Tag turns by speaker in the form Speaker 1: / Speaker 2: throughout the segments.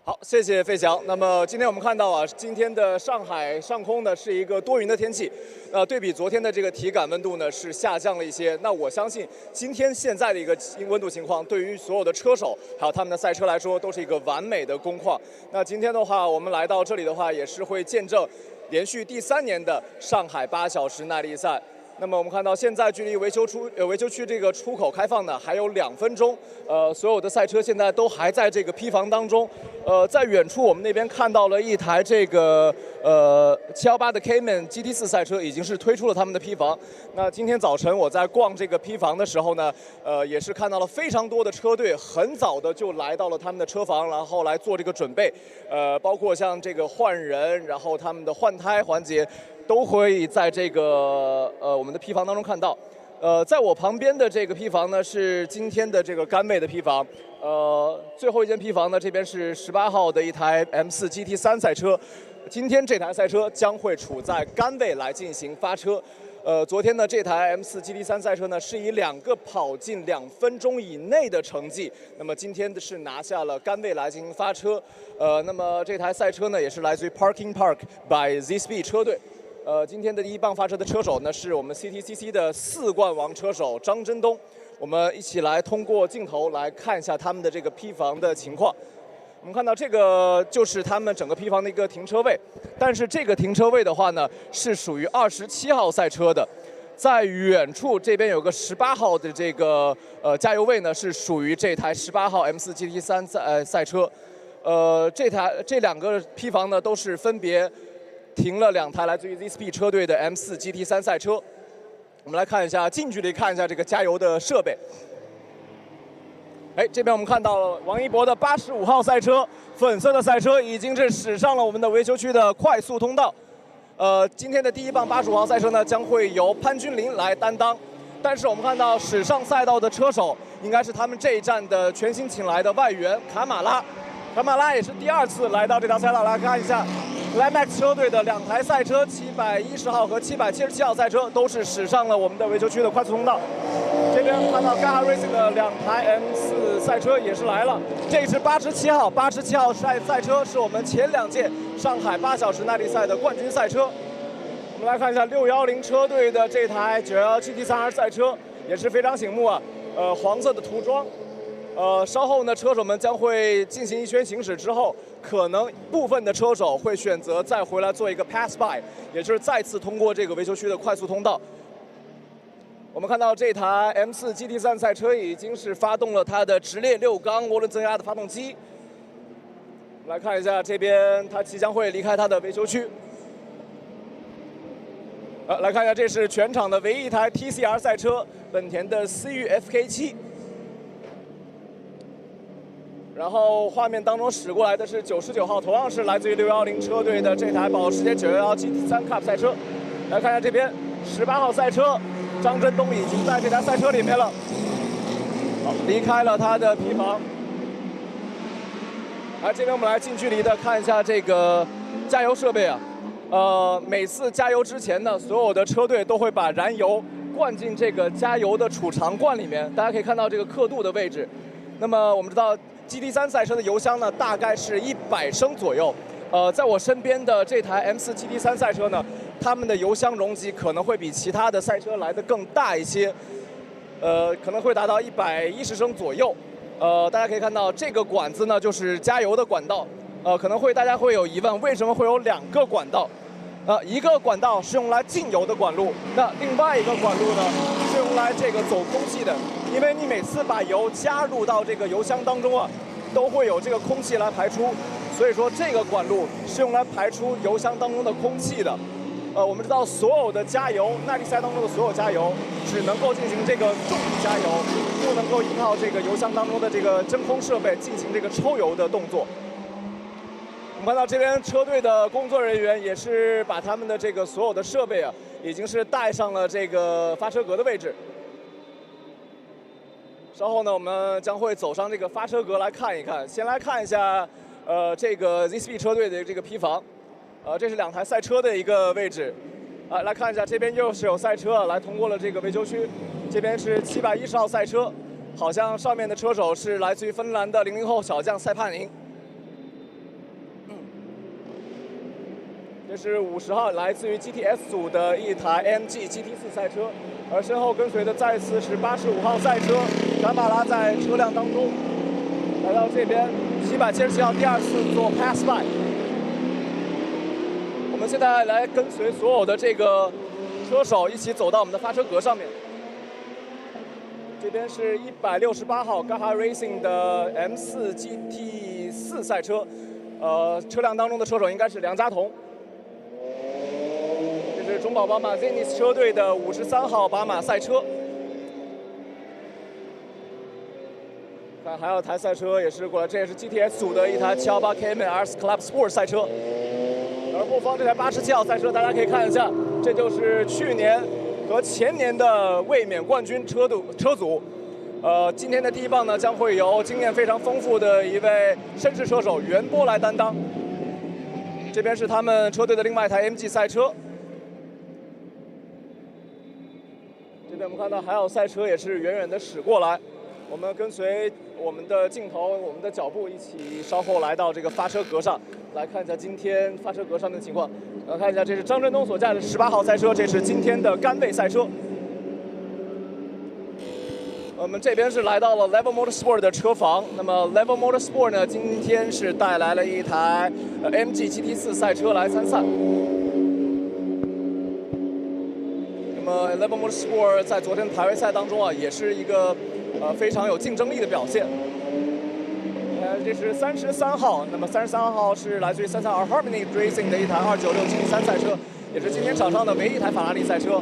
Speaker 1: 好，谢谢费翔。那么今天我们看到啊，今天的上海上空呢是一个多云的天气，对比昨天的这个体感温度呢是下降了一些。那我相信今天现在的一个温度情况，对于所有的车手还有他们的赛车来说，都是一个完美的工况。那今天的话，我们来到这里的话，也是会见证连续第3年的上海8小时耐力赛。那么我们看到，现在距离维修区这个出口开放呢还有2分钟，所有的赛车现在都还在这个坯房当中。在远处我们那边看到了一台这个718的 Cayman GT4 赛车已经是推出了他们的坯房。那今天早晨我在逛这个坯房的时候呢，也是看到了非常多的车队很早的就来到了他们的车房，然后来做这个准备，包括像这个换人，然后他们的换胎环节。都会在这个我们的坯房当中看到，在我旁边的这个坯房呢是今天的这个杆位的坯房，最后一间坯房呢这边是18号的一台 M4 GT3 赛车，今天这台赛车将会处在杆位来进行发车。昨天呢这台 M4 GT3 赛车呢是以2个跑进2分钟以内的成绩，那么今天是拿下了杆位来进行发车。那么这台赛车呢也是来自于 Parking Park by ZSpeed 车队。今天的第1棒发车的车手呢，是我们 CTCC 的4冠王车手张真东。我们一起来通过镜头来看一下他们的这个坯房的情况。我们看到这个就是他们整个坯房的一个停车位，但是这个停车位的话呢，是属于27号赛车的。在远处这边有个18号的这个加油位呢，是属于这台18号 M4 GT3 赛车。这2个坯房呢，都是分别停了2台来自于 ZSpeed 车队的 M4 GT3 赛车。我们来看一下，近距离看一下这个加油的设备。这边我们看到了王一博的85号赛车，粉色的赛车已经是驶上了我们的维修区的快速通道。今天的第1棒85号赛车呢，将会由潘君林来担当。但是我们看到驶上赛道的车手，应该是他们这一站的全新请来的外援卡马拉。卡马拉也是第2次来到这条赛道，来看一下。Max 车队的2台赛车，710号和777号赛车都是驶上了我们的维修区的快速通道。这边看到 Gaha Racing 的2台 M4 赛车也是来了，这是87号赛车是我们前2届上海8小时耐力赛的冠军赛车。我们来看一下610车队的这台911 GT3R 赛车也是非常醒目啊，黄色的涂装。稍后呢，车手们将会进行一圈行驶之后，可能部分的车手会选择再回来做一个 pass by， 也就是再次通过这个维修区的快速通道。我们看到这台 M4 GT3 赛车已经是发动了它的直列6缸涡轮增压的发动机。我们来看一下这边，它即将会离开它的维修区。来看一下，这是全场的唯一一台 TCR 赛车，本田的思域 FK7。然后画面当中驶过来的是99号，同样是来自于610车队的这台保时捷911 GT3 Cup 赛车。来看一下这边18号赛车，张真东已经在这台赛车里面了，好，离开了他的坯房。这边我们来近距离的看一下这个加油设备啊。每次加油之前呢，所有的车队都会把燃油灌进这个加油的储藏罐里面，大家可以看到这个刻度的位置。那么我们知道GT3 赛车的油箱呢，大概是100升左右。在我身边的这台 M4 GT3 赛车呢，他们的油箱容积可能会比其他的赛车来得更大一些，可能会达到110升左右。大家可以看到这个管子呢，就是加油的管道。可能大家会有疑问，为什么会有2个管道？一个管道是用来进油的管路，那另外一个管路呢是用来这个走空气的。因为你每次把油加入到这个油箱当中啊，都会有这个空气来排出，所以说这个管路是用来排出油箱当中的空气的。我们知道所有的加油，耐力赛当中的所有加油，只能够进行这个重力加油，不能够依靠这个油箱当中的这个真空设备进行这个抽油的动作。我们看到这边车队的工作人员也是把他们的这个所有的设备啊，已经是带上了这个发车格的位置。稍后呢，我们将会走上这个发车格来看一看。先来看一下，这个 ZSpeed 车队的这个坯房，这是2台赛车的一个位置。来看一下，这边又是有赛车来通过了这个维修区。这边是710号赛车，好像上面的车手是来自于芬兰的00后小将塞帕宁。这是50号，来自于 GTS 组的一台 MG GT4 赛车，而身后跟随的再次是85号赛车，卡马拉在车辆当中，来到这边777号第2次做 pass by。我们现在来跟随所有的这个车手一起走到我们的发车格上面。这边是168号 Gaha Racing 的 M4 GT4 赛车，车辆当中的车手应该是梁家彤。这是中宝宝马 Zenith 车队的53号宝马赛车。看，还有台赛车也是过来，这也是 GTS 组的一台718 Cayman RS Club Sport 赛车。而后方这台87号赛车，大家可以看一下，这就是去年和前年的卫冕冠军车组。今天的第一棒呢，将会由经验非常丰富的一位绅士车手袁波来担当。这边是他们车队的另外一台 MG 赛车。这边我们看到还有赛车也是远远的驶过来，我们跟随我们的镜头、我们的脚步一起，稍后来到这个发车格上，来看一下今天发车格上面的情况。来看一下，这是张振东所驾的18号赛车，这是今天的杆位赛车。我们这边是来到了 Level Motorsport 的车房。那么 Level Motorsport 呢，今天是带来了一台MG GT4 赛车来参赛。那么 Level Motorsport 在昨天的排位赛当中啊，也是一个非常有竞争力的表现。这是33号，那么33号是来自于332 Harmony Racing 的一台296 GT3 赛车，也是今天场上的唯一一台法拉利赛车。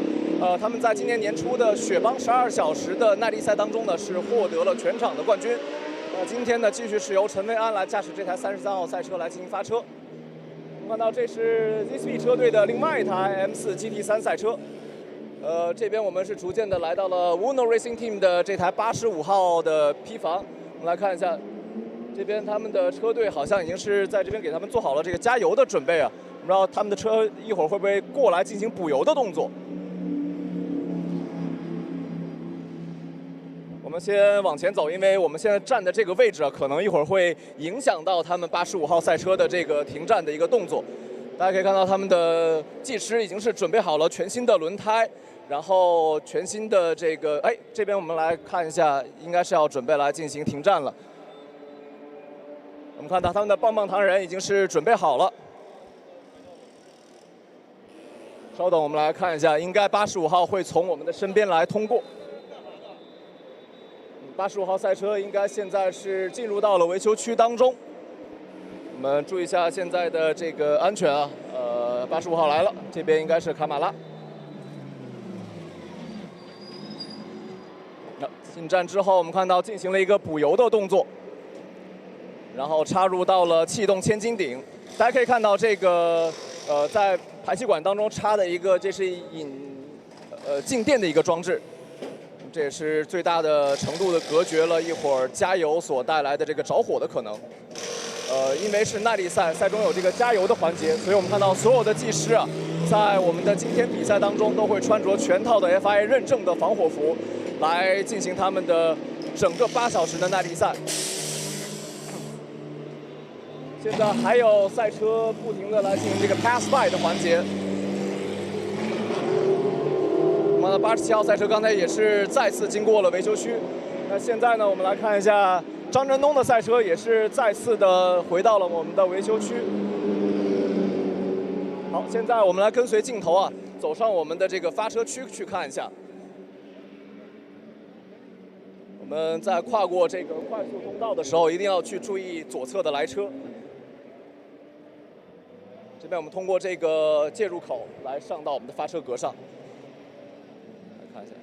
Speaker 1: 他们在今年年初的雪邦12小时的耐力赛当中呢，是获得了全场的冠军。今天呢，继续是由陈维安来驾驶这台33号赛车来进行发车。我们看到这是 ZSP 车队的另外一台 M4 GT3 赛车。这边我们是逐渐的来到了 Uno Racing Team 的这台85号的坯房。我们来看一下，这边他们的车队好像已经是在这边给他们做好了这个加油的准备啊。不知道他们的车一会儿会不会过来进行补油的动作。我们先往前走，因为我们现在站的这个位置啊，可能一会儿会影响到他们85号赛车的这个停站的一个动作。大家可以看到，他们的技师已经是准备好了全新的轮胎，然后全新的这个，这边我们来看一下，应该是要准备来进行停站了。我们看到他们的棒棒糖人已经是准备好了。稍等，我们来看一下，应该85号会从我们的身边来通过。85号赛车应该现在是进入到了维修区当中，我们注意一下现在的这个安全啊。85号来了，这边应该是卡马拉。进站之后，我们看到进行了一个补油的动作，然后插入到了气动千斤顶。大家可以看到这个在排气管当中插的一个，这是静电的一个装置。这也是最大的程度的隔绝了一会儿加油所带来的这个着火的可能。因为是耐力赛，赛中有这个加油的环节，所以我们看到所有的技师啊，在我们的今天比赛当中都会穿着全套的 FIA 认证的防火服，来进行他们的整个8小时的耐力赛。现在还有赛车不停的来进行这个 pass by 的环节。我们的87号赛车刚才也是再次经过了维修区。那现在呢，我们来看一下张振东的赛车也是再次的回到了我们的维修区。好，现在我们来跟随镜头啊，走上我们的这个发车区去看一下。我们在跨过这个快速通道的时候，一定要去注意左侧的来车。这边我们通过这个介入口来上到我们的发车格上。看一下，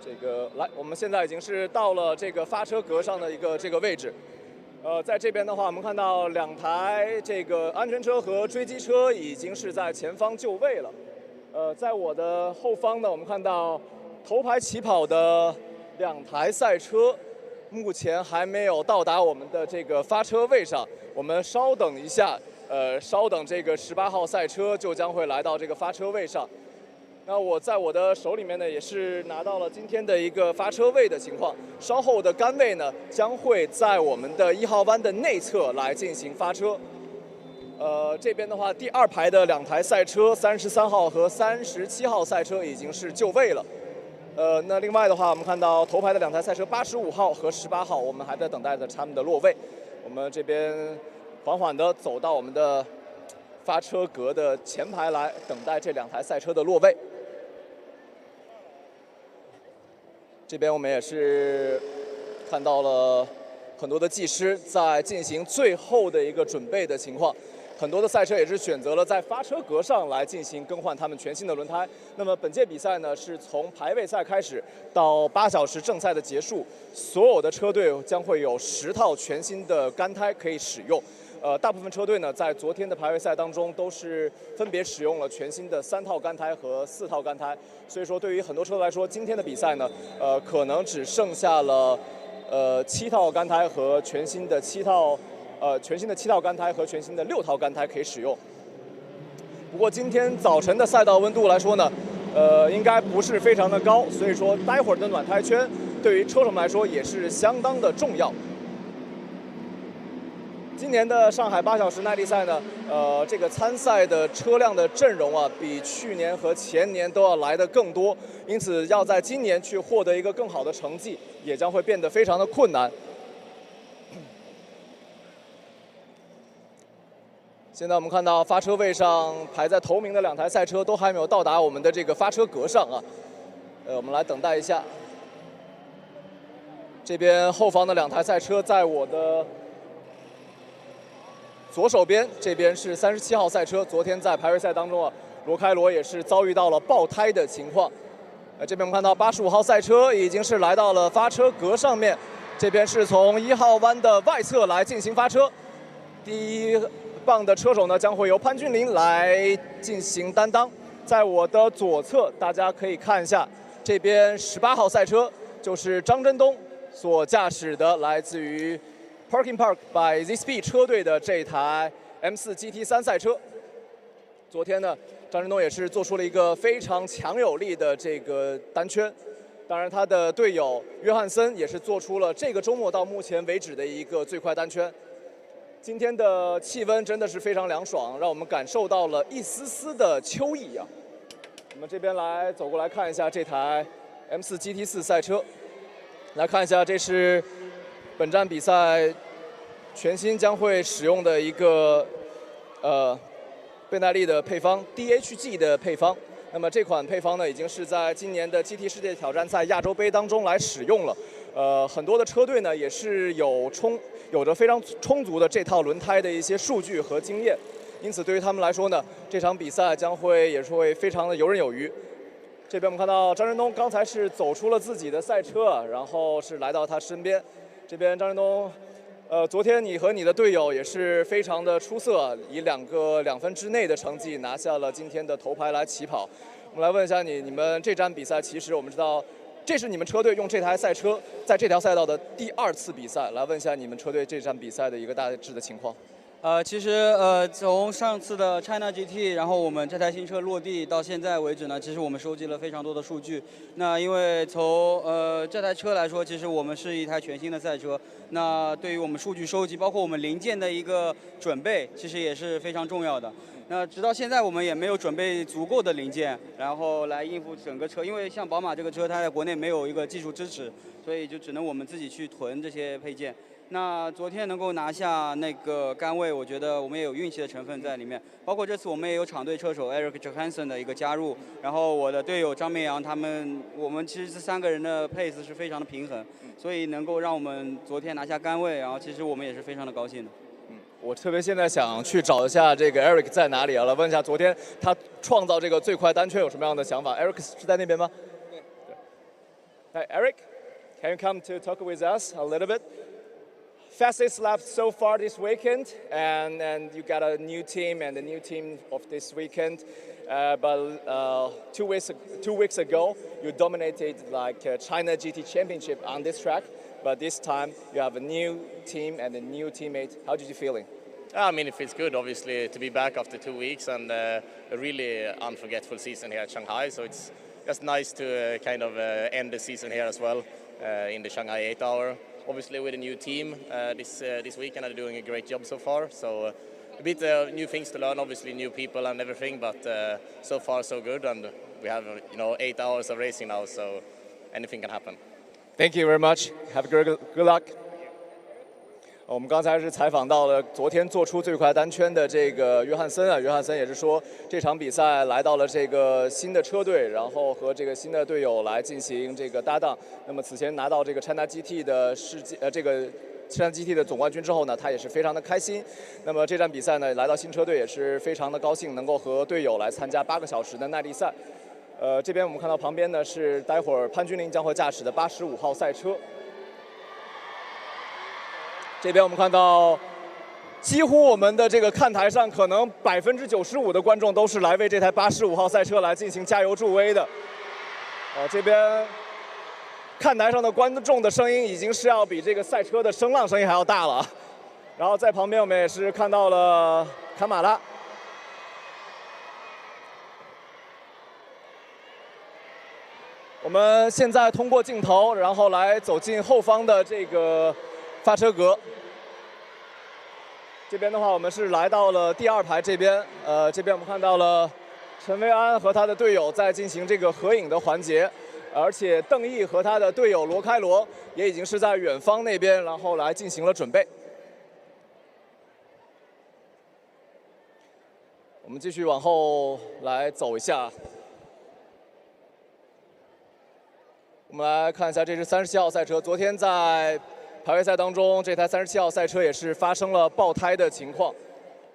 Speaker 1: 这个来，我们现在已经是到了这个发车格上的一个这个位置。在这边的话，我们看到2台这个安全车和追击车已经是在前方就位了。在我的后方呢，我们看到头排起跑的2台赛车，目前还没有到达我们的这个发车位上。我们稍等一下。稍等，这个18号赛车就将会来到这个发车位上。那我在我的手里面呢，也是拿到了今天的一个发车位的情况。稍后的杆位呢，将会在我们的1号弯的内侧来进行发车。这边的话，第2排的2台赛车，33号和37号赛车已经是就位了。那另外的话，我们看到头排的2台赛车，85号和18号，我们还在等待着他们的落位。我们这边缓缓地走到我们的发车格的前排来，等待这2台赛车的落位。这边我们也是看到了很多的技师在进行最后的一个准备的情况。很多的赛车也是选择了在发车格上来进行更换他们全新的轮胎。那么本届比赛呢，是从排位赛开始到8小时正赛的结束，所有的车队将会有10套全新的干胎可以使用。大部分车队呢，在昨天的排位赛当中都是分别使用了全新的3套干胎和4套干胎。所以说，对于很多车队来说，今天的比赛呢，可能只剩下了7套干胎和全新的7套。全新的7套干胎和全新的6套干胎可以使用。不过今天早晨的赛道温度来说呢，应该不是非常的高，所以说待会儿的暖胎圈对于车手们来说也是相当的重要。今年的上海8小时耐力赛呢，这个参赛的车辆的阵容啊，比去年和前年都要来的更多，因此要在今年去获得一个更好的成绩，也将会变得非常的困难。现在我们看到发车位上排在头名的2台赛车都还没有到达我们的这个发车格上啊，我们来等待一下。这边后方的2台赛车在我的左手边，这边是37号赛车。昨天在排位赛当中啊，罗开罗也是遭遇到了爆胎的情况。这边我们看到85号赛车已经是来到了发车格上面，这边是从1号弯的外侧来进行发车。第一棒的车手呢，将会由潘俊麟来进行担当。在我的左侧，大家可以看一下，这边18号赛车就是张真东所驾驶的，来自于 Parking Park by ZSpeed 车队的这台 M4 GT3 赛车。昨天呢，张真东也是做出了一个非常强有力的这个单圈。当然，他的队友约翰森也是做出了这个周末到目前为止的一个最快单圈。今天的气温真的是非常凉爽，让我们感受到了一丝丝的秋意啊。我们这边走过来看一下这台 M4 GT4 赛车，来看一下，这是本站比赛全新将会使用的一个倍耐力的配方 DHG 的配方。那么这款配方呢，已经是在今年的 GT 世界挑战赛亚洲杯当中来使用了。很多的车队呢也是有着非常充足的这套轮胎的一些数据和经验，因此对于他们来说呢，这场比赛也是会非常的游刃有余。这边我们看到张真东刚才是走出了自己的赛车，然后是来到他身边。这边张真东，昨天你和你的队友也是非常的出色，以2分之内的成绩拿下了今天的头牌来起跑。我们来问一下你们这站比赛，其实我们知道。这是你们车队用这台赛车在这条赛道的第2次比赛，来问一下你们车队这站比赛的一个大致的情况。
Speaker 2: 其实从上次的 China GT， 然后我们这台新车落地到现在为止呢，其实我们收集了非常多的数据。那因为从这台车来说，其实我们是一台全新的赛车，那对于我们数据收集，包括我们零件的一个准备，其实也是非常重要的。那直到现在我们也没有准备足够的零件，然后来应付整个车，因为像宝马这个车，它在国内没有一个技术支持，所以就只能我们自己去囤这些配件。那昨天能够拿下那个杆位，我觉得我们也有运气的成分在里面。包括这次我们也有场队车手 Eric Johansson 的一个加入，然后我的队友张明阳我们其实这3个人的配置是非常的平衡，所以能够让我们昨天拿下杆位，然后其实我们也是非常的高兴的。
Speaker 1: 我特别现在想去找一下这个 Eric 在哪里啊？来问一下，昨天他创造这个最快单圈有什么样的想法 ？Eric 是在那边吗？对。Hey Eric, can you come to talk with us a little bit? Fastest lap so far this weekend, and you got a new team and a new team of this weekend. But 2 weeks ago, you dominated like China GT Championship on this track. But this time you have a new team and a new teammate. How did you feeling?
Speaker 3: I mean, it feels good, obviously, to be back after 2 weeks and a really unforgettable season here at Shanghai. So it's just nice to kind of end the season here as well in the Shanghai 8 Hour. Obviously, with a new team this weekend, they're doing a great job so far. So a bit new things to learn, obviously new people and everything, but so far so good, and we have 8 hours of racing now, so anything can happen.
Speaker 1: Thank you very much. Have a good luck.我们刚才是采访到了昨天做出最快单圈的这个约翰森啊，约翰森也是说这场比赛来到了这个新的车队，然后和这个新的队友来进行这个搭档。那么此前拿到这个 China GT 的这个 China GT 的总冠军之后呢，他也是非常的开心。那么这站比赛呢，来到新车队也是非常的高兴，能够和队友来参加8个小时的耐力赛。这边我们看到旁边呢是待会儿潘君林将会驾驶的85号赛车。这边我们看到，几乎我们的这个看台上可能95%的观众都是来为这台85号赛车来进行加油助威的。这边看台上的观众的声音已经是要比这个赛车的声浪声音还要大了。然后在旁边我们也是看到了卡马拉。我们现在通过镜头，然后来走进后方的这个发车格。这边的话，我们是来到了第2排这边。这边我们看到了陈维安和他的队友在进行这个合影的环节，而且邓毅和他的队友罗开罗也已经是在远方那边，然后来进行了准备。我们继续往后来走一下。我们来看一下，这是37号赛车。昨天在排位赛当中，这台37号赛车也是发生了爆胎的情况，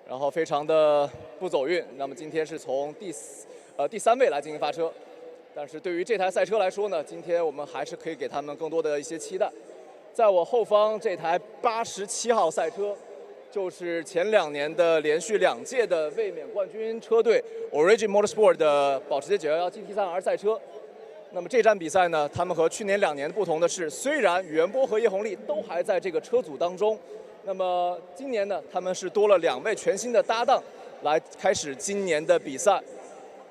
Speaker 1: 然后非常的不走运。那么今天是从第3位来进行发车，但是对于这台赛车来说呢，今天我们还是可以给他们更多的一些期待。在我后方这台87号赛车，就是前2年的连续2届的卫冕冠军车队 Origin Motorsport 的保时捷911 GT3R 赛车。那么这站比赛呢，他们和去年2年不同的是，虽然袁波和叶红利都还在这个车组当中，那么今年呢，他们是多了2位全新的搭档来开始今年的比赛。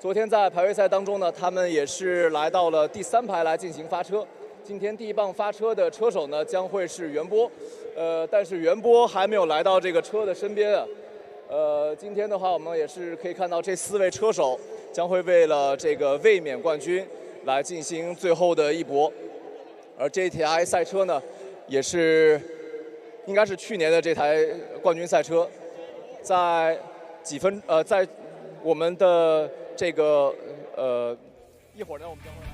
Speaker 1: 昨天在排位赛当中呢，他们也是来到了第3排来进行发车。今天第1棒发车的车手呢，将会是袁波，但是袁波还没有来到这个车的身边啊。今天的话，我们也是可以看到这4位车手将会为了这个卫冕冠军来进行最后的一搏，而这台赛车呢，也是应该是去年的这台冠军赛车，在在我们的这个一会儿呢，我们将会来。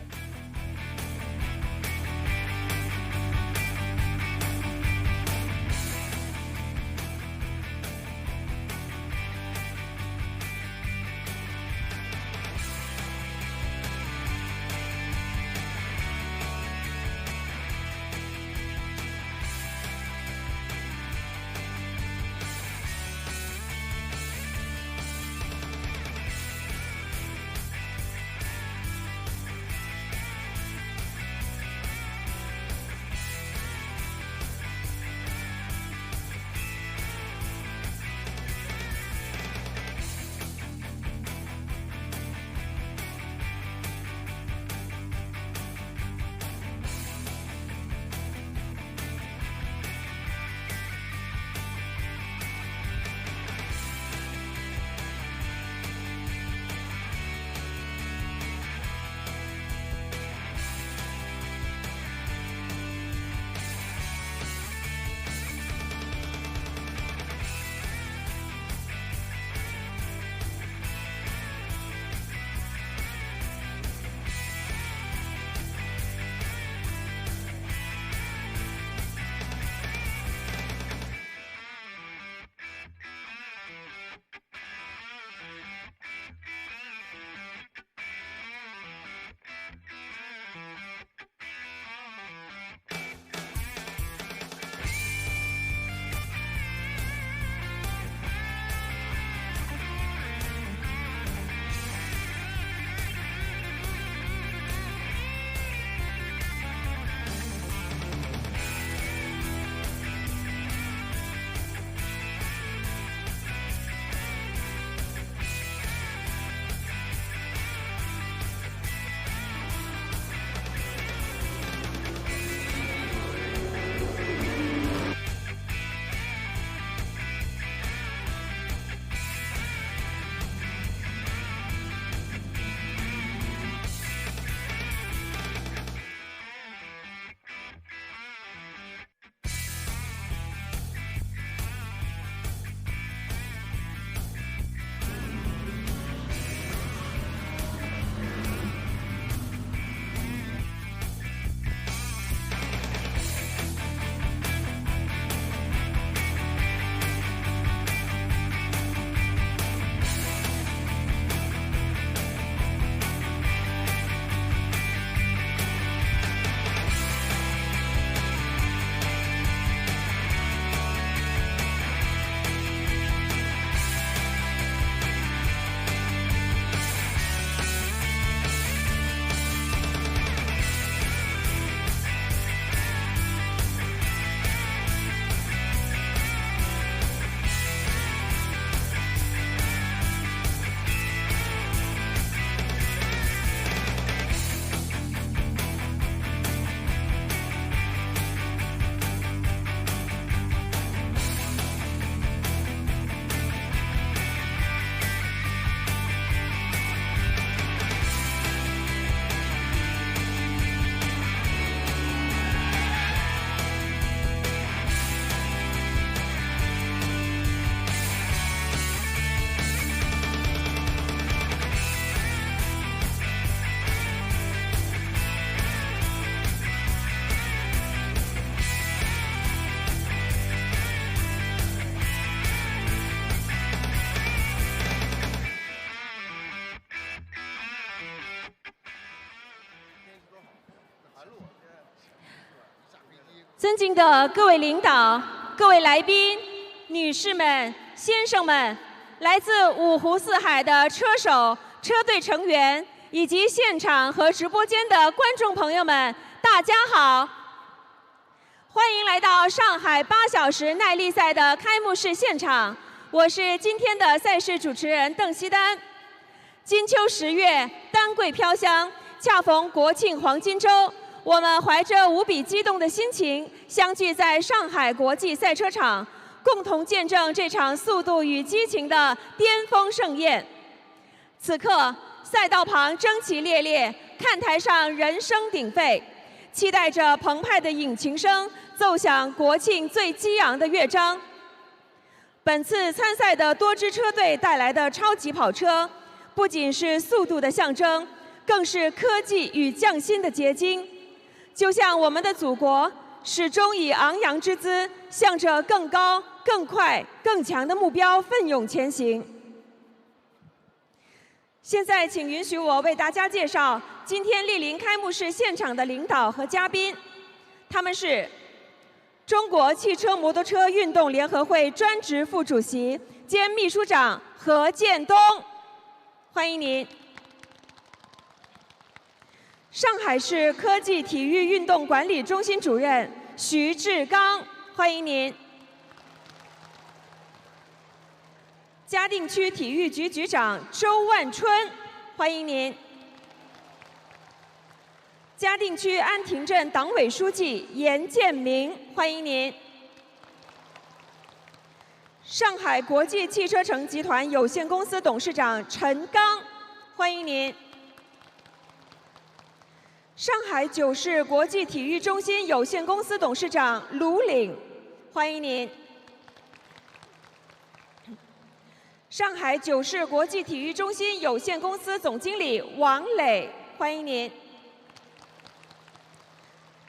Speaker 4: 尊敬的各位领导、各位来宾、女士们、先生们，来自五湖四海的车手、车队成员以及现场和直播间的观众朋友们，大家好！欢迎来到上海8小时耐力赛的开幕式现场，我是今天的赛事主持人邓希丹。金秋10月，丹桂飘香，恰逢国庆黄金周。我们怀着无比激动的心情，相聚在上海国际赛车场，共同见证这场速度与激情的巅峰盛宴。此刻，赛道旁争奇烈烈，看台上人声鼎沸，期待着澎湃的引擎声奏响国庆最激昂的乐章。本次参赛的多支车队带来的超级跑车，不仅是速度的象征，更是科技与匠心的结晶。就像我们的祖国，始终以昂扬之姿，向着更高、更快、更强的目标奋勇前行。现在，请允许我为大家介绍今天莅临开幕式现场的领导和嘉宾，他们是中国汽车摩托车运动联合会专职副主席兼秘书长何建东，欢迎您。上海市科技体育运动管理中心主任徐志刚，欢迎您。嘉定区体育局局长周万春，欢迎您。嘉定区安亭镇党委书记严建明，欢迎您。上海国际汽车城集团有限公司董事长陈刚，欢迎您。上海九市国际体育中心有限公司董事长卢岭，欢迎您。上海九市国际体育中心有限公司总经理王磊，欢迎您。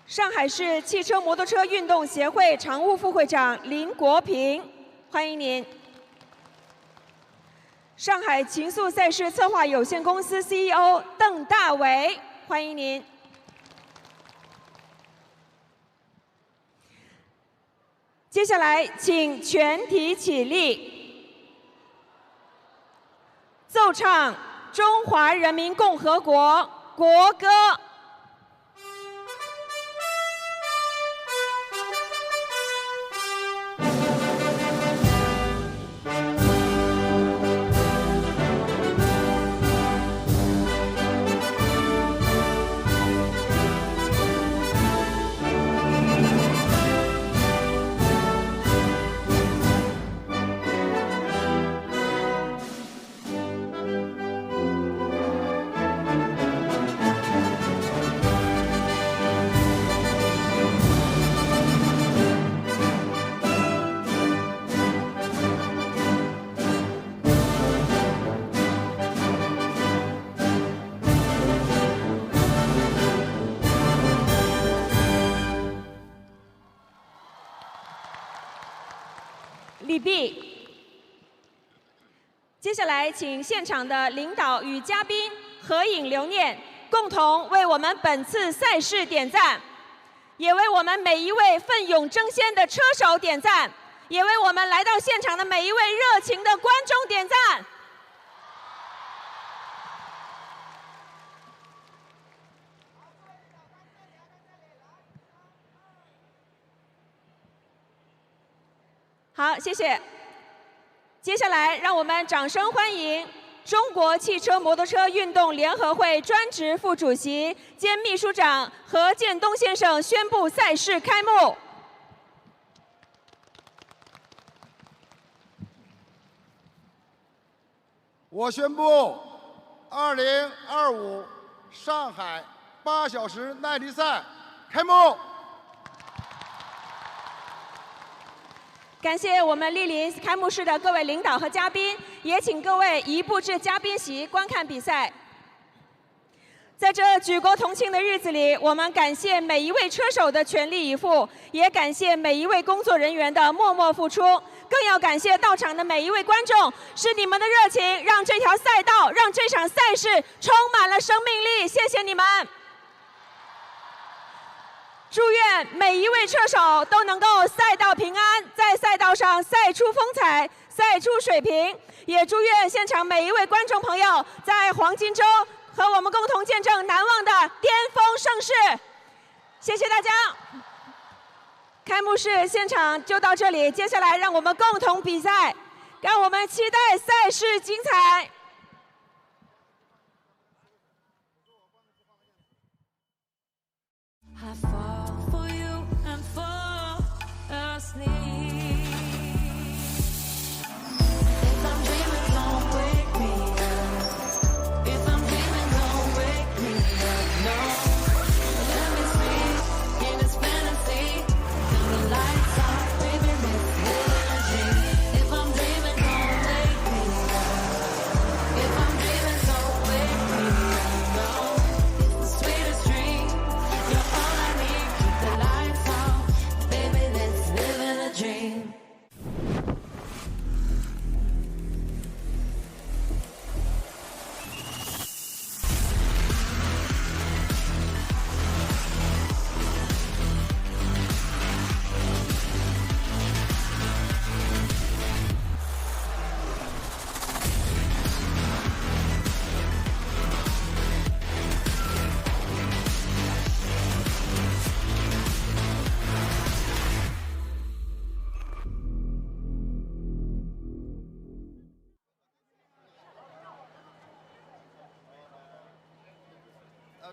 Speaker 4: 上海市汽车摩托车运动协会常务副会长林国平，欢迎您。上海竞速赛事策划有限公司 CEO 邓大伟，欢迎您。接下来，请全体起立，奏唱《中华人民共和国国歌》。礼毕。接下来，请现场的领导与嘉宾合影留念，共同为我们本次赛事点赞，也为我们每一位奋勇争先的车手点赞，也为我们来到现场的每一位热情的观众点赞。好，谢谢。接下来，让我们掌声欢迎中国汽车摩托车运动联合会专职副主席兼秘书长何建东先生宣布赛事开幕。
Speaker 5: 我宣布，2025上海8小时耐力赛开幕。
Speaker 4: 感谢我们莅临开幕式的各位领导和嘉宾，也请各位移步至嘉宾席观看比赛。在这举国同庆的日子里，我们感谢每一位车手的全力以赴，也感谢每一位工作人员的默默付出，更要感谢到场的每一位观众，是你们的热情让这条赛道、让这场赛事充满了生命力。谢谢你们！祝愿每一位车手都能够赛道平安，在赛道上赛出风采，赛出水平。也祝愿现场每一位观众朋友在黄金周和我们共同见证难忘的巅峰盛世。谢谢大家。开幕式现场就到这里，接下来让我们共同比赛，让我们期待赛事精彩。
Speaker 6: I fall for you and fall asleep. If I'm dreaming, don't wake me up. If I'm dreaming, don't wake me up. No, let me sleep in this fantasy. Till the lights off, baby, let's live a dream. If I'm dreaming, don't wake me up. If I'm dreaming, don't wake me up. No, it's the sweetest dream. You're all I need. Keep the lights on, baby, let's live in a dream.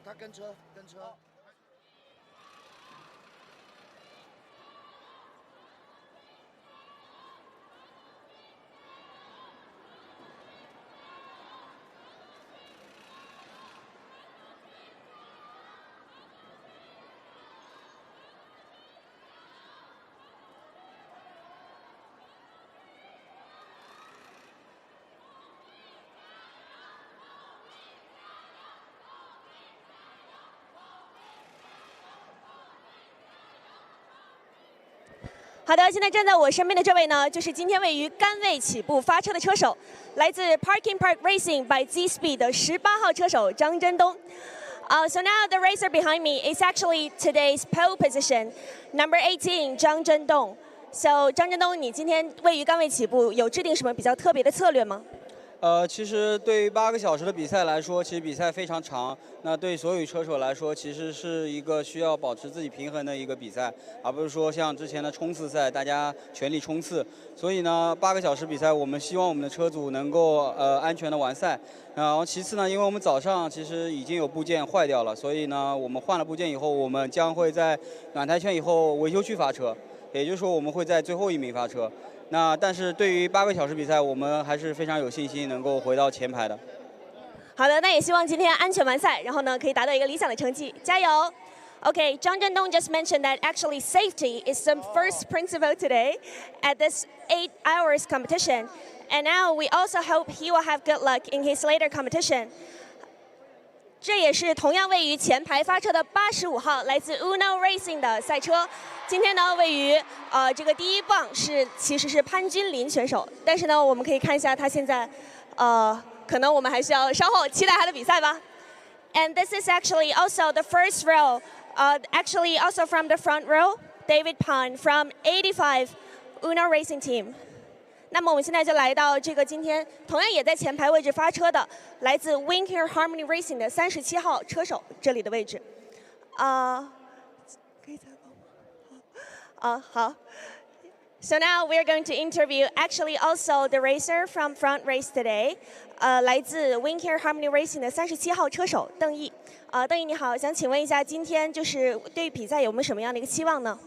Speaker 5: 他跟车。
Speaker 4: 好的，现在站在我身边的这位呢，就是今天位于杆位起步发车的车手，来自 Parking Park Racing by Z Speed 的18号车手张真东。So now the racer behind me is actually today's pole position, number 18, 张真东。So 张真东，你今天位于杆位起步，有制定什么比较特别的策略吗？
Speaker 2: 其实对于8个小时的比赛来说，其实比赛非常长。那对所有车手来说，其实是一个需要保持自己平衡的一个比赛，而不是说像之前的冲刺赛，大家全力冲刺。所以呢，8个小时比赛，我们希望我们的车组能够安全的完赛。然后其次呢，因为我们早上其实已经有部件坏掉了，所以呢，我们换了部件以后，我们将会在暖台圈以后维修区发车，也就是说我们会在最后一名发车。那但是对于8个小时比赛，我们还是非常有信心能够回到前排的。
Speaker 4: 好的，那也希望今天安全完赛，然后呢可以达到一个理想的成绩，加油！ Okay, Zhang Zhendong just mentioned that actually safety is the first principle today at this 8 hours competition. And now we also hope he will have good luck in his later competition. 这也是同样位于前排发车的85号，来自 Uno Racing 的赛车。今天呢，位于这个第一棒其实是潘君林选手，但是呢，我们可以看一下他现在可能我们还需要稍后期待他的比赛吧。And this is actually also the first row, actually also from the front row, David Pan from 85 Uno Racing Team. 那么我们现在就来到这个今天同样也在前排位置发车的，来自 Wing Here Harmony Racing 的37号车手这里的位置。可以采访吗？好。So now we are going to interview actually also the racer from front race today. 来自 Wing Here Harmony Racing 的37号车手邓毅。邓毅你好，想请问一下，今天就是对于比赛有没有什么样的一个期望呢？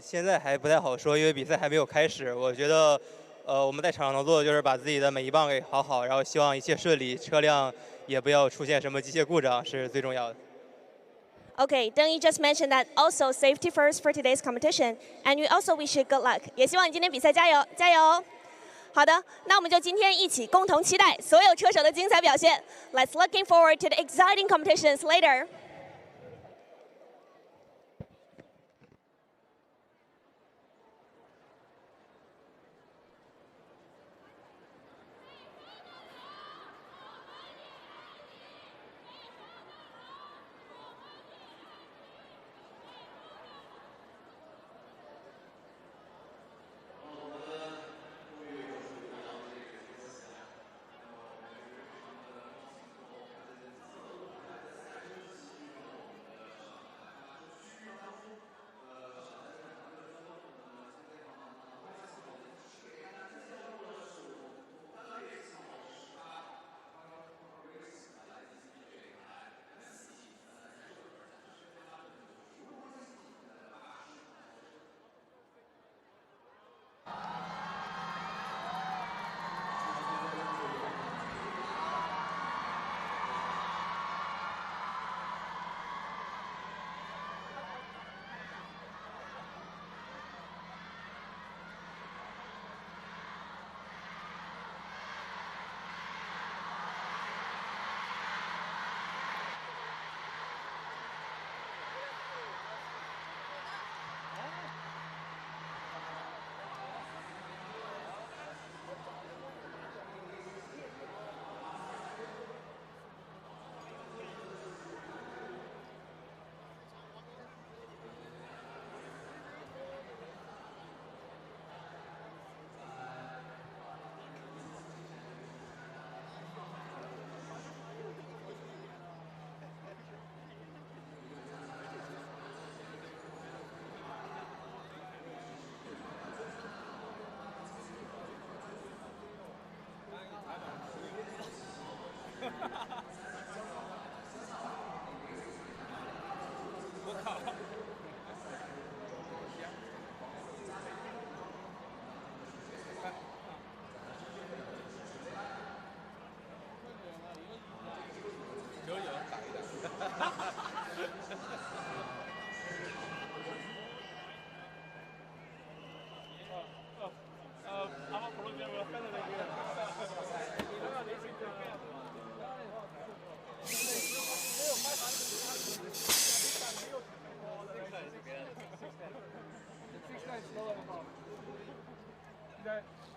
Speaker 7: 现在还不太好说，因为比赛还没有开始。我觉得，我们在场上能做的就是把自己的每一棒给好好，然后希望一切顺利，车辆也不要出现什么机械故障，是最重要的。
Speaker 4: Okay, Deng Yi just mentioned that also safety first for today's competition, and we also wish you good luck. 也希望你今天比赛加油，加油！好的，那我们就今天一起共同期待所有车手的精彩表现。Let's looking forward to the exciting competitions later.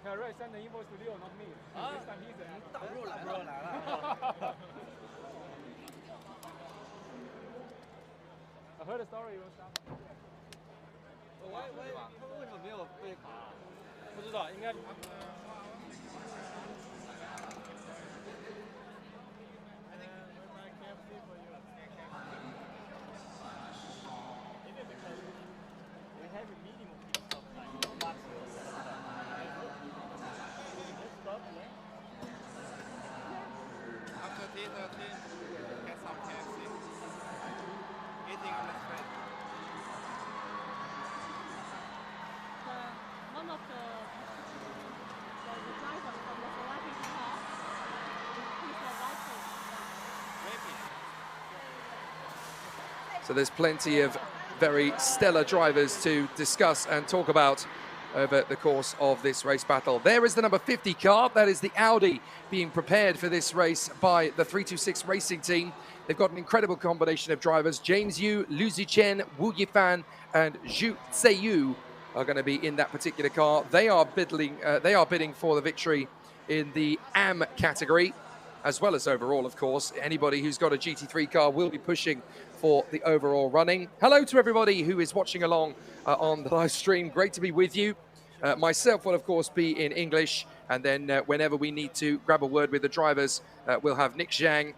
Speaker 8: 小瑞 send the invoice to Leo, not me. This time he's in.
Speaker 2: 大肉来了。
Speaker 8: I heard a story. You start.
Speaker 2: 他们为什么没有被卡？
Speaker 8: 不知道，应该。
Speaker 9: One of the driver from the Slovakian car, he's a
Speaker 10: So there's plenty of very stellar drivers to discuss and talk about over the course of this race battle. There is the number 50 car. That is the Audi being prepared for this race by the 326 Racing Team. They've got an incredible combination of drivers. James Yu, Lu Zichen, Wu Yifan, and Zhu Zheyu are going to be in that particular car. They are bidding for the victory in the AM category, as well as overall, of course. Anybody who's got a GT3 car will be pushing for the overall running. Hello to everybody who is watching along on the live stream. Great to be with you. Myself will, of course, be in English. And then whenever we need to grab a word with the drivers, we'll have Nick Zhang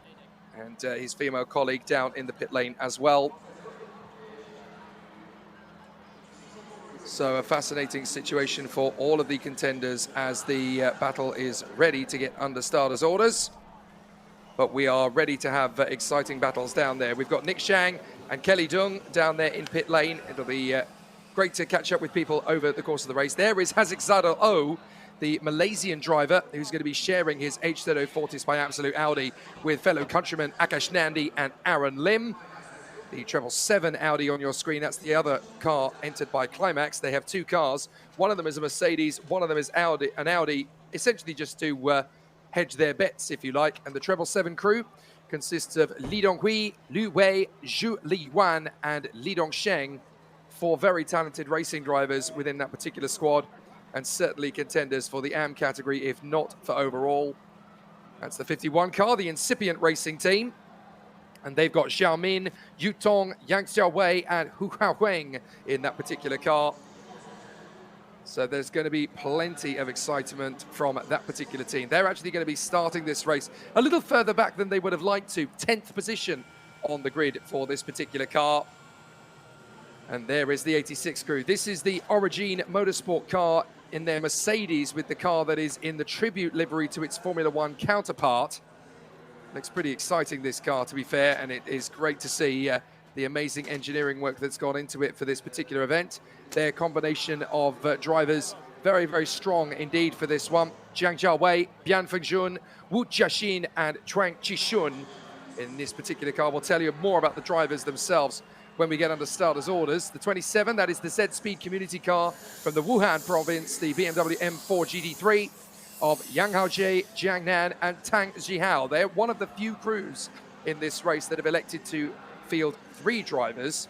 Speaker 10: and his female colleague down in the pit lane as well. So a fascinating situation for all of the contenders as the battle is ready to get under starters' orders. But we are ready to have exciting battles down there. We've got Nick Zhang and Kelly Dung down there in pit lane. It'll be great to catch up with people over the course of the race. There is Hazikzadeh O, the Malaysian driver, who's going to be sharing his H30 Fortis by Absolute Audi with fellow countrymen Akash Nandi and Aaron Lim. The 777 Audi on your screen, that's the other car entered by Climax. They have two cars. One of them is a Mercedes, one of them is an Audi, essentially just to hedge their bets, if you like. And the 777 crew consists of Li Donghui, Lu Wei, Zhu Liyuan, and Li Dongsheng. Four very talented racing drivers within that particular squad, and certainly contenders for the AM category, if not for overall. That's the 51 car, the incipient racing team. And they've got Xiaomin, Yutong, Yang Xiaowei, and Hu Haohuang in that particular car. So there's going to be plenty of excitement from that particular team. They're actually going to be starting this race a little further back than they would have liked to. 10th position on the grid for this particular car. And there is the 86 crew. This is the Origin Motorsport car in their Mercedes, with the car that is in the tribute livery to its Formula One counterpart. Looks pretty exciting, this car, to be fair, and it is great to see the amazing engineering work that's gone into it for this particular event. Their combination of drivers, very, very strong indeed for this one. Jiang Jiawei, Bian Fengjun, Wu Jiaxin, and Chuang Qishun in this particular car. We'll tell you more about the drivers themselves when we get under starters' orders. The 27, that is the Z-Speed community car from the Wuhan province, the BMW M4 GT3 of Yang Haojie, Jiang Nan, and Tang Zhihao. They're one of the few crews in this race that have elected to field 3 drivers.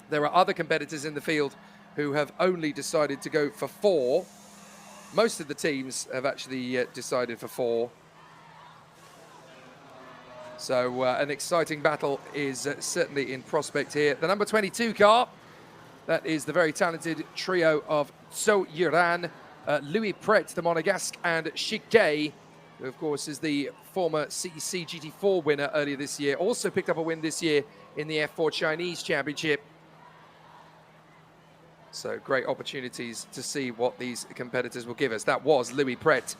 Speaker 10: There are other competitors in the field who have only decided to go for 4. Most of the teams have actually decided for 4. So an exciting battle is certainly in prospect here. The number 22 car, that is the very talented trio of Zhou Yiran, Louis Pret, the Monegasque, and Shigei, who of course is the former CEC GT4 winner earlier this year. Also picked up a win this year in the F4 Chinese Championship. So great opportunities to see what these competitors will give us. That was Louis Pret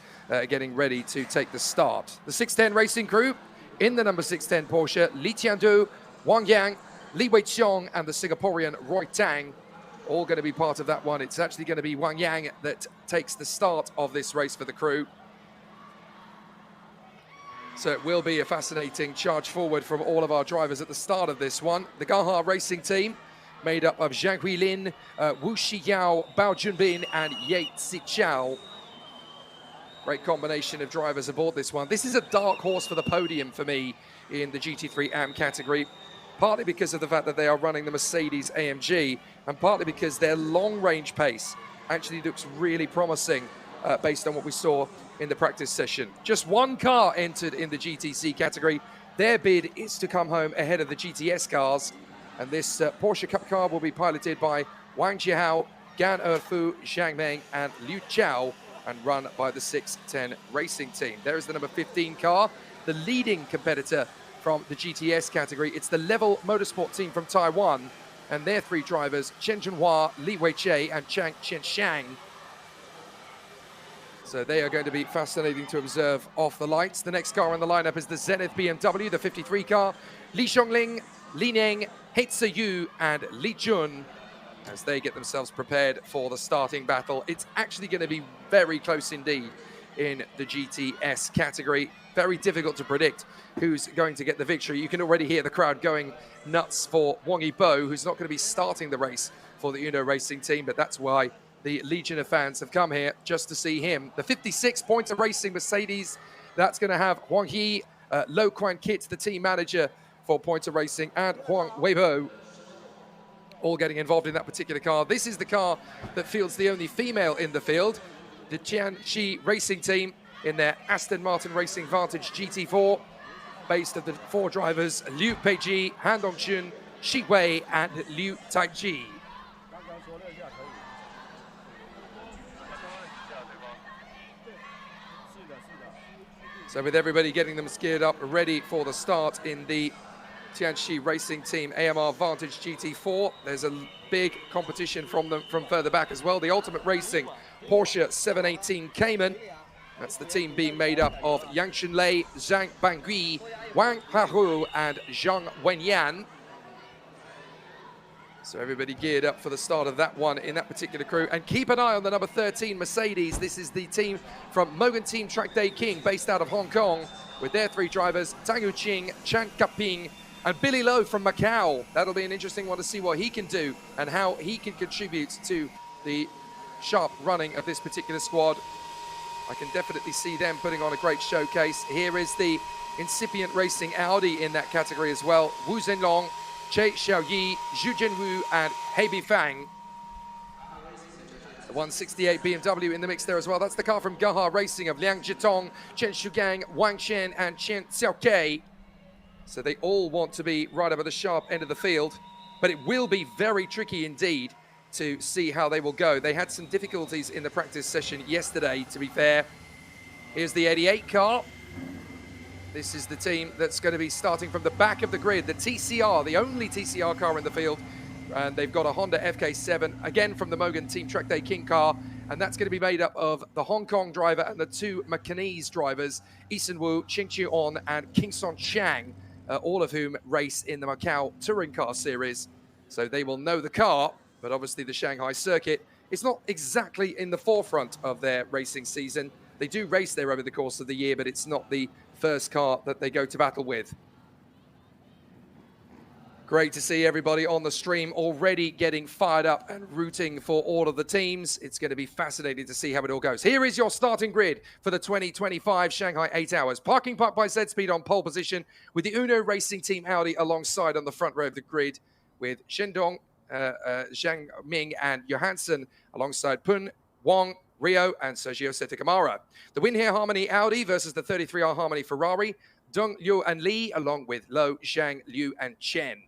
Speaker 10: getting ready to take the start. The 610 Racing Crew in the number 610 Porsche, Li Tiandu, Wang Yang, Li Weiqiong, and the Singaporean Roy Tang, all going to be part of that one. It's actually going to be Wang Yang that takes the start of this race for the crew. So it will be a fascinating charge forward from all of our drivers at the start of this one. The Gaha Racing team, made up of Zhang Huilin, Wu Shiyao, Bao Junbin, and Ye Zichao. Great combination of drivers aboard this one. This is a dark horse for the podium for me in the GT3 AM category, partly because of the fact that they are running the Mercedes AMG, and partly because their long-range pace actually looks really promising based on what we saw in the practice session. Just one car entered in the GTC category. Their bid is to come home ahead of the GTS cars, and this Porsche Cup car will be piloted by Wang Jiahao, Gan Erfu, Zhang Meng, and Liu Chao, and run by the 610 Racing team. There is the number 15 car, the leading competitor from the GTS category. It's the Level Motorsport team from Taiwan, and their three drivers, Chen Zhenhua, Li Weiqie, and Chang Qianshang. So they are going to be fascinating to observe off the lights. The next car on the lineup is the Zenith BMW, the 53 car, Li Xiongling, Li Neng, He Yu, and Li Jun, as they get themselves prepared for the starting battle. It's actually going to be very close indeed in the GTS category. Very difficult to predict who's going to get the victory. You can already hear the crowd going nuts for Wang Yibo, who's not going to be starting the race for the Uno Racing team, but that's why the legion of fans have come here just to see him. The 56 Points of Racing Mercedes, that's going to have Huang He, Lo Quan Kit, the team manager for Points of Racing, and Huang Weibo, all getting involved in that particular car. This is the car that fields the only female in the field, the Jiangxi Racing team in their Aston Martin Racing Vantage GT4, based of the four drivers, Liu Peiji, Han Dongchun, Shi Wei, and Liu Taichi. So with everybody getting them geared up, ready for the start in the Tianxi Racing Team AMR Vantage GT4. There's a big competition from them from further back as well. The Ultimate Racing Porsche 718 Cayman. That's the team being made up of Yang Chunlei, Zhang Bangui, Wang Hahu, and Zhang Wenyan. So everybody geared up for the start of that one in that particular crew. And keep an eye on the number 13 Mercedes. This is the team from Mogan Team Track Day King, based out of Hong Kong, with their three drivers, Tang Yuqing, Chan Kaping, and Billy Lowe from Macau. That'll be an interesting one to see what he can do and how he can contribute to the sharp running of this particular squad. I can definitely see them putting on a great showcase. Here is the incipient racing Audi in that category as well. Wu Zhenlong, Che Xiaoyi, Zhu Jianwu, and Heibi Fang. The 168 BMW in the mix there as well. That's the car from Gaha Racing of Liang Jitong, Chen Shugang, Wang Chen, and Chen Xiaokei. So they all want to be right up at the sharp end of the field, but it will be very tricky indeed to see how they will go. They had some difficulties in the practice session yesterday, to be fair. Here's the 88 car. This is the team that's going to be starting from the back of the grid, the TCR, the only TCR car in the field. And they've got a Honda FK7, again from the Mogan Team Track Day King car. And that's going to be made up of the Hong Kong driver and the two Macanese drivers, Eason Wu, Ching Chiu On, and King Son Chang, all of whom race in the Macau Touring Car Series. So they will know the car, but obviously the Shanghai circuit is not exactly in the forefront of their racing season. They do race there over the course of the year, but it's not the first car that they go to battle with. Great to see everybody on the stream already getting fired up and rooting for all of the teams. It's going to be fascinating to see how it all goes. Here is your starting grid for the 2025 Shanghai 8 Hours. Parking Park by Z-Speed on pole position, with the Uno Racing Team Audi alongside on the front row of the grid, with Shendong, Zhang Ming, and Johansson alongside Pun, Wang, Rio, and Sergio Setakamara. The Win Here Harmony Audi versus the 33R Harmony Ferrari, Dong Yu and Li, along with Lo, Zhang, Liu, and Chen.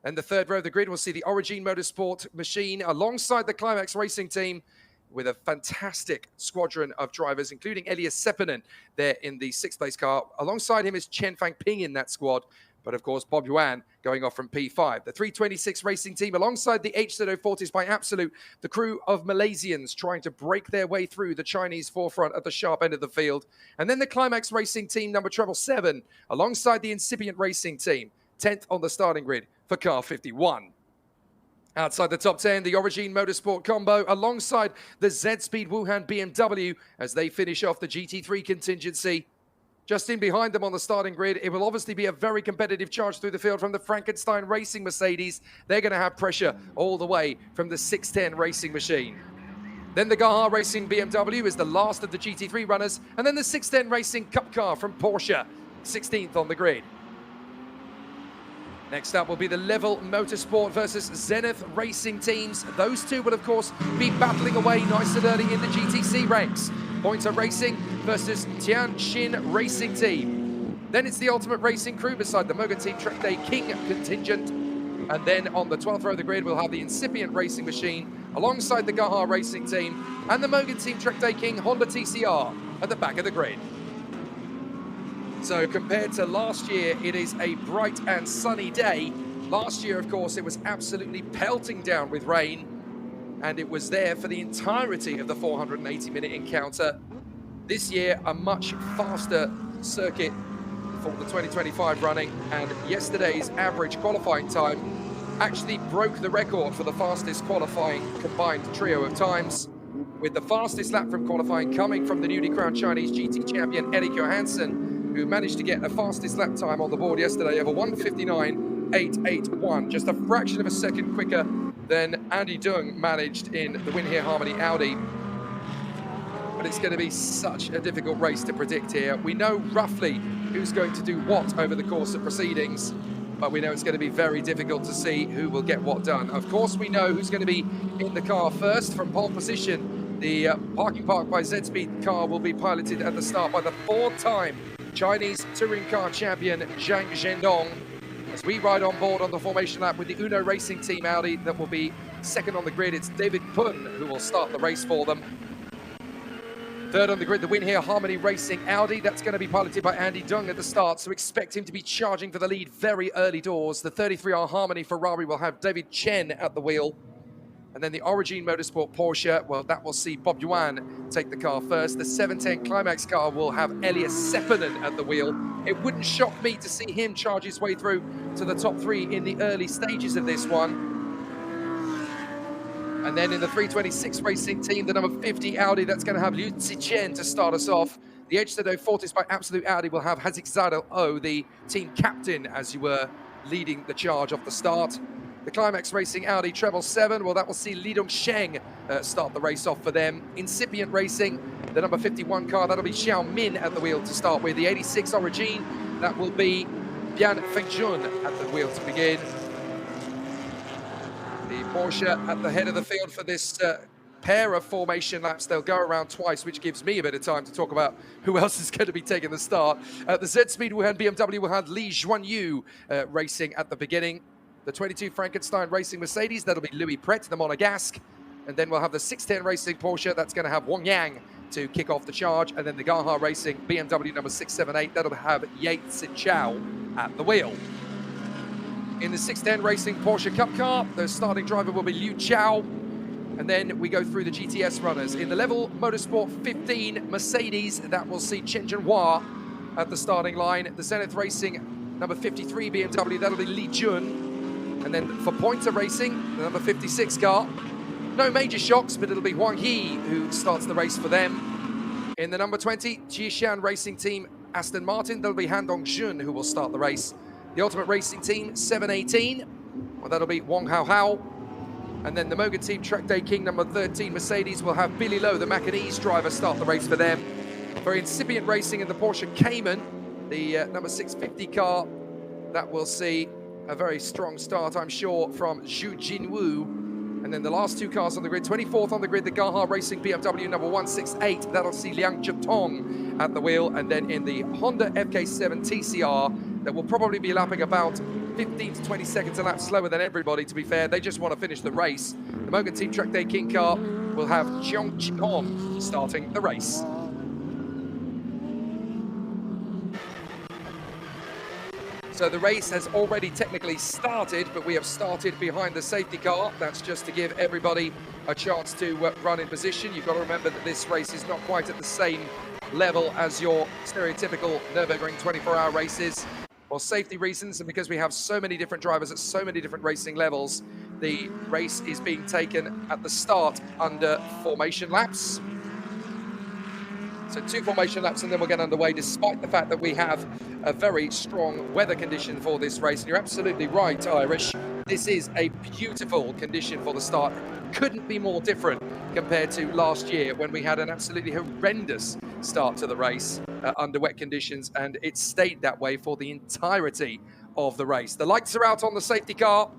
Speaker 10: And the third row of the grid will see the Origin Motorsport machine alongside the Climax Racing team, with a fantastic squadron of drivers, including Elias Sepinen there in the sixth place car. Alongside him is Chen Fangping in that squad, But of course, Bob Yuan going off from P5. The 326 racing team alongside the HZ040s by Absolute, the crew of Malaysians trying to break their way through the Chinese forefront at the sharp end of the field. And then the Climax racing team number 777 alongside the Incipient racing team, 10th on the starting grid for car 51. Outside the top 10, the Origin Motorsport combo alongside the Z-Speed Wuhan BMW as they finish off the GT3 contingency. Just in behind them on the starting grid, it will obviously be a very competitive charge through the field from the Frankenstein Racing Mercedes. They're going to have pressure all the way from the 610 Racing Machine. Then the Gaha Racing BMW is the last of the GT3 runners, and then the 610 Racing Cup car from Porsche, 16th on the grid. Next up will be the Level Motorsport versus Zenith Racing teams. Those two will, of course, be battling away nice and early in the GTC ranks. Pointer Racing versus Tianjin Racing Team. Then it's the Ultimate Racing crew beside the Moga Team Track Day King contingent. And then on the 12th row of the grid, we'll have the Incipient Racing Machine alongside the Gaha Racing Team and the Moga Team Track Day King Honda TCR at the back of the grid. So compared to last year, it is a bright and sunny day. Last year, of course, it was absolutely pelting down with rain, and it was there for the entirety of the 480-minute encounter. This year, a much faster circuit for the 2025 running, and yesterday's average qualifying time actually broke the record for the fastest qualifying combined trio of times, with the fastest lap from qualifying coming from the newly crowned Chinese GT champion Erik Johansson, who managed to get the fastest lap time on the board yesterday of a 1:59.881, just a fraction of a second quicker than Andy Dung managed in the Win Here Harmony Audi. But it's going to be such a difficult race to predict here. We know roughly who's going to do what over the course of proceedings, but we know it's going to be very difficult to see who will get what done. Of course, we know who's going to be in the car first from pole position. The Parking Park by Z-Speed car will be piloted at the start by the four-time Chinese touring car champion Zhang Zhendong, as we ride on board on the formation lap with the Uno Racing Team Audi that will be second on the grid. It's David Pun who will start the race for them. Third on the grid, the Win Here Harmony Racing Audi. That's going to be piloted by Andy Dung at the start, so expect him to be charging for the lead very early doors. The 33R Harmony Ferrari will have David Chen at the wheel. And then the Origin Motorsport Porsche, well, that will see Bob Yuan take the car first. The 710 Climax car will have Elias Seppänen at the wheel. It wouldn't shock me to see him charge his way through to the top three in the early stages of this one. And then in the 326 racing team, the number 50 Audi, that's going to have Liu Zichen to start us off. The HZ040s by Absolute Audi will have Hazik Zadel O, the team captain, as you were leading the charge off the start. The Climax Racing Audi 777, well, that will see Li Dongsheng start the race off for them. Incipient Racing, the number 51 car, that'll be Xiao Min at the wheel to start with. The 86 Origin, that will be Bian Fengjun at the wheel to begin. The Porsche at the head of the field for this pair of formation laps. They'll go around twice, which gives me a bit of time to talk about who else is going to be taking the start. The Z-Speed Wuhan BMW will have Li Zhuanyu racing at the beginning. The 22 Frankenstein Racing Mercedes, that'll be Louis Pret, the Monegasque. And then we'll have the 610 Racing Porsche, that's going to have Wang Yang to kick off the charge. And then the Gaha Racing BMW number 678, that'll have Ye Zichao at the wheel. In the 610 Racing Porsche Cup car, the starting driver will be Liu Chao. And then we go through the GTS runners. In the Level Motorsport 15 Mercedes, that will see Chen Zhenhua at the starting line. The Zenith Racing number 53 BMW, that'll be Li Jun. And then for Pointer Racing, the number 56 car, no major shocks, but it'll be Huang He who starts the race for them. In the number 20 Jishan Racing Team Aston Martin, that'll be Han Dong-jun who will start the race. The Ultimate Racing Team 718, well, that'll be Wang Hao Hao. And then the Moga Team Track Day King number 13 Mercedes will have Billy Lowe, the Macanese driver, start the race for them. For Incipient Racing in the Porsche Cayman, the number 650 car, that will see a very strong start, I'm sure, from Zhu Jinwu. And then the last two cars on the grid, 24th on the grid, the Gaha Racing BMW number 168. That'll see Liang Zhetong at the wheel. And then in the Honda FK7 TCR, that will probably be lapping about 15 to 20 seconds a lap slower than everybody, to be fair. They just want to finish the race. The Moga Team Track Day King car will have Cheong Chihom starting the race. So the race has already technically started, but we have started behind the safety car. That's just to give everybody a chance to run in position. You've got to remember that this race is not quite at the same level as your stereotypical Nürburgring 24-hour races. For safety reasons and because we have so many different drivers at so many different racing levels, the race is being taken at the start under formation laps. So 2 formation laps and then we'll get underway, despite the fact that we have a very strong weather condition for this race. And you're absolutely right, Irish. This is a beautiful condition for the start. Couldn't be more different compared to last year when we had an absolutely horrendous start to the race under wet conditions, and it stayed that way for the entirety of the race. The lights are out on the safety car.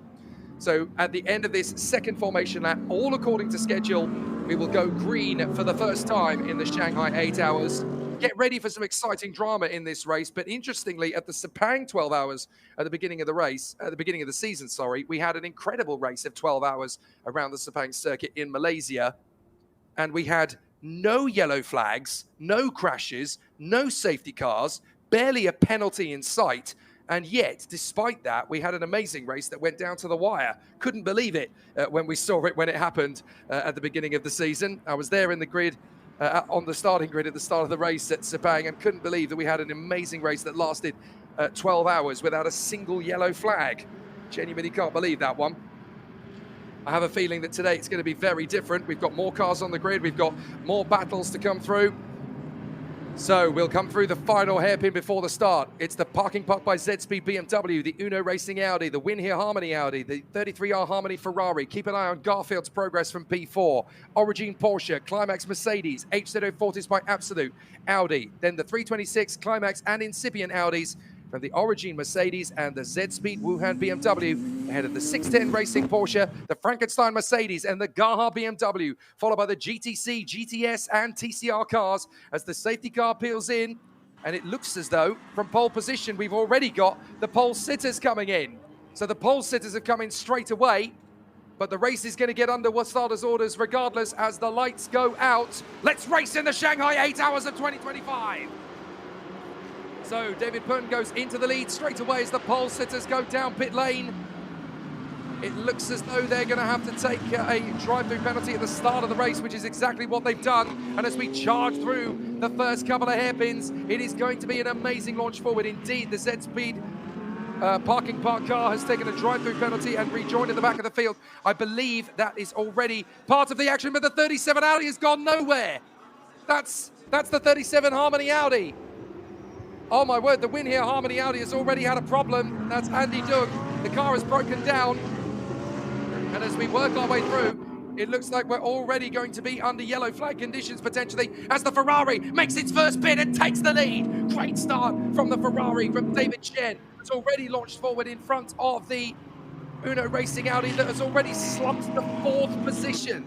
Speaker 10: So at the end of this second formation lap, all according to schedule, we will go green for the first time in the Shanghai 8 hours. Get ready for some exciting drama in this race. But interestingly, at the Sepang 12 hours at the beginning of the race, at the beginning of the season, sorry, we had an incredible race of 12 hours around the Sepang circuit in Malaysia. And we had no yellow flags, no crashes, no safety cars, barely a penalty in sight. And yet, despite that, we had an amazing race that went down to the wire. Couldn't believe it when we saw it when it happened at the beginning of the season. I was there in the grid, on the starting grid at the start of the race at Sepang, and couldn't believe that we had an amazing race that lasted 12 hours without a single yellow flag. Genuinely can't believe that one. I have a feeling that today it's going to be very different. We've got more cars on the grid. We've got more battles to come through. So we'll come through the final hairpin before the start. It's the Parking Park by Z-Speed BMW, the Uno Racing Audi, the Win Here Harmony Audi, the 33R Harmony Ferrari. Keep an eye on Garfield's progress from P4. Origin Porsche, Climax Mercedes, HZ040s by Absolute, Audi. Then the 326 Climax and Incipient Audis from the Origin Mercedes and the Z-Speed Wuhan BMW, ahead of the 610 Racing Porsche, the Frankenstein Mercedes and the Gaha BMW, followed by the GTC, GTS and TCR cars as the safety car peels in. And it looks as though from pole position, we've already got the pole sitters coming in. So the pole sitters have come in straight away, but the race is going to get under starters' orders regardless as the lights go out. Let's race in the Shanghai 8 hours of 2025. So David Pern goes into the lead straight away as the pole sitters go down pit lane. It looks as though they're going to have to take a drive-through penalty at the start of the race, which is exactly what they've done. And as we charge through the first couple of hairpins, it is going to be an amazing launch forward. Indeed, the Z-Speed Parking Park car has taken a drive-through penalty and rejoined at the back of the field. I believe that is already part of the action, but the 37 Audi has gone nowhere. That's the 37 Harmony Audi. Oh my word, the Win Here Harmony Audi has already had a problem. That's Andy Dung. The car has broken down. And as we work our way through, it looks like we're already going to be under yellow flag conditions potentially as the Ferrari makes its first pit and takes the lead. Great start from the Ferrari, from David Chen. It's already launched forward in front of the Uno Racing Audi that has already slumped the 4th position.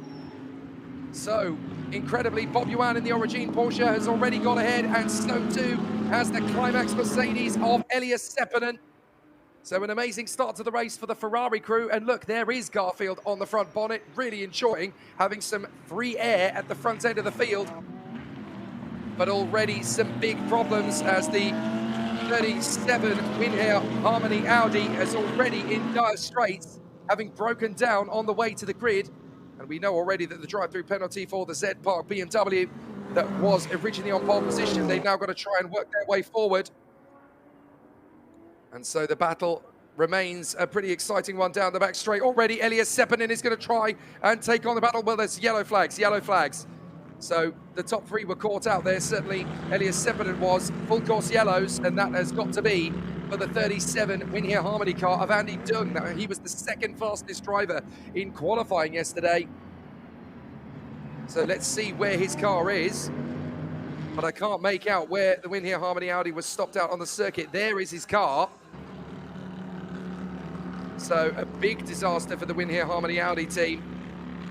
Speaker 10: So, incredibly, Bob Yuan in the Origin Porsche has already got ahead, and so too has the Climax Mercedes of Elias Seppänen. So an amazing start to the race for the Ferrari crew. And look, there is Garfield on the front bonnet, really enjoying having some free air at the front end of the field. But already some big problems as the 37 Win Here Harmony Audi has already in dire straits, having broken down on the way to the grid. And we know already that the drive-through penalty for the Z Park BMW that was originally on pole position, they've now got to try and work their way forward. And so the battle remains a pretty exciting one down the back straight. Already Elias Seppänen is going to try and take on the battle. Well, there's yellow flags. So the top 3 were caught out there. Certainly Elias Seppänen was full course yellows, and that has got to be for the 37 Win Here Harmony car of Andy Dung. Now, he was the 2nd fastest driver in qualifying yesterday. So let's see where his car is. But I can't make out where the Win Here Harmony Audi was stopped out on the circuit. There is his car. So a big disaster for the Win Here Harmony Audi team,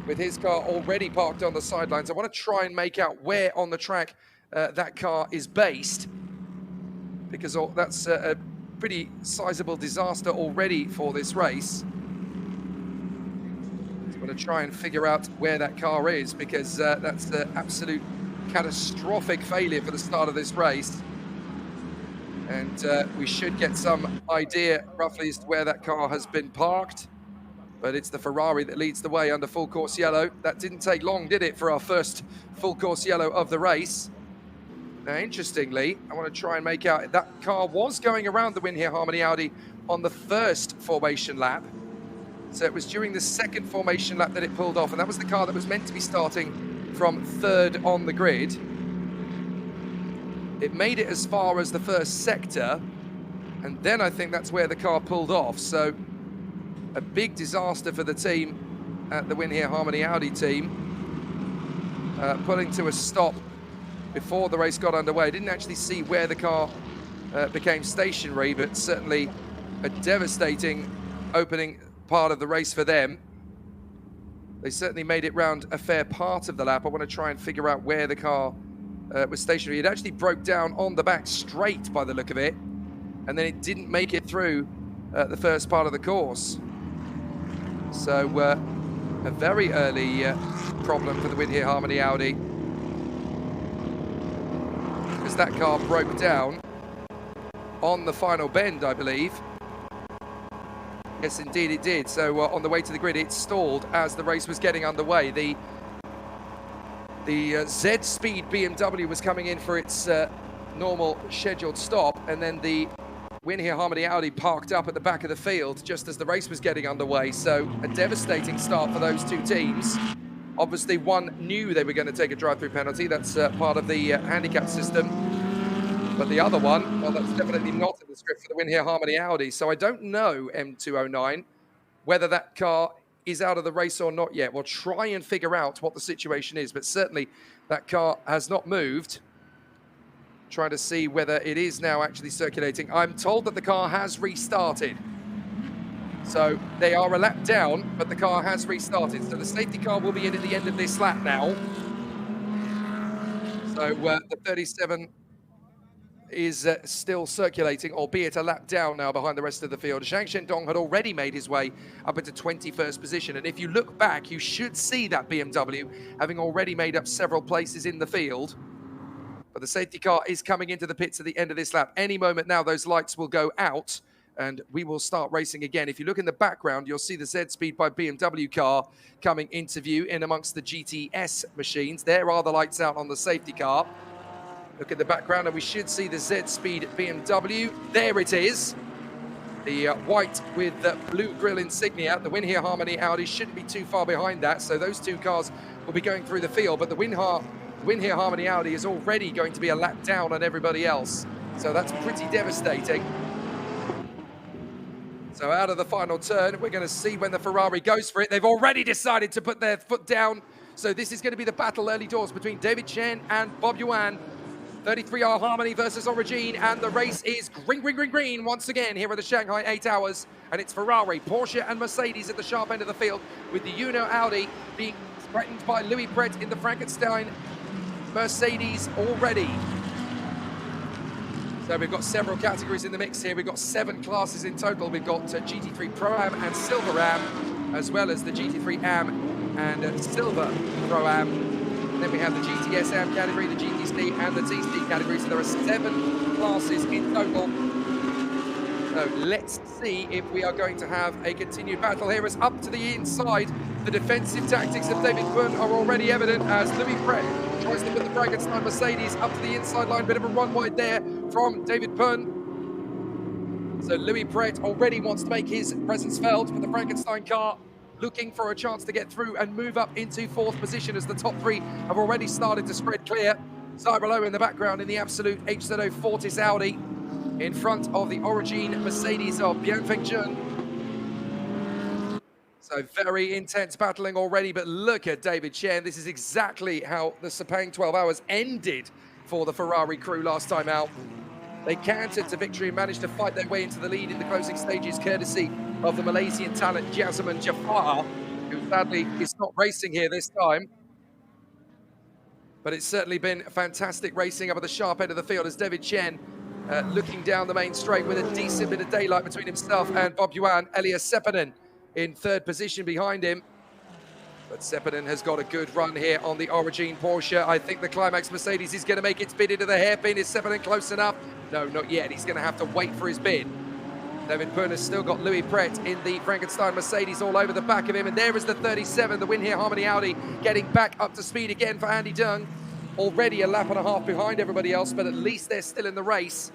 Speaker 10: with his car already parked on the sidelines. I want to try and make out where on the track that car is based, because that's a pretty sizable disaster already for this race. I'm going to try and figure out where that car is, because that's the absolute catastrophic failure for the start of this race. And we should get some idea roughly as to where that car has been parked. But it's the Ferrari that leads the way under full course yellow. That didn't take long, did it, for our first full course yellow of the race? Now, interestingly, I want to try and make out that car was going around the Win Here Harmony Audi on the first formation lap. So it was during the second formation lap that it pulled off, and that was the car that was meant to be starting from third on the grid. It made it as far as the first sector, and then I think that's where the car pulled off. So a big disaster for the team at the Win Here Harmony Audi team, pulling to a stop before the race got underway. Didn't actually see where the car became stationary, but certainly a devastating opening part of the race for them. They certainly made it round a fair part of the lap. I want to try and figure out where the car was stationary. It actually broke down on the back straight by the look of it, and then it didn't make it through the first part of the course. So a very early problem for the Win Here Harmony Audi, because that car broke down on the final bend, I believe. Yes, indeed it did. So on the way to the grid, it stalled as the race was getting underway. The Z-Speed BMW was coming in for its normal scheduled stop, and then the Win Here Harmony Audi parked up at the back of the field just as the race was getting underway. So a devastating start for those two teams. Obviously, one knew they were going to take a drive-through penalty. That's part of the handicap system. But the other one, well, that's definitely not in the script for the Win Here Harmony Audi. So I don't know, M209, whether that car is out of the race or not yet. We'll try and figure out what the situation is, but certainly that car has not moved. Trying to see whether it is now actually circulating. I'm told that the car has restarted. So they are a lap down, but the car has restarted. So the safety car will be in at the end of this lap now. So the 37 is still circulating, albeit a lap down now behind the rest of the field. Zhang Shendong had already made his way up into 21st position, and if you look back, you should see that BMW having already made up several places in the field. But the safety car is coming into the pits at the end of this lap. Any moment now, those lights will go out, and we will start racing again. If you look in the background, you'll see the Z-Speed by BMW car coming into view in amongst the GTS machines. There are the lights out on the safety car. Look at the background, and we should see the Z-Speed BMW. There it is. The white with the blue grille insignia. The Win Here Harmony Audi shouldn't be too far behind that, so those two cars will be going through the field. But the Win Here Harmony Audi is already going to be a lap down on everybody else. So that's pretty devastating. So out of the final turn, we're going to see when the Ferrari goes for it. They've already decided to put their foot down. So this is going to be the battle early doors between David Chen and Bob Yuan. 33R Harmony versus Origin, and the race is green once again here at the Shanghai 8 Hours. And it's Ferrari, Porsche and Mercedes at the sharp end of the field, with the Uno Audi being threatened by Louis Pret in the Frankenstein Mercedes already. So we've got several categories in the mix here. We've got 7 classes in total. We've got GT3 Pro-Am and Silver Am, as well as the GT3 Am and Silver Pro-Am. Then we have the GTS Am category, the GTC and the TC category. So there are 7 classes in total. So let's see if we are going to have a continued battle here. As up to the inside, the defensive tactics of David Pun are already evident as Louis Pret tries to put the Frankenstein Mercedes up to the inside line. Bit of a run wide there from David Pun. So Louis Pret already wants to make his presence felt, but the Frankenstein car looking for a chance to get through and move up into 4th position as the top 3 have already started to spread clear. Zyberlo in the background in the absolute HZO Fortis Audi in front of the Origin Mercedes of Bianfeng Jun. So very intense battling already, but look at David Chen. This is exactly how the Sepang 12 Hours ended for the Ferrari crew last time out. They cantered to victory and managed to fight their way into the lead in the closing stages, courtesy of the Malaysian talent Jasmine Jafar, who sadly is not racing here this time. But it's certainly been fantastic racing up at the sharp end of the field as David Chen looking down the main straight with a decent bit of daylight between himself and Bob Yuan. Elias Seppänen in 3rd position behind him. But Sepinen has got a good run here on the Origin Porsche. I think the Climax Mercedes is going to make its bid into the hairpin. Is Sepinen close enough? No, not yet. He's going to have to wait for his bid. David Pern has still got Louis Pret in the Frankenstein Mercedes all over the back of him. And there is the 37, the Win Here Harmony Audi, getting back up to speed again for Andy Dung. Already a lap and a half behind everybody else, but at least they're still in the race.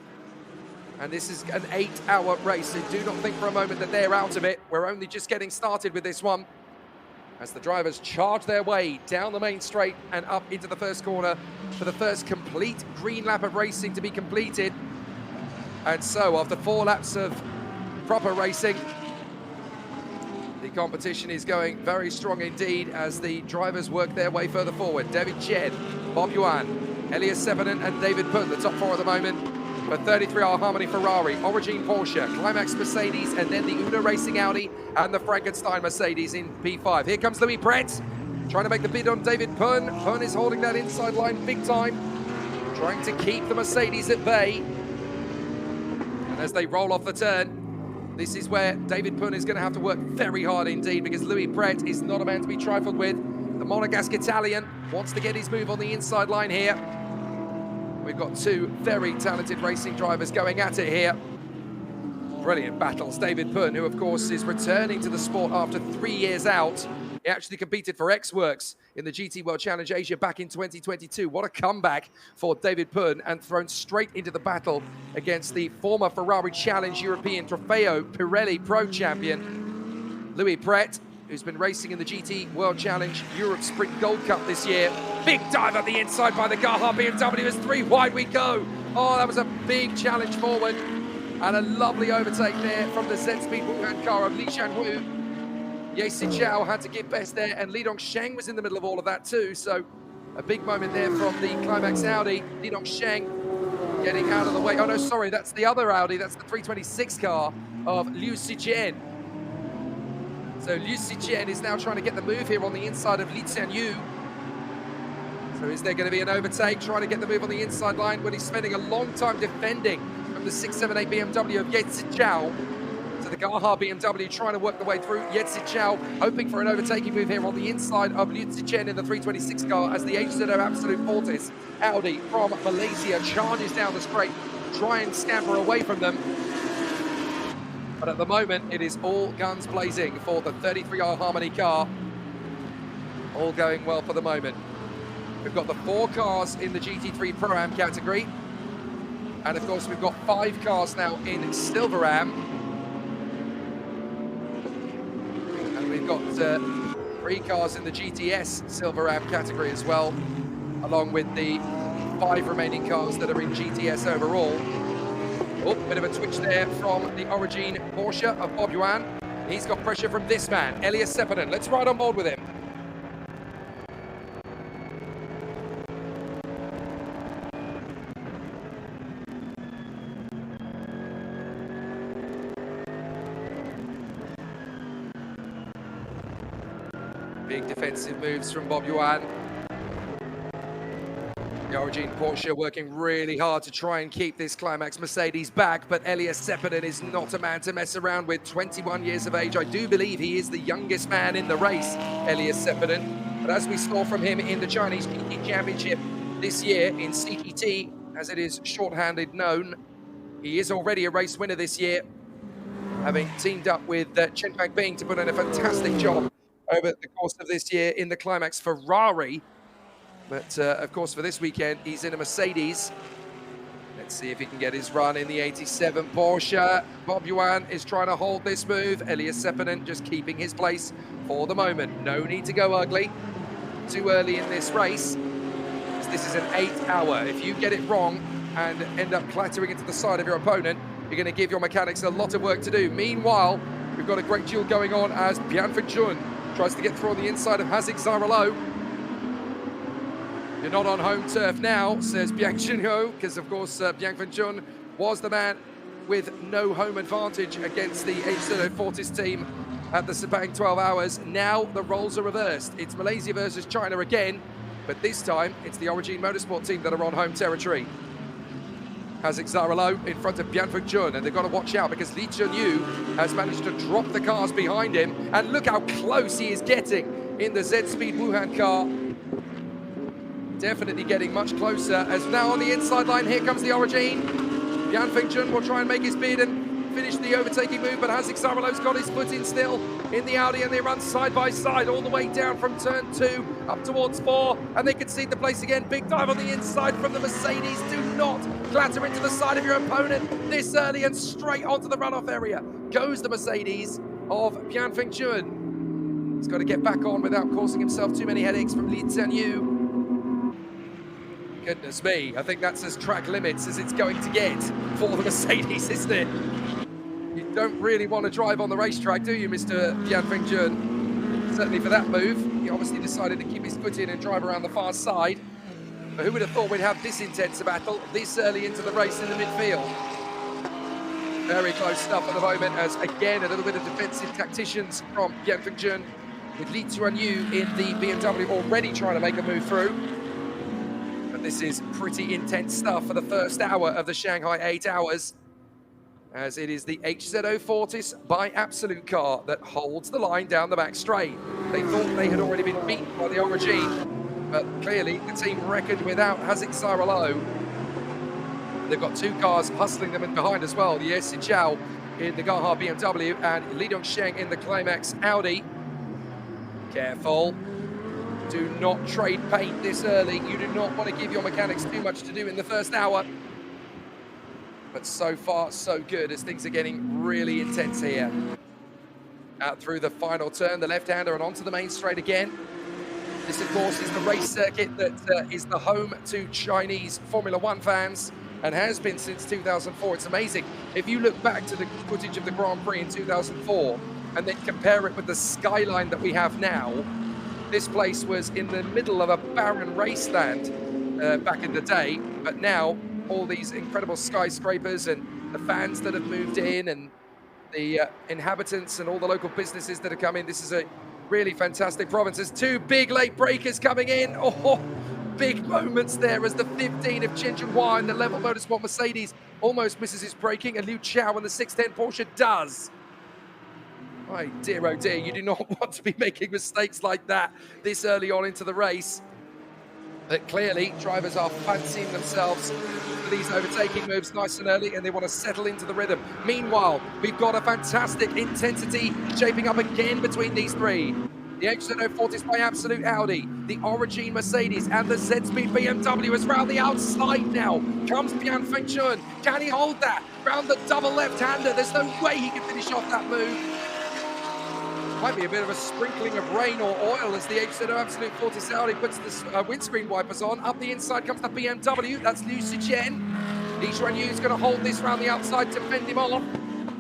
Speaker 10: And this is an 8-hour race, so do not think for a moment that they're out of it. We're only just getting started with this one, as the drivers charge their way down the main straight and up into the first corner for the first complete green lap of racing to be completed. And so, after 4 laps of proper racing, the competition is going very strong indeed as the drivers work their way further forward. David Chen, Bob Yuan, Elias Sepinen and David Pern, the top 4 at the moment. For 33R Harmony Ferrari, Origin Porsche, Climax Mercedes, and then the Uno Racing Audi and the Frankenstein Mercedes in P5. Here comes Louis Pret, trying to make the bid on David Pern. Pern is holding that inside line big time, trying to keep the Mercedes at bay. And as they roll off the turn, this is where David Pern is going to have to work very hard indeed, because Louis Pret is not a man to be trifled with. The Monegasque Italian wants to get his move on the inside line here. We've got 2 very talented racing drivers going at it here. Brilliant battles. David Pern, who of course is returning to the sport after 3 years out. He actually competed for X-Works in the GT World Challenge Asia back in 2022. What a comeback for David Pern, and thrown straight into the battle against the former Ferrari Challenge European Trofeo Pirelli Pro Champion, Louis Pret, who's been racing in the GT World Challenge Europe Sprint Gold Cup this year. Big dive up the inside by the Gaha BMW as 3 wide we go. Oh, that was a big challenge forward. And a lovely overtake there from the Z-Speed Wuhan car of Li Shanhu. Ye Sichao had to give best there, and Li Dongsheng was in the middle of all of that too. So a big moment there from the Climax Audi. Li Dongsheng getting out of the way. Oh no, sorry, that's the other Audi. That's the 326 car of Liu Zijian. So Liu Zijian is now trying to get the move here on the inside of Li Xianyu. So is there going to be an overtake, trying to get the move on the inside line when he's spending a long time defending from the 678 BMW of Ye Zijiao. So the Gaha BMW trying to work the way through. Ye Zijiao hoping for an overtaking move here on the inside of Liu Zijian in the 326 car as the HZO Absolute Fortis Audi from Malaysia charges down the straight, try and scamper away from them. But at the moment, it is all guns blazing for the 33R Harmony car. All going well for the moment. We've got the 4 cars in the GT3 Pro-Am category. And of course, we've got 5 cars now in Silver-Am. And we've got 3 cars in the GTS Silver-Am category as well, along with the 5 remaining cars that are in GTS overall. Oh, bit of a twitch there from the Origin Porsche of Bob Yuan. He's got pressure from this man, Elias Sepinen. Let's ride on board with him. Big defensive moves from Bob Yuan. The Origin Porsche working really hard to try and keep this Climax Mercedes back, but Elias Sepinen is not a man to mess around with. 21 years of age. I do believe he is the youngest man in the race, Elias Sepinen. But as we saw from him in the Chinese GT Championship this year in CGT, as it is shorthanded known, he is already a race winner this year, having teamed up with Chen Pangbing to put in a fantastic job over the course of this year in the Climax Ferrari. But of course, for this weekend, he's in a Mercedes. Let's see if he can get his run in the 87 Porsche. Bob Yuan is trying to hold this move. Elias Sepinen just keeping his place for the moment. No need to go ugly too early in this race. This is an 8-hour. If you get it wrong and end up clattering into the side of your opponent, you're going to give your mechanics a lot of work to do. Meanwhile, we've got a great duel going on as Bianfen Chun tries to get through on the inside of Hazik Zaralo. You're not on home turf now, says Biang Junho, because of course Bianfen Chun was the man with no home advantage against the HZO Fortis team at the Sepang 12 Hours. Now the roles are reversed. It's Malaysia versus China again, but this time it's the Origin Motorsport team that are on home territory. Hazik Zaralo in front of Bianfen Chun, and they've got to watch out because Li Chunyu has managed to drop the cars behind him, and look how close he is getting in the Z-Speed Wuhan car. Definitely getting much closer, as now on the inside line, here comes the Origin. Yan Fengjun will try and make his bid and finish the overtaking move, but Hazik Saralo's got his foot in still in the Audi, and they run side by side all the way down from turn 2 up towards 4, and they concede the place again. Big dive on the inside from the Mercedes. Do not clatter into the side of your opponent this early, and straight onto the runoff area goes the Mercedes of Yan Fengjun. He's got to get back on without causing himself too many headaches from Li Tianyu. Goodness me, I think that's as track limits as it's going to get for the Mercedes, isn't it? You don't really want to drive on the racetrack, do you, Mr. Yan Fengjun? Certainly for that move. He obviously decided to keep his foot in and drive around the far side. But who would have thought we'd have this intense a battle this early into the race in the midfield? Very close stuff at the moment, as again a little bit of defensive tacticians from Yan Fengjun, with Li Tianyu in the BMW already trying to make a move through. But this is pretty intense stuff for the first hour of the Shanghai 8 hours, as it is the HZO Fortis by Absolute car that holds the line down the back straight. They thought they had already been beaten by the Origin, but clearly the team reckoned without Hazik Saralo. They've got 2 cars hustling them in behind as well, the Ye Xichao in the Gaha BMW and Li Dongsheng in the Climax Audi. Careful. Do not trade paint this early. You do not want to give your mechanics too much to do in the first hour. But so far, so good, as things are getting really intense here. Out through the final turn, the left-hander, and onto the main straight again. This, of course, is the race circuit that is the home to Chinese Formula One fans, and has been since 2004. It's amazing. If you look back to the footage of the Grand Prix in 2004, and then compare it with the skyline that we have now, this place was in the middle of a barren wasteland back in the day, but now all these incredible skyscrapers and the fans that have moved in and the inhabitants and all the local businesses that have come in. This is a really fantastic province. There's 2 big late breakers coming in. Oh, big moments there as the 15 of Chen Zhenhua in the Level Motorsport Mercedes almost misses his braking, and Liu Chao in the 610 Porsche does. My dear, oh dear, you do not want to be making mistakes like that this early on into the race. But clearly, drivers are fancying themselves for these overtaking moves nice and early, and they want to settle into the rhythm. Meanwhile, we've got a fantastic intensity shaping up again between these 3. The HZO Fortis by Absolute Audi, the Origin Mercedes, and the Z-Speed BMW is round the outside now. Comes Yan Fengjun. Can he hold that? Round the double left-hander. There's no way he can finish off that move. Might be a bit of a sprinkling of rain or oil as the HZO Absolute Fortis Audi puts the windscreen wipers on. Up the inside comes the BMW. That's Liu Zichen. Li Xuanyu is going to hold this round the outside to fend him off.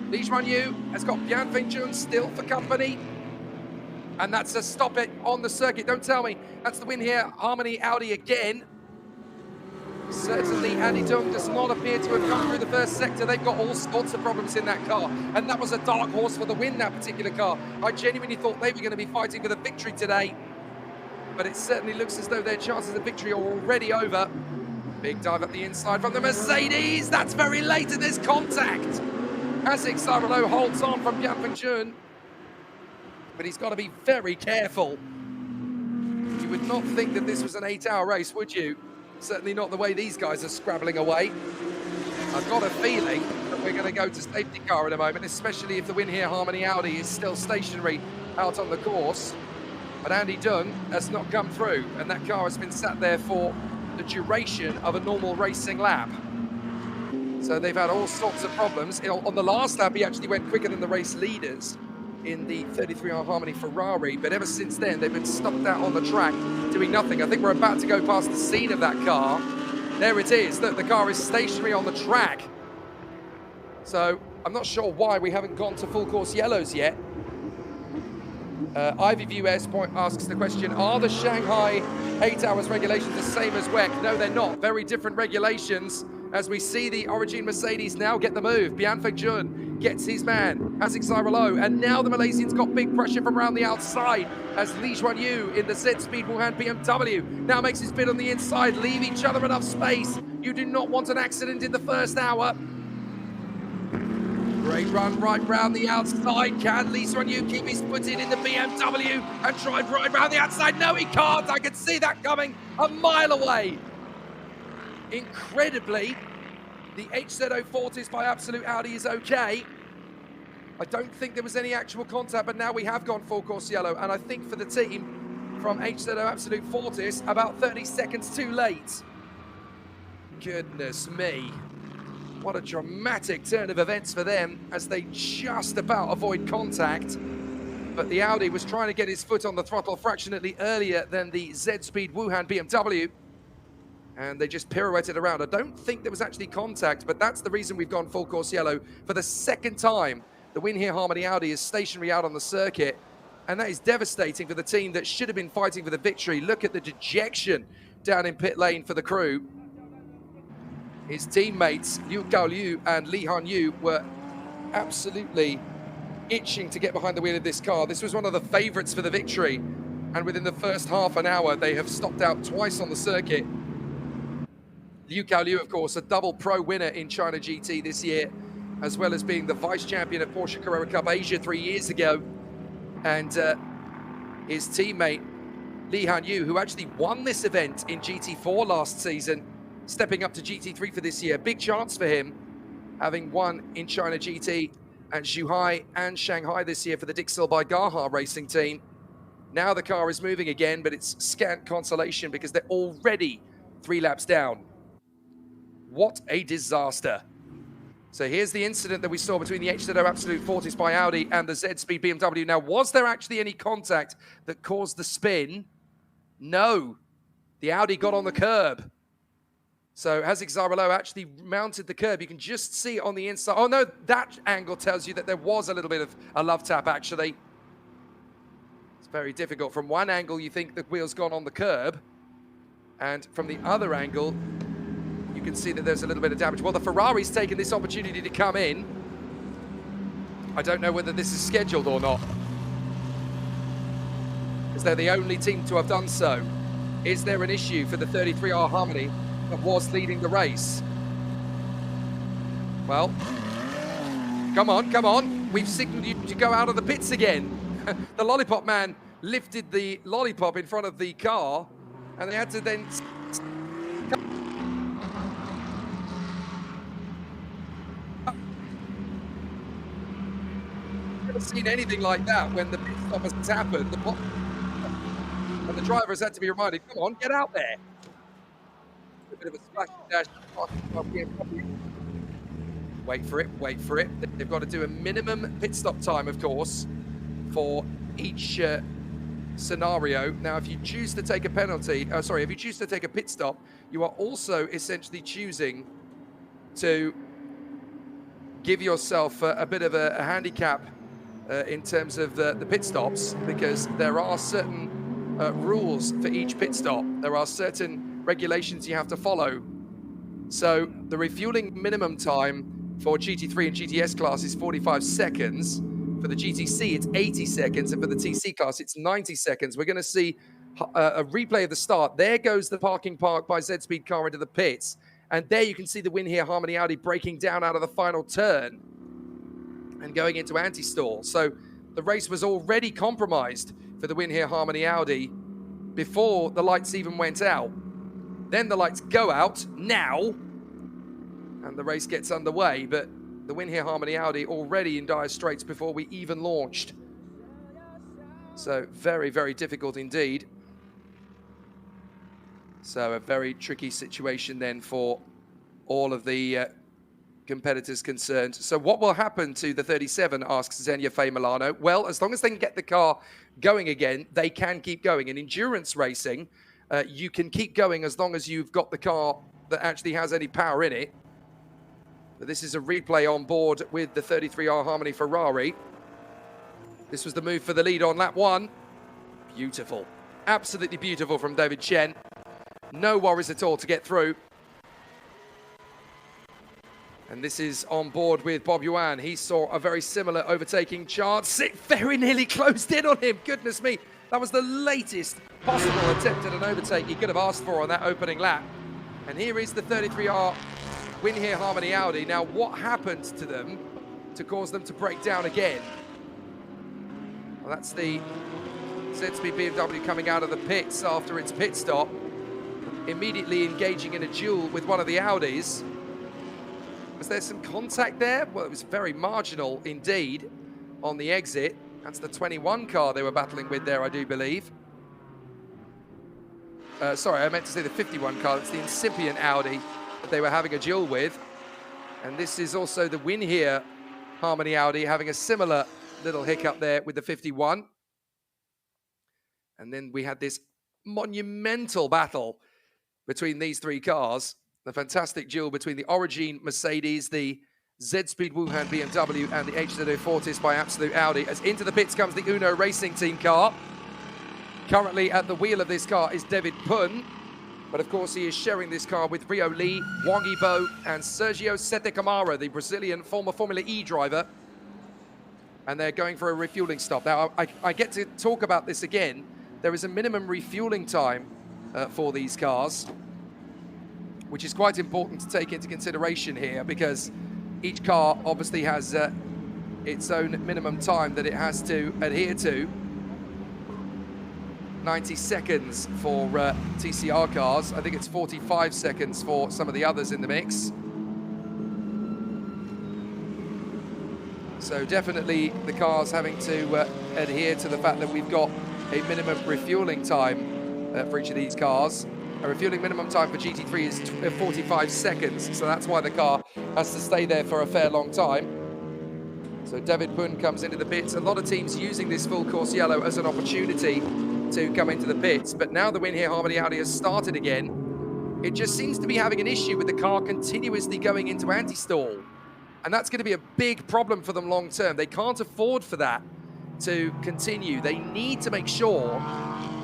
Speaker 10: Li Xuanyu has got Yan Fengjun still for company. And that's a stop it on the circuit. Don't tell me. That's the win here. Harmony Audi again. Certainly, Andy Dung does not appear to have come through the first sector. They've got all sorts of problems in that car. And that was a dark horse for the win, that particular car. I genuinely thought they were going to be fighting for the victory today. But it certainly looks as though their chances of victory are already over. Big dive up the inside from the Mercedes. That's very late and there's contact. Hazik Saralo holds on from Yan Fengjun. But he's got to be very careful. You would not think that this was an 8-hour race, would you? Certainly not the way these guys are scrabbling away. I've got a feeling that we're going to go to safety car in a moment, especially if the win here, Harmony Audi, is still stationary out on the course. But Andy Dung has not come through, and that car has been sat there for the duration of a normal racing lap. So they've had all sorts of problems. On the last lap, he actually went quicker than the race leaders in the 33R Harmony Ferrari, but ever since then they've been stopped out on the track doing nothing. I think we're about to go past the scene of that car. There it is. Look, the car is stationary on the track. So I'm not sure why we haven't gone to full course yellows yet. Ivy View Point asks the question, are the Shanghai 8 hours regulations the same as WEC? No, they're not. Very different regulations. As we see the Origin Mercedes now get the move. Yan Fengjun gets his man, Hazik Saralo, and now the Malaysians got big pressure from around the outside as Li Xuanyu in the Z-Speed Wuhan BMW now makes his bid on the inside. Leave each other enough space. You do not want an accident in the first hour. Great run right round the outside. Can Lee Xuanyu keep his foot in the BMW and drive right round the outside? No, he can't. I can see that coming a mile away. Incredibly, the HZO Fortis by Absolute Audi is okay. I don't think there was any actual contact, but now we have gone full course yellow. And I think for the team from HZO Absolute Fortis, about 30 seconds too late. Goodness me. What a dramatic turn of events for them as they just about avoid contact. But the Audi was trying to get his foot on the throttle fractionally earlier than the Z-Speed Wuhan BMW. And they just pirouetted around. I don't think there was actually contact, but that's the reason we've gone full course yellow. For the second time, the Win Here Harmony Audi is stationary out on the circuit. And that is devastating for the team that should have been fighting for the victory. Look at the dejection down in pit lane for the crew. His teammates, Liu Gaoliu and Li Hanyu, were absolutely itching to get behind the wheel of this car. This was one of the favourites for the victory. And within the first half an hour, they have stopped out twice on the circuit. Liu Gaoliu, of course, a double pro winner in China GT this year, as well as being the vice champion at Porsche Carrera Cup Asia 3 years ago. And his teammate, Li Hanyu, who actually won this event in GT4 last season, stepping up to GT3 for this year. Big chance for him, having won in China GT and Zhuhai and Shanghai this year for the Dixel by Gaha racing team. Now the car is moving again, but it's scant consolation because they're already 3 laps down. What a disaster. So here's the incident that we saw between the HZO Absolute Fortis by Audi and the Z-Speed BMW. Now, was there actually any contact that caused the spin? No. The Audi got on the curb. So Haziq Zaralo actually mounted the curb. You can just see it on the inside. Oh no, that angle tells you that there was a little bit of a love tap actually. It's very difficult. From one angle, you think the wheel's gone on the curb. And from the other angle, you can see that there's a little bit of damage. Well, the Ferrari's taken this opportunity to come in. I don't know whether this is scheduled or not, because they're the only team to have done so. Is there an issue for the 33R Harmony that was leading the race? Well, come on, come on. We've signaled you to go out of the pits again. The lollipop man lifted the lollipop in front of the car, and they had to then... I've never seen anything like that when the pit stop has happened. And the driver has had to be reminded, come on, get out there. A bit of a splash and dash. Wait for it, wait for it. They've got to do a minimum pit stop time, of course, for each scenario. Now, if you choose to take a penalty, if you choose to take a pit stop, you are also essentially choosing to give yourself a bit of a handicap in terms of the pit stops, because there are certain rules for each pit stop. There are certain regulations you have to follow. So the refueling minimum time for GT3 and GTS class is 45 seconds. For the GTC, it's 80 seconds. And for the TC class, it's 90 seconds. We're going to see a replay of the start. There goes the parking park by Z-Speed car into the pits. And there you can see the Win Here Harmony Audi breaking down out of the final turn and going into anti-stall. So the race was already compromised for the Win Here Harmony Audi before the lights even went out. Then the lights go out now, and the race gets underway. But the Win Here Harmony Audi already in dire straits before we even launched. So very, very difficult indeed. So a very tricky situation then for all of the competitors concerned. So what will happen to the 37, asks Xenia Faye Milano? Well, as long as they can get the car going again, they can keep going. In endurance racing, you can keep going as long as you've got the car that actually has any power in it. But this is a replay on board with the 33R Harmony Ferrari. This was the move for the lead on lap 1. Beautiful. Absolutely beautiful from David Chen. No worries at all to get through. And this is on board with Bob Yuan. He saw a very similar overtaking chance. It very nearly closed in on him. Goodness me. That was the latest possible attempt at an overtake he could have asked for on that opening lap. And here is the 33R Win Here Harmony Audi. Now, what happened to them to cause them to break down again. Well, that's the Z-Speed BMW coming out of the pits after its pit stop, immediately engaging in a duel with one of the Audis. Was there some contact there? Well, it was very marginal indeed on the exit. That's the 21 car they were battling with there, I do believe. Sorry, I meant to say the 51 car. It's the incipient Audi that they were having a duel with. And this is also the win here, Harmony Audi, having a similar little hiccup there with the 51. And then we had this monumental battle between these three cars. The fantastic duel between the Origin Mercedes, the Z-Speed Wuhan BMW, and the HZO Fortis by Absolute Audi. As into the pits comes the Uno Racing Team car. Currently at the wheel of this car is David Pun, but of course he is sharing this car with Rio Lee, Wang Yibo, and Sergio Sete Camara, the Brazilian former Formula E driver. And they're going for a refueling stop. Now, I get to talk about this again. There is a minimum refueling time for these cars, which is quite important to take into consideration here, because each car obviously has its own minimum time that it has to adhere to. 90 seconds for TCR cars. I think it's 45 seconds for some of the others in the mix. So definitely the cars having to adhere to the fact that we've got a minimum refueling time for each of these cars. A refueling minimum time for GT3 is 45 seconds, so that's why the car has to stay there for a fair long time. So David Pun comes into the pits. A lot of teams using this full course yellow as an opportunity to come into the pits, but now the Win Here Harmony Audi has started again. It just seems to be having an issue with the car continuously going into anti-stall, and that's going to be a big problem for them long term. They can't afford for that to continue. They need to make sure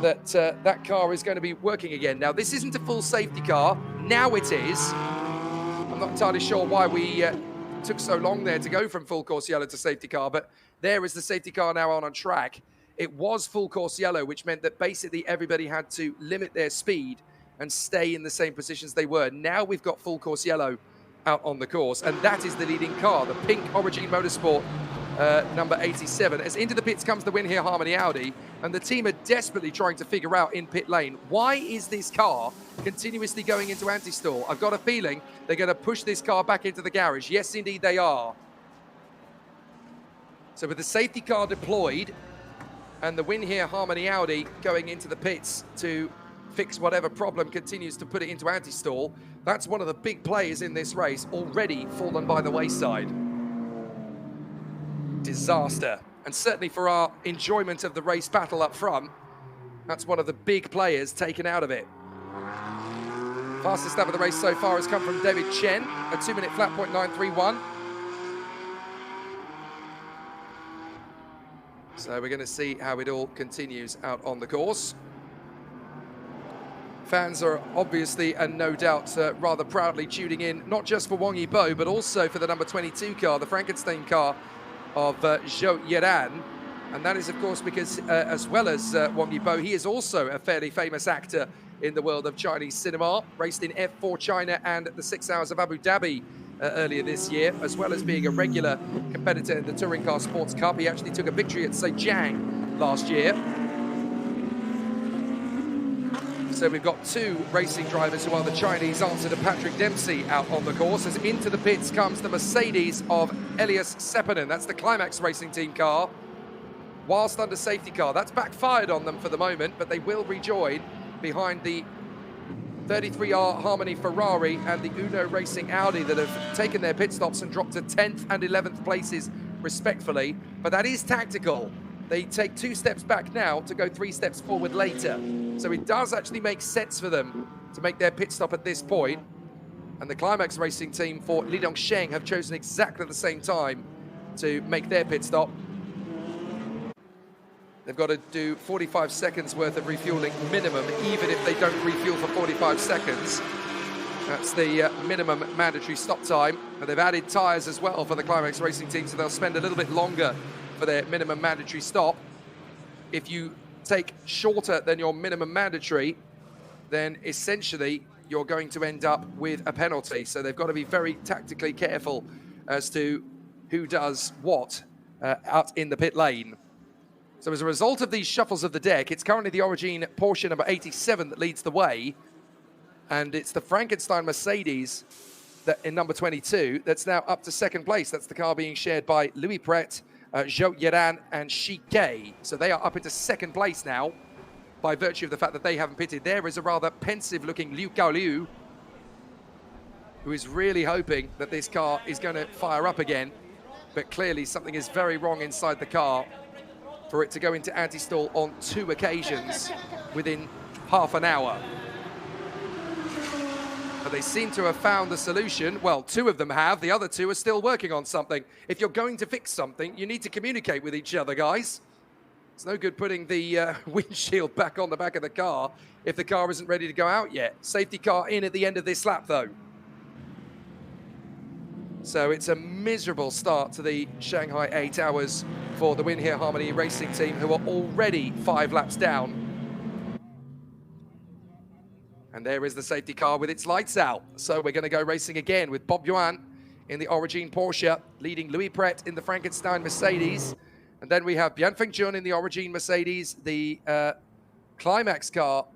Speaker 10: that that car is going to be working again. Now, this isn't a full safety car. Now it is. I'm not entirely sure why we took so long there to go from full course yellow to safety car, but there is the safety car now on track. It was full course yellow, which meant that basically everybody had to limit their speed and stay in the same positions they were. Now we've got full course yellow out on the course, and that is the leading car, the pink Origin Motorsport number 87. As into the pits comes the Win Here Harmony Audi, and the team are desperately trying to figure out in pit lane, why is this car continuously going into anti-stall? I've got a feeling they're going to push this car back into the garage. Yes, indeed they are. So with the safety car deployed, and the Win Here Harmony Audi going into the pits to fix whatever problem continues to put it into anti-stall, that's one of the big players in this race already fallen by the wayside. Disaster. And certainly for our enjoyment of the race battle up front, that's one of the big players taken out of it. Fastest lap of the race so far has come from David Chen, a 2-minute flat .931. So we're going to see how it all continues out on the course. Fans are obviously, and no doubt, rather proudly tuning in, not just for Wang Yibo, but also for the number 22 car, the Frankenstein car of Zhou Yiran. And that is, of course, because as well as Wang Yibo, he is also a fairly famous actor in the world of Chinese cinema, raced in F4 China and the 6 Hours of Abu Dhabi earlier this year, as well as being a regular competitor in the Touring Car Sports Cup. He actually took a victory at Zhejiang last year. So we've got two racing drivers who are the Chinese answer to Patrick Dempsey out on the course. As into the pits comes the Mercedes of Elias Seppänen. That's the Climax Racing Team car, whilst under safety car. That's backfired on them for the moment, but they will rejoin behind the 33R Harmony Ferrari and the Uno Racing Audi that have taken their pit stops and dropped to 10th and 11th places respectfully. But that is tactical. They take 2 steps back now to go 3 steps forward later. So it does actually make sense for them to make their pit stop at this point. And the Climax Racing Team for Li Dongsheng have chosen exactly the same time to make their pit stop. They've got to do 45 seconds worth of refueling minimum, even if they don't refuel for 45 seconds. That's the minimum mandatory stop time. And they've added tyres as well for the Climax Racing Team, so they'll spend a little bit longer for their minimum mandatory stop. If you take shorter than your minimum mandatory, then essentially you're going to end up with a penalty. So they've got to be very tactically careful as to who does what out in the pit lane. So as a result of these shuffles of the deck, it's currently the Origin Porsche number 87 that leads the way. And it's the Frankenstein Mercedes that in number 22 that's now up to second place. That's the car being shared by Louis Pret, Zhou Yeran and SHANGHAI. So they are up into second place now by virtue of the fact that they haven't pitted. There is a rather pensive looking Liu Gaoliu, who is really hoping that this car is going to fire up again. But clearly something is very wrong inside the car for it to go into anti-stall on 2 occasions within half an hour. But they seem to have found the solution. Well, 2 of them have. The other 2 are still working on something. If you're going to fix something, you need to communicate with each other, guys. It's no good putting the windshield back on the back of the car if the car isn't ready to go out yet. Safety car in at the end of this lap, though. So it's a miserable start to the Shanghai 8 Hours for the Win Here Harmony Racing team, who are already 5 laps down. And there is the safety car with its lights out. So we're going to go racing again with Bob Yuan in the Origin Porsche, leading Louis Pret in the Frankenstein Mercedes. And then we have Bian Fengjun in the Origin Mercedes, the climax car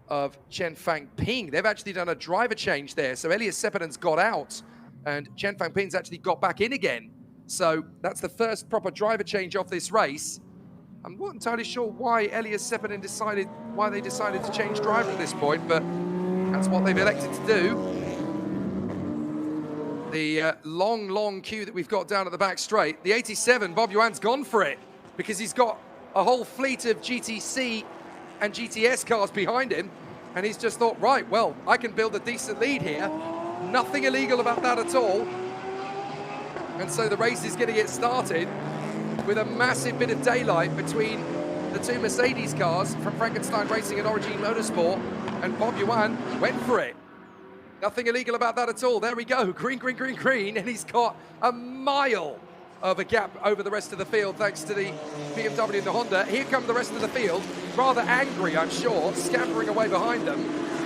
Speaker 10: of Chen Fangping. They've actually done a driver change there. So Elias Sepidon's got out and Chen Fangping's actually got back in again. So that's the first proper driver change of this race. I'm not entirely sure why Elias Sepidon they decided to change driver at this point, but that's what they've elected to do. The long queue that we've got down at the back straight. The 87, Bob Yuan's gone for it because he's got a whole fleet of GTC and GTS cars behind him, and he's just thought, right, well, I can build a decent lead here. Nothing illegal about that at all. And so the race is going to get started with a massive bit of daylight between the 2 Mercedes cars from Frankenstein Racing and Origin Motorsport, and Bob Yuan went for it. Nothing illegal about that at all. There we go, green, green, green, green, and he's got a mile of a gap over the rest of the field thanks to the BMW and the Honda. Here come the rest of the field, rather angry, I'm sure, scampering away behind them.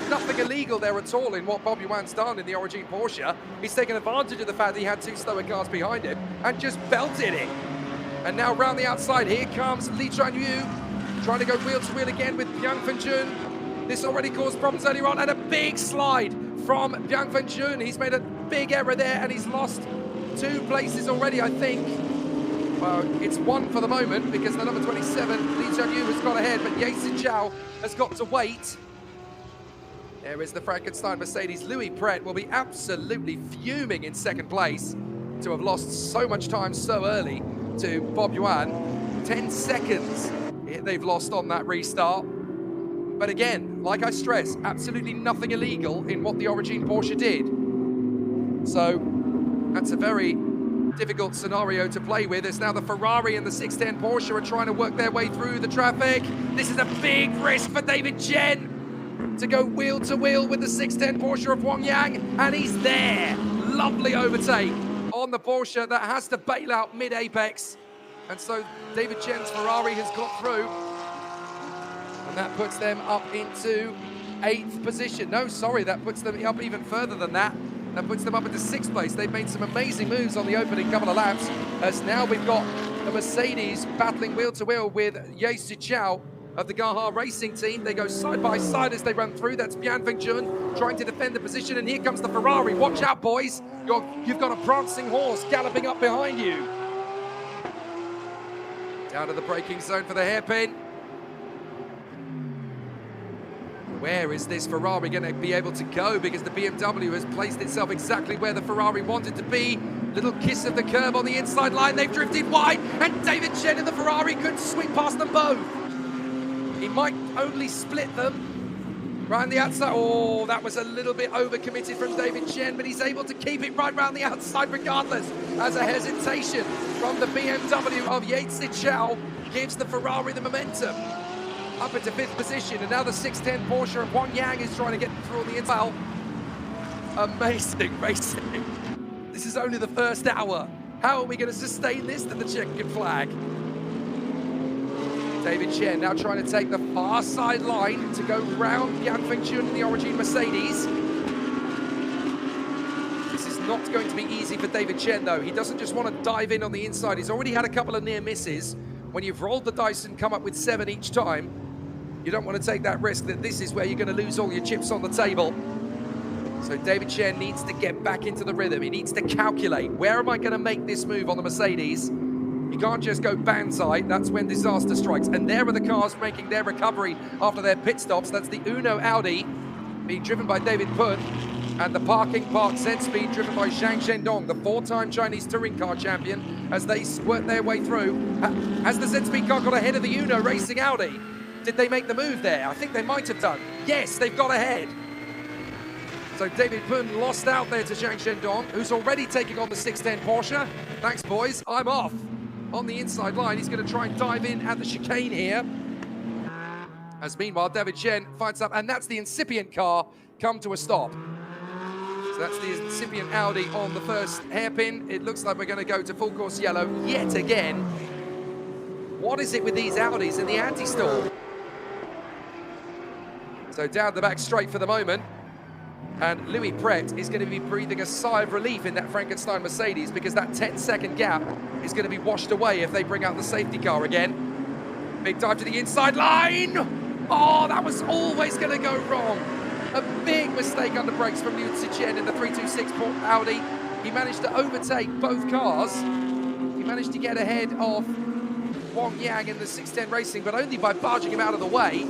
Speaker 10: Nothing illegal there at all in what Bob Yuan's done in the Origin Porsche. He's taken advantage of the fact that he had 2 slower cars behind him and just belted it. And now round the outside, here comes Li Chuanyu, trying to go wheel to wheel again with Bian Fengjun. This already caused problems earlier on, and a big slide from Bian Fengjun. He's made a big error there, and he's lost 2 places already, I think. Well, it's 1 for the moment, because the number 27, Li Chuanyu, has got ahead, but Ye Zijiao has got to wait. There is the Frankenstein Mercedes. Louis Pret will be absolutely fuming in second place to have lost so much time so early to Bob Yuan. 10 seconds they've lost on that restart. But again, like I stress, absolutely nothing illegal in what the Origin Porsche did. So that's a very difficult scenario to play with. As now the Ferrari and the 610 Porsche are trying to work their way through the traffic. This is a big risk for David Chen to go wheel to wheel with the 610 Porsche of Wang Yang, and he's there. Lovely overtake on the Porsche that has to bail out mid-apex. And so David Chen's Ferrari has got through. And that puts them up into 8th position. No, sorry, that puts them up even further than that. That puts them up into 6th place. They've made some amazing moves on the opening couple of laps. As now we've got the Mercedes battling wheel to wheel with Ye Zijiao of the Gaha Racing team. They go side by side as they run through. That's Bian Fengjun trying to defend the position, and here comes the Ferrari. Watch out, boys. You've got a prancing horse galloping up behind you. Down to the braking zone for the hairpin. Where is this Ferrari going to be able to go? Because the BMW has placed itself exactly where the Ferrari wanted to be. Little kiss of the curb on the inside line. They've drifted wide, and David Chen in the Ferrari could sweep past them both. He might only split them round the outside. Oh, that was a little bit overcommitted from David Chen, but he's able to keep it right round the outside regardless, as a hesitation from the BMW of Ye Zijiao gives the Ferrari the momentum. Up into 5th position, and now the 610 Porsche of Wang Yang is trying to get through on the inside. Amazing racing. This is only the first hour. How are we going to sustain this to the checkered flag? David Chen now trying to take the far side line to go round Bian Fengjun in the Origin Mercedes. This is not going to be easy for David Chen, though. He doesn't just want to dive in on the inside. He's already had a couple of near misses. When you've rolled the dice and come up with 7 each time, you don't want to take that risk that this is where you're going to lose all your chips on the table. So David Chen needs to get back into the rhythm. He needs to calculate, where am I going to make this move on the Mercedes? You can't just go banzai, that's when disaster strikes. And there are the cars making their recovery after their pit stops. That's the Uno Audi being driven by David Pun, and the Parking Park Z-Speed driven by Zhang Zhendong, the 4-time Chinese touring car champion, as they squirt their way through. Has the Z-Speed car got ahead of the Uno Racing Audi? Did they make the move there? I think they might have done. Yes, they've got ahead. So David Pun lost out there to Zhang Zhendong, who's already taking on the 610 Porsche. Thanks, boys. I'm off. On the inside line, he's going to try and dive in at the chicane here. As meanwhile, David Chen fights up, and that's the incipient car come to a stop. So that's the incipient Audi on the first hairpin. It looks like we're going to go to full course yellow yet again. What is it with these Audis in the anti-stall? So down the back straight for the moment. And Louis Pret is going to be breathing a sigh of relief in that Frankenstein Mercedes, because that 10-second gap is going to be washed away if they bring out the safety car again. Big dive to the inside line. Oh, that was always going to go wrong. A big mistake under brakes from Liu Zichen in the 326 Audi. He managed to overtake both cars. He managed to get ahead of Wang Yang in the 610 Racing, but only by barging him out of the way.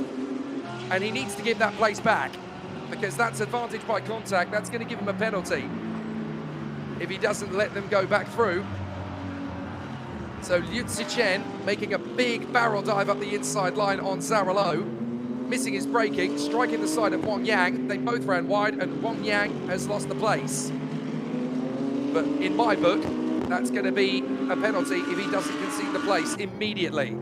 Speaker 10: And he needs to give that place back, because that's advantage by contact. That's going to give him a penalty if he doesn't let them go back through. So Liu Zichen making a big barrel dive up the inside line on Zarolo, missing his braking, striking the side of Wang Yang. They both ran wide, and Wang Yang has lost the place. But in my book, that's going to be a penalty if he doesn't concede the place immediately.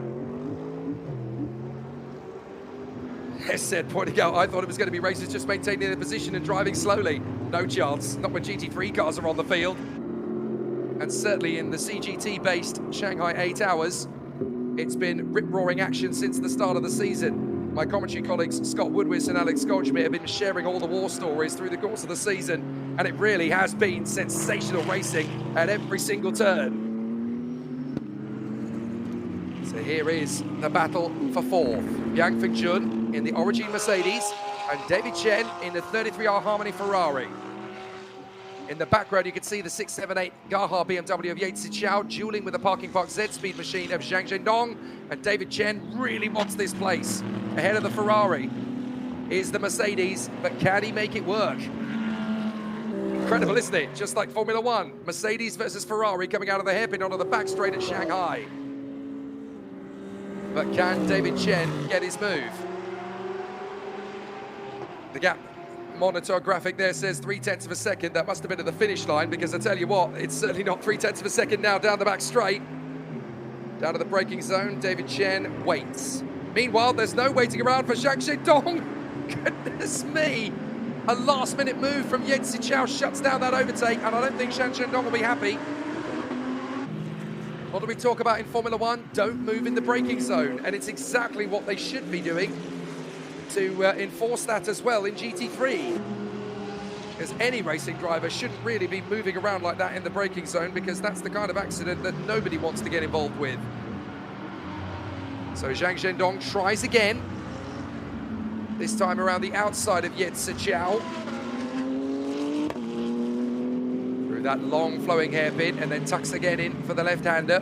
Speaker 10: Said pointing out, I thought it was going to be racers just maintaining their position and driving slowly. No chance, not when GT3 cars are on the field. And certainly in the CGT-based Shanghai 8 Hours, it's been rip-roaring action since the start of the season. My commentary colleagues Scott Woodwis and Alex Goldschmidt have been sharing all the war stories through the course of the season, and it really has been sensational racing at every single turn. So here is the battle for fourth. Yang Fingjun in the Origin Mercedes and David Chen in the 33R Harmony Ferrari. In the background, you can see the 678 Gaha BMW of Yates Xiao dueling with the Parking Park Z-Speed machine of Zhang Zhendong, and David Chen really wants this place. Ahead of the Ferrari is the Mercedes, but can he make it work? Incredible, isn't it? Just like Formula One, Mercedes versus Ferrari coming out of the hairpin onto the back straight at Shanghai. But can David Chen get his move? The gap monitor graphic there says 0.3 of a second. That must have been at the finish line, because I tell you what, it's certainly not 0.3 of a second now down the back straight. Down to the braking zone, David Chen waits. Meanwhile, there's no waiting around for Zhang Zhendong. Goodness me. A last-minute move from Yates Xiao shuts down that overtake, and I don't think Zhang Zhendong will be happy. What do we talk about in Formula One? Don't move in the braking zone, and it's exactly what they should be doing to enforce that as well in GT3. Because any racing driver shouldn't really be moving around like that in the braking zone, because that's the kind of accident that nobody wants to get involved with. So Zhang Zhendong tries again, this time around the outside of Yates Xiao. Through that long flowing hairpin, and then tucks again in for the left-hander.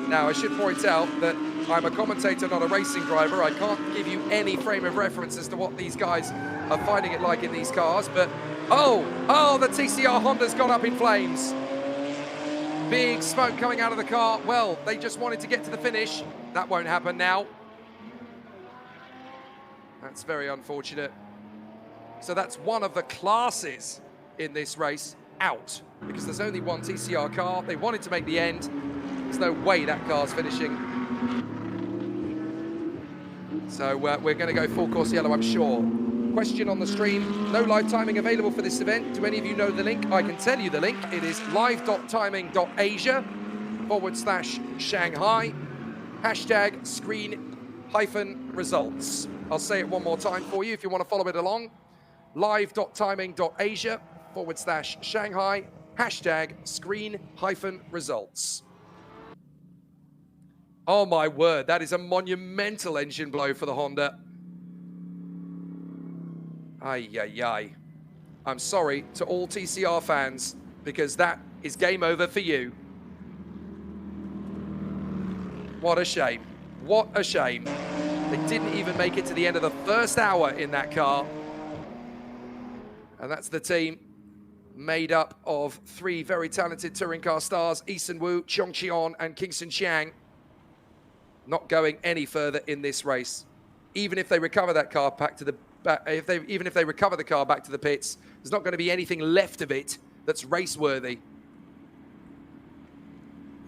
Speaker 10: Now, I should point out that I'm a commentator, not a racing driver. I can't give you any frame of reference as to what these guys are finding it like in these cars, but oh, the TCR Honda's gone up in flames. Big smoke coming out of the car. Well, they just wanted to get to the finish. That won't happen now. That's very unfortunate. So that's one of the classes in this race out, because there's only one TCR car. They wanted to make the end. There's no way that car's finishing. So we're going to go full course yellow, I'm sure. Question on the stream, no live timing available for this event. Do any of you know the link? I can tell you the link. It is live.timing.asia/Shanghai, #screen-results. I'll say it one more time for you if you want to follow it along. live.timing.asia/Shanghai #screen-results. Oh my word, that is a monumental engine blow for the Honda. Ay, ay, ay. I'm sorry to all TCR fans, because that is game over for you. What a shame. What a shame. They didn't even make it to the end of the first hour in that car. And that's the team made up of 3 very talented touring car stars, Eason Wu, Cheong Cheon, and Kingston Chiang. Not going any further in this race. Even if they recover that car back to the even if they recover the car back to the pits, there's not going to be anything left of it that's race worthy.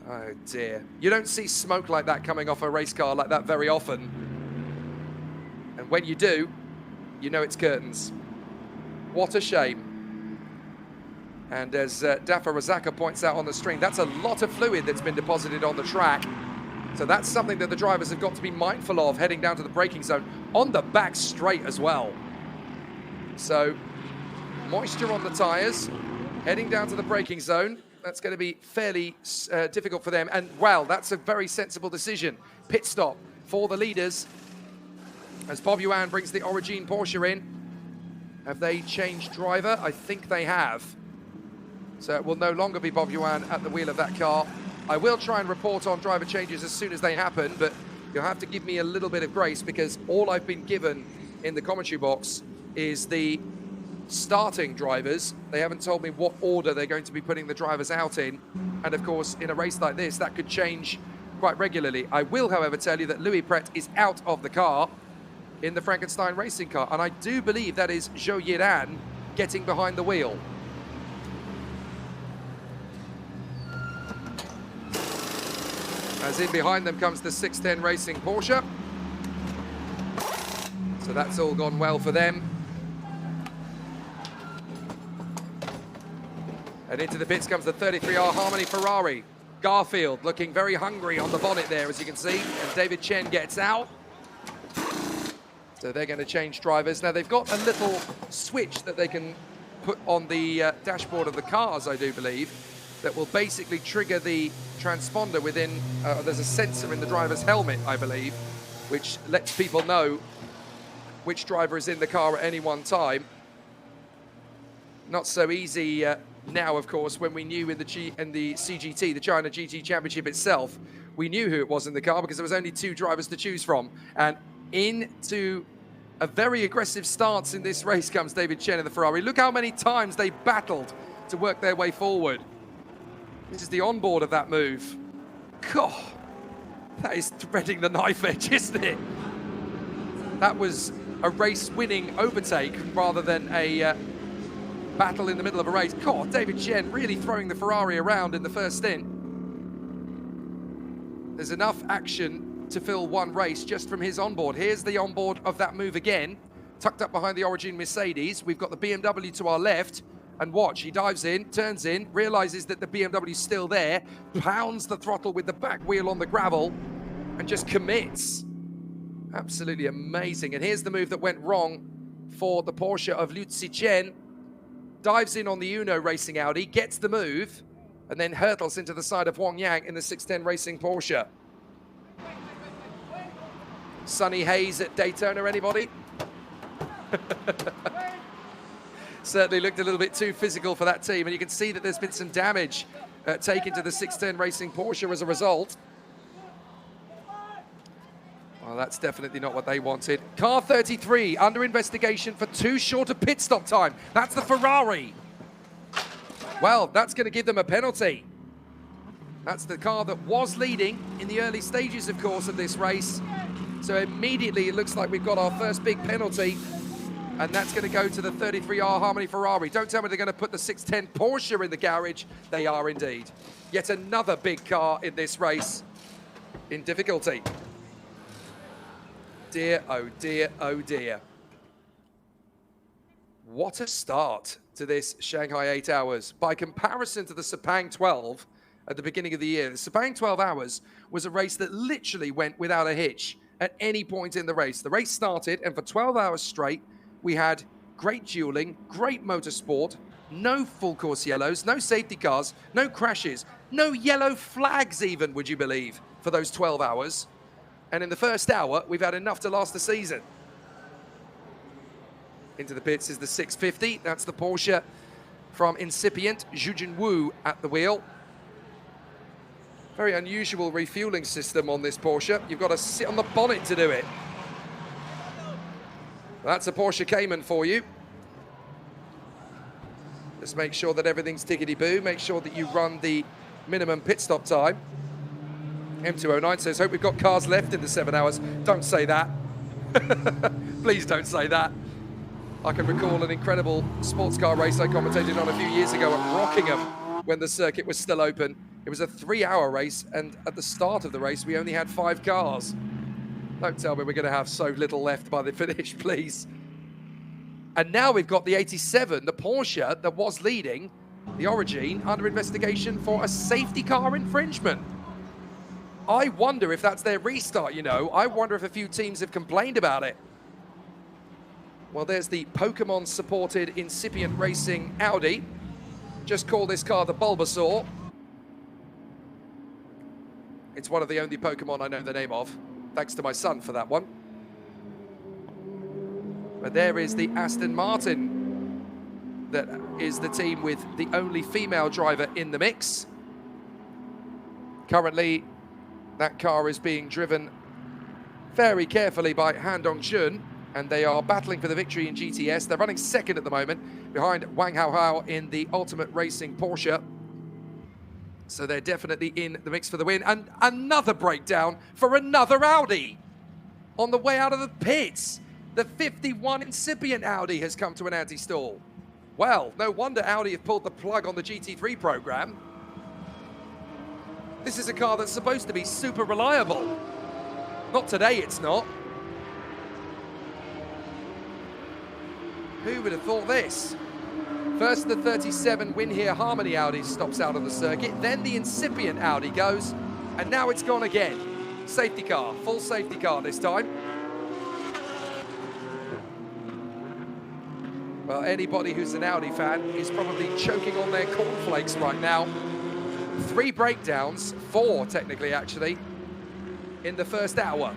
Speaker 10: Oh dear. You don't see smoke like that coming off a race car like that very often. And when you do, you know it's curtains. What a shame. And as Dafa Razaka points out on the screen, that's a lot of fluid that's been deposited on the track. So that's something that the drivers have got to be mindful of heading down to the braking zone on the back straight as well. So moisture on the tyres, heading down to the braking zone. That's going to be fairly difficult for them. And wow, that's a very sensible decision. Pit stop for the leaders as Bob Yuan brings the Origin Porsche in. Have they changed driver? I think they have. So it will no longer be Bob Yuan at the wheel of that car. I will try and report on driver changes as soon as they happen, but you'll have to give me a little bit of grace, because all I've been given in the commentary box is the starting drivers. They haven't told me what order they're going to be putting the drivers out in. And of course, in a race like this, that could change quite regularly. I will, however, tell you that Louis Pret is out of the car in the Frankenstein racing car. And I do believe that is Zhou Yiran getting behind the wheel. As in behind them comes the 610 Racing Porsche. So that's all gone well for them. And into the pits comes the 33R Harmony Ferrari. Garfield looking very hungry on the bonnet there, as you can see. And David Chen gets out. So they're going to change drivers. Now they've got a little switch that they can put on the dashboard of the cars, I do believe, that will basically trigger the transponder within, there's a sensor in the driver's helmet, I believe, which lets people know which driver is in the car at any one time. Not so easy now, of course, when we knew in the CGT, the China GT Championship itself, we knew who it was in the car because there was only 2 drivers to choose from. And into a very aggressive stance in this race comes David Chen in the Ferrari. Look how many times they battled to work their way forward. This is the onboard of that move. God, that is threading the knife edge, isn't it? That was a race-winning overtake rather than a battle in the middle of a race. God, David Chen really throwing the Ferrari around in the first stint. There's enough action to fill one race just from his onboard. Here's the onboard of that move again, tucked up behind the Origin Mercedes. We've got the BMW to our left. And watch, he dives in, turns in, realizes that the BMW's still there, pounds the throttle with the back wheel on the gravel, and just commits. Absolutely amazing. And here's the move that went wrong for the Porsche of Liu Zichen. Dives in on the Uno Racing Audi, gets the move, and then hurtles into the side of Huang Yang in the 610 Racing Porsche. Sunny Hayes at Daytona, anybody? Certainly looked a little bit too physical for that team, and you can see that there's been some damage taken to the 610 Racing Porsche as a result. Well, that's definitely not what they wanted. Car 33 under investigation for too short a pit stop time. That's the Ferrari. Well, that's going to give them a penalty. That's the car that was leading in the early stages, of course, of this race. So immediately it looks like we've got our first big penalty. And that's going to go to the 33R Harmony Ferrari. Don't tell me they're going to put the 610 Porsche in the garage. They are indeed. Yet another big car in this race in difficulty. Dear, oh dear, oh dear. What a start to this Shanghai 8 Hours. By comparison to the Sepang 12 at the beginning of the year, the Sepang 12 Hours was a race that literally went without a hitch at any point in the race. The race started, and for 12 hours straight, we had great dueling, great motorsport, no full course yellows, no safety cars, no crashes, no yellow flags even, would you believe, for those 12 hours. And in the first hour, we've had enough to last the season. Into the pits is the 650. That's the Porsche from Incipient, Zhu Jinwu at the wheel. Very unusual refueling system on this Porsche. You've got to sit on the bonnet to do it. That's a Porsche Cayman for you. Just make sure that everything's tickety-boo. Make sure that you run the minimum pit stop time. M209 says, hope we've got cars left in the 7 hours. Don't say that. Please don't say that. I can recall an incredible sports car race I commentated on a few years ago at Rockingham when the circuit was still open. It was a 3-hour race, and at the start of the race, we only had 5 cars. Don't tell me we're going to have so little left by the finish, please. And now we've got the 87, the Porsche that was leading the Origin, under investigation for a safety car infringement. I wonder if that's their restart, you know. I wonder if a few teams have complained about it. Well, there's the Pokemon-supported Incipient Racing Audi. Just call this car the Bulbasaur. It's one of the only Pokemon I know the name of. Thanks to my son for that one. But there is the Aston Martin. That is the team with the only female driver in the mix. Currently, that car is being driven very carefully by Han Dongchun, and they are battling for the victory in GTS. They're running second at the moment, behind Wang Haohao in the Ultimate Racing Porsche. So they're definitely in the mix for the win. And another breakdown for another Audi. On the way out of the pits, the 51 Incipient Audi has come to an anti-stall. Well, no wonder Audi have pulled the plug on the GT3 program. This is a car that's supposed to be super reliable. Not today, it's not. Who would have thought this? First, the 37 Win Here Harmony Audi stops out on the circuit. Then the Incipient Audi goes, and now it's gone again. Safety car, full safety car this time. Well, anybody who's an Audi fan is probably choking on their cornflakes right now. 3 breakdowns, 4 technically actually, in the first hour.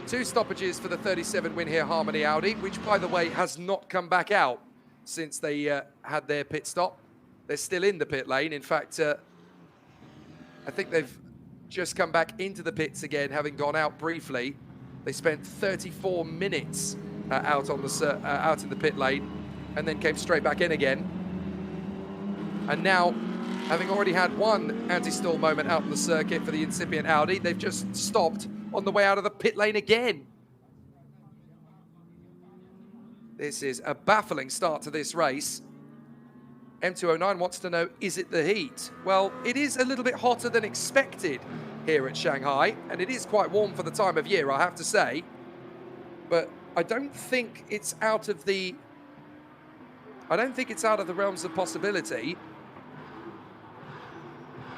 Speaker 10: 2 stoppages for the 37 Win Here Harmony Audi, which by the way has not come back out since they had their pit stop. They're still in the pit lane. In fact, I think they've just come back into the pits again, having gone out briefly. They spent 34 minutes out in the pit lane, and then came straight back in again. And now, having already had 1 anti-stall moment out on the circuit for the Incipient Audi, they've just stopped on the way out of the pit lane again. This is a baffling start to this race. M209 wants to know, is it the heat? Well, it is a little bit hotter than expected here at Shanghai, and it is quite warm for the time of year, I have to say. But I don't think it's out of the realms of possibility.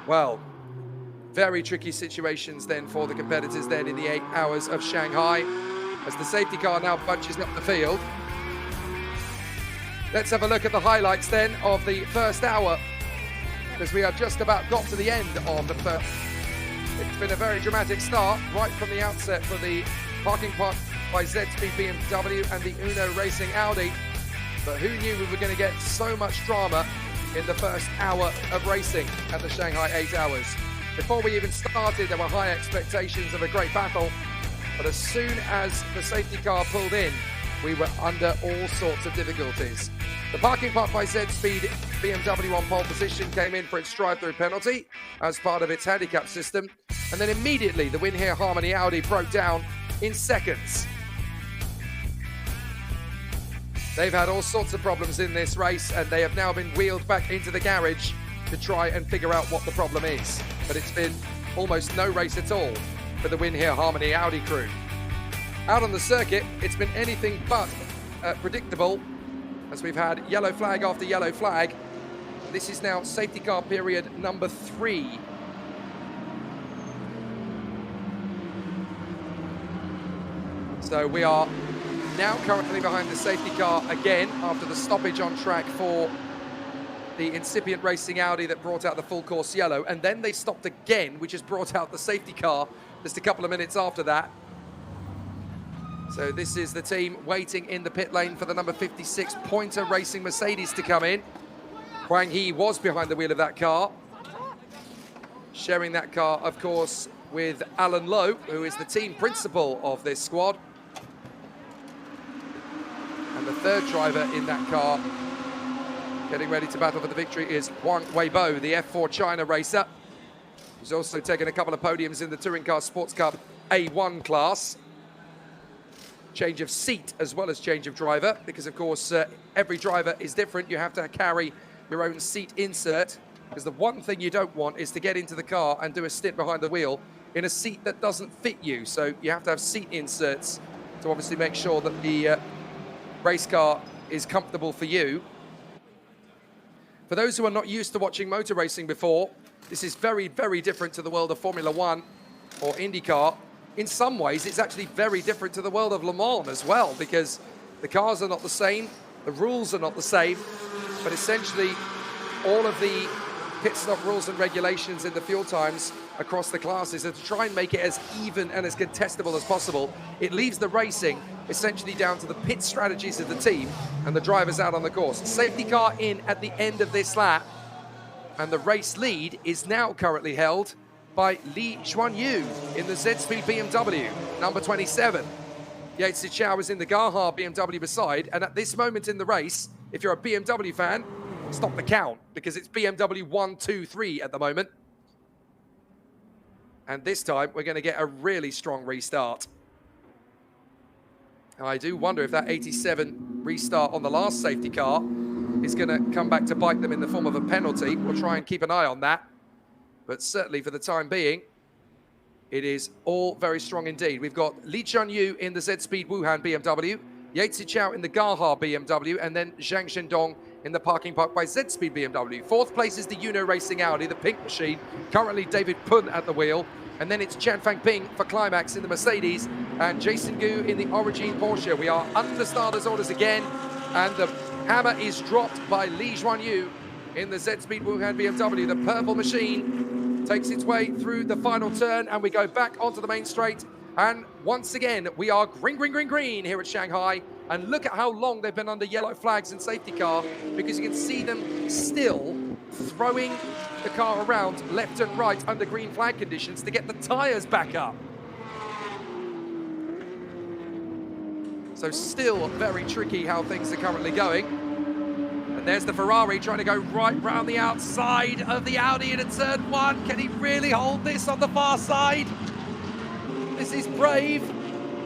Speaker 10: Well, very tricky situations then for the competitors then in the 8 hours of Shanghai, as the safety car now punches up the field. Let's have a look at the highlights then of the first hour, because we have just about got to the end of the first. It's been a very dramatic start right from the outset for the parking park by ZSpeed BMW and the Uno Racing Audi. But who knew we were going to get so much drama in the first hour of racing at the Shanghai 8 hours. Before we even started, there were high expectations of a great battle, but as soon as the safety car pulled in, we were under all sorts of difficulties. The parking park by ZSpeed BMW on pole position came in for its drive-through penalty as part of its handicap system, and then immediately the Win Here Harmony Audi broke down in seconds. They've had all sorts of problems in this race, and they have now been wheeled back into the garage to try and figure out what the problem is. But it's been almost no race at all for the Win Here Harmony Audi crew. Out on the circuit, it's been anything but predictable, as we've had yellow flag after yellow flag. This is now safety car period number 3. So we are now currently behind the safety car again after the stoppage on track for the incipient racing Audi that brought out the full course yellow, and then they stopped again, which has brought out the safety car just a couple of minutes after that. So this is the team waiting in the pit lane for the number 56 Pointer Racing Mercedes to come in. Huang He was behind the wheel of that car, sharing that car, of course, with Alan Lowe, who is the team principal of this squad. And the third driver in that car getting ready to battle for the victory is Huang Weibo, the F4 China racer, who's also taken a couple of podiums in the Touring Car Sports Cup A1 class. Change of seat as well as change of driver, because of course every driver is different. You have to carry your own seat insert, because the one thing you don't want is to get into the car and do a stint behind the wheel in a seat that doesn't fit you. So you have to have seat inserts to obviously make sure that the race car is comfortable for you. For those who are not used to watching motor racing before, this is very, very different to the world of Formula One or IndyCar. In some ways, it's actually very different to the world of Le Mans as well, because the cars are not the same, the rules are not the same, but essentially all of the pit stop rules and regulations in the fuel times across the classes are to try and make it as even and as contestable as possible. It leaves the racing essentially down to the pit strategies of the team and the drivers out on the course. Safety car in at the end of this lap, and the race lead is now currently held by Li Xuanyu in the Z-Speed BMW, number 27. Yates Chow is in the Gaha BMW beside, and at this moment in the race, if you're a BMW fan, stop the count, because it's BMW 1, 2, 3 at the moment. And this time, we're going to get a really strong restart. And I do wonder if that 87 restart on the last safety car is going to come back to bite them in the form of a penalty. We'll try and keep an eye on that. But certainly for the time being, it is all very strong indeed. We've got Li Chunyu in the Z-Speed Wuhan BMW, Yates Chow in the Gaha BMW, and then Zhang Shendong in the Parking Park by Z-Speed BMW. Fourth place is the Uno Racing Audi, the pink machine. Currently David Pun at the wheel. And then it's Chan Fang Ping for Climax in the Mercedes, and Jason Gu in the Origin Porsche. We are under starters orders again, and the hammer is dropped by Li Xuanyu in the Z-Speed Wuhan BMW. The purple machine takes its way through the final turn, and we go back onto the main straight. And once again, we are green, green, green, green here at Shanghai. And look at how long they've been under yellow flags and safety car, because you can see them still throwing the car around left and right under green flag conditions to get the tyres back up. So still very tricky how things are currently going. And there's the Ferrari trying to go right round the outside of the Audi into turn one. Can he really hold this on the far side? This is brave.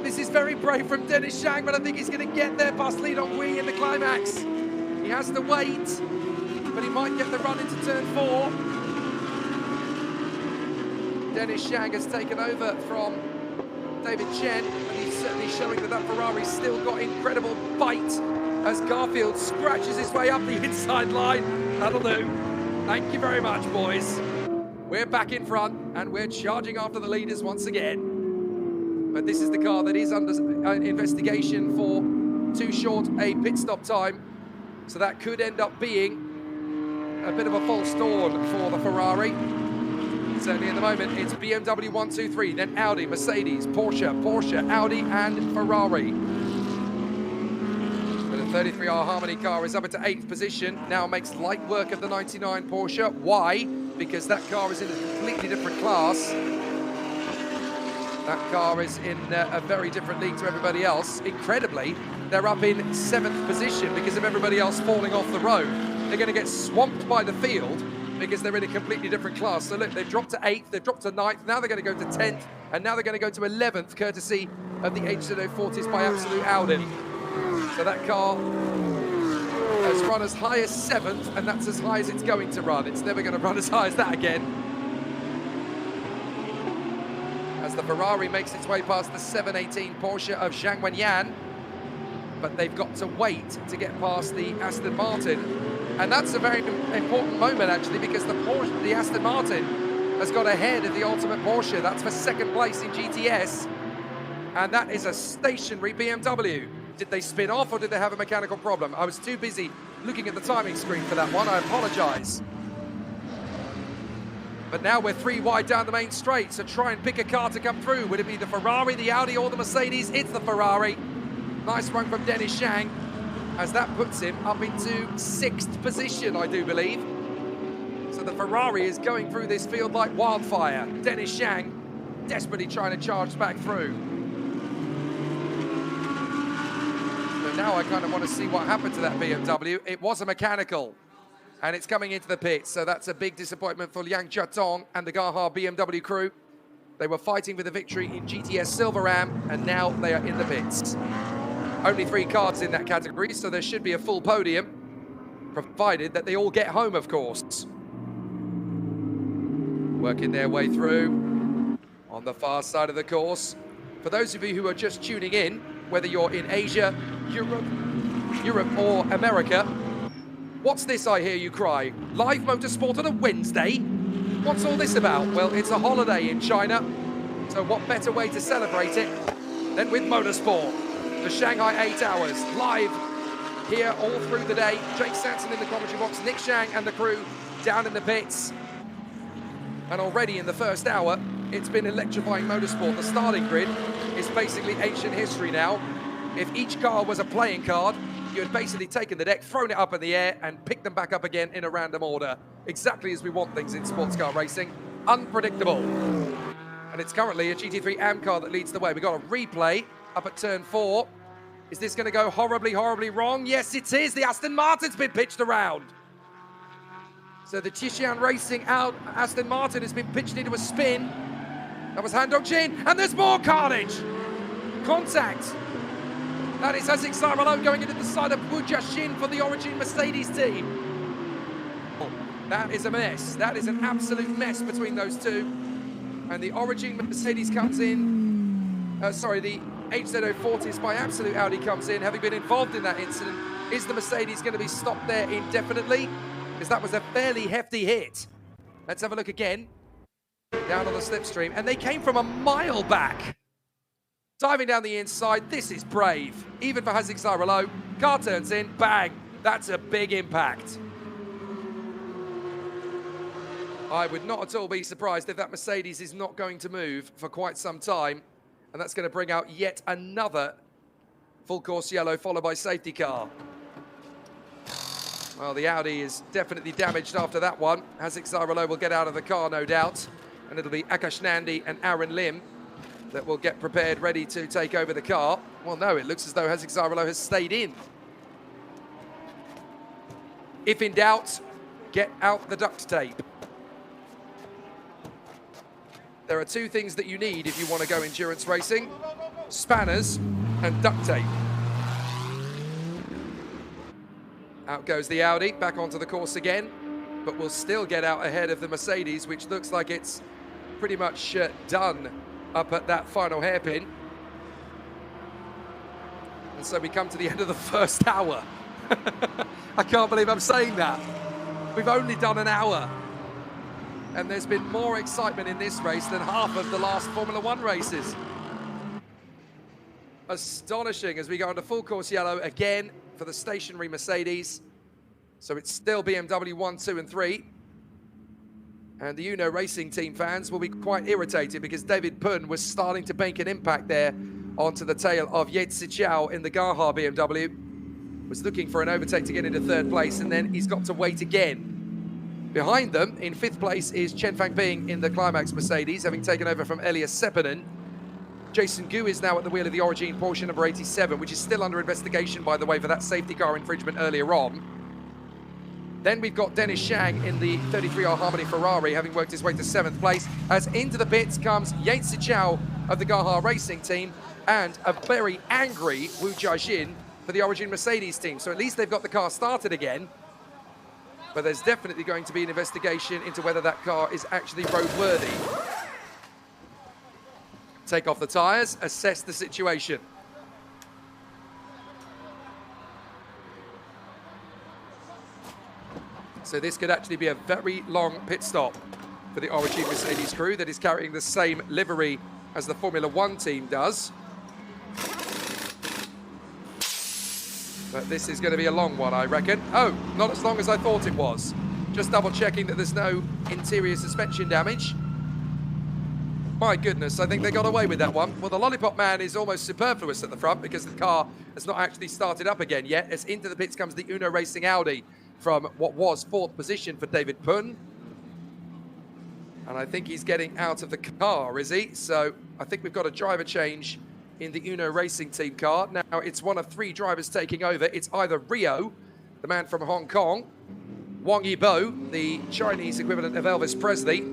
Speaker 10: This is very brave from Dennis Zhang, but I think he's going to get there past Li Donghui in the climax. He has to wait, but he might get the run into turn four. Dennis Zhang has taken over from David Chen, and he's certainly showing that Ferrari's still got incredible bite as Garfield scratches his way up the inside line. That'll do. Thank you very much, boys. We're back in front, and we're charging after the leaders once again. But this is the car that is under investigation for too short a pit stop time. So that could end up being a bit of a false dawn for the Ferrari. Certainly in the moment, it's BMW 1, 2, 3, then Audi, Mercedes, Porsche, Audi, and Ferrari. But the 33R Harmony car is up into 8th position, now makes light work of the 99 Porsche. Why? Because that car is in a completely different class. That car is in a very different league to everybody else. Incredibly, they're up in 7th position because of everybody else falling off the road. They're going to get swamped by the field because they're in a completely different class. So look, they've dropped to 8th, they've dropped to 9th, now they're going to go to 10th, and now they're going to go to 11th, courtesy of the HZ040s by Absolute Audi. So that car has run as high as 7th, and that's as high as it's going to run. It's never going to run as high as that again. As the Ferrari makes its way past the 718 Porsche of Zhang Wenyan, but they've got to wait to get past the Aston Martin. And that's a very important moment, actually, because the Aston Martin has got ahead of the Ultimate Porsche. That's for 2nd place in GTS. And that is a stationary BMW. Did they spin off or did they have a mechanical problem? I was too busy looking at the timing screen for that one. I apologise. But now we're 3 wide down the main straight, so try and pick a car to come through. Would it be the Ferrari, the Audi, or the Mercedes? It's the Ferrari. Nice run from Dennis Shang, as that puts him up into 6th position, I do believe. So the Ferrari is going through this field like wildfire. Dennis Shang desperately trying to charge back through. But now I kind of want to see what happened to that BMW. It was a mechanical, and it's coming into the pits, so that's a big disappointment for Liang Jiatong and the Gaha BMW crew. They were fighting for the victory in GTS Silver Ram, and now they are in the pits. Only 3 cars in that category, so there should be a full podium, provided that they all get home, of course. Working their way through on the far side of the course. For those of you who are just tuning in, whether you're in Asia, Europe or America, what's this I hear you cry? Live motorsport on a Wednesday? What's all this about? Well, it's a holiday in China, so what better way to celebrate it than with motorsport? The Shanghai 8 Hours, live here all through the day. Jake Sanson in the commentary box, Nick Shang and the crew down in the pits. And already in the first hour, it's been electrifying motorsport. The starting grid is basically ancient history now. If each car was a playing card, you had basically taken the deck, thrown it up in the air, and picked them back up again in a random order. Exactly as we want things in sports car racing. Unpredictable. And it's currently a GT3 AM car that leads the way. We've got a replay up at turn 4. Is this going to go horribly, horribly wrong? Yes, it is. The Aston Martin's been pitched around. So the Tishan Racing out, Aston Martin has been pitched into a spin. That was Han Dong-jin, and there's more carnage. Contact. That is Hasek Saralo going into the side of Wu Jiaxin for the Origin Mercedes team. That is a mess. That is an absolute mess between those two. And the Origin Mercedes comes in, the HZ040 by Absolute Audi comes in, having been involved in that incident. Is the Mercedes going to be stopped there indefinitely? Because that was a fairly hefty hit. Let's have a look again. Down on the slipstream, and they came from a mile back. Diving down the inside, this is brave. Even for Hasek Saralo, car turns in, bang. That's a big impact. I would not at all be surprised if that Mercedes is not going to move for quite some time, and that's going to bring out yet another full course yellow, followed by safety car. Well, the Audi is definitely damaged after that one. Hasek Saralo will get out of the car, no doubt. And it'll be Akash Nandi and Aaron Lim that will get prepared, ready to take over the car. Well, no, it looks as though Hasek Saralo has stayed in. If in doubt, get out the duct tape. There are 2 things that you need if you want to go endurance racing: spanners and duct tape. Out goes the Audi, back onto the course again, but will still get out ahead of the Mercedes, which looks like it's pretty much done up at that final hairpin. And so we come to the end of the first hour. I can't believe I'm saying that. We've only done an hour. And there's been more excitement in this race than half of the last Formula One races. Astonishing as we go into full course yellow again for the stationary Mercedes. So it's still BMW 1, 2 and 3. And the Uno Racing team fans will be quite irritated because David Pun was starting to make an impact there onto the tail of Yates Siqiao in the Gaha BMW. Was looking for an overtake to get into 3rd place, and then he's got to wait again. Behind them, in 5th place, is Chen Fangping in the Climax Mercedes, having taken over from Elias Seppänen. Jason Gu is now at the wheel of the Origin Porsche number 87, which is still under investigation, by the way, for that safety car infringement earlier on. Then we've got Dennis Shang in the 33R Harmony Ferrari, having worked his way to 7th place. As into the pits comes Yates Siqiao of the Gaha Racing team, and a very angry Wu Jiaxin for the Origin Mercedes team. So at least they've got the car started again. But there's definitely going to be an investigation into whether that car is actually roadworthy. Take off the tyres, assess the situation. So this could actually be a very long pit stop for the Origin Mercedes crew that is carrying the same livery as the Formula One team does. But this is going to be a long one, I reckon. Oh, not as long as I thought it was. Just double checking that there's no interior suspension damage. My goodness, I think they got away with that one. Well, the Lollipop Man is almost superfluous at the front because the car has not actually started up again yet. As into the pits comes the Uno Racing Audi from what was 4th position for David Pun. And I think he's getting out of the car, is he? So I think we've got a driver change in the Uno Racing team car. Now, it's one of 3 drivers taking over. It's either Rio, the man from Hong Kong, Wang Yibo, the Chinese equivalent of Elvis Presley,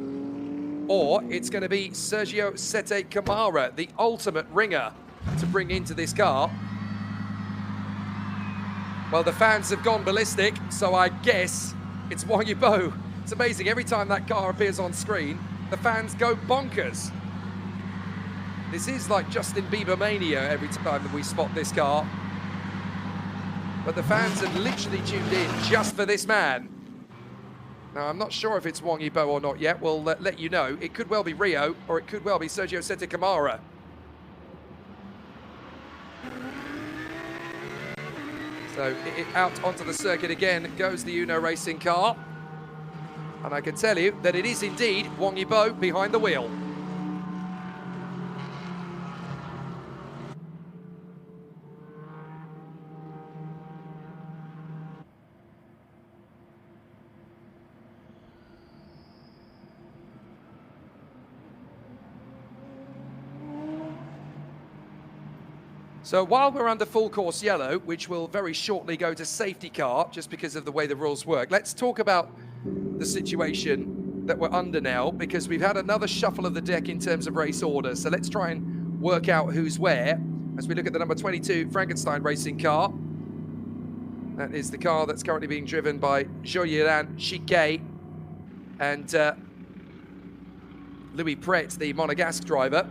Speaker 10: or it's going to be Sergio Sette Camara, the ultimate ringer to bring into this car. Well, the fans have gone ballistic, so I guess it's Wang Yibo. It's amazing, every time that car appears on screen, the fans go bonkers. This is like Justin Bieber mania every time that we spot this car. But the fans have literally tuned in just for this man. Now, I'm not sure if it's Wang Yibo or not yet. We'll let you know. It could well be Rio, or it could well be Sergio Sette Camara. So out onto the circuit again goes the Uno Racing car. And I can tell you that it is indeed Wang Yibo behind the wheel. So while we're under full course yellow, which will very shortly go to safety car, just because of the way the rules work, let's talk about the situation that we're under now, because we've had another shuffle of the deck in terms of race order. So let's try and work out who's where as we look at the number 22 Frankenstein racing car. That is the car that's currently being driven by Zhou Chiquet and Louis Pret, the Monegasque driver.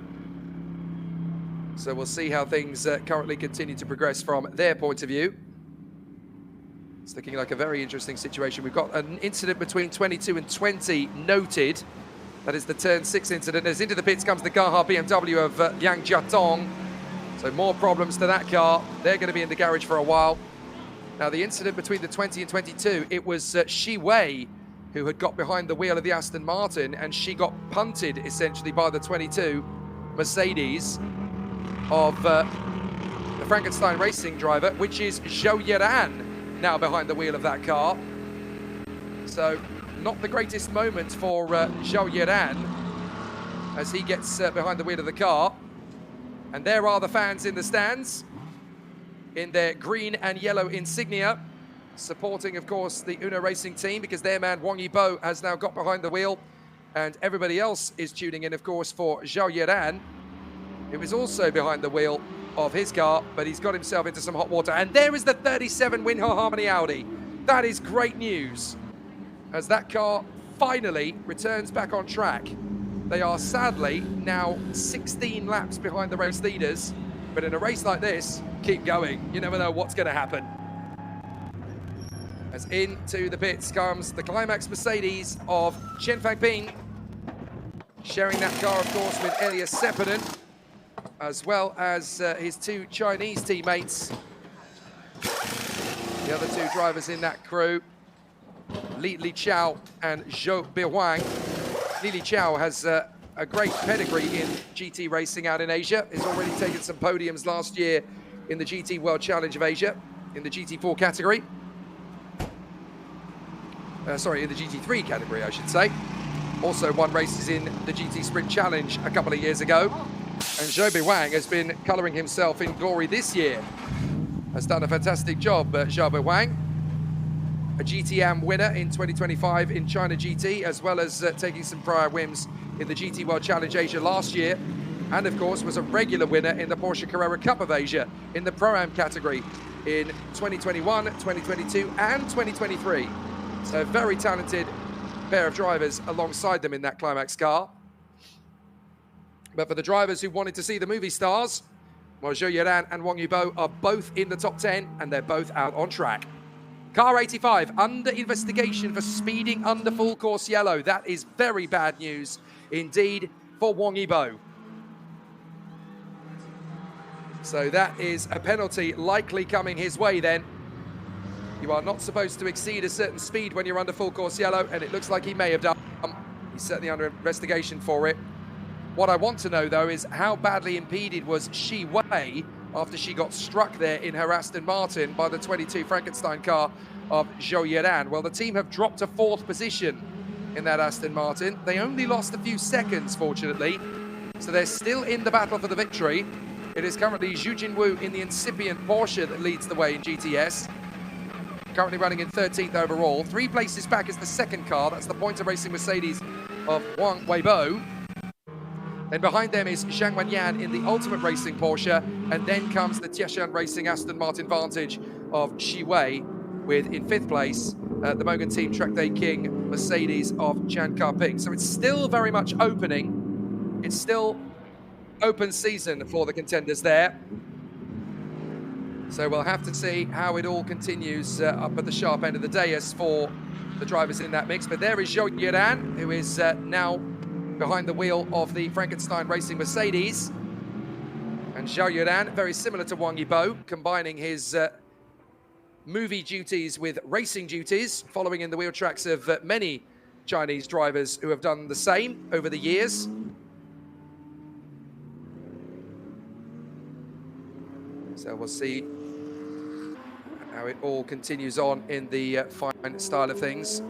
Speaker 10: So we'll see how things currently continue to progress from their point of view. It's looking like a very interesting situation. We've got an incident between 22 and 20 noted. That is the turn 6 incident. As into the pits comes the Gaha BMW of Yang Jiatong. So more problems to that car. They're going to be in the garage for a while. Now the incident between the 20 and 22, it was Shi Wei who had got behind the wheel of the Aston Martin, and she got punted essentially by the 22 Mercedes of the Frankenstein racing driver, which is Zhou Yiran, now behind the wheel of that car. So not the greatest moment for Zhou Yiran as he gets behind the wheel of the car. And there are the fans in the stands in their green and yellow insignia, supporting, of course, the Uno Racing team, because their man Wang Yibo has now got behind the wheel, and everybody else is tuning in, of course, for Zhou Yiran, who is also behind the wheel of his car, but he's got himself into some hot water. And there is the 37 Winho Harmony Audi. That is great news, as that car finally returns back on track. They are sadly now 16 laps behind the race leaders, but in a race like this, keep going. You never know what's going to happen. As into the pits comes the Climax Mercedes of Chen Fangping, sharing that car, of course, with Elias Sepinen, as well as his 2 Chinese teammates. The other 2 drivers in that crew, Li Liqiao and Zhou Bihuang. Li Liqiao has a great pedigree in GT racing out in Asia. He's already taken some podiums last year in the GT World Challenge of Asia, in the GT4 category. Sorry, in the GT3 category, I should say. Also won races in the GT Sprint Challenge a couple of years ago. And Zhou Bihuang has been colouring himself in glory this year. Has done a fantastic job, Zhou Bihuang. A GTM winner in 2025 in China GT, as well as taking some prior wins in the GT World Challenge Asia last year. And of course was a regular winner in the Porsche Carrera Cup of Asia in the Pro-Am category in 2021, 2022 and 2023. So a very talented pair of drivers alongside them in that Climax car. But for the drivers who wanted to see the movie stars, well, Zhou Yiran and Wang Yibo are both in the top 10, and they're both out on track. Car 85 under investigation for speeding under full course yellow. That is very bad news indeed for Wang Yibo. So that is a penalty likely coming his way then. You are not supposed to exceed a certain speed when you're under full course yellow, and it looks like he may have done. He's certainly under investigation for it. What I want to know, though, is how badly impeded was Shi Wei after she got struck there in her Aston Martin by the 22 Frankenstein car of Zhou Yiran. Well, the team have dropped to 4th position in that Aston Martin. They only lost a few seconds, fortunately, so they're still in the battle for the victory. It is currently Zhu Jinwu in the incipient Porsche that leads the way in GTS. Currently running in 13th overall. 3 places back is the second car. That's the Pointer Racing Mercedes of Wang Weibo. Then behind them is Zhang Wenyan in the Ultimate Racing Porsche. And then comes the Tieshan Racing Aston Martin Vantage of Shi Wei, with in 5th place the Mogan Team Track Day King Mercedes of Chan Ka-ping. So it's still very much opening. It's still open season for the contenders there. So we'll have to see how it all continues up at the sharp end of the dais for the drivers in that mix. But there is Zhou Yiran, who is now behind the wheel of the Frankenstein Racing Mercedes. And Zhou Yiran, very similar to Wang Yibo, combining his movie duties with racing duties, following in the wheel tracks of many Chinese drivers who have done the same over the years. So we'll see how it all continues on in the fine style of things.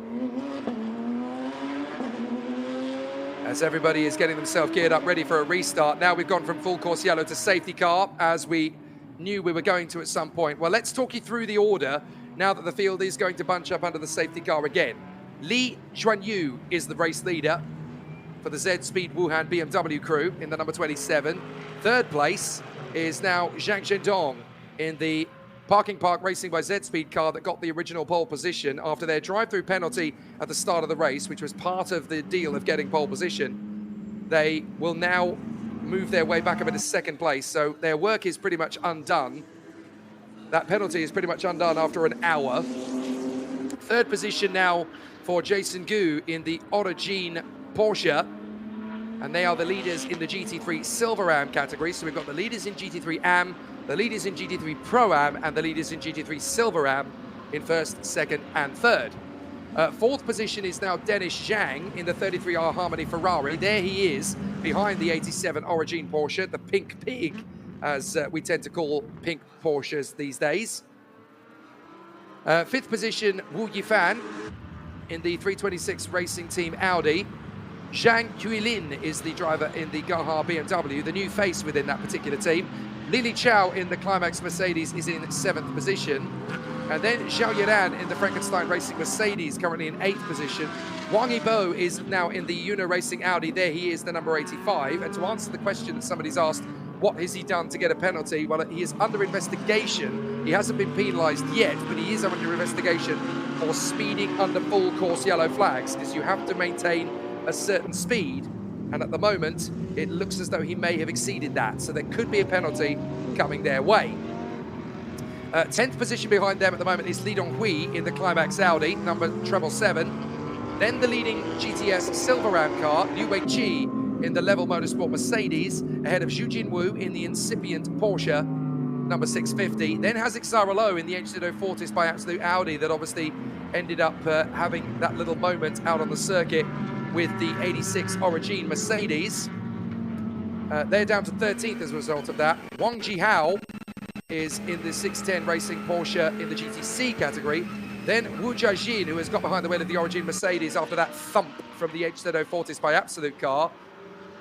Speaker 10: As everybody is getting themselves geared up, ready for a restart. Now we've gone from full course yellow to safety car, as we knew we were going to at some point. Well, let's talk you through the order now that the field is going to bunch up under the safety car again. Li Juanyu is the race leader for the Z-Speed Wuhan BMW crew in the number 27. 3rd place is now Zhang Zhendong in the Parking Park Racing by Z-Speed car that got the original pole position after their drive-through penalty at the start of the race, which was part of the deal of getting pole position. They will now move their way back up into 2nd place, so their work is pretty much undone. That penalty is pretty much undone after an hour. 3rd position now for Jason Gu in the Origin Porsche, and they are the leaders in the GT3 Silver Am category. So we've got the leaders in GT3 Am, the leaders in GT3 Pro Am, and the leaders in GT3 Silver Am in 1st, 2nd, and 3rd. 4th position is now Dennis Zhang in the 33R Harmony Ferrari. There he is, behind the 87 Origin Porsche, the Pink Pig, as we tend to call pink Porsches these days. 5th position, Wu Yifan in the 326 Racing Team Audi. Zhang Huilin is the driver in the Gaha BMW, the new face within that particular team. Lili Chao in the Climax Mercedes is in 7th position. And then Zhou Yiran in the Frankenstein Racing Mercedes, currently in 8th position. Wang Yibo is now in the Uno Racing Audi. There he is, the number 85. And to answer the question that somebody's asked, what has he done to get a penalty? Well, he is under investigation. He hasn't been penalised yet, but he is under investigation for speeding under full course yellow flags, because you have to maintain a certain speed. And at the moment, it looks as though he may have exceeded that. So there could be a penalty coming their way. 10th position behind them at the moment is Li Donghui in the Climax Audi, number 777. Then the leading GTS Silver Ram car, Liu Weiqi in the Level Motorsport Mercedes, ahead of Zhu Jinwu in the incipient Porsche, number 650. Then Haziq Zaralo in the HZ Fortis by Absolute Audi that obviously ended up having that little moment out on the circuit with the 86 Origin Mercedes. They're down to 13th as a result of that. Wang Jihao is in the 610 Racing Porsche in the GTC category. Then Wu Jiajin, who has got behind the wheel of the Origin Mercedes after that thump from the HZ Fortis by Absolute car.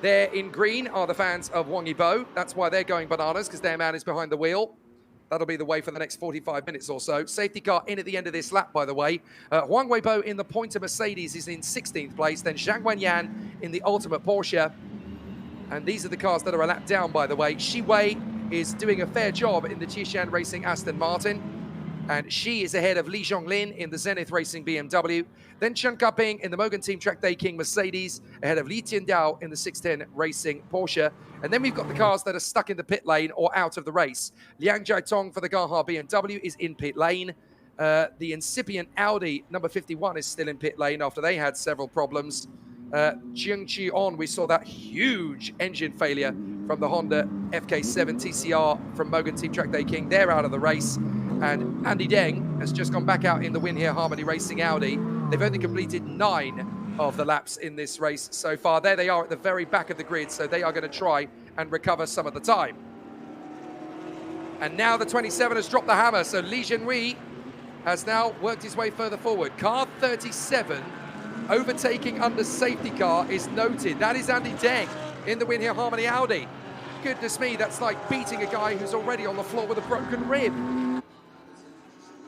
Speaker 10: There in green are the fans of Wang Yibo. That's why they're going bananas, because their man is behind the wheel. That'll be the way for the next 45 minutes or so. Safety car in at the end of this lap, by the way. Wang Weibo in the Pointer Mercedes is in 16th place. Then Zhang Wenyan in the Ultimate Porsche. And these are the cars that are a lap down, by the way. Shi Wei is doing a fair job in the Tieshan Racing Aston Martin. And she is ahead of Li Zhonglin in the Zenith Racing BMW. Then Chan Ka-ping in the Mogan Team Track Day King Mercedes, ahead of Li Tiandao in the 610 Racing Porsche. And then we've got the cars that are stuck in the pit lane or out of the race. Liang Jiatong for the Gaha BMW is in pit lane. The incipient Audi number 51 is still in pit lane after they had several problems. Jiang Chi-on, we saw that huge engine failure from the Honda FK7 TCR from Mogan Team Track Day King. They're out of the race. And Andy Deng has just gone back out in the Win Here Harmony Racing Audi. They've only completed 9 of the laps in this race so far. There they are at the very back of the grid, so they are going to try and recover some of the time. And now the 27 has dropped the hammer, so Li Jianhui has now worked his way further forward. Car 37, overtaking under safety car, is noted. That is Andy Deng in the Win Here Harmony Audi. Goodness me, that's like beating a guy who's already on the floor with a broken rib.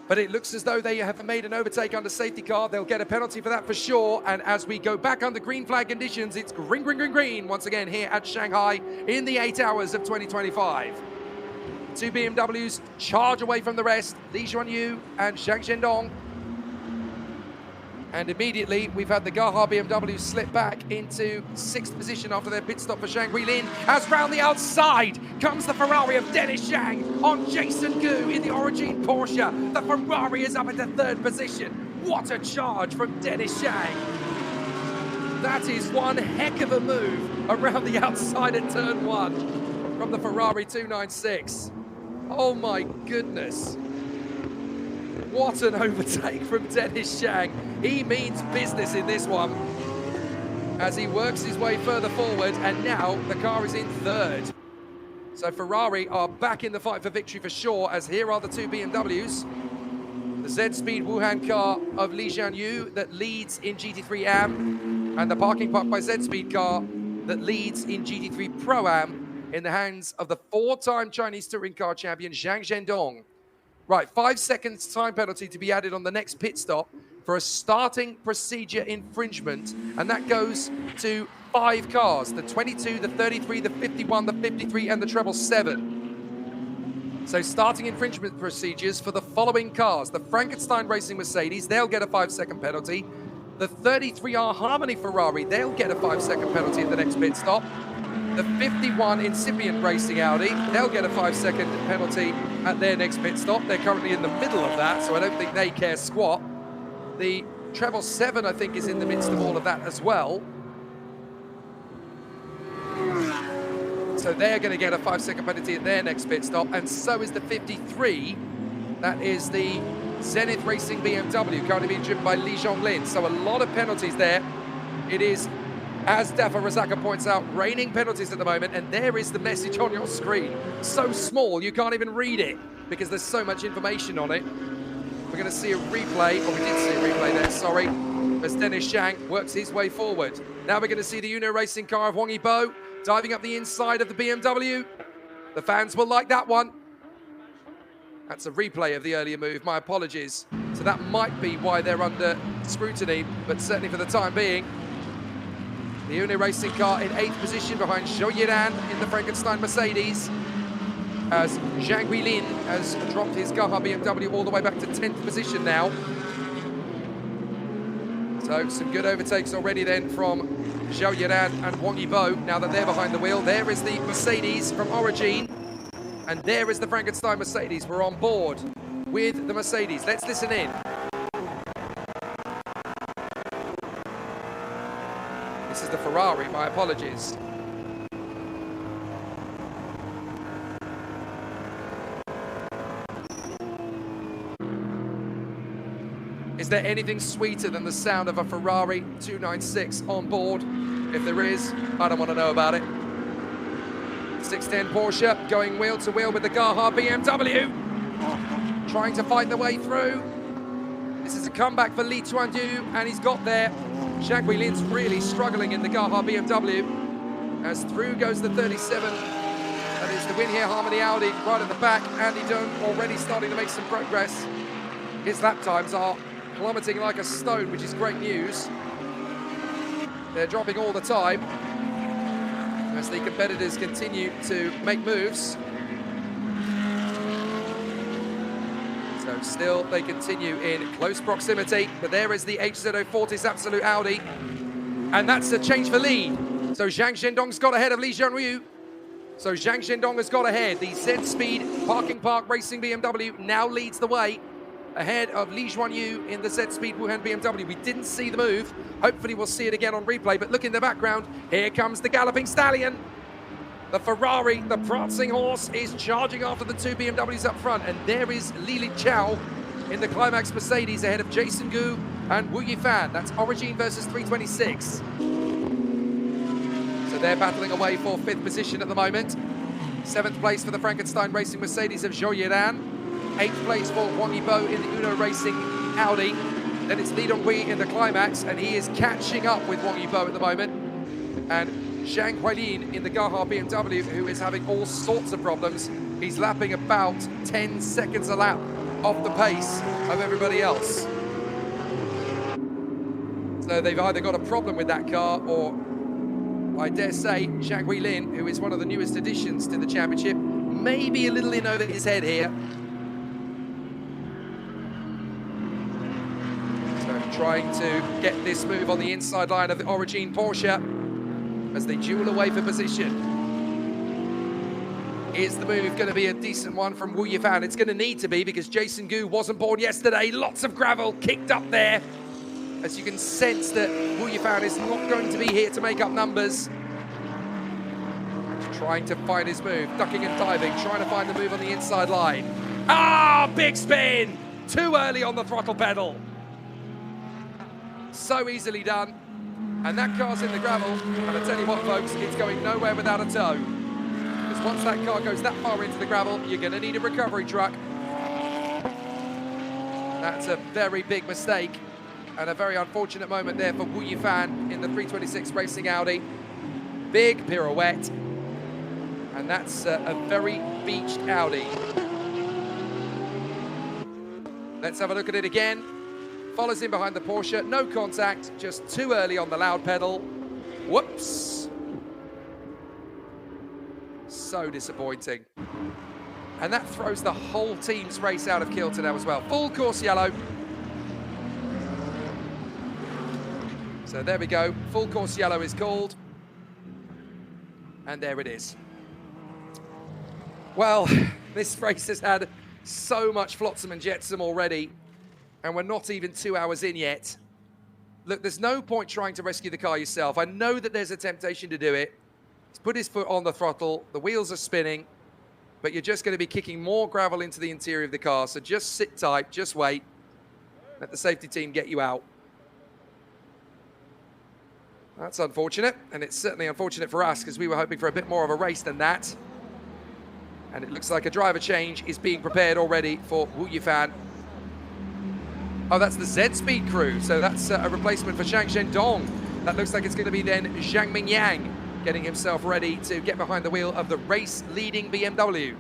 Speaker 10: But it looks as though they have made an overtake under safety car. They'll get a penalty for that for sure. And as we go back under green flag conditions, it's green, green, green, green once again here at Shanghai in the 8 hours of 2025. 2 BMWs charge away from the rest, Li Jianhui and Zhang Zhendong. And immediately we've had the Gaha BMW slip back into 6th position after their pit stop for Zhang Guilin. As round the outside comes the Ferrari of Dennis Zhang on Jason Gu in the Origin Porsche. The Ferrari is up into 3rd position. What a charge from Dennis Zhang. That is one heck of a move around the outside at turn 1 from the Ferrari 296. Oh my goodness. What an overtake from Dennis Zhang. He means business in this one as he works his way further forward, and now the car is in 3rd. So Ferrari are back in the fight for victory for sure, as here are the 2 BMWs. The Z-Speed Wuhan car of Li Jianhui that leads in GT3 Am, and the Parking Park by Z-Speed car that leads in GT3 Pro-Am in the hands of the 4-time Chinese touring car champion Zhang Zhendong. Right, 5 seconds time penalty to be added on the next pit stop for a starting procedure infringement, and that goes to 5 cars, the 22, the 33, the 51, the 53, and the 777. So starting infringement procedures for the following cars: the Frankenstein Racing Mercedes, they'll get a 5-second penalty. The 33R Harmony Ferrari, they'll get a 5-second penalty at the next pit stop. The 51 Incipient Racing Audi, they'll get a 5-second penalty at their next pit stop. They're currently in the middle of that, so I don't think they care squat. The 777, I think, is in the midst of all of that as well. So they're going to get a 5-second penalty at their next pit stop, and so is the 53. That is the Zenith Racing BMW, currently being driven by Li Zhonglin. So a lot of penalties there. It is, as Dafa Razaka points out, raining penalties at the moment, and there is the message on your screen. So small, you can't even read it because there's so much information on it. We're going to see a replay, or we did see a replay there, sorry, as Dennis Zhang works his way forward. Now we're going to see the Uno Racing car of Wang Yibo diving up the inside of the BMW. The fans will like that one. That's a replay of the earlier move, my apologies. So that might be why they're under scrutiny, but certainly for the time being. The Uno Racing car in 8th position behind Zhou Yiran in the Frankenstein Mercedes, as Zhang Guilin has dropped his Gaha BMW all the way back to 10th position now. So some good overtakes already then from Zhou Yiran and Wang Yibo. Now that they're behind the wheel, there is the Mercedes from Origin, and there is the Frankenstein Mercedes. We're on board with the Mercedes. Let's listen in. This is the Ferrari, my apologies. Is there anything sweeter than the sound of a Ferrari 296 on board? If there is, I don't want to know about it. 610 Porsche going wheel to wheel with the Gaha BMW, trying to fight the way through. This is a comeback for Li Tuandu, and he's got there. Zhang Guilin's really struggling in the Gaha BMW. As through goes the 37. That is the Win Here Harmony Audi right at the back. Andy Dunn already starting to make some progress. His lap times are plummeting like a stone, which is great news. They're dropping all the time as the competitors continue to make moves. So still they continue in close proximity, but there is the HZ040's Absolute Audi, and that's a change for lead. So Zhang Zhendong's got ahead of Li Jianhui. So Zhang Zhendong has got ahead. The Z-Speed Parking Park Racing BMW now leads the way, ahead of Li Jianhui in the Z-Speed Wuhan BMW. We didn't see the move. Hopefully we'll see it again on replay, but look in the background. Here comes the Galloping Stallion. The Ferrari, the prancing horse, is charging after the two BMWs up front. And there is Li Chao in the Climax Mercedes ahead of Jason Gu and Wu Yifan. That's Origin versus 326. So they're battling away for 5th position at the moment. 7th place for the Frankenstein Racing Mercedes of Zhou Yiran. 8th place for Wang Yibo in the Uno Racing Audi. Then it's Li Donghui in the Climax, and he is catching up with Wang Yibo at the moment. And SHANGHAI in the Gaha BMW, who is having all sorts of problems. He's lapping about 10 seconds a lap off the pace of everybody else. So they've either got a problem with that car, or I dare say Zhang Huilin, who is one of the newest additions to the championship, may be a little in over his head here. So trying to get this move on the inside line of the Origin Porsche as they duel away for position. Is the move going to be a decent one from Wu Yifan? It's going to need to be, because Jason Gu wasn't born yesterday. Lots of gravel kicked up there, as you can sense that Wu Yifan is not going to be here to make up numbers. Trying to find his move, ducking and diving, trying to find the move on the inside line. Ah, big spin! Too early on the throttle pedal. So easily done. And that car's in the gravel, and I tell you what, folks, it's going nowhere without a tow. Because once that car goes that far into the gravel, you're going to need a recovery truck. That's a very big mistake, and a very unfortunate moment there for Wu Yifan in the 326 Racing Audi. Big pirouette, and that's a very beached Audi. Let's have a look at it again. Follows in behind the Porsche, no contact, just too early on the loud pedal. Whoops. So disappointing. And that throws the whole team's race out of kilter now as well. Full course yellow. So there we go, full course yellow is called. And there it is. Well, this race has had so much flotsam and jetsam already, and we're not even 2 hours in yet. Look, there's no point trying to rescue the car yourself. I know that there's a temptation to do it. He's put his foot on the throttle, the wheels are spinning, but you're just going to be kicking more gravel into the interior of the car, so just sit tight, just wait. Let the safety team get you out. That's unfortunate, and it's certainly unfortunate for us, because we were hoping for a bit more of a race than that. And it looks like a driver change is being prepared already for Wu Yifan. Oh, that's the Z-Speed crew, so that's a replacement for Zhang Zhendong. That looks like it's going to be then Zhang Mingyang getting himself ready to get behind the wheel of the race-leading BMW.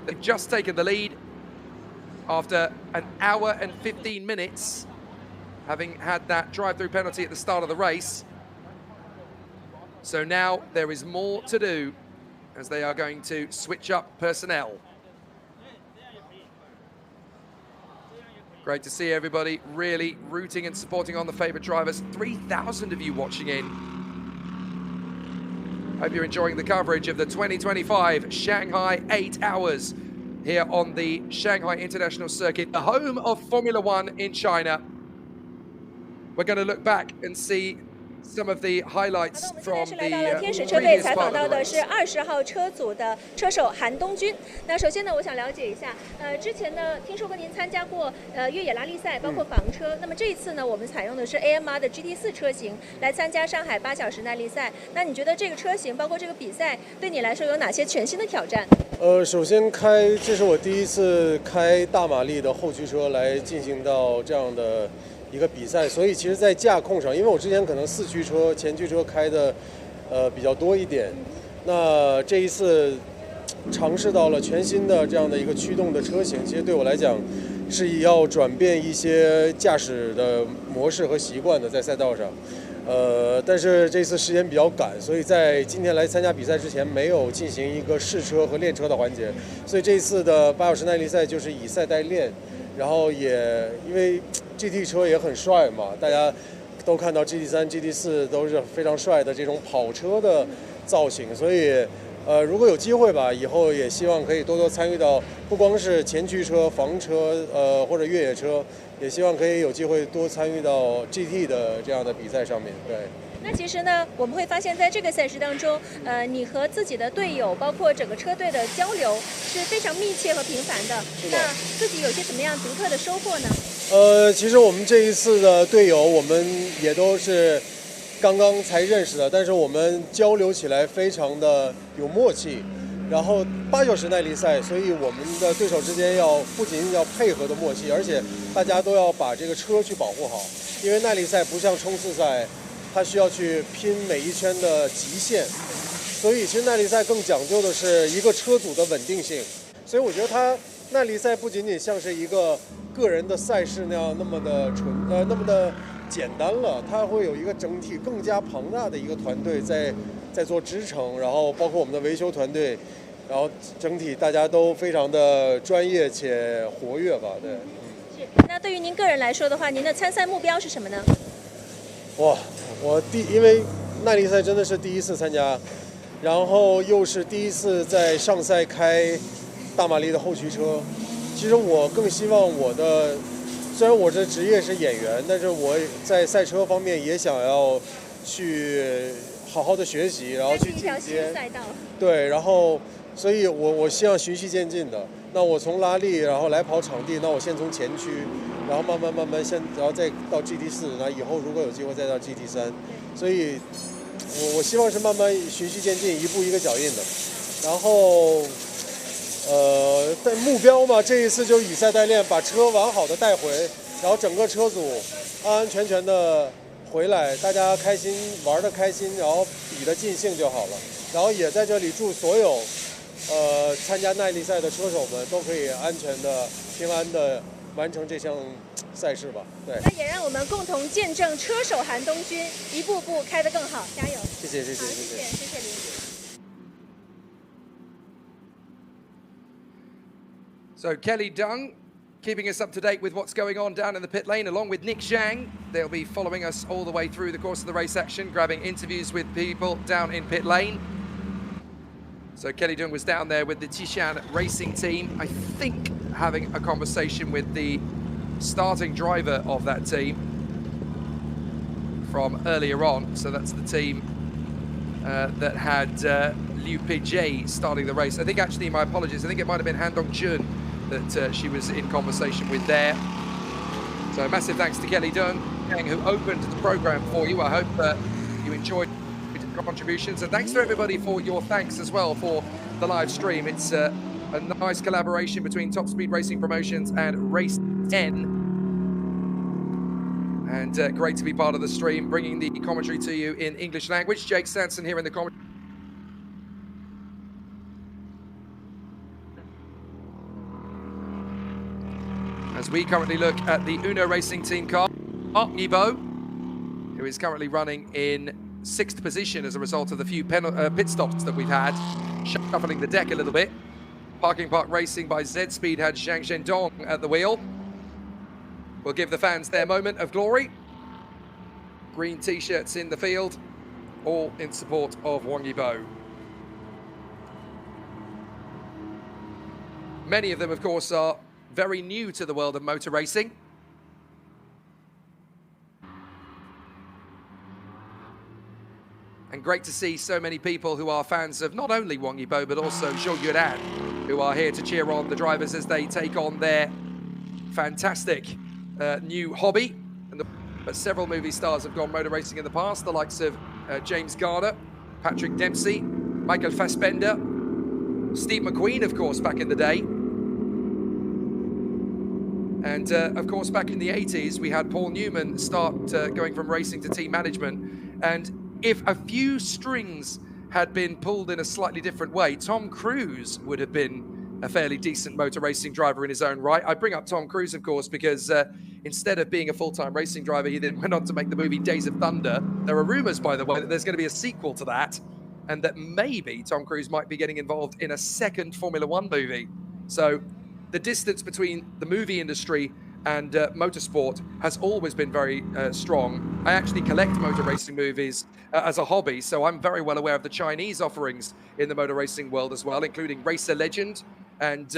Speaker 10: They've just taken the lead after an hour and 15 minutes, having had that drive-through penalty at the start of the race. So now there is more to do, as they are going to switch up personnel. Great to see everybody really rooting and supporting on the favourite drivers. 3,000 of you watching in. Hope you're enjoying the coverage of the 2025 Shanghai 8 Hours here on the Shanghai International Circuit, the home of Formula One in China. We're going to look back and see some of the highlights from the
Speaker 4: 天使车队
Speaker 10: previous
Speaker 4: 采
Speaker 10: part
Speaker 4: 访
Speaker 10: of
Speaker 4: 到
Speaker 10: the
Speaker 4: 的是
Speaker 10: race.
Speaker 4: 20号车组的车手韩东军。那首先呢，我想了解一下，之前呢，听说过您参加过越野拉力赛，包括房车。那么这一次呢，我们采用的是 AMR 的 GT4 车型来参加上海8小时耐力赛。那你觉得这个车型，包括这个比赛，对你来说有哪些全新的挑战？
Speaker 11: 首先这是我第一次开大马力的后驱车来进行到这样的一个比赛，所以其实，在驾控上，因为我之前可能四驱车、前驱车开的比较多一点，那这一次尝试到了全新的这样的一个驱动的车型，其实对我来讲是要转变一些驾驶的模式和习惯的，在赛道上。但是这次时间比较赶，所以在今天来参加比赛之前没有进行一个试车和练车的环节，所以这次的8小时耐力赛就是以赛代练，然后也因为 GT 车也很帅嘛，大家都看到 GT3、GT4 都是非常帅的这种跑车的造型，所以如果有机会吧，以后也希望可以多多参与到不光是前驱车、房车或者越野车，也希望可以有机会多参与到 GT 的这样的比赛上面。对。
Speaker 4: 那其实呢，我们会发现在这个赛事当中，你和自己的队友，包括整个车队的交流是非常密切和频繁的。那自己有些什么样独特的收获呢？
Speaker 11: 其实我们这一次的队友，我们也都是刚刚才认识的，但是我们交流起来非常的有默契。然后8小时耐力赛，所以我们的对手之间不仅要配合的默契，而且大家都要把这个车去保护好，因为耐力赛不像冲刺赛，它需要去拼每一圈的极限，所以其实耐力赛更讲究的是一个车组的稳定性。所以我觉得它耐力赛不仅仅像是一个个人的赛事那么的那么的简单了，它会有一个整体更加庞大的一个团队在做支撑，然后包括我们的维修团队。然后整体大家都非常的专业且活跃吧，对。
Speaker 4: 是。那对于您个人来说的话，您的参赛目标是什么呢？
Speaker 11: 哇，因为耐力赛真的是第一次参加，然后又是第一次在上赛开大马力的后驱车。其实我更希望虽然我这职业是演员，但是我在赛车方面也想要去好好的学习，然后去进阶。
Speaker 4: 赛道。
Speaker 11: 对，然后。所以我希望循序渐进的。那我从拉力，然后来跑场地，那我先从前驱，然后慢慢然后再到 GT4，那以后如果有机会再到 GT3。所以我希望是慢慢循序渐进，一步一个脚印的。然后但目标嘛，这一次就以赛代练，把车完好的带回，然后整个车组安安全全的回来，大家开心玩的开心，然后比的尽兴就好了。然后也在这里祝所有参加耐力赛的车手们都可以安全的、平安的完成这项赛事吧。对。
Speaker 4: 那也让我们共同见证车手寒冬军一步步开得更好，加油！
Speaker 11: 谢谢您。
Speaker 10: So Kelly Dung keeping us up to date with what's going on down in the pit lane, along with Nick Zhang. They'll be following us all the way through the course of the race action, grabbing interviews with people down in pit lane. So Kelly Dung was down there with the Tishan racing team, I think having a conversation with the starting driver of that team from earlier on. So that's the team that had Liu Pijie starting the race. I think actually, my apologies, I think it might have been Han Dong-jun that she was in conversation with there. So massive thanks to Kelly Dung, who opened the program for you. I hope you enjoyed contributions, and thanks to everybody for your thanks as well for the live stream. It's a nice collaboration between Top Speed Racing Promotions and Race 10, and great to be part of the stream, bringing the commentary to you in English language. Jake Sanson here in the commentary. As we currently look at the Uno Racing team car, Yibo, who is currently running in 6th position as a result of the few pit stops that we've had, shuffling the deck a little bit. Parking Park Racing by Z-Speed had Zhang Zhendong at the wheel. We'll give the fans their moment of glory. Green t-shirts in the field, all in support of Wang Yibo. Many of them, of course, are very new to the world of motor racing. And great to see so many people who are fans of not only Wang Yibo, but also Zhou Yuran, who are here to cheer on the drivers as they take on their fantastic new hobby. But several movie stars have gone motor racing in the past, the likes of James Garner, Patrick Dempsey, Michael Fassbender, Steve McQueen, of course, back in the day. And of course, back in the 80s, we had Paul Newman start going from racing to team management. And if a few strings had been pulled in a slightly different way, Tom Cruise would have been a fairly decent motor racing driver in his own right. I bring up Tom Cruise, of course, because instead of being a full-time racing driver, he then went on to make the movie Days of Thunder. There are rumors, by the way, that there's going to be a sequel to that, and that maybe Tom Cruise might be getting involved in a second Formula One movie. So the distance between the movie industry and motorsport has always been very strong. I actually collect motor racing movies as a hobby, so I'm very well aware of the Chinese offerings in the motor racing world as well, including Racer Legend and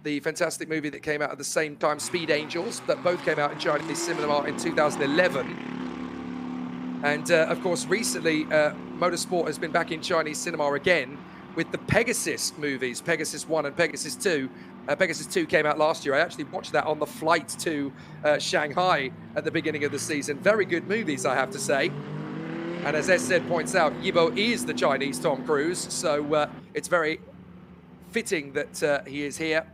Speaker 10: the fantastic movie that came out at the same time, Speed Angels, that both came out in Chinese cinema in 2011. And of course, recently, motorsport has been back in Chinese cinema again with the Pegasus movies, Pegasus 1 and Pegasus 2. Pegasus 2 came out last year. I actually watched that on the flight to Shanghai at the beginning of the season. Very good movies, I have to say. And as SZ points out, Yibo is the Chinese Tom Cruise, so it's very fitting that he is here.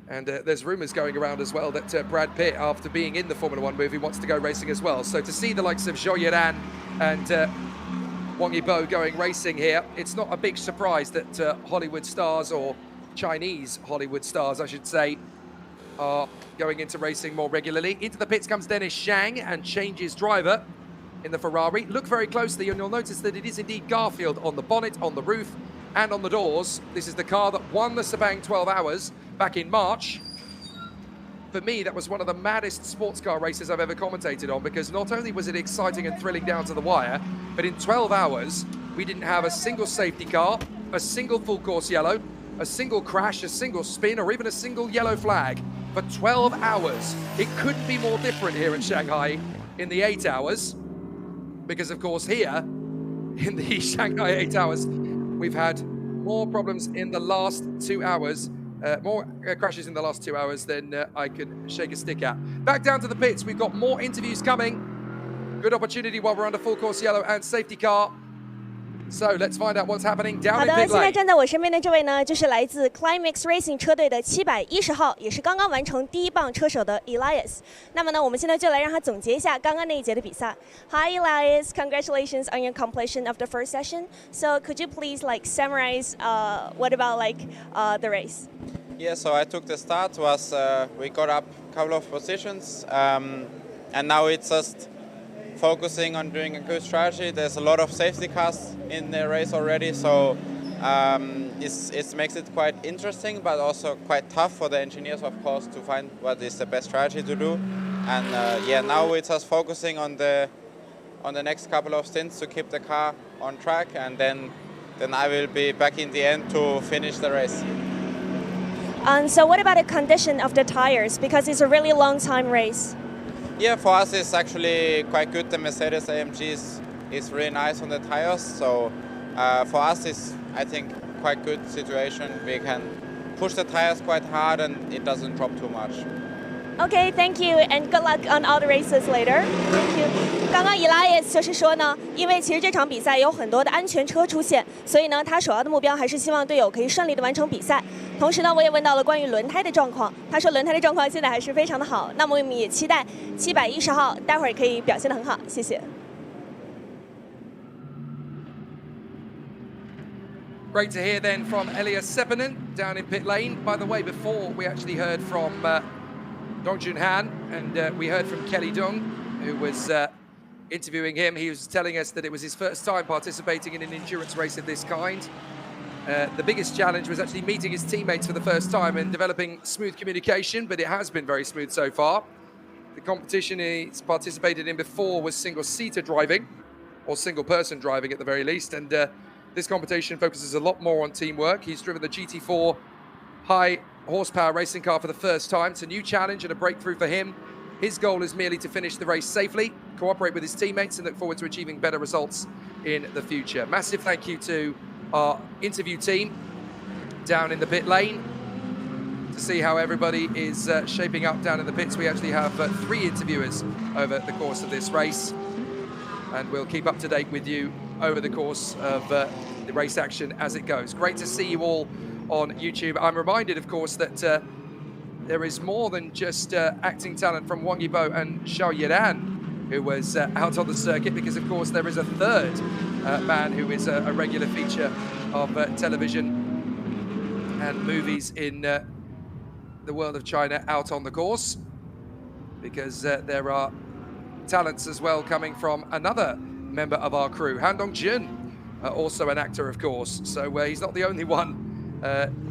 Speaker 10: And there's rumours going around as well that Brad Pitt, after being in the Formula 1 movie, wants to go racing as well. So to see the likes of Zhou Yiran and Wang Yibo going racing here, it's not a big surprise that Hollywood stars, or Chinese Hollywood stars, I should say, are going into racing more regularly. Into the pits comes Dennis Zhang and changes driver in the Ferrari. Look very closely and you'll notice that it is indeed Garfield on the bonnet, on the roof and on the doors. This is the car that won the Sepang 12 Hours back in March. For me, that was one of the maddest sports car races I've ever commentated on, because not only was it exciting and thrilling down to the wire, but in 12 hours, we didn't have a single safety car, a single full course yellow, a single crash, a single spin, or even a single yellow flag for 12 hours. It couldn't be more different here at Shanghai in the 8 hours, because of course here in the Shanghai 8 hours, we've had more problems in the last 2 hours, more crashes in the last 2 hours than I could shake a stick at. Back down to the pits, we've got more interviews coming. Good opportunity while we're under full course yellow and safety car. So let's find out what's happening down
Speaker 12: 好
Speaker 10: in
Speaker 12: 的，
Speaker 10: pit
Speaker 12: 现在
Speaker 10: lane.
Speaker 12: 站在我身边的这位呢，就是来自 Climax Racing 车队的710号，也是刚刚完成第一棒车手的 Elias。那么呢，我们现在就来让他总结一下刚刚那一节的比赛。Hi Elias, congratulations on your completion of the first session. So could you please summarize what about the race?
Speaker 13: Yeah, so I took the start, we got up a couple of positions, and now it's just focusing on doing a good strategy. There's a lot of safety cars in the race already, so it makes it quite interesting, but also quite tough for the engineers, of course, to find what is the best strategy to do. And yeah, now we're just focusing on the next couple of stints to keep the car on track, and then I will be back in the end to finish the race.
Speaker 12: So what about the condition of the tires? Because it's a really long time race.
Speaker 13: Yeah, for us it's actually quite good. The Mercedes AMG is really nice on the tires, so for us it's, I think, quite good situation. We can push the tires quite hard and it doesn't drop too much.
Speaker 12: Okay, thank you, and good luck on all the races later. Thank you. 刚刚 Elias 就是说呢，因为其实这场比赛有很多的安全车出现，所以呢，他首要的目标还是希望队友可以顺利的完成比赛。同时呢，我也问到了关于轮胎的状况，他说轮胎的状况现在还是非常的好。那么我们也期待710号待会儿可以表现得很好，谢谢。
Speaker 10: Great to hear then from Elias Seppänen down in pit lane. By the way, before we actually heard from Dong Junhan, and we heard from Kelly Dung, who was interviewing him. He was telling us that it was his first time participating in an endurance race of this kind. The biggest challenge was actually meeting his teammates for the first time and developing smooth communication, but it has been very smooth so far. The competition he's participated in before was single-seater driving, or single-person driving at the very least, and this competition focuses a lot more on teamwork. He's driven the GT4 high horsepower racing car for the first time. It's a new challenge and a breakthrough for him. His goal is merely to finish the race safely, cooperate with his teammates, and look forward to achieving better results in the future. Massive thank you to our interview team down in the pit lane. To see how everybody is shaping up down in the pits, we actually have 3 interviewers over the course of this race, and we'll keep up to date with you over the course of the race action as it goes. Great to see you all on YouTube. I'm reminded, of course, that there is more than just acting talent from Wang Yibo and Zhou Yiran, who was out on the circuit, because, of course, there is a third man who is a regular feature of television and movies in the world of China out on the course, because there are talents as well coming from another member of our crew, Han Dongjun, also an actor, of course, so he's not the only one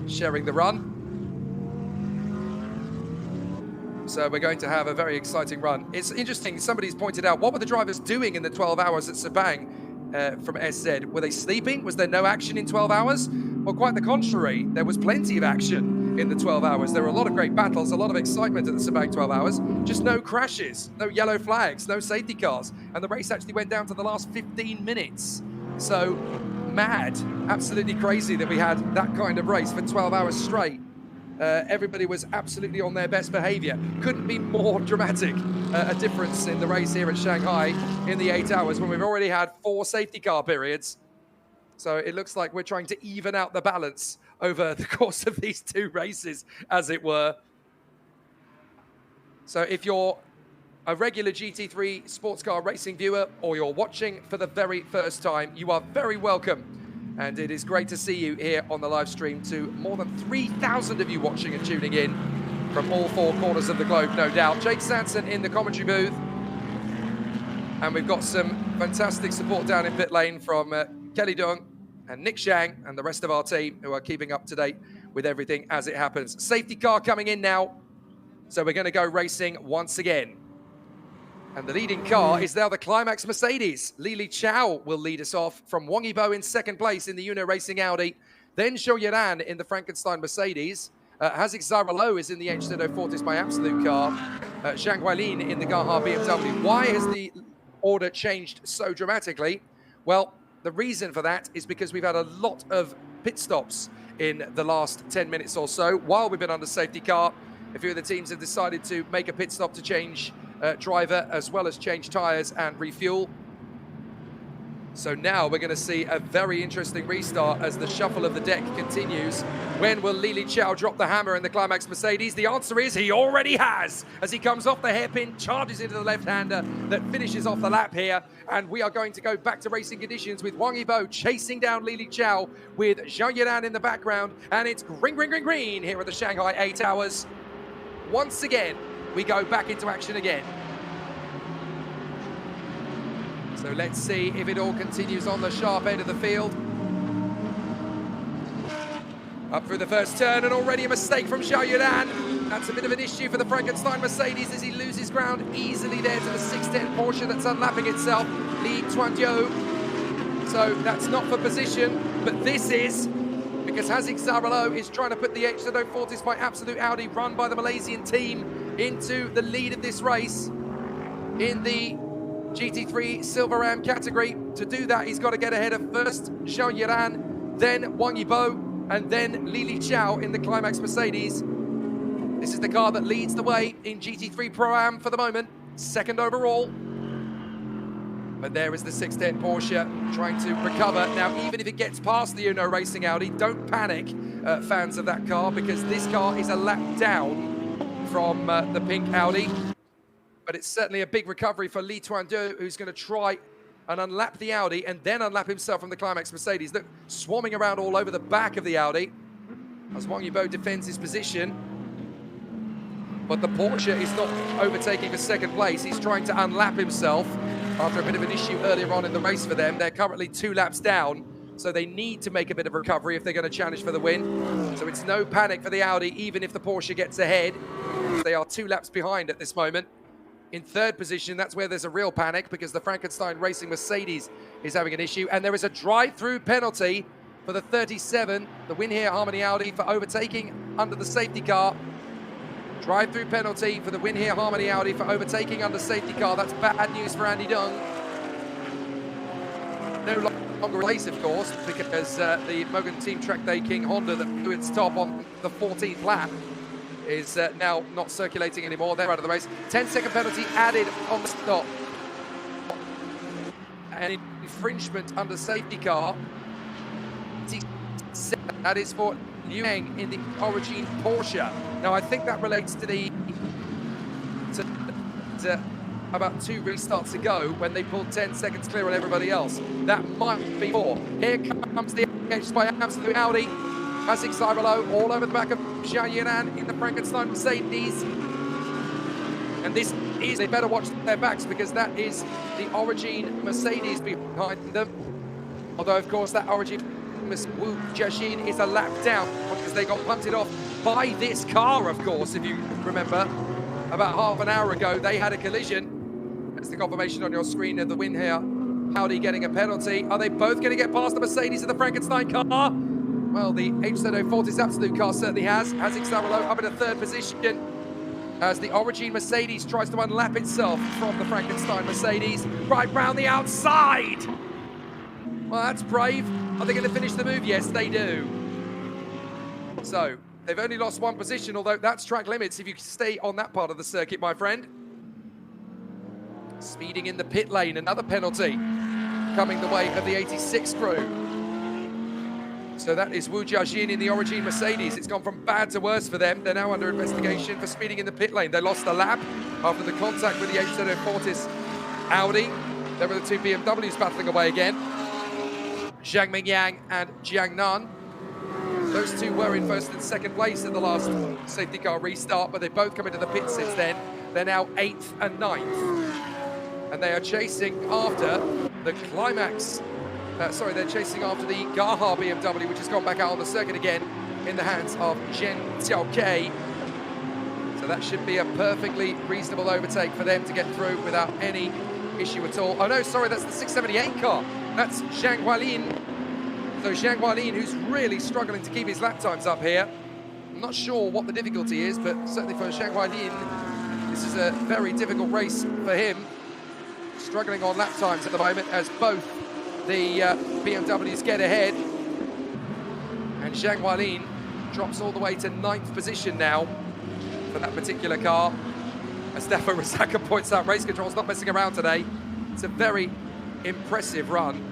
Speaker 10: sharing the run. So we're going to have a very exciting run. It's interesting, somebody's pointed out, what were the drivers doing in the 12 hours at Sepang from SZ? Were they sleeping? Was there no action in 12 hours? Well, quite the contrary. There was plenty of action in the 12 hours. There were a lot of great battles, a lot of excitement at the Sabang 12 hours, just no crashes, no yellow flags, no safety cars. And the race actually went down to the last 15 minutes. So mad, absolutely crazy that we had that kind of race for 12 hours straight. Everybody was absolutely on their best behavior. Couldn't be more dramatic a difference in the race here at Shanghai in the 8 hours when we've already had 4 safety car periods. So it looks like we're trying to even out the balance over the course of these 2 races, as it were. So if you're a regular GT3 sports car racing viewer or you're watching for the very first time, you are very welcome. And it is great to see you here on the live stream, to more than 3,000 of you watching and tuning in from all 4 corners of the globe, no doubt. Jake Sanson in the commentary booth. And we've got some fantastic support down in pit lane from Kelly Dung and Nick Shang and the rest of our team who are keeping up to date with everything as it happens. Safety car coming in now. So we're going to go racing once again. And the leading car is now the Climax Mercedes. Lili Chao will lead us off from Wang Yibo in second place in the Uno Racing Audi. Then Zhou Yiran in the Frankenstein Mercedes. Haziq Zaralo is in the HZ Fortis by Absolute car. Zhang Huailin in the Gaha BMW. Why has the order changed so dramatically? Well, the reason for that is because we've had a lot of pit stops in the last 10 minutes or so. While we've been under safety car, a few of the teams have decided to make a pit stop to change driver as well as change tyres and refuel. So now we're going to see a very interesting restart as the shuffle of the deck continues. When will Lili Chao drop the hammer in the Climax Mercedes? The answer is he already has, as he comes off the hairpin, charges into the left-hander that finishes off the lap here. And we are going to go back to racing conditions with Wang Yibo chasing down Lili Chao with Zhou Yiran in the background. And it's green, green, green, green here at the Shanghai 8 hours. Once again, we go back into action again. So let's see if it all continues on the sharp end of the field. Up through the first turn, and already a mistake from Zhou Yiran. That's a bit of an issue for the Frankenstein Mercedes as he loses ground easily there to the 610 Porsche that's unlapping itself. Li Tuandiu. So that's not for position, but this is because Haziq Zaralo is trying to put the HZ Fortis by Absolute Audi, run by the Malaysian team, into the lead of this race in the GT3 Silver Ram category. To do that, he's got to get ahead of first Zhou Yiran, then Wang Yibo, and then Lili Chao in the Climax Mercedes. This is the car that leads the way in GT3 Pro-Am for the moment, second overall. But there is the 610 Porsche trying to recover. Now, even if it gets past the Uno Racing Audi, don't panic, fans of that car, because this car is a lap down from the pink Audi. But it's certainly a big recovery for Li Tuandiu, who's going to try and unlap the Audi and then unlap himself from the Climax Mercedes. Look, swarming around all over the back of the Audi as Wang Yibo defends his position. But the Porsche is not overtaking for second place. He's trying to unlap himself after a bit of an issue earlier on in the race for them. They're currently 2 laps down, so they need to make a bit of a recovery if they're going to challenge for the win. So it's no panic for the Audi, even if the Porsche gets ahead. They are 2 laps behind at this moment. In third position, that's where there's a real panic, because the Frankenstein Racing Mercedes is having an issue, and there is a drive-through penalty for the 37, the Win Here Harmony Audi, for overtaking under the safety car. Drive-through penalty for the Win Here Harmony Audi for overtaking under safety car. That's bad news for Andy Dung. No longer race, of course, because the Mogan Team Track Day King Honda that flew its top on the 14th lap is now not circulating anymore. They're out of the race. 10-second penalty added on the stop. An infringement under safety car. That is for Liu Heng in the Origin Porsche. Now, I think that relates to the about 2 restarts ago when they pulled 10 seconds clear on everybody else. That might be more. Here comes the edge by Absolute Audi. Haziq Zaralo all over the back of Zhou Yiran in the Frankenstein Mercedes. And this is, they better watch their backs, because that is the Origin Mercedes behind them. Although, of course, that Origin Wu Jiaxin is a lap down because they got punted off by this car, of course, if you remember. About half an hour ago, they had a collision. That's the confirmation on your screen of the Win Here Audi getting a penalty. Are they both going to get past the Mercedes and the Frankenstein car? Well, the HZ04's absolute car certainly has. Xarelo up in a third position as the Origin Mercedes tries to unlap itself from the Frankenstein Mercedes right round the outside. Well, that's brave. Are they going to finish the move? Yes, they do. So, they've only lost one position, although that's track limits if you stay on that part of the circuit, my friend. Speeding in the pit lane, another penalty coming the way of the 86 crew. So that is Wu Jiajin in the Origin Mercedes. It's gone from bad to worse for them. They're now under investigation for speeding in the pit lane. They lost a lap after the contact with the HZ04's Audi. There were the two BMWs battling away again. Zhang Mingyang and Jiang Nan. Those two were in first and second place at the last safety car restart, but they've both come into the pit since then. They're now 8th and 9th. And they are chasing after the climax. They're chasing after the Gaha BMW, which has gone back out on the circuit again in the hands of Zhen Xiaokei. So that should be a perfectly reasonable overtake for them to get through without any issue at all. Oh no, sorry, that's the 678 car. That's Zhang Hualin. So Zhang Hualin, who's really struggling to keep his lap times up here. I'm not sure what the difficulty is, but certainly for Zhang Hualin, this is a very difficult race for him. Struggling on lap times at the moment as both the BMWs get ahead. And Zhang Hualin drops all the way to 9th position now for that particular car. As Stefan Rosaka points out, race control's not messing around today. It's a very impressive run.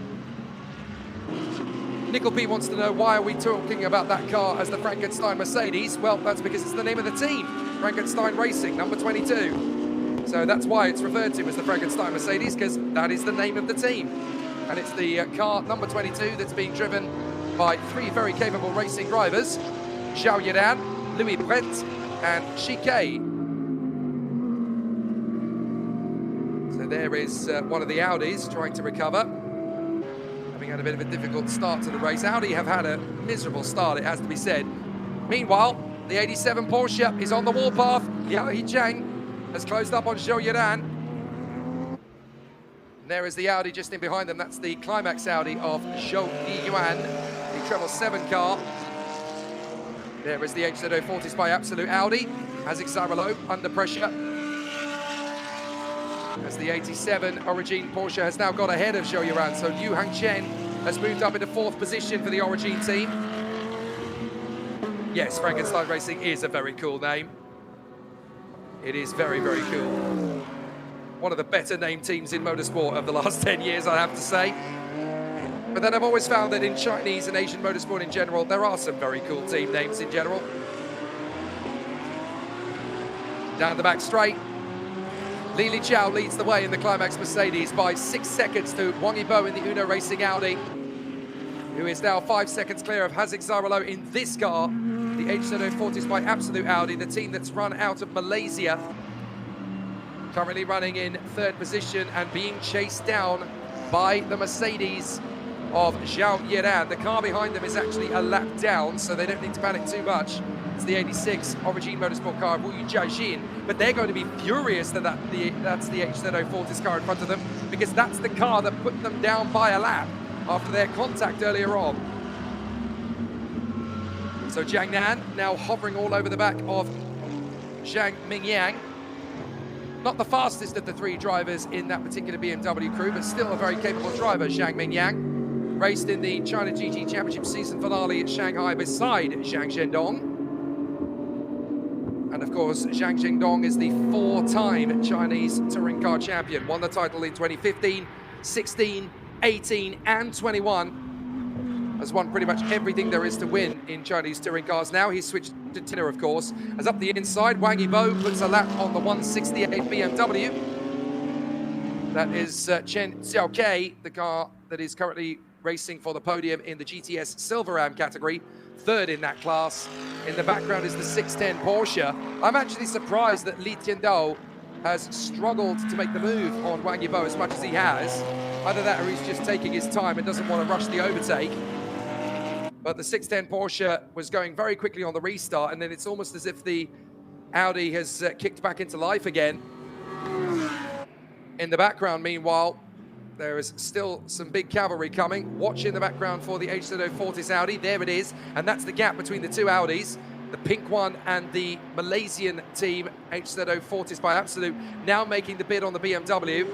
Speaker 10: Nickel P wants to know, why are we talking about that car as the Frankenstein Mercedes? Well, that's because it's the name of the team, Frankenstein Racing, number 22. So that's why it's referred to as the Frankenstein Mercedes, because that is the name of the team. And it's the car number 22 that's being driven by three very capable racing drivers, Zhao Yiran, Louis Brent, and Shikai. So there is one of the Audis trying to recover. Having had a bit of a difficult start to the race. Audi have had a miserable start, it has to be said. Meanwhile, the 87 Porsche is on the warpath. Liao Yicheng has closed up on Zhou Yiran. And there is the Audi just in behind them. That's the Climax Audi of Zhou Yiyuan, the treble 7 car. There is the HZ04's by Absolute Audi. Xarelo under pressure. As the 87 Origin Porsche has now got ahead of Zhou Yiran. So Liu Hangchen has moved up into 4th position for the Origin team. Yes, Frankenstein Racing is a very cool name. It is very, very cool. One of the better named teams in motorsport of the last 10 years, I have to say. But then I've always found that in Chinese and Asian motorsport in general, there are some very cool team names in general. Down the back straight. Li Lijiao leads the way in the Climax Mercedes by 6 seconds to Wang Yibo in the Uno Racing Audi, who is now 5 seconds clear of Xarelo in this car. The HZ04's by Absolute Audi, the team that's run out of Malaysia. Currently running in 3rd position and being chased down by the Mercedes of Zhao Yiran. The car behind them is actually a lap down, so they don't need to panic too much. It's the 86 Origin Motorsport car of Wu Jiajin, but they're going to be furious that that's the HZ04's car in front of them, because that's the car that put them down by a lap after their contact earlier on. So Jiang Nan now hovering all over the back of Zhang Mingyang. Not the fastest of the three drivers in that particular BMW crew, but still a very capable driver, Zhang Mingyang. Raced in the China GT Championship season finale at Shanghai beside Zhang Zhendong. And of course, Zhang Zhendong is the 4-time Chinese touring car champion. Won the title in 2015, 16, 18, and 21. Has won pretty much everything there is to win in Chinese touring cars. Now he's switched to Tina, of course. As up the inside, Wang Yibo puts a lap on the 168 BMW. That is Chen Xiaokei, the car that is currently racing for the podium in the GTS Silver Ram category. 3rd in that class. In the background is the 610 Porsche. I'm actually surprised that Li Tiandao has struggled to make the move on Wang Yibo as much as he has. Either that or he's just taking his time and doesn't want to rush the overtake. But the 610 Porsche was going very quickly on the restart, and then it's almost as if the Audi has kicked back into life again. In the background, meanwhile, There is still some big cavalry coming. Watch in the background for the HZO Fortis Audi. There it is. And that's the gap between the two Audis. The pink one and the Malaysian team, HZO Fortis by Absolute, now making the bid on the BMW.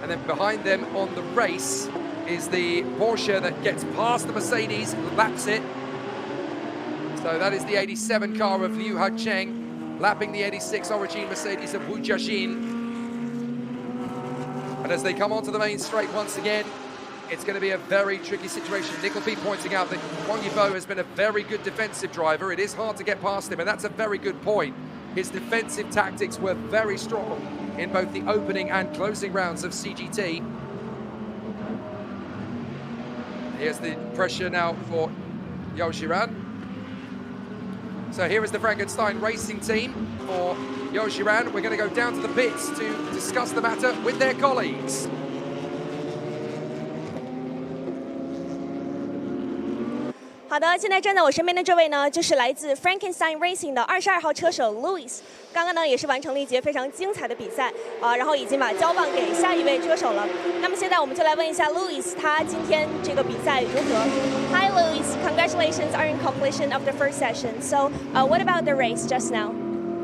Speaker 10: And then behind them on the race is the Porsche that gets past the Mercedes, laps it. So that is the 87 car of Liu Hacheng, lapping the 86 Origin Mercedes of Wu Jiaxin. And as they come onto the main straight once again, it's going to be a very tricky situation. Nickel P pointing out that Wang Yibo has been a very good defensive driver. It is hard to get past him, and that's a very good point. His defensive tactics were very strong in both the opening and closing rounds of CGT. Here's the pressure now for Yao Shiran. So here is the Frankenstein racing team for Yao Shiran. We're going to go down to the pits to discuss the matter with their colleagues.
Speaker 12: 好的，现在站在我身边的这位呢，就是来自 Frankenstein Racing 的22号车手 Louis。刚刚呢也是完成了一节非常精彩的比赛啊，然后已经把交棒给下一位车手了。那么现在我们就来问一下 Louis， 他今天这个比赛如何 ？Hi Louis, congratulations on your completion of the first session. So, what about the race just now?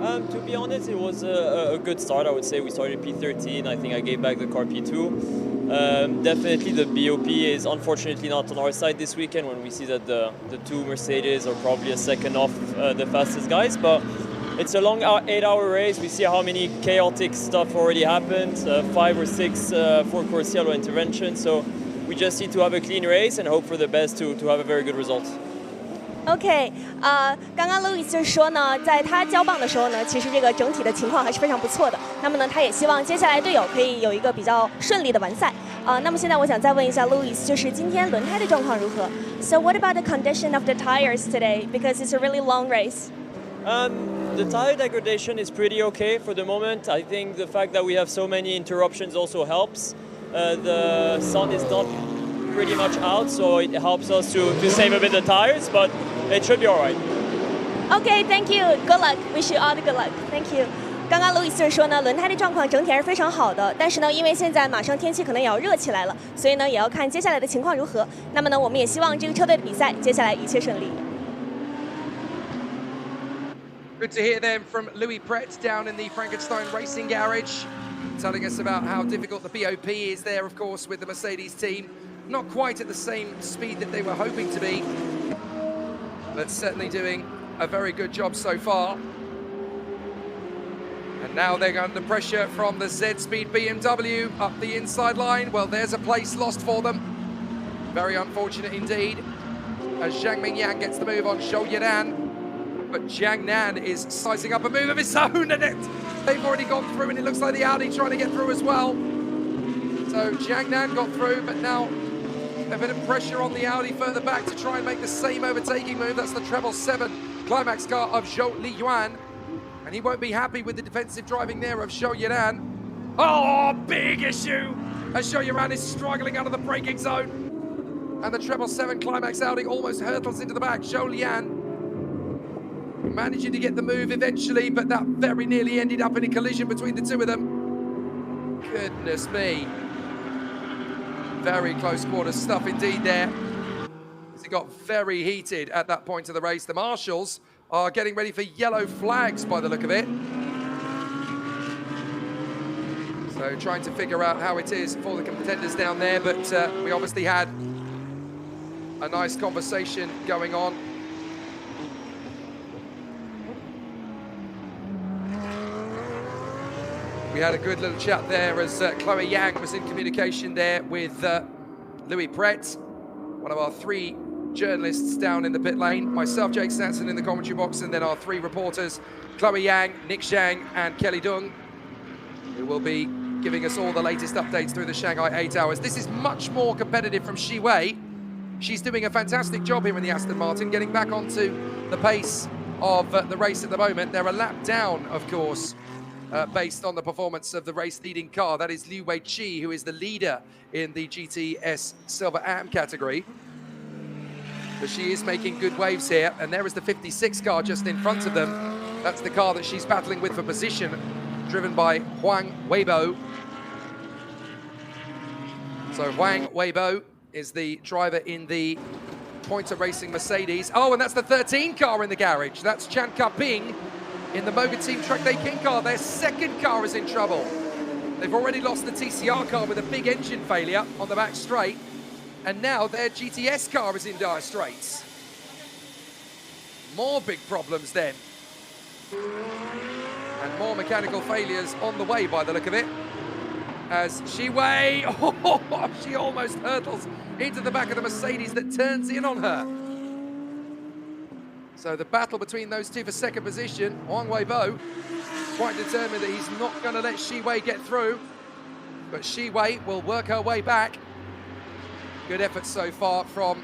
Speaker 14: To be honest, it was a good start. I would say we started P13. I think I gave back the car P2. Definitely the BOP is unfortunately not on our side this weekend when we see that the two Mercedes are probably a second off the fastest guys. But it's a long 8-hour race. We see how many chaotic stuff already happened, 5 or 6 four-course yellow interventions. So we just need to have a clean race and hope for the best to have a very good result.
Speaker 12: OK， 刚刚 Louis 就是说呢，在他交棒的时候呢，其实这个整体的情况还是非常不错的。那么呢，他也希望接下来队友可以有一个比较顺利的完赛。那么现在我想再问一下 Louis， 就是今天轮胎的状况如何 ？So what about the condition of the tires today? Because it's a really long race.
Speaker 14: The tire degradation is pretty okay for the moment. I think the fact that we have so many interruptions also helps. The sun is not pretty much out, so it helps us to save a bit the tires, but it should be all right.
Speaker 12: OK, thank you. Good luck. Wish you all the good luck. Thank you. 刚刚 Louis 就是说呢，轮胎的状况整体还是非常好的，但是呢，因为现在马上天气可能也要热起来了，所以呢，也要看接下来的情况如何。那么呢，我们也希望这个车队的比赛接下来一切顺利。
Speaker 10: Good to hear them from Louis Pret down in the Frankenstein Racing Garage, telling us about how difficult the BOP is there, of course, with the Mercedes team. Not quite at the same speed that they were hoping to be, but certainly doing a very good job so far. And now they're under pressure from the Z-Speed BMW up the inside line. Well, there's a place lost for them. Very unfortunate indeed, as Zhang Mingyang gets the move on Zhou Yidan. But Jiang Nan is sizing up a move of his own, and they've already gone through, and it looks like the Audi trying to get through as well. So Jiang Nan got through, but now a bit of pressure on the Audi further back to try and make the same overtaking move. That's the treble 7 climax car of Zhou Liyuan. And he won't be happy with the defensive driving there of Zhou Yiran. Oh, big issue! As Zhou Yiran is struggling out of the braking zone. And the treble 7 climax Audi almost hurtles into the back. Zhou Lian managing to get the move eventually, but that very nearly ended up in a collision between the two of them. Goodness me. Very close quarters stuff indeed there. It got very heated at that point of the race. The marshals are getting ready for yellow flags by the look of it. So trying to figure out how it is for the contenders down there, but we obviously had a nice conversation going on. We had a good little chat there as Chloe Yang was in communication there with Louis Pret, one of our 3 journalists down in the pit lane, myself, Jake Stanson in the commentary box, and then our 3 reporters, Chloe Yang, Nick Zhang and Kelly Dung, who will be giving us all the latest updates through the Shanghai 8 hours. This is much more competitive from Shi Wei. She's doing a fantastic job here in the Aston Martin, getting back onto the pace of the race at the moment. They're a lap down, of course, based on the performance of the race-leading car. That is Liu Weiqi, who is the leader in the GTS Silver Am category. But she is making good waves here, and there is the 56 car just in front of them. That's the car that she's battling with for position, driven by Huang Weibo. So Huang Weibo is the driver in the Pointer Racing Mercedes. Oh, and that's the 13 car in the garage. That's Chan Ka-ping in the Moga Team Track Day King car. Their second car is in trouble. They've already lost the TCR car with a big engine failure on the back straight. And now their GTS car is in dire straits. More big problems then. And more mechanical failures on the way by the look of it. As Shiwei, she almost hurtles into the back of the Mercedes that turns in on her. So the battle between those two for second position. Huang Weibo quite determined that he's not going to let Shiwei get through. But Shiwei will work her way back. Good effort so far from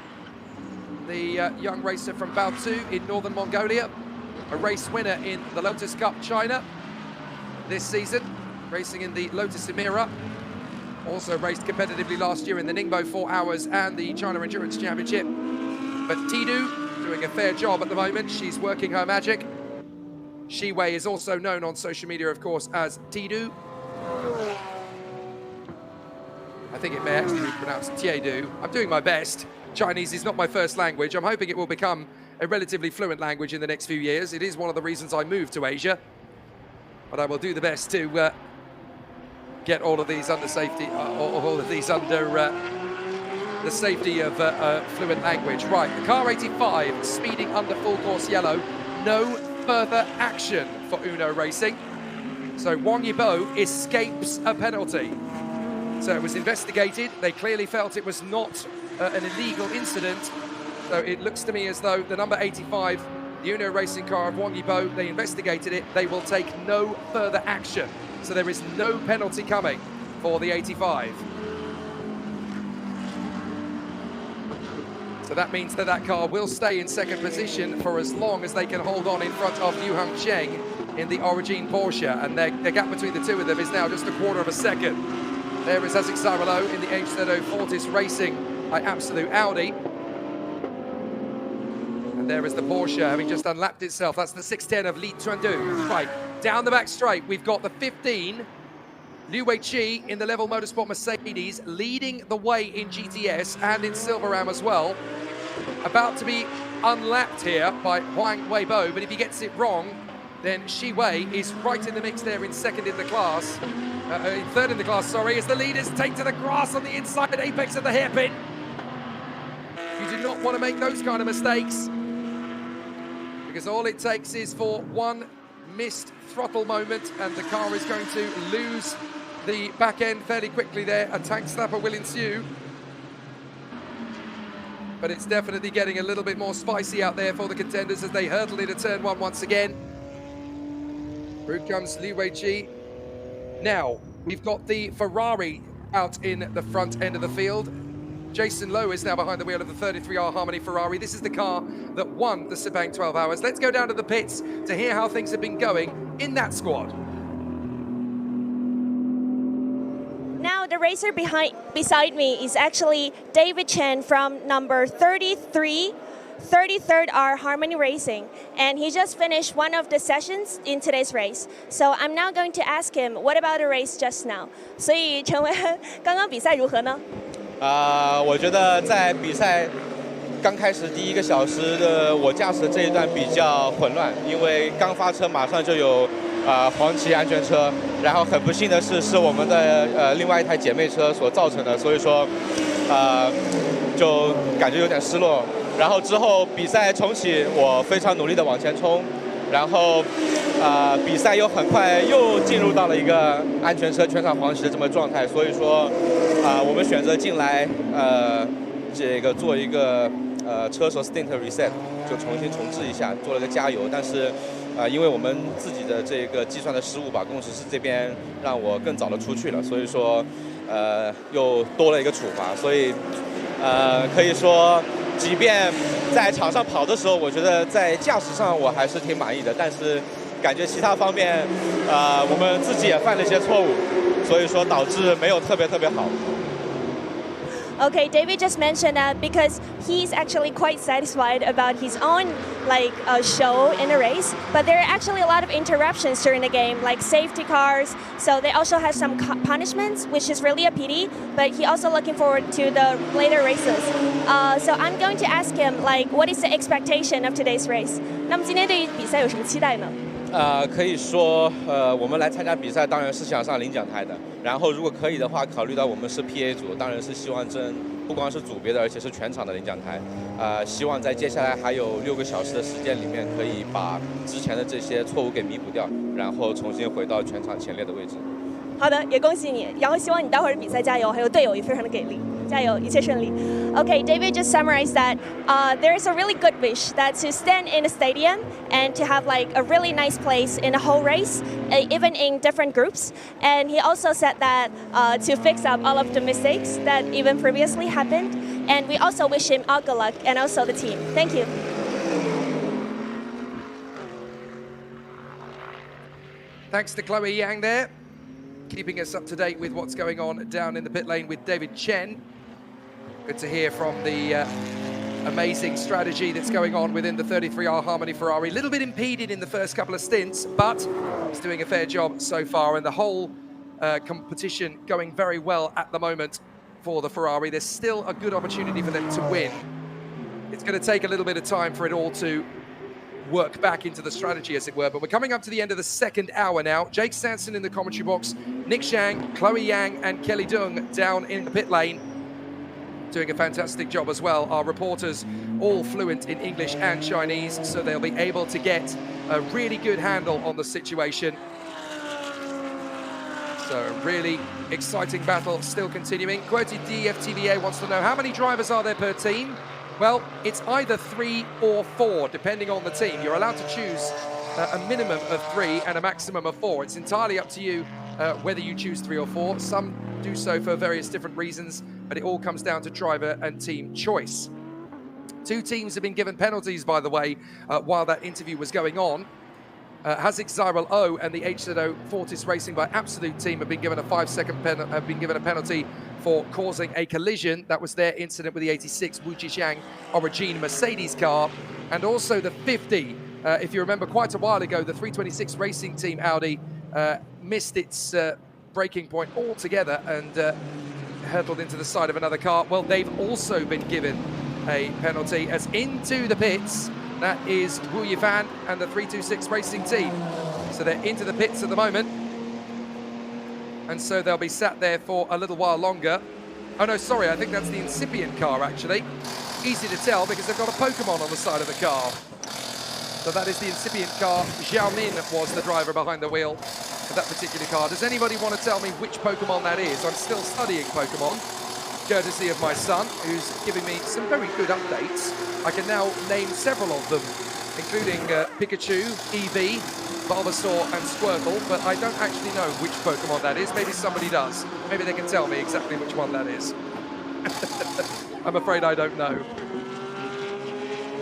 Speaker 10: the young racer from Baotou in northern Mongolia. A race winner in the Lotus Cup China this season, racing in the Lotus Emira. Also raced competitively last year in the Ningbo 4 Hours and the China Endurance Championship. But Tidu doing a fair job at the moment. She's working her magic. Shiwei is also known on social media, of course, as Tidu. I think it may actually be pronounced Tiedu. I'm doing my best. Chinese is not my first language. I'm hoping it will become a relatively fluent language in the next few years. It is one of the reasons I moved to Asia. But I will do the best to get all of these under safety, all of these under the safety of fluent language. Right, the car 85 speeding under full course yellow. No further action for Uno Racing. So Wang Yibo escapes a penalty. So it was investigated. They clearly felt it was not an illegal incident. So it looks to me as though the number 85, the Uno Racing car of Wang Yibo, they investigated it. They will take no further action. So there is no penalty coming for the 85. So that means that that car will stay in second position for as long as they can hold on in front of Yu Heng Cheng in the Origin Porsche. And the gap between the two of them is now just a quarter of a second. There is Isaac Saralo in the HZO Fortis Racing by Absolute Audi. And there is the Porsche having just unlapped itself. That's the 610 of Li Tuandu. Right, down the back straight, we've got the 15. Liu Weiqi in the Level Motorsport Mercedes, leading the way in GTS and in Silverram as well. About to be unlapped here by Huang Weibo, but if he gets it wrong, then Shiwei is right in the mix there in second in the class. In third in the class, sorry, as the leaders take to the grass on the inside apex of the hairpin. You do not want to make those kind of mistakes, because all it takes is for one missed throttle moment and the car is going to lose the back end fairly quickly there. A tank slapper will ensue. But it's definitely getting a little bit more spicy out there for the contenders as they hurtle into turn one once again. Through comes Liu Weiqi. Now, we've got the Ferrari out in the front end of the field. Jason Lowe is now behind the wheel of the 33R Harmony Ferrari. This is the car that won the Sepang 12 Hours. Let's go down to the pits to hear how things have been going in that squad.
Speaker 12: Now the racer beside me is actually David Chen from number 33rd R Harmony Racing, and he just finished one of the sessions in today's race. So I'm now going to ask him, what about the race just now? 所以陈文，刚刚比赛如何呢？
Speaker 15: 我觉得在比赛刚开始第1个小时的我驾驶的这一段比较混乱，因为刚发车马上就有黄旗安全车，然后很不幸的是我们的另外一台姐妹车所造成的，所以说就感觉有点失落。然后之后比赛重启，我非常努力的往前冲，然后比赛又很快又进入到了一个安全车全场黄旗的这么状态，所以说我们选择进来这个做一个车手 stint reset， 就重新重置一下，做了个加油，但是因为我们自己的这个计算的失误，把工程师这边让我更早的出去了，所以说又多了一个处罚，所以可以说。即便在场上跑的时候，我觉得在驾驶上我还是挺满意的，但是感觉其他方面，我们自己也犯了一些错误，所以说导致没有特别好。
Speaker 12: Okay, David just mentioned that because he's actually quite satisfied about his own show in the race, but there are actually a lot of interruptions during the game, like safety cars. So they also have some punishments, which is really a pity. But he also looking forward to the later races. So I'm going to ask him what is the expectation of today's race? 那么今天对于比赛有什么期待呢？
Speaker 15: 可以说，我们来参加比赛当然是想上领奖台的。然后，如果可以的话，考虑到我们是 PA 组，当然是希望争不光是组别的，而且是全场的领奖台。希望在接下来还有6个小时的时间里面，可以把之前的这些错误给弥补掉，然后重新回到全场前列的位置。
Speaker 12: 好的，也恭喜你，然后希望你待会儿比赛加油，还有队友也非常的给力，加油，一切顺利。Okay, David just summarized that there is a really good wish that to stand in a stadium and to have a really nice place in the whole race, even in different groups. And he also said that to fix up all of the mistakes that even previously happened. And we also wish him all good luck and also the team. Thank you.
Speaker 10: Thanks to Chloe Yang there, keeping us up to date with what's going on down in the pit lane with David Chen. Good to hear from the amazing strategy that's going on within the 33R Harmony Ferrari. A little bit impeded in the first couple of stints, but he's doing a fair job so far, and the whole competition going very well at the moment for the Ferrari. There's still a good opportunity for them to win. It's going to take a little bit of time for it all to work back into the strategy, as it were. But we're coming up to the end of the second hour now. Jake Sanson in the commentary box, Nick Zhang, Chloe Yang and Kelly Dung down in the pit lane, doing a fantastic job as well. Our reporters all fluent in English and Chinese, so they'll be able to get a really good handle on the situation. So a really exciting battle still continuing. Quoted DFTVA wants to know, how many drivers are there per team? Well, it's either 3 or 4, depending on the team. You're allowed to choose a minimum of 3 and a maximum of 4. It's entirely up to you whether you choose 3 or 4. Some do so for various different reasons, but it all comes down to driver and team choice. 2 teams have been given penalties, by the way, while that interview was going on. Haziq Zyril O and the HZO Fortis Racing by Absolute team have been given a 5-second penalty for causing a collision. That was their incident with the 86 Wu Jixiang Origin Mercedes car, and also the 50. If you remember, quite a while ago, the 326 Racing Team Audi missed its braking point altogether and hurtled into the side of another car. Well, they've also been given a penalty, as into the pits. That is Wu Yifan and the 326 Racing Team. So they're into the pits at the moment. And so they'll be sat there for a little while longer. Oh no, sorry, I think that's the incipient car, actually. Easy to tell because they've got a Pokemon on the side of the car. So that is the incipient car. Xiao Min was the driver behind the wheel of that particular car. Does anybody want to tell me which Pokemon that is? I'm still studying Pokemon, courtesy of my son, who's giving me some very good updates. I can now name several of them, including Pikachu, Eevee, Bulbasaur and Squirtle, but I don't actually know which Pokemon that is. Maybe somebody does. Maybe they can tell me exactly which one that is. I'm afraid I don't know.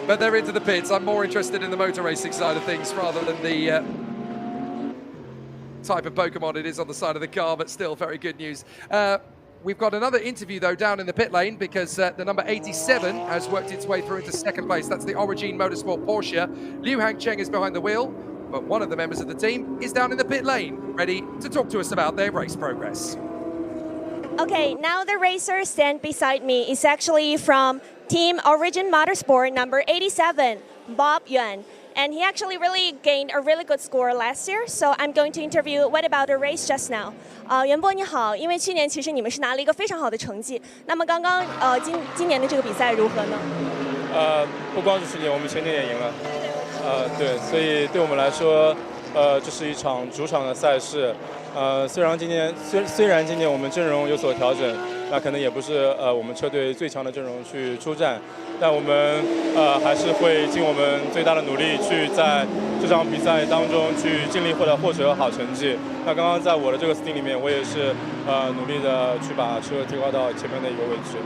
Speaker 10: But they're into the pits. I'm more interested in the motor racing side of things rather than the type of Pokemon it is on the side of the car, but still very good news. We've got another interview, though, down in the pit lane because the number 87 has worked its way through into second place. That's the Origin Motorsport Porsche. Liu Hangcheng is behind the wheel, but one of the members of the team is down in the pit lane, ready to talk to us about their race progress.
Speaker 12: Okay, now the racer stand beside me is actually from Team Origin Motorsport, number 87, Bob Yuan. And he actually really gained a really good score last year, so I'm going to interview what about the race just now. 袁博你好，因为去年其实你们是拿了一个非常好的成绩，那么刚刚今年的这个比赛如何呢？
Speaker 8: 不光是去年，我们前年也赢了。对，所以对我们来说，这是一场主场的赛事。虽然今年我们阵容有所调整，那可能也不是我们车队最强的阵容去出战，但我们还是会尽我们最大的努力去在这场比赛当中去尽力获得好成绩。那刚刚在我的这个 stint 里面，我也是努力的去把车提高到前面的一个位置。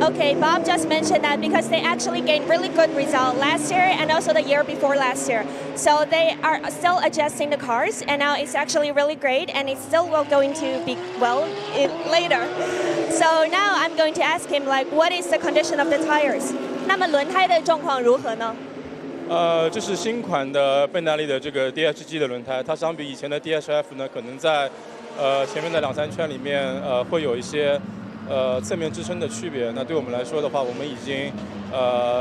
Speaker 12: Okay, Bob just mentioned that because they actually gained really good result last year and also the year before last year. So they are still adjusting the cars, and now it's actually really great, and it's still going to be well later. So now I'm going to ask him like, what is the condition of the tires? 那么轮胎的状况如何呢？
Speaker 8: 这是新款的倍耐力的这个 DHG 的轮胎，它相比以前的 DHF 呢，可能在前面的2-3圈里面会有一些侧面支撑的区别。那对我们来说的话，我们已经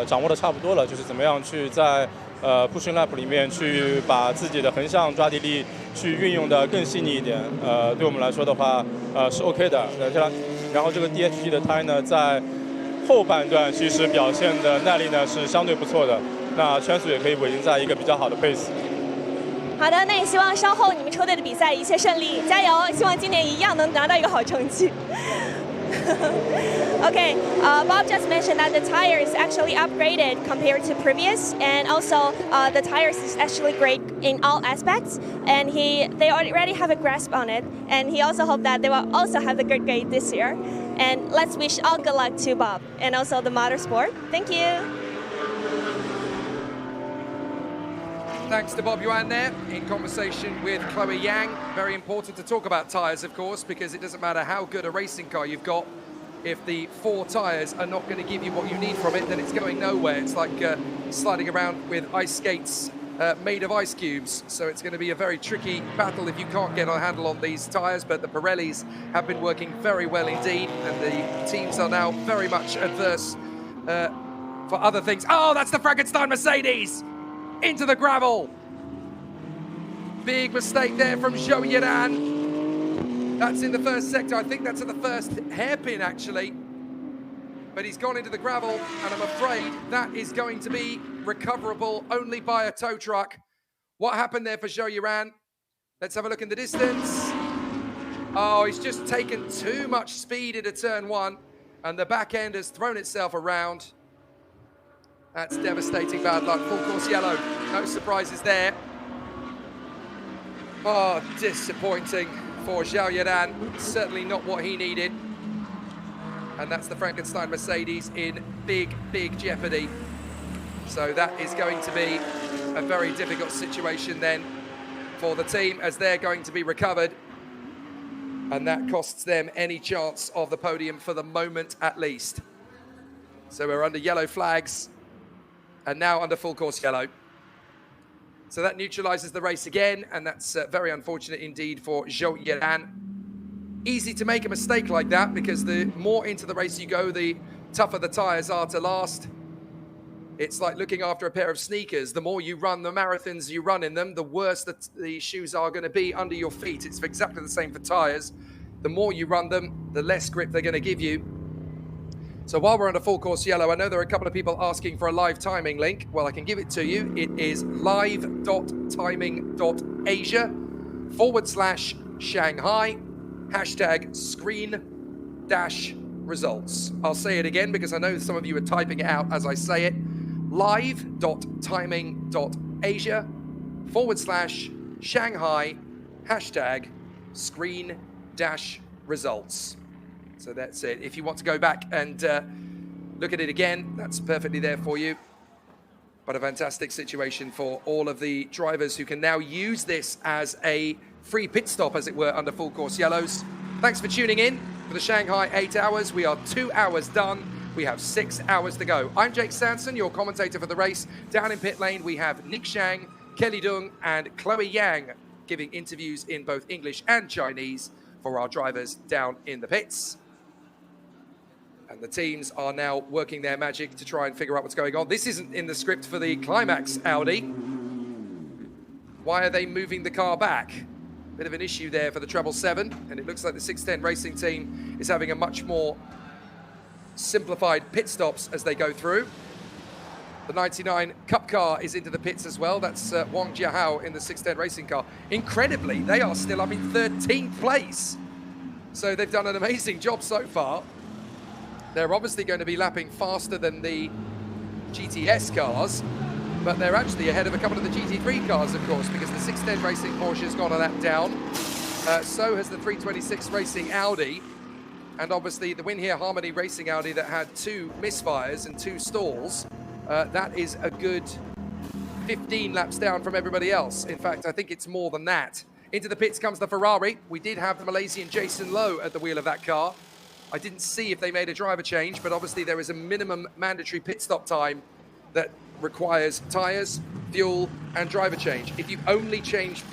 Speaker 8: 掌握的差不多了，就是怎么样去在pushing lap 里面去把自己的横向抓地力去运用的更细腻一点。对我们来说的话，是 OK 的。然后这个 DHG 的胎呢，在后半段其实表现的耐力呢是相对不错的。那圈速也可以稳定在一个比较好的 pace。
Speaker 12: 好的，那也希望稍后你们车队的比赛一切顺利，加油！希望今年一样能拿到一个好成绩。Okay, Bob just mentioned that the tire is actually upgraded compared to previous, and also the tires is actually great in all aspects. And they already have a grasp on it, and he also hoped that they will also have a good grade this year. And let's wish all good luck to Bob and also the motorsport. Thank you.
Speaker 10: Thanks to Bob Yuan there in conversation with Chloe Yang. Very important to talk about tyres, of course, because it doesn't matter how good a racing car you've got. If the 4 tyres are not going to give you what you need from it, then it's going nowhere. It's like sliding around with ice skates made of ice cubes. So it's going to be a very tricky battle if you can't get a handle on these tyres. But the Pirellis have been working very well indeed, and the teams are now very much adverse for other things. Oh, that's the Frankenstein Mercedes! Into the gravel. Big mistake there from Zhou Yiran. That's in the first sector. I think that's at the first hairpin, actually. But he's gone into the gravel, and I'm afraid that is going to be recoverable only by a tow truck. What happened there for Zhou Yiran? Let's have a look in the distance. Oh, he's just taken too much speed into turn 1, and the back end has thrown itself around. That's devastating bad luck. Full course yellow. No surprises there. Oh, disappointing for Zhou Yiran. Certainly not what he needed. And that's the Frankenstein Mercedes in big, big jeopardy. So that is going to be a very difficult situation then for the team, as they're going to be recovered. And that costs them any chance of the podium for the moment at least. So we're under yellow flags, and now under full course yellow. So that neutralizes the race again, and that's very unfortunate indeed for Zhou Yiran. Easy to make a mistake like that, because the more into the race you go, the tougher the tires are to last. It's like looking after a pair of sneakers. The more you run the marathons you run in them, the worse the shoes are going to be under your feet. It's exactly the same for tires. The more you run them, the less grip they're going to give you. So while we're under full course yellow, I know there are a couple of people asking for a live timing link. Well, I can give it to you. It is live.timing.asia/Shanghai #screen-results. I'll say it again because I know some of you are typing it out as I say it. live.timing.asia/Shanghai #screen-results. So that's it. If you want to go back and look at it again, that's perfectly there for you. But a fantastic situation for all of the drivers who can now use this as a free pit stop, as it were, under full course yellows. Thanks for tuning in for the Shanghai 8 hours. We are 2 hours done. We have 6 hours to go. I'm Jake Sanson, your commentator for the race. Down in pit lane, we have Nick Shang, Kelly Dung, and Chloe Yang giving interviews in both English and Chinese for our drivers down in the pits. And the teams are now working their magic to try and figure out what's going on. This isn't in the script for the climax, Audi. Why are they moving the car back? Bit of an issue there for the 777, and it looks like the 610 Racing team is having a much more simplified pit stops as they go through. The 99 Cup car is into the pits as well. That's Wang Jiahao in the 610 Racing car. Incredibly, they are still up in 13th place. So they've done an amazing job so far. They're obviously going to be lapping faster than the GTS cars, but they're actually ahead of a couple of the GT3 cars, of course, because the 610 Racing Porsche has gone a lap down. So has the 326 Racing Audi. and obviously the Win Here Harmony Racing Audi that had 2 misfires and 2 stalls, that is a good 15 laps down from everybody else. In fact, I think it's more than that. Into the pits comes the Ferrari. We did have the Malaysian Jason Lowe at the wheel of that car. I didn't see if they made a driver change, but obviously there is a minimum mandatory pit stop time that requires tyres, fuel, and driver change. If you only change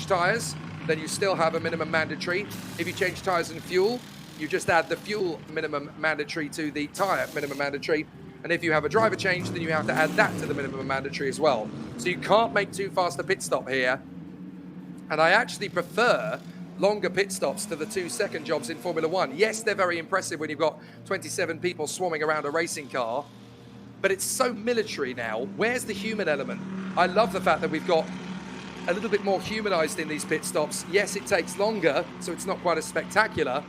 Speaker 10: tyres, then you still have a minimum mandatory. If you change tyres and fuel, you just add the fuel minimum mandatory to the tyre minimum mandatory. And if you have a driver change, then you have to add that to the minimum mandatory as well. So you can't make too fast a pit stop here. And I actually prefer longer pit stops to the 2-second jobs in Formula One. Yes, they're very impressive when you've got 27 people swarming around a racing car, but it's so military now. Where's the human element? I love the fact that we've got a little bit more humanized in these pit stops. Yes, it takes longer, so it's not quite as spectacular,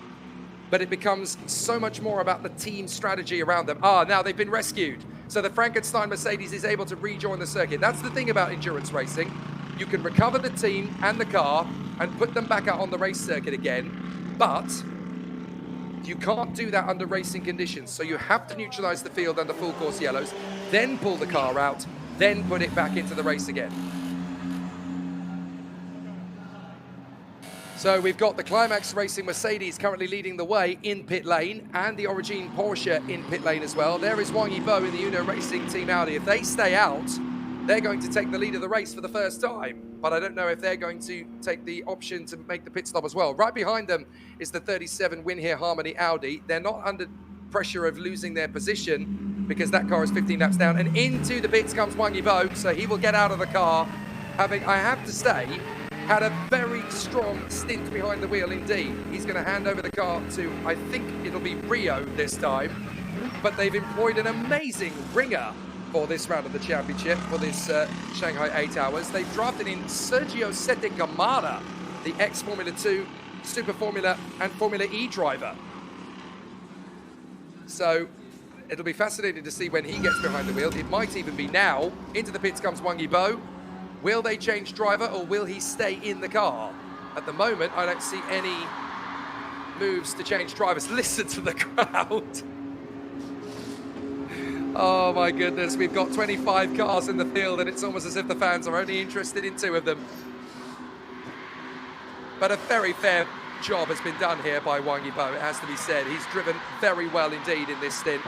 Speaker 10: but it becomes so much more about the team strategy around them. Now they've been rescued. So the Frankenstein Mercedes is able to rejoin the circuit. That's the thing about endurance racing. You can recover the team and the car and put them back out on the race circuit again, but you can't do that under racing conditions. So you have to neutralize the field under full course yellows, then pull the car out, then put it back into the race again. So we've got the Climax Racing Mercedes currently leading the way in pit lane, and the Origin Porsche in pit lane as well. There is Wang Yibo in the Uno Racing Team Audi. If they stay out, they're going to take the lead of the race for the first time, but I don't know if they're going to take the option to make the pit stop as well. Right behind them is the 37 Win Here Harmony Audi. They're not under pressure of losing their position because that car is 15 laps down, and into the pits comes Wang Yibo, so he will get out of the car, having, I have to say, had a very strong stint behind the wheel indeed. He's going to hand over the car to, I think it'll be Rio this time, but they've employed an amazing ringer for this round of the championship, for this Shanghai 8 Hours. They've drafted in Sergio Sete Camara, the ex-Formula 2, Super Formula and Formula E driver. So it'll be fascinating to see when he gets behind the wheel. It might even be now. Into the pits comes Wang Yibo. Will they change driver or will he stay in the car? At the moment, I don't see any moves to change drivers. Listen to the crowd. Oh my goodness, we've got 25 cars in the field and it's almost as if the fans are only interested in 2 of them. But a very fair job has been done here by Wang Yibo, it has to be said. He's driven very well indeed in this stint.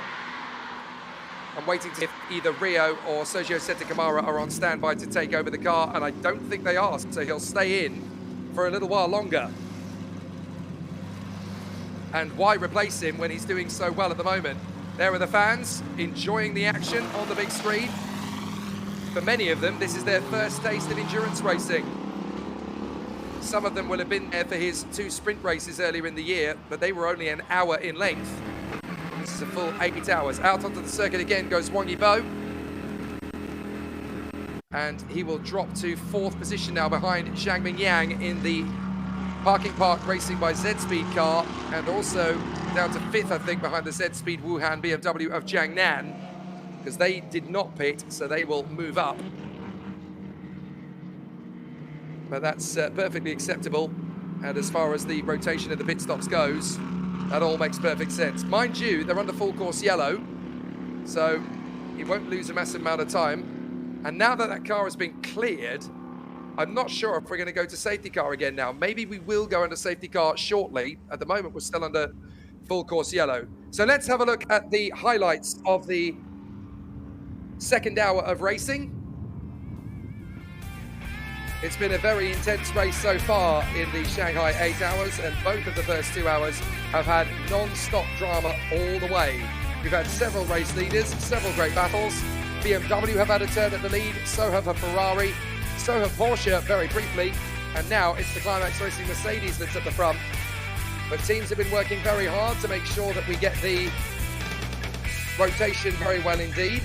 Speaker 10: I'm waiting to see if either Rio or Sergio Sete Camara are on standby to take over the car, and I don't think they are, so he'll stay in for a little while longer. And why replace him when he's doing so well at the moment? There are the fans enjoying the action on the big screen. For many of them, this is their first taste of endurance racing. Some of them will have been there for his 2 sprint races earlier in the year, but they were only an hour in length. This is a full 8 hours. Out onto the circuit again goes Wang Yibo. And he will drop to 4th position now behind Zhang Mingyang in the Parking Park Racing by Z-Speed car, and also down to 5th, I think, behind the Z-Speed Wuhan BMW of Jiangnan, because they did not pit, so they will move up. But that's perfectly acceptable, and as far as the rotation of the pit stops goes, that all makes perfect sense. Mind you, they're under full course yellow, so he won't lose a massive amount of time. And now that that car has been cleared, I'm not sure if we're going to go to safety car again now. Maybe we will go into safety car shortly. At the moment, we're still under full course yellow. So let's have a look at the highlights of the 2nd hour of racing. It's been a very intense race so far in the Shanghai 8 Hours, and both of the first 2 hours have had non-stop drama all the way. We've had several race leaders, several great battles. BMW have had a turn at the lead, so have a Ferrari, so have Porsche very briefly, and now it's the Climax Racing Mercedes that's at the front. But teams have been working very hard to make sure that we get the rotation very well indeed,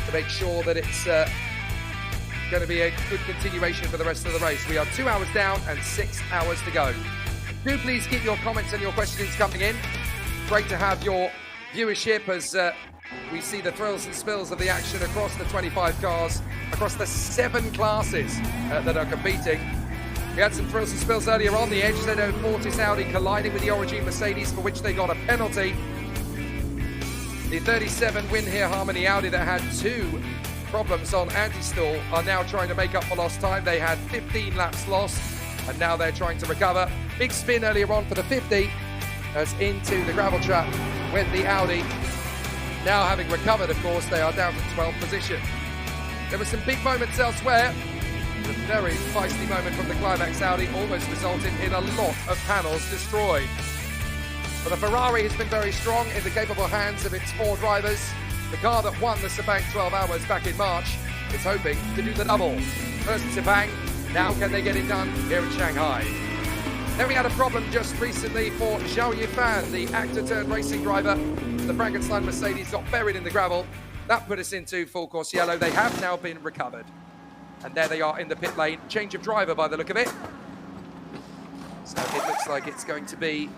Speaker 10: to make sure that it's going to be a good continuation for the rest of the race. We are 2 hours down and 6 hours to go. Do please keep your comments and your questions coming in. Great to have your viewership as we see the thrills and spills of the action across the 25 cars, across the 7 classes that are competing. We had some thrills and spills earlier on. The HZO40 Audi colliding with the Origin Mercedes, for which they got a penalty. The 37 win here, Harmony Audi, that had 2 problems on anti-stall, are now trying to make up for lost time. They had 15 laps lost, and now they're trying to recover. Big spin earlier on for the 50, as into the gravel trap went the Audi. Now, having recovered, of course, they are down to 12th position. There were some big moments elsewhere. A very feisty moment from the Climax Audi, almost resulted in a lot of panels destroyed. But the Ferrari has been very strong in the capable hands of its 4 drivers. The car that won the Sepang 12 Hours back in March is hoping to do the double. First Sepang, now can they get it done here in Shanghai? Then we had a problem just recently for Zhao Yifan, the actor-turned-racing driver. The Frankenstein Mercedes got buried in the gravel. That put us into full course yellow. They have now been recovered. And there they are in the pit lane. Change of driver by the look of it. So it looks like it's going to be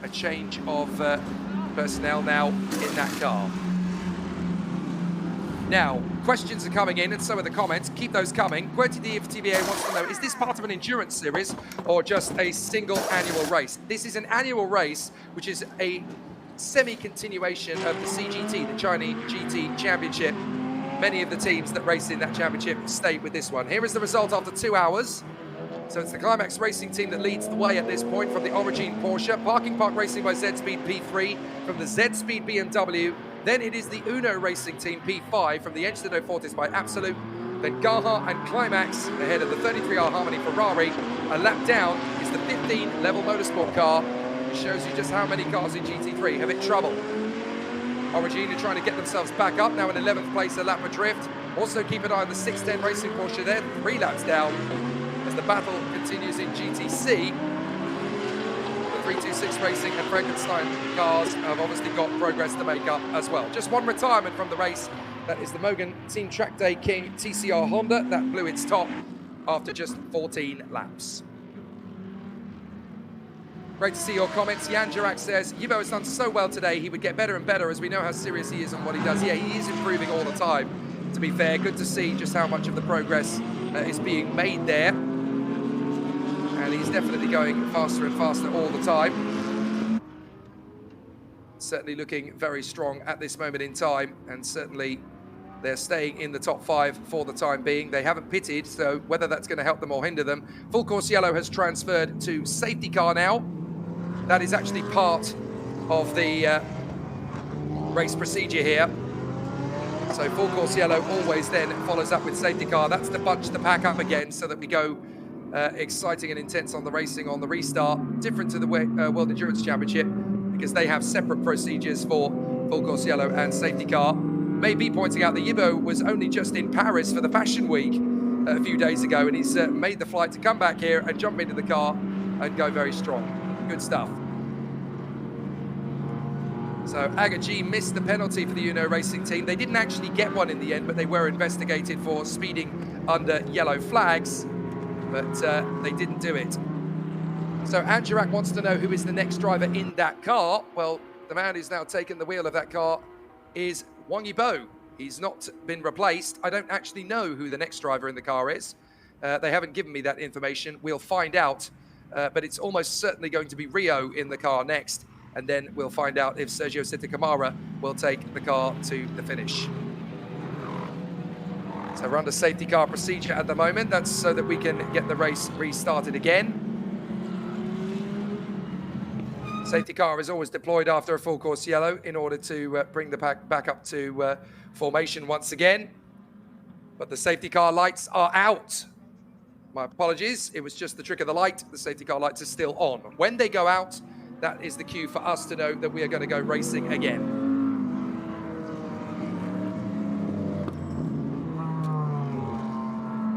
Speaker 10: a change of personnel now in that car. Now, questions are coming in, and so are the comments. Keep those coming. QWERTY TVA wants to know, is this part of an endurance series or just a single annual race? This is an annual race, which is a semi-continuation of the CGT, the Chinese GT Championship. Many of the teams that race in that championship stay with this one. Here is the result after 2 hours. So it's the Climax Racing team that leads the way at this point from the Origin Porsche. Parking Park Racing by Z-Speed P3 from the Z-Speed BMW. Then it is the Uno Racing team P5 from the HZO Fortis by Absolute. Then Gaha and Climax ahead of the 33R Harmony Ferrari. A lap down is the 15 level motorsport car, which shows you just how many cars in GT3 have hit trouble. Origin are trying to get themselves back up, now in 11th place, a lap adrift. Also keep an eye on the 610 Racing Porsche there, 3 laps down, as the battle continues in GTC. The 326 Racing and Frankenstein cars have obviously got progress to make up as well. Just one retirement from the race. That is the Mogan Team Track Day King TCR Honda. That blew its top after just 14 laps. Great to see your comments. Jan Jarak says, Yibo has done so well today, he would get better and better as we know how serious he is on what he does. Yeah, he is improving all the time, to be fair. Good to see just how much of the progress is being made there. And he's definitely going faster and faster all the time. Certainly looking very strong at this moment in time, and certainly they're staying in the top 5 for the time being. They haven't pitted, so whether that's going to help them or hinder them. Full course yellow has transferred to safety car now. That is actually part of the race procedure here. So full course yellow always then follows up with safety car. That's to bunch the pack up again so that we go exciting and intense on the racing on the restart. Different to the World Endurance Championship, because they have separate procedures for full course yellow and safety car. Maybe pointing out that Yibo was only just in Paris for the Fashion Week a few days ago, and he's made the flight to come back here and jump into the car and go very strong. Good stuff. So Agaji missed the penalty for the Uno Racing team. They didn't actually get one in the end, but they were investigated for speeding under yellow flags, but they didn't do it. So Anjarak wants to know who is the next driver in that car. Well, the man who's now taken the wheel of that car is Wang Yibo. He's not been replaced. I don't actually know who the next driver in the car is. They haven't given me that information. We'll find out. But it's almost certainly going to be Rio in the car next, and then we'll find out if Sergio Sitakamara will take the car to the finish. So we're under safety car procedure at the moment. That's so that we can get the race restarted again. Safety car is always deployed after a full course yellow in order to bring the pack back up to formation once again. But the safety car lights are out. My apologies, it was just the trick of the light. The safety car lights are still on. When they go out, that is the cue for us to know that we are going to go racing again.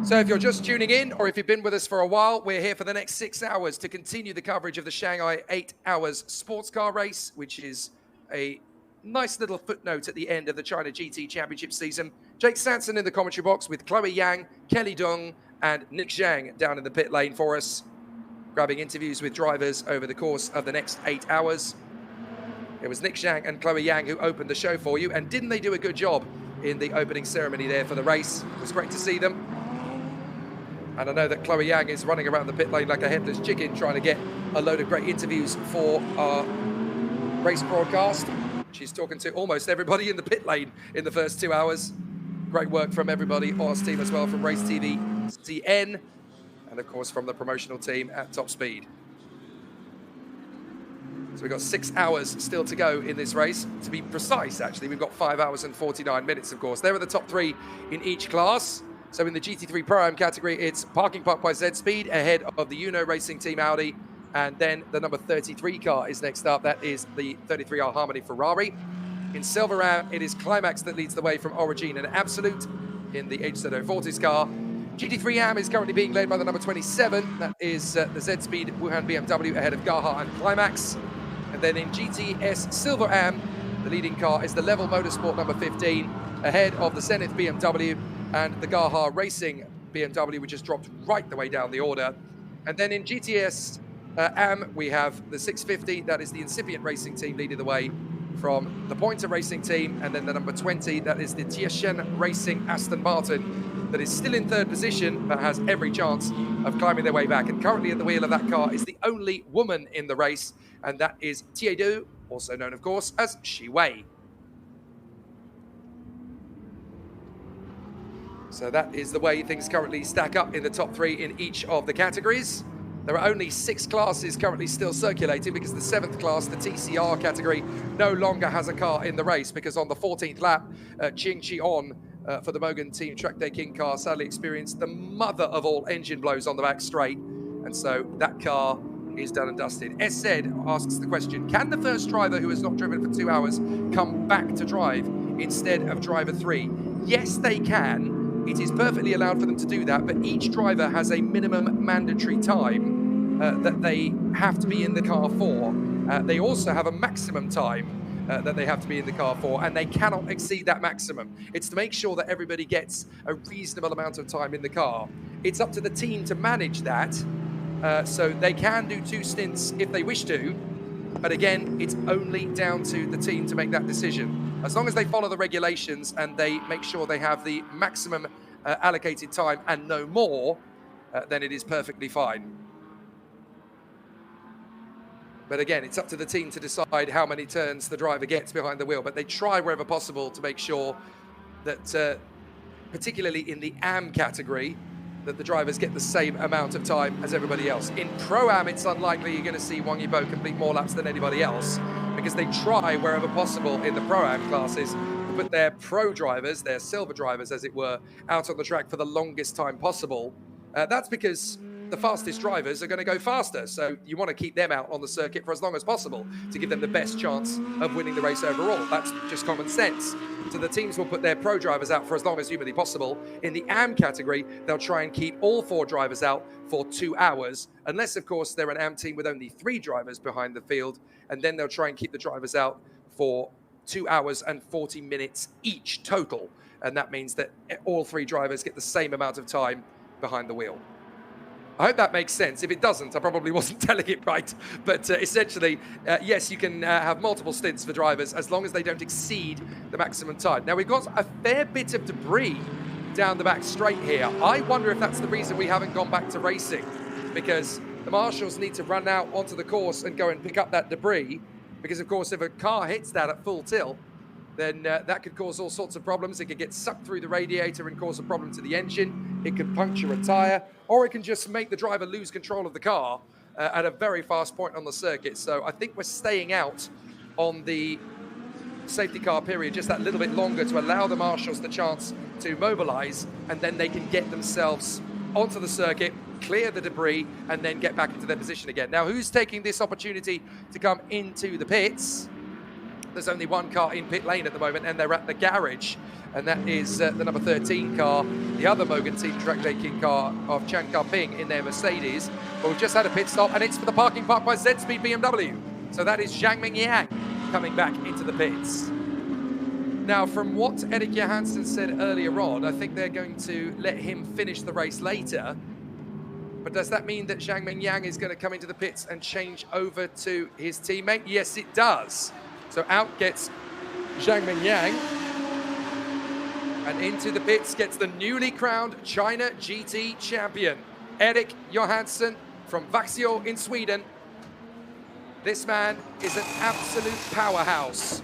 Speaker 10: So if you're just tuning in, or if you've been with us for a while, we're here for the next 6 hours to continue the coverage of the Shanghai 8 Hours sports car race, which is a nice little footnote at the end of the China GT Championship season. Jake Sanson in the commentary box with Chloe Yang, Kelly Dong, and Nick Zhang down in the pit lane for us, grabbing interviews with drivers over the course of the next 8 hours. It was Nick Zhang and Chloe Yang who opened the show for you, and didn't they do a good job in the opening ceremony there for the race? It was great to see them. And I know that Chloe Yang is running around the pit lane like a headless chicken, trying to get a load of great interviews for our race broadcast. She's talking to almost everybody in the pit lane in the first 2 hours. Great work from everybody on our team as well, from Race TV, CN, and of course from the promotional team at Top Speed. So we've got 6 hours still to go in this race. To be precise, actually, we've got 5 hours and 49 minutes, of course. There are the top 3 in each class. So in the GT3 Pro-Am category, it's Parking Park by Z-Speed ahead of the Uno Racing Team Audi. And then the number 33 car is next up. That is the 33R Harmony Ferrari. In Silver Am, it is Climax that leads the way from Origin and Absolute in the HZ040's car. GT3 Am is currently being led by the number 27. That is the Z-Speed Wuhan BMW ahead of Gaha and Climax. And then in GTS Silver Am, the leading car is the Level Motorsport number 15 ahead of the Zenith BMW and the Gaha Racing BMW, which has dropped right the way down the order. And then in GTS Am, we have the 650. That is the Incipient Racing Team leading the way from the Pointer Racing Team, and then the number 20, that is the Tieshen Racing Aston Martin, that is still in 3rd position, but has every chance of climbing their way back. And currently at the wheel of that car is the only woman in the race, and that is Tiedu, also known, of course, as Shi Wei. So that is the way things currently stack up in the top 3 in each of the categories. There are only 6 classes currently still circulating because the 7th class, the TCR category, no longer has a car in the race because on the 14th lap, Qing Chi-on for the Mogan Team Track Day King car sadly experienced the mother of all engine blows on the back straight. And so that car is done and dusted. SZ asks the question, can the first driver who has not driven for 2 hours come back to drive instead of driver 3? Yes, they can. It is perfectly allowed for them to do that, but each driver has a minimum mandatory time that they have to be in the car for. They also have a maximum time that they have to be in the car for, and they cannot exceed that maximum. It's to make sure that everybody gets a reasonable amount of time in the car. It's up to the team to manage that, so they can do 2 stints if they wish to, but again, it's only down to the team to make that decision. As long as they follow the regulations and they make sure they have the maximum allocated time and no more, then it is perfectly fine. But again, it's up to the team to decide how many turns the driver gets behind the wheel. But they try wherever possible to make sure that, particularly in the AM category, that the drivers get the same amount of time as everybody else. In Pro-Am, it's unlikely you're going to see Wang Yibo complete more laps than anybody else because they try wherever possible in the Pro-Am classes to put their pro drivers, their silver drivers, as it were, out on the track for the longest time possible. That's because the fastest drivers are going to go faster, so you want to keep them out on the circuit for as long as possible to give them the best chance of winning the race overall. That's just common sense. So the teams will put their pro drivers out for as long as humanly possible. In the AM category, they'll try and keep all 4 drivers out for 2 hours, unless, of course, they're an AM team with only 3 drivers behind the field, and then they'll try and keep the drivers out for 2 hours and 40 minutes each total, and that means that all 3 drivers get the same amount of time behind the wheel. I hope that makes sense. If it doesn't, I probably wasn't telling it right. But essentially, yes, you can have multiple stints for drivers as long as they don't exceed the maximum time. Now, we've got a fair bit of debris down the back straight here. I wonder if that's the reason we haven't gone back to racing, because the marshals need to run out onto the course and go and pick up that debris, because, of course, if a car hits that at full tilt, then that could cause all sorts of problems. It could get sucked through the radiator and cause a problem to the engine. It could puncture a tire, or it can just make the driver lose control of the car at a very fast point on the circuit. So I think we're staying out on the safety car period just that little bit longer to allow the marshals the chance to mobilize, and then they can get themselves onto the circuit, clear the debris, and then get back into their position again. Now, who's taking this opportunity to come into the pits? There's only 1 car in pit lane at the moment, and they're at the garage, and that is the number 13 car, the other Mogan Team Track Day King car of Chan Ka-ping in their Mercedes. But we've just had a pit stop, and it's for the Parking Park by Z-Speed BMW. So that is Zhang Mingyang coming back into the pits. Now, from what Erik Johansson said earlier on, I think they're going to let him finish the race later. But does that mean that Zhang Mingyang is going to come into the pits and change over to his teammate? Yes, it does. So out gets Zhang Mingyang, and into the pits gets the newly crowned China GT champion. Erik Johansson from Vaxio in Sweden. This man is an absolute powerhouse.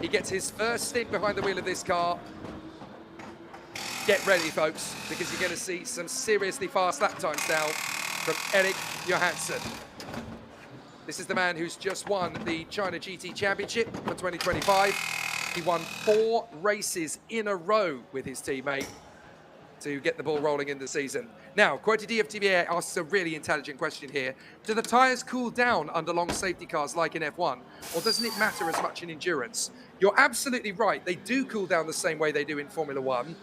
Speaker 10: He gets his first stint behind the wheel of this car. Get ready, folks, because you're going to see some seriously fast lap times now from Erik Johansson. This is the man who's just won the China GT Championship for 2025. He won 4 races in a row with his teammate to get the ball rolling in the season. Now, Quotidien of TVA asks a really intelligent question here. Do the tyres cool down under long safety cars like in F1, or doesn't it matter as much in endurance? You're absolutely right. They do cool down the same way they do in Formula 1,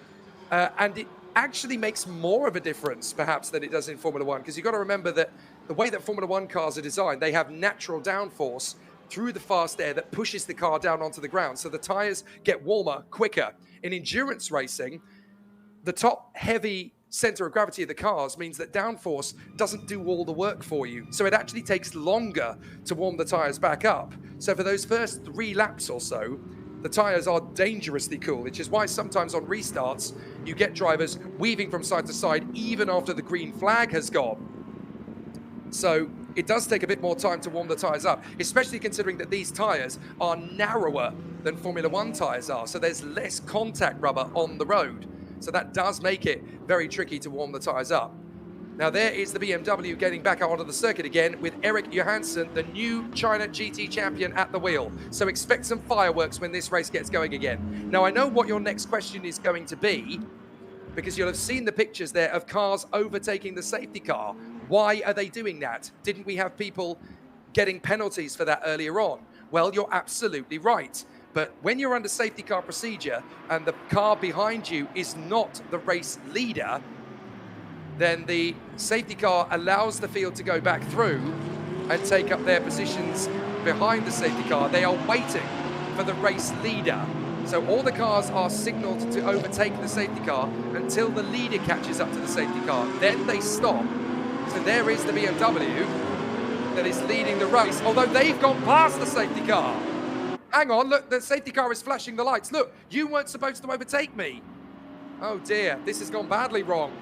Speaker 10: and it actually makes more of a difference, perhaps, than it does in Formula 1, because you've got to remember that the way that Formula 1 cars are designed, they have natural downforce through the fast air that pushes the car down onto the ground, so the tyres get warmer quicker. In endurance racing, the top heavy center of gravity of the cars means that downforce doesn't do all the work for you. So it actually takes longer to warm the tires back up. So for those first 3 laps or so, the tires are dangerously cool, which is why sometimes on restarts, you get drivers weaving from side to side even after the green flag has gone. So it does take a bit more time to warm the tires up, especially considering that these tires are narrower than Formula 1 tires are. So there's less contact rubber on the road. So that does make it very tricky to warm the tyres up. Now there is the BMW getting back out onto the circuit again with Erik Johansson, the new China GT champion, at the wheel. So expect some fireworks when this race gets going again. Now I know what your next question is going to be, because you'll have seen the pictures there of cars overtaking the safety car. Why are they doing that? Didn't we have people getting penalties for that earlier on? Well, you're absolutely right. But when you're under safety car procedure and the car behind you is not the race leader, then the safety car allows the field to go back through and take up their positions behind the safety car. They are waiting for the race leader. So all the cars are signaled to overtake the safety car until the leader catches up to the safety car. Then they stop. So there is the BMW that is leading the race, although they've gone past the safety car. Hang on, look, the safety car is flashing the lights. Look, you weren't supposed to overtake me. Oh dear, this has gone badly wrong.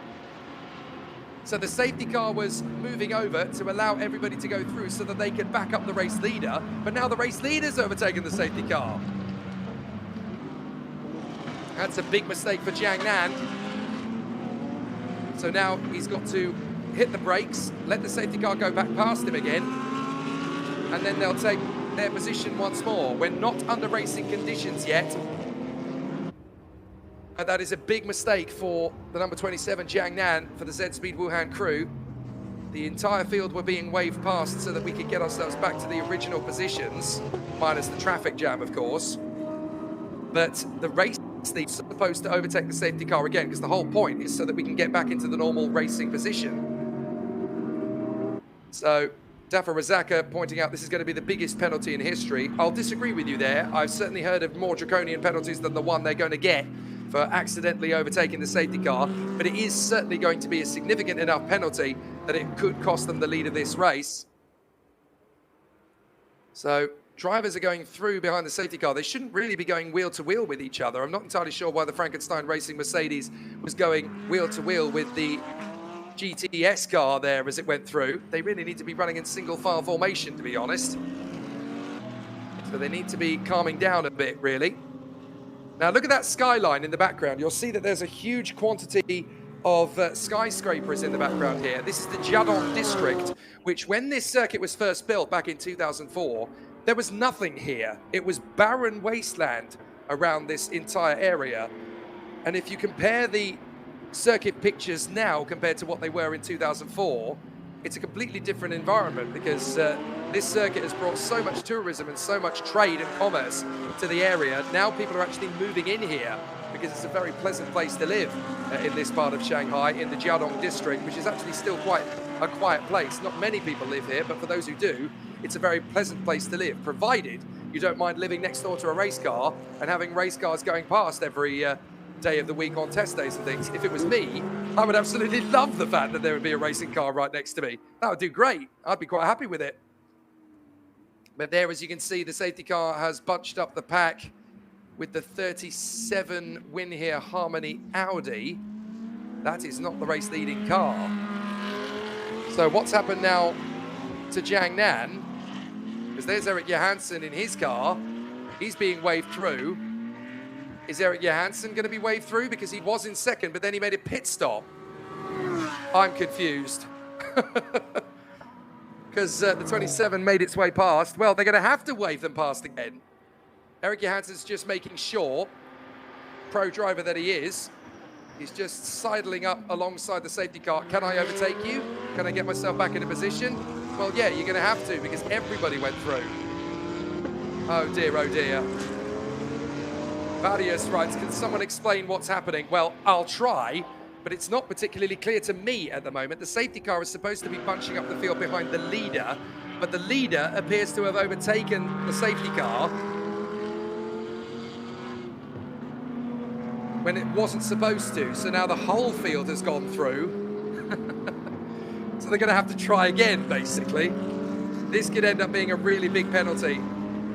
Speaker 10: So the safety car was moving over to allow everybody to go through so that they could back up the race leader, but now the race leader's overtaken the safety car. That's a big mistake for Jiang Nan. So now he's got to hit the brakes, let the safety car go back past him again, and then they'll take their position once more. We're not under racing conditions yet. And that is a big mistake for the number 27, Jiang Nan, for the Z-Speed Wuhan crew. The entire field were being waved past so that we could get ourselves back to the original positions, minus the traffic jam, of course. But the race leader's supposed to overtake the safety car again, because the whole point is so that we can get back into the normal racing position. So Dafa Razaka pointing out this is going to be the biggest penalty in history. I'll disagree with you there. I've certainly heard of more draconian penalties than the one they're going to get for accidentally overtaking the safety car, but it is certainly going to be a significant enough penalty that it could cost them the lead of this race. So drivers are going through behind the safety car. They shouldn't really be going wheel to wheel with each other. I'm not entirely sure why the Frankenstein Racing Mercedes was going wheel to wheel with the GTS car there as it went through. They really need to be running in single file formation, to be honest. So they need to be calming down a bit, really. Now look at that skyline in the background. You'll see that there's a huge quantity of skyscrapers in the background here. This is the Jiadong district, which when this circuit was first built back in 2004, there was nothing here. It was barren wasteland around this entire area. And if you compare the circuit pictures now compared to what they were in 2004, it's a completely different environment, because this circuit has brought so much tourism and so much trade and commerce to the area. Now people are actually moving in here because it's a very pleasant place to live in this part of Shanghai, in the Jiadong district, which is actually still quite a quiet place. Not many people live here, but for those who do, it's a very pleasant place to live, provided you don't mind living next door to a race car and having race cars going past every day of the week on test days and things. If it was me, I would absolutely love the fact that there would be a racing car right next to me. That would do great. I'd be quite happy with it. But there, as you can see, the safety car has bunched up the pack with the 37 win here Harmony Audi. That is not the race leading car. So what's happened now to Jiang Nan? Because there's Eric Johansson in his car. He's being waved through. Is Eric Johansson going to be waved through? Because he was in second, but then he made a pit stop. I'm confused. Because the 27 made its way past. Well, they're going to have to wave them past again. Eric Johansson's just making sure, pro driver that he is, he's just sidling up alongside the safety car. Can I overtake you? Can I get myself back in a position? Well, yeah, you're going to have to because everybody went through. Oh dear, oh dear. Varius writes, can someone explain what's happening? Well, I'll try, but it's not particularly clear to me at the moment. The safety car is supposed to be bunching up the field behind the leader, but the leader appears to have overtaken the safety car when it wasn't supposed to. So now the whole field has gone through. So they're going to have to try again, basically. This could end up being a really big penalty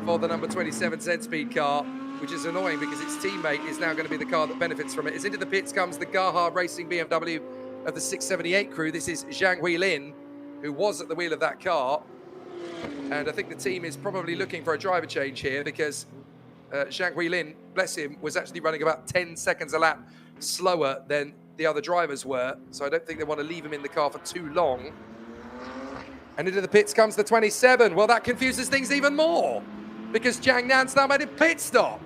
Speaker 10: for the number 27 Z-Speed car, which is annoying because its teammate is now going to be the car that benefits from it. As into the pits comes the Gaha Racing BMW of the 678 crew. This is Zhang Huilin, who was at the wheel of that car. And I think the team is probably looking for a driver change here because Zhang Huilin, bless him, was actually running about 10 seconds a lap slower than the other drivers were. So I don't think they want to leave him in the car for too long. And into the pits comes the 27. Well, that confuses things even more because Jiang Nan's now made a pit stop.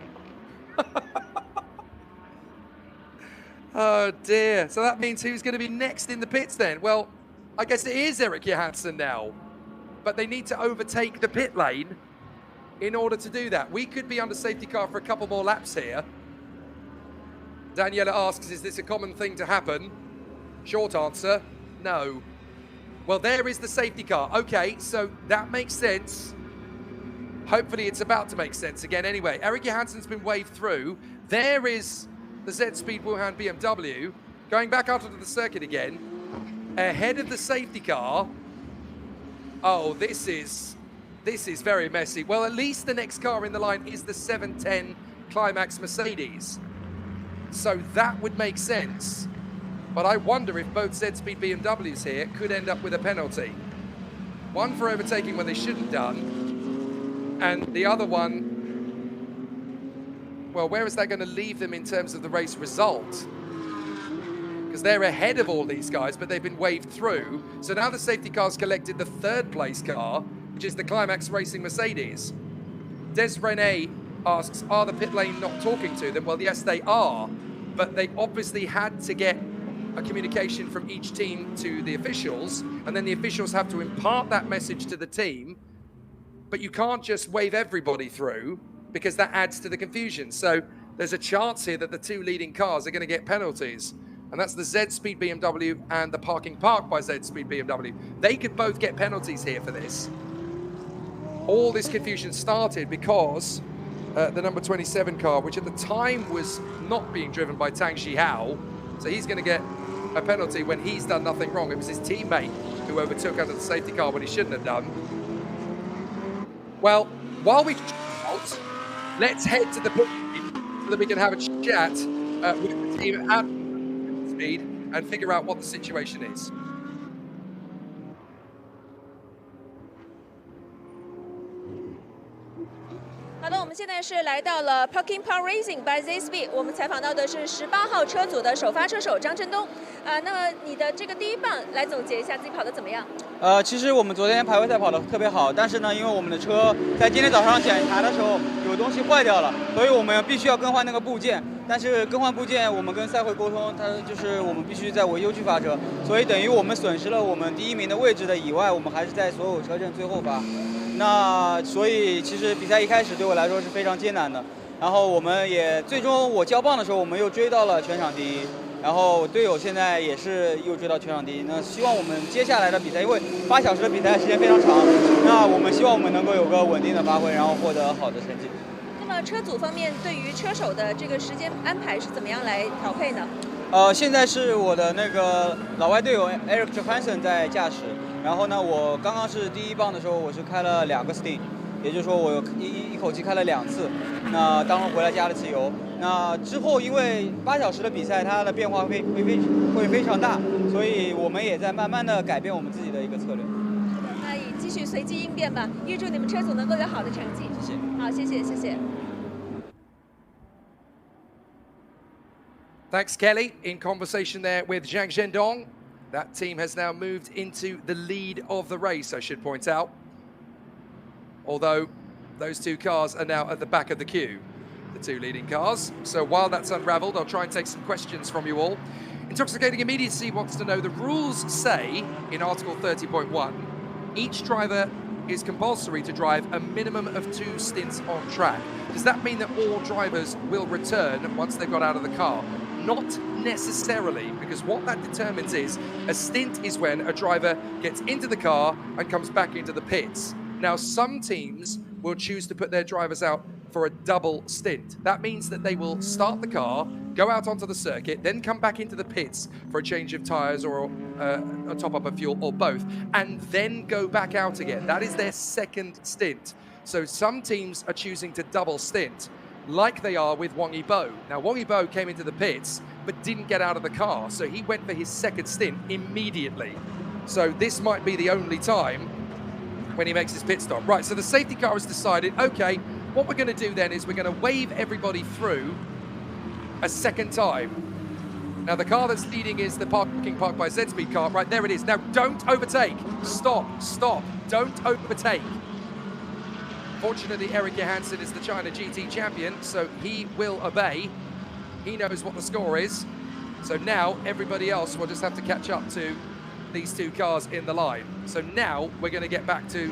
Speaker 10: Oh dear. So that means who's going to be next in the pits then? Well, I guess it is Eric Johansson now. But they need to overtake the pit lane in order to do that. We could be under safety car for a couple more laps here. Daniela asks, is this a common thing to happen? Short answer, no. Well, there is the safety car. Okay, so that makes sense. Hopefully it's about to make sense again. Anyway, Eric Johansson's been waved through. There is the Z-Speed Wuhan BMW going back out onto the circuit again. Ahead of the safety car. Oh, this is very messy. Well, at least the next car in the line is the 710 Climax Mercedes. So that would make sense. But I wonder if both Z-Speed BMWs here could end up with a penalty. One for overtaking when they shouldn't have done. And the other one, well, where is that going to leave them in terms of the race result? Because they're ahead of all these guys, but they've been waved through. So now the safety car's collected the third place car, which is the Climax Racing Mercedes. Des Rene asks, are the pit lane not talking to them? Well, yes, they are. But they obviously had to get a communication from each team to the officials, and then the officials have to impart that message to the team. But you can't just wave everybody through because that adds to the confusion. So there's a chance here that the two leading cars are going to get penalties. And that's the Z-Speed BMW and the Parking Park by Z-Speed BMW. They could both get penalties here for this. All this confusion started because the number 27 car, which at the time was not being driven by Tang Xihao, so he's going to get a penalty when he's done nothing wrong. It was his teammate who overtook under the safety car when he shouldn't have done. Well, while we out, let's head to the pit so that we can have a chat with the team at speed and figure out what the situation is.
Speaker 12: 好的，我们现在是来到了 Parking Park Racing by Z-Speed， 我们采访到的是18号车组的首发车手张振东。那么你的这个第一棒来总结一下自己跑得怎么样？
Speaker 2: 其实我们昨天排位赛跑得特别好，但是呢，因为我们的车在今天早上检查的时候有东西坏掉了，所以我们必须要更换那个部件。但是更换部件，我们跟赛会沟通，它就是我们必须在维修区发车，所以等于我们损失了我们第一名的位置的以外，我们还是在所有车阵最后发。那所以其实比赛一开始对我来说是非常艰难的。然后我们也最终我交棒的时候，我们又追到了全场第一。然后队友现在也是又追到全场第一。那希望我们接下来的比赛，因为8小时的比赛时间非常长，那我们希望我们能够有个稳定的发挥，然后获得好的成绩。
Speaker 12: 那么车组方面，对于车手的这个时间安排是怎么样来调配呢？
Speaker 2: 现在是我的那个老外队友 Eric Johansson 在驾驶。然后呢，我刚刚是第一棒的时候，我是开了2个 stint。也就是说我有一口气开了2次。那当然回来加了汽油。那之后因为8小时的比赛，它的变化会非常大，所以我们也在慢慢的改变我们自己的一个策略。
Speaker 4: 那也继续随机应变吧，预祝你们车组能够有好的成绩。
Speaker 2: 谢谢。
Speaker 4: 好，谢谢，谢谢。
Speaker 10: Thanks, Kelly. In conversation there with Zhang Zhendong. That team has now moved into the lead of the race, I should point out. Although those two cars are now at the back of the queue, the two leading cars. So while that's unraveled, I'll try and take some questions from you all. Intoxicating Immediacy wants to know, the rules say in Article 30.1, each driver is compulsory to drive a minimum of 2 stints on track. Does that mean that all drivers will return once they've got out of the car? Not necessarily, because what that determines is a stint is when a driver gets into the car and comes back into the pits. Now, some teams will choose to put their drivers out for a double stint. That means that they will start the car, go out onto the circuit, then come back into the pits for a change of tyres or a top-up of fuel or both, and then go back out again. That is their second stint. So some teams are choosing to double stint, like they are with Wang Yibo. Now, Wang Yibo came into the pits, but didn't get out of the car, so he went for his second stint immediately. So this might be the only time when he makes his pit stop. Right, so the safety car has decided, okay, what we're going to do then is we're going to wave everybody through a second time. Now, the car that's leading is the parking park by Z-Speed car. Right, there it is. Now, don't overtake. Stop, stop. Don't overtake. Fortunately, Eric Johansson is the China GT champion, so he will obey. He knows what the score is. So now everybody else will just have to catch up to these two cars in the line. So now we're going to get back to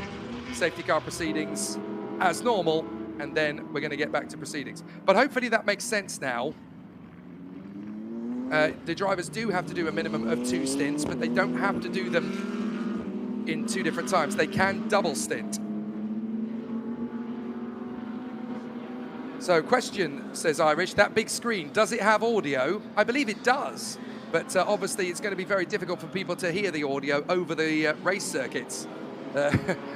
Speaker 10: safety car proceedings as normal, and then we're going to get back to proceedings. But hopefully that makes sense now. The drivers do have to do a minimum of 2 stints, but they don't have to do them in 2 different times. They can double stint. So question, says Irish, that big screen, does it have audio? I believe it does, but obviously it's going to be very difficult for people to hear the audio over the race circuits,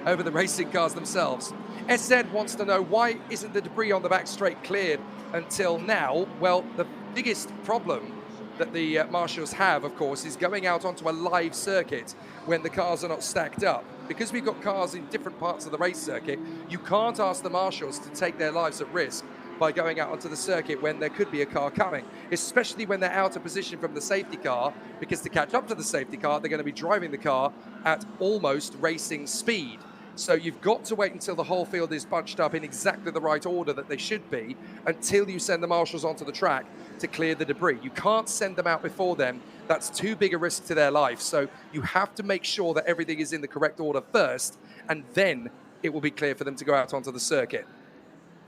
Speaker 10: over the racing cars themselves. SZ wants to know, why isn't the debris on the back straight cleared until now? Well, the biggest problem that the marshals have, of course, is going out onto a live circuit when the cars are not stacked up. Because we've got cars in different parts of the race circuit, you can't ask the marshals to take their lives at risk by going out onto the circuit when there could be a car coming, especially when they're out of position from the safety car, because to catch up to the safety car, they're going to be driving the car at almost racing speed. So you've got to wait until the whole field is bunched up in exactly the right order that they should be, until you send the marshals onto the track to clear the debris. You can't send them out before then. That's too big a risk to their life. So you have to make sure that everything is in the correct order first, and then it will be clear for them to go out onto the circuit.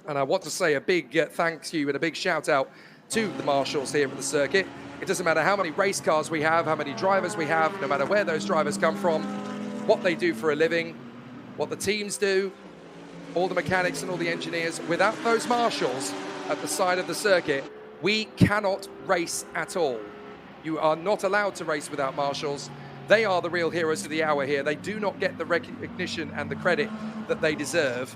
Speaker 10: And I want to say a big thank you and a big shout out to the marshals here at the circuit. It doesn't matter how many race cars we have, how many drivers we have, no matter where those drivers come from, what they do for a living, what the teams do, all the mechanics and all the engineers. Without those marshals at the side of the circuit, we cannot race at all. You are not allowed to race without marshals. They are the real heroes of the hour here. They do not get the recognition and the credit that they deserve.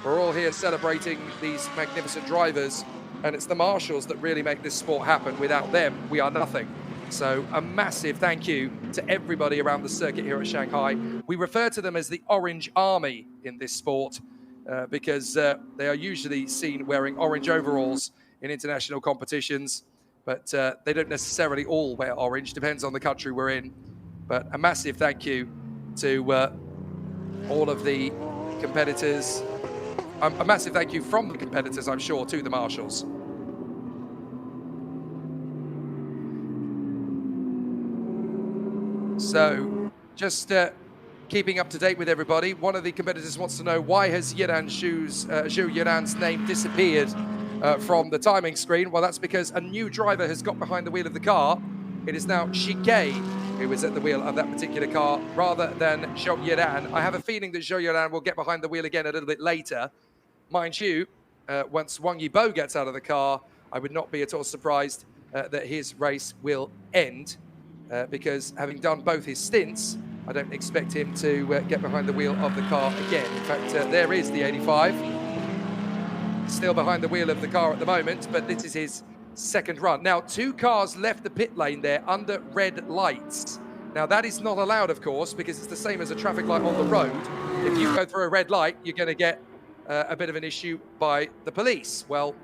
Speaker 10: We're all here celebrating these magnificent drivers, and it's the marshals that really make this sport happen. Without them, we are nothing. So a massive thank you to everybody around the circuit here at Shanghai. We refer to them as the Orange Army in this sport because they are usually seen wearing orange overalls in international competitions, but they don't necessarily all wear orange, depends on the country we're in. But a massive thank you to all of the competitors. A massive thank you from the competitors, I'm sure, to the marshals. So, just keeping up to date with everybody, one of the competitors wants to know, why has Zhou Yiran's name disappeared from the timing screen? Well, that's because a new driver has got behind the wheel of the car. It is now Shigeru who is at the wheel of that particular car, rather than Zhou Yiran. I have a feeling that Zhou Yiran will get behind the wheel again a little bit later. Mind you, once Wang Yibo gets out of the car, I would not be at all surprised that his race will end, because having done both his stints, I don't expect him to get behind the wheel of the car again. In fact, there is the 85. Still behind the wheel of the car at the moment, but this is his second run. Now, 2 cars left the pit lane there under red lights. Now, that is not allowed, of course, because it's the same as a traffic light on the road. If you go through a red light, you're going to get a bit of an issue by the police. Well,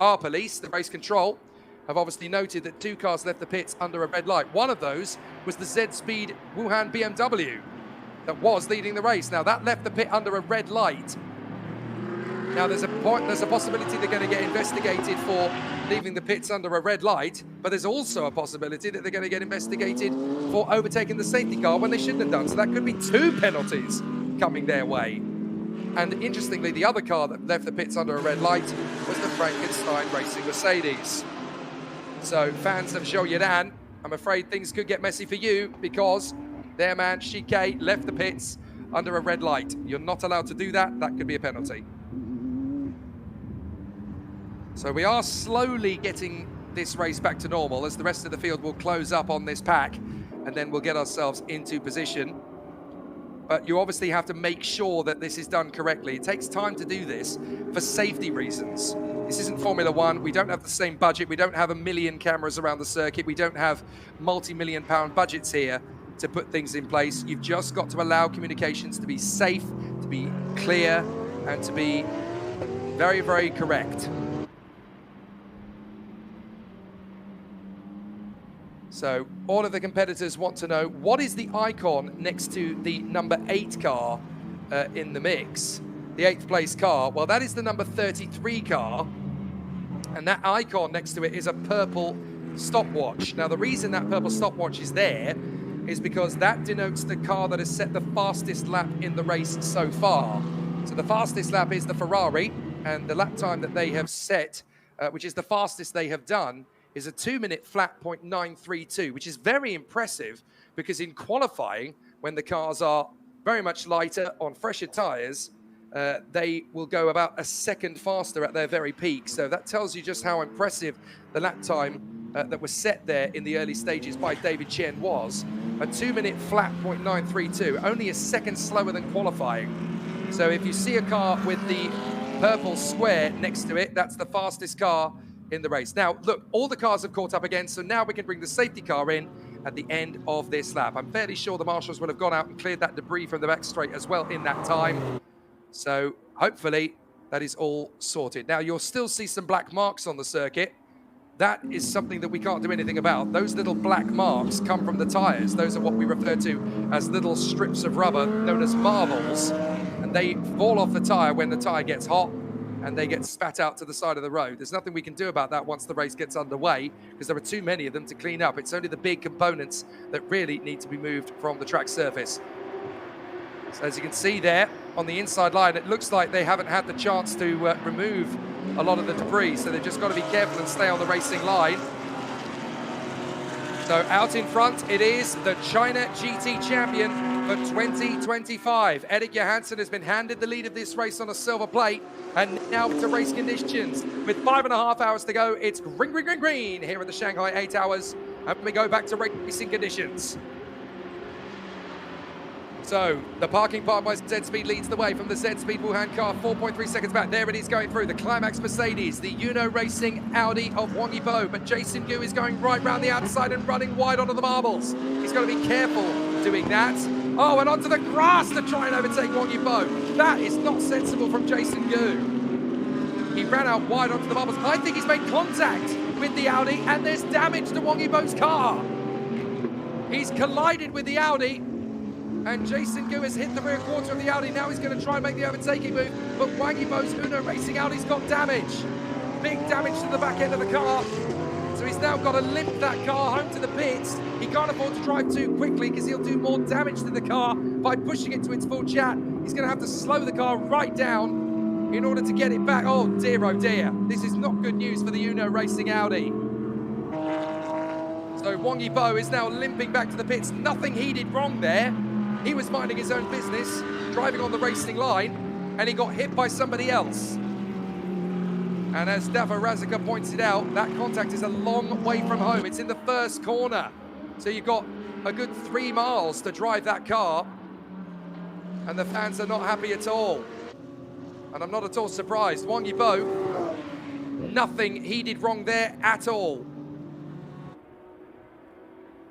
Speaker 10: our police, the race control, have obviously noted that 2 cars left the pits under a red light. One of those was the Z-Speed Wuhan BMW that was leading the race. Now, that left the pit under a red light. Now, there's a possibility they're going to get investigated for leaving the pits under a red light, but there's also a possibility that they're going to get investigated for overtaking the safety car when they shouldn't have done. So that could be 2 penalties coming their way. And interestingly, the other car that left the pits under a red light was the Frankenstein Racing Mercedes. So fans of Zhou Yidan, I'm afraid things could get messy for you because their man Shanghai left the pits under a red light. You're not allowed to do that. That could be a penalty. So we are slowly getting this race back to normal as the rest of the field will close up on this pack and then we'll get ourselves into position. But you obviously have to make sure that this is done correctly. It takes time to do this for safety reasons. This isn't Formula One. We don't have the same budget. We don't have a million cameras around the circuit. We don't have multi-million pound budgets here to put things in place. You've just got to allow communications to be safe, to be clear, and to be very, very correct. So all of the competitors want to know, what is the icon next to the number 8 car in the mix? The 8th place car, well, that is the number 33 car. And that icon next to it is a purple stopwatch. Now, the reason that purple stopwatch is there is because that denotes the car that has set the fastest lap in the race so far. So the fastest lap is the Ferrari, and the lap time that they have set, which is the fastest they have done, is a 2-minute flat .932, which is very impressive because in qualifying, when the cars are very much lighter on fresher tyres, they will go about a second faster at their very peak. So that tells you just how impressive the lap time that was set there in the early stages by David Chen was. A 2-minute flat .932, only a second slower than qualifying. So if you see a car with the purple square next to it, that's the fastest car in the race. Now, look, all the cars have caught up again, so now we can bring the safety car in at the end of this lap. I'm fairly sure the marshals will have gone out and cleared that debris from the back straight as well in that time. So hopefully that is all sorted. Now, you'll still see some black marks on the circuit. That is something that we can't do anything about. Those little black marks come from the tires. Those are what we refer to as little strips of rubber known as marbles. And they fall off the tire when the tire gets hot, and they get spat out to the side of the road. There's nothing we can do about that once the race gets underway because there are too many of them to clean up. It's only the big components that really need to be moved from the track surface. So as you can see there on the inside line, it looks like they haven't had the chance to remove a lot of the debris, so they've just got to be careful and stay on the racing line. So out in front, it is the China GT champion for 2025. Erik Johansson has been handed the lead of this race on a silver plate, and now to race conditions. With 5.5 hours to go, it's green, green, green, green here at the Shanghai 8 Hours, and we go back to racing conditions. So the parking part by Z-Speed leads the way from the Z-Speed Wuhan car, 4.3 seconds back. There it is going through the Climax Mercedes, the Uno Racing Audi of Wang Yibo, but Jason Gu is going right round the outside and running wide onto the marbles. He's got to be careful doing that. Oh, and onto the grass to try and overtake Wang Yibo. That is not sensible from Jason Gu. He ran out wide onto the marbles. I think he's made contact with the Audi, and there's damage to Wang Yibo's car. He's collided with the Audi, and Jason Gu has hit the rear quarter of the Audi. Now he's going to try and make the overtaking move, but Wang Yibo's Uno Racing Audi's got damage. Big damage to the back end of the car. So he's now got to limp that car home to the pits. He can't afford to drive too quickly because he'll do more damage to the car by pushing it to its full chat. He's going to have to slow the car right down in order to get it back. Oh dear, this is not good news for the Uno Racing Audi. So Wang Yibo is now limping back to the pits. Nothing he did wrong there. He was minding his own business, driving on the racing line, and he got hit by somebody else. And as Davo Razika pointed out, that contact is a long way from home. It's in the first corner. So you've got a good 3 miles to drive that car, and the fans are not happy at all. And I'm not at all surprised. Wang Yibo, nothing he did wrong there at all.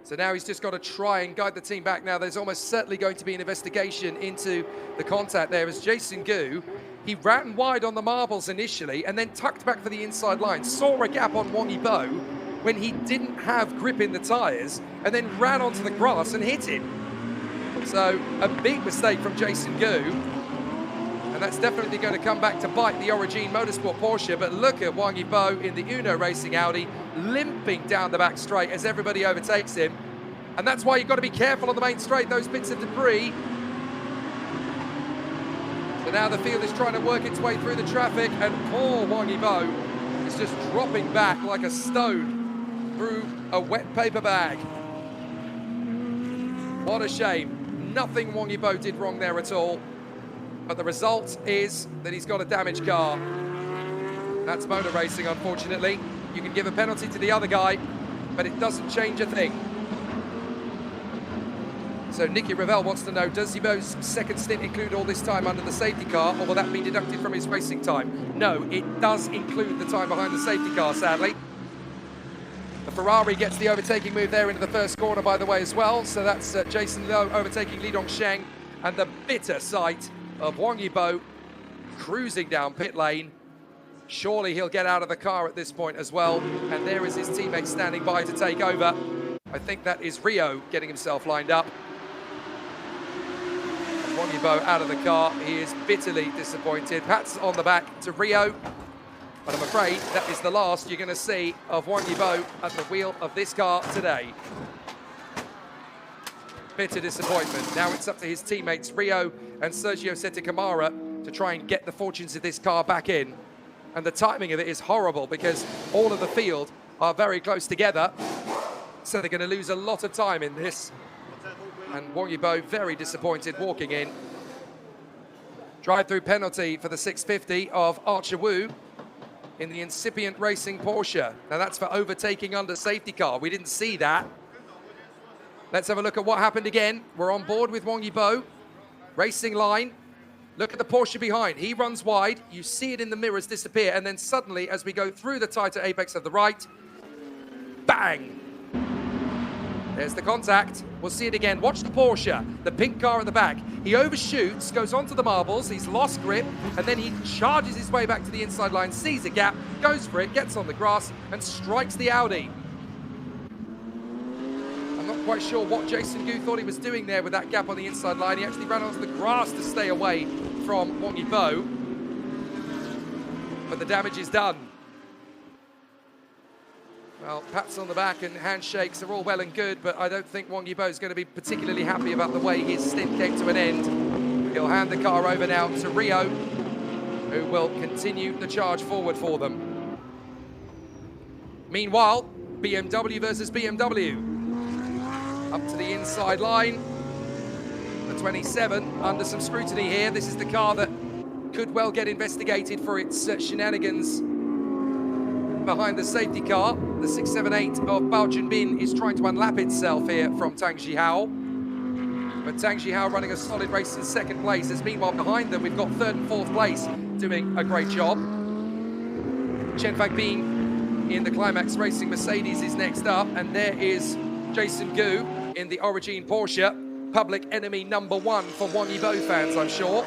Speaker 10: So now he's just got to try and guide the team back. Now there's almost certainly going to be an investigation into the contact there as Jason Gu, he ran wide on the marbles initially and then tucked back for the inside line, saw a gap on Wang Yibo when he didn't have grip in the tyres, and then ran onto the grass and hit him. So a big mistake from Jason Gu, and that's definitely going to come back to bite the Origin Motorsport Porsche. But look at Wang Yibo in the Uno Racing Audi, limping down the back straight as everybody overtakes him. And that's why you've got to be careful on the main straight, those bits of debris. So now the field is trying to work its way through the traffic, and poor Wang Yibo is just dropping back like a stone through a wet paper bag. What a shame. Nothing Wang Yibo did wrong there at all. But the result is that he's got a damaged car. That's motor racing, unfortunately. You can give a penalty to the other guy, but it doesn't change a thing. So Nicky Ravel wants to know, does Yibo's second stint include all this time under the safety car, or will that be deducted from his racing time? No, it does include the time behind the safety car, sadly. The Ferrari gets the overtaking move there into the first corner, by the way, as well. So that's Jason Lowe overtaking Li Dongsheng, and the bitter sight of Wang Yibo cruising down pit lane. Surely he'll get out of the car at this point as well. And there is his teammate standing by to take over. I think that is Rio getting himself lined up. And Wang Yibo out of the car. He is bitterly disappointed. Pats on the back to Rio. But I'm afraid that is the last you're going to see of Wang Yibo at the wheel of this car today. Bitter disappointment. Now it's up to his teammates Rio and Sergio Sette Camara to try and get the fortunes of this car back in. And the timing of it is horrible because all of the field are very close together. So they're going to lose a lot of time in this. And Wang Yibo very disappointed walking in. Drive-through penalty for the 650 of Archer Wu in the incipient racing Porsche. Now that's for overtaking under safety car. We didn't see that. Let's have a look at what happened again. We're on board with Wang Yibo. Racing line. Look at the Porsche behind. He runs wide. You see it in the mirrors disappear. And then suddenly, as we go through the tighter apex of the right, bang! There's the contact. We'll see it again. Watch the Porsche, the pink car at the back. He overshoots, goes onto the marbles. He's lost grip. And then he charges his way back to the inside line, sees a gap, goes for it, gets on the grass, and strikes the Audi. I'm not quite sure what Jason Gu thought he was doing there with that gap on the inside line. He actually ran onto the grass to stay away from Wang Yibo. But the damage is done. Well, pats on the back and handshakes are all well and good, but I don't think Wang Yibo is going to be particularly happy about the way his stint came to an end. He'll hand the car over now to Rio, who will continue the charge forward for them. Meanwhile, BMW versus BMW. Up to the inside line. The 27 under some scrutiny here. This is the car that could well get investigated for its shenanigans behind the safety car. The 678 of Bao Junbin is trying to unlap itself here from Tang Jihao. But Tang Jihao running a solid race in second place, as meanwhile behind them we've got third and fourth place doing a great job. Chen Fangbing in the Climax Racing Mercedes is next up, and there is Jason Gu in the Origin Porsche. Public enemy number one for Wang Yibo fans, I'm sure.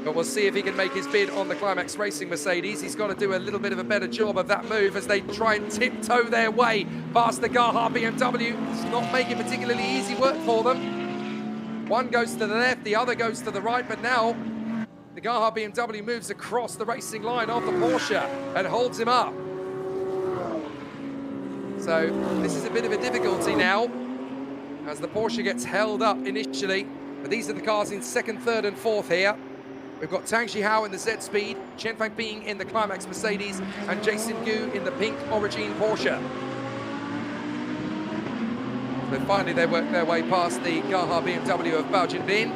Speaker 10: But we'll see if he can make his bid on the Climax Racing Mercedes. He's got to do a little bit of a better job of that move as they try and tiptoe their way past the Gaha BMW. It's not making particularly easy work for them. One goes to the left, the other goes to the right, but now the Gaha BMW moves across the racing line of the Porsche and holds him up. So this is a bit of a difficulty now as the Porsche gets held up initially. But these are the cars in second, third and fourth here. We've got Tang Jihao in the Z-Speed, Chen Fangbing in the Climax Mercedes, and Jason Gu in the pink Origin Porsche. So finally they work their way past the Gaha BMW of Bao Junbin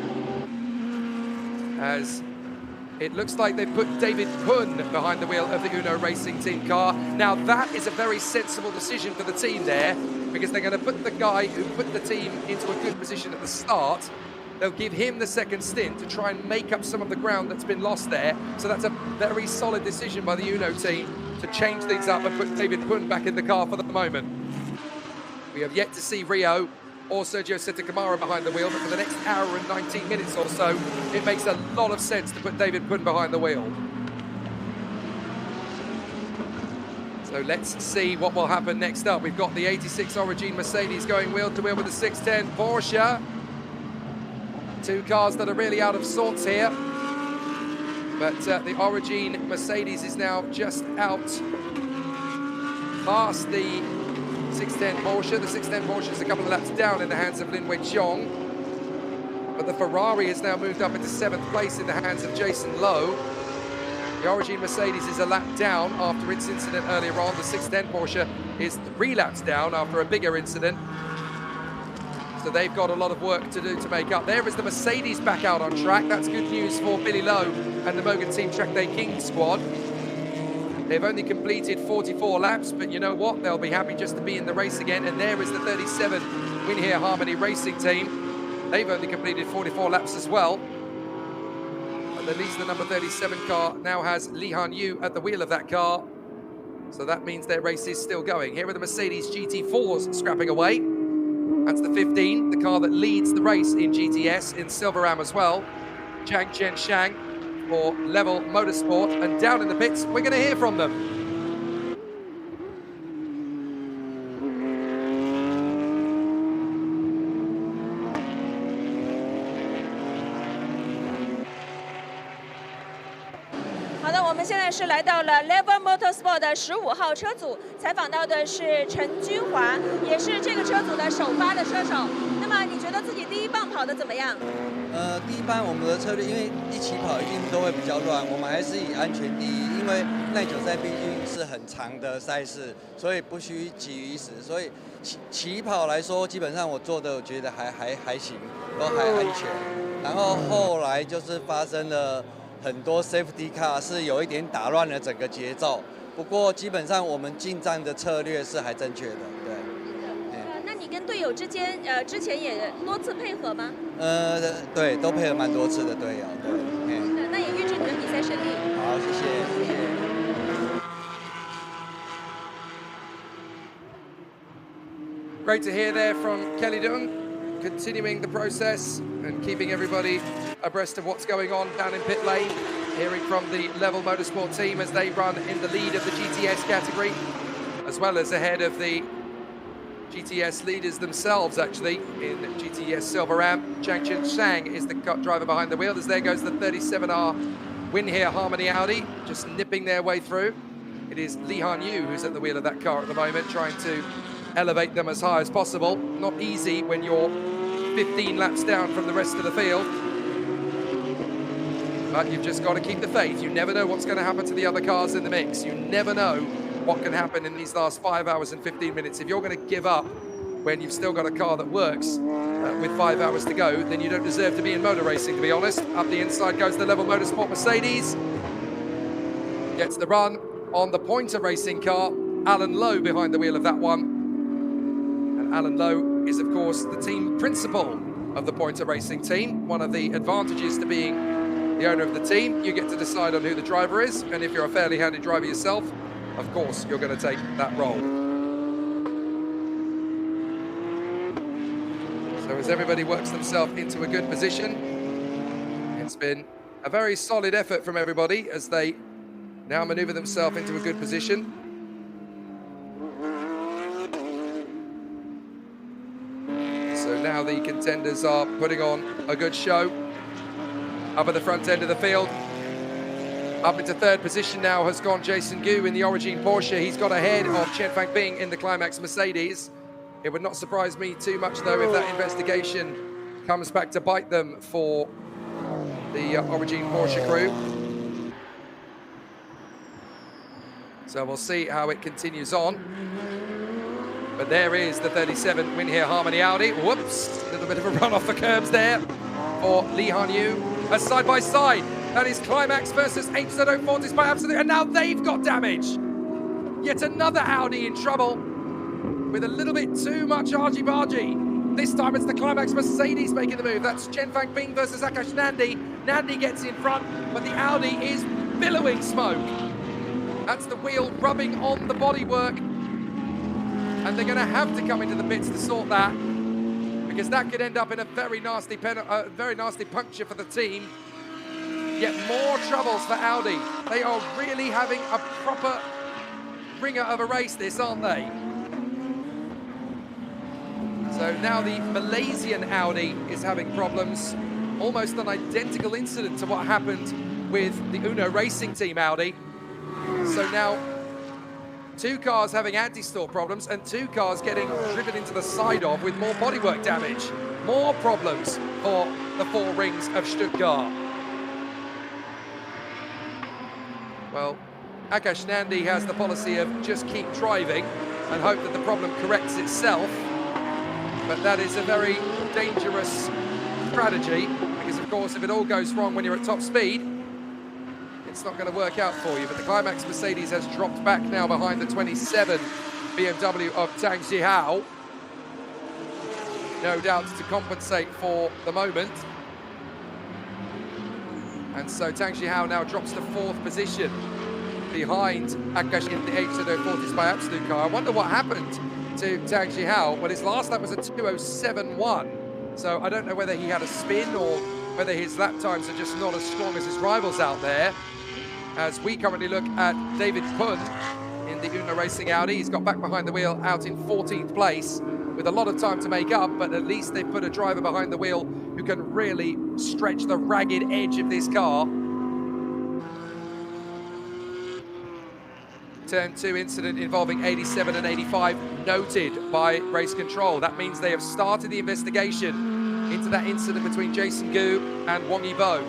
Speaker 10: as It looks like they've put David Pun behind the wheel of the Uno Racing Team car. Now that is a very sensible decision for the team there, because they're going to put the guy who put the team into a good position at the start. They'll give him the second stint to try and make up some of the ground that's been lost there. So that's a very solid decision by the Uno team to change things up and put David Pun back in the car for the moment. We have yet to see Rio or Sergio Setakamara behind the wheel, but for the next hour and 19 minutes or so, it makes a lot of sense to put David Pun behind the wheel. So let's see what will happen next up. We've got the 86 Origin Mercedes going wheel to wheel with the 610 Porsche. Two cars that are really out of sorts here. But the Origin Mercedes is now just out past the 610 Porsche. The 610 Porsche is a couple of laps down in the hands of Lin Wei-Chong. But the Ferrari has now moved up into 7th place in the hands of Jason Lowe. The Origin Mercedes is a lap down after its incident earlier on. The 610 Porsche is 3 laps down after a bigger incident. So they've got a lot of work to do to make up. There is the Mercedes back out on track. That's good news for Billy Lowe and the Mogan Team Track Day King squad. They've only completed 44 laps, but you know what? They'll be happy just to be in the race again. And there is the 37 Win Here Harmony Racing Team. They've only completed 44 laps as well. And at least the number 37 car now has Li Han Yu at the wheel of that car. So that means their race is still going. Here are the Mercedes GT4s scrapping away. That's the 15, the car that leads the race in GTS, in Silver Ram as well. Zhang Chen Shang for Level Motorsport. And down in the pits, we're going to hear from them.
Speaker 4: 现在是来到了 Level Motorsport 的15号车组，采访到的是陈君华，也是这个车组的首发的车手。那么你觉得自己第一棒跑得怎么样？
Speaker 2: 第一棒我们的策略，因为一起跑一定都会比较乱，我们还是以安全第一，因为耐久赛毕竟是很长的赛事，所以不需急于一时。所以起跑来说，基本上我做的我觉得还行，都还安全。然后后来就是发生了。很多 safety car 是有一点打乱了整个节奏，不过基本上我们进站的策略是还正确的，对。
Speaker 4: 那你跟队友之间之前也多次配合吗？
Speaker 2: 对，都配合蛮多次的队友，对。
Speaker 4: 那也预祝你们比赛顺利。
Speaker 2: 好，谢谢。
Speaker 10: Great to hear there from Kelly Dung, continuing the process and keeping everybody abreast of what's going on down in pit lane. Hearing from the Level Motorsport team as they run in the lead of the GTS category, as well as ahead of the GTS leaders themselves, actually, in GTS Silver Ram. Zhang Chen Shang is the driver behind the wheel, as there goes the 37R Win Here Harmony Audi, just nipping their way through. It is Li Han Yu who's at the wheel of that car at the moment, trying to elevate them as high as possible. Not easy when you're 15 laps down from the rest of the field. But you've just got to keep the faith. You never know what's going to happen to the other cars in the mix. You never know what can happen in these last 5 hours and 15 minutes. If you're going to give up when you've still got a car that works with 5 hours to go, then you don't deserve to be in motor racing, to be honest. Up the inside goes the Level Motorsport Mercedes. Gets the run on the Pointer Racing car. Alan Lowe behind the wheel of that one. And Alan Lowe is, of course, the team principal of the Pointer Racing team. One of the advantages to being the owner of the team, you get to decide on who the driver is, and if you're a fairly handy driver yourself, of course, you're going to take that role. So as everybody works themselves into a good position, it's been a very solid effort from everybody as they now maneuver themselves into a good position. So now the contenders are putting on a good show. Up at the front end of the field. Up into third position now has gone Jason Gu in the Origin Porsche. He's got ahead of Chen Fangbing in the Climax Mercedes. It would not surprise me too much, though, if that investigation comes back to bite them for the Origin Porsche crew. So we'll see how it continues on. But there is the 37 Win Here Harmony Audi. Whoops, a little bit of a run off the curbs there for Li Han Yu. Side by side, That is Climax versus HZO40s by Absolute, and now they've got damage. Yet another Audi in trouble with a little bit too much argy-bargy. This time it's the Climax Mercedes making the move. That's Chen Fang Bing versus Akash Nandi. Nandi gets in front, but the Audi is billowing smoke. That's the wheel rubbing on the bodywork. And they're going to have to come into the pits to sort that, because that could end up in a very nasty puncture for the team. Yet more troubles for Audi. They are really having a proper ringer of a race, this, aren't they? So now the Malaysian Audi is having problems. Almost an identical incident to what happened with the Uno Racing Team Audi. So now 2 cars having anti-stall problems and 2 cars getting driven into the side of with more bodywork damage. More problems for the 4 rings of Stuttgart. Well, Akash Nandi has the policy of just keep driving and hope that the problem corrects itself. But that is a very dangerous strategy, because of course if it all goes wrong when you're at top speed, it's not going to work out for you. But the Climax Mercedes has dropped back now behind the 27 BMW of Tang Zhihao. No doubt to compensate for the moment. And so Tang Zhihao now drops to 4th position behind Akash in the HZO40s by Absolute car. I wonder what happened to Tang Zhihao. Well, his last lap was a 2:07.1, so I don't know whether he had a spin or whether his lap times are just not as strong as his rivals out there. As we currently look at David Pun in the Uno Racing Audi, he's got back behind the wheel out in 14th place with a lot of time to make up, but at least they put a driver behind the wheel who can really stretch the ragged edge of this car. Turn 2 incident involving 87 and 85 noted by race control. That means they have started the investigation into that incident between Jason Gu and Wang Yibo.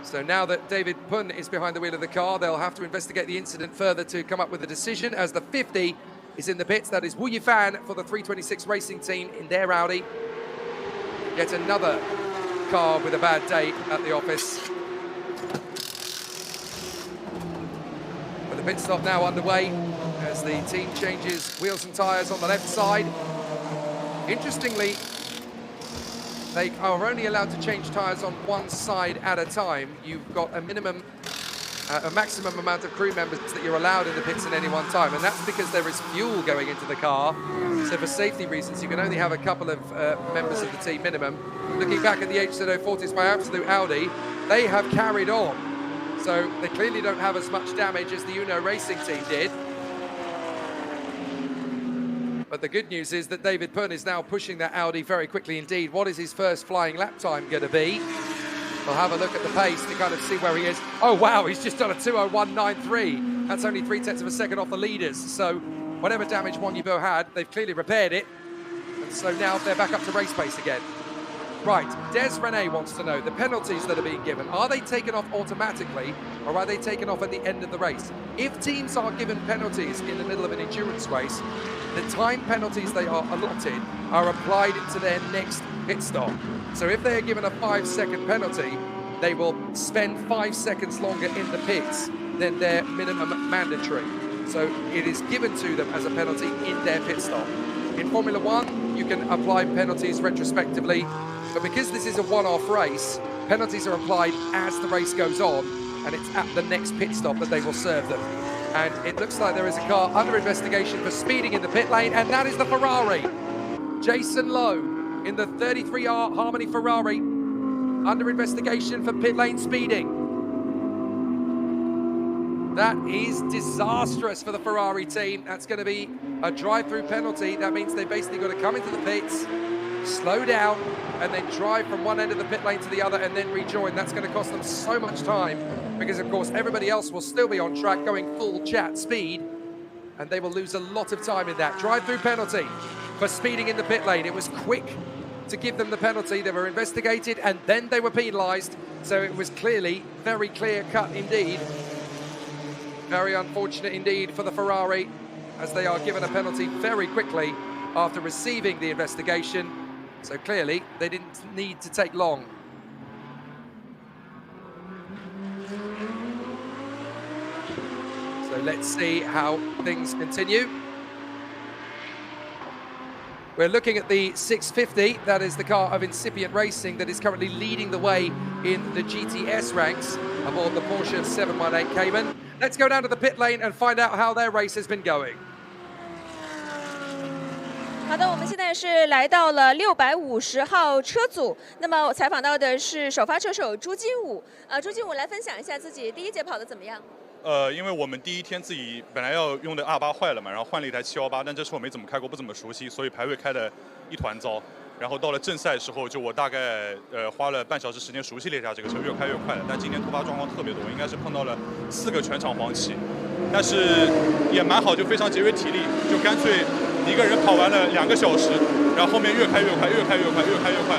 Speaker 10: So now that David Pun is behind the wheel of the car, they'll have to investigate the incident further to come up with a decision, as the 50 is in the pits. That is Wu Yifan for the 326 Racing Team in their Audi. Yet another car with a bad day at the office. But the pit stop now underway as the team changes wheels and tyres on the left side. Interestingly, they are only allowed to change tyres on one side at a time. You've got a maximum amount of crew members that you're allowed in the pits at any one time, and that's because there is fuel going into the car. So for safety reasons, you can only have a couple of members of the team minimum. Looking back at the HZO40s by Absolute Audi, they have carried on. So they clearly don't have as much damage as the Uno Racing Team did. But the good news is that David Pun is now pushing that Audi very quickly indeed. What is his first flying lap time going to be? We'll have a look at the pace to kind of see where he is. Oh, wow, he's just done a 2:01.93. That's only 3/10 of a second off the leaders. So whatever damage Wang Yibo had, they've clearly repaired it. And so now they're back up to race pace again. Right, Des Rene wants to know the penalties that are being given. Are they taken off automatically, or are they taken off at the end of the race? If teams are given penalties in the middle of an endurance race, the time penalties they are allotted are applied into their next pit stop. So if they are given a 5-second penalty, they will spend 5 seconds longer in the pits than their minimum mandatory. So it is given to them as a penalty in their pit stop. In Formula One, you can apply penalties retrospectively, but because this is a one-off race, penalties are applied as the race goes on, and it's at the next pit stop that they will serve them. And it looks like there is a car under investigation for speeding in the pit lane, and that is the Ferrari. Jason Lowe in the 33R Harmony Ferrari under investigation for pit lane speeding. That is disastrous for the Ferrari team. That's going to be a drive-through penalty. That means they've basically got to come into the pits, slow down, and then drive from one end of the pit lane to the other and then rejoin. That's going to cost them so much time because, of course, everybody else will still be on track going full chat speed, and they will lose a lot of time in that. Drive-through penalty for speeding in the pit lane. It was quick to give them the penalty. They were investigated and then they were penalised. So it was clearly very clear-cut indeed. Very unfortunate indeed for the Ferrari, as they are given a penalty very quickly after receiving the investigation. So clearly they didn't need to take long. let's see how things continue. We're looking at the 650. That is the car of Incipient Racing that is currently leading the way in the GTS ranks aboard the Porsche 718 Cayman. Let's go down to the pit lane and find out how their race has been going.
Speaker 4: 好的，我们现在是来到了650号车组。那么我采访到的是首发车手朱金武。朱金武来分享一下自己第一节跑得怎么样？
Speaker 16: 因为我们第一天自己本来要用的R8坏了嘛，然后换了一台718，但这车我没怎么开过，不怎么熟悉，所以排位开的一团糟。然后到了正赛的时候，就我大概花了半小时时间熟悉了一下这个车，越开越快了。但今天突发状况特别多，应该是碰到了4个全场黄旗，但是也蛮好，就非常节约体力，就干脆一个人跑完了2个小时，然后后面越开越快，越开越快，越开越快，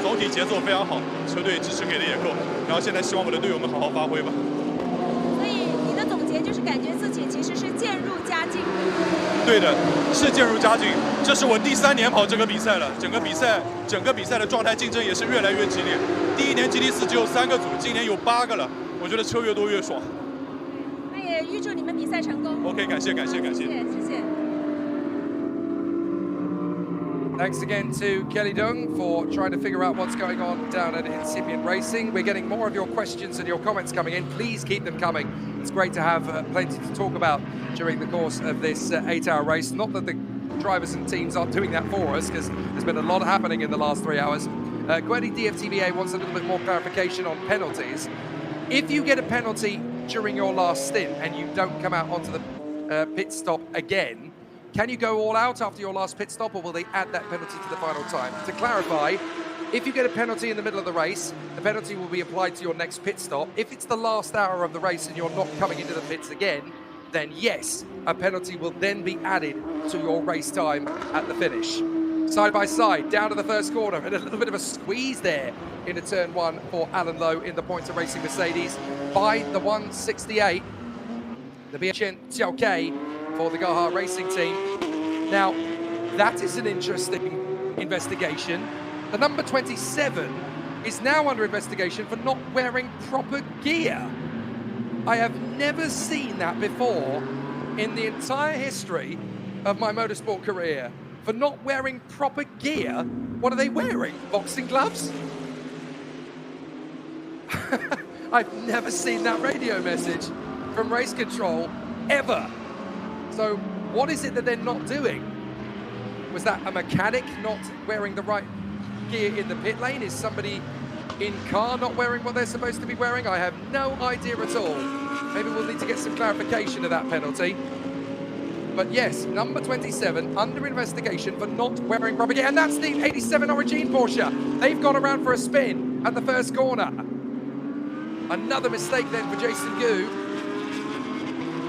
Speaker 16: 总体节奏非常好，车队支持给的也够。然后现在希望我的队友们好好发挥吧。
Speaker 4: 所以你的总结就是感觉自己其实是渐入佳境。
Speaker 16: 对的，是渐入佳境。这是我第3年跑这个比赛了，整个比赛的状态竞争也是越来越激烈。第1年 GT4 只有3个组，今年有8个了，我觉得车越多越爽。
Speaker 4: 那也预祝你们比赛成功。
Speaker 16: OK， 感谢。
Speaker 4: 谢谢。
Speaker 10: Thanks again to Kelly Dung for trying to figure out what's going on down at Incipient Racing. We're getting more of your questions and your comments coming in. Please keep them coming. It's great to have plenty to talk about during the course of this 8-hour race. Not that the drivers and teams aren't doing that for us, because there's been a lot happening in the last 3 hours. Gwedi DFTBA wants a little bit more clarification on penalties. If you get a penalty during your last stint and you don't come out onto the pit stop again, can you go all out after your last pit stop, or will they add that penalty to the final time? To clarify, if you get a penalty in the middle of the race, the penalty will be applied to your next pit stop. If it's the last hour of the race and you're not coming into the pits again, then yes, a penalty will then be added to your race time at the finish. Side by side, down to the first corner, and a little bit of a squeeze there into turn 1 for Alan Lowe in the Pointer Racing Mercedes by the 168, the Bichen Xiao K for the Gaha Racing team. Now, that is an interesting investigation. The number 27 is now under investigation for not wearing proper gear. I have never seen that before in the entire history of my motorsport career. For not wearing proper gear, what are they wearing? Boxing gloves? I've never seen that radio message from race control, ever. So what is it that they're not doing? Was that a mechanic not wearing the right gear in the pit lane? Is somebody in car not wearing what they're supposed to be wearing? I have no idea at all. Maybe we'll need to get some clarification of that penalty. But yes, number 27 under investigation for not wearing proper gear. And that's the 87 Origin Porsche. They've gone around for a spin at the first corner. Another mistake then for Jason Gu.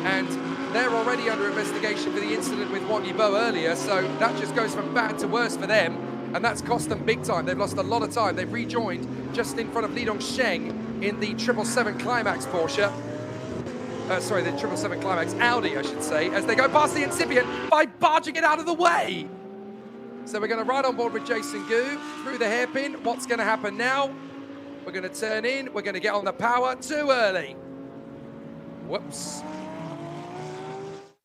Speaker 10: And they're already under investigation for the incident with Wang Yibo earlier, so that just goes from bad to worse for them, and that's cost them big time. They've lost a lot of time. They've rejoined just in front of Li Dongsheng in the 777 Climax Porsche. Sorry, the 777 Climax Audi, I should say, as they go past the Incipient by barging it out of the way. So we're going to ride on board with Jason Gu through the hairpin. What's going to happen now? We're going to turn in. We're going to get on the power too early. Whoops.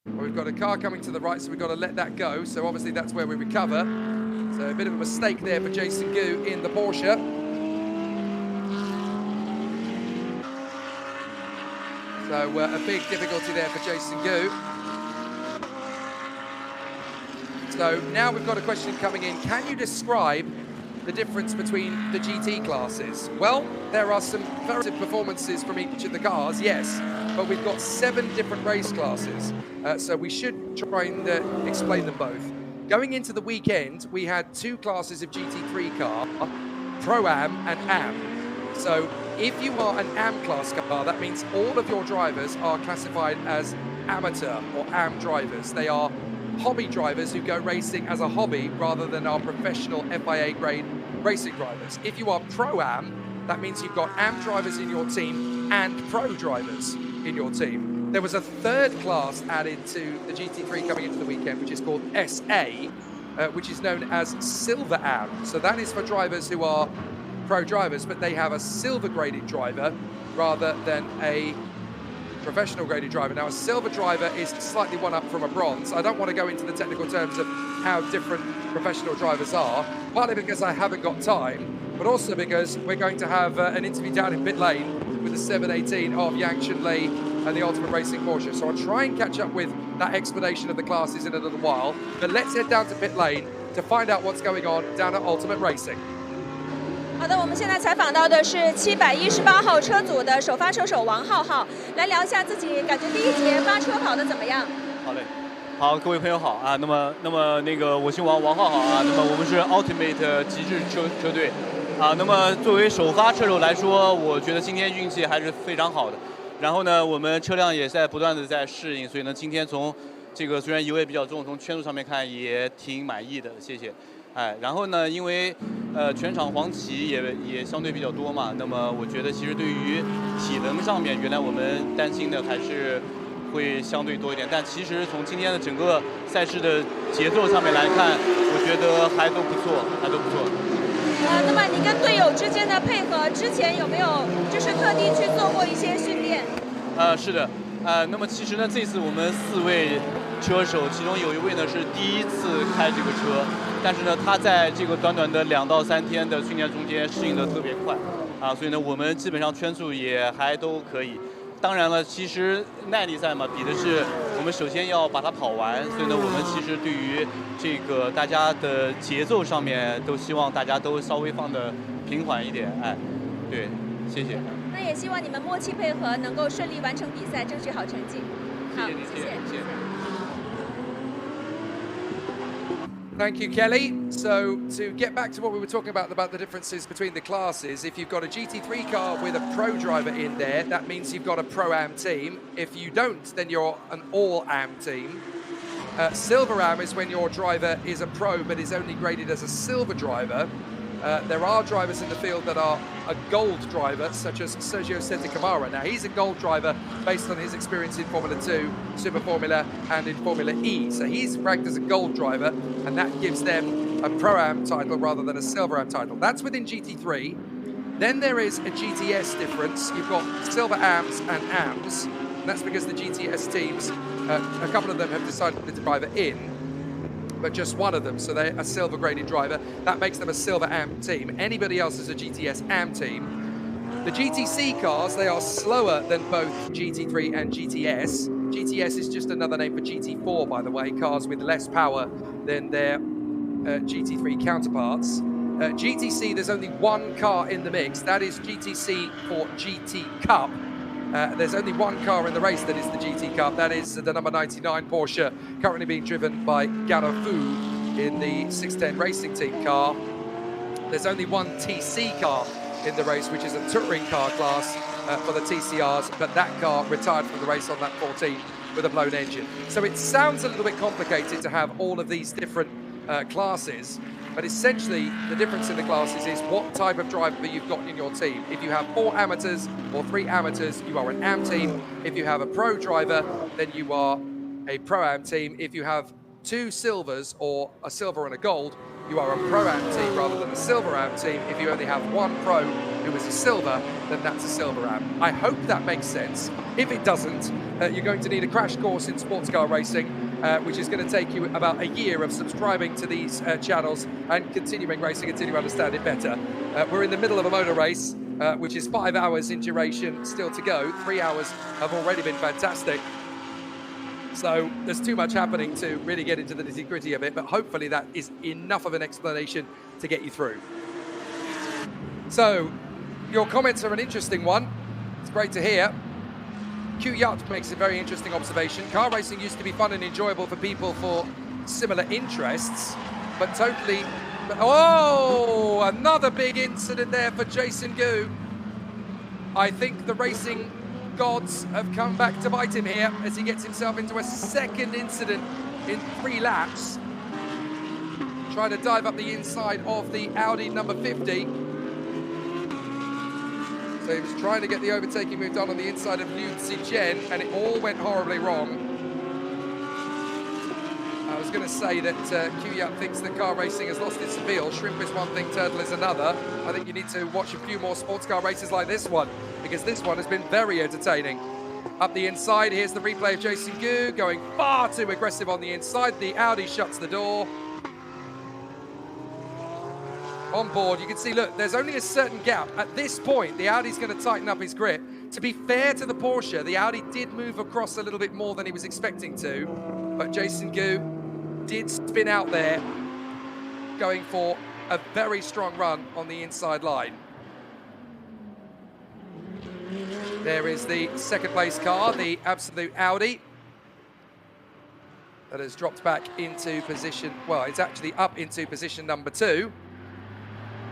Speaker 10: Well, we've got a car coming to the right, so we've got to let that go. So obviously that's where we recover. So a bit of a mistake there for Jason Gu in the Porsche. So a big difficulty there for Jason Gu. So now we've got a question coming in. Can you describe the difference between the GT classes? Well, there are some various performances from each of the cars, yes, but we've got 7 different race classes, so we should try and explain them both. Going into the weekend, we had 2 classes of GT3 car, Pro-Am and Am. So if you are an Am class car, that means all of your drivers are classified as amateur or Am drivers. They are hobby drivers who go racing as a hobby rather than our professional FIA grade racing drivers. If you are Pro-Am, that means you've got Am drivers in your team and Pro drivers in your team. There was a 3rd class added to the GT3 coming into the weekend, which is called SA, which is known as Silver Am. So that is for drivers who are Pro drivers, but they have a silver graded driver rather than a professional graded driver. Now, a silver driver is slightly one up from a bronze. I don't want to go into the technical terms of how different professional drivers are, partly because I haven't got time, but also because we're going to have an interview down in pit lane with the 718 of Yang Chunli and the Ultimate Racing Porsche. So I'll try and catch up with that explanation of the classes in a little while. But let's head down to pit lane to find out what's going on down at Ultimate Racing.
Speaker 12: 好的，我们现在采访到的是718号车组的首发车手王浩浩，来聊一下自己感觉第一节发车跑得怎么样。
Speaker 17: 好嘞，好，各位朋友好啊。那么我姓王，王浩浩啊。那么我们是 Ultimate 极致车队啊。那么作为首发车手来说，我觉得今天运气还是非常好的。然后呢，我们车辆也在不断的在适应，所以呢，今天从这个虽然油也比较重，从圈速上面看也挺满意的，谢谢。哎，然后呢，因为全场黄旗也相对比较多嘛，那么我觉得其实对于体能上面，原来我们担心的还是会相对多一点，但其实从今天的整个赛事的节奏上面来看，我觉得还都不错，还都不错。
Speaker 12: 那么你跟队友之间的配合，之前有没有就是特地去做过一些训练？
Speaker 17: 是的，那么其实呢，这次我们4位车手，其中有一位呢是第一次开这个车，但是呢，他在这个短短的2到3天的训练中间适应得特别快，啊，所以呢，我们基本上圈速也还都可以。当然了，其实耐力赛嘛，比的是我们首先要把它跑完，所以呢，我们其实对于这个大家的节奏上面，都希望大家都稍微放得平缓一点，哎，对，谢谢。
Speaker 12: 那也希望你们默契配合，能够顺利完成比赛，争取好成绩。好，谢谢。
Speaker 10: Thank you, Kelly. So to get back to what we were talking about the differences between the classes, if you've got a GT3 car with a pro driver in there, that means you've got a Pro-Am team. If you don't, then you're an All-Am team. Silver Am is when your driver is a pro but is only graded as a silver driver. There are drivers in the field that are a gold driver, such as Sergio Santa Camara. Now, he's a gold driver based on his experience in Formula 2, Super Formula, and in Formula E. So he's ranked as a gold driver, and that gives them a Pro-Am title rather than a Silver Am title. That's within GT3. Then there is a GTS difference. You've got Silver Ams and Ams. And that's because the GTS teams, a couple of them have decided to put the driver in, but just one of them, so they're a silver graded driver. That makes them a silver AM team. Anybody else is a GTS AM team. The GTC cars, they are slower than both GT3 and GTS. GTS is just another name for GT4, by the way, cars with less power than their GT3 counterparts. GTC, there's only one car in the mix. That is GTC for GT Cup. There's only one car in the race that is the GT Cup. That is the number 99 Porsche, currently being driven by Gano Fu in the 610 Racing Team car. There's only one TC car in the race, which is a touring car class for the TCRs, but that car retired from the race on that 14 with a blown engine. So it sounds a little bit complicated to have all of these different classes, but essentially the difference in the classes is what type of driver you've got in your team. If you have 4 amateurs or 3 amateurs, you are an AM team. If you have a pro driver, then you are a Pro-Am team. If you have 2 silvers or a silver and a gold, you are a Pro-Am team rather than a Silver Am team. If you only have 1 pro who is a silver, then that's a Silver Am. I hope that makes sense. If it doesn't, you're going to need a crash course in sports car racing, which is going to take you about a year of subscribing to these channels and continuing racing until you understand it better. We're in the middle of a motor race, which is 5 hours in duration still to go. 3 hours have already been fantastic. So there's too much happening to really get into the nitty-gritty of it, but hopefully that is enough of an explanation to get you through. So your comments are an interesting one. It's great to hear. Q Yacht makes a very interesting observation. Car racing used to be fun and enjoyable for people for similar interests, but totally... Oh, another big incident there for Jason Gu. I think the racing gods have come back to bite him here as he gets himself into a second incident in 3 laps. Trying to dive up the inside of the Audi number 50. So he was trying to get the overtaking move done on the inside of Liu Zijian, and it all went horribly wrong. I was going to say that Q-Yap thinks that car racing has lost its appeal. Shrimp is one thing, turtle is another. I think you need to watch a few more sports car races like this one, because this one has been very entertaining. Up the inside, here's the replay of Jason Gu going far too aggressive on the inside. The Audi shuts the door. On board, you can see, look, there's only a certain gap. At this point, the Audi's going to tighten up his grip. To be fair to the Porsche, the Audi did move across a little bit more than he was expecting to, but Jason Gu did spin out there, going for a very strong run on the inside line. There is the second place car, the absolute Audi, that has dropped back into position, well, it's actually up into position number 2.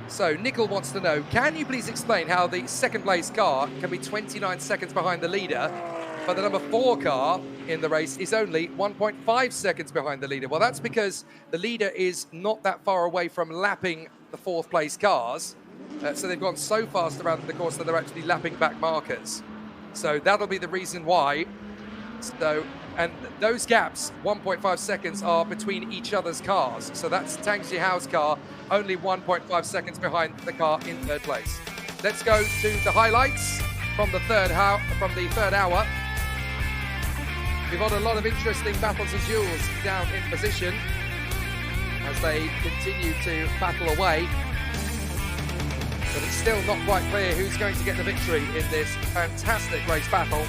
Speaker 10: So Nickel wants to know, can you please explain how the second place car can be 29 seconds behind the leader, but the number 4 car in the race is only 1.5 seconds behind the leader? Well, that's because the leader is not that far away from lapping the 4th place cars. So they've gone so fast around the course that they're actually lapping back markers. So that'll be the reason why. So, and those gaps, 1.5 seconds, are between each other's cars. So that's Tang Jihao's car, only 1.5 seconds behind the car in 3rd place. Let's go to the highlights from the third hour. We've got a lot of interesting battles and duels down in position as they continue to battle away. But it's still not quite clear who's going to get the victory in this fantastic race battle.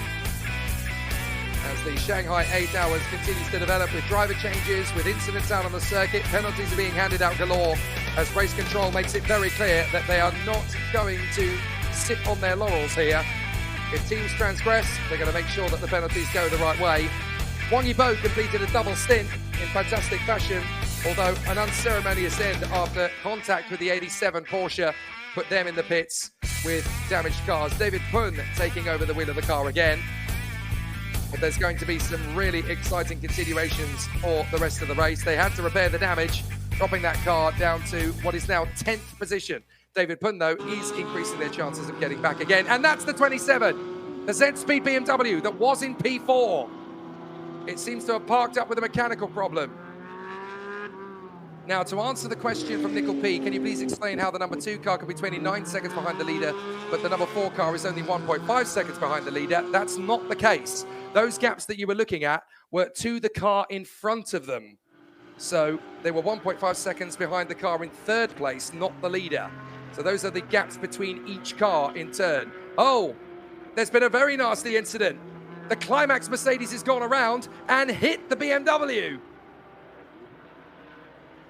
Speaker 10: As the Shanghai 8 hours continues to develop with driver changes, with incidents out on the circuit, penalties are being handed out galore as race control makes it very clear that they are not going to sit on their laurels here. If teams transgress, they're going to make sure that the penalties go the right way. Wang Yibo completed a double stint in fantastic fashion, although an unceremonious end after contact with the 87 Porsche put them in the pits with damaged cars. David Pun taking over the wheel of the car again. But there's going to be some really exciting continuations for the rest of the race. They had to repair the damage, dropping that car down to what is now 10th position. David Pun, though, is increasing their chances of getting back again. And that's the 27, the Z-Speed BMW that was in P4. It seems to have parked up with a mechanical problem. Now, to answer the question from Nickel P, can you please explain how the number 2 car can be 29 seconds behind the leader, but the number 4 car is only 1.5 seconds behind the leader? That's not the case. Those gaps that you were looking at were to the car in front of them. So they were 1.5 seconds behind the car in 3rd place, not the leader. So those are the gaps between each car in turn. Oh, there's been a very nasty incident. The Climax Mercedes has gone around and hit the BMW.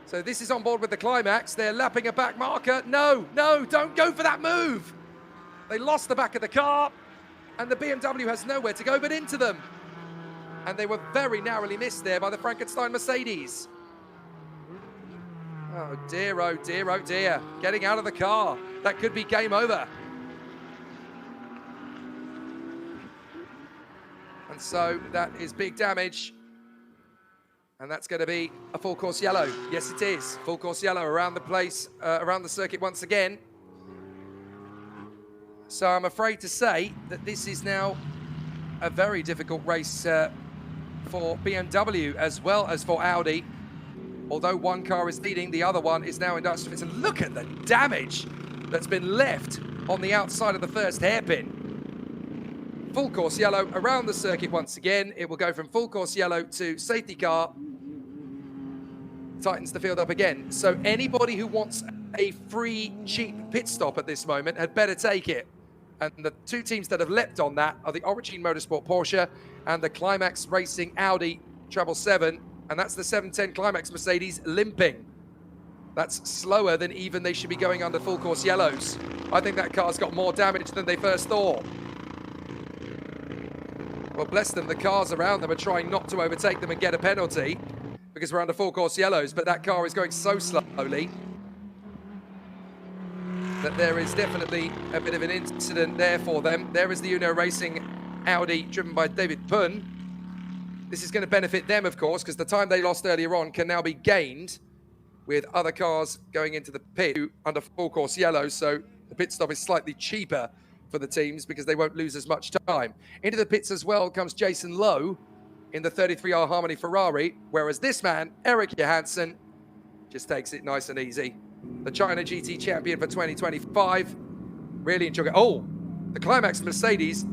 Speaker 10: So this is on board with the Climax. They're lapping a back marker. No, don't go for that move. They lost the back of the car, and the BMW has nowhere to go but into them. And they were very narrowly missed there by the Frankenstein Mercedes. Oh dear, oh dear, oh dear. Getting out of the car. That could be game over. And so that is big damage. And that's going to be a full course yellow. Yes, it is. Full course yellow around the place, around the circuit once again. So I'm afraid to say that this is now a very difficult race for BMW as well as for Audi. Although one car is leading, the other one is now in Dutch. And look at the damage that's been left on the outside of the first hairpin. Full course yellow around the circuit once again. It will go from full course yellow to safety car. Tightens the field up again. So anybody who wants a free, cheap pit stop at this moment had better take it. And the 2 teams that have leapt on that are the Origin Motorsport Porsche and the Climax Racing Audi 777. And that's the 710 Climax Mercedes limping. That's slower than even they should be going under full course yellows. I think that car's got more damage than they first thought. Well, bless them, the cars around them are trying not to overtake them and get a penalty because we're under full course yellows, but that car is going so slowly that there is definitely a bit of an incident there for them. There is the Uno Racing Audi driven by David Pun. This is going to benefit them, of course, because the time they lost earlier on can now be gained with other cars going into the pit under full course yellow, so the pit stop is slightly cheaper for the teams because they won't lose as much time. Into the pits as well comes Jason Lowe in the 33R Harmony Ferrari, whereas this man, Eric Johansson, just takes it nice and easy. The China GT champion for 2025. Really enjoying it. Oh, the Climax Mercedes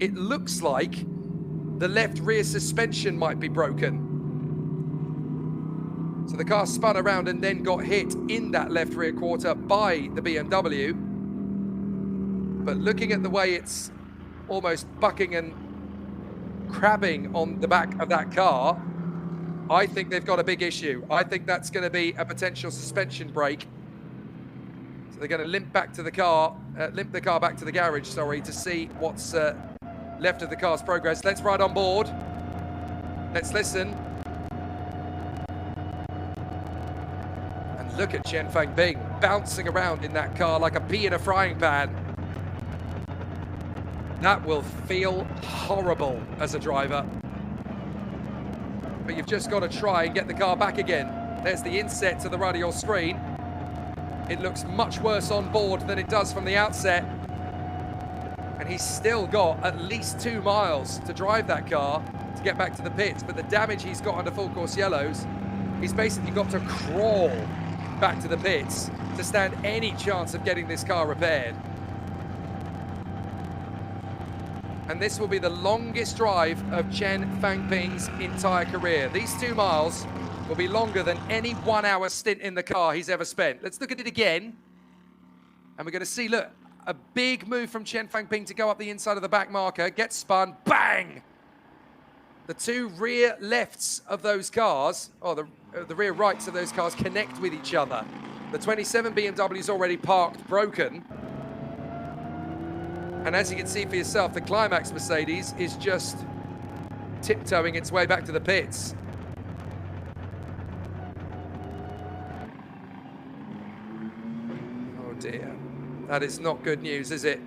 Speaker 10: it looks like the left rear suspension might be broken. So the car spun around and then got hit in that left rear quarter by the BMW. But looking at the way it's almost bucking and crabbing on the back of that car, I think they've got a big issue. I think that's going to be a potential suspension break. So they're going to limp the car back to the garage, to see what's left of the car's progress. Let's ride on board. Let's listen. And look at Chen Fangbing bouncing around in that car like a pea in a frying pan. That will feel horrible as a driver. But you've just got to try and get the car back again. There's the inset to the right of your screen. It looks much worse on board than it does from the outset. And he's still got at least 2 miles to drive that car to get back to the pits. But the damage he's got under full course yellows, he's basically got to crawl back to the pits to stand any chance of getting this car repaired. And this will be the longest drive of Chen Fangbing's entire career. These 2 miles will be longer than any 1 hour stint in the car he's ever spent. Let's look at it again. And we're going to see, look, a big move from Chen Fangbing to go up the inside of the back marker, get spun, bang! The 2 rear lefts of those cars, or the rear rights of those cars connect with each other. The 27 BMW is already parked, broken. And as you can see for yourself, the Climax Mercedes is just tiptoeing its way back to the pits. Oh dear. That is not good news, is it?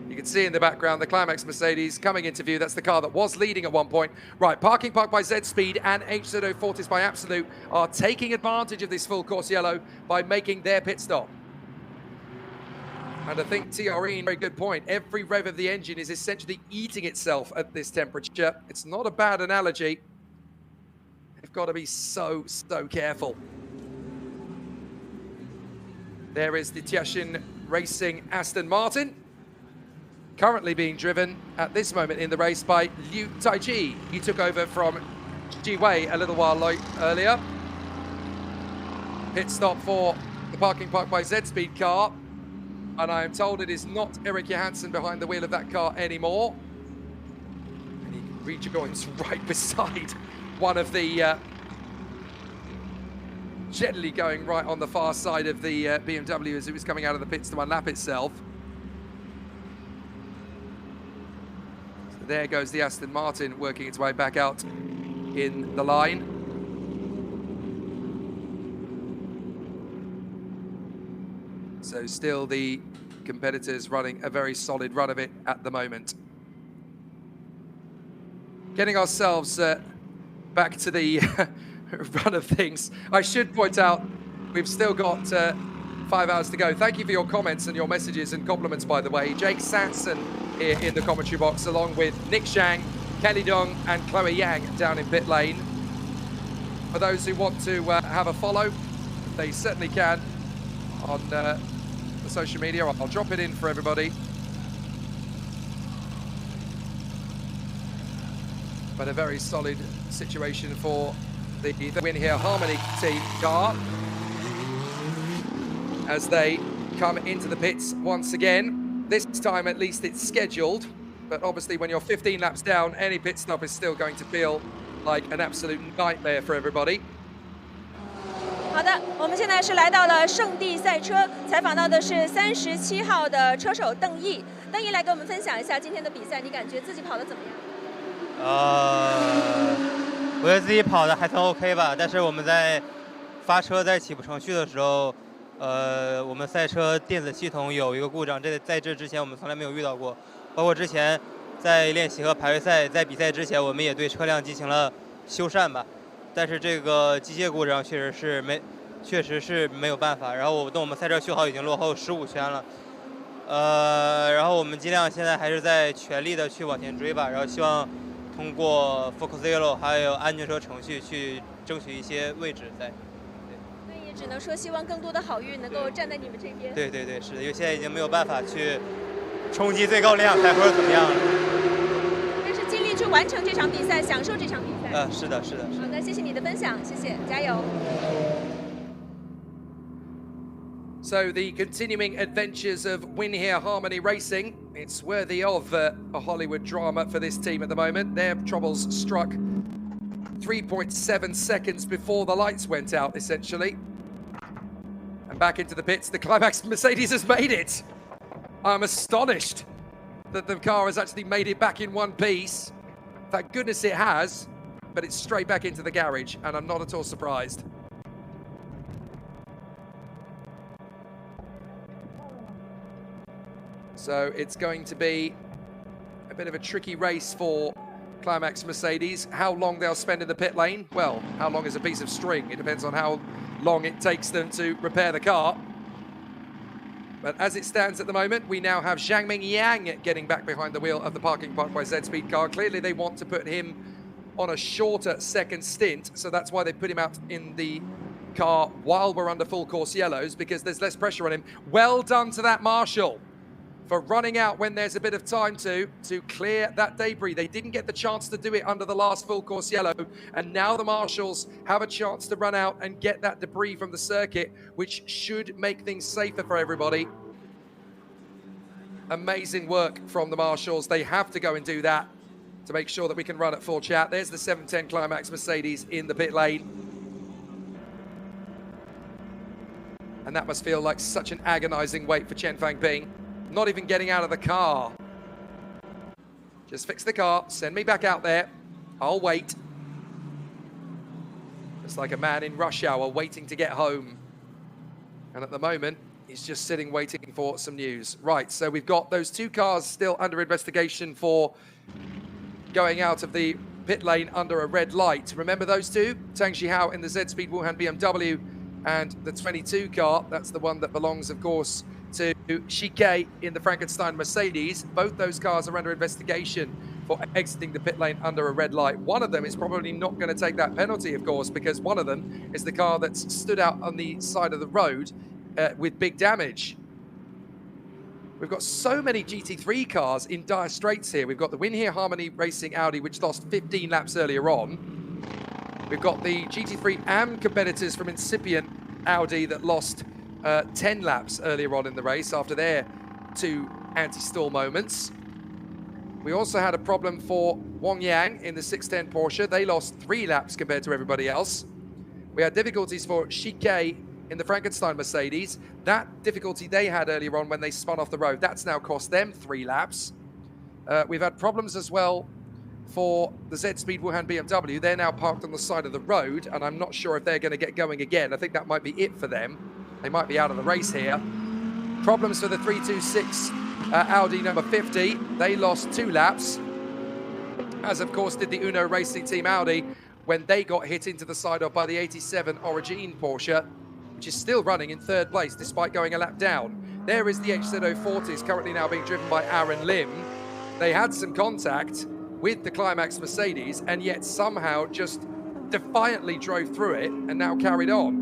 Speaker 10: You can see in the background the Climax Mercedes coming into view. That's the car that was leading at one point. Right, Parking Park by Z-Speed and HZO Fortis by Absolute are taking advantage of this full course yellow by making their pit stop. And I think TRE, very good point. Every rev of the engine is essentially eating itself at this temperature. It's not a bad analogy. They've got to be so careful. There is the Tianjin Racing Aston Martin, currently being driven at this moment in the race by Liu Taiji. He took over from Ji Wei a little while earlier. Pit stop for the Parking Park by Z-Speed car. And I am told it is not Eric Johansson behind the wheel of that car anymore. And he rejoins right beside one of the gently going right on the far side of the BMW as it was coming out of the pits to unlap itself. So there goes the Aston Martin working its way back out in the line. So still the competitors running a very solid run of it at the moment. Getting ourselves back to the run of things. I should point out we've still got 5 hours to go. Thank you for your comments and your messages and compliments, by the way. Jake Sanson here in the commentary box, along with Nick Zhang, Kelly Dong and Chloe Yang down in pit lane. For those who want to have a follow, they certainly can on the social media. I'll drop it in for everybody. But a very solid situation for the Win Here Harmony team car as they come into the pits once again. This time at least it's scheduled, but obviously when you're 15 laps down, any pit stop is still going to feel like an absolute nightmare for everybody.
Speaker 12: 好的，我们现在是来到了圣地赛车，采访到的是37号的车手邓毅。邓毅来给我们分享一下今天的比赛，你感觉自己跑得怎么样？
Speaker 7: 我觉得自己跑的还算 OK 吧，但是我们在发车在起步程序的时候，我们赛车电子系统有一个故障，在这之前我们从来没有遇到过。包括之前在练习和排位赛，在比赛之前，我们也对车辆进行了修缮吧。但是这个机械故障确实是没有办法。然后等我们赛车修好，已经落后15圈了。然后我们尽量现在还是在全力的去往前追吧，然后希望通过 Focus Zero 还有安全车程序去争取一些位置在。
Speaker 12: 那也只能说希望更多的好运能够站在你们这边。
Speaker 7: 对，是的，因为现在已经没有办法去冲击最高量才或者怎么样。
Speaker 4: 但是尽力去完成这场比赛，享受这场比赛。
Speaker 7: 是的，是的。
Speaker 4: 好的，谢谢你的分享，谢谢，加油。
Speaker 10: So the continuing adventures of Win Here Harmony Racing, it's worthy of a Hollywood drama for this team at the moment. Their troubles struck 3.7 seconds before the lights went out, essentially. And back into the pits, the Climax Mercedes has made it. I'm astonished that the car has actually made it back in one piece. Thank goodness it has, but it's straight back into the garage, and I'm not at all surprised. So it's going to be a bit of a tricky race for Climax Mercedes. How long they'll spend in the pit lane? Well, how long is a piece of string? It depends on how long it takes them to repair the car. But as it stands at the moment, we now have Zhangming Yang getting back behind the wheel of the Parking Park by Z-Speed car. Clearly they want to put him on a shorter second stint, so that's why they put him out in the car while we're under full course yellows, because there's less pressure on him. Well done to that Marshal for running out when there's a bit of time to clear that debris. They didn't get the chance to do it under the last full course yellow, and now the Marshals have a chance to run out and get that debris from the circuit, which should make things safer for everybody. Amazing work from the Marshals. They have to go and do that to make sure that we can run at full chat. There's the 710 Climax Mercedes in the pit lane. And that must feel like such an agonizing wait for Chen Fangping. Not even getting out of the car. Just fix the car, send me back out there. I'll wait. It's like a man in rush hour waiting to get home. And at the moment, he's just sitting waiting for some news. Right, so we've got those two cars still under investigation for going out of the pit lane under a red light. Remember those two? Tang Zhihao in the Z-Speed Wuhan BMW and the 22 car. That's the one that belongs, of course, to Shanghai in the Frankenstein Mercedes. Both those cars are under investigation for exiting the pit lane under a red light. One of them is probably not going to take that penalty, of course, because one of them is the car that's stood out on the side of the road with big damage. We've got so many GT3 cars in dire straits here. We've got the Win Here Harmony Racing Audi, which lost 15 laps earlier on. We've got the GT3 AM competitors from incipient Audi that lost 10 laps earlier on in the race after their two anti-stall moments. We also had a problem for Wang Yang in the 610 Porsche. They lost 3 laps compared to everybody else. We had difficulties for Shikai in the Frankenstein Mercedes. That difficulty they had earlier on when they spun off the road, that's now cost them 3 laps. We've had problems as well for the Z-Speed Wuhan BMW. They're now parked on the side of the road, and I'm not sure if they're going to get going again. I think that might be it for them. They might be out of the race here. Problems for the 326 Audi number 50. They lost 2 laps, as of course did the Uno Racing Team Audi when they got hit into the side of by the 87 Origin Porsche, which is still running in 3rd place despite going a lap down. There is the HZ040, currently now being driven by Aaron Lim. They had some contact with the Climax Mercedes and yet somehow just defiantly drove through it and now carried on.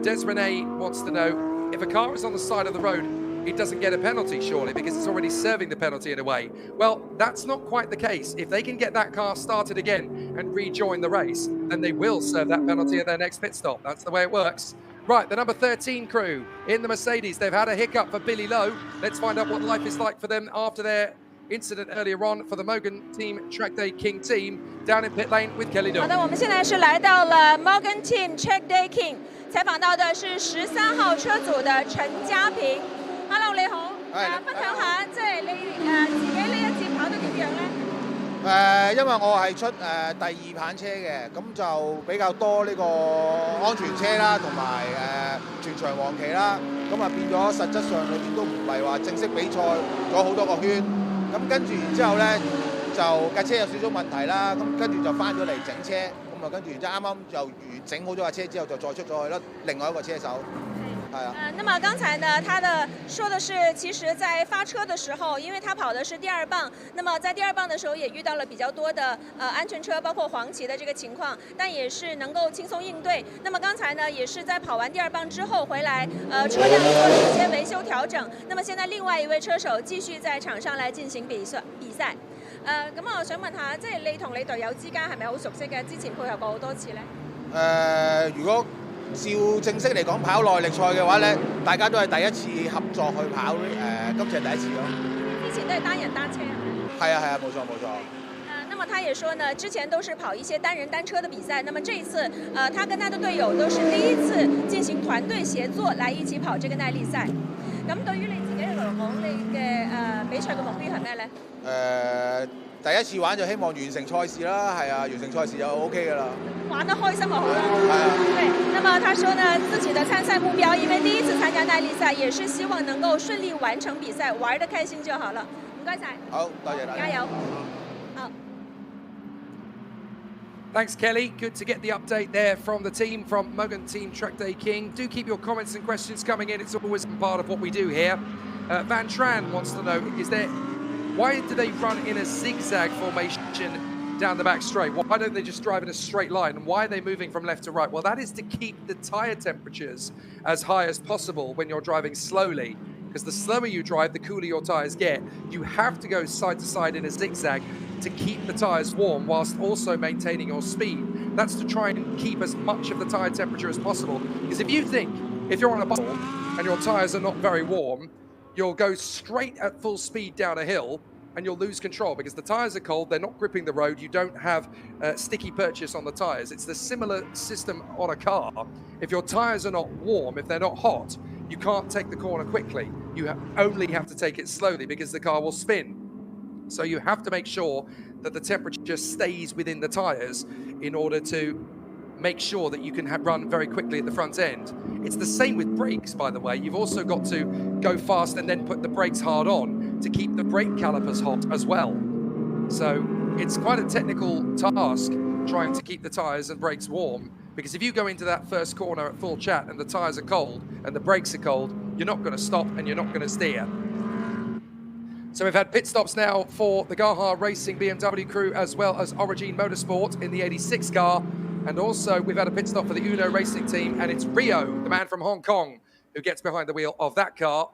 Speaker 10: Des Rene wants to know, if a car is on the side of the road, it doesn't get a penalty, surely, because it's already serving the penalty in a way. Well, that's not quite the case. If they can get that car started again and rejoin the race, then they will serve that penalty at their next pit stop. That's the way it works. Right, the number 13 crew in the Mercedes. They've had a hiccup for Billy Lowe. Let's find out what life is like for them after their incident earlier on for the Morgan Team Track Day King team down in pit lane with Kelly Dong.
Speaker 4: 好的，我们现在是来到了 Morgan Team Track Day King， 采访到的是13號車組的陳家平。Hello， 你好。分享下即係你自己呢一節跑得點樣咧？
Speaker 18: 因為我係出第2棒車嘅，咁就比較多呢個安全車啦，同埋全場黃旗啦，咁啊變咗實質上裏邊都唔係話正式比賽咗好多個圈，咁跟住然之後咧就架車有少少問題啦，咁跟住就翻咗嚟整車，咁啊跟住然之後啱啱就整好咗架車之後就再出咗去啦，另外一個車手。
Speaker 4: 那么刚才呢，他说的是，其实，在发车的时候，因为他跑的是第2棒，那么在第2棒的时候也遇到了比较多的安全车，包括黄旗的这个情况，但也是能够轻松应对。那么刚才呢，也是在跑完第2棒之后回來，車輛做了一些維修調整。那麼現在另外一位車手繼續在場上來進行比賽。咁我想問下，即係你同你隊友之間係咪好熟悉嘅？之前配合過好多次咧？
Speaker 18: 如果照正式嚟講跑耐力賽嘅話咧，大家都係第一次合作去跑，今次係第一次咯。
Speaker 4: 之前都係單人單車係咪？
Speaker 18: 係啊，冇錯。
Speaker 4: 那麼他也說呢，之前都是跑一些單人單車的比賽，那麼這一次，他跟他的隊友都是第一次進行團隊協作來一起跑這個耐力賽。咁對於你自己嚟講，你嘅比賽嘅目標係咩呢？
Speaker 18: 第一次玩就希望完成賽事啦，係啊，完成賽事就 OK 噶啦。
Speaker 4: 玩得開心就好啦。對，那麼他說呢，自己的參賽目標，因為第一次參加耐力賽，也是希望能夠順利完成比賽，玩得開心就好了。唔該晒。
Speaker 18: 好，多謝大家。
Speaker 4: 加油。
Speaker 10: Thanks, Kelly. Good to get the update there from the team, from Mogan Team Track Day King. Do keep your comments and questions coming in. It's always part of what we do here. Van Tran wants to know, why do they run in a zigzag formation down the back straight? Why don't they just drive in a straight line? And why are they moving from left to right? Well, that is to keep the tyre temperatures as high as possible when you're driving slowly. Because the slower you drive, the cooler your tyres get. You have to go side to side in a zigzag to keep the tyres warm whilst also maintaining your speed. That's to try and keep as much of the tyre temperature as possible. Because if you think, if you're on a bubble and your tyres are not very warm, you'll go straight at full speed down a hill and you'll lose control because the tyres are cold, they're not gripping the road, you don't have sticky purchase on the tyres. It's the similar system on a car. If your tyres are not warm, if they're not hot, you can't take the corner quickly. You only have to take it slowly because the car will spin. So you have to make sure that the temperature stays within the tyres in order to make sure that you can run very quickly at the front end. It's the same with brakes, by the way. You've also got to go fast and then put the brakes hard on to keep the brake calipers hot as well. So it's quite a technical task trying to keep the tyres and brakes warm, because if you go into that first corner at full chat and the tyres are cold and the brakes are cold, you're not going to stop and you're not going to steer. So we've had pit stops now for the Gaha Racing BMW crew as well as Origin Motorsport in the 86 car. And also we've had a pit stop for the Uno Racing team, and it's Rio, the man from Hong Kong, who gets behind the wheel of that car.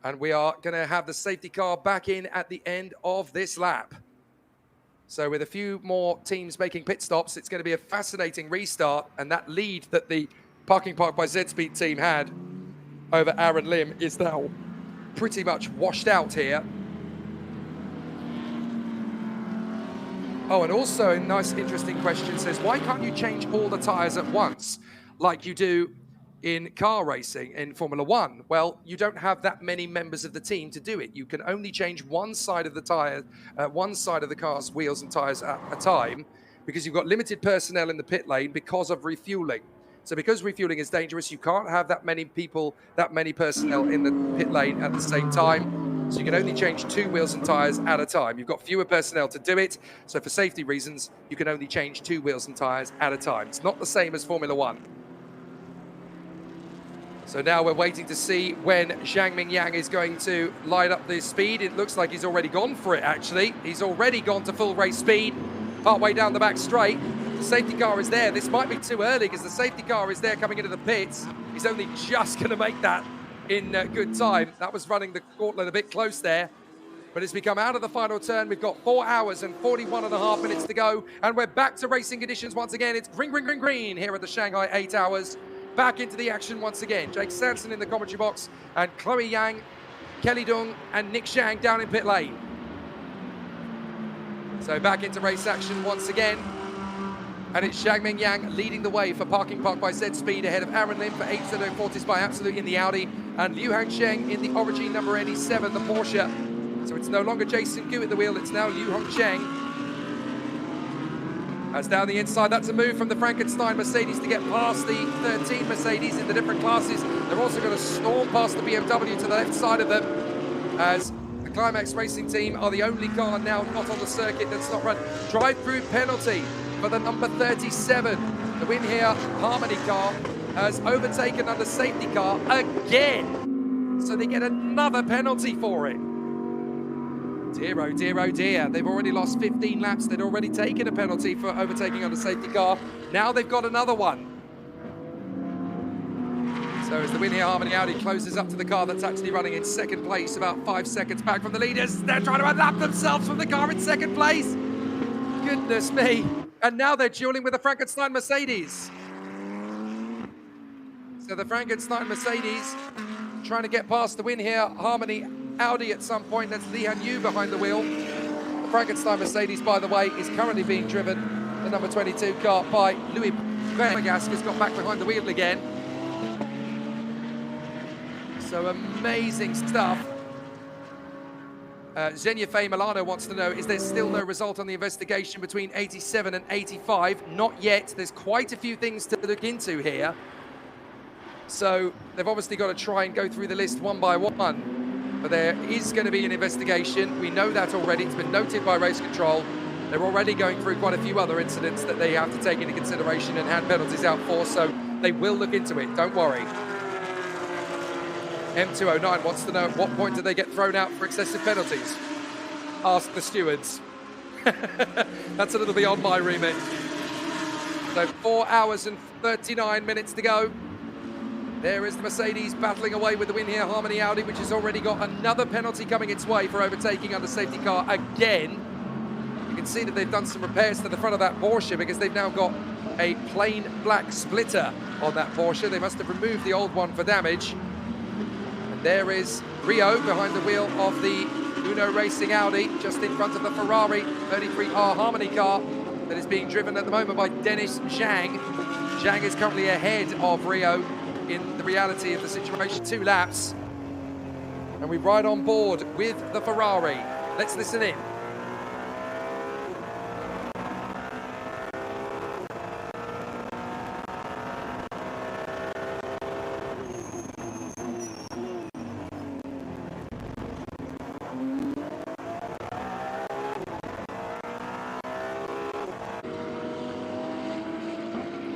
Speaker 10: And we are going to have the safety car back in at the end of this lap. So with a few more teams making pit stops, it's going to be a fascinating restart. And that lead that the Parking Park by Z-Speed team had over Aaron Lim is now pretty much washed out here. Oh, and also a nice, interesting question says, why can't you change all the tyres at once like you do in car racing in Formula One? Well, you don't have that many members of the team to do it. You can only change one side of the tyre, one side of the car's wheels and tyres at a time, because you've got limited personnel in the pit lane because of refueling. So because refueling is dangerous, you can't have that many people, that many personnel in the pit lane at the same time. So you can only change 2 wheels and tyres at a time. You've got fewer personnel to do it. So for safety reasons, you can only change 2 wheels and tyres at a time. It's not the same as Formula One. So now we're waiting to see when Zhang Mingyang is going to light up the speed. It looks like he's already gone for it, actually. He's already gone to full race speed, partway down the back straight. The safety car is there. This might be too early because the safety car is there coming into the pits. He's only just going to make that in good time. That was running the gauntlet a bit close there. But as we come out of the final turn, we've got 4 hours and 41.5 minutes to go. And we're back to racing conditions once again. It's green, green, green, green here at the Shanghai 8 Hours. Back into the action once again. Jake Sanson in the commentary box and Chloe Yang, Kelly Dung and Nick Shang down in pit lane. So back into race action once again. And it's Zhang Mingyang leading the way for Parking Park by Z-Speed ahead of Aaron Lim for 8 Fortis by Absolute in the Audi and Liu Hongsheng in the Origin number 87, the Porsche. So it's no longer Jason Gu at the wheel, it's now Liu Hongsheng. As down the inside, that's a move from the Frankenstein Mercedes to get past the 13 Mercedes in the different classes. They're also going to storm past the BMW to the left side of them, as the Climax Racing team are the only car now not on the circuit that's not run. Drive-through penalty for the number 37. The win here, Harmony car, has overtaken under safety car again. So they get another penalty for it. Dear, oh dear, oh dear. They've already lost 15 laps. They'd already taken a penalty for overtaking under safety car. Now they've got another one. So as the win here, Harmony Audi closes up to the car that's actually running in second place, about 5 seconds back from the leaders. They're trying to unlap themselves from the car in second place. Goodness me. And now they're dueling with the Frankenstein Mercedes. So the Frankenstein Mercedes trying to get past the win here. Harmony Audi at some point. That's Li Han Yu behind the wheel. The Frankenstein Mercedes, by the way, is currently being driven, the number 22 car, by Louis Bergask, who's got back behind the wheel again. So amazing stuff. Xenia Faye Milano wants to know, is there still no result on the investigation between 87 and 85? Not yet. There's quite a few things to look into here. So they've obviously got to try and go through the list one by one. But there is going to be an investigation. We know that already. It's been noted by race control. They're already going through quite a few other incidents that they have to take into consideration and hand penalties out for. So they will look into it. Don't worry. M209 wants to know at what point do they get thrown out for excessive penalties? Ask the stewards. That's a little beyond my remit. So 4 hours and 39 minutes to go. There is the Mercedes battling away with the win here, Harmony Audi, which has already got another penalty coming its way for overtaking under safety car again. You can see that they've done some repairs to the front of that Porsche because they've now got a plain black splitter on that Porsche. They must have removed the old one for damage. There is Rio behind the wheel of the Uno Racing Audi, just in front of the Ferrari 33R Harmony car that is being driven at the moment by Dennis Zhang. Zhang is currently ahead of Rio in the reality of the situation, 2 laps. And we ride on board with the Ferrari. Let's listen in.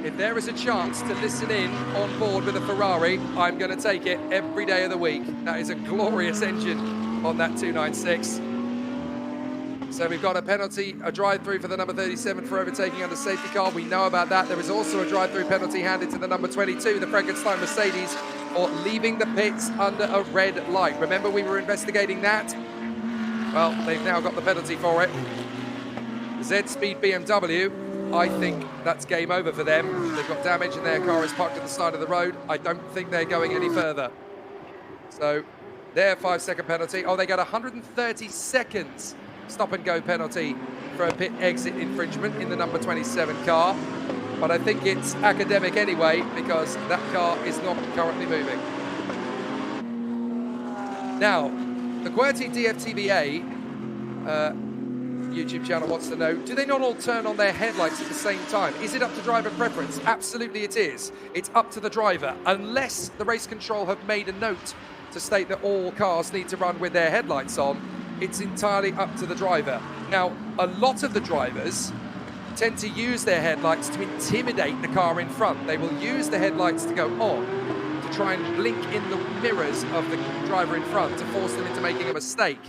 Speaker 10: If there is a chance to listen in on board with a Ferrari, I'm going to take it every day of the week. That is a glorious engine on that 296. So we've got a penalty, a drive-through for the number 37 for overtaking under safety car. We know about that. There is also a drive-through penalty handed to the number 22, the Frankenstein Mercedes, for leaving the pits under a red light. Remember, we were investigating that? Well, they've now got the penalty for it. Z-Speed BMW, I think that's game over for them. They've got damage and their car is parked at the side of the road. I don't think they're going any further. So their 5-second penalty. Oh, they got 130 seconds stop and go penalty for a pit exit infringement in the number 27 car. But I think it's academic anyway because that car is not currently moving. Now, the QWERTY DFTBA YouTube channel wants to know, do they not all turn on their headlights at the same time? Is it up to driver preference? Absolutely it is. It's up to the driver, unless the race control have made a note to state that all cars need to run with their headlights on. It's entirely up to the driver. Now, a lot of the drivers tend to use their headlights to intimidate the car in front. They will use the headlights to go on, to try and blink in the mirrors of the driver in front to force them into making a mistake.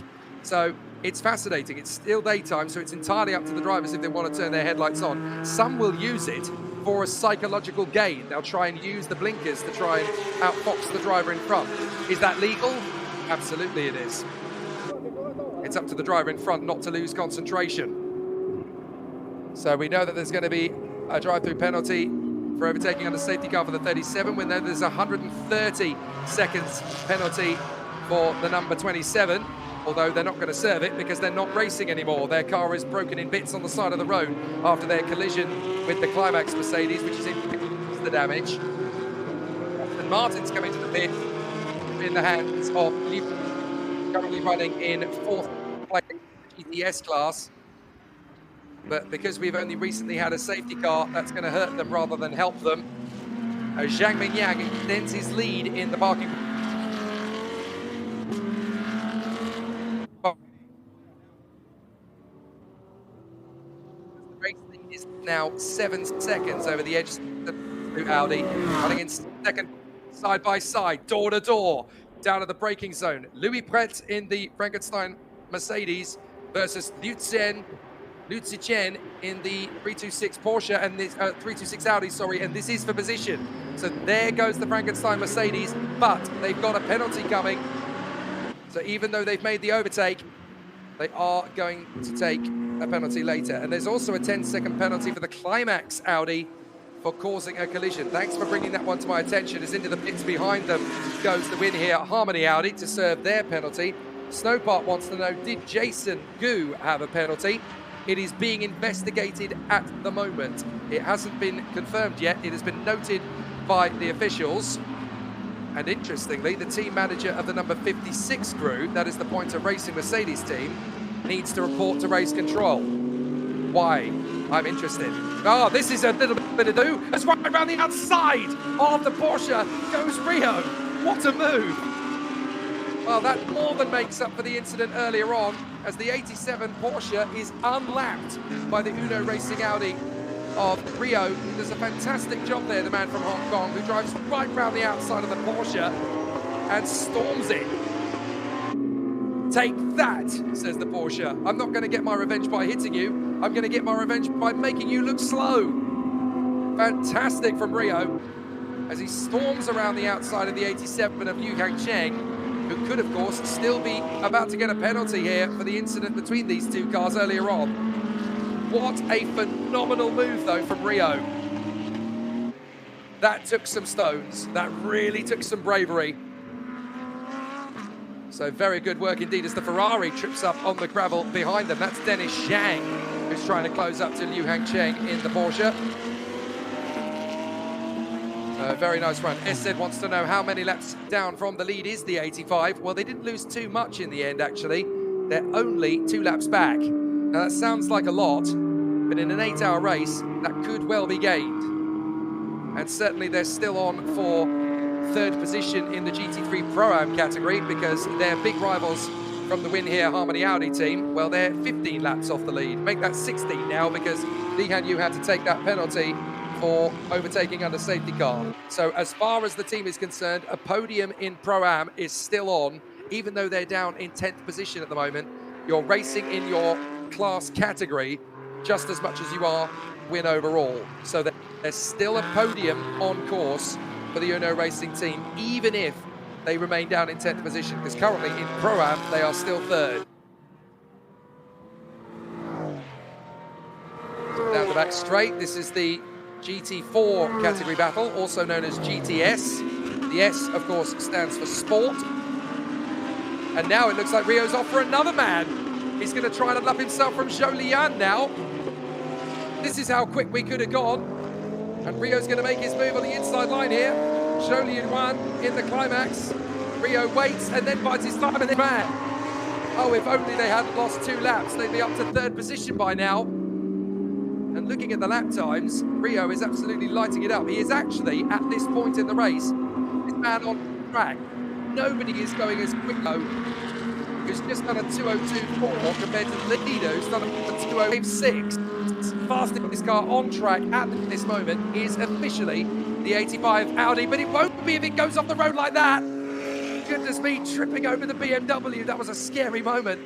Speaker 10: So it's fascinating. It's still daytime, so it's entirely up to the drivers if they want to turn their headlights on. Some will use it for a psychological gain. They'll try and use the blinkers to try and outfox the driver in front. Is that legal? Absolutely it is. It's up to the driver in front not to lose concentration. So we know that there's going to be a drive-through penalty for overtaking under safety car for the 37. We know there's a 130 seconds penalty for the number 27. Although they're not going to serve it because they're not racing anymore. Their car is broken in bits on the side of the road after their collision with the Climax Mercedes, which is the damage. And Martin's coming to the pit in the hands of currently running in 4th place GTS class. But because we've only recently had a safety car, that's going to hurt them rather than help them. Zhang Mingyang extends his lead in the parking. Now 7 seconds over the edge. Audi running in second, side by side, door to door, down to the braking zone. Louis Pret in the Frankenstein Mercedes versus Liu Chen in the 326 Porsche and this 326 Audi, sorry, and this is for position. So there goes the Frankenstein Mercedes, but they've got a penalty coming. So even though they've made the overtake, they are going to take a penalty later. And there's also a 10-second penalty for the Climax Audi for causing a collision. Thanks for bringing that one to my attention, as into the pits behind them goes the win here, Harmony Audi, to serve their penalty. Snowpart wants to know, did Jason Gu have a penalty? It is being investigated at the moment. It hasn't been confirmed yet. It has been noted by the officials. And interestingly, the team manager of the number 56 crew, that is the Pointer Racing Mercedes team, needs to report to race control. Why? I'm interested. Oh, this is a little bit of do. It's right around the outside of the Porsche goes Rio. What a move. Well, that more than makes up for the incident earlier on, as the 87 Porsche is unlapped by the Uno Racing Audi of Rio. He does a fantastic job there, the man from Hong Kong, who drives right round the outside of the Porsche and storms it. Take that, says the Porsche. I'm not going to get my revenge by hitting you. I'm going to get my revenge by making you look slow. Fantastic from Rio, as he storms around the outside of the 87 of Liu Hangcheng, who could, of course, still be about to get a penalty here for the incident between these two cars earlier on. What a phenomenal move, though, from Rio. That took some stones. That really took some bravery. So very good work indeed as the Ferrari trips up on the gravel behind them. That's Dennis Zhang, who's trying to close up to Liu Hangcheng in the Porsche. Very nice run. SZ wants to know how many laps down from the lead is the 85. Well, they didn't lose too much in the end, actually. They're only 2 laps back. Now, that sounds like a lot, but in an 8-hour race, that could well be gained. And certainly they're still on for 3rd position in the GT3 Pro-Am category, because their big rivals from the win here, Harmony Audi team, well, they're 15 laps off the lead. Make that 16 now, because Li Hanyu had to take that penalty for overtaking under safety car. So as far as the team is concerned, a podium in Pro-Am is still on, even though they're down in 10th position at the moment. You're racing in your class category just as much as you are win overall. So there's still a podium on course for the Uno Racing team, even if they remain down in 10th position, because currently in Pro-Am they are still 3rd. Down the back straight, this is the GT4 category battle, also known as GTS. The S, of course, stands for sport. And now it looks like Rio's off for another man. He's going to try and lap himself from Zhou Lian now. This is how quick we could have gone. And Rio's going to make his move on the inside line here. Zhou Lian in the climax. Rio waits and then bites his thumb and then back. Oh, if only they hadn't lost 2 laps, they'd be up to 3rd position by now. And looking at the lap times, Rio is absolutely lighting it up. He is actually, at this point in the race, this man on track. Nobody is going as quick, though, who's just done a 2:02.4 compared to the leader, who's done a 2:08.6. Fastest car on track at this moment is officially the 85 Audi, but it won't be if it goes off the road like that. Goodness me, tripping over the BMW. That was a scary moment.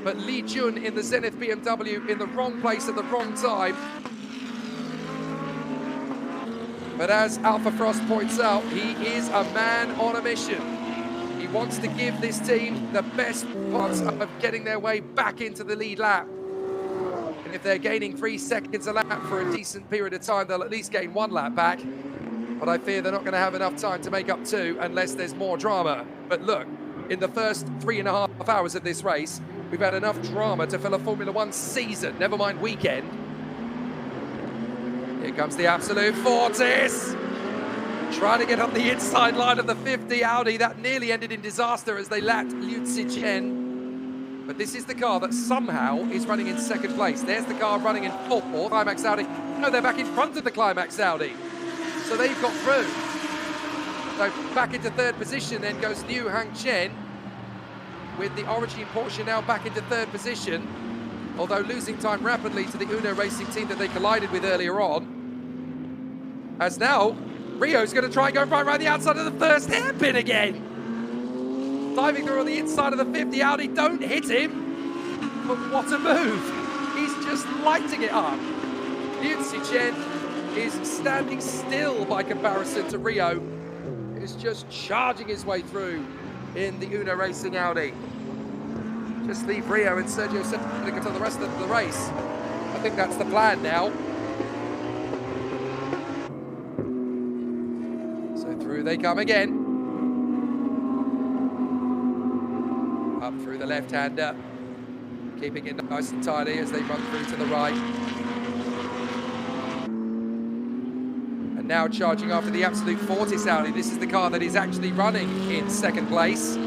Speaker 10: But Li Jun in the Zenith BMW in the wrong place at the wrong time. But as Alpha Frost points out, he is a man on a mission. He wants to give this team the best chance of getting their way back into the lead lap. And if they're gaining 3 seconds a lap for a decent period of time, they'll at least gain 1 lap back. But I fear they're not going to have enough time to make up 2 unless there's more drama. But look, in the first 3.5 hours of this race, we've had enough drama to fill a Formula 1 season, never mind weekend. Here comes the absolute Fortis. Trying to get up the inside line of the 50 Audi. That nearly ended in disaster as they lapped Liu Zichen. But this is the car that somehow is running in 2nd place. There's the car running in 4th, Climax Audi. No, they're back in front of the Climax Audi. So they've got through. So back into 3rd position then goes Liu Hangcheng, with the Origin Porsche now back into 3rd position, although losing time rapidly to the Uno Racing team that they collided with earlier on. As now, Rio's going to try and go right around the outside of the first hairpin again. Diving through on the inside of the 50, Audi don't hit him. But what a move. He's just lighting it up. Yunzi Chen is standing still by comparison to Rio. He's just charging his way through in the Uno Racing Audi. Just leave Rio and Sergio Sepulveda to the rest of the race. I think that's the plan now. So through they come again. Up through the left-hander. Keeping it nice and tidy as they run through to the right. And now charging after the Absolute Fortis Audi. This is the car that is actually running in second place.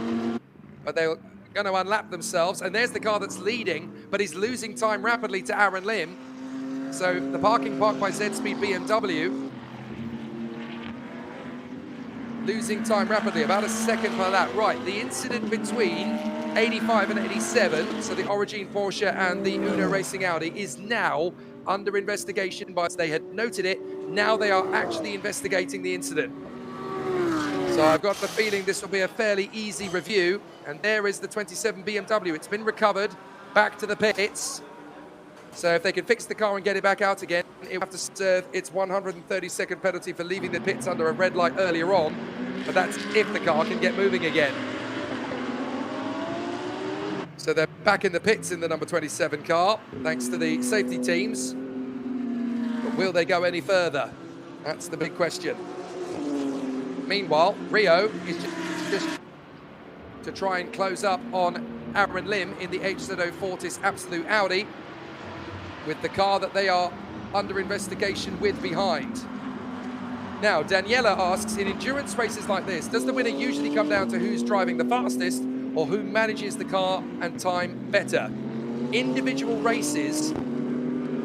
Speaker 10: But they're going to unlap themselves. And there's the car that's leading, but he's losing time rapidly to Aaron Lim. So the parking park by Z-Speed BMW. Losing time rapidly, about a second per lap. Right, the incident between 85 and 87, so the Origin Porsche and the Uno Racing Audi, is now under investigation by, they had noted it, now they are actually investigating the incident. So I've got the feeling this will be a fairly easy review, and there is the 27 BMW. It's been recovered, back to the pits. So if they can fix the car and get it back out again, it will have to serve its 130-second penalty for leaving the pits under a red light earlier on, but that's if the car can get moving again. So they're back in the pits in the number 27 car, thanks to the safety teams. But will they go any further? That's the big question. Meanwhile, Rio is just to try and close up on Aaron Lim in the HZO Fortis Absolute Audi, with the car that they are under investigation with behind. Now, Daniela asks, in endurance races like this, does the winner usually come down to who's driving the fastest or who manages the car and time better? Individual races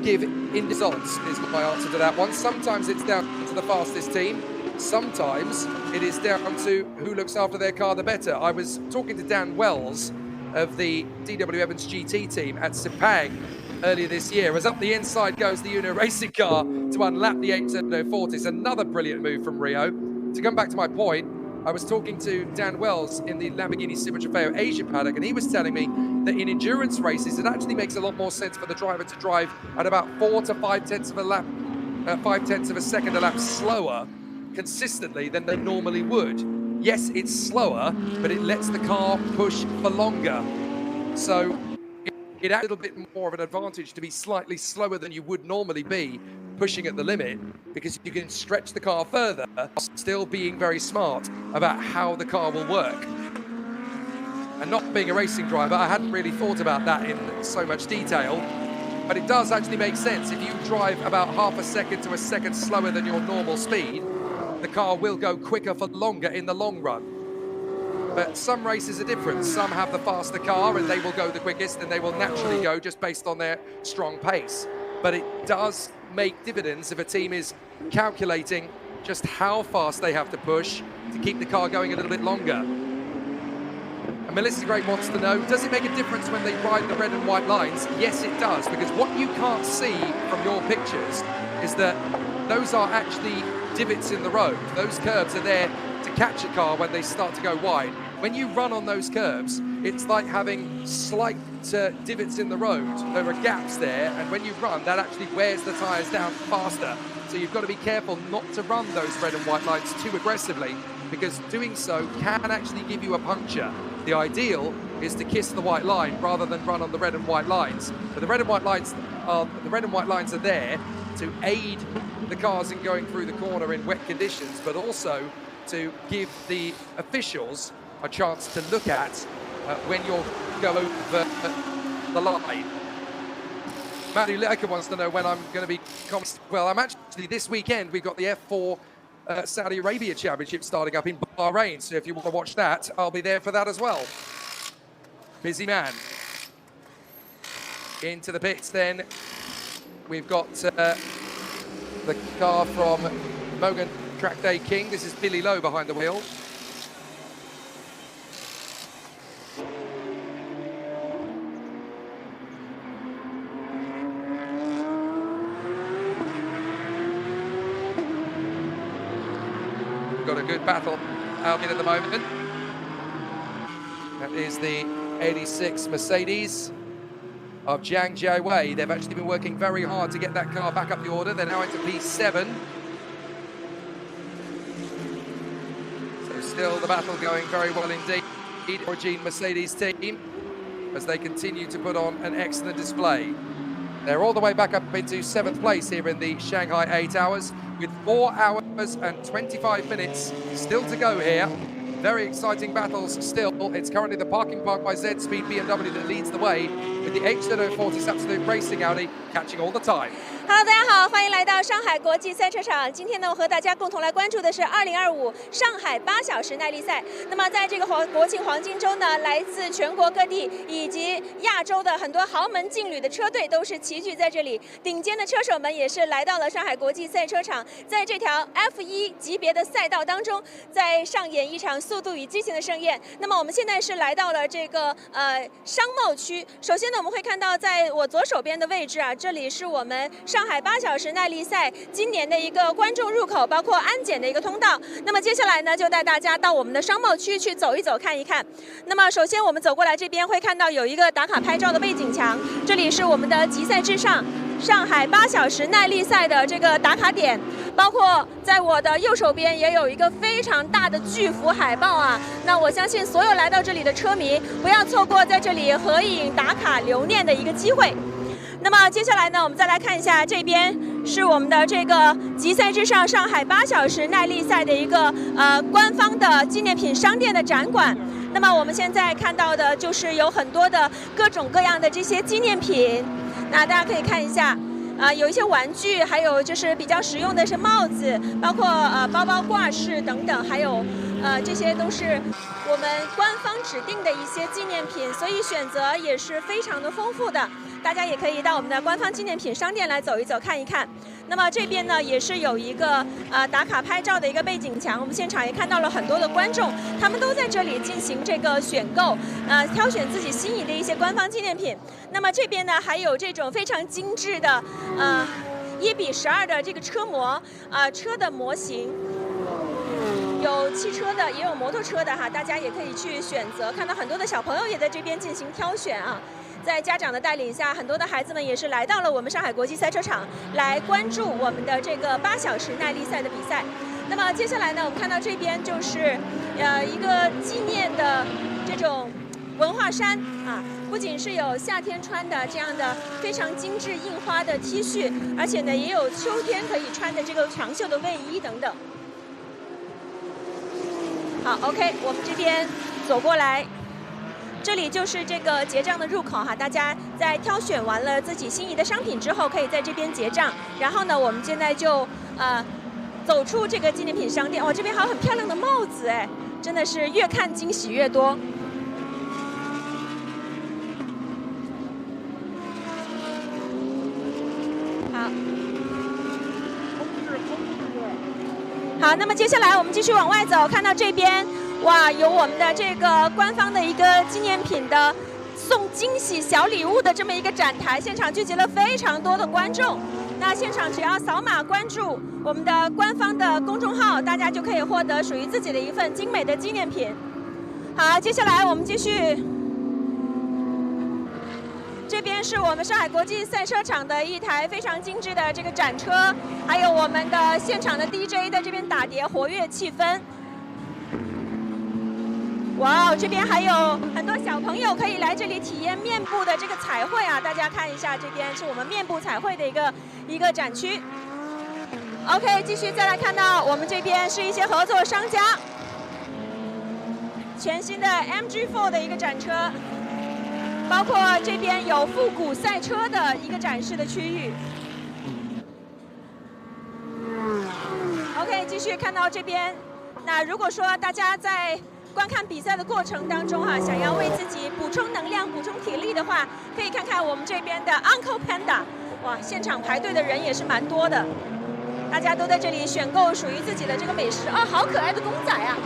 Speaker 10: give in results, is my answer to that one. Sometimes it's down to the fastest team. Sometimes it is down to who looks after their car the better. I was talking to Dan Wells of the DW Evans GT team at Sepang earlier this year. As up the inside goes the Uno Racing car to unlap the 870 Fortis. Another brilliant move from Rio. To come back to my point, I was talking to Dan Wells in the Lamborghini Super Trofeo Asia paddock, and he was telling me that in endurance races, it actually makes a lot more sense for the driver to drive at about 4 to 5 tenths of a lap, 5 tenths of a second a lap slower consistently than they normally would. Yes, it's slower, but it lets the car push for longer. So it adds a little bit more of an advantage to be slightly slower than you would normally be pushing at the limit, because you can stretch the car further, still being very smart about how the car will work. And not being a racing driver, I hadn't really thought about that in so much detail, but it does actually make sense. If you drive about half a second to a second slower than your normal speed, the car will go quicker for longer in the long run. But some races are different. Some have the faster car and they will go the quickest, and they will naturally go just based on their strong pace. But it does make dividends if a team is calculating just how fast they have to push to keep the car going a little bit longer. And Melissa Great wants to know, does it make a difference when they ride the red and white lines? Yes, it does, because what you can't see from your pictures is that those are actually divots in the road. Those curbs are there to catch a car when they start to go wide. When you run on those curbs, it's like having slight divots in the road. There are gaps there, and when you run, that actually wears the tyres down faster. So you've got to be careful not to run those red and white lines too aggressively, because doing so can actually give you a puncture. The ideal is to kiss the white line rather than run on the red and white lines. But the red and white lines are there to aid the cars in going through the corner in wet conditions, but also to give the officials a chance to look at when you'll go over the line. Matthew Lecker wants to know when I'm going to be... Well, I'm actually, this weekend, we've got the F4 Saudi Arabia Championship starting up in Bahrain, so if you want to watch that, I'll be there for that as well. Busy man. Into the pits then. We've got the car from Mogan Track Day King. This is Billy Lowe behind the wheel. got a good battle out at the moment. That is the 86 Mercedes of SHANGHAI. They've actually been working very hard to get that car back up the order. They're now into P7. So still the battle going very well indeed. Origin Mercedes team as they continue to put on an excellent display. They're all the way back up into 7th place here in the Shanghai 8 hours with 4 hours and 25 minutes still to go here. Very exciting battles still. It's currently the parking park by Z-Speed BMW that leads the way with the H40 Absolute Racing Audi catching all the time.
Speaker 12: Hello， 大家好，欢迎来到上海国际赛车场。今天呢，我和大家共同来关注的是2025上海8小时耐力赛。那么，在这个国庆黄金周呢，来自全国各地以及亚洲的很多豪门劲旅的车队都是齐聚在这里，顶尖的车手们也是来到了上海国际赛车场，在这条 F1 级别的赛道当中，在上演一场速度与激情的盛宴。那么，我们现在是来到了这个商贸区。首先呢，我们会看到在我左手边的位置啊，这里是我们上海8小时耐力赛今年的一个观众入口，包括安检的一个通道。那么接下来呢，就带大家到我们的商贸区去走一走、看一看。那么首先我们走过来这边会看到有一个打卡拍照的背景墙，这里是我们的极赛之上上海8小时耐力赛的这个打卡点，包括在我的右手边也有一个非常大的巨幅海报啊。那我相信所有来到这里的车迷不要错过在这里合影打卡留念的一个机会。那么接下来呢，我们再来看一下这边是我们的这个极赛之上上海8小时耐力赛的一个官方的纪念品商店的展馆。那么我们现在看到的就是有很多的各种各样的这些纪念品，那大家可以看一下。有一些玩具，还有就是比较实用的是帽子，包括包包挂饰等等，还有这些都是我们官方指定的一些纪念品，所以选择也是非常的丰富的。大家也可以到我们的官方纪念品商店来走一走、看一看。那么这边呢，也是有一个打卡拍照的一个背景墙，我们现场也看到了很多的观众，他们都在这里进行这个选购，挑选自己心仪的一些官方纪念品。那么这边呢，还有这种非常精致的1:12的这个车模，车的模型。有汽车的，也有摩托车的哈，大家也可以去选择。看到很多的小朋友也在这边进行挑选啊。在家长的带领下，很多的孩子们也是来到了我们上海国际赛车场，来关注我们的这个8小时耐力赛的比赛。那么接下来呢，我们看到这边就是一个纪念的这种文化衫啊，不仅是有夏天穿的这样的非常精致印花的 T 恤，而且呢也有秋天可以穿的这个长袖的卫衣等等。好 ，OK， 我们这边走过来。这里就是这个结账的入口哈，大家在挑选完了自己心仪的商品之后，可以在这边结账。然后呢，我们现在就走出这个纪念品商店。哇，这边还有很漂亮的帽子哎，真的是越看惊喜越多。好，那么接下来我们继续往外走，看到这边。哇，有我们的这个官方的一个纪念品的送惊喜小礼物的这么一个展台，现场聚集了非常多的观众。那现场只要扫码关注我们的官方的公众号，大家就可以获得属于自己的一份精美的纪念品。好，接下来我们继续。这边是我们上海国际赛车场的一台非常精致的这个展车，还有我们的现场的 DJ 在这边打碟，活跃气氛。哇哦，这边还有很多小朋友可以来这里体验面部的这个彩绘啊！大家看一下，这边是我们面部彩绘的一个展区。OK， 继续再来看到我们这边是一些合作商家，全新的 MG4 的一个展车，包括这边有复古赛车的一个展示的区域。OK， 继续看到这边，那如果说大家在观看比赛的过程当中哈，想要为自己补充能量、补充体力的话，可以看看我们这边的 Uncle Panda。哇，现场排队的人也是蛮多的，大家都在这里选购属于自己的这个美食。哦，好可爱的公仔啊！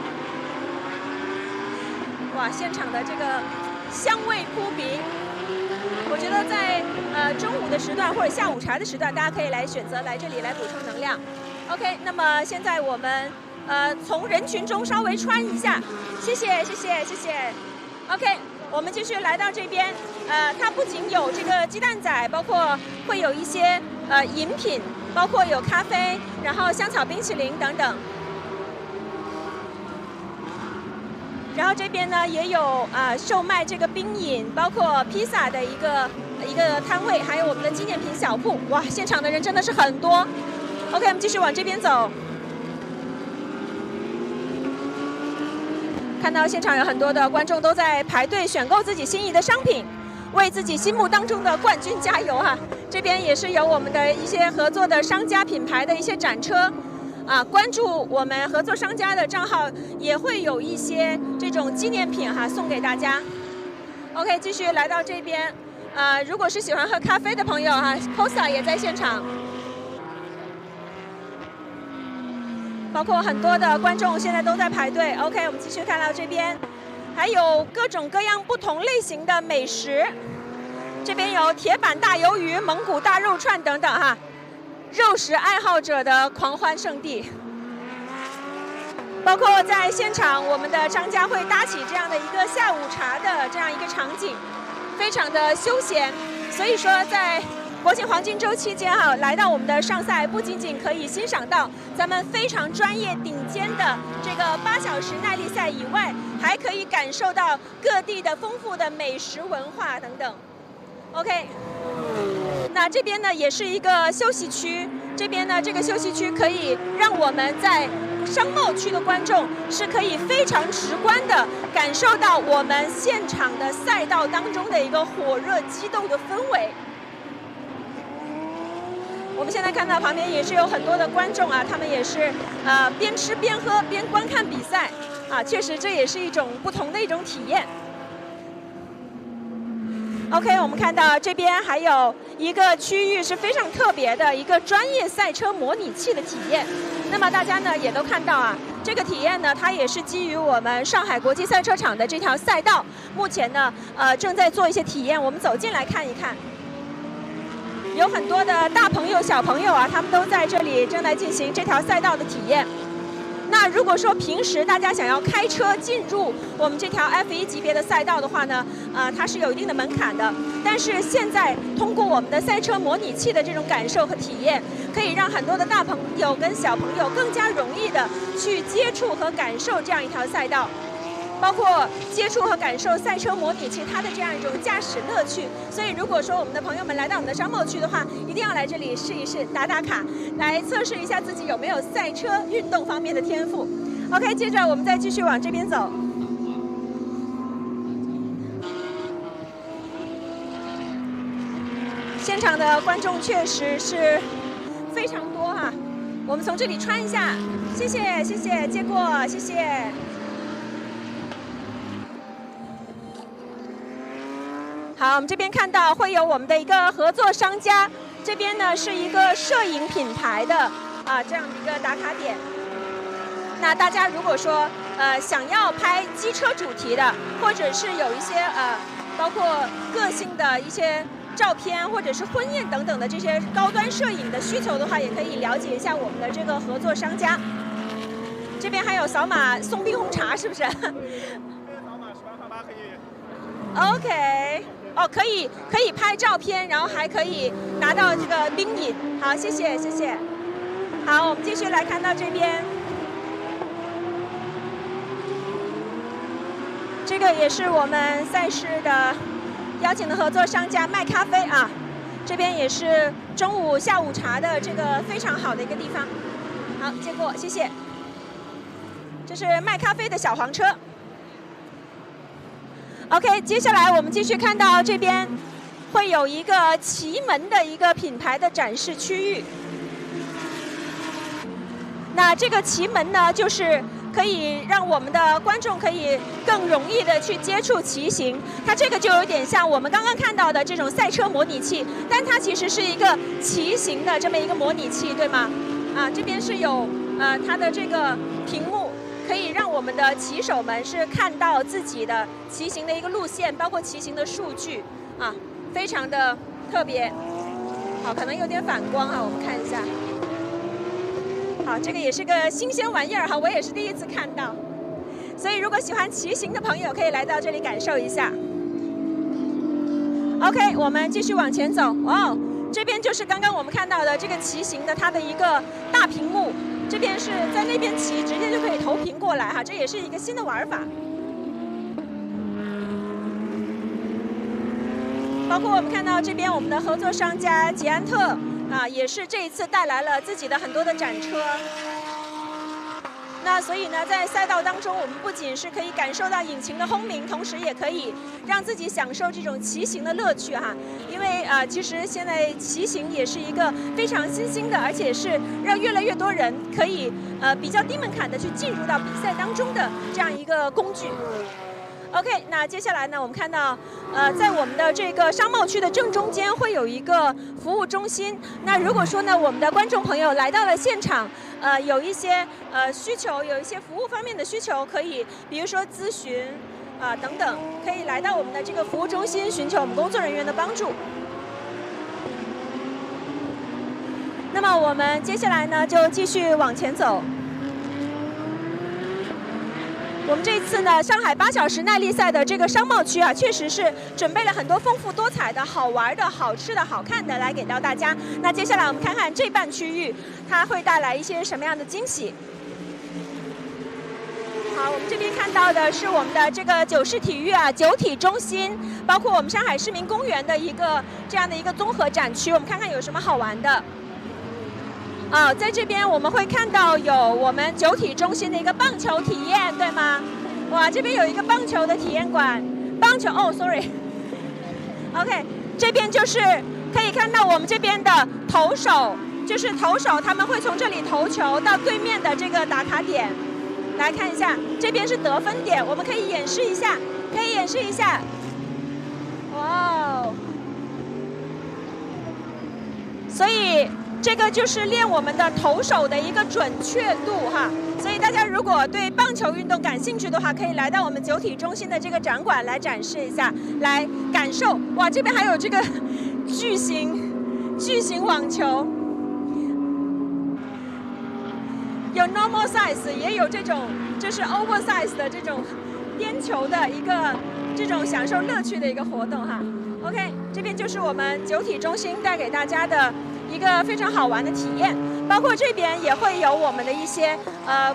Speaker 12: 哇，现场的这个香味扑鼻。我觉得在中午的时段或者下午茶的时段，大家可以来选择来这里来补充能量。OK， 那么现在我们
Speaker 4: 从人群中稍微穿一下，谢谢谢谢谢谢。OK， 我们继续来到这边，它不仅有这个鸡蛋仔，包括会有一些饮品，包括有咖啡，然后香草冰淇淋等等。然后这边呢也有售卖这个冰饮，包括披萨的一个摊位，还有我们的纪念品小铺。哇，现场的人真的是很多。OK， 我们继续往这边走。看到现场有很多的观众都在排队选购自己心仪的商品，为自己心目当中的冠军加油哈！这边也是有我们的一些合作的商家品牌的一些展车。关注我们合作商家的账号，也会有一些这种纪念品哈送给大家。OK， 继续来到这边，如果是喜欢喝咖啡的朋友哈 ，Costa 也在现场，包括很多的观众现在都在排队。OK， 我们继续看到这边，还有各种各样不同类型的美食，这边有铁板大鱿鱼、蒙古大肉串等等哈。肉食爱好者的狂欢圣地，包括在现场，我们的商家会搭起这样的一个下午茶的这样一个场景，非常的休闲。所以说，在国庆黄金周期间哈，来到我们的上赛，不仅仅可以欣赏到咱们非常专业顶尖的这个8小时耐力赛以外，还可以感受到各地的丰富的美食文化等等。OK。那这边呢也是一个休息区，这边呢这个休息区可以让我们在商贸区的观众是可以非常直观的感受到我们现场的赛道当中的一个火热激动的氛围。我们现在看到旁边也是有很多的观众啊，他们也是边吃边喝边观看比赛啊，确实这也是一种不同的一种体验。OK， 我们看到这边还有一个区域是非常特别的一个专业赛车模拟器的体验。那么大家呢也都看到啊，这个体验呢它也是基于我们上海国际赛车场的这条赛道，目前呢正在做一些体验，我们走进来看一看。有很多的大朋友小朋友啊，他们都在这里正在进行这条赛道的体验。那如果说平时大家想要开车进入我们这条 F1 级别的赛道的话呢，它是有一定的门槛的。但是现在通过我们的赛车模拟器的这种感受和体验，可以让很多的大朋友跟小朋友更加容易的去接触和感受这样一条赛道。包括接触和感受赛车模拟器它的这样一种驾驶乐趣。所以如果说我们的朋友们来到我们的商贸区的话，一定要来这里试一试，打打卡，来测试一下自己有没有赛车运动方面的天赋。OK， 接着我们再继续往这边走。现场的观众确实是非常多哈，我们从这里穿一下，谢谢谢谢，接过，谢谢。好，我们这边看到会有我们的一个合作商家，这边呢是一个摄影品牌的这样的一个打卡点。那大家如果说想要拍机车主题的，或者是有一些包括个性的一些照片，或者是婚宴等等的这些高端摄影的需求的话，也可以了解一下我们的这个合作商家。这边还有扫码送冰红茶，是不是？扫码18+8可以。OK。哦，可以拍照片，然后还可以拿到这个冰饮。好，谢谢谢谢。好，我们继续来看到这边，这个也是我们赛事的邀请的合作商家卖咖啡啊，这边也是中午下午茶的这个非常好的一个地方。好，接过，谢谢。这是卖咖啡的小黄车。OK， 接下来我们继续看到这边会有一个奇门的一个品牌的展示区域。那这个奇门呢，就是可以让我们的观众可以更容易的去接触骑行。它这个就有点像我们刚刚看到的这种赛车模拟器，但它其实是一个骑行的这么一个模拟器，对吗？这边是有它的这个屏幕。可以让我们的骑手们是看到自己的骑行的一个路线，包括骑行的数据非常的特别。好，可能有点反光我们看一下。好，这个也是个新鲜玩意儿哈，我也是第一次看到。所以如果喜欢骑行的朋友，可以来到这里感受一下。OK， 我们继续往前走。哦，这边就是刚刚我们看到的这个骑行的它的一个大屏幕，这边是在那边骑，直接就可以投屏过来哈，这也是一个新的玩法。包括我们看到这边我们的合作商家捷安特啊，也是这一次带来了自己的很多的展车。那所以呢，在赛道当中，我们不仅是可以感受到引擎的轰鸣，同时也可以让自己享受这种骑行的乐趣哈。因为其实现在骑行也是一个非常新兴的，而且是让越来越多人可以比较低门槛的去进入到比赛当中的这样一个工具。OK， 那接下来呢，我们看到，在我们的这个商贸区的正中间会有一个服务中心。那如果说呢，我们的观众朋友来到了现场，有一些需求，有一些服务方面的需求，可以比如说咨询等等，可以来到我们的这个服务中心寻求我们工作人员的帮助。那么我们接下来呢，就继续往前走。我们这一次呢，上海8小时耐力赛的这个商贸区啊，确实是准备了很多丰富多彩的好玩的、好吃的、好看的来给到大家。那接下来我们看看这半区域，它会带来一些什么样的惊喜。好，我们这边看到的是我们的这个九市体育九体中心，包括我们上海市民公园的一个这样的一个综合展区，我们看看有什么好玩的。在这边我们会看到有我们九体中心的一个棒球体验，对吗？哇，这边有一个棒球的体验馆，棒球，sorry。OK， 这边就是可以看到我们这边的投手，就是投手他们会从这里投球到对面的这个打卡点。来看一下，这边是得分点，我们可以演示一下，哇哦！所以这个就是练我们的投手的一个准确度哈。所以大家如果对棒球运动感兴趣的话，可以来到我们九体中心的这个展馆来展示一下，来感受。哇，这边还有这个巨型网球，有 normal size， 也有这种就是 oversize 的这种颠球的一个这种享受乐趣的一个活动哈。OK， 这边就是我们九体中心带给大家的一个非常好玩的体验，包括这边也会有我们的一些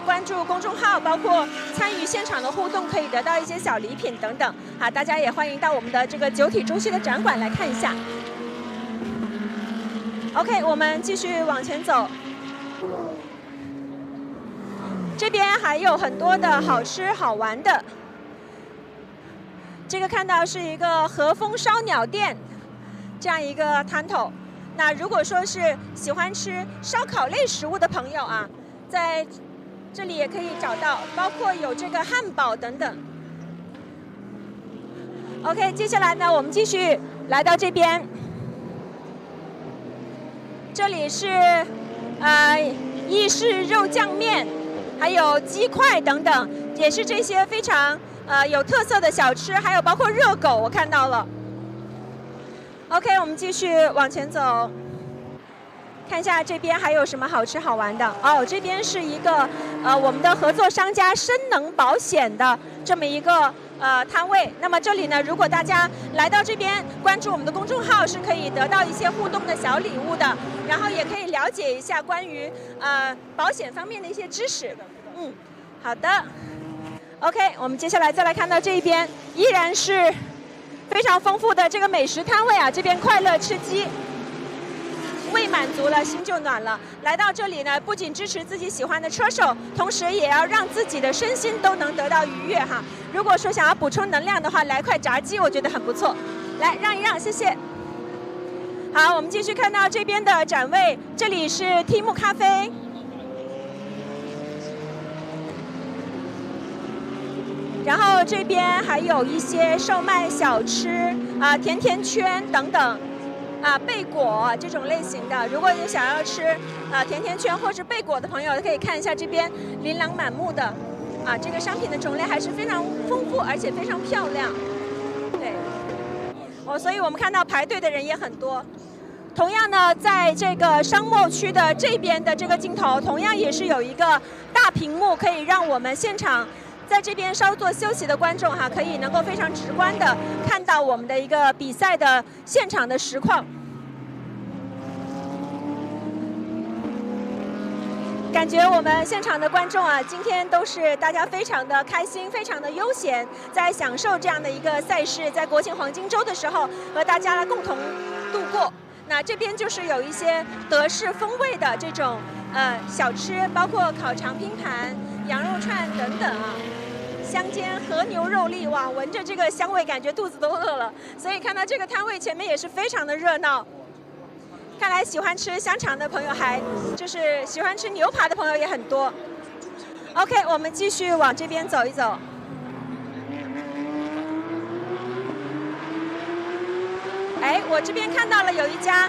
Speaker 4: 关注公众号，包括参与现场的互动，可以得到一些小礼品等等。好，大家也欢迎到我们的这个九体中心的展馆来看一下。OK， 我们继续往前走。这边还有很多的好吃好玩的。这个看到是一个和风烧鸟店，这样一个摊头。那如果说是喜欢吃烧烤类食物的朋友啊，在这里也可以找到，包括有这个汉堡等等。OK， 接下来呢，我们继续来到这边，这里是意式肉酱面，还有鸡块等等，也是这些非常有特色的小吃，还有包括热狗，我看到了。OK， 我们继续往前走，看一下这边还有什么好吃好玩的。这边是一个我们的合作商家深能保险的这么一个摊位。那么这里呢，如果大家来到这边关注我们的公众号，是可以得到一些互动的小礼物的，然后也可以了解一下关于保险方面的一些知识。好的。OK， 我们接下来再来看到这一边，依然是非常丰富的这个美食摊位啊，这边快乐吃鸡，胃满足了，心就暖了。来到这里呢，不仅支持自己喜欢的车手，同时也要让自己的身心都能得到愉悦哈。如果说想要补充能量的话，来块炸鸡我觉得很不错。来让一让，谢谢。好，我们继续看到这边的展位，这里是提木咖啡。然后这边还有一些售卖小吃甜甜圈等等贝果这种类型的。如果有想要吃甜甜圈或是贝果的朋友，可以看一下这边琳琅满目的这个商品的种类还是非常丰富，而且非常漂亮。对，所以我们看到排队的人也很多。同样呢，在这个商贸区的这边的这个镜头，同样也是有一个大屏幕，可以让我们现场在这边稍作休息的观众可以能够非常直观的看到我们的一个比赛的现场的实况。感觉我们现场的观众今天都是大家非常的开心，非常的悠闲，在享受这样的一个赛事，在国庆黄金周的时候和大家共同度过。那这边就是有一些德式风味的这种小吃，包括烤肠拼盘、羊肉串等等香煎和牛肉粒，哇，闻着这个香味，感觉肚子都饿了。所以看到这个摊位前面也是非常的热闹。看来喜欢吃香肠的朋友就是喜欢吃牛扒的朋友也很多。OK， 我们继续往这边走一走。哎，我这边看到了有一家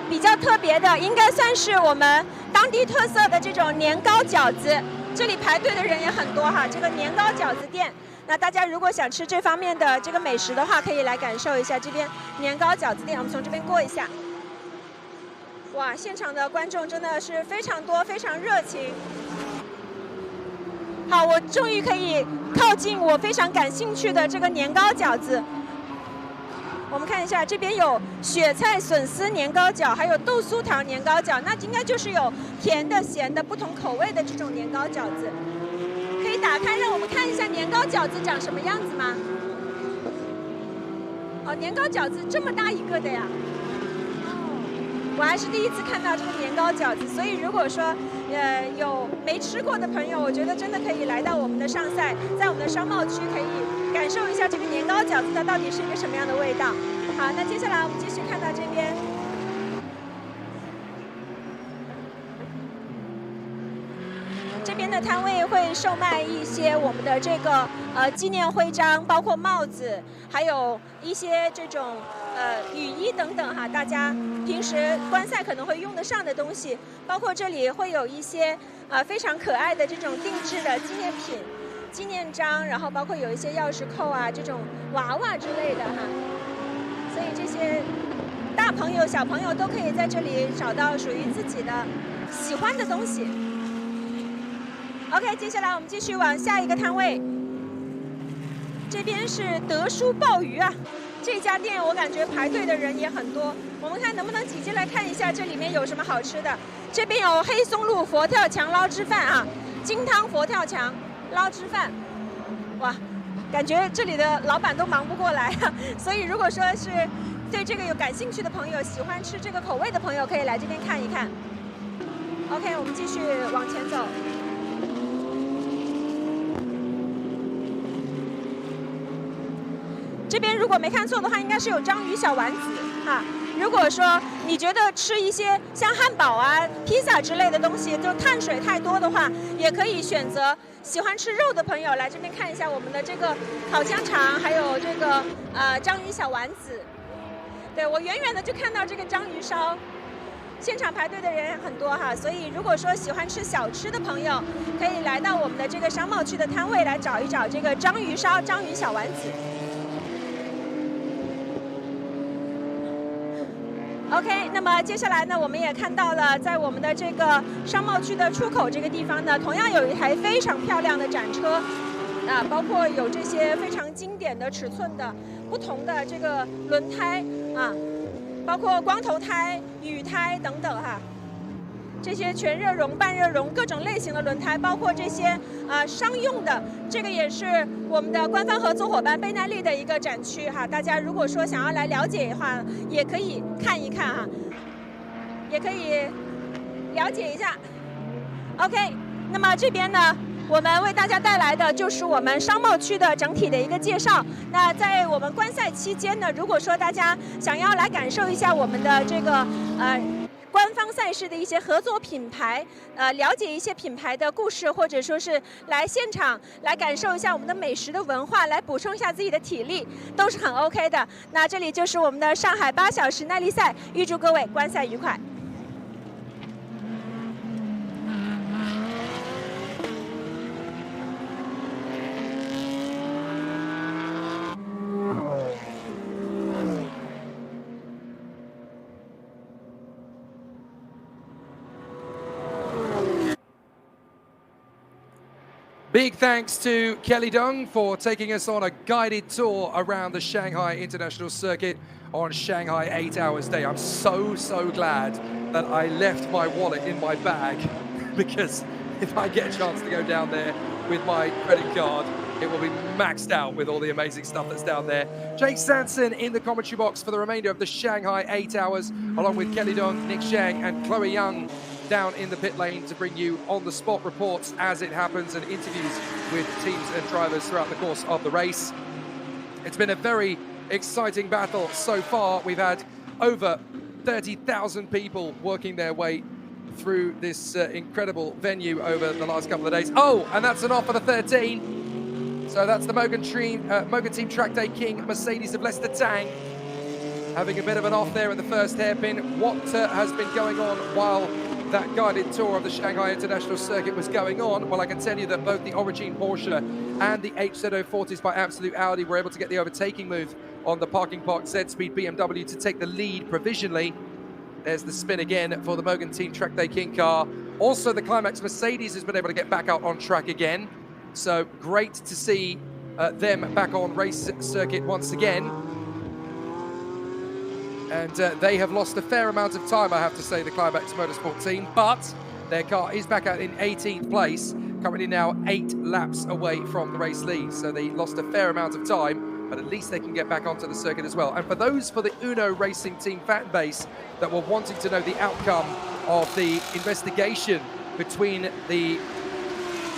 Speaker 4: 比较特别的，应该算是我们当地特色的这种年糕饺子。这里排队的人也很多这个年糕饺子店。那大家如果想吃这方面的这个美食的话，可以来感受一下这边年糕饺子店。我们从这边过一下。哇，现场的观众真的是非常多，非常热情。好，我终于可以靠近我非常感兴趣的这个年糕饺子。我们看一下，这边有雪菜笋丝年糕饺，还有豆酥糖年糕饺，那应该就是有甜的、咸的不同口味的这种年糕饺子。可以打开，让我们看一下年糕饺子长什么样子吗？哦，年糕饺子这么大一个的呀！我还是第一次看到这个年糕饺子，所以如果说有没吃过的朋友，我觉得真的可以来到我们的上赛，在我们的商贸区可以感受一下这个年糕饺子它到底是一个什么样的味道。好，那接下来我们继续看到这边。这边的摊位会售卖一些我们的这个纪念徽章，包括帽子，还有一些这种雨衣等等大家平时观赛可能会用得上的东西，包括这里会有一些非常可爱的这种定制的纪念品、纪念章，然后包括有一些钥匙扣这种娃娃之类的所以这些大朋友小朋友都可以在这里找到属于自己的喜欢的东西。OK， 接下来我们继续往下一个摊位。这边是德叔鲍鱼这家店我感觉排队的人也很多。我们看能不能挤进来看一下这里面有什么好吃的。这边有黑松露佛跳墙捞汁饭金汤佛跳墙捞汁饭，哇，感觉这里的老板都忙不过来所以如果说是对这个有感兴趣的朋友，喜欢吃这个口味的朋友，可以来这边看一看。OK， 我们继续往前走。这边如果没看错的话，应该是有章鱼小丸子如果说你觉得吃一些像汉堡披萨之类的东西就碳水太多的话，也可以选择喜欢吃肉的朋友来这边看一下我们的这个烤香肠，还有这个章鱼小丸子。对，我远远的就看到这个章鱼烧，现场排队的人很多所以如果说喜欢吃小吃的朋友，可以来到我们的这个商贸区的摊位来找一找这个章鱼烧、章鱼小丸子。OK， 那么接下来呢，我们也看到了，在我们的这个商贸区的出口这个地方呢，同样有一台非常漂亮的展车，包括有这些非常经典的尺寸的不同的这个轮胎包括光头胎、雨胎等等这些全热熔、半热熔各种类型的轮胎，包括这些商用的，这个也是我们的官方合作伙伴倍耐力的一个展区大家如果说想要来了解的话，也可以看一看也可以了解一下。OK， 那么这边呢，我们为大家带来的就是我们商贸区的整体的一个介绍。那在我们观赛期间呢，如果说大家想要来感受一下我们的这个官方赛事的一些合作品牌，了解一些品牌的故事，或者说是来现场来感受一下我们的美食的文化，来补充一下自己的体力，都是很 OK 的。那这里就是我们的上海8小时耐力赛，预祝各位观赛愉快。
Speaker 10: Big thanks to Kelly Dung for taking us on a guided tour around the Shanghai International Circuit on Shanghai 8 Hours Day. I'm so glad that I left my wallet in my bag because if I get a chance to go down there with my credit card, it will be maxed out with all the amazing stuff that's down there. Jake Sanson in the commentary box for the remainder of the Shanghai 8 Hours, along with Kelly Dung, Nick Zhang and Chloe Young down in the pit lane to bring you on-the-spot reports as it happens and interviews with teams and drivers throughout the course of the race. It's been a very exciting battle so far. We've had over 30,000 people working their way through this incredible venue over the last couple of days. Oh, and that's an off for the 13. So that's the Mogan Team Track Day King Mercedes of Lester Tang having a bit of an off there in the first hairpin. What has been going on while that guided tour of the Shanghai International Circuit was going on? Well, I can tell you that both the Origin Porsche and the HZ040s by Absolute Audi were able to get the overtaking move on the Parking Park Z-Speed BMW to take the lead provisionally. There's the spin again for the Mogan Team Track Day King car. Also, the Climax Mercedes has been able to get back out on track again. So great to see them back on race circuit once again. And they have lost a fair amount of time, I have to say, the Climax Motorsport team, but their car is back out in 18th place, currently now 8 laps away from the race lead. So they lost a fair amount of time, but at least they can get back onto the circuit as well. And for those for the Uno Racing Team fan base that were wanting to know the outcome of the investigation between the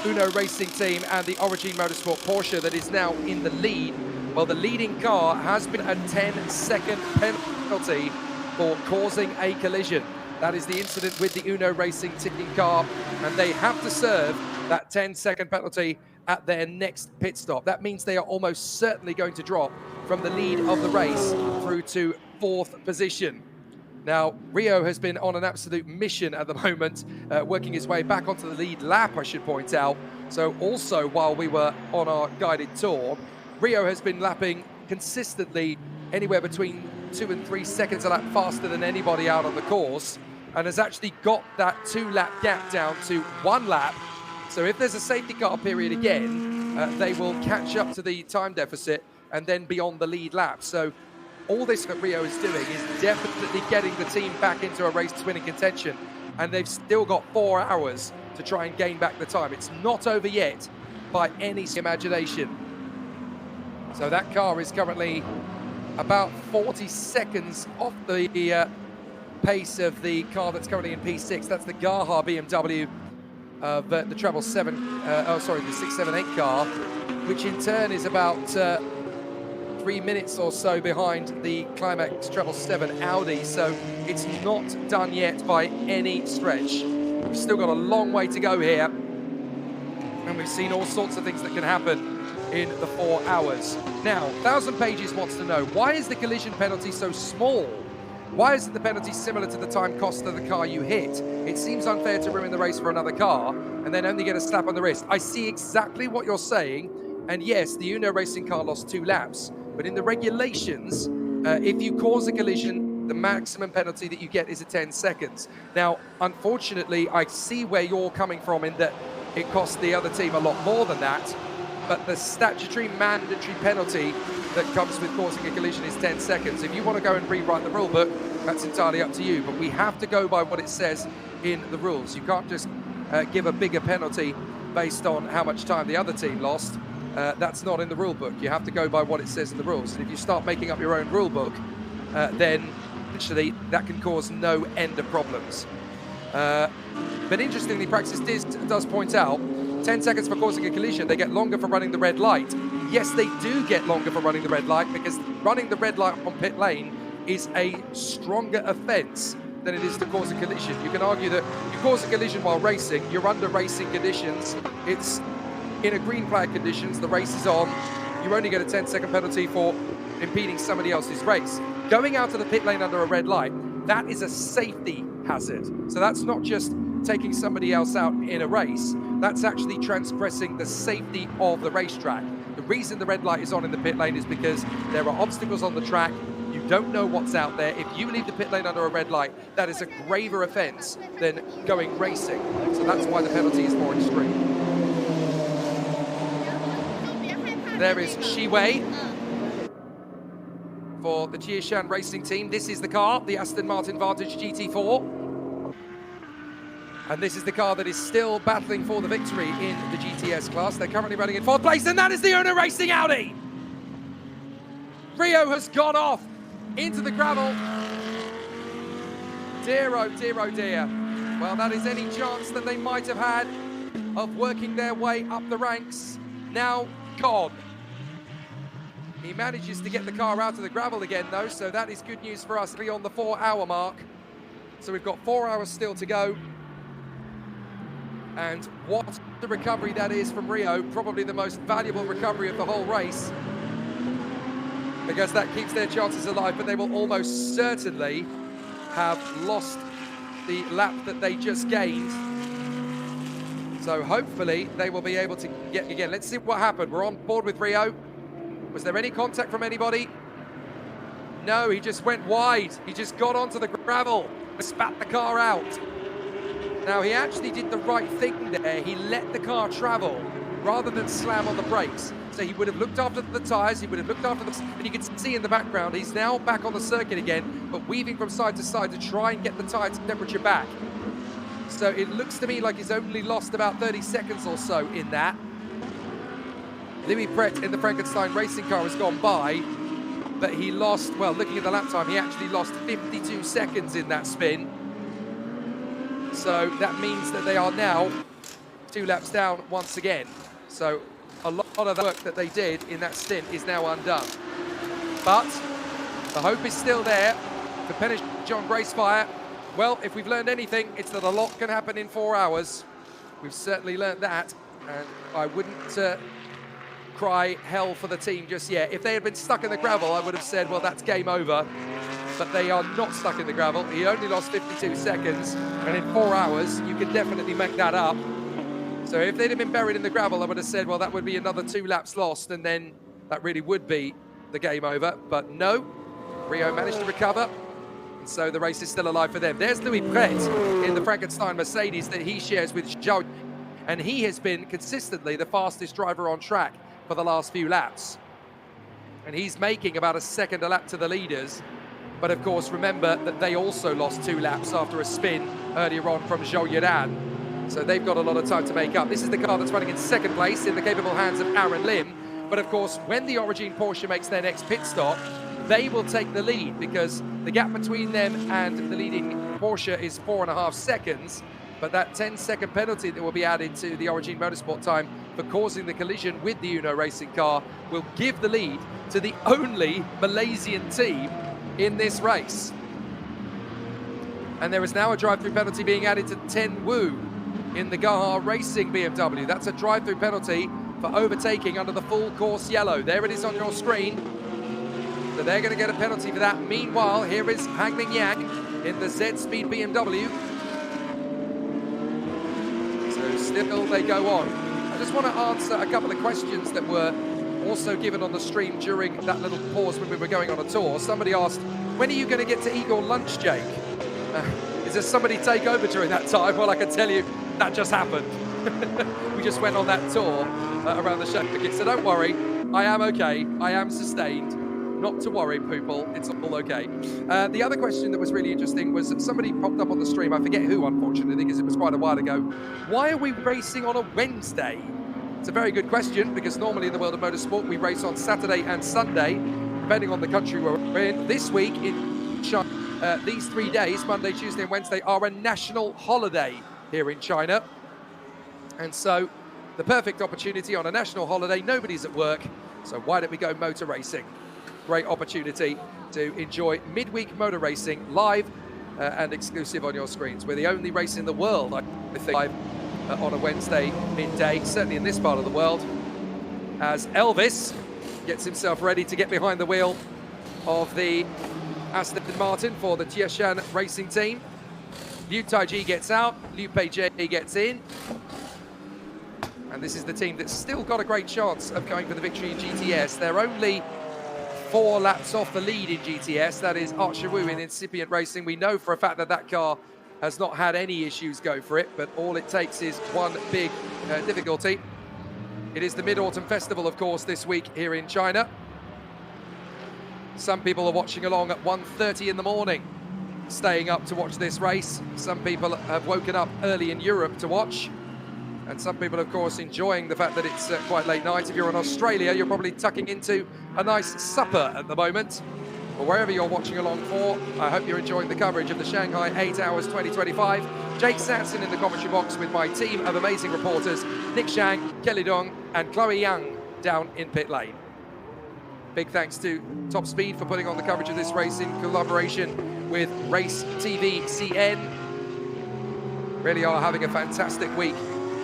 Speaker 10: Uno Racing Team and the Origin Motorsport Porsche that is now in the lead, well, the leading car has been a 10-second penalty for causing a collision. That is the incident with the Uno Racing Team car, and they have to serve that 10-second penalty at their next pit stop. That means they are almost certainly going to drop from the lead of the race through to 4th position. Now, Rio has been on an absolute mission at the moment, working his way back onto the lead lap, I should point out. So also, while we were on our guided tour, Rio has been lapping consistently anywhere between 2 and 3 seconds a lap faster than anybody out on the course, and has actually got that 2-lap gap down to 1 lap. So if there's a safety car period again, they will catch up to the time deficit and then be on the lead lap. So all this that Rio is doing is definitely getting the team back into a race-winning contention, and they've still got 4 hours to try and gain back the time. It's not over yet by any imagination. So that car is currently about 40 seconds off the pace of the car that's currently in P6. That's the Gaha BMW of the Treble 7, the 678 car, which in turn is about 3 minutes or so behind the Climax Treble 7 Audi. So it's not done yet by any stretch. We've still got a long way to go here, and we've seen all sorts of things that can happen in the 4 hours. Now, 1000 Pages wants to know, why is the collision penalty so small? Why isn't the penalty similar to the time cost of the car you hit? It seems unfair to ruin the race for another car and then only get a slap on the wrist. I see exactly what you're saying, and yes, the Uno Racing car lost 2 laps, but in the regulations, if you cause a collision, the maximum penalty that you get is 10 seconds. Now, unfortunately, I see where you're coming from in that it cost the other team a lot more than that, but the statutory mandatory penalty that comes with causing a collision is 10 seconds. If you want to go and rewrite the rule book, that's entirely up to you, but we have to go by what it says in the rules. You can't just give a bigger penalty based on how much time the other team lost. That's not in the rule book. You have to go by what it says in the rules. And if you start making up your own rule book, then actually that can cause no end of problems. But interestingly, Praxis does point out 10 seconds for causing a collision, they get longer for running the red light. Yes, they do get longer for running the red light because running the red light on pit lane is a stronger offence than it is to cause a collision. You can argue that you cause a collision while racing, you're under racing conditions, it's in a green flag conditions, the race is on, you only get a 10-second penalty for impeding somebody else's race. Going out to the pit lane under a red light, that is a safety hazard. So that's not just taking somebody else out in a race, that's actually transgressing the safety of the racetrack. The reason the red light is on in the pit lane is because there are obstacles on the track, you don't know what's out there. If you leave the pit lane under a red light, that is a graver offence than going racing. So that's why the penalty is more extreme. there is SHANGHAI for the SHANGHAI racing team. This is the car, the Aston Martin Vantage GT4. And this is the car that is still battling for the victory in the GTS class. They're currently running in 4th place, and that is the Uno Racing Audi. Rio has gone off into the gravel. Dear, oh dear, oh dear. Well, that is any chance that they might have had of working their way up the ranks. Now gone. He manages to get the car out of the gravel again, though, so that is good news for us beyond the 4-hour mark. So we've got 4 hours still to go. And what the recovery that is from Rio, probably the most valuable recovery of the whole race, because that keeps their chances alive, but they will almost certainly have lost the lap that they just gained. So hopefully they will be able to get again. Let's see what happened. We're on board with Rio. Was there any contact from anybody? No, he just went wide. He just got onto the gravel, spat the car out. Now, he actually did the right thing there. He let the car travel rather than slam on the brakes. So he would have looked after the tyres, he would have looked after the... And you can see in the background, he's now back on the circuit again, but weaving from side to side to try and get the tyre temperature back. So it looks to me like he's only lost about 30 seconds or so in that. Louis Pret in the Frankenstein racing car has gone by, but he lost, well, looking at the lap time, he actually lost 52 seconds in that spin. So that means that they are now 2 laps down once again. So a lot of the work that they did in that stint is now undone. But the hope is still there for Penish John Gracefire. Well, if we've learned anything, it's that a lot can happen in 4 hours. We've certainly learned that, and I wouldn't cry hell for the team just yet. If they had been stuck in the gravel, I would have said, well, that's game over. But they are not stuck in the gravel. He only lost 52 seconds, and in 4 hours, you can definitely make that up. So if they'd have been buried in the gravel, I would have said, well, that would be another 2 laps lost, and then that really would be the game over. But no, Rio managed to recover, and so the race is still alive for them. There's Louis Pret in the Frankenstein Mercedes that he shares with Zhao, and he has been consistently the fastest driver on track for the last few laps. And he's making about a second a lap to the leaders. But of course, remember that they also lost 2 laps after a spin earlier on from Zhou Yiran. So they've got a lot of time to make up. This is the car that's running in 2nd place in the capable hands of Aaron Lim. But of course, when the Origin Porsche makes their next pit stop, they will take the lead because the gap between them and the leading Porsche is 4.5 seconds. But that 10-second penalty that will be added to the Origin Motorsport time for causing the collision with the Uno racing car will give the lead to the only Malaysian team in this race. And there is now a drive-through penalty being added to Ten Wu in the Gaha Racing BMW. That's a drive-through penalty for overtaking under the full course yellow. There it is on your screen. So they're going to get a penalty for that. Meanwhile, here is Hangling Yang in the Z-Speed BMW. So still they go on. I just want to answer a couple of questions that were also given on the stream during that little pause when we were going on a tour. Somebody asked, when are you going to get to Igor lunch, Jake? Is there somebody take over during that time? Well, I can tell you that just happened. We just went on that tour around the circuit, so don't worry, I am okay, I am sustained. Not to worry, people, it's all okay. The other question that was really interesting was somebody popped up on the stream, I forget who, unfortunately, because it was quite a while ago. Why are we racing on a Wednesday? It's a very good question, because normally in the world of motorsport, we race on Saturday and Sunday, depending on the country we're in. This week in China, these 3 days, Monday, Tuesday, and Wednesday, are a national holiday here in China. And so, the perfect opportunity on a national holiday, nobody's at work, so why don't we go motor racing? Great opportunity to enjoy midweek motor racing live and exclusive on your screens. We're the only race in the world, I think, live on a Wednesday midday, certainly in this part of the world, as Elvis gets himself ready to get behind the wheel of the Aston Martin for the Tieshan racing team. Liu Taiji gets out, Liu Peijie gets in. And this is the team that's still got a great chance of going for the victory in GTS. They're only 4 laps off the lead in GTS. That is Archer Wu in incipient racing. We know for a fact that that car has not had any issues go for it, but all it takes is one big difficulty. It is the Mid-Autumn Festival, of course, this week here in China. Some people are watching along at 1:30 in the morning, staying up to watch this race. Some people have woken up early in Europe to watch. And some people, of course, enjoying the fact that it's quite late night. If you're in Australia, you're probably tucking into a nice supper at the moment. But wherever you're watching along for, I hope you're enjoying the coverage of the Shanghai 8 Hours 2025. Jake Sanson in the commentary box with my team of amazing reporters, Nick Shang, Kelly Dong, and Chloe Yang down in pit lane. Big thanks to Top Speed for putting on the coverage of this race in collaboration with Race TV CN. Really are having a fantastic week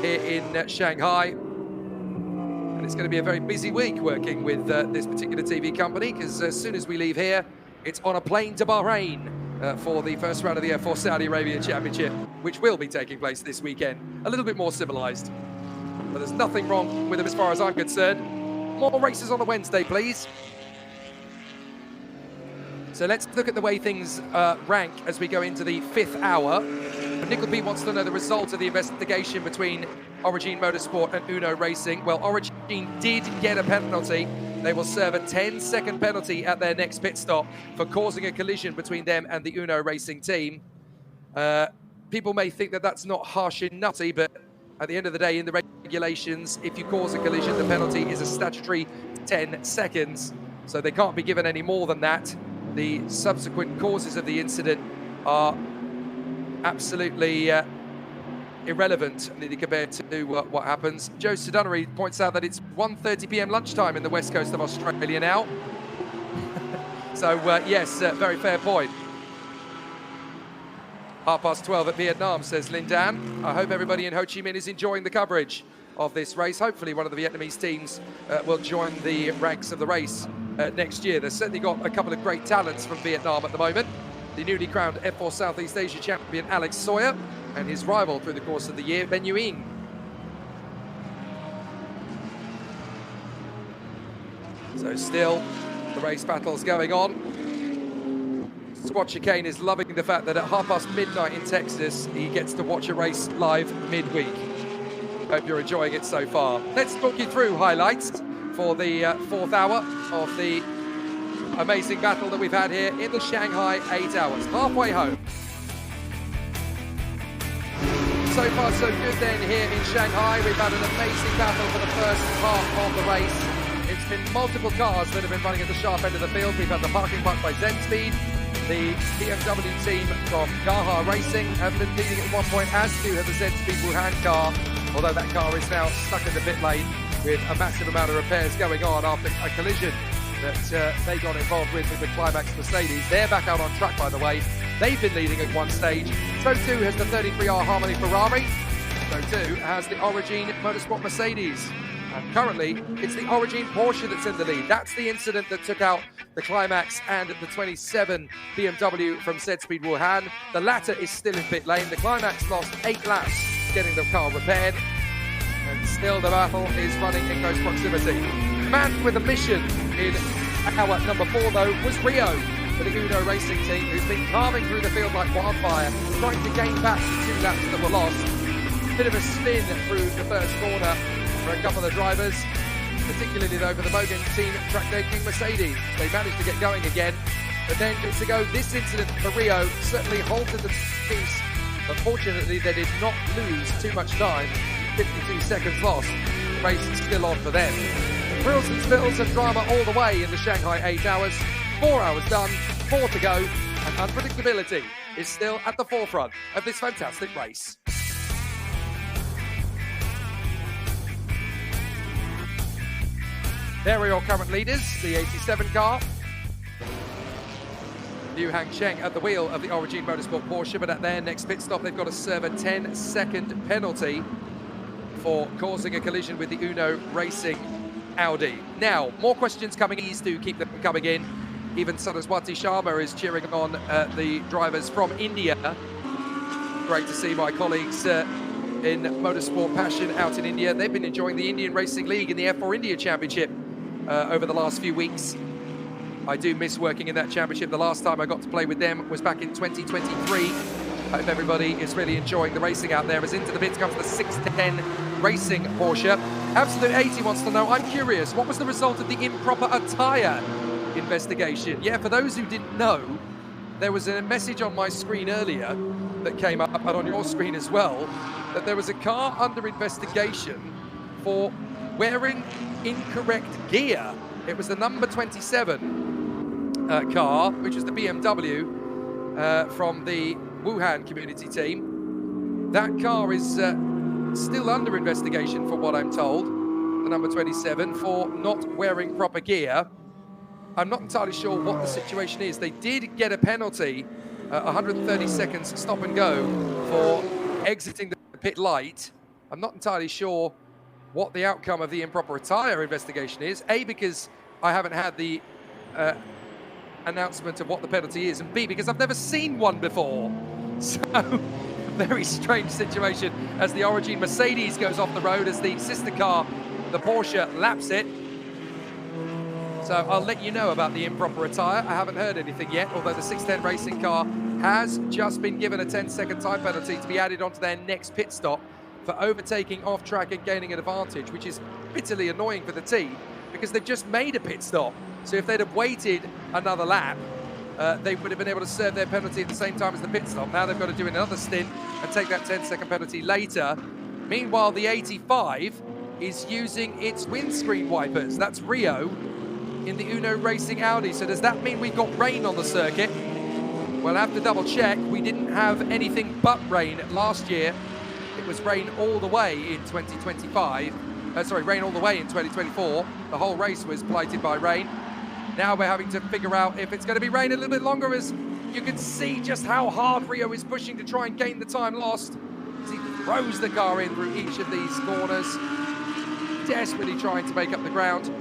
Speaker 10: here in Shanghai. And it's going to be a very busy week working with this particular TV company, because as soon as we leave here, it's on a plane to Bahrain for the first round of the F4 Saudi Arabia Championship, which will be taking place this weekend. A little bit more civilized, but there's nothing wrong with them as far as I'm concerned. More races on a Wednesday, please. So let's look at the way things rank as we go into the 5th hour. Nickel B wants to know the result of the investigation between Origin Motorsport and Uno Racing. Well, Origin did get a penalty. They will serve a 10-second penalty at their next pit stop for causing a collision between them and the Uno Racing team. People may think that that's not harsh and nutty, but at the end of the day, in the regulations, if you cause a collision, the penalty is a statutory 10 seconds. So they can't be given any more than that. The subsequent causes of the incident are absolutely irrelevant compared to what happens. Joe Sedunnery points out that it's 1:30 p.m. lunchtime in the west coast of Australia now. So yes, very fair point. 12:30 at Vietnam, says Lindan. I hope everybody in Ho Chi Minh is enjoying the coverage of this race. Hopefully one of the Vietnamese teams will join the ranks of the race next year. They've certainly got a couple of great talents from Vietnam at the moment. The newly crowned F4 Southeast Asia champion Alex Sawyer and his rival through the course of the year, Ben Yuing. So still, the race battle's going on. Squad Chicane is loving the fact that at midnight in Texas, he gets to watch a race live midweek. Hope you're enjoying it so far. Let's talk you through highlights for the 4th hour of the amazing battle that we've had here in the Shanghai 8 Hours. Halfway home. So far so good then here in Shanghai. We've had an amazing battle for the first part of the race. It's been multiple cars that have been running at the sharp end of the field. We've had the parking park by Zenspeed. The BMW team from Gaha Racing have been leading at one point, as do have the Zenspeed Wuhan car, although that car is now stuck in the pit lane with a massive amount of repairs going on after a collision that they got involved with the Climax Mercedes. They're back out on track, by the way. They've been leading at one stage. So too has the 33R Harmony Ferrari. So too has the Origin Motorsport Mercedes. And currently, it's the Origin Porsche that's in the lead. That's the incident that took out the Climax and the 27 BMW from Zenspeed Wuhan. The latter is still in pit lane. The Climax lost 8 laps getting the car repaired. And still the battle is running in close proximity. The man with a mission in hour number 4, though, was Rio for the Uno Racing team, who's been carving through the field like wildfire, trying to gain back the 2 laps that were lost. Bit of a spin through the first corner for a couple of drivers, particularly though for the Mogan team track day King Mercedes. They managed to get going again, but then bits ago, this incident for Rio certainly halted the piece, but fortunately they did not lose too much time. 52 seconds lost. The race is still on for them. Thrills and spills and drama all the way in the Shanghai 8 Hours. 4 hours done, 4 to go, and unpredictability is still at the forefront of this fantastic race. There are your current leaders, the 87 car. Liu Hangcheng at the wheel of the Origin Motorsport Porsche, but at their next pit stop they've got to serve a 10-second penalty for causing a collision with the Uno Racing Audi. Now, more questions coming in to keep them coming in. Even Saraswati Sharma is cheering on the drivers from India. Great to see my colleagues in Motorsport Passion out in India. They've been enjoying the Indian Racing League in the F4 India Championship over the last few weeks. I do miss working in that championship. The last time I got to play with them was back in 2023. I hope everybody is really enjoying the racing out there. As into the pits comes the 610 Racing Porsche. Absolute 80 wants to know, I'm curious, what was the result of the improper attire investigation? Yeah, for those who didn't know, there was a message on my screen earlier that came up, and on your screen as well, that there was a car under investigation for wearing incorrect gear. It was the number 27 car, which is the BMW from the Wuhan community team. That car is still under investigation, from what I'm told, the number 27, for not wearing proper gear. I'm not entirely sure what the situation is. They did get a penalty, 130 seconds stop and go, for exiting the pit light. I'm not entirely sure what the outcome of the improper attire investigation is. A, because I haven't had the announcement of what the penalty is, and B, because I've never seen one before. So, very strange situation as the Origin Mercedes goes off the road as the sister car, the Porsche, laps it. So I'll let you know about the improper attire. I haven't heard anything yet, although the 610 racing car has just been given a 10-second time penalty to be added onto their next pit stop for overtaking off track and gaining an advantage, which is bitterly annoying for the team because they've just made a pit stop. So if they'd have waited another lap, they would have been able to serve their penalty at the same time as the pit stop. Now they've got to do another stint and take that 10-second penalty later. Meanwhile, the 85 is using its windscreen wipers. That's Rio in the Uno Racing Audi. So does that mean we've got rain on the circuit? We'll have to double check. We didn't have anything but rain last year. It was rain all the way in 2025. Rain all the way in 2024. The whole race was blighted by rain. Now we're having to figure out if it's going to be rain a little bit longer, as you can see just how hard Rio is pushing to try and gain the time lost as he throws the car in through each of these corners, desperately trying to make up the ground.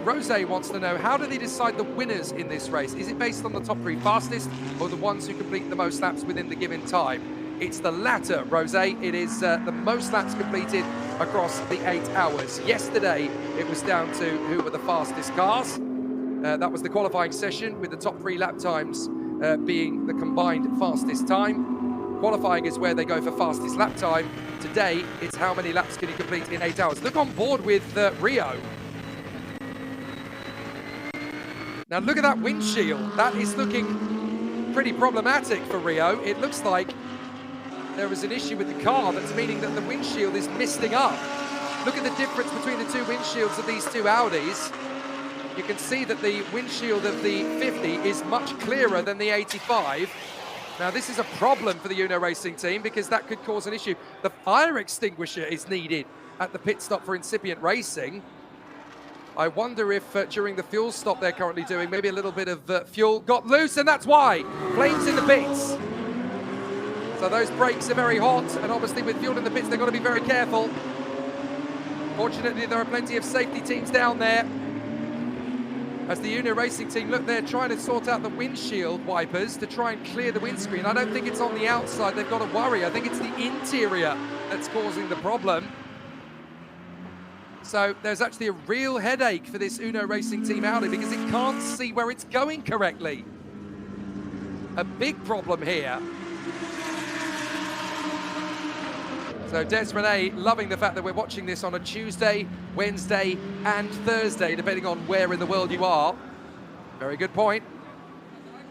Speaker 10: Rose wants to know, how do they decide the winners in this race? Is it based on the top 3 fastest or the ones who complete the most laps within the given time? It's the latter, Rose. It is the most laps completed across the 8 hours. Yesterday, it was down to who were the fastest cars. That was the qualifying session, with the top 3 lap times being the combined fastest time. Qualifying is where they go for fastest lap time. Today, it's how many laps can you complete in 8 hours. Look on board with Rio. Now look at that windshield. That is looking pretty problematic for Rio. It looks like there was an issue with the car that's meaning that the windshield is misting up. Look at the difference between the 2 windshields of these 2 Audis. You can see that the windshield of the 50 is much clearer than the 85. Now this is a problem for the Uno Racing team because that could cause an issue. The fire extinguisher is needed at the pit stop for Incipient Racing. I wonder if during the fuel stop they're currently doing, maybe a little bit of fuel got loose, and that's why. Flames in the pits. So those brakes are very hot, and obviously with fuel in the pits, they've got to be very careful. Fortunately, there are plenty of safety teams down there. As the Uno Racing team, look, they're trying to sort out the windshield wipers to try and clear the windscreen. I don't think it's on the outside they've got to worry. I think it's the interior that's causing the problem. So there's actually a real headache for this Uno Racing team Audi because it can't see where it's going correctly. A big problem here. So Des Renee loving the fact that we're watching this on a Tuesday, Wednesday and Thursday, depending on where in the world you are. Very good point.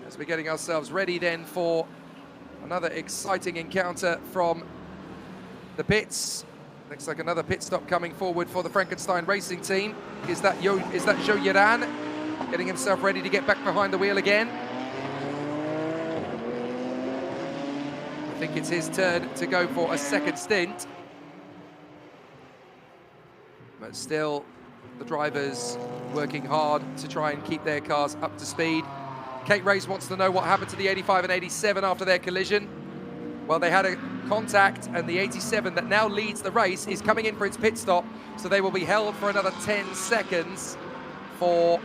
Speaker 10: As we're getting ourselves ready then for another exciting encounter from the pits. Looks like another pit stop coming forward for the Frankenstein Racing team. Is that Zhou Yiran getting himself ready to get back behind the wheel again? I think it's his turn to go for a second stint. But still, the drivers working hard to try and keep their cars up to speed. Kate Reyes wants to know what happened to the 85 and 87 after their collision. Well, they had a contact, and the 87 that now leads the race is coming in for its pit stop, so they will be held for another 10 seconds for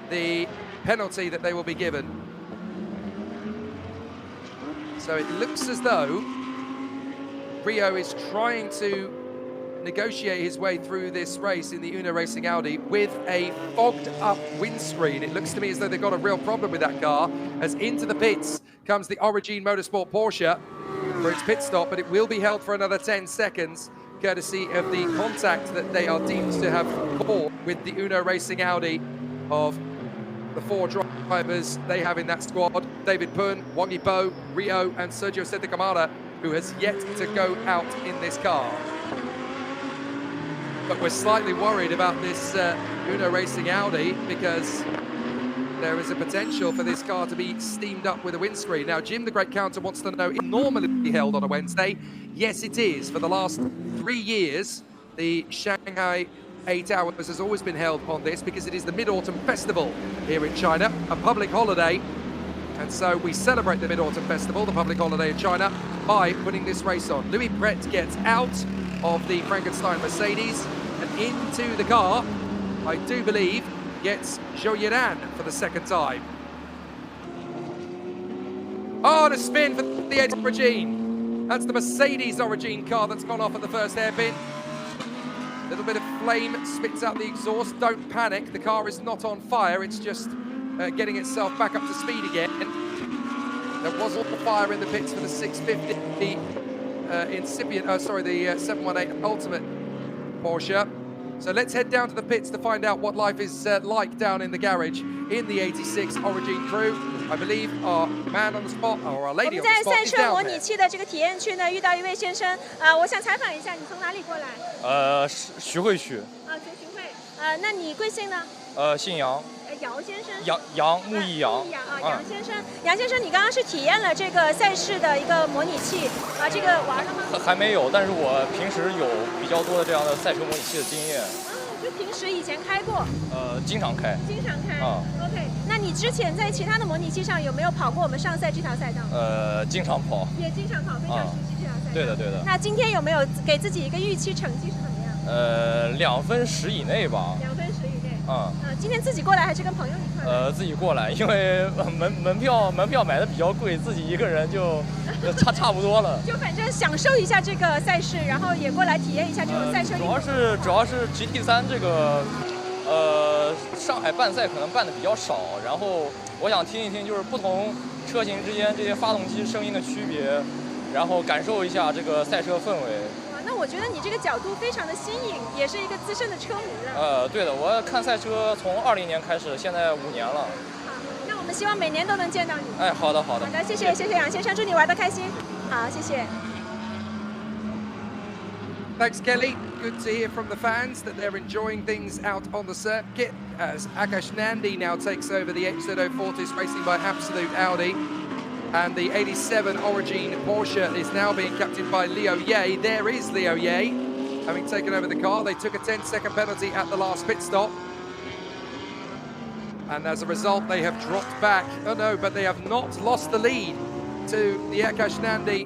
Speaker 10: the penalty that they will be given. So it looks as though Rio is trying to negotiate his way through this race in the Uno Racing Audi with a fogged up windscreen. It looks to me as though they've got a real problem with that car, as into the pits comes the Origin Motorsport Porsche for its pit stop, but it will be held for another 10 seconds. courtesy of the contact that they are deemed to have caught with the Uno Racing Audi of the 4 drivers they have in that squad: David Pun, Wang Yibo, Rio, and Sergio Sette Camara, who has yet to go out in this car. But we're slightly worried about this Uno Racing Audi because there is a potential for this car to be steamed up with a windscreen. Now, Jim the Great Counter wants to know, is it normally held on a Wednesday? Yes, it is. For the last 3 years, the Shanghai 8 Hours has always been held on this because it is the Mid-Autumn Festival here in China, a public holiday. And so we celebrate the Mid-Autumn Festival, the public holiday in China, by putting this race on. Louis Brett gets out of the Frankenstein Mercedes and into the car, I do believe, gets Zhou Yiran for the second time. Oh, and a spin for the Origin. That's the Mercedes Origin car that's gone off at the first hairpin. A little bit of flame spits out the exhaust. Don't panic, the car is not on fire, it's just getting itself back up to speed again. There was a fire in the pits for the 650 incipient, the 718 Ultimate Porsche. So let's head down to the pits to find out what life is like down in the garage in the 86 Origin crew. I believe our man on the spot, or our lady on the
Speaker 12: 在
Speaker 10: spot,
Speaker 12: 赛
Speaker 10: is
Speaker 12: 车
Speaker 10: down
Speaker 12: 模
Speaker 10: there.
Speaker 12: 拟器的这个体验区呢，遇到一位先生，我想采访一下，你从哪里过来？
Speaker 19: 徐汇区。
Speaker 12: 从徐汇。那你贵姓呢？
Speaker 19: 姓杨。
Speaker 12: 姚先生。
Speaker 19: 杨木易杨。
Speaker 12: 杨先生，杨先生，你刚刚是体验了这个赛事的一个模拟器这个玩了吗？
Speaker 19: 还没有，但是我平时有比较多的这样的赛车模拟器的经验。
Speaker 12: 就平时以前开过。
Speaker 19: 经常开。
Speaker 12: 经常开。OK， 那你之前在其他的模拟器上有没有跑过我们上赛这条赛道？
Speaker 19: 经常跑。
Speaker 12: 也经常跑，非常熟悉这条赛道。
Speaker 19: 对的，对的。
Speaker 12: 那今天有没有给自己一个预期成绩是怎么样
Speaker 19: ？2分10以内吧。
Speaker 12: 2分10以内。
Speaker 19: 今
Speaker 12: 天自己过来还是跟朋友一块来？
Speaker 19: 自己过来，因为门票买的比较贵，自己一个人就差不多了。
Speaker 12: 就反正享受一下这个赛事，然后也过来体验一下这种赛车。
Speaker 19: 主要是 GT3 这个上海办赛可能办的比较少，然后我想听一听就是不同车型之间这些发动机声音的区别，然后感受一下这个赛车氛围。
Speaker 12: 那我觉得你这个角度非常的新颖，也是一个资深的车迷了。
Speaker 19: 对的，我看赛车从20年开始，现在5年了。
Speaker 12: 好，那我们希望每年都能见到你。
Speaker 19: 哎，好的。好的，
Speaker 12: 谢谢杨先生，祝你玩得开心。好，谢谢。
Speaker 10: Thanks, Kelly. Good to hear from the fans that they're enjoying things out on the circuit as Akash Nandi now takes over the HZ040 racing by Absolute Audi. And the 87 Origin Porsche is now being captained by Liu Ye. There is Liu Ye, having taken over the car. They took a 10-second penalty at the last pit stop. And as a result, they have dropped back. Oh no, but they have not lost the lead to the Akash Nandi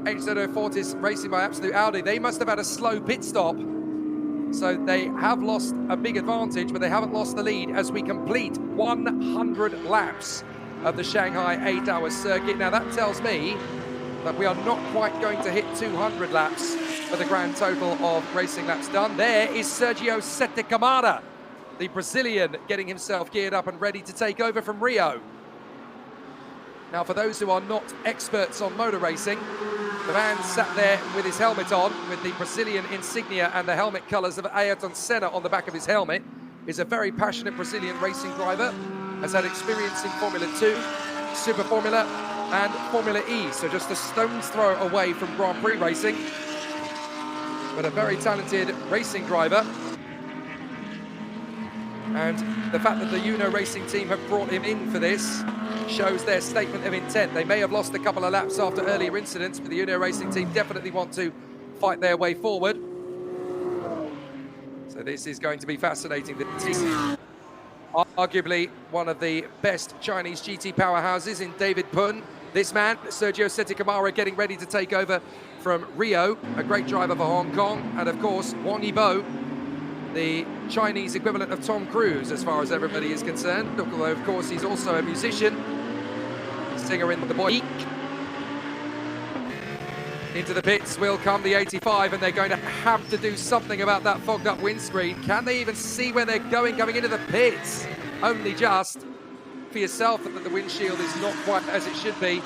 Speaker 10: HZ040s racing by Absolute Audi. They must have had a slow pit stop. So they have lost a big advantage, but they haven't lost the lead as we complete 100 laps of the Shanghai 8-hour circuit. Now that tells me that we are not quite going to hit 200 laps for the grand total of racing laps done. There is Sergio Sette Camara, the Brazilian, getting himself geared up and ready to take over from Rio. Now, for those who are not experts on motor racing, the man sat there with his helmet on, with the Brazilian insignia and the helmet colours of Ayrton Senna on the back of his helmet, is a very passionate Brazilian racing driver, has had experience in Formula 2, Super Formula and Formula E, so just a stone's throw away from Grand Prix racing, but a very talented racing driver. And the fact that the Uno Racing team have brought him in for this shows their statement of intent. They may have lost a couple of laps after earlier incidents, but the Uno Racing team definitely want to fight their way forward. So this is going to be fascinating. Arguably one of the best Chinese GT powerhouses in David Pun. This man, Sergio Sette Camara, getting ready to take over from Rio, a great driver for Hong Kong, and of course Wang Yibo, the Chinese equivalent of Tom Cruise as far as everybody is concerned, although of course he's also a musician, singer in The Boy. Into the pits will come the 85, and they're going to have to do something about that fogged up windscreen. Can they even see where they're going into the pits? Only just. For yourself that the windshield is not quite as it should be.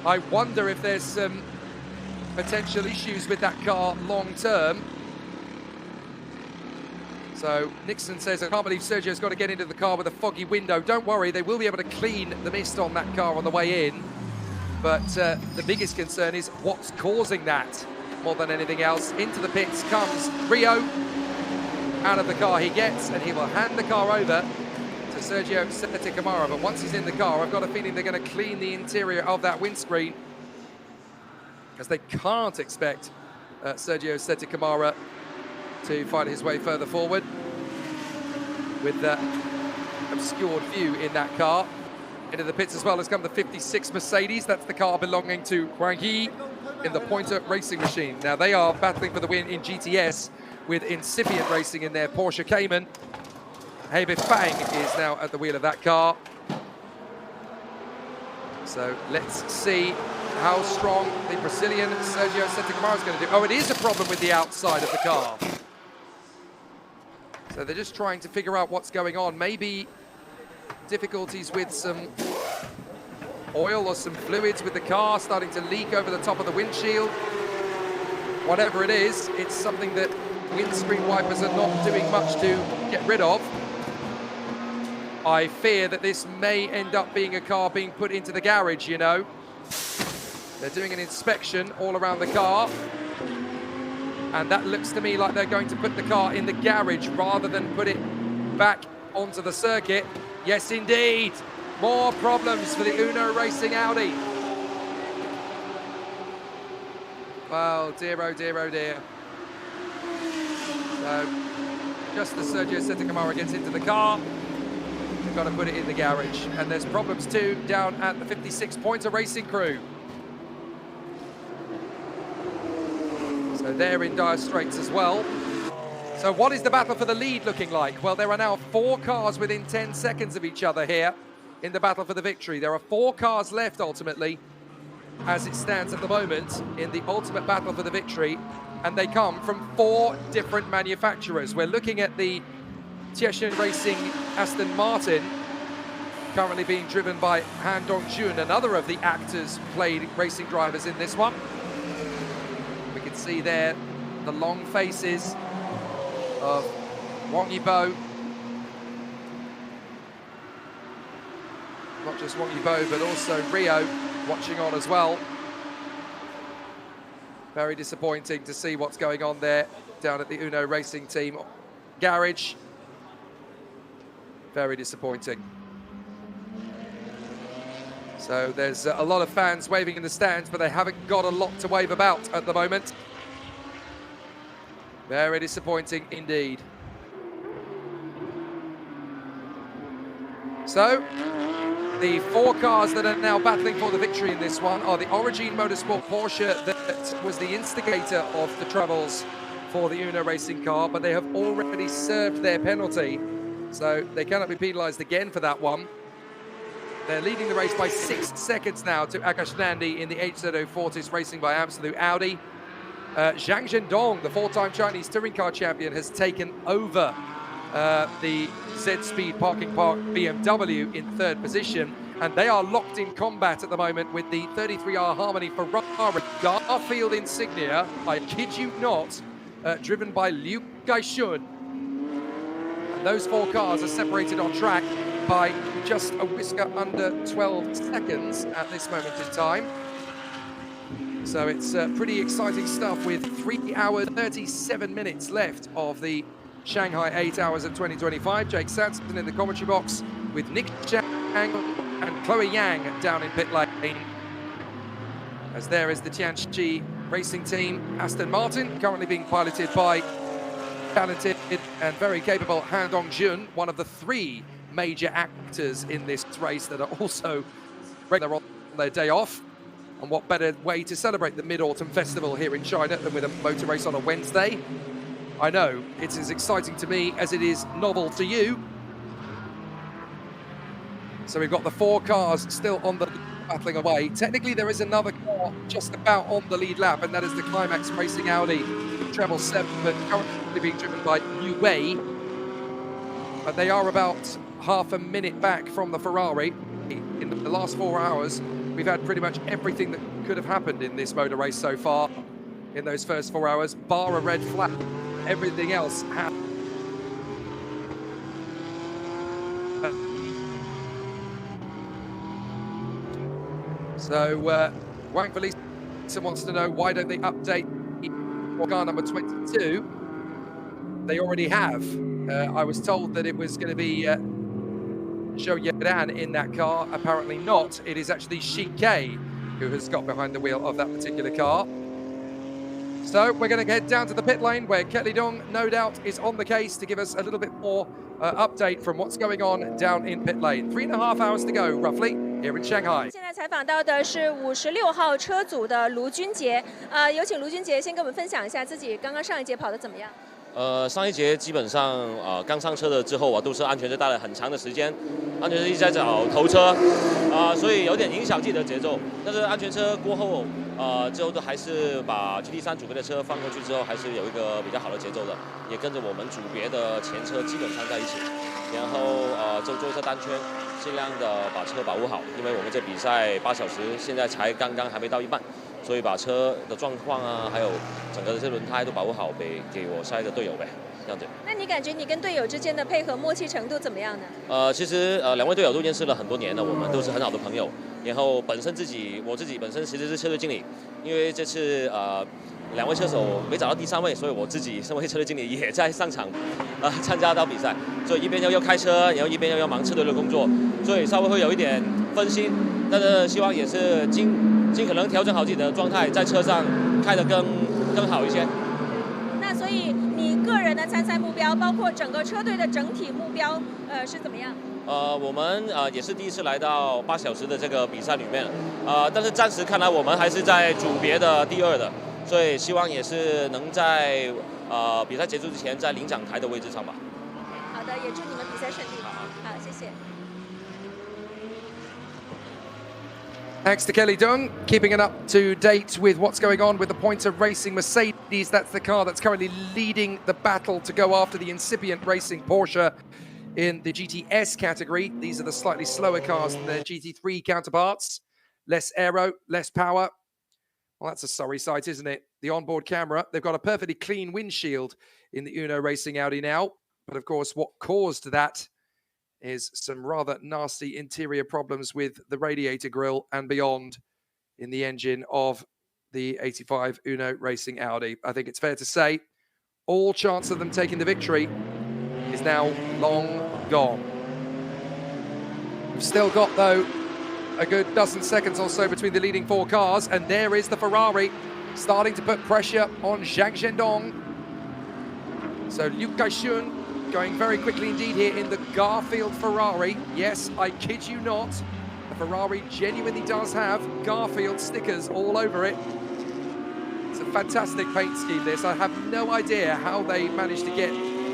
Speaker 10: I wonder if there's some potential issues with that car long term. So Nixon says, I can't believe Sergio's got to get into the car with a foggy window. Don't worry, they will be able to clean the mist on that car on the way in. But the biggest concern is what's causing that more than anything else. Into the pits comes Rio. Out of the car he gets, and he will hand the car over to Sergio Sette Câmara. But once he's in the car, I've got a feeling they're going to clean the interior of that windscreen, because they can't expect Sergio Sette Câmara to find his way further forward with that obscured view in that car. Into the pits as well has come the 56 Mercedes. That's the car belonging to Huang He in the Pointer Racing Machine. Now they are battling for the win in GTS with Incipient Racing in their Porsche Cayman. Hebe Fang is now at the wheel of that car. So let's see how strong the Brazilian Sergio Sette Câmara is going to do. Oh, it is a problem with the outside of the car. So they're just trying to figure out what's going on. Maybe difficulties with some oil or some fluids with the car starting to leak over the top of the windshield. Whatever it is, it's something that windscreen wipers are not doing much to get rid of. I fear that this may end up being a car being put into the garage, you know. They're doing an inspection all around the car, and that looks to me like they're going to put the car in the garage rather than put it back onto the circuit. Yes, indeed. More problems for the Uno Racing Audi. Well, dear, oh dear, oh dear. So, just as Sergio Sette Câmara gets into the car, they've got to put it in the garage. And there's problems too down at the 56 Pointer Racing crew. So they're in dire straits as well. So what is the battle for the lead looking like? Well, there are now 4 cars within 10 seconds of each other here in the battle for the victory. There are 4 cars left ultimately, as it stands at the moment, in the ultimate battle for the victory, and they come from 4 different manufacturers. We're looking at the Tieshin Racing Aston Martin, currently being driven by Han Dong-jun, another of the actors played racing drivers in this one. We can see there the long faces of Wang Yibo. Not just Wang Yibo, but also Rio watching on as well. Very disappointing to see what's going on there down at the Uno Racing Team garage. Very disappointing. So there's a lot of fans waving in the stands, but they haven't got a lot to wave about at the moment. Very disappointing indeed. So, the 4 cars that are now battling for the victory in this one are the Origin Motorsport Porsche that was the instigator of the troubles for the Uno Racing car, but they have already served their penalty, so they cannot be penalised again for that one. They're leading the race by 6 seconds now to Akash Nandi in the HZ0 Fortis Racing by Absolute Audi. Zhang Zhendong, the 4-time Chinese touring car champion, has taken over the Z-Speed Parking Park BMW in 3rd position, and they are locked in combat at the moment with the 33R Harmony Ferrari Garfield insignia, I kid you not, driven by Liu Gaixun. And those 4 cars are separated on track by just a whisker under 12 seconds at this moment in time. So it's pretty exciting stuff with 3 hours 37 minutes left of the Shanghai 8 Hours of 2025. Jake Sanson in the commentary box with Nick Chang and Chloe Yang down in pit lane. As there is the Tianchi Racing Team Aston Martin, currently being piloted by talented and very capable Han Dong-jun, one of the 3 major actors in this race that are also on their day off. And what better way to celebrate the Mid-Autumn Festival here in China than with a motor race on a Wednesday? I know, it's as exciting to me as it is novel to you. So we've got the 4 cars still on the battling away. Technically, there is another car just about on the lead lap, and that is the Climax Racing Audi Treble 7, but currently being driven by Yu Wei. But they are about half a minute back from the Ferrari. In the last 4 hours, we've had pretty much everything that could have happened in this motor race so far in those first 4 hours, bar a red flag. Everything else happened. So, Wang Felisa wants to know, why don't they update car number 22? They already have. I was told that it was going to be Zhou Yadan in that car. Apparently not. It is actually SHANGHAI who has got behind the wheel of that particular car. So we're going to head down to the pit lane where Kelly Dong, no doubt, is on the case to give us a little bit more update from what's going on down in pit lane. 3.5 hours to go, roughly, here in Shanghai.
Speaker 12: 现在采访到的是56号车组的卢军杰，有请卢军杰先跟我们分享一下自己刚刚上一节跑得怎么样。
Speaker 20: 上一节基本上刚上车的之后都是安全车待了很长的时间，安全车一直在找头车，所以有点影响自己的节奏。但是安全车过后，之后都还是把 GT3 组别的车放过去之后，还是有一个比较好的节奏的，也跟着我们组别的前车基本上在一起。然后就做一下单圈，尽量的把车把握好，因为我们这比赛8小时，现在才刚刚还没到一半。 所以把车的状况还有整个的这轮胎都把握好，给我下一个队友呗，这样子。
Speaker 12: 那你感觉你跟队友之间的配合默契程度怎么样呢？
Speaker 20: 其实2位队友都认识了很多年了，我们都是很好的朋友。然后我自己本身其实是车队经理，因为这次2位车手没找到第3位，所以我自己身为车队经理也在上场参加到比赛，所以一边要开车，然后一边要忙车队的工作，所以稍微会有一点分心，但是希望也是尽可能调整好自己的状态，在车上开得更好一些。
Speaker 12: 那所以你个人的参赛目标，包括整个车队的整体目标，是怎么样？
Speaker 20: 我们也是第一次来到8小时的这个比赛里面，但是暂时看来我们还是在组别的第2的，所以希望也是能在比赛结束之前在领奖台的位置上吧。
Speaker 12: 好的，也祝你们比赛顺利。好，谢谢。
Speaker 10: Thanks to Kelly Dong, keeping it up to date with what's going on with the Pointer Racing Mercedes. That's the car that's currently leading the battle to go after the incipient racing Porsche in the GTS category. These are the slightly slower cars than their GT3 counterparts. Less aero, less power. Well, that's a sorry sight, isn't it? The onboard camera. They've got a perfectly clean windshield in the Uno Racing Audi now. But of course, what caused that is some rather nasty interior problems with the radiator grille and beyond in the engine of the 85 Uno Racing Audi. I think it's fair to say all chance of them taking the victory is now long gone. We've still got, though, a good dozen seconds or so between the leading 4 cars, and there is the Ferrari starting to put pressure on Zhang Zhendong. So Liu Kaixun going very quickly indeed here in the Garfield Ferrari. Yes, I kid you not. The Ferrari genuinely does have Garfield stickers all over it. It's a fantastic paint scheme, this. I have no idea how they managed to get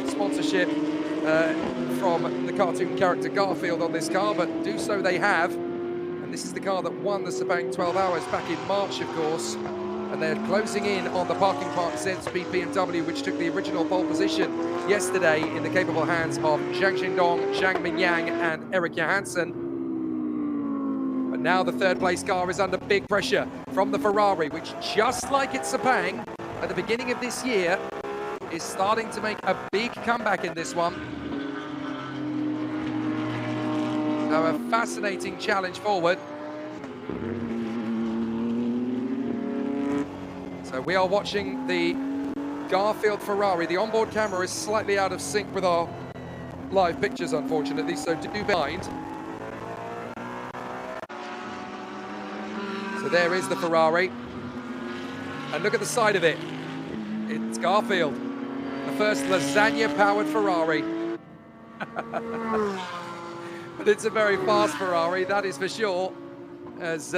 Speaker 10: sponsorship from the cartoon character Garfield on this car, but do so they have. And this is the car that won the Sepang 12 Hours back in March, of course. And they're closing in on the Parking Park Z-Speed BMW, which took the original pole position yesterday in the capable hands of Zhang Zhendong, Zhang Mingyang and Eric Johansson. But now the third place car is under big pressure from the Ferrari, which, just like at Sepang at the beginning of this year, is starting to make a big comeback in this one. So a fascinating challenge forward. So we are watching the Garfield Ferrari. The onboard camera is slightly out of sync with our live pictures, unfortunately, so do bear in mind. So there is the Ferrari. And look at the side of it. It's Garfield, the first lasagna-powered Ferrari. But it's a very fast Ferrari, that is for sure, as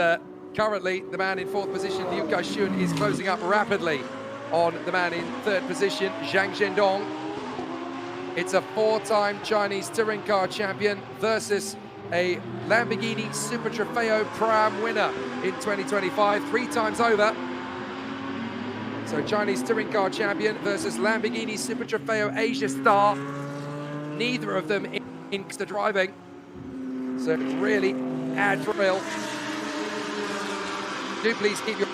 Speaker 10: currently, the man in 4th position, Liu Kaixun, is closing up rapidly on the man in 3rd position, Zhang Zhendong. It's a 4-time Chinese touring car champion versus a Lamborghini Super Trofeo Pro-Am winner in 2025, 3 times over. So Chinese touring car champion versus Lamborghini Super Trofeo Asia star. Neither of them in the driving. So it really adds thrill. Do please keep your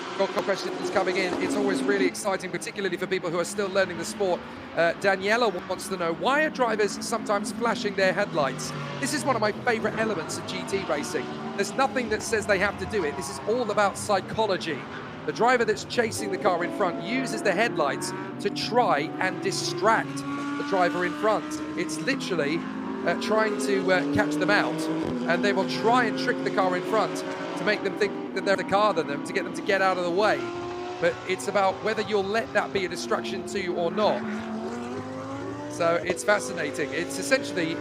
Speaker 10: questions coming in. It's always really exciting, particularly for people who are still learning the sport. Daniela wants to know, why are drivers sometimes flashing their headlights? This is one of my favorite elements of GT racing. There's nothing that says they have to do it. This is all about psychology. The driver that's chasing the car in front uses the headlights to try and distract the driver in front. It's literally trying to catch them out, and they will try and trick the car in front to make them think that they're the car than them, to get them to get out of the way. But it's about whether you'll let that be a distraction to you or not. So it's fascinating. It's essentially,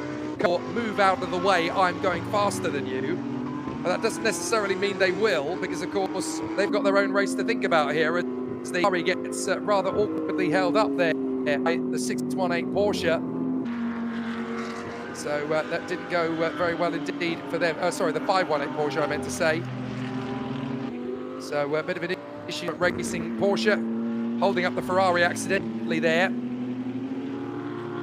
Speaker 10: move out of the way, I'm going faster than you. But that doesn't necessarily mean they will, because of course they've got their own race to think about here. As the Ferrari gets rather awkwardly held up there by the 618 Porsche. So that didn't go very well indeed for them. Sorry, the 518 Porsche I meant to say. So a bit of an issue at racing Porsche, holding up the Ferrari accidentally there.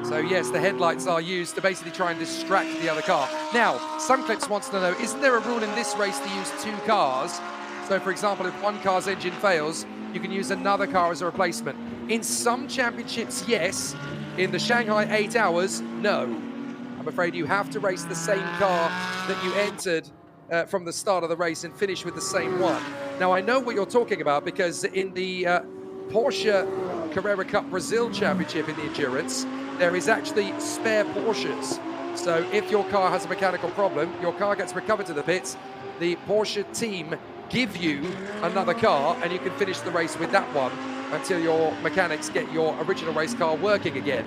Speaker 10: So yes, the headlights are used to basically try and distract the other car. Now, Sunclips wants to know, isn't there a rule in this race to use 2 cars? So for example, if one car's engine fails, you can use another car as a replacement. In some championships, yes. In the Shanghai 8 Hours, no. I'm afraid you have to race the same car that you entered from the start of the race and finish with the same one. Now, I know what you're talking about, because in the Porsche Carrera Cup Brazil Championship in the Endurance, there is actually spare Porsches. So if your car has a mechanical problem, your car gets recovered to the pits, the Porsche team give you another car, and you can finish the race with that one until your mechanics get your original race car working again.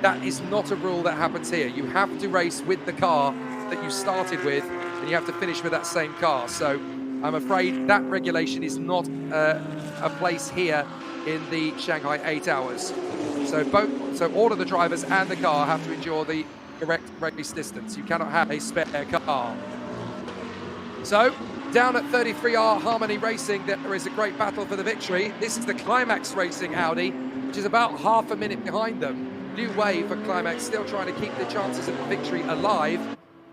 Speaker 10: That is not a rule that happens here. You have to race with the car that you started with, and you have to finish with that same car. So I'm afraid that regulation is not a place here in the Shanghai 8 Hours. So all of the drivers and the car have to endure the correct race distance. You cannot have a spare car. So down at 33R Harmony Racing, there is a great battle for the victory. This is the Climax Racing Audi, which is about half a minute behind them. New wave for Climax, still trying to keep the chances of the victory alive.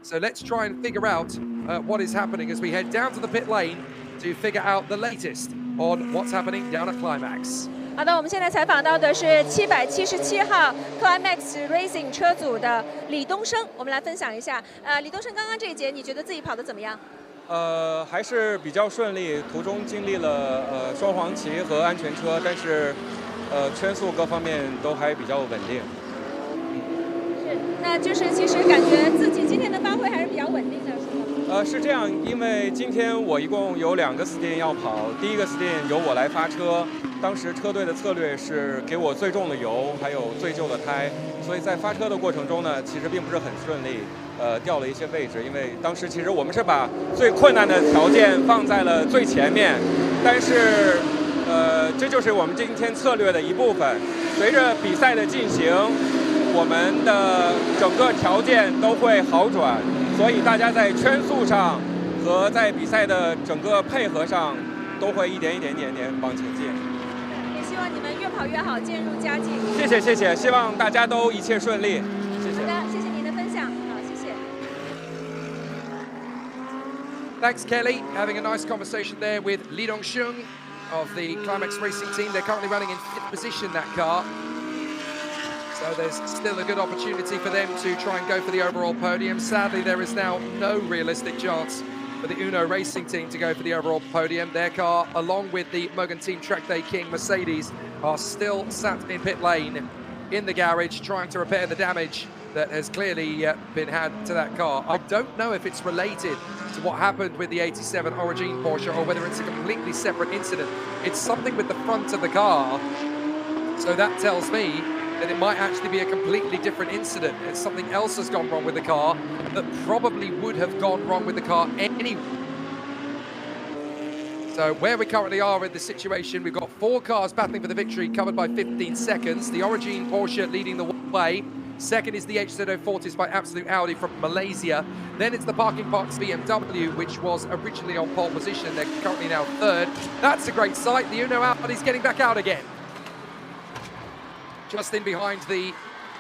Speaker 10: So let's try and figure out what is happening as we head down to the pit lane to figure out the latest on what's happening down at Climax.
Speaker 4: 好的，我们现在采访到的是777号 Climax Racing 车组的李东升，我们来分享一下。李东升，刚刚这一节你觉得自己跑得怎么样？
Speaker 21: 还是比较顺利，途中经历了双黄旗和安全车，但是圈速各方面都还比较稳定。
Speaker 4: 是，那就是其实感觉自己今天的发挥还是比较稳定的，是吗？
Speaker 21: 是这样，因为今天我一共有2个 stint 要跑，第一个 stint 由我来发车。当时车队的策略是给我最重的油，还有最旧的胎，所以在发车的过程中呢，其实并不是很顺利，掉了一些位置。因为当时其实我们是把最困难的条件放在了最前面，但是这就是我们今天策略的一部分。随着比赛的进行，我们的整个条件都会好转，所以大家在圈速上和在比赛的整个配合上都会一点往前进。
Speaker 4: 希望你们越跑越好，渐入佳境。
Speaker 21: 谢谢，希望大家都一切顺利。谢谢。
Speaker 4: 好的，谢谢您的分享。好，谢谢。
Speaker 10: Thanks, Kelly. Having a nice conversation there with Li Dongsheng of the Climax Racing team. They're currently running in 5th position, that car. So there's still a good opportunity for them to try and go for the overall podium. Sadly, there is now no realistic chance for the Uno Racing team to go for the overall podium. Their car, along with the Mogan Team Track Day King Mercedes, are still sat in pit lane in the garage trying to repair the damage that has clearly been had to that car. I don't know if it's related to what happened with the 87 Origin Porsche or whether it's a completely separate incident. It's something with the front of the car, so that tells me that it might actually be a completely different incident. It's something else has gone wrong with the car that probably would have gone wrong with the car anyway. So where we currently are in the situation, we've got 4 cars battling for the victory, covered by 15 seconds. The Origin Porsche leading the way. Second is the HZ040s by Absolute Audi from Malaysia. Then it's the Parking Parks BMW, which was originally on pole position. They're currently now 3rd. That's a great sight. The Uno Audi's getting back out again. Just in behind the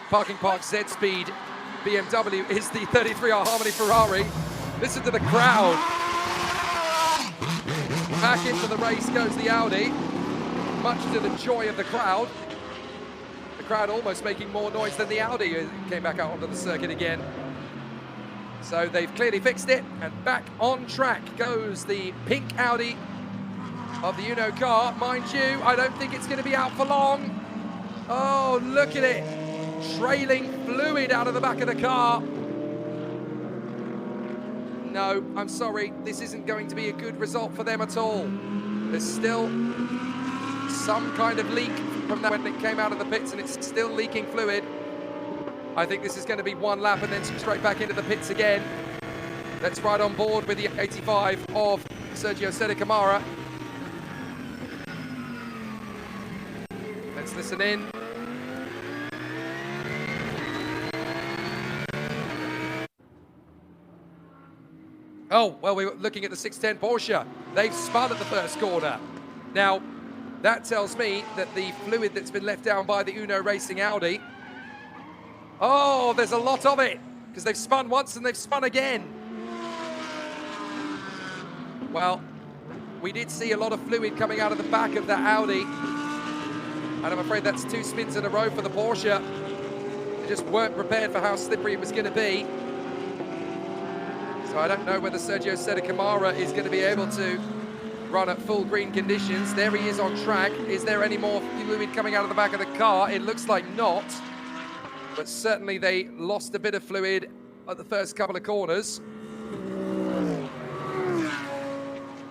Speaker 10: Parking Park Z-Speed BMW is the 33R Harmony Ferrari. Listen to the crowd. Back into the race goes the Audi, much to the joy of the crowd. The crowd almost making more noise than the Audi as it came back out onto the circuit again. So they've clearly fixed it, and back on track goes the pink Audi of the Uno car. Mind you, I don't think it's going to be out for long. Oh, look at it. Trailing fluid out of the back of the car. No, I'm sorry, this isn't going to be a good result for them at all. There's still some kind of leak from that when it came out of the pits, and it's still leaking fluid. I think this is going to be one lap and then straight back into the pits again. Let's ride on board with the 85 of Sergio Sette Camara. Let's listen in. Oh, well, we were looking at the 610 Porsche. They've spun at the first corner. Now, that tells me that the fluid that's been left down by the Uno Racing Audi, oh, there's a lot of it, because they've spun once and they've spun again. Well, we did see a lot of fluid coming out of the back of that Audi, and I'm afraid that's 2 spins in a row for the Porsche. They just weren't prepared for how slippery it was going to be. So I don't know whether Sergio Sette Camara is going to be able to run at full green conditions. There he is on track. Is there any more fluid coming out of the back of the car? It looks like not. But certainly they lost a bit of fluid at the first couple of corners.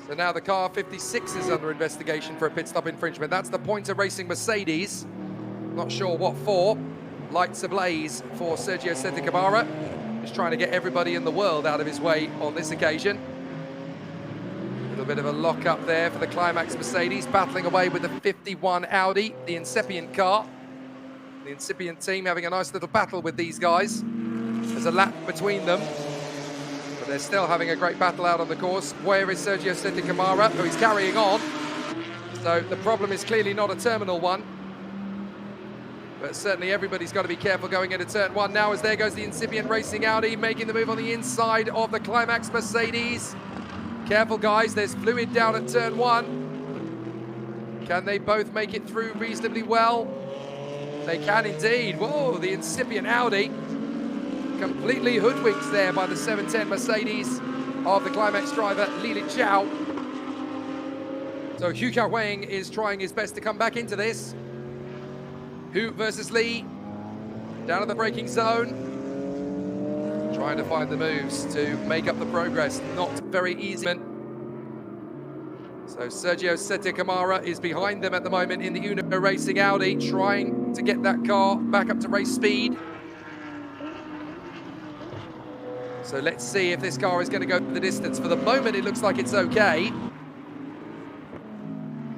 Speaker 10: So now the car 56 is under investigation for a pit stop infringement. That's the Pointer Racing Mercedes. Not sure what for. Lights ablaze for Sergio Sette Camara. Just trying to get everybody in the world out of his way on this occasion. A little bit of a lock-up there for the Climax Mercedes, battling away with the 51 Audi, the incipient car. The incipient team having a nice little battle with these guys. There's a lap between them, but they're still having a great battle out on the course. Where is Sergio Sette Camara? Oh, he's carrying on. So the problem is clearly not a terminal one. But certainly everybody's got to be careful going into turn one now, as there goes the incipient Racing Audi making the move on the inside of the Climax Mercedes. Careful, guys, there's fluid down at turn one. Can they both make it through reasonably well? They can indeed. Whoa, the incipient Audi completely hoodwinked there by the 710 Mercedes of the Climax driver, Li Liqiao. So Hu Xiaohuang is trying his best to come back into this. Hu versus Li, down in the braking zone. Trying to find the moves to make up the progress. Not very easy. So Sergio Sette Camara is behind them at the moment in the Uno Racing Audi, trying to get that car back up to race speed. So let's see if this car is going to go the distance. For the moment, it looks like it's okay.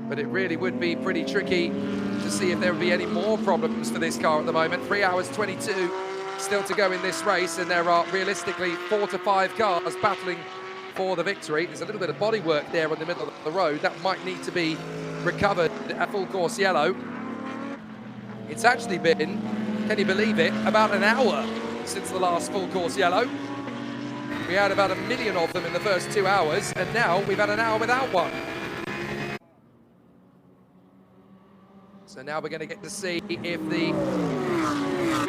Speaker 10: But it really would be pretty tricky to see if there would be any more problems for this car at the moment. 3 hours 22 still to go in this race, and there are realistically 4 to 5 cars battling for the victory. There's a little bit of bodywork there in the middle of the road that might need to be recovered at full course yellow. It's actually been, can you believe it, about an hour since the last full course yellow. We had about 1 million of them in the first 2 hours, and now we've had an hour without one. So now we're going to get to see if the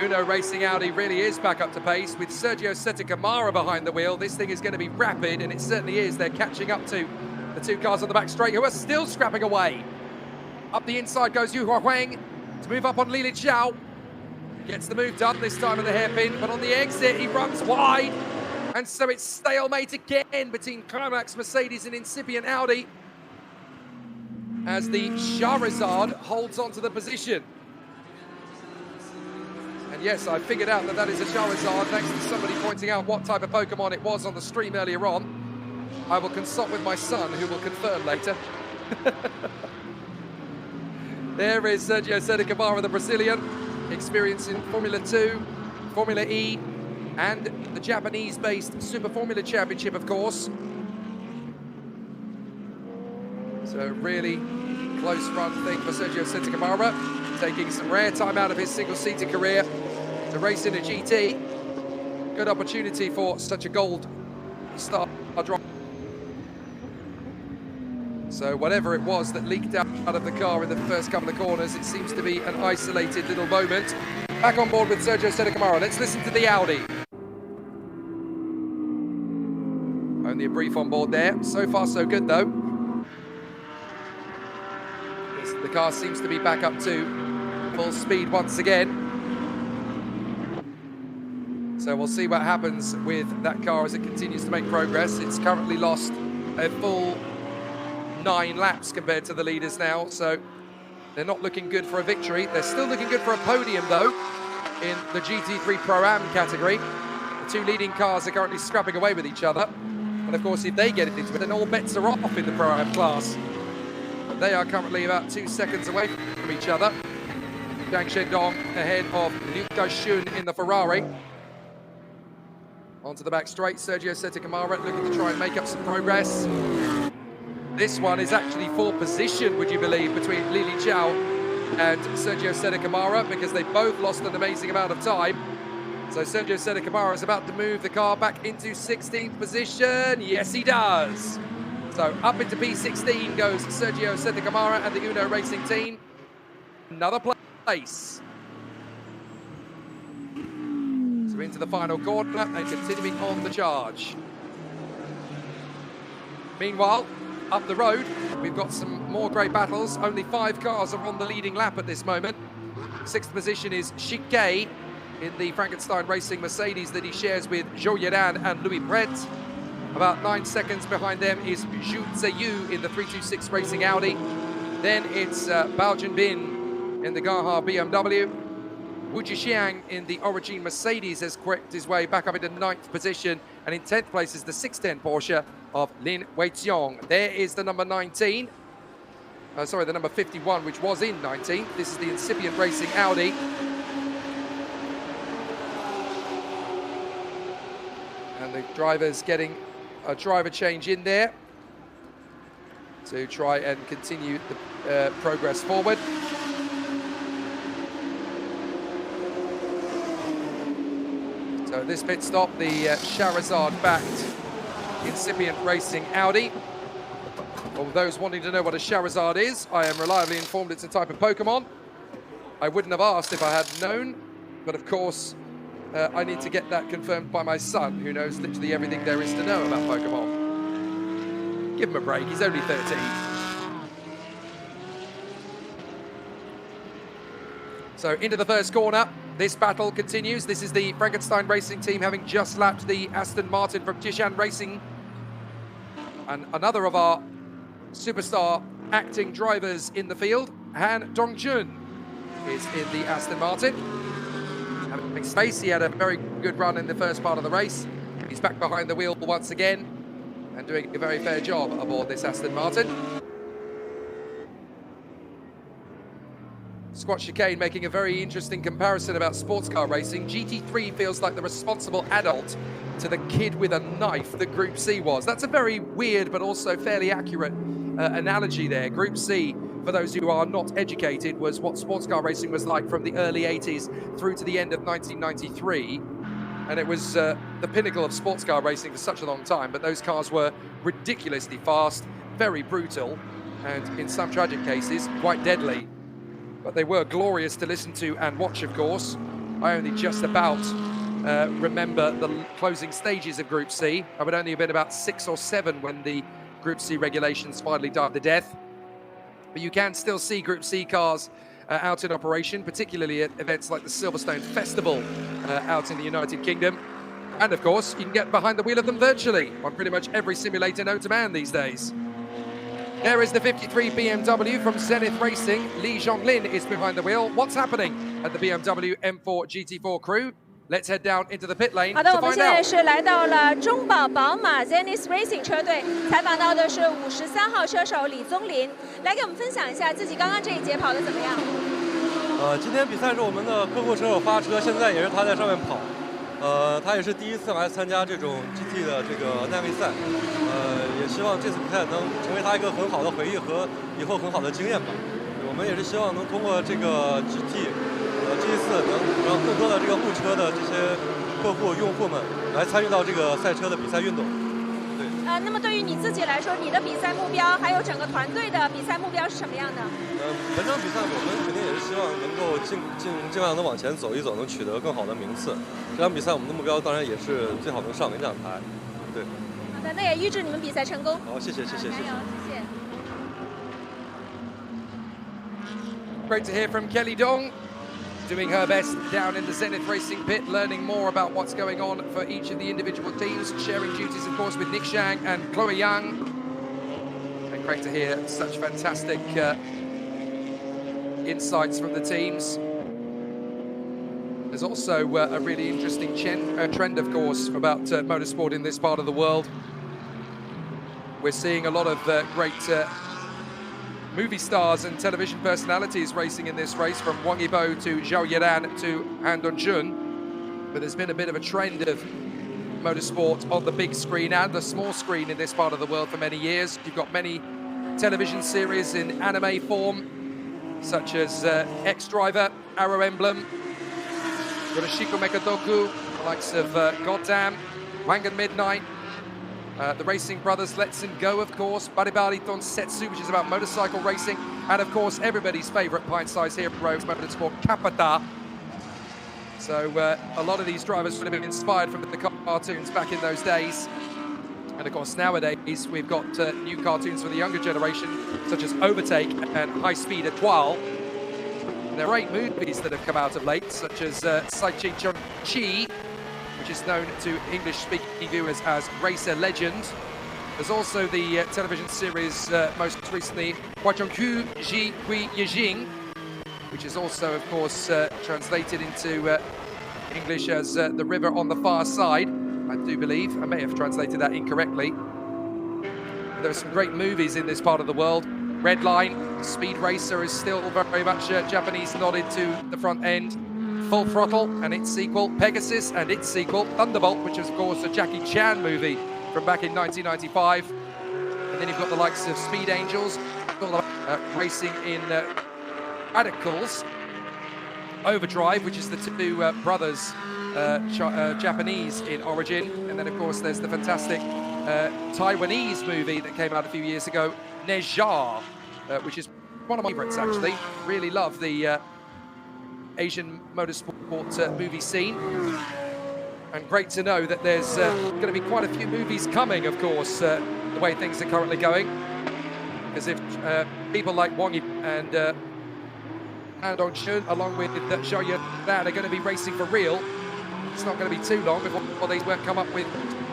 Speaker 10: Uno Racing Audi really is back up to pace. With Sergio Sette Camara behind the wheel, this thing is going to be rapid, and it certainly is. They're catching up to the 2 cars on the back straight, who are still scrapping away. Up the inside goes Hu Xiaohuang to move up on Li Liqiao. Gets the move done this time at the hairpin, but on the exit, he runs wide. And so it's stalemate again between Climax Mercedes and incipient Audi, as the Charizard holds on to the position. And yes, I figured out that is a Charizard, thanks to somebody pointing out what type of Pokemon it was on the stream earlier on. I will consult with my son, who will confirm later. There is Sergio Sette Camara, the Brazilian, experiencing Formula 2, Formula E, and the Japanese-based Super Formula Championship, of course. So really close run thing for Sergio Sette Camara, taking some rare time out of his single-seater career to race in a GT. Good opportunity for such a gold star driver. So whatever it was that leaked out of the car in the first couple of corners, it seems to be an isolated little moment. Back on board with Sergio Sedekamara. Let's listen to the Audi. Only a brief on board there. So far, so good, though. The car seems to be back up to full speed once again. So we'll see what happens with that car as it continues to make progress. It's currently lost a full 9 laps compared to the leaders now, so they're not looking good for a victory. They're still looking good for a podium, though, in the GT3 Pro-Am category. The 2 leading cars are currently scrapping away with each other. And of course, if they get into it, then all bets are off in the Pro-Am class. But they are currently about 2 seconds away from each other. Zhang Shendong ahead of Liu Gaoxun in the Ferrari. Onto the back straight, Sergio Sedekamara looking to try and make up some progress. This one is actually for position, would you believe, between Li Liqiao and Sergio Sedekamara, because they both lost an amazing amount of time. So Sergio Sedekamara is about to move the car back into 16th position. Yes, he does. So up into P16 goes Sergio Sedekamara and the Uno Racing team. Another place. So into the final corner and continuing on the charge. Meanwhile, up the road, we've got some more great battles. Only 5 cars are on the leading lap at this moment. 6th position is SHANGHAI in the Frankenstein Racing Mercedes that he shares with Zhou Yiran and Louis Brett. About 9 seconds behind them is Zhu Ziyu in the 326 Racing Audi. Then it's Bao Jinbin in the Gaha BMW. Wu Jixiang in the Origin Mercedes has worked his way back up into 9th position, and in 10th place is the 610 Porsche of Lin Weiqiong. There is the number 19. Sorry, the number 51, which was in 19th. This is the incipient Racing Audi. And the driver's getting a driver change in there to try and continue the progress forward. So this pit stop, the Charizard-backed incipient Racing Audi. For those wanting to know what a Charizard is, I am reliably informed it's a type of Pokemon. I wouldn't have asked if I had known, but of course, I need to get that confirmed by my son, who knows literally everything there is to know about Pokemon. Give him a break, he's only 13. So into the first corner, this battle continues. This is the Frankenstein Racing team having just lapped the Aston Martin from Jishan Racing. And another of our superstar acting drivers in the field, Han Dongjun, is in the Aston Martin. Having space, he had a very good run in the first part of the race. He's back behind the wheel once again and doing a very fair job aboard this Aston Martin. Squat Chicane making a very interesting comparison about sports car racing. GT3 feels like the responsible adult to the kid with a knife that Group C was. That's a very weird but also fairly accurate analogy there. Group C, for those who are not educated, was what sports car racing was like from the early 80s through to the end of 1993. And it was the pinnacle of sports car racing for such a long time, but those cars were ridiculously fast, very brutal, and in some tragic cases, quite deadly. But they were glorious to listen to and watch, of course. I only just about remember the closing stages of Group C. I would only have been about 6 or 7 when the Group C regulations finally died to death. But you can still see Group C cars out in operation, particularly at events like the Silverstone Festival out in the United Kingdom. And of course, you can get behind the wheel of them virtually on pretty much every simulator known to man these days. There is the 53 BMW from Zenith Racing. Li Zhonglin is behind the wheel. What's happening at the BMW M4 GT4 crew? Let's head down into the pit lane to
Speaker 4: 好的，我们
Speaker 10: find
Speaker 4: 现在
Speaker 10: out.
Speaker 4: 是来到了中宝宝马 Zenith Racing 车队，采访到的是53号车手李宗林，来给我们分享一下自己刚刚这一节跑得怎么样。
Speaker 3: 今天比赛是我们的客户车手发车，现在也是他在上面跑。他也是第一次来参加这种 GT 的这个耐力赛，也希望这次比赛能成为他一个很好的回忆和以后很好的经验吧。我们也是希望能通过这个 GT，这一次能让更多的这个路车的这些客户用户们来参与到这个赛车的比赛运动。对。
Speaker 4: 那么对于你自己来说，你的比赛目标还有整个团队的比赛目标是什么样的？
Speaker 3: 本场比赛我们肯定也是希望能够尽量能往前走一走，能取得更好的名次。这场比赛我们的目标当然也是最好能上领奖台。对。
Speaker 4: 好的，那也预祝你们比赛成功。
Speaker 3: 好，谢谢。
Speaker 4: 加油，谢谢。
Speaker 10: Great to hear from Kelly Dong, doing her best down in the Zenith Racing pit, learning more about what's going on for each of the individual teams, sharing duties, of course, with Nick Shang and Chloe Yang. And great to hear such fantastic insights from the teams. There's also a really interesting trend, of course, about motorsport in this part of the world. We're seeing a lot of great movie stars and television personalities racing in this race, from Wang Yibo to Zhao Yiran to Han Dongchun. But there's been a bit of a trend of motorsport on the big screen and the small screen in this part of the world for many years. You've got many television series in anime form, such as X-Driver, Arrow Emblem, Yoroshiku Mekadoku, the likes of Goddamn, Wangan Midnight, the Racing Brothers, Let's and Go, of course, Baribari Setsu, which is about motorcycle racing, and of course everybody's favourite pint-sized hero, motorsport Kapata. So a lot of these drivers would have been inspired from the cartoons back in those days. And of course nowadays we've got new cartoons for the younger generation, such as Overtake and High Speed Etoile. There are 8 movies that have come out of late, such as Saichi Chun-Chi, which is known to English-speaking viewers as Racer Legend. There's also the television series most recently, Huazhongku Ji Gui Yijing, which is also, of course, translated into English as The River on the Far Side, I do believe. I may have translated that incorrectly. There are some great movies in this part of the world. Redline, Speed Racer is still very much Japanese nodded to the front end. Full Throttle and its sequel, Pegasus and its sequel, Thunderbolt, which is of course a Jackie Chan movie from back in 1995. And then you've got the likes of Speed Angels, racing in Radicals, Overdrive, which is the 2 brothers, Japanese in origin. And then of course there's the fantastic Taiwanese movie that came out a few years ago, Nejar, which is one of my favorites actually. Really love the Asian motorsport movie scene, and great to know that there's going to be quite a few movies coming, of course, the way things are currently going, because if people like Wang Yi and Han Dongchun, along with Zhao Yiran, are going to be racing for real, it's not going to be too long before they won't come up with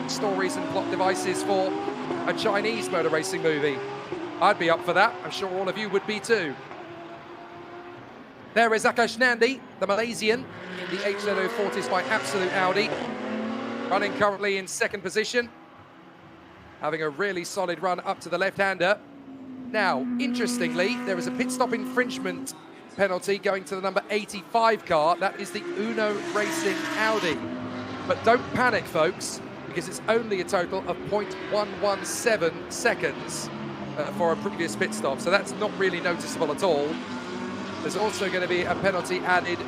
Speaker 10: stories and plot devices for a Chinese motor racing movie. I'd be up for that. I'm sure all of you would be too. There is Akash Nandi, the Malaysian, in the HZ040s by Absolute Audi, running currently in 2nd position, having a really solid run up to the left-hander. Now, interestingly, there is a pit stop infringement penalty going to the number 85 car. That is the Uno Racing Audi. But don't panic, folks, because it's only a total of 0.117 seconds for a previous pit stop, so that's not really noticeable at all. There's also going to be a penalty added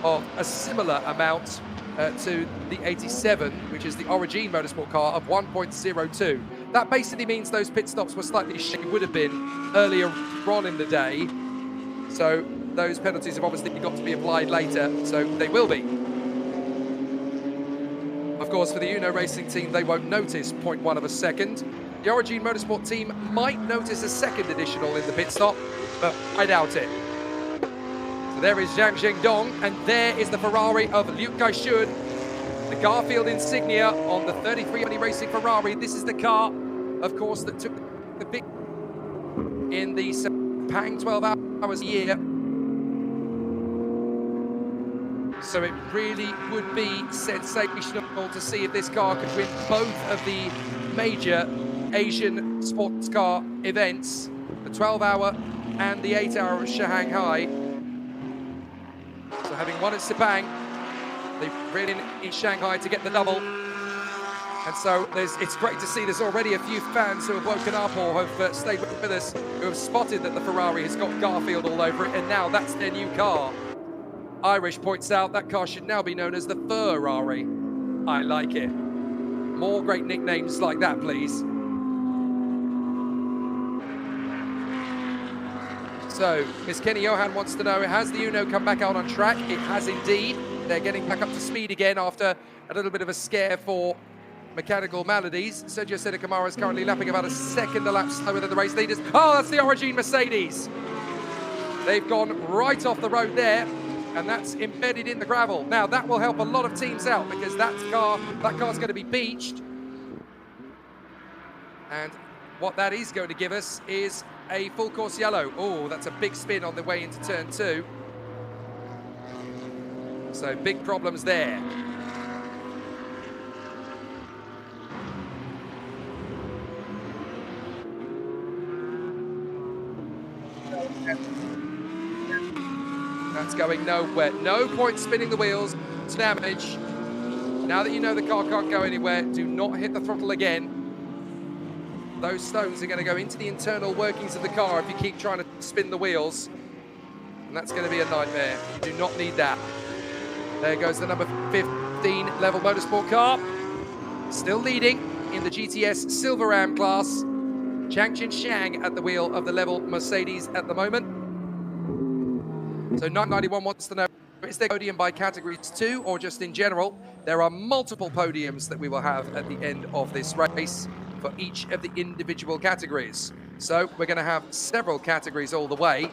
Speaker 10: of a similar amount to the 87, which is the Origin Motorsport car, of 1.02. That basically means those pit stops were slightly would have been earlier on in the day. So those penalties have obviously got to be applied later, so they will be. Of course, for the Uno Racing team, they won't notice 0.1 of a second. The Origin Motorsport team might notice a second additional in the pit stop, but I doubt it. So there is Zhang Zhengdong, and there is the Ferrari of Liu Kaishun, the Garfield insignia on the 33 Racing Ferrari. This is the car, of course, that took the big in the Pang 12 hours a year. So it really would be sensational to see if this car could win both of the major Asian sports car events, the 12-hour and the 8-hour of Shanghai. So having won at Sepang, they've really in Shanghai to get the double. And so it's great to see there's already a few fans who have woken up or have stayed with us, who have spotted that the Ferrari has got Garfield all over it, and now that's their new car. Irish points out that car should now be known as the Ferrari. I like it. More great nicknames like that, please. So, Miss Kenny Johan wants to know, has the Uno come back out on track? It has indeed. They're getting back up to speed again after a little bit of a scare for mechanical maladies. Sergio Seta Camara is currently lapping about a second a lap slower than the race leaders. Oh, that's the Origin Mercedes. They've gone right off the road there, and that's embedded in the gravel. Now, that will help a lot of teams out because that car's going to be beached. And what that is going to give us is a full course yellow. Oh, that's a big spin on the way into turn 2. So big problems there. That's going nowhere. No point spinning the wheels. It's damage. Now that you know the car can't go anywhere, do not hit the throttle again. Those stones are going to go into the internal workings of the car if you keep trying to spin the wheels. And that's going to be a nightmare. You do not need that. There goes the number 15 level motorsport car. Still leading in the GTS Silver Ram class. Changqin Shang at the wheel of the level Mercedes at the moment. So 991 wants to know, is there podium by categories too, or just in general? There are multiple podiums that we will have at the end of this race for each of the individual categories. So we're going to have several categories all the way.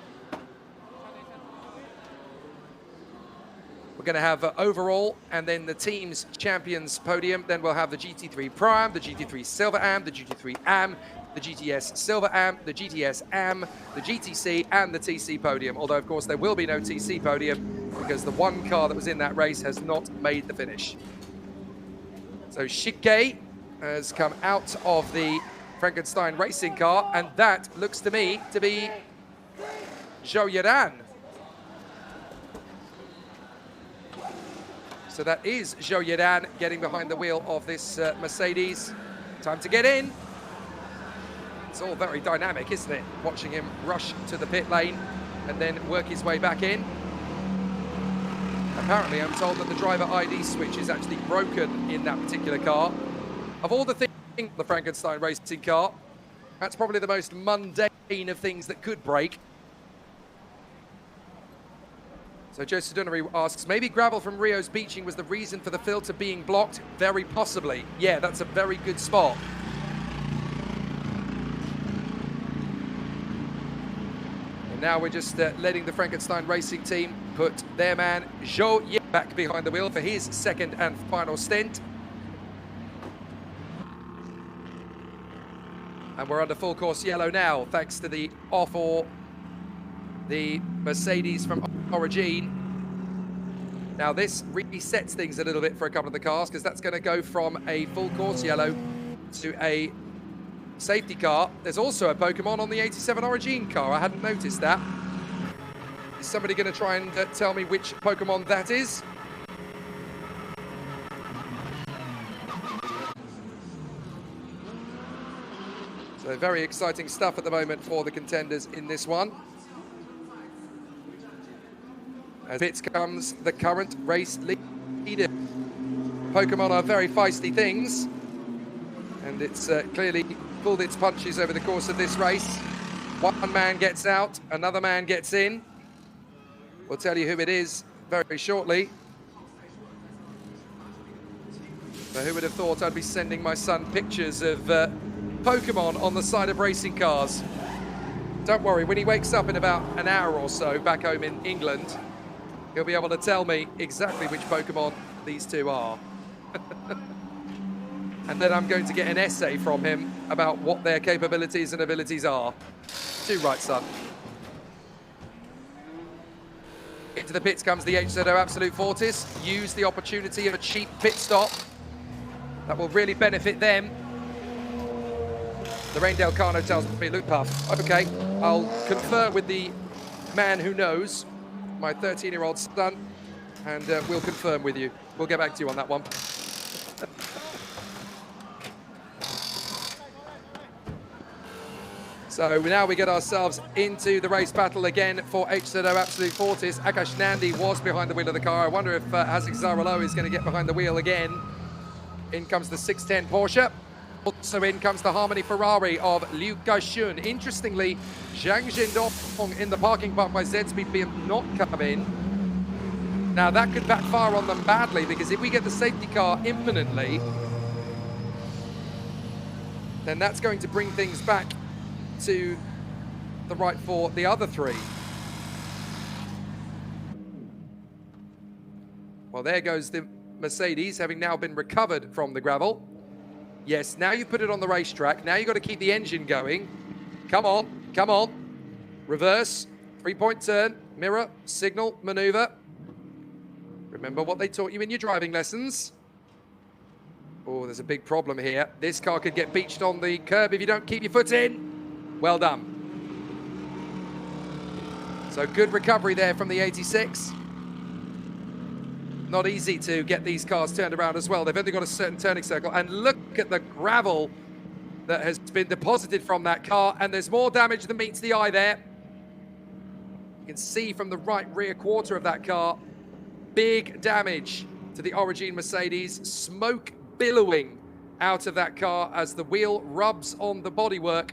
Speaker 10: We're going to have overall, and then the team's champions podium. Then we'll have the GT3 Prime, the GT3 Silver Am, the GT3 Am, the GTS Silver Am, the GTS Am, the GTC, and the TC podium. Although, of course, there will be no TC podium because the one car that was in that race has not made the finish. So Shanghai has come out of the Frankenstein racing car, and that looks to me to be Zhou Yiran. So that is Zhou Yiran getting behind the wheel of this Mercedes. Time to get in. It's all very dynamic, isn't it? Watching him rush to the pit lane and then work his way back in. Apparently, I'm told that the driver ID switch is actually broken in that particular car. Of all the things in the Frankenstein racing car, that's probably the most mundane of things that could break. So Joe Sedunary asks, maybe gravel from Rio's beaching was the reason for the filter being blocked? Very possibly. Yeah, that's a very good spot. And now we're just letting the Frankenstein racing team put their man Zhou Ye back behind the wheel for his second and final stint. And we're under full course yellow now, thanks to the off or the Mercedes from Origin. Now this resets things a little bit for a couple of the cars because that's going to go from a full course yellow to a safety car. There's also a Pokemon on the 87 Origin car. I hadn't noticed that. Is somebody going to try and tell me which Pokemon that is? So very exciting stuff at the moment for the contenders in this one. As it comes the current race leader. Pokemon are very feisty things, and it's clearly pulled its punches over the course of this race. One man gets out, another man gets in. We'll tell you who it is very shortly. So who would have thought I'd be sending my son pictures of Pokemon on the side of racing cars? Don't worry, when he wakes up in about an hour or so back home in England, he'll be able to tell me exactly which Pokemon these two are. And then I'm going to get an essay from him about what their capabilities and abilities are. Too right, son. Into the pits comes the HZO Absolute Fortis. Use the opportunity of a cheap pit stop. That will really benefit them. The Rain Delcano tells me, Luke Puff, okay, I'll confer with the man who knows, my 13-year-old son, and we'll confirm with you. We'll get back to you on that one. So now we get ourselves into the race battle again for HZO Absolute Fortis. Akash Nandi was behind the wheel of the car. I wonder if Hazik Zaralo is going to get behind the wheel again. In comes the 610 Porsche. also in comes the Harmony Ferrari of Liu Gaixun. Interestingly, Zhang Jindong in the parking park by Z-Speed BM not come in. Now that could backfire on them badly, because if we get the safety car imminently, then that's going to bring things back to the right for the other three. Well, there goes the Mercedes, having now been recovered from the gravel. Yes, now you put it on the racetrack. Now you've got to keep the engine going. Come on, come on. Reverse, 3-point turn, mirror, signal, maneuver. Remember what they taught you in your driving lessons. Oh, there's a big problem here. This car could get beached on the curb if you don't keep your foot in. Well done. So good recovery there from the 86. Not easy to get these cars turned around as well. They've only got a certain turning circle. And look at the gravel that has been deposited from that car. And there's more damage than meets the eye there. You can see from the right rear quarter of that car, big damage to the Origin Mercedes. Smoke billowing out of that car as the wheel rubs on the bodywork.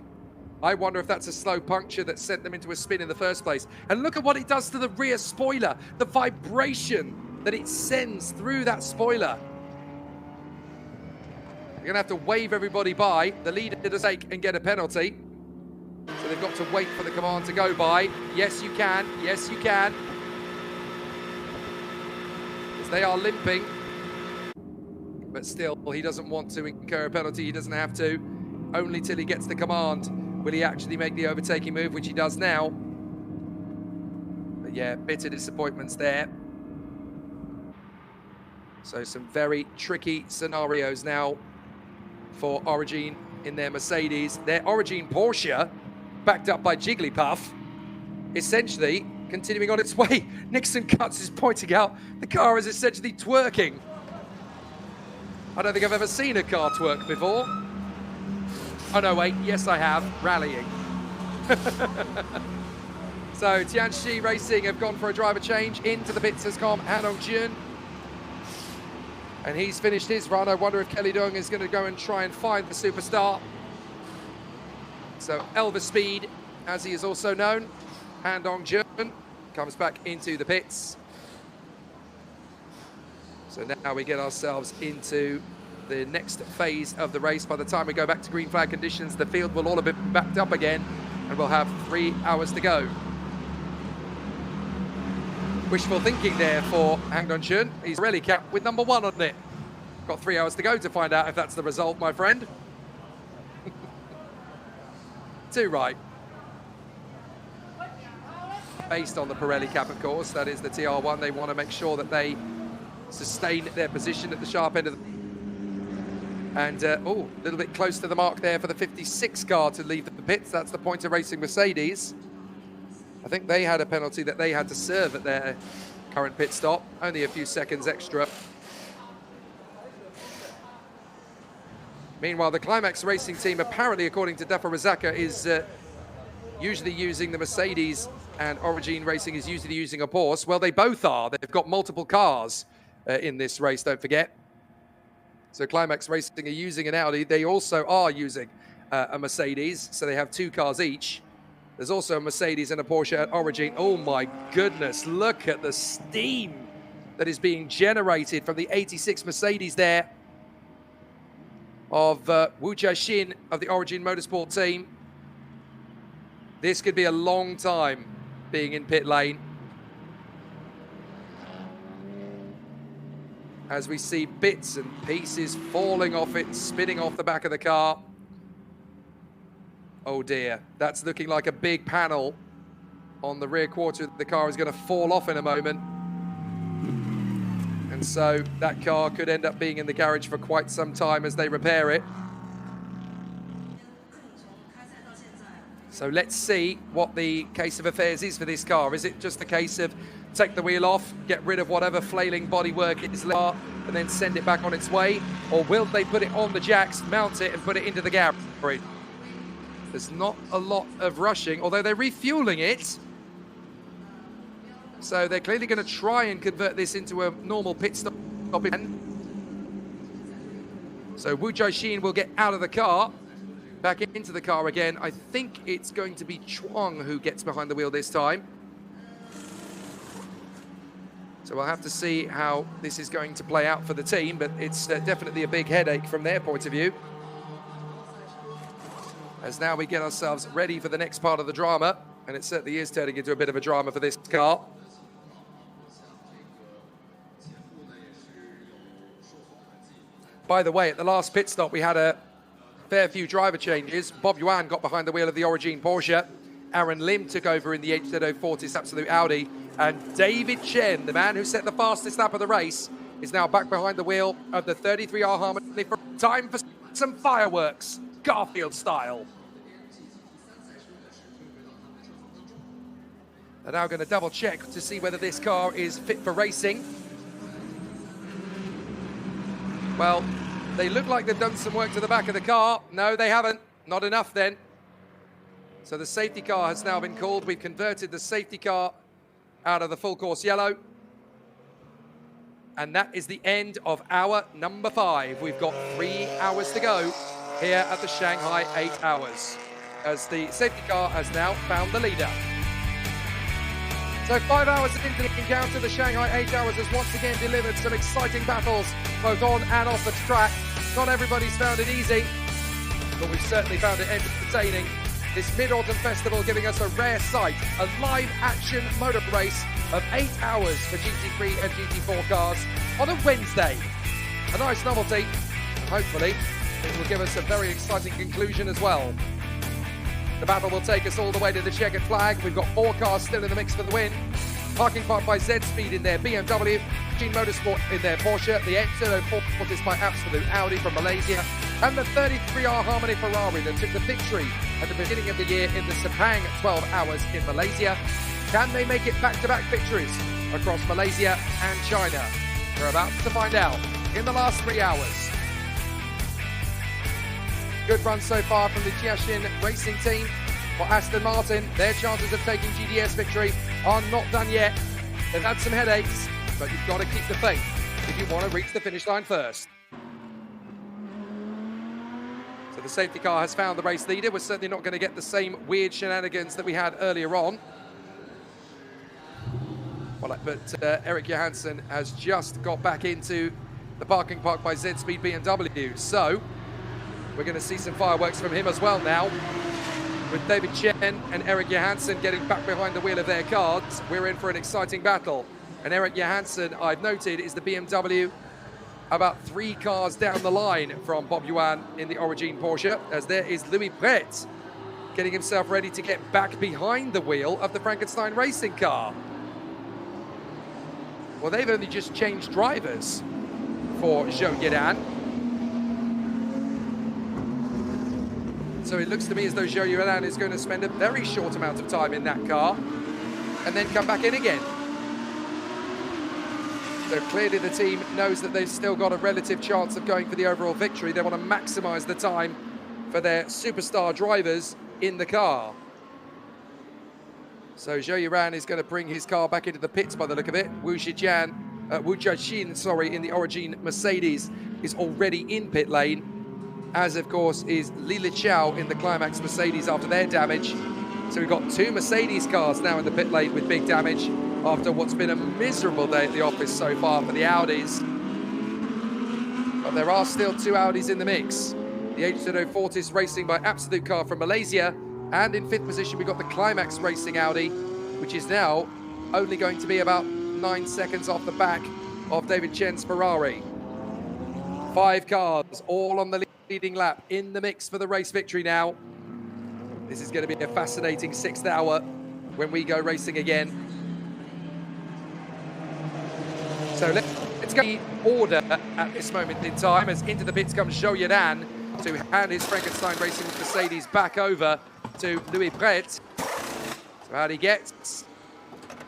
Speaker 10: I wonder if that's a slow puncture that sent them into a spin in the first place. And look at what it does to the rear spoiler. The vibration that it sends through that spoiler. You're going to have to wave everybody by. The leader to take and get a penalty. So they've got to wait for the command to go by. Yes, you can. Yes, you can. Because they are limping. But still, he doesn't want to incur a penalty. He doesn't have to. Only till he gets the command will he actually make the overtaking move, which he does now. But yeah, bitter disappointments there. So some very tricky scenarios now for Origin in their Mercedes. Their Origin Porsche, backed up by Jigglypuff, essentially continuing on its way. Nixon Cuts is pointing out the car is essentially twerking. I don't think I've ever seen a car twerk before. Oh no, wait, yes I have, rallying. So Tianxi Racing have gone for a driver change. Into the pits has come Han Dongjun. And he's finished his run. I wonder if Kelly Dung is going to go and try and find the superstar. So Elvis Speed, as he is also known, Han Dongjun comes back into the pits. So now we get ourselves into the next phase of the race. By the time we go back to green flag conditions, the field will all have been backed up again, and we'll have 3 hours to go. Wishful thinking there for Han Dongjun. He's rally cap with number 1 on it. Got 3 hours to go to find out if that's the result, my friend. 2 right. Based on the Pirelli cap, of course. That is the TR1. They want to make sure that they sustain their position at the sharp end of the... And, oh, a little bit close to the mark there for the 56 car to leave the pits. That's the Pointer Racing Mercedes. I think they had a penalty that they had to serve at their current pit stop. Only a few seconds extra. Meanwhile, the Climax Racing team, apparently, according to Dafa Razaka, is usually using the Mercedes, and Origin Racing is usually using a Porsche. Well, they both are. They've got multiple cars in this race, don't forget. So Climax Racing are using an Audi. They also are using a Mercedes, so they have 2 cars each. There's also a Mercedes and a Porsche at Origin. Oh my goodness, look at the steam that is being generated from the 86 Mercedes there of Wu Jiaxin of the Origin Motorsport team. This could be a long time being in pit lane. As we see bits and pieces falling off it, spinning off the back of the car. Oh dear, that's looking like a big panel on the rear quarter. The car is going to fall off in a moment. And so that car could end up being in the garage for quite some time as they repair it. So let's see what the case of affairs is for this car. Is it just a case of take the wheel off, get rid of whatever flailing bodywork it is left, and then send it back on its way? Or will they put it on the jacks, mount it, and put it into the garage? There's not a lot of rushing, although they're refueling it. So they're clearly going to try and convert this into a normal pit stop. So Wu Jiaxin will get out of the car, back into the car again. I think it's going to be Chuang who gets behind the wheel this time. So we'll have to see how this is going to play out for the team, but it's definitely a big headache from their point of view. As now we get ourselves ready for the next part of the drama, and it certainly is turning into a bit of a drama for this car. By the way, at the last pit stop, we had a fair few driver changes. Bob Yuan got behind the wheel of the Origin Porsche. Aaron Lim took over in the HZ040 Absolute Audi. And David Chen, the man who set the fastest lap of the race, is now back behind the wheel of the 33R Harmony. Time for some fireworks, Garfield style. They're now going to double check to see whether this car is fit for racing. Well, they look like they've done some work to the back of the car. No, they haven't. Not enough then. So the safety car has now been called. We've converted the safety car out of the full course yellow. And that is the end of hour number 5. We've got 3 hours to go here at the Shanghai 8 hours, as the safety car has now found the leader. So 5 hours into the encounter, the Shanghai 8 hours has once again delivered some exciting battles, both on and off the track. Not everybody's found it easy, but we've certainly found it entertaining. This Mid-Autumn Festival giving us a rare sight, a live action motor race of 8 hours for GT3 and GT4 cars on a Wednesday. A nice novelty, and hopefully it will give us a very exciting conclusion as well. The battle will take us all the way to the checkered flag. We've got 4 cars still in the mix for the win. Parking Park by Z-Speed in their BMW, Gene Motorsport in their Porsche, the HZ040 is by Absolute Audi from Malaysia, and the 33R Harmony Ferrari that took the victory at the beginning of the year in the Sepang 12 hours in Malaysia. Can they make it back-to-back victories across Malaysia and China? We're about to find out in the last 3 hours. Good run so far from the Jiaxin racing team. For Aston Martin, their chances of taking GDS victory are not done yet. They've had some headaches, but you've got to keep the faith if you want to reach the finish line first. So the safety car has found the race leader. We're certainly not going to get the same weird shenanigans that we had earlier on. Well, but Eric Johansson has just got back into the Parking Park by Z-Speed BMW. So we're going to see some fireworks from him as well now. With David Chen and Eric Johansson getting back behind the wheel of their cars, we're in for an exciting battle. And Eric Johansson, I've noted, is the BMW about 3 cars down the line from Bob Yuan in the Origin Porsche, as there is Louis Pret getting himself ready to get back behind the wheel of the Frankenstein racing car. Well, they've only just changed drivers for Zhou Yidan. So it looks to me as though Zhou Yidan is going to spend a very short amount of time in that car and then come back in again. So clearly the team knows that they've still got a relative chance of going for the overall victory. They want to maximize the time for their superstar drivers in the car. So Zhou Yidan is going to bring his car back into the pits by the look of it. Wu Jiaxin, in the Origin Mercedes is already in pit lane, as of course is Li Liqiao in the Climax Mercedes after their damage. So we've got 2 Mercedes cars now in the pit lane with big damage after what's been a miserable day at the office so far for the Audis. But there are still 2 Audis in the mix. The HZ040 is racing by Absolute Car from Malaysia, and in 5th position we've got the Climax Racing Audi, which is now only going to be about 9 seconds off the back of David Chen's Ferrari. 5 cars all on the leading lap in the mix for the race victory now. This is going to be a fascinating 6th hour when we go racing again. So let's go order at this moment in time, as into the pits comes Zhou Yidan to hand his Frankenstein Racing Mercedes back over to Louis Pret. So how'd he get?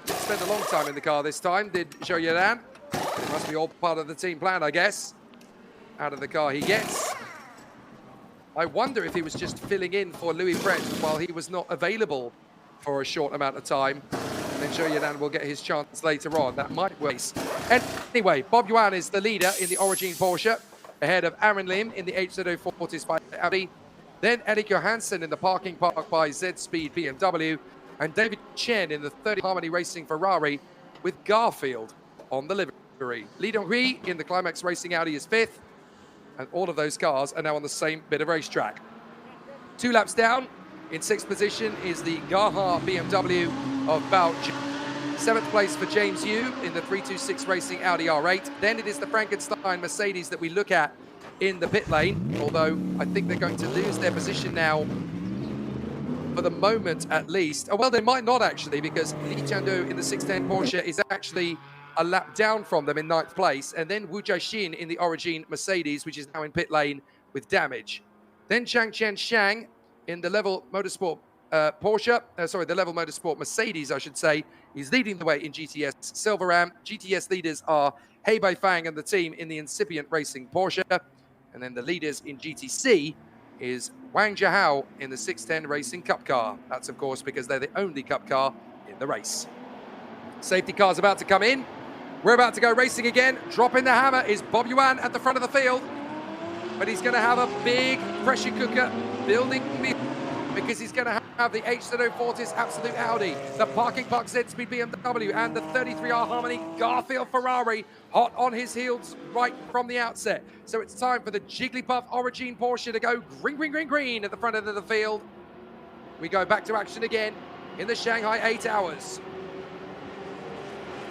Speaker 10: Didn't spend a long time in the car this time, did Zhou Yidan. It must be all part of the team plan, I guess. Out of the car he gets. I wonder if he was just filling in for Louis Pret while he was not available for a short amount of time. And then Zhou Yidan will get his chance later on. That might work. Anyway, Bob Yuan is the leader in the Origin Porsche. ahead of Aaron Lim in the HZ04 by Audi. Then Erik Johansson in the parking park by Z-Speed BMW. And David Chen in the 30 Harmony Racing Ferrari with Garfield on the livery. Li Donghui in the Climax Racing Audi is 5th. And all of those cars are now on the same bit of racetrack. 2 laps down, in 6th position is the Gaha BMW of Bao Zhi. 7th place for James Yu in the 326 Racing Audi R8. Then it is the Frankenstein Mercedes that we look at in the pit lane, although I think they're going to lose their position now for the moment at least. Oh, well, they might not actually, because Li Jiandu in the 610 Porsche is actually a lap down from them in 9th place, and then Wu Jiaxin in the Origin Mercedes, which is now in pit lane with damage. Then Chang Chen Shang in the Level Motorsport the Level Motorsport Mercedes, I should say, is leading the way in GTS Silver Ram. GTS leaders are Hei Beifang and the team in the incipient Racing Porsche. And then the leaders in GTC is Wang Jiahao in the 610 Racing Cup car. That's, of course, because they're the only Cup car in the race. Safety car's about to come in. We're about to go racing again. Dropping the hammer is Bob Yuan at the front of the field. But he's going to have a big pressure cooker building because he's going to have the HZ04's Absolute Audi, the Parking Park Z-Speed BMW, and the 33R Harmony Garfield Ferrari hot on his heels right from the outset. So it's time for the Jigglypuff Origin Porsche to go green, green, green, green at the front end of the field. We go back to action again in the Shanghai 8 hours.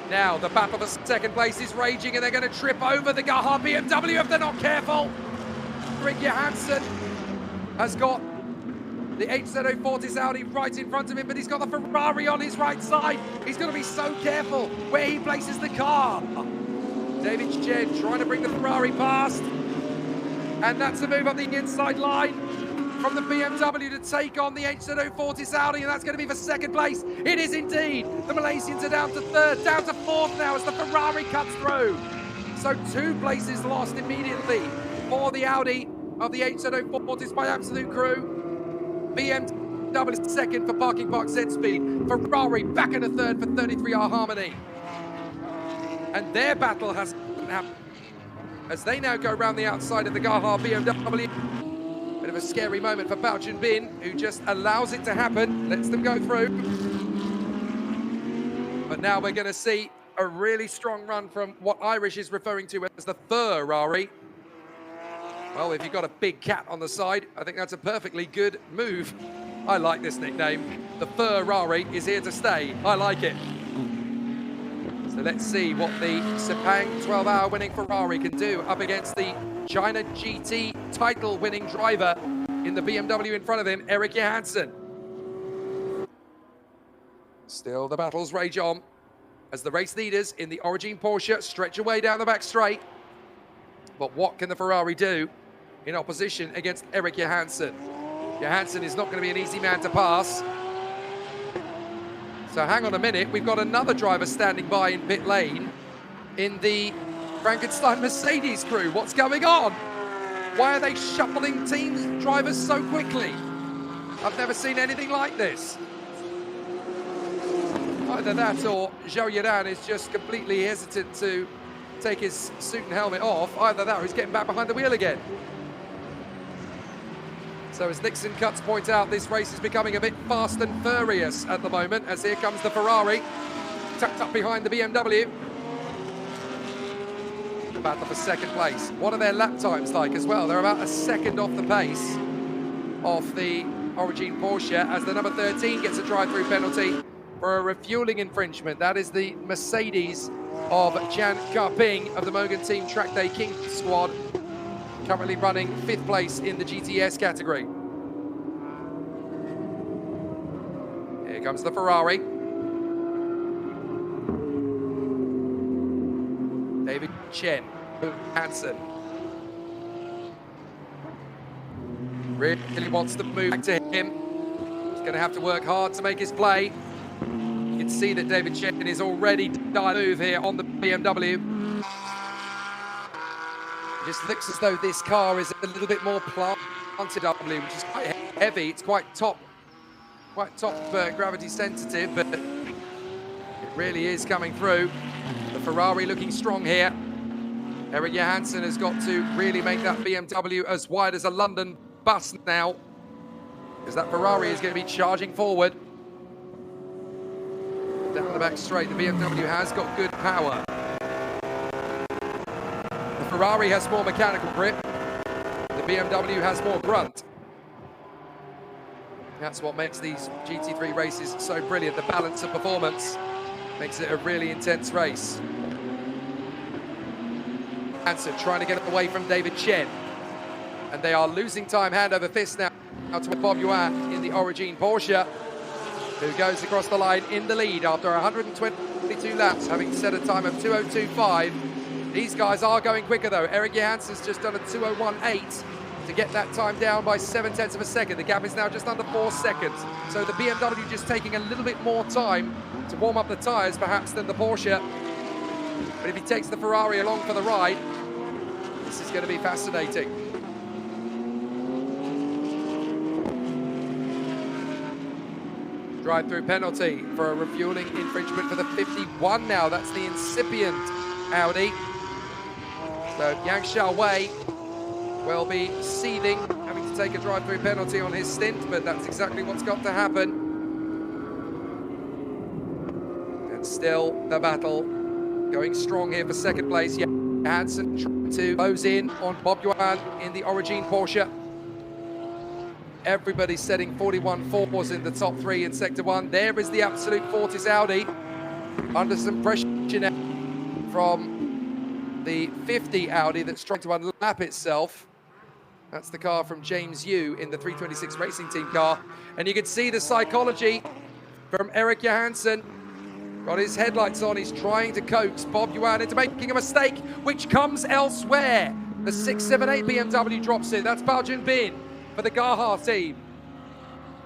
Speaker 10: Now the battle for second place is raging, and they're going to trip over the Gaha BMW if they're not careful. Erik Johansson has got the HZ04's Audi right in front of him, but he's got the Ferrari on his right side. He's going to be so careful where he places the car. David Chen trying to bring the Ferrari past. And that's a move on the inside line from the BMW to take on the HZ04's Audi, and that's going to be for second place. It is indeed. The Malaysians are down to 3rd, down to 4th now as the Ferrari cuts through. So 2 places lost immediately for the Audi of the HZ04's by Absolute Crew. BMW second for Parking Park Z-Speed. Ferrari back in a 3rd for 33R Harmony. And their battle has happened as they now go around the outside of the Gaha BMW. Bit of a scary moment for Bao Junbin, who just allows it to happen, lets them go through. But now we're going to see a really strong run from what Irish is referring to as the Ferrari. Well, if you've got a big cat on the side, I think that's a perfectly good move. I like this nickname. The Ferrari is here to stay. I like it. So let's see what the Sepang 12-hour winning Ferrari can do up against the China GT title winning driver in the BMW in front of him, Erik Johansson. Still the battles rage on as the race leaders in the Origin Porsche stretch away down the back straight. But what can the Ferrari do in opposition against Erik Johansson? Johansson is not going to be an easy man to pass. So hang on a minute, we've got another driver standing by in pit lane in the Frankenstein Mercedes crew. What's going on? Why are they shuffling team drivers so quickly? I've never seen anything like this. Either that or Zhou Yiran is just completely hesitant to take his suit and helmet off. Either that or he's getting back behind the wheel again. So as Nixon Cuts point out, this race is becoming a bit fast and furious at the moment, as here comes the Ferrari, tucked up behind the BMW. The battle for second place. What are their lap times like as well? They're about a second off the pace of the Origin Porsche, as the number 13 gets a drive-through penalty for a refueling infringement. That is the Mercedes of Jan Karping of the Mogan Team Track Day King squad, currently running 5th place in the GTS category. Here comes the Ferrari. David Chen, Hansen. Really wants to move back to him. He's going to have to work hard to make his play. You can see that David Chen is already done a move here on the BMW. It just looks as though this car is a little bit more planted up, which is quite heavy. It's quite top gravity sensitive, but it really is coming through. The Ferrari looking strong here. Eric Johansson has got to really make that BMW as wide as a London bus now, because that Ferrari is going to be charging forward. Down the back straight, the BMW has got good power. The Ferrari has more mechanical grip. The BMW has more grunt. That's what makes these GT3 races so brilliant. The balance of performance makes it a really intense race. Hansen trying to get away from David Chen. And they are losing time hand over fist now to Bob Yuan in the Origin Porsche, who goes across the line in the lead after 122 laps, having set a time of 2:02.5. These guys are going quicker though. Eric Johansson's just done a 2:01.8 to get that time down by 0.7 of a second. The gap is now just under 4 seconds. So the BMW just taking a little bit more time to warm up the tyres perhaps than the Porsche. But if he takes the Ferrari along for the ride, this is going to be fascinating. Drive-through penalty for a refueling infringement for the 51 now. That's the incipient Audi. So Yang Xiaowei will be seething, having to take a drive-through penalty on his stint, but that's exactly what's got to happen. And still the battle going strong here for second place. Johansson trying to close in on Bob Yuan in the Origin Porsche. Everybody's setting 41.4s in the top three in Sector 1. There is the absolute Fortis Audi under some pressure now from the 50 Audi that's trying to unlap itself. That's the car from James Yu in the 326 Racing Team car. And you can see the psychology from Eric Johansson. Got his headlights on, he's trying to coax Bob Yuan into making a mistake, which comes elsewhere. The 678 BMW drops in, that's Bao Junbin for the Gaha team.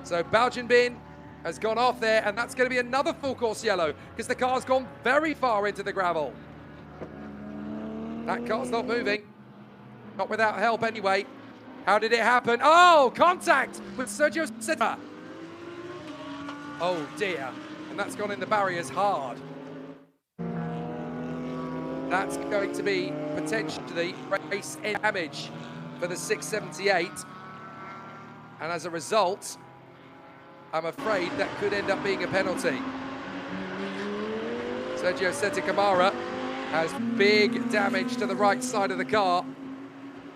Speaker 10: So Bao Junbin has gone off there, and that's going to be another full course yellow, because the car's gone very far into the gravel. That car's not moving, not without help anyway. How did it happen? Oh, contact with Sergio Setta. Oh dear. And that's gone in the barriers hard. That's going to be potentially race damage for the 678. And as a result, I'm afraid that could end up being a penalty. Sergio Setta Camara has big damage to the right side of the car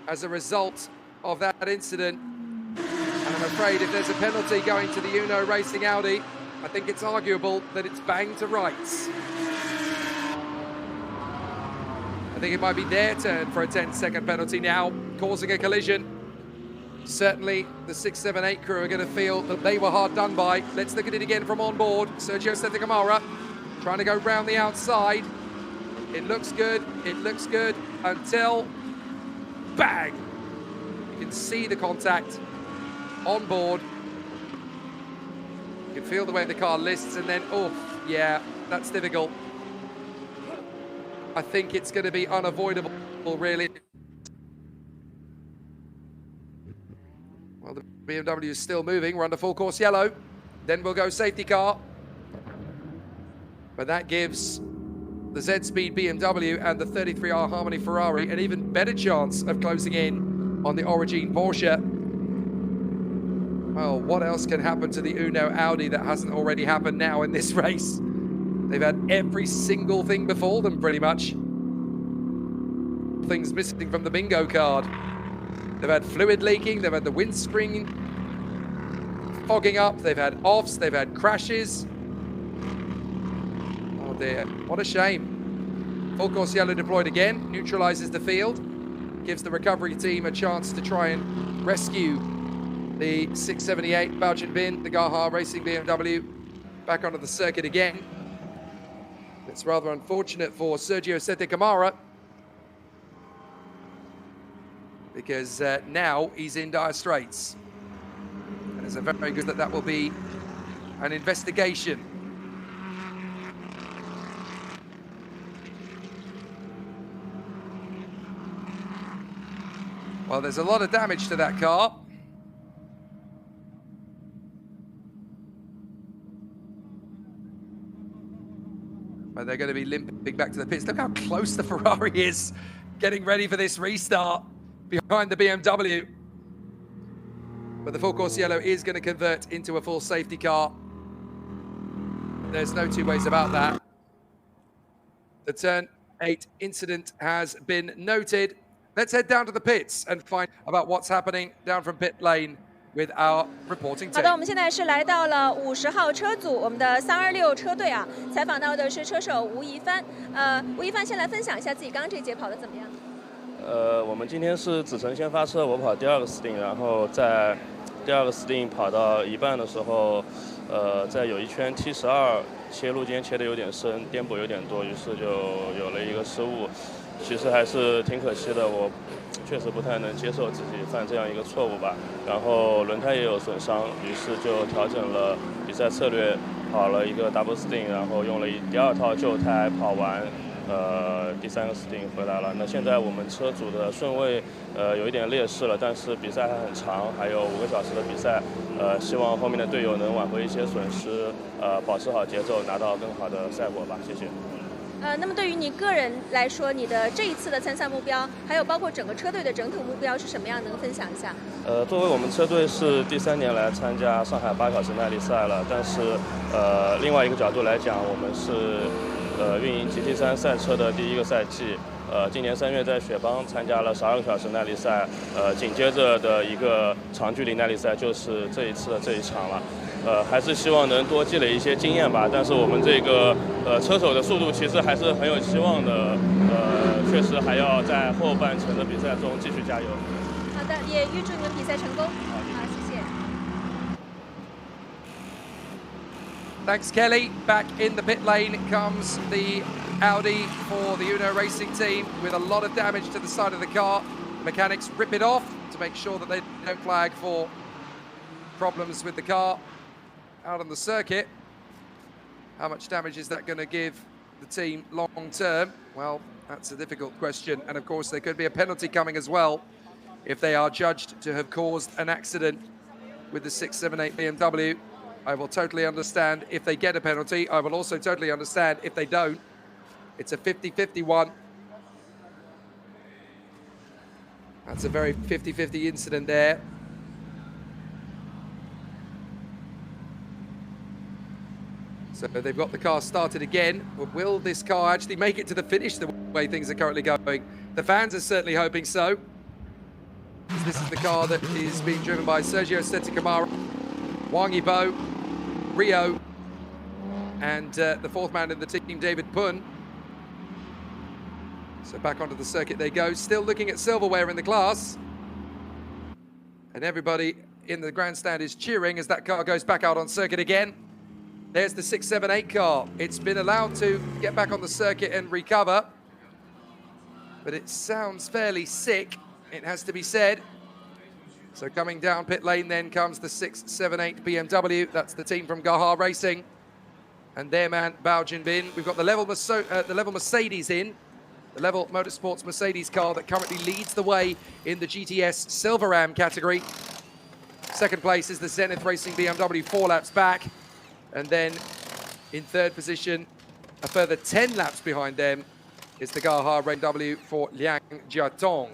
Speaker 10: as a result of that incident. And I'm afraid if there's a penalty going to the Uno Racing Audi, I think it's arguable that it's bang to rights. I think it might be their turn for a 10-second penalty now, causing a collision. Certainly the 678 crew are going to feel that they were hard done by. Let's look at it again from on board. Sergio Setta Camara trying to go round the outside. It looks good until bang. You can see the contact on board. You can feel the way the car lists, and then, oh, yeah, that's difficult. I think it's going to be unavoidable, really. Well, the BMW is still moving. We're under full course yellow. Then we'll go safety car. But that gives the Z-Speed BMW and the 33R Harmony Ferrari an even better chance of closing in on the Origin Porsche. Well, what else can happen to the Uno Audi that hasn't already happened now in this race? They've had every single thing befall them, pretty much. Things missing from the bingo card. They've had fluid leaking, they've had the windscreen fogging up, they've had offs, they've had crashes. Oh dear, what a shame. Full course yellow deployed again, neutralizes the field, gives the recovery team a chance to try and rescue the 678 Bao Junbin, the Gaha Racing BMW, back onto the circuit again. It's rather unfortunate for Sergio Setta Camara, because now he's in dire straits. And it's a very good that will be an investigation. Well, there's a lot of damage to that car. But they're going to be limping back to the pits. Look how close the Ferrari is getting ready for this restart behind the BMW. But the full course yellow is going to convert into a full safety car. There's no two ways about that. The turn 8 incident has been noted. Let's head down to the pits and find about what's happening down from pit lane with our reporting
Speaker 4: 好的，我
Speaker 10: team.
Speaker 4: 们现在是来到了50号车组，我们的326车队啊，采访到的是车手吴亦帆。吴亦帆先来分享一下自己刚刚这节跑得怎么样？
Speaker 1: 我们今天是子晨先发车，我跑第2个 stint， 然后在第2个 stint 跑到一半的时候，在有一圈 T12切路肩切的有点深，颠簸有点多，于是就有了一个失误。其实还是挺可惜的，我确实不太能接受自己犯这样一个错误吧。然后轮胎也有损伤，于是就调整了比赛策略，跑了一个 double stint， 然后用了第2套旧胎跑完。第3个 stint 回来了。那现在我们车组的顺位有一点劣势了，但是比赛还很长，还有5个小时的比赛。希望后面的队友能挽回一些损失，保持好节奏，拿到更好的赛果吧。谢谢。
Speaker 4: 那么对于你个人来说，你的这一次的参赛目标，还有包括整个车队的整体目标是什么样？能分享一下？
Speaker 1: 作为我们车队是第3年来参加上海8小时耐力赛了，但是另外一个角度来讲，我们是运营 GT3 赛车的第1个赛季。今年3月在雪邦参加了12个小时耐力赛，紧接着的一个长距离耐力赛就是这一次的这一场了。还是希望能多积累一些经验吧。但是我们这个车手的速度其实还是很有希望的，确实还要在后半程的比赛中继续加油。
Speaker 4: 好的，也预祝你们比赛成功。好，谢谢。
Speaker 10: Thanks, Kelly. Back in the pit lane comes the Audi for the Uno Racing team with a lot of damage to the side of the car. Mechanics rip it off to make sure that they don't flag for problems with the car out on the circuit. How much damage is that going to give the team long term? Well, that's a difficult question. And of course, there could be a penalty coming as well if they are judged to have caused an accident with the 678 BMW. I will totally understand if they get a penalty. I will also totally understand if they don't. It's a 50-50 one. That's a very 50-50 incident there. So they've got the car started again. But will this car actually make it to the finish the way things are currently going? The fans are certainly hoping so. This is the car that is being driven by Sergio Setikamara, Wang Yibo, Rio, and the fourth man in the team, David Pun. So back onto the circuit they go, still looking at silverware in the class. And everybody in the grandstand is cheering as that car goes back out on circuit again. There's the 678 car. It's been allowed to get back on the circuit and recover. But it sounds fairly sick, it has to be said. So coming down pit lane then comes the 678 BMW. That's the team from Gaha Racing. And their man, Bao Jinbin. We've got the level Mercedes in. The Level Motorsports Mercedes car that currently leads the way in the GTS Silver Ram category. Second place is the Zenith Racing BMW, 4 laps back. And then in third position, a further 10 laps behind them, is the Gaha BMW for Liang Jiatong.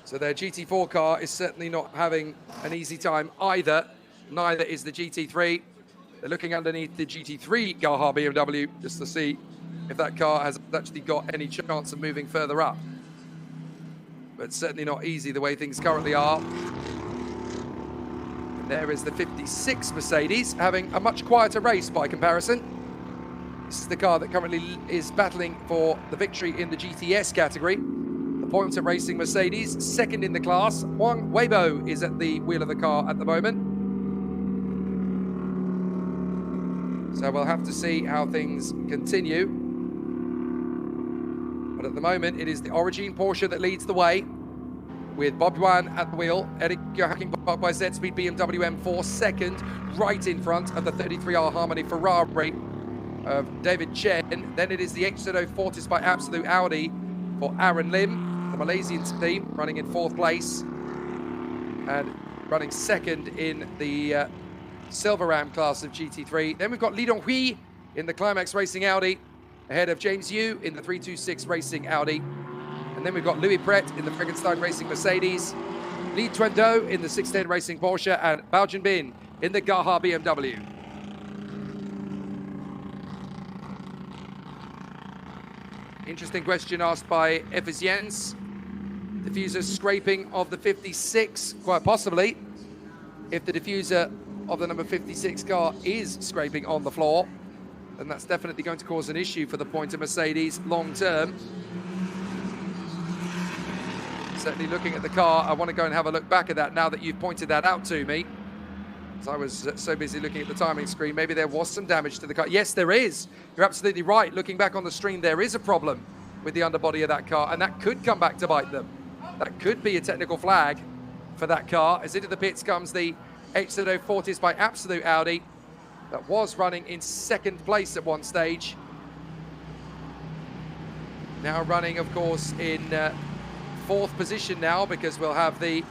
Speaker 10: So their GT4 car is certainly not having an easy time either. Neither is the GT3. They're looking underneath the GT3 Gaha BMW just to see if that car has actually got any chance of moving further up. But certainly not easy the way things currently are. And there is the 56 Mercedes, having a much quieter race by comparison. This is the car that currently is battling for the victory in the GTS category. The Pointer Racing Mercedes, second in the class. Wang Weibo is at the wheel of the car at the moment. So we'll have to see how things continue. But at the moment, it is the Origin Porsche that leads the way, with Bob Duan at the wheel. Eric Joachim Bob by Z-Speed BMW M4 second, right in front of the 33R Harmony Ferrari of David Chen. Then it is the HZ0 Fortis by Absolute Audi for Aaron Lim, the Malaysian team, running in 4th place and running second in the Silver Ram class of GT3. Then we've got Li Donghui in the Climax Racing Audi, ahead of James Yu in the 326 Racing Audi. And then we've got Louis Pret in the Frankenstein Racing Mercedes, Li Tuando in the 610 Racing Porsche, and Bao Jinbin in the Gaha BMW. Interesting question asked by Efficienz. Diffuser scraping of the 56, quite possibly. If the diffuser of the number 56 car is scraping on the floor, then that's definitely going to cause an issue for the Pointer Mercedes long term. Certainly looking at the car, I want to go and have a look back at that now that you've pointed that out to me. As I was so busy looking at the timing screen, maybe there was some damage to the car. Yes, there is. You're absolutely right. Looking back on the stream, there is a problem with the underbody of that car, and that could come back to bite them. That could be a technical flag for that car. As into the pits comes the HZO Fortis by Absolute Audi that was running in second place at one stage. Now running, of course, in fourth position now, because we'll have the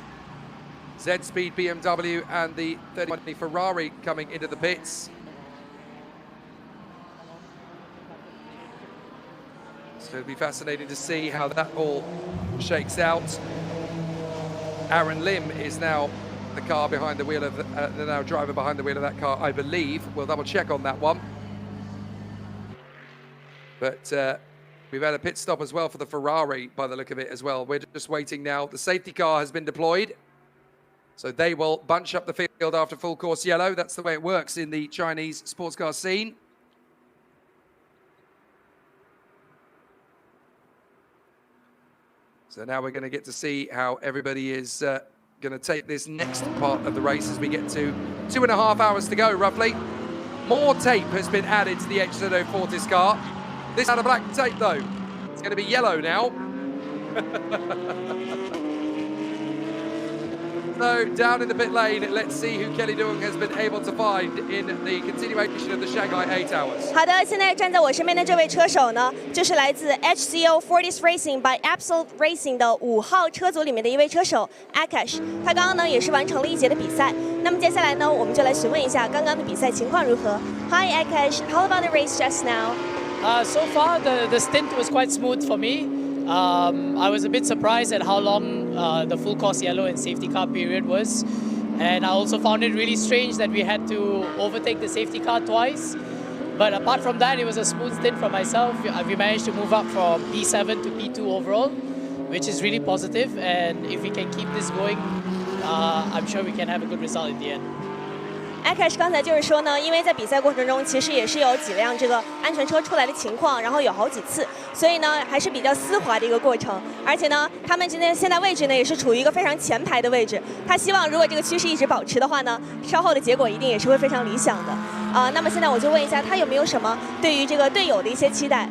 Speaker 10: Z-Speed BMW and the 30 Ferrari coming into the pits. So it'll be fascinating to see how that all shakes out. Aaron Lim is now the car behind the wheel of the now driver behind the wheel of that car, I believe. We'll double check on that one. But we've had a pit stop as well for the Ferrari by the look of it as well. We're just waiting now. The safety car has been deployed. So they will bunch up the field after full course yellow. That's the way it works in the Chinese sports car scene. So now we're going to get to see how everybody is going to take this next part of the race as we get to 2.5 hours to go, roughly. More tape has been added to the HZO Fortis car. This out of black tape, though. It's going to be yellow now. So down in the pit lane, let's see who Kelly Dung has been able to find in the continuation of the Shanghai 8 Hours.
Speaker 12: 好的，现在站在我身边的这位车手呢，就是来自 HZO Fortis Racing by Absolute Racing 的5号车组里面的一位车手 Akash。他刚刚呢也是完成了一节的比赛。那么接下来呢，我们就来询问一下刚刚的比赛情况如何。Hi Akash, how about the race just now?
Speaker 6: So far, the stint was quite smooth for me. I was a bit surprised at how long the full course yellow and safety car period was. And I also found it really strange that we had to overtake the safety car twice. But apart from that, it was a smooth stint for myself. We managed to move up from P7 to P2 overall, which is really positive. And if we can keep this going, I'm sure we can have a good result in the end.
Speaker 12: Akash 刚才就是说呢，因为在比赛过程中其实也是有几辆这个安全车出来的情况，然后有好几次，所以呢还是比较丝滑的一个过程。而且呢，他们现在位置呢也是处于一个非常前排的位置。他希望如果这个趋势一直保持的话呢，稍后的结果一定也是会非常理想的。那么现在我就问一下，他有没有什么对于这个队友的一些期待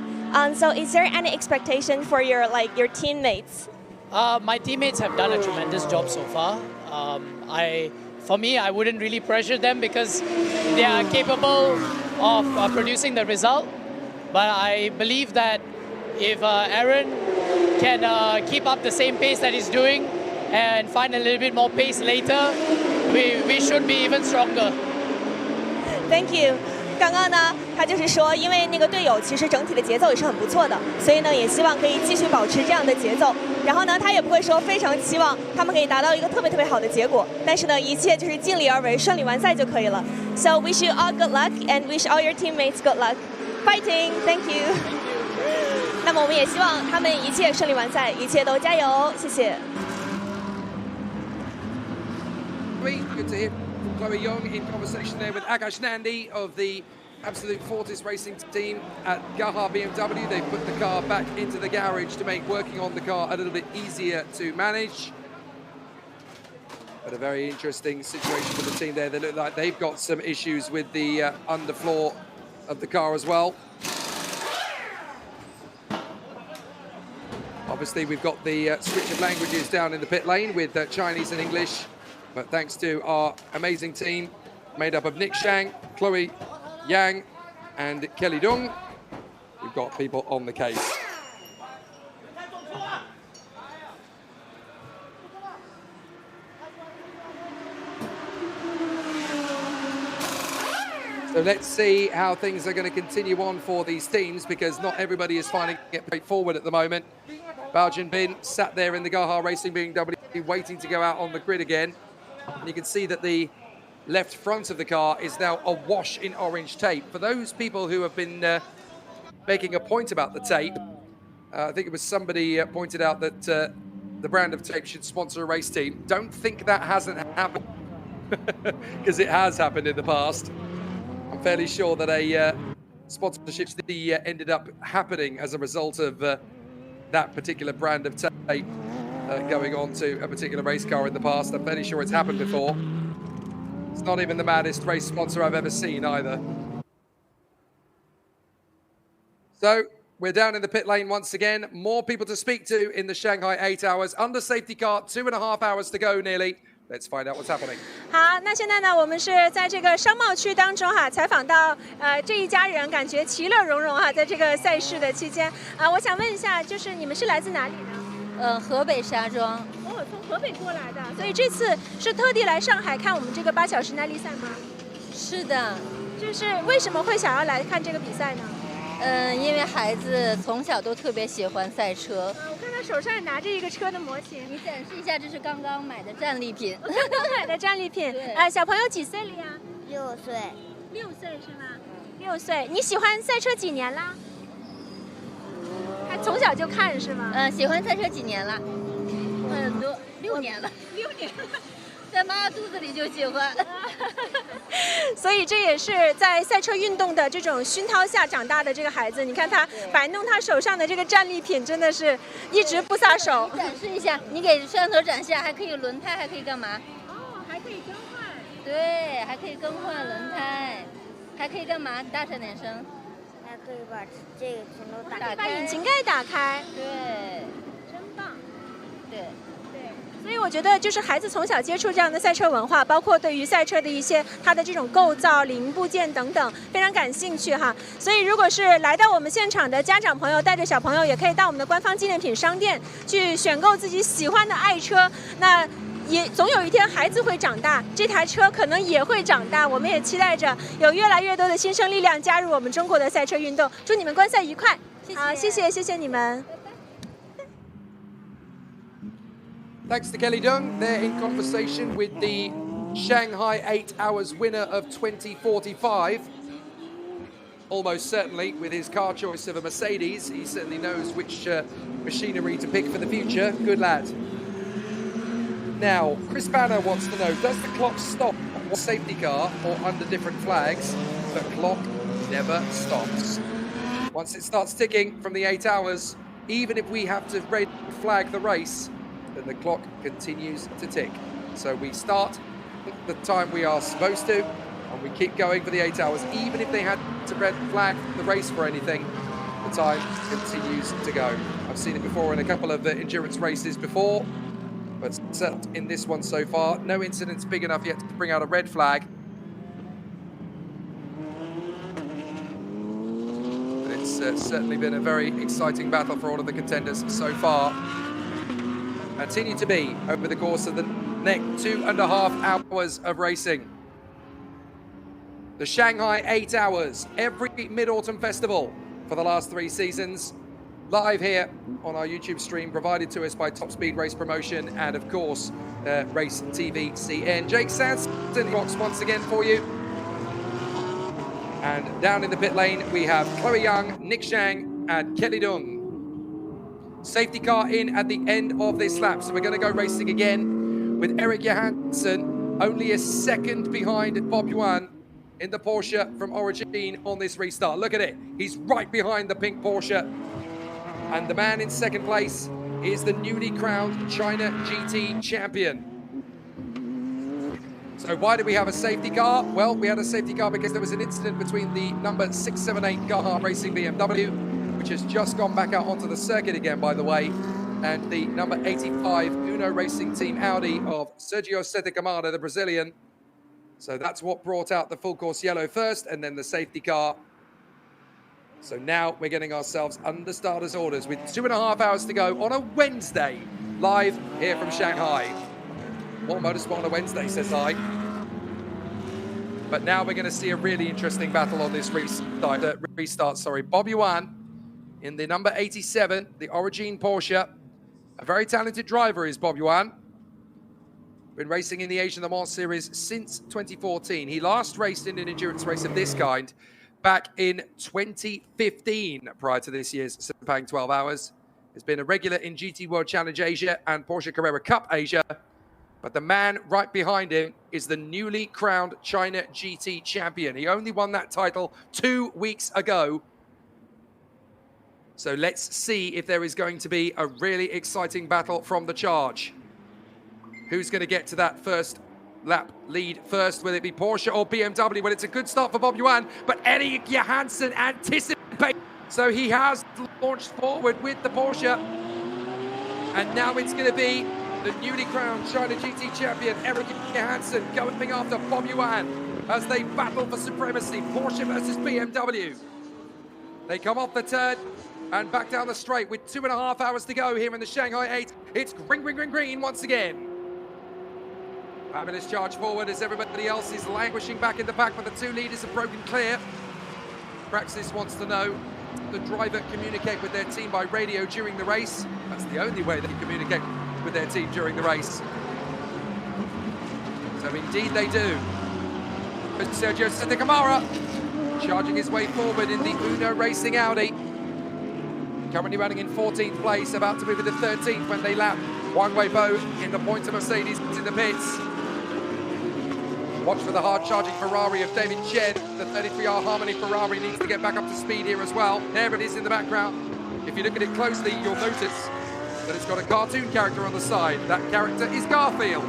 Speaker 12: ？So is there any expectation for your teammates?
Speaker 6: My teammates have done a tremendous job so far. For me, I wouldn't really pressure them because they are capable of producing the result. But I believe that if Aaron can keep up the same pace that he's doing and find a little bit more pace later, we should be even stronger.
Speaker 12: Thank you. 刚刚呢，他就是说，因为那个队友其实整体的节奏也是很不错的，所以呢，也希望可以继续保持这样的节奏。然后呢，他也不会说非常期望他们可以达到一个特别好的结果，但是呢，一切就是尽力而为，顺利完赛就可以了。So wish you all good luck and wish all your teammates good luck. Fighting, thank you. 那么我们也希望他们一切顺利完赛，一切都加油，谢谢。
Speaker 10: Good to hear Chloe Young in conversation there with Akash Nandi of the Absolute Fortis Racing team at Gaha BMW. They put the car back into the garage to make working on the car a little bit easier to manage. But a very interesting situation for the team there. They look like they've got some issues with the underfloor of the car as well. Obviously, we've got the switch of languages down in the pit lane with Chinese and English. But thanks to our amazing team, made up of Nick Shang, Chloe Yang, and Kelly Dung, we've got people on the case. So let's see how things are going to continue on for these teams, because not everybody is finding it straightforward at the moment. Baojin Bin sat there in the Gaha Racing BMW waiting to go out on the grid again. And you can see that the left front of the car is now awash in orange tape. For those people who have been making a point about the tape, I think it was somebody pointed out that the brand of tape should sponsor a race team. Don't think that hasn't happened, because it has happened in the past. I'm fairly sure that a sponsorship ended up happening as a result of that particular brand of tape going on to a particular race car in the past. I'm fairly sure it's happened before. It's not even the maddest race sponsor I've ever seen either. So we're down in the pit lane once again. More people to speak to in the Shanghai 8 hours. Under safety car, 2.5 hours to go nearly. Let's find out what's happening.
Speaker 4: 好，那现在呢，我们是在这个商贸区当中哈，采访到这一家人，感觉其乐融融哈，在这个赛事的期间我想问一下，就是你们是来自哪里呢？
Speaker 5: 河北石家庄。
Speaker 4: 哦，从河北过来的，所以这次是特地来上海看我们这个8小时耐力赛吗？
Speaker 5: 是的。
Speaker 4: 就是为什么会想要来看这个比赛呢？
Speaker 5: 因为孩子从小都特别喜欢赛车。
Speaker 4: 我看他手上也拿着一个车的模型，
Speaker 5: 你展示一下，这是刚刚买的战利品。
Speaker 4: 刚刚买的战利品。小朋友几岁了呀
Speaker 5: ？6岁。
Speaker 4: 6岁是吗？6岁。你喜欢赛车几年啦？还从小就看是吗？
Speaker 5: 喜欢赛车几年了？6年了。
Speaker 4: 6年了。
Speaker 5: 在妈妈肚子里就喜欢，
Speaker 4: 所以这也是在赛车运动的这种熏陶下长大的这个孩子。你看他摆弄他手上的这个战利品，真的是一直不撒手。
Speaker 5: 你展示一下，你给摄像头展示下，还可以轮胎，还可以干嘛？
Speaker 4: 哦，还可以更换。
Speaker 5: 对，还可以更换轮胎，还可以干嘛？大声点声。
Speaker 22: 还可以把这个全都打开，
Speaker 4: 把引擎盖打开。
Speaker 5: 对，
Speaker 4: 真棒。
Speaker 5: 对。
Speaker 4: 所以我觉得，就是孩子从小接触这样的赛车文化，包括对于赛车的一些它的这种构造、零部件等等，非常感兴趣哈。所以，如果是来到我们现场的家长朋友，带着小朋友，也可以到我们的官方纪念品商店去选购自己喜欢的爱车。那也总有一天孩子会长大，这台车可能也会长大。我们也期待着有越来越多的新生力量加入我们中国的赛车运动。祝你们观赛愉快！好，谢谢你们。
Speaker 10: Thanks to Kelly Dung. They're in conversation with the Shanghai 8 hours winner of 2045. Almost certainly with his car choice of a Mercedes. He certainly knows which machinery to pick for the future. Good lad. Now, Chris Banner wants to know, does the clock stop on safety car or under different flags? The clock never stops. Once it starts ticking from the 8 hours, even if we have to red flag the race, then the clock continues to tick. So we start at the time we are supposed to, and we keep going for the 8 hours. Even if they had to red flag the race for anything, the time continues to go. I've seen it before in a couple of endurance races before, but in this one so far, no incidents big enough yet to bring out a red flag. But it's certainly been a very exciting battle for all of the contenders so far. Continue to be over the course of the next 2.5 hours of racing. The Shanghai 8 hours, every Mid-Autumn Festival for the last 3 seasons. Live here on our YouTube stream, provided to us by Top Speed Race Promotion and, of course, Race TV CN. Jake Sanson box once again for you. And down in the pit lane, we have Chloe Young, Nick Shang, and Kelly Dung. Safety car in at the end of this lap. So we're going to go racing again with Eric Johansson, only a second behind Bob Yuan in the Porsche from Origin on this restart. Look at it. He's right behind the pink Porsche. And the man in second place is the newly crowned China GT champion. So why did we have a safety car? Well, we had a safety car because there was an incident between the number 678 Gaha Racing BMW, which has just gone back out onto the circuit again, by the way, and the number 85 Uno Racing Team Audi of Sergio Sete Camara, the Brazilian. So that's what brought out the full course yellow first, and then the safety car. So now we're getting ourselves under starters orders with 2.5 hours to go on a Wednesday, live here from Shanghai. What motorsport on a Wednesday, says I. But now we're going to see a really interesting battle on this restart. Sorry, Bob Yuan in the number 87, the Origin Porsche. A very talented driver is Bob Yuan. Been racing in the Asian Le Mans Series since 2014. He last raced in an endurance race of this kind back in 2015, prior to this year's Sepang 12 Hours. Has been a regular in GT World Challenge Asia and Porsche Carrera Cup Asia. But the man right behind him is the newly crowned China GT champion. He only won that title 2 weeks ago. So let's see if there is going to be a really exciting battle from the charge. Who's going to get to that first lap lead first? Will it be Porsche or BMW? Well, it's a good start for Bob Yuan, but Erik Johansson anticipates. So he has launched forward with the Porsche. And now it's going to be the newly crowned China GT champion, Erik Johansson, going after Bob Yuan as they battle for supremacy. Porsche versus BMW. They come off the turn and back down the straight with 2.5 hours to go here in the Shanghai 8. It's green, green, green, green once again. Fabulous charge forward as everybody else is languishing back in the pack, but the two leaders have broken clear. Praxis wants to know, the driver communicate with their team by radio during the race? That's the only way they communicate with their team during the race. So indeed they do. But Sergio Santa Camara charging his way forward in the Uno Racing Audi. Currently running in 14th place, about to move into 13th when they lap Wang Weibo in the Pointer Mercedes in the pits. Watch for the hard-charging Ferrari of David Chen. The 33R Harmony Ferrari needs to get back up to speed here as well. There it is in the background. If you look at it closely, you'll notice that it's got a cartoon character on the side. That character is Garfield.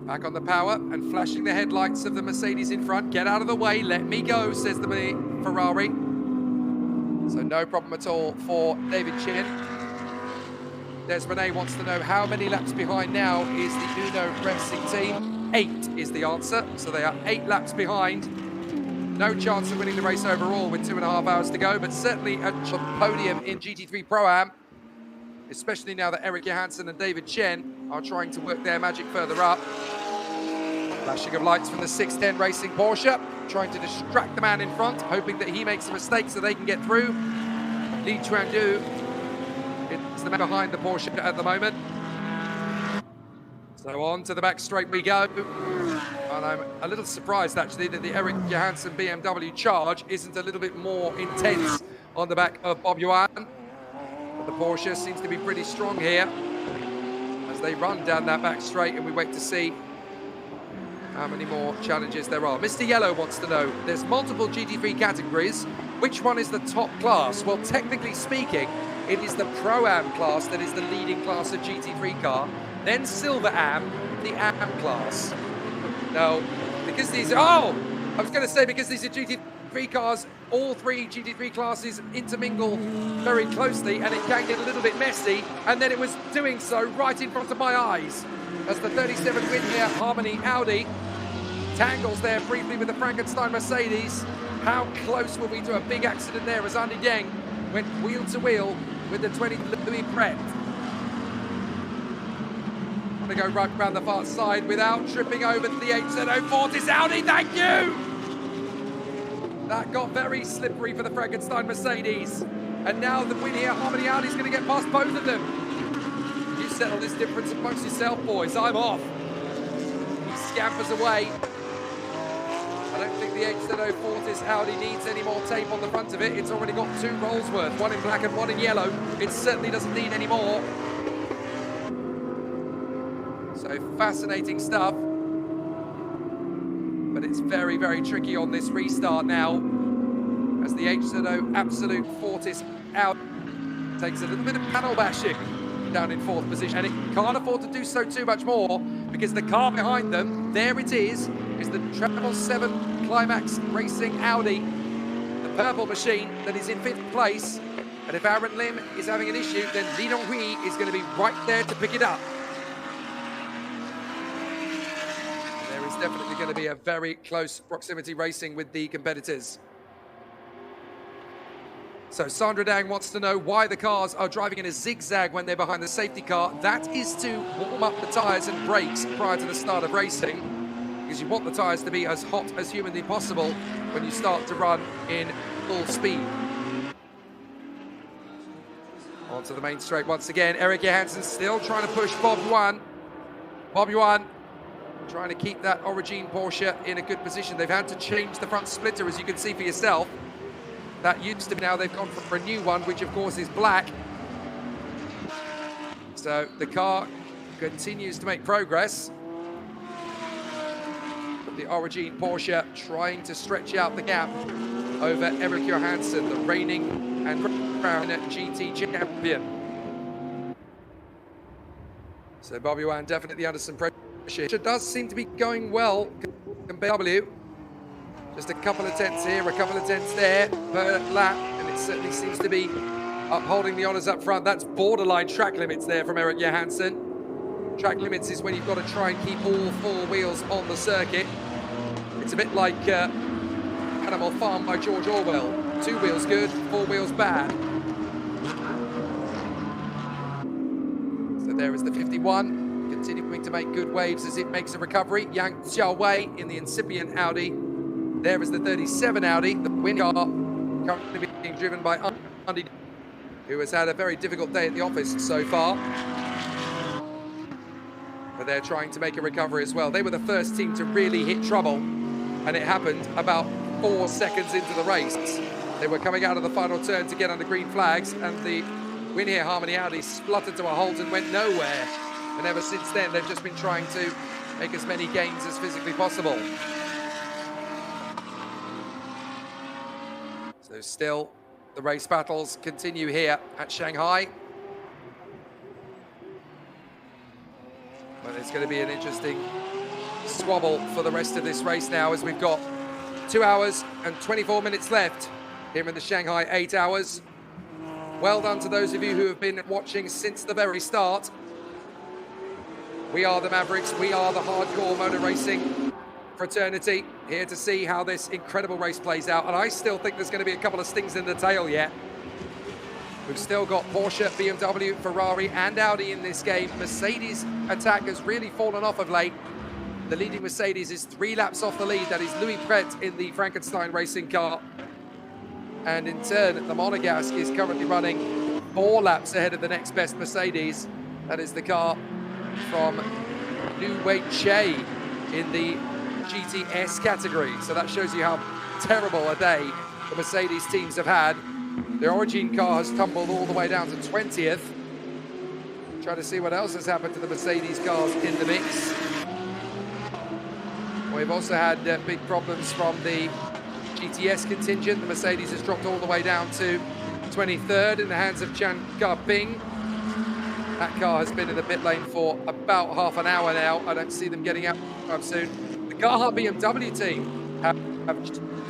Speaker 10: Back on the power and flashing the headlights of the Mercedes in front. Get out of the way, let me go, says the Ferrari. So no problem at all for David Chen. Des Rene wants to know how many laps behind now is the Uno Racing team. 8 is the answer, so they are 8 laps behind. No chance of winning the race overall with 2.5 hours to go, but certainly a podium in GT3 Pro-Am, especially now that Erik Johansson and David Chen are trying to work their magic further up. Flashing of lights from the 610 Racing Porsche, trying to distract the man in front, hoping that he makes a mistake so they can get through. Li Chuandu is the man behind the Porsche at the moment. So on to the back straight we go. And I'm a little surprised actually that the Erik Johansson BMW charge isn't a little bit more intense on the back of Bob Yuan. But the Porsche seems to be pretty strong here as they run down that back straight, and we wait to see how many more challenges there are. Mr. Yellow wants to know, there's multiple GT3 categories. Which one is the top class? Well, technically speaking, it is the Pro-Am class that is the leading class of GT3 car. Then Silver Am, the Am class. Now, because these are, because these are GT3 cars, all 3 GT3 classes intermingle very closely, and it can get a little bit messy, and then it was doing so right in front of my eyes as the 37 Whitney Harmony Audi tangles there briefly with the Frankenstein Mercedes. How close were we to a big accident there as Andy Deng went wheel to wheel with the 20 Louis Pret. Want to go right around the far side without tripping over the HZO Fortis Audi, thank you! That got very slippery for the Frankenstein Mercedes. And now the Whitney Harmony Audi is going to get past both of them. You settle this difference amongst yourself, boys, I'm off. He scampers away. I don't think the HZO Fortis Audi needs any more tape on the front of it. It's already got 2 rolls worth, one in black and one in yellow. It certainly doesn't need any more. So fascinating stuff. But it's very, very tricky on this restart now as the HZO Absolute Fortis Audi takes a little bit of panel bashing down in 4th position, and it can't afford to do so too much more because the car behind them, there it is the Treble 7 Climax Racing Audi, the purple machine that is in 5th place. And if Aaron Lim is having an issue, then Li Donghui is going to be right there to pick it up. There is definitely going to be a very close proximity racing with the competitors. So Sandra Dang wants to know why the cars are driving in a zigzag when they're behind the safety car. That is to warm up the tyres and brakes prior to the start of racing, because you want the tyres to be as hot as humanly possible when you start to run in full speed. Onto the main straight once again. Erik Johansson still trying to push Bob Yuan. Bob Yuan trying to keep that Origin Porsche in a good position. They've had to change the front splitter, as you can see for yourself. That used to be, now they've gone for a new one, which of course is black. So the car continues to make progress. But the Origin Porsche trying to stretch out the gap over Erik Johansson, the reigning and crowned GT champion. So Bob Yuan definitely under some pressure. It does seem to be going well compared to W. Just a couple of tenths here, a couple of tenths there per lap, and it certainly seems to be upholding the honours up front. That's borderline track limits there from Erik Johansson. Track limits is when you've got to try and keep all four wheels on the circuit. It's a bit like Animal Farm by George Orwell. 2 wheels good, 4 wheels bad. So there is the 51, continuing to make good waves as it makes a recovery. Yang Xiaowei in the incipient Audi. There is the 37 Audi, the win car currently being driven by Andy, who has had a very difficult day at the office so far. But they're trying to make a recovery as well. They were the first team to really hit trouble, and it happened about 4 seconds into the race. They were coming out of the final turn to get under green flags, and the Win Here Harmony Audi spluttered to a halt and went nowhere. And ever since then, they've just been trying to make as many gains as physically possible. So still, the race battles continue here at Shanghai. But it's going to be an interesting squabble for the rest of this race now, as we've got 2 hours and 24 minutes left here in the Shanghai 8 hours. Well done to those of you who have been watching since the very start. We are the Mavericks, we are the hardcore motor racing fraternity, here to see how this incredible race plays out. And I still think there's going to be a couple of stings in the tail yet. We've still got Porsche, BMW, Ferrari and Audi in this game. Mercedes attack has really fallen off of late. The leading Mercedes is 3 laps off the lead. That is Louis Pret in the Frankenstein racing car. And in turn, the Monegasque is currently running 4 laps ahead of the next best Mercedes. That is the car from Liu Wei-Che in the GTS category. So that shows you how terrible a day the Mercedes teams have had. The Origin car has tumbled all the way down to 20th. Try to see what else has happened to the Mercedes cars in the mix. We've also had big problems from the GTS contingent. The Mercedes has dropped all the way down to 23rd in the hands of Chan Ka-ping. That car has been in the pit lane for about half an hour now. I don't see them getting out soon. The Gaha BMW team have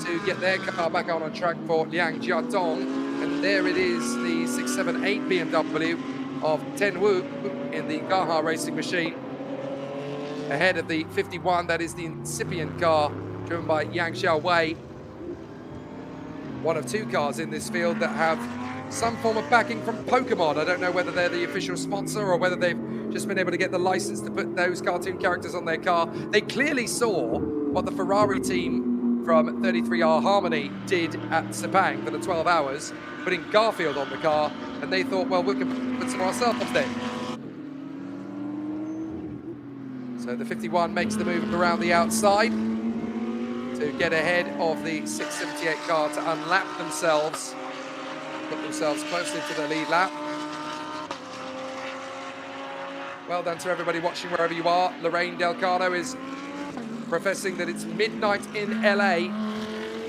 Speaker 10: to get their car back on track for Liang Jiatong. And there it is, the 678 BMW of Ten Wu in the Gaha racing machine. Ahead of the 51, that is the incipient car driven by Yang Xiaowei. One of 2 cars in this field that have some form of backing from Pokemon. I don't know whether they're the official sponsor or whether they've just been able to get the license to put those cartoon characters on their car. They clearly saw what the Ferrari team from 33R Harmony did at Sepang for the 12 hours, putting Garfield on the car, and they thought, well, we can put some ourselves then. So the 51 makes the move around the outside to get ahead of the 678 car to unlap themselves, put themselves closely to the lead lap. Well done to everybody watching wherever you are. Lorraine Delgado is professing that it's midnight in LA,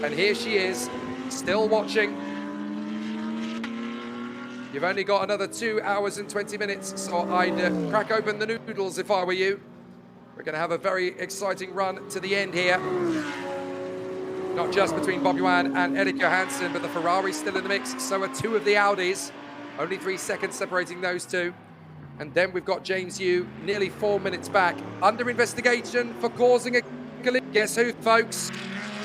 Speaker 10: and here she is, still watching. You've only got another 2 hours and 20 minutes, so I'd crack open the noodles if I were you. We're going to have a very exciting run to the end here. Not just between Bob Yuan and Erik Johansson, but the Ferrari's still in the mix. So are 2 of the Audis. Only 3 seconds separating those 2. And then we've got James Yu, nearly 4 minutes back, under investigation for causing a collision. Guess who, folks?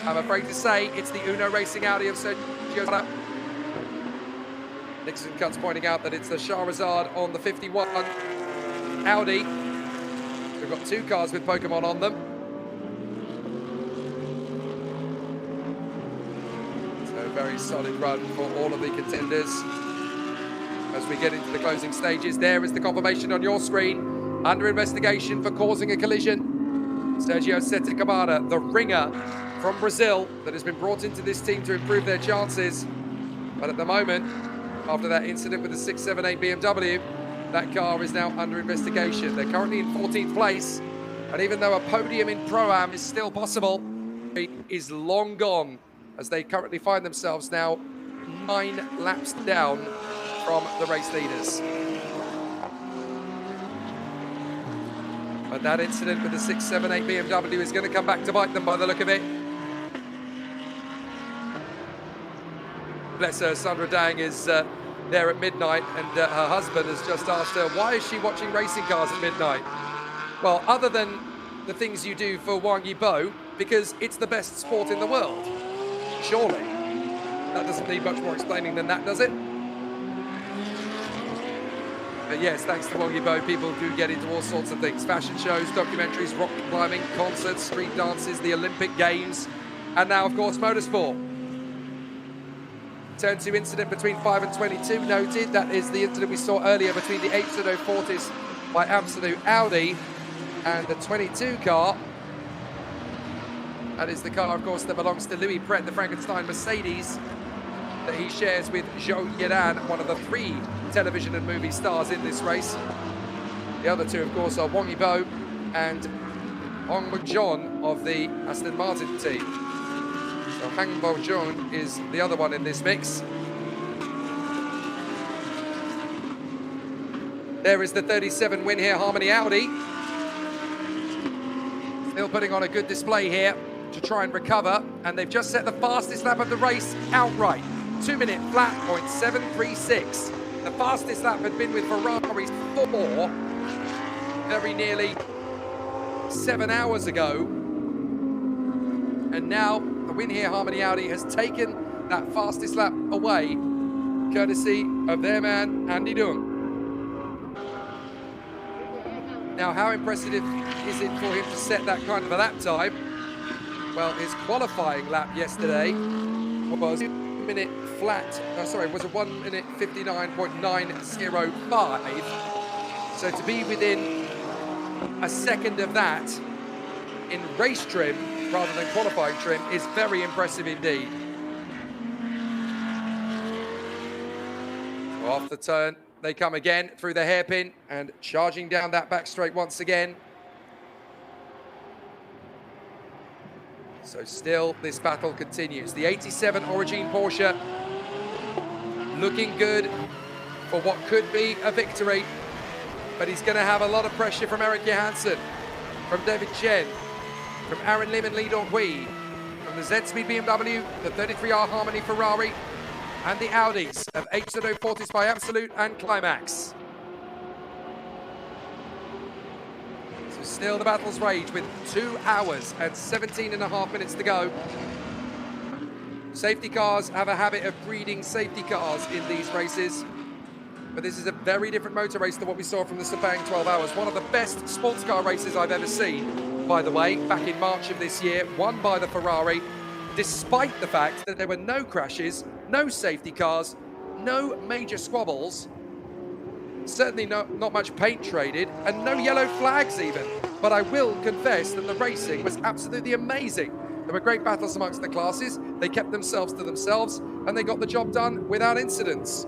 Speaker 10: I'm afraid to say it's the Uno Racing Audi of Sergio. Nixon Cuts pointing out that it's the Shahrazad on the 51 Audi. We've got 2 cars with Pokemon on them. So a very solid run for all of the contenders. As we get into the closing stages, there is the confirmation on your screen. Under investigation for causing a collision. Sergio Sete Camara, the ringer from Brazil that has been brought into this team to improve their chances. But at the moment, after that incident with the 678 BMW, that car is now under investigation. They're currently in 14th place. And even though a podium in Pro-Am is still possible, it is long gone as they currently find themselves now 9 laps down from the race leaders. But that incident with the 678 BMW is going to come back to bite them by the look of it. Bless her, Sandra Dang is there at midnight, and her husband has just asked her, why is she watching racing cars at midnight? Well, other than the things you do for Wang Yibo, because it's the best sport in the world. Surely. That doesn't need much more explaining than that, does it? But yes, thanks to Wang Yibo, people do get into all sorts of things. Fashion shows, documentaries, rock climbing, concerts, street dances, the Olympic Games, and now, of course, motorsport. Turn 2 incident between 5 and 22 noted. That is the incident we saw earlier between the 840s by Absolute Audi and the 22 car. That is the car, of course, that belongs to Louis Pret, the Frankenstein Mercedes, that he shares with Zhou Yiran, one of the 3 television and movie stars in this race. The other 2, of course, are Wang Yibo and Hong Mo-jeon of the Aston Martin team. So Hong Mo-jeon is the other one in this mix. There is the 37 win here, Harmony Audi. Still putting on a good display here to try and recover, and they've just set the fastest lap of the race outright. 2-minute flat, 0.736. The fastest lap had been with Ferrari's 4, very nearly 7 hours ago. And now the win here, Harmony Audi, has taken that fastest lap away, courtesy of their man, Andy Dung. Now, how impressive is it for him to set that kind of a lap time? Well, his qualifying lap yesterday was a 2-minute flat, was a 1 minute 59.905. So to be within a second of that in race trim rather than qualifying trim is very impressive indeed. So off the turn, they come again through the hairpin and charging down that back straight once again. So still, this battle continues. The 87 Origin Porsche looking good for what could be a victory, but he's going to have a lot of pressure from Eric Johansson, from David Chen, from Aaron Lim and Lee Dong-hui, from the Z-Speed BMW, the 33R Harmony Ferrari, and the Audis of H40s by Absolute and Climax. So still the battles rage with 2 hours and 17.5 minutes to go. Safety cars have a habit of breeding safety cars in these races, but this is a very different motor race to what we saw from the Sepang 12 Hours. One of the best sports car races I've ever seen, by the way, back in March of this year, won by the Ferrari, despite the fact that there were no crashes, no safety cars, no major squabbles, certainly not much paint traded, and no yellow flags even. But I will confess that the racing was absolutely amazing. There were great battles amongst the classes, they kept themselves to themselves, and they got the job done without incidents.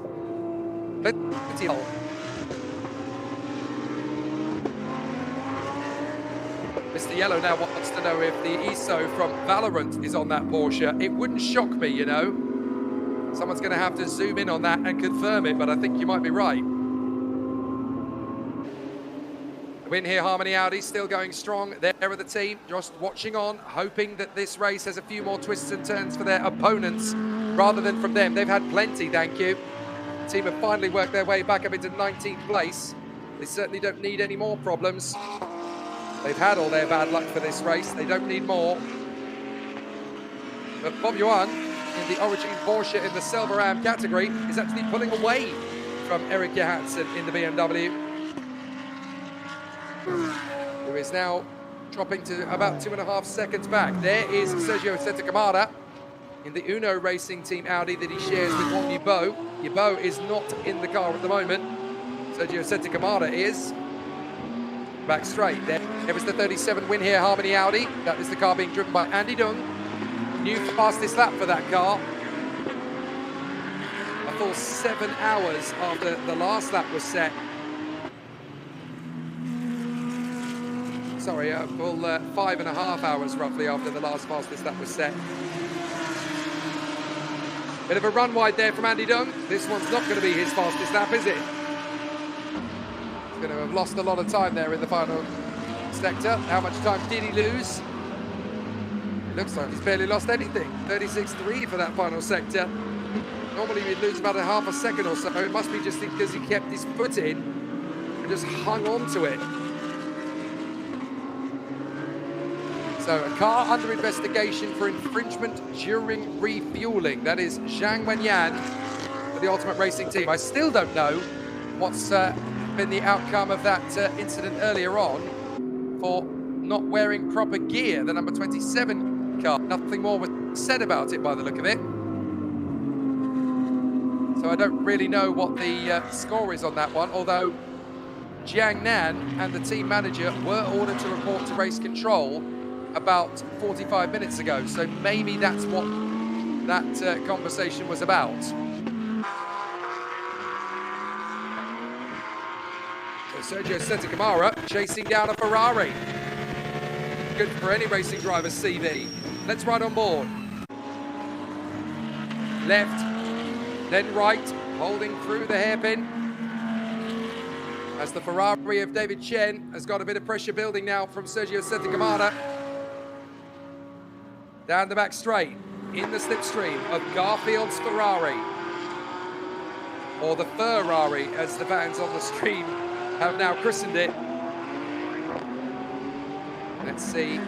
Speaker 10: Mr. Yellow now wants to know if the ESO from Valorant is on that Porsche. It wouldn't shock me, you know. Someone's going to have to zoom in on that and confirm it, but I think you might be right. The win here, Harmony Audi, still going strong. There are the team, just watching on, hoping that this race has a few more twists and turns for their opponents rather than from them. They've had plenty, thank you. The team have finally worked their way back up into 19th place. They certainly don't need any more problems. They've had all their bad luck for this race. They don't need more. But Bob Yuan in the Origin Porsche in the Silver Ram category, is actually pulling away from Eric Johansson in the BMW, who is now dropping to about 2.5 seconds back. There is Sergio Santacamara in the Uno Racing Team Audi that he shares with Wong Yibo. Yibo is not in the car at the moment. Sergio Santacamara is back straight. There was the 37 win here, Harmony Audi. That is the car being driven by Andy Dung. New fastest lap for that car. A full 7 hours after the last lap was set. Sorry, a full 5.5 hours roughly after the last fastest lap was set. Bit of a run wide there from Andy Dung. This one's not going to be his fastest lap, is it? He's going to have lost a lot of time there in the final sector. How much time did he lose? It looks like he's barely lost anything. 36.3 for that final sector. Normally he'd lose about 1/2 second or so. It must be just because he kept his foot in and just hung on to it. So a car under investigation for infringement during refueling. That is Zhang Wenyan for the Ultimate Racing Team. I still don't know what's been the outcome of that incident earlier on for not wearing proper gear. The number 27 car. Nothing more was said about it by the look of it. So I don't really know what the score is on that one, although Jiang Nan and the team manager were ordered to report to race control about 45 minutes ago, so maybe that's what that conversation was about. So Sergio Santacamara chasing down a Ferrari. Good for any racing driver's CV. Let's ride on board. Left, then right, holding through the hairpin. As the Ferrari of David Chen has got a bit of pressure building now from Sergio Santacamara. Down the back straight, in the slipstream of Garfield's Ferrari. Or the Ferrari, as the fans on the stream have now christened it. Let's see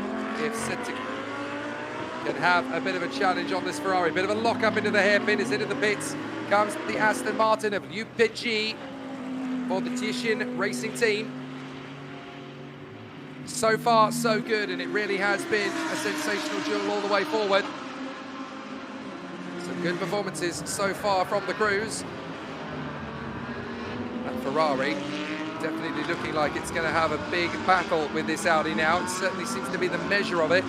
Speaker 10: if Santacamara can have a bit of a challenge on this Ferrari. Bit of a lock up into the hairpin, is into the pits. Comes the Aston Martin of Liu Peiqi for the Tishin Racing Team. So far, so good, and it really has been a sensational duel all the way forward. Some good performances so far from the crews. And Ferrari definitely looking like it's going to have a big battle with this Audi now. It certainly seems to be the measure of it.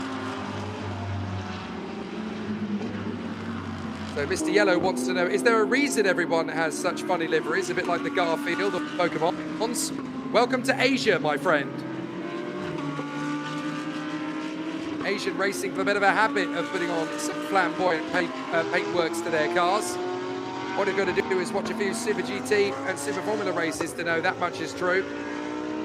Speaker 10: So Mr. Yellow wants to know, is there a reason everyone has such funny liveries, a bit like the Garfield of Pokemon? Welcome to Asia, my friend. Asian racing for a bit of a habit of putting on some flamboyant paintworks to their cars. What you've got to do is watch a few Super GT and Super Formula races to know that much is true.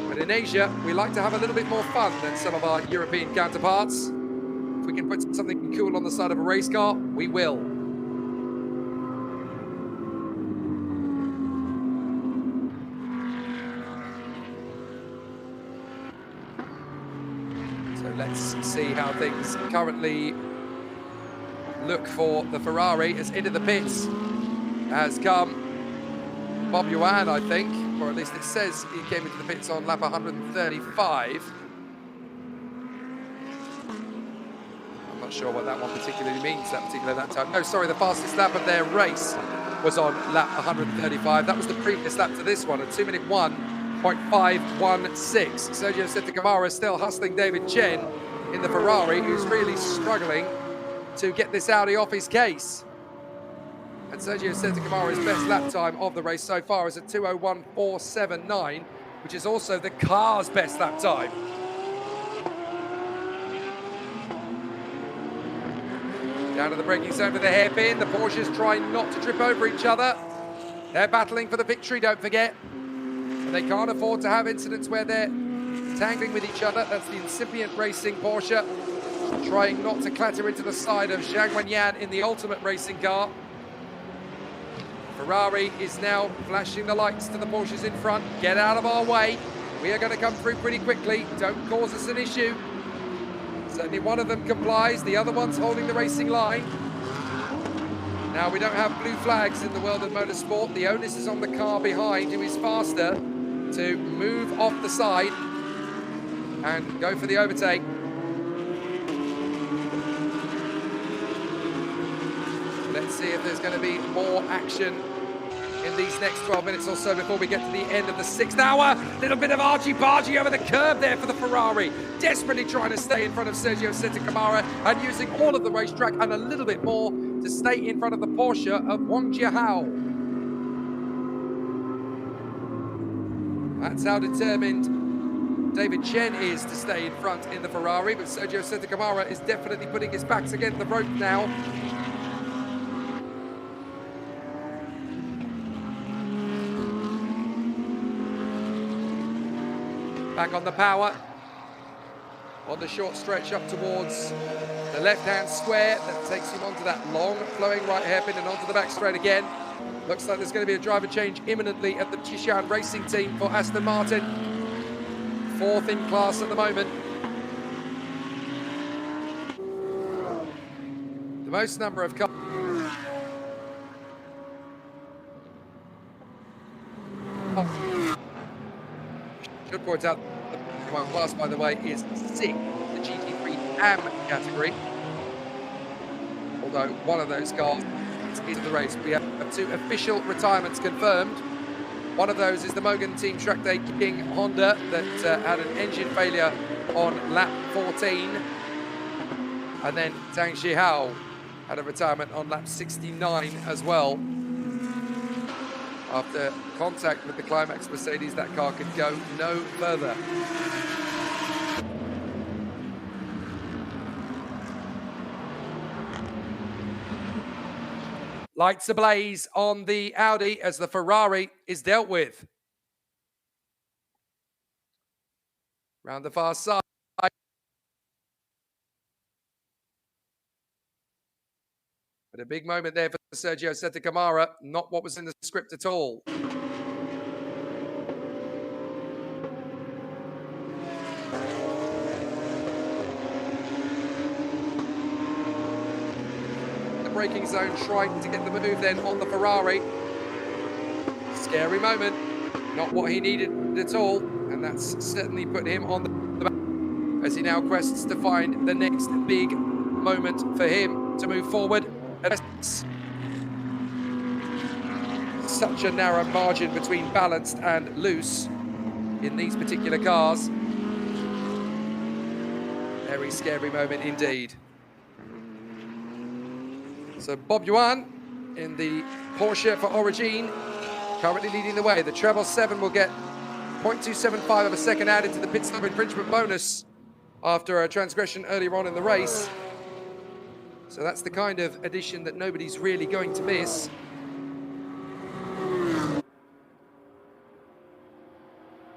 Speaker 10: But in Asia, we like to have a little bit more fun than some of our European counterparts. If we can put something cool on the side of a race car, we will. Let's see how things currently look for the Ferrari. As into the pits has come Bob Yuan, I think, or at least it says he came into the pits on lap 135. I'm not sure what that one particularly means, that particular lap time. No, sorry, the fastest lap of their race was on lap 135. That was the previous lap to this one, a 2-minute 1.516. Sergio Santacamara still hustling David Chen in the Ferrari, who's really struggling to get this Audi off his case. And Sergio Santacamara's best lap time of the race so far is a 2:01.479, which is also the car's best lap time. Down to the braking zone with the hairpin. The Porsches trying not to trip over each other. They're battling for the victory, don't forget. They can't afford to have incidents where they're tangling with each other. That's the incipient racing Porsche, trying not to clatter into the side of Zhang Wenyan in the Ultimate Racing car. Ferrari is now flashing the lights to the Porsches in front. Get out of our way. We are going to come through pretty quickly. Don't cause us an issue. Certainly one of them complies. The other one's holding the racing line. Now, we don't have blue flags in the world of motorsport. The onus is on the car behind, who is faster, to move off the side and go for the overtake. Let's see if there's going to be more action in these next 12 minutes or so before we get to the end of the 6th hour. Little bit of argy-bargy over the curb there for the Ferrari. Desperately trying to stay in front of Sergio Santacamara and using all of the racetrack and a little bit more to stay in front of the Porsche of Wang Jiahao. That's how determined David Chen is to stay in front in the Ferrari, but Sergio Santacamara is definitely putting his backs against the rope now. Back on the power, on the short stretch up towards the left-hand square. That takes him onto that long flowing right hairpin and onto the back straight again. Looks like there's going to be a driver change imminently at the Chishan Racing Team for Aston Martin. 4th in class at the moment. The most number of cars. Should point out the one class, by the way, is 6, the GT3 AM category. Although one of those cars is the race. We have 2 official retirements confirmed. One of those is the Mogan Team Track Day King Honda that had an engine failure on lap 14. And then Zhang Zhihao had a retirement on lap 69 as well. After contact with the Climax Mercedes, that car could go no further. Lights ablaze on the Audi as the Ferrari is dealt with. Round the far side. But a big moment there for Sergio Santacamara, not what was in the script at all. The braking zone trying to get the move then on the Ferrari. Scary moment, not what he needed at all, and that's certainly put him on the back as he now quests to find the next big moment for him to move forward. Such a narrow margin between balanced and loose in these particular cars. Very scary moment indeed. So Bob Yuan in the Porsche for Origin, currently leading the way. The Treble 7 will get 0.275 of a second added to the pit stop infringement bonus after a transgression earlier on in the race. So that's the kind of addition that nobody's really going to miss.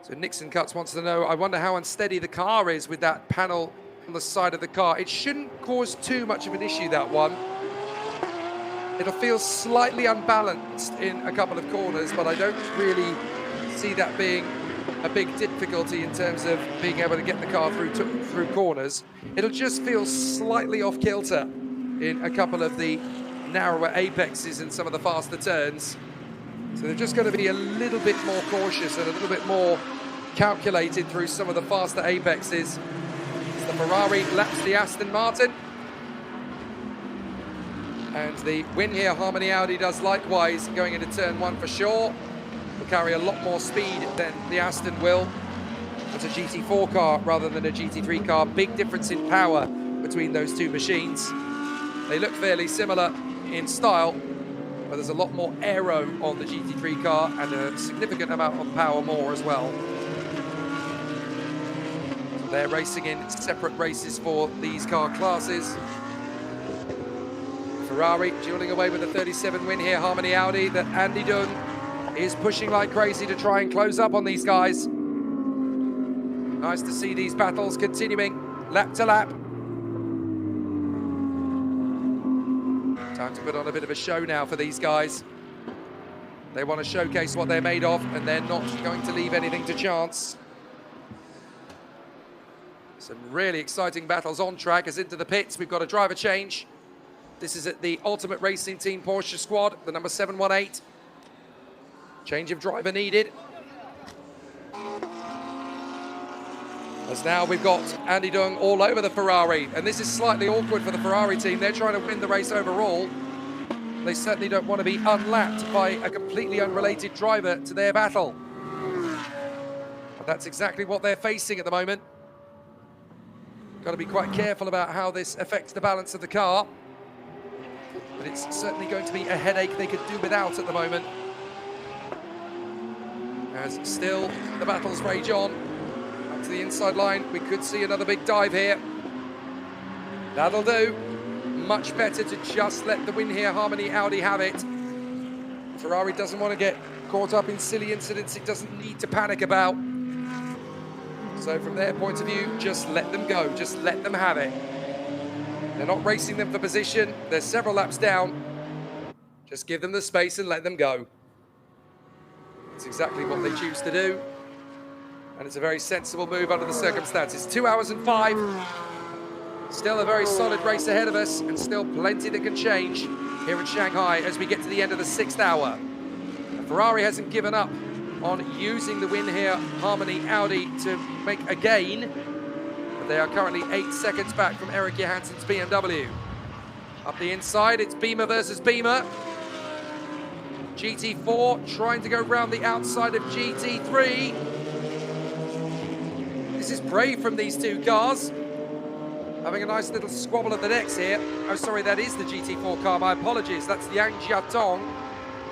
Speaker 10: So Nixon Cuts wants to know, I wonder how unsteady the car is with that panel on the side of the car. It shouldn't cause too much of an issue, that one. It'll feel slightly unbalanced in a couple of corners, but I don't really see that being a big difficulty in terms of being able to get the car through corners. It'll just feel slightly off kilter in a couple of the narrower apexes and some of the faster turns. So they're just going to be a little bit more cautious and a little bit more calculated through some of the faster apexes. As the Ferrari laps the Aston Martin. And the win here, Harmony Audi does likewise, going into turn 1 for sure. Will carry a lot more speed than the Aston will. It's a GT4 car rather than a GT3 car. Big difference in power between those 2 machines. They look fairly similar in style, but there's a lot more aero on the GT3 car and a significant amount of power more as well. So they're racing in separate races for these car classes. Ferrari dueling away with a 37 win here, Harmony Audi, that Andy Dunn is pushing like crazy to try and close up on these guys. Nice to see these battles continuing lap to lap. Time to put on a bit of a show now for these guys. They want to showcase what they're made of, and they're not going to leave anything to chance. Some really exciting battles on track as into the pits. We've got a driver change. This is at the Ultimate Racing Team Porsche squad, the number 718. Change of driver needed. As now we've got Andy Dung all over the Ferrari, and this is slightly awkward for the Ferrari team. They're trying to win the race overall. They certainly don't want to be unlapped by a completely unrelated driver to their battle. But that's exactly what they're facing at the moment. Got to be quite careful about how this affects the balance of the car. But it's certainly going to be a headache they could do without at the moment. As still the battles rage on. Up to the inside line, we could see another big dive here. That'll do. Much better to just let the win here, Harmony Audi have it. Ferrari doesn't want to get caught up in silly incidents it doesn't need to panic about. So from their point of view, just let them go, just let them have it. They're not racing them for position, they're several laps down. Just give them the space and let them go. It's exactly what they choose to do. And it's a very sensible move under the circumstances. 2 hours and 5. Still a very solid race ahead of us, and still plenty that can change here in Shanghai as we get to the end of the 6th hour. Ferrari hasn't given up on using the win here, Harmony Audi, to make a gain. But they are currently 8 seconds back from Eric Johansson's BMW. Up the inside, it's Beamer versus Beamer. GT4 trying to go round the outside of GT3. This is brave from these two cars. Having a nice little squabble at the decks here. Oh, sorry, that is the GT4 car. My apologies. That's Yang Jiatong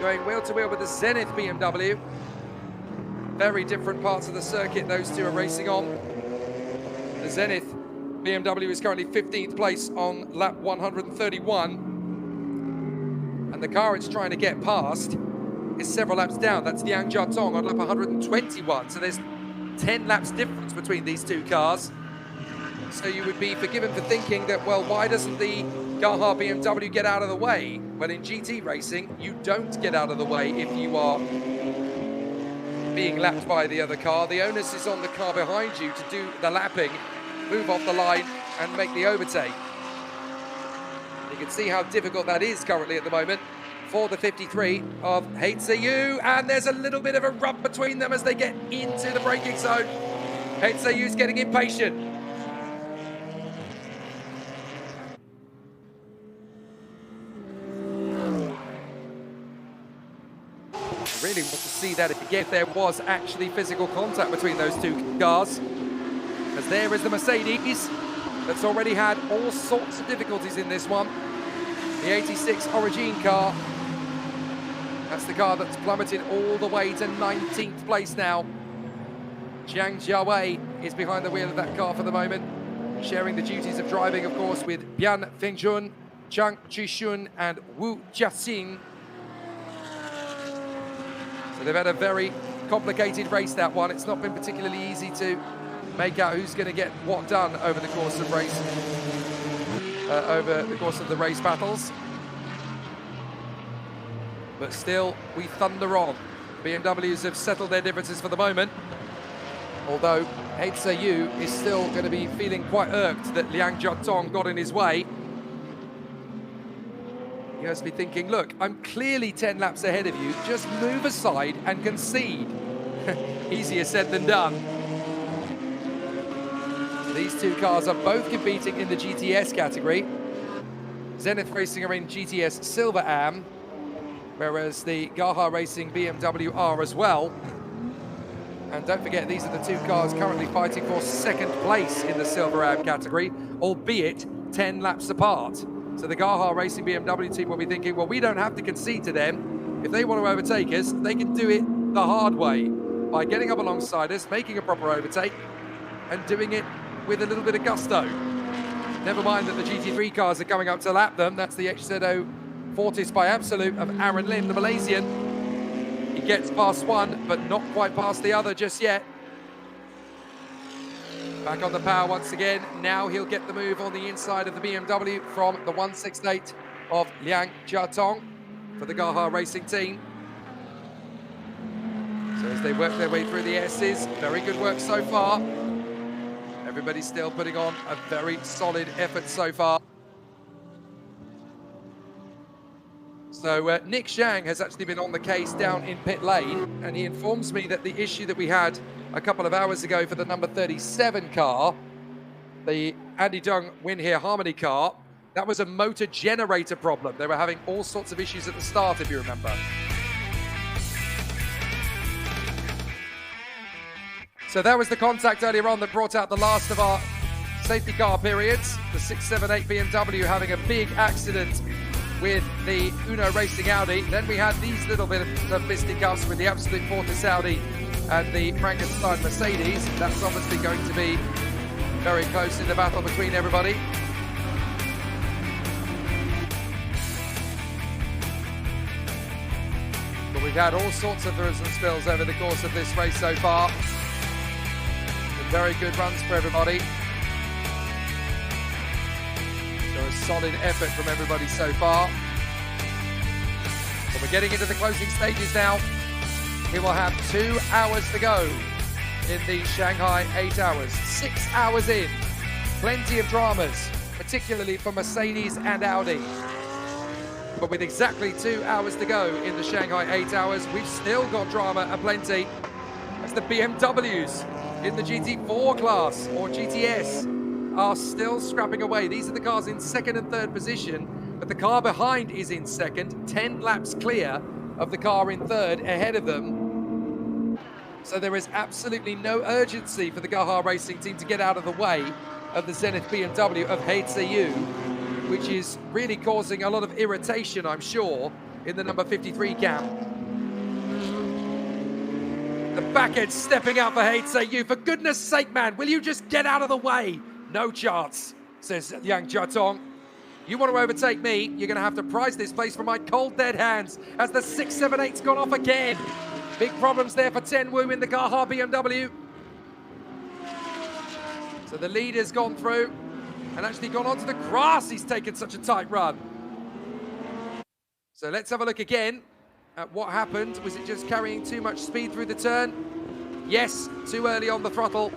Speaker 10: going wheel to wheel with the Zenith BMW. Very different parts of the circuit those two are racing on. The Zenith BMW is currently 15th place on lap 131. And the car it's trying to get past is several laps down. That's the Yang Jiatong on lap 121. So there's 10 laps difference between these two cars. So you would be forgiven for thinking that, well, why doesn't the Gaha BMW get out of the way? Well, in GT racing, you don't get out of the way if you are being lapped by the other car. The onus is on the car behind you to do the lapping, move off the line, and make the overtake. You can see how difficult that is currently at the moment for the 53 of HCU, and there's a little bit of a rub between them as they get into the braking zone. HCU's getting impatient. Really want to see that if there was actually physical contact between those two cars. As there is the Mercedes that's already had all sorts of difficulties in this one. The 86 Origin car. That's the car that's plummeted all the way to 19th place now. Jiang Jiawei is behind the wheel of that car for the moment, sharing the duties of driving, of course, with Bian Fengjun, Zhang Qishun and Wu Jiaxing. So they've had a very complicated race, that one. It's not been particularly easy to make out who's going to get what done over the course of the race battles. But still, we thunder on. BMWs have settled their differences for the moment. Although HCU is still going to be feeling quite irked that Liang Jiatong got in his way. He has to be thinking, look, I'm clearly 10 laps ahead of you. Just move aside and concede. Easier said than done. These two cars are both competing in the GTS category. Zenith Racing are in GTS Silver Am, whereas the Gaha Racing BMW are as well. And don't forget, these are the two cars currently fighting for second place in the Silver Am category, albeit 10 laps apart. So the Gaha Racing BMW team will be thinking, well, we don't have to concede to them. If they want to overtake us, they can do it the hard way by getting up alongside us, making a proper overtake, and doing it with a little bit of gusto. Never mind that the GT3 cars are coming up to lap them. That's the HZO Fortis by Absolute of Aaron Lim, the Malaysian. He gets past one, but not quite past the other just yet. Back on the power once again. Now he'll get the move on the inside of the BMW from the 168 of Liang Jiatong for the Gaha Racing team. So as they work their way through the S's, very good work so far. Everybody's still putting on a very solid effort so far. So Nick Zhang has actually been on the case down in pit lane, and he informs me that the issue that we had a couple of hours ago for the number 37 car, the Andy Dung Win Here Harmony car, that was a motor generator problem. They were having all sorts of issues at the start, if you remember. So that was the contact earlier on that brought out the last of our safety car periods. The 678 BMW having a big accident with the Uno Racing Audi. Then we had these little bit of fisticuffs with the Absolute Fortis Audi and the Frankenstein Mercedes. That's obviously going to be very close in the battle between everybody. But we've had all sorts of thrills and spills over the course of this race so far. Some very good runs for everybody. So a solid effort from everybody so far. But we're getting into the closing stages now. We will have 2 hours to go in the Shanghai 8 hours. 6 hours in. Plenty of dramas, particularly for Mercedes and Audi. But with exactly 2 hours to go in the Shanghai 8 hours, we've still got drama aplenty. As the BMWs in the GT4 class, or GTS, are still scrapping away. These are the cars in second and third position, but the car behind is in second, 10 laps clear of the car in third ahead of them. So there is absolutely no urgency for the Gaha Racing team to get out of the way of the Zenith BMW of Heitseyu, which is really causing a lot of irritation, I'm sure, in the number 53 camp. The back end stepping out for Heitseyu. For goodness sake, man, will you just get out of the way? No chance, says Yang Jiatong. You want to overtake me, you're going to have to prize this place from my cold dead hands as the 678's gone off again. Big problems there for Ten Wu in the Gaha BMW. So the lead has gone through and actually gone onto the grass. He's taken such a tight run. So let's have a look again at what happened. Was it just carrying too much speed through the turn? Yes, too early on the throttle.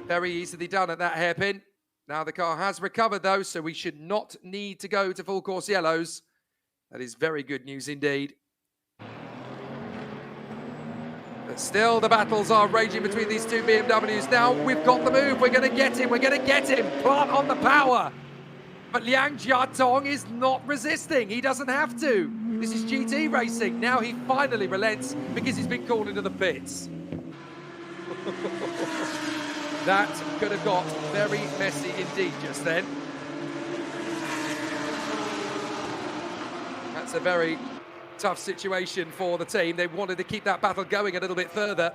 Speaker 10: Very easily done at that hairpin. Now the car has recovered though, so we should not need to go to full course yellows. That is very good news indeed. But still the battles are raging between these two BMWs. Now we've got the move, we're going to get him, plant on the power. But Liang Jiatong is not resisting, he doesn't have to. This is GT racing. Now he finally relents because he's been called into the pits. That could have got very messy indeed just then. That's a very tough situation for the team. They wanted to keep that battle going a little bit further.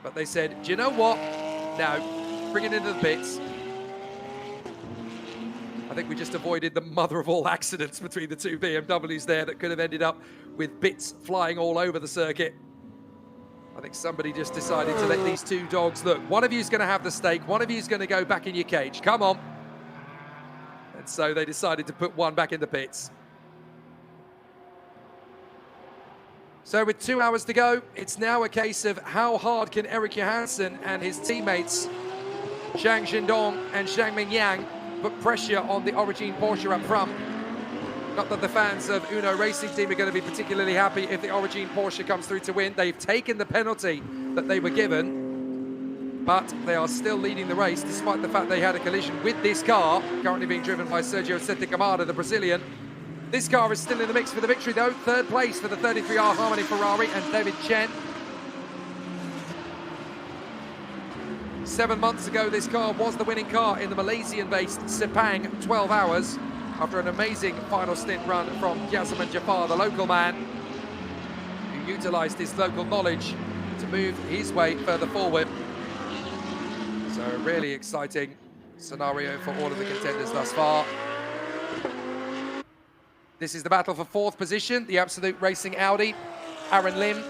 Speaker 10: But they said, do you know what? No, bring it into the pits. I think we just avoided the mother of all accidents between the two BMWs there that could have ended up with bits flying all over the circuit. I think somebody just decided to let these two dogs, look, one of you is going to have the stake, one of you is going to go back in your cage, come on. And so they decided to put one back in the pits. So with 2 hours to go, it's now a case of how hard can Eric Johansson and his teammates, Zhang Zhendong and Zhang Mingyang, put pressure on the Origin Porsche up front. Not that the fans of Uno Racing Team are going to be particularly happy if the Origin Porsche comes through to win. They've taken the penalty that they were given, but they are still leading the race despite the fact they had a collision with this car, currently being driven by Sergio Sete Camara, the Brazilian. This car is still in the mix for the victory though. Third place for the 33R Harmony Ferrari and David Chen. 7 months ago, this car was the winning car in the Malaysian-based Sepang 12 hours after an amazing final stint run from Yasaman Jafar, the local man, who utilised his local knowledge to move his way further forward. So a really exciting scenario for all of the contenders thus far. This is the battle for fourth position, the Absolute Racing Audi. Aaron Lim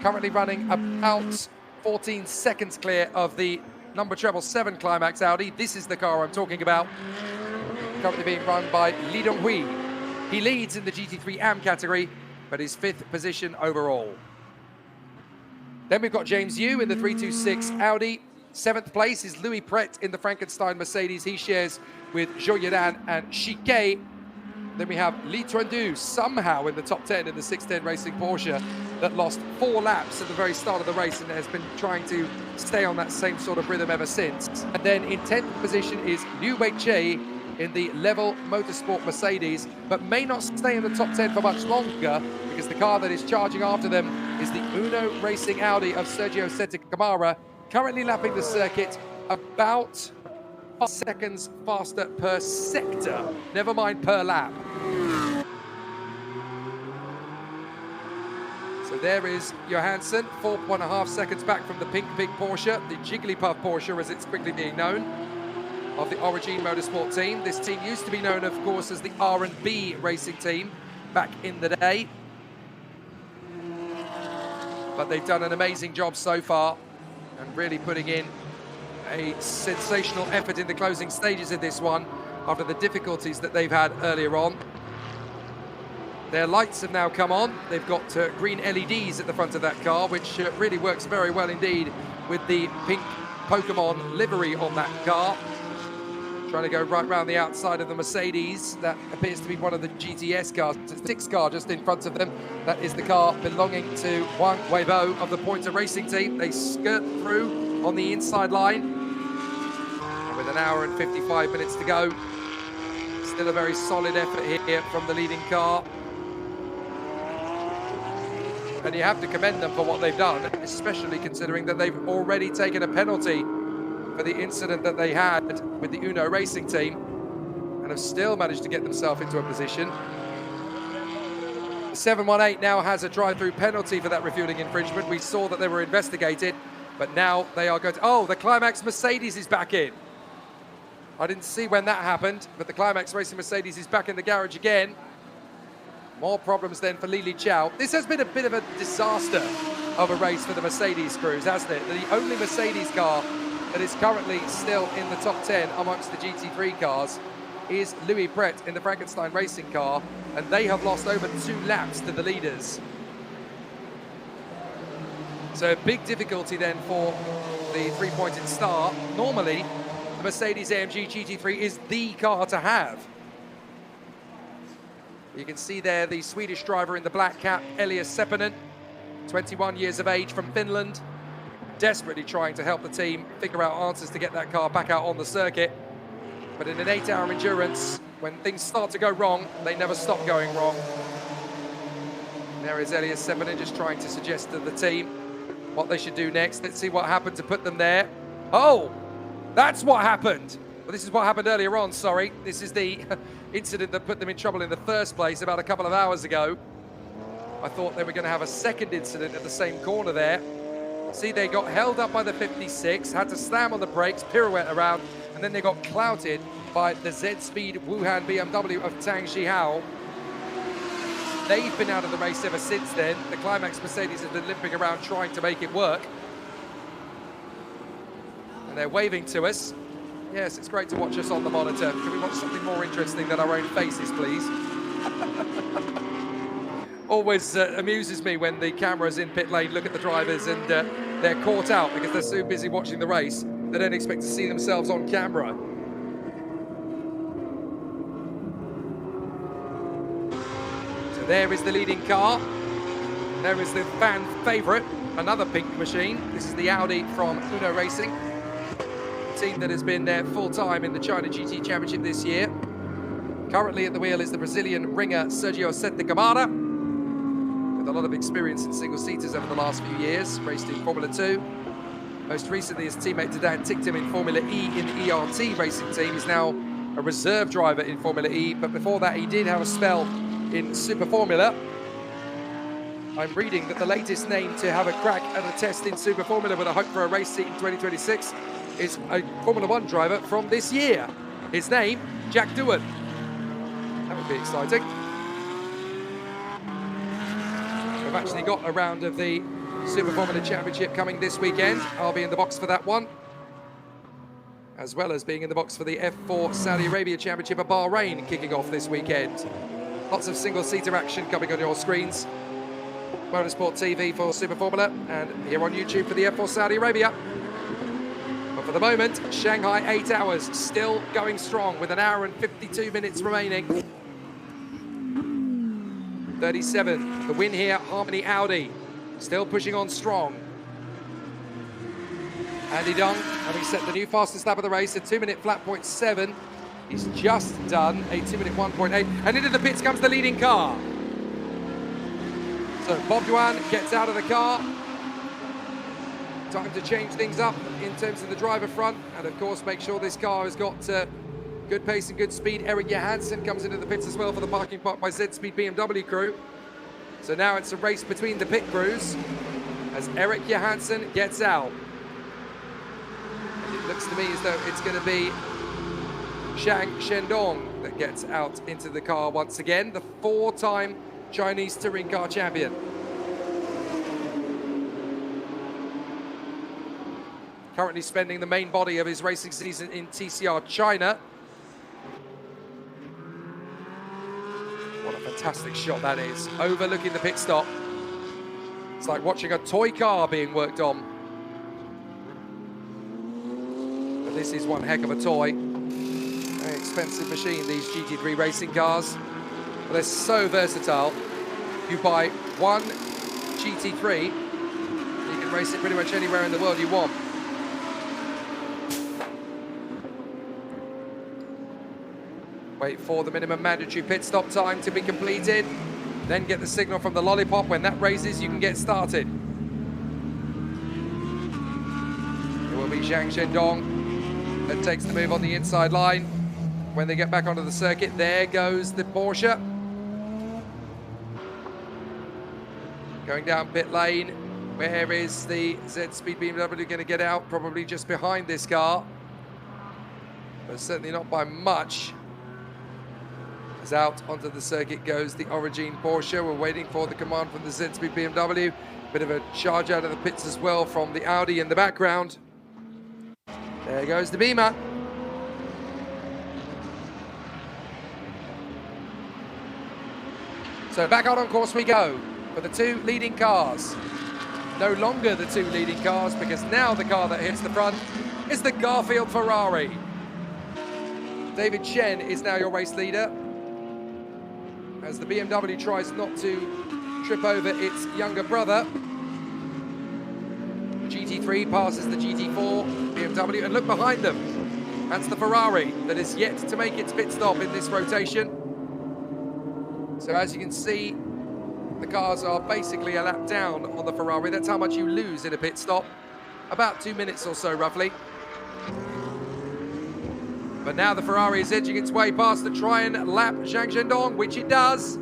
Speaker 10: currently running about 14 seconds clear of the number 777 Climax Audi. This is the car I'm talking about. Currently being run by Li Donghui. He leads in the GT3 AM category, but is 5th position overall. Then we've got James Yu in the 326 Audi. 7th place is Louis Pret in the Frankenstein Mercedes. He shares with Zhou Yadan and Shike Then we have Li Tuandu somehow in the top 10 in the 610 Racing Porsche that lost 4 laps at the very start of the race and has been trying to stay on that same sort of rhythm ever since. And then in 10th position is Liu Weiqi in the Level Motorsport Mercedes, but may not stay in the top 10 for much longer because the car that is charging after them is the Uno Racing Audi of Sergio Sette Camara, currently lapping the circuit about 5 seconds faster per sector, never mind per lap. So there is Johansson, 4.5 seconds back from the Pink Pig Porsche, the Jigglypuff Porsche as it's quickly being known, of the Origin Motorsport team. This team used to be known, of course, as the R&B Racing team back in the day. But they've done an amazing job so far and really putting in a sensational effort in the closing stages of this one after the difficulties that they've had earlier on. Their lights have now come on. They've got green LEDs at the front of that car, which really works very well indeed with the pink Pokemon livery on that car. Trying to go right round the outside of the Mercedes. That appears to be one of the GTS cars. It's the 6th car just in front of them. That is the car belonging to Wang Weibo of the Pointer Racing team. They skirt through on the inside line. And with an hour and 55 minutes to go, still a very solid effort here from the leading car. And you have to commend them for what they've done, especially considering that they've already taken a penalty for the incident that they had with the Uno Racing team and have still managed to get themselves into a position. The 718 now has a drive-through penalty for that refueling infringement. We saw that they were investigated, but now they are going to... Oh, the Climax Mercedes is back in. I didn't see when that happened, but the Climax Racing Mercedes is back in the garage again. More problems then for Li Liqiao. This has been a bit of a disaster of a race for the Mercedes crews, hasn't it? The only Mercedes car that is currently still in the top 10 amongst the GT3 cars is Louis Pret in the Frankenstein racing car, and they have lost over 2 laps to the leaders. So a big difficulty then for the 3-pointed star. Normally, the Mercedes-AMG GT3 is the car to have. You can see there the Swedish driver in the black cap, Elias Seppänen, 21 years of age from Finland, desperately trying to help the team figure out answers to get that car back out on the circuit. But in an 8-hour endurance, when things start to go wrong, they never stop going wrong. There is Elias Seppänen just trying to suggest to the team what they should do next. Let's see what happened to put them there. Oh, that's what happened. Well, this is what happened earlier on, sorry. This is the incident that put them in trouble in the first place about a couple of hours ago. I thought they were going to have a second incident at the same corner there. See, they got held up by the 56, had to slam on the brakes, pirouette around, and then they got clouted by the Z-Speed Wuhan BMW of Tang Xihao. They've been out of the race ever since then. The Climax Mercedes has been limping around trying to make it work. And they're waving to us. Yes, it's great to watch us on the monitor. Can we watch something more interesting than our own faces, please? Always amuses me when the cameras in pit lane look at the drivers and they're caught out because they're so busy watching the race, they don't expect to see themselves on camera. So there is the leading car. There is the fan favourite, another pink machine. This is the Audi from Uno Racing. Team that has been there full-time in the China GT Championship this year. Currently at the wheel is the Brazilian ringer Sergio Sette Camara, with a lot of experience in single-seaters over the last few years, raced in Formula 2. Most recently, his teammate Tadej ticked him in Formula E in the ERT racing team. He's now a reserve driver in Formula E, but before that he did have a spell in Super Formula. I'm reading that the latest name to have a crack at a test in Super Formula with a hope for a race seat in 2026 is a Formula 1 driver from this year. His name, Jack Doohan. That would be exciting. We've actually got a round of the Super Formula Championship coming this weekend. I'll be in the box for that one, as well as being in the box for the F4 Saudi Arabia Championship of Bahrain kicking off this weekend. Lots of single-seater action coming on your screens. Motorsport TV for Super Formula, and here on YouTube for the F4 Saudi Arabia. But for the moment, Shanghai 8 hours, still going strong with an hour and 52 minutes remaining. 37. The win here, Harmony Audi. Still pushing on strong. Andy Dung, having set the new fastest lap of the race, a 2-minute flat point 7. He's just done a 2-minute 1.8. And into the pits comes the leading car. So Bob Yuan gets out of the car. Time to change things up in terms of the driver front. And of course, make sure this car has got good pace and good speed. Eric Johansson comes into the pits as well for the parking park by Z-Speed BMW crew. So now it's a race between the pit crews as Eric Johansson gets out. And it looks to me as though it's going to be Zhang Shendong that gets out into the car once again, the 4-time Chinese touring car champion. Currently spending the main body of his racing season in TCR China. What a fantastic shot that is, overlooking the pit stop. It's like watching a toy car being worked on. But this is one heck of a toy. Very expensive machine, these GT3 racing cars. But they're so versatile. You buy one GT3, you can race it pretty much anywhere in the world you want. Wait for the minimum mandatory pit stop time to be completed. Then get the signal from the lollipop. When that raises, you can get started. It will be Zhang Shendong that takes the move on the inside line. When they get back onto the circuit, there goes the Porsche. Going down pit lane. Where is the Z-Speed BMW going to get out? Probably just behind this car. But certainly not by much. As out onto the circuit goes the Origin Porsche. We're waiting for the command from the Z-Speed BMW. Bit of a charge out of the pits as well from the Audi in the background. There goes the Beamer. So back out on course we go for the 2 leading cars. No longer the 2 leading cars, because now the car that hits the front is the Garfield Ferrari. David Chen is now your race leader, as the BMW tries not to trip over its younger brother. GT3 passes the GT4 BMW, and look behind them. That's the Ferrari that is yet to make its pit stop in this rotation. So as you can see, the cars are basically a lap down on the Ferrari. That's how much you lose in a pit stop. About 2 minutes or so, roughly. But now the Ferrari is edging its way past to try and lap Zhang Shendong, which it does.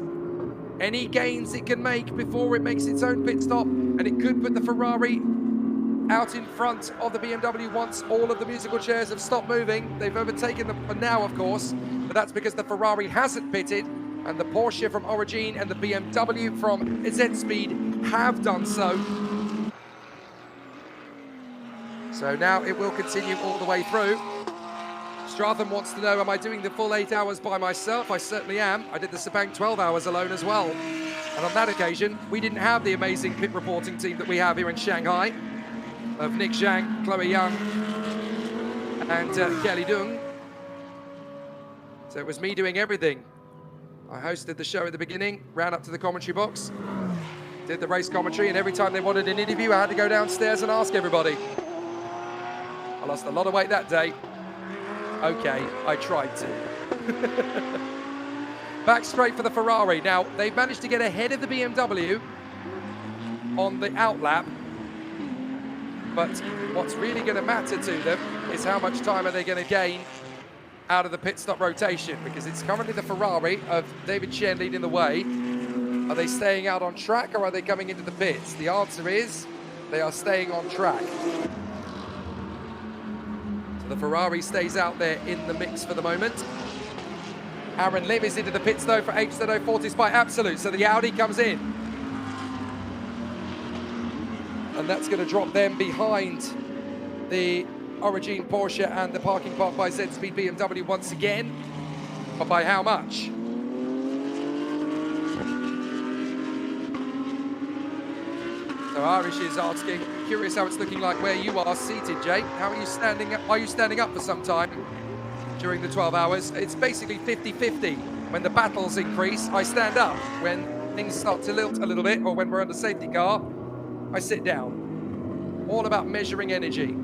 Speaker 10: Any gains it can make before it makes its own pit stop, and it could put the Ferrari out in front of the BMW once all of the musical chairs have stopped moving. They've overtaken them for now, of course, but that's because the Ferrari hasn't pitted, and the Porsche from Origin and the BMW from Z-Speed have done so. So now it will continue all the way through. Stratham wants to know, am I doing the full 8 hours by myself? I certainly am. I did the Sepang 12 hours alone as well. And on that occasion, we didn't have the amazing pit reporting team that we have here in Shanghai, of Nick Zhang, Chloe Young, and Kelly Dung. So it was me doing everything. I hosted the show at the beginning, ran up to the commentary box, did the race commentary, and every time they wanted an interview, I had to go downstairs and ask everybody. I lost a lot of weight that day. Okay, I tried to. Back straight for the Ferrari. Now, they've managed to get ahead of the BMW on the outlap, but what's really going to matter to them is how much time are they going to gain out of the pit stop rotation, because it's currently the Ferrari of David Chen leading the way. Are they staying out on track, or are they coming into the pits? The answer is they are staying on track. The Ferrari stays out there in the mix for the moment. Aaron Lim is into the pits though for HZ04 by Absolute, so the Audi comes in. And that's going to drop them behind the Origin Porsche and the parking park by Z-Speed BMW once again. But by how much? So Irish is asking, curious how it's looking like where you are seated, Jake. How are you standing up? Are you standing up for some time during the 12 hours? It's basically 50-50. When the battles increase, I stand up. When things start to lilt a little bit, or when we're under safety car, I sit down. All about measuring energy.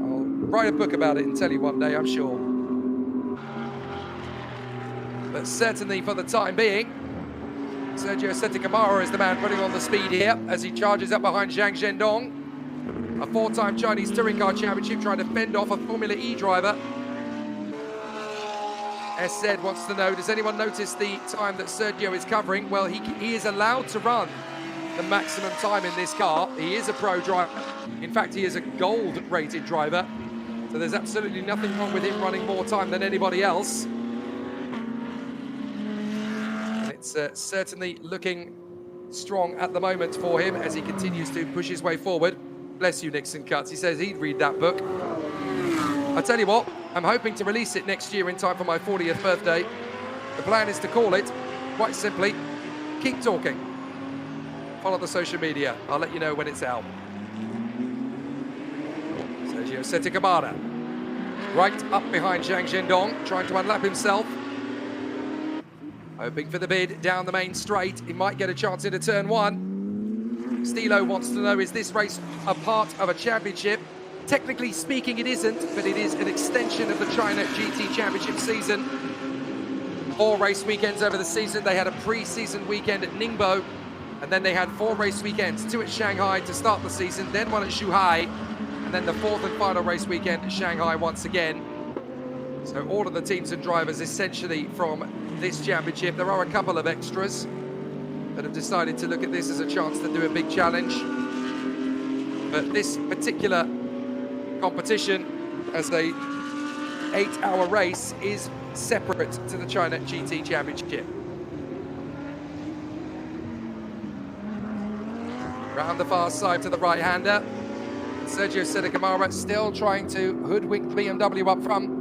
Speaker 10: I'll write a book about it and tell you one day, I'm sure. But certainly for the time being, Sergio Setikamara is the man putting on the speed here as he charges up behind Zhang Zhendong, a four-time Chinese Touring Car Championship, trying to fend off a Formula E driver. SZ wants to know, does anyone notice the time that Sergio is covering? Well, he is allowed to run the maximum time in this car. He is a pro driver. In fact, he is a gold-rated driver. So there's absolutely nothing wrong with him running more time than anybody else. It's certainly looking strong at the moment for him as he continues to push his way forward. Bless you, Nixon Cuts. He says he'd read that book. I tell you what, I'm hoping to release it next year in time for my 40th birthday. The plan is to call it, quite simply, Keep Talking. Follow the social media. I'll let you know when it's out. Sergio Setikamara, right up behind Zhang Zhendong, trying to unlap himself. Hoping for the bid down the main straight. He might get a chance into turn one. Stilo wants to know, is this race a part of a championship? Technically speaking, it isn't, but it is an extension of the China GT Championship season. 4 race weekends over the season. They had a pre-season weekend at Ningbo, and then they had 4 race weekends, 2 at Shanghai to start the season, then 1 at Zhuhai, and then the 4th and final race weekend at Shanghai once again. So all of the teams and drivers essentially from this championship. There are a couple of extras that have decided to look at this as a chance to do a big challenge. But this particular competition as a 8-hour race is separate to the China GT Championship. Round the far side to the right-hander. Sergio Setikamara still trying to hoodwink the BMW up front.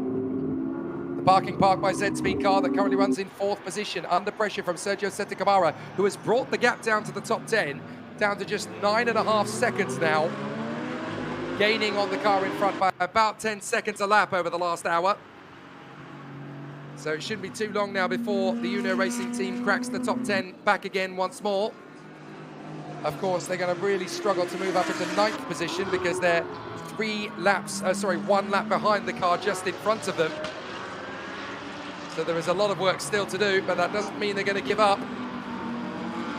Speaker 10: The parking park by Z-Speed car that currently runs in 4th position, under pressure from Sergio Setikamara, who has brought the gap down to the top 10, down to just 9.5 seconds now, gaining on the car in front by about 10 seconds a lap over the last hour. So it shouldn't be too long now before the Uno Racing team cracks the top 10 back again once more. Of course, they're going to really struggle to move up into 9th position because they're 1 lap behind the car just in front of them. So there is a lot of work still to do, but that doesn't mean they're going to give up.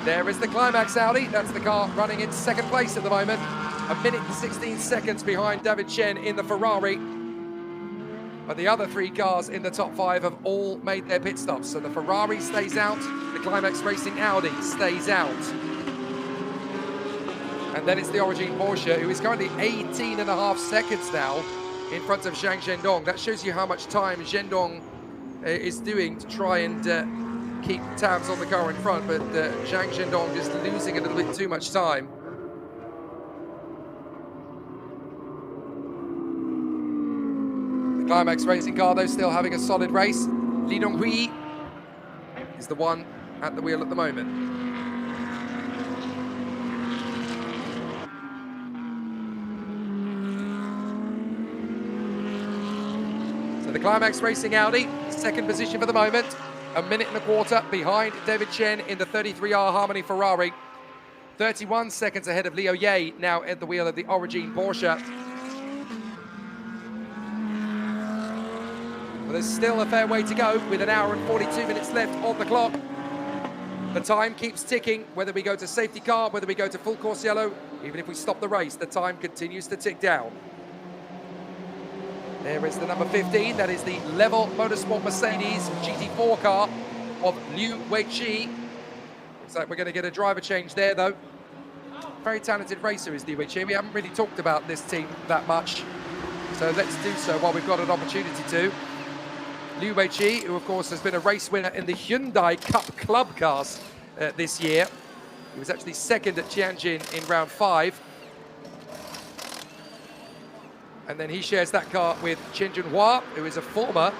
Speaker 10: There is the Climax Audi. That's the car running in 2nd place at the moment. 1 minute and 16 seconds behind David Chen in the Ferrari. But the other 3 cars in the top 5 have all made their pit stops. So the Ferrari stays out, the Climax Racing Audi stays out. And then it's the Origin Porsche, who is currently 18.5 seconds now in front of Zhang Zhendong. That shows you how much time Zhendong is doing to try and keep tabs on the car in front, but Zhang Zhendong just losing a little bit too much time. The Climax Racing car, though, still having a solid race. Li Donghui is the one at the wheel at the moment. The Climax Racing Audi, 2nd position for the moment, 1 minute and a quarter behind David Chen in the 33R Harmony Ferrari. 31 seconds ahead of Liu Ye, now at the wheel of the Origin Porsche. But there's still a fair way to go with 1 hour and 42 minutes left on the clock. The time keeps ticking, whether we go to safety car, whether we go to full course yellow, even if we stop the race, the time continues to tick down. There is the number 15, that is the Level Motorsport Mercedes GT4 car of Liu Weiqi. Looks like we're going to get a driver change there, though. Very talented racer is Liu Weiqi. We haven't really talked about this team that much, so let's do so while we've got an opportunity to. Liu Weiqi, who of course has been a race winner in the Hyundai Cup Club cars this year. He was actually 2nd at Tianjin in round 5. And then he shares that car with Chen Junhua, who is a former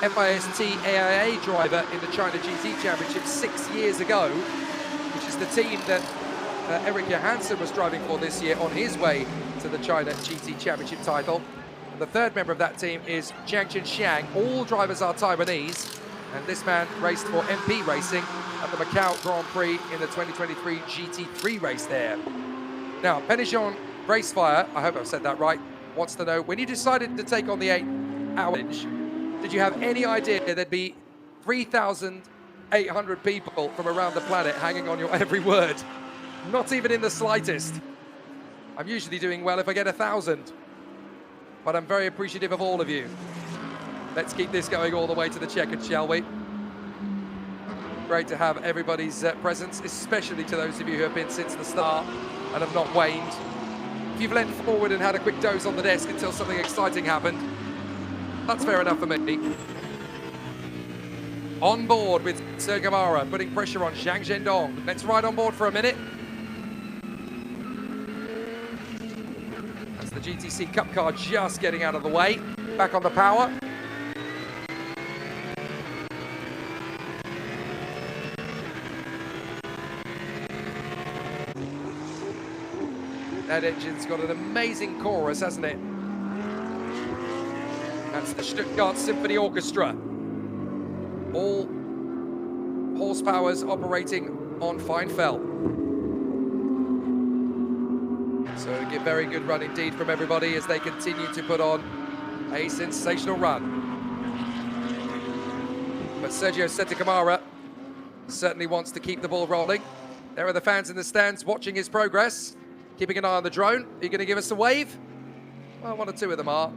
Speaker 10: FIST AIA driver in the China GT Championship 6 years ago, which is the team that Eric Johansson was driving for this year on his way to the China GT Championship title. And the 3rd member of that team is Jiang Chen Xiang. All drivers are Taiwanese. And this man raced for MP Racing at the Macau Grand Prix in the 2023 GT3 race there. Now, Penishon Racefire, I hope I've said that right, wants to know, when you decided to take on the 8-hour challenge, did you have any idea there'd be 3,800 people from around the planet hanging on your every word? Not even in the slightest. I'm usually doing well if I get 1,000, but I'm very appreciative of all of you. Let's keep this going all the way to the checkered, shall we? Great to have everybody's presence, especially to those of you who have been since the start and have not waned. If you've leant forward and had a quick doze on the desk until something exciting happened, that's fair enough for me. On board with Sir Gamara, putting pressure on Zhang Zhendong. Let's ride on board for a minute. That's the GTC Cup car just getting out of the way. Back on the power. That engine's got an amazing chorus, hasn't it? That's the Stuttgart Symphony Orchestra. All horsepowers operating on fine felt. So a very good run indeed from everybody as they continue to put on a sensational run. But Sergio Setikamara certainly wants to keep the ball rolling. There are the fans in the stands watching his progress, keeping an eye on the drone. Are you going to give us a wave? Well, one or two of them are.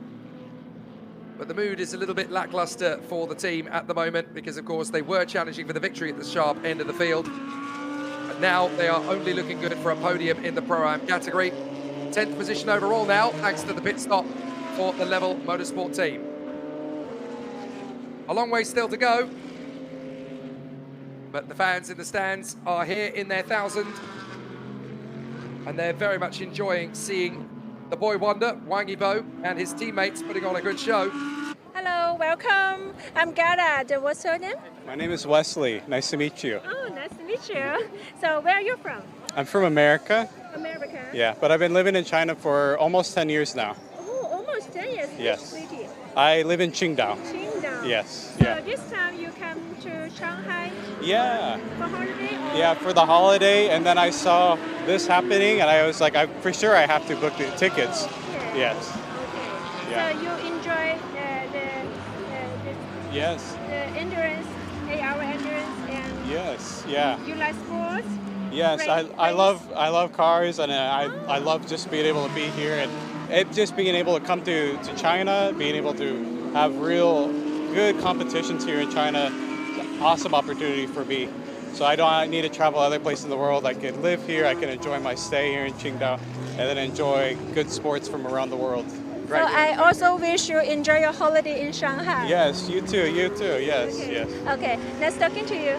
Speaker 10: But the mood is a little bit lackluster for the team at the moment because, of course, they were challenging for the victory at the sharp end of the field. But now they are only looking good for a podium in the Pro-Am category. 10th position overall now, thanks to the pit stop for the Level Motorsport team. A long way still to go. But the fans in the stands are here in their 1,000. And they're very much enjoying seeing the boy wonder, Wang Yibo, and his teammates putting on a good show.
Speaker 9: Hello, welcome. I'm Garad. What's your name?
Speaker 11: My name is Wesley. Nice to meet you.
Speaker 9: Oh, nice to meet you. So where are you from?
Speaker 11: I'm from America.
Speaker 9: America?
Speaker 11: Yeah, but I've been living in China for almost 10 years now.
Speaker 9: Oh, almost 10 years.
Speaker 11: Yes.
Speaker 9: Which city?
Speaker 11: I live in Qingdao.
Speaker 9: Qingdao.
Speaker 11: Yes.
Speaker 9: So this time you come to Shanghai?
Speaker 11: Yeah.
Speaker 9: For holiday? Or?
Speaker 11: Yeah, for the holiday, and then I saw this happening, and I was like, for sure I have to book the tickets.
Speaker 9: Okay.
Speaker 11: Yes.
Speaker 9: Okay.
Speaker 11: Yeah.
Speaker 9: So you enjoy
Speaker 11: Yes.
Speaker 9: the endurance, 8-hour endurance, and
Speaker 11: Yes. Yeah.
Speaker 9: you like sports?
Speaker 11: Yes, I love cars, and I love just being able to be here, and just being able to come to China, being able to have real good competitions here in China. Awesome opportunity for me. So I don't need to travel other places in the world. I can live here, I can enjoy my stay here in Qingdao, and then enjoy good sports from around the world.
Speaker 9: Great. So I also wish you enjoy your holiday in Shanghai.
Speaker 11: Yes, you too, yes,
Speaker 9: okay.
Speaker 11: yes.
Speaker 9: Okay, nice talking to you.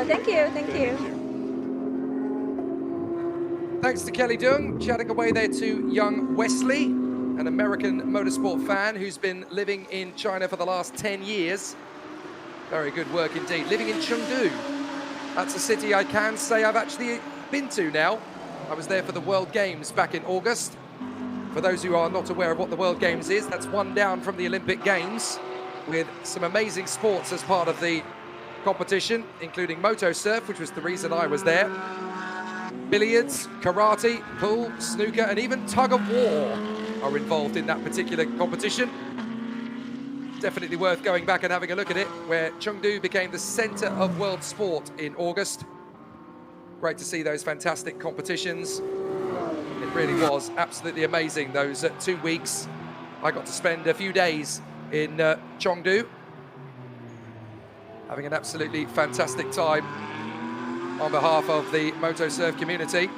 Speaker 11: Thank you.
Speaker 9: Thank you.
Speaker 10: Thanks to Kelly Dung, chatting away there to young Wesley, an American motorsport fan who's been living in China for the last 10 years. Very good work indeed. Living in Chengdu. That's a city I can say I've actually been to now. I was there for the World Games back in August. For those who are not aware of what the World Games is, that's one down from the Olympic Games with some amazing sports as part of the competition, including moto surf, which was the reason I was there. Billiards, karate, pool, snooker, and even tug of war are involved in that particular competition. Definitely worth going back and having a look at it, where Chengdu became the center of world sport in August. Great to see those fantastic competitions. It really was absolutely amazing, those 2 weeks. I got to spend a few days in Chengdu, having an absolutely fantastic time on behalf of the moto surf community.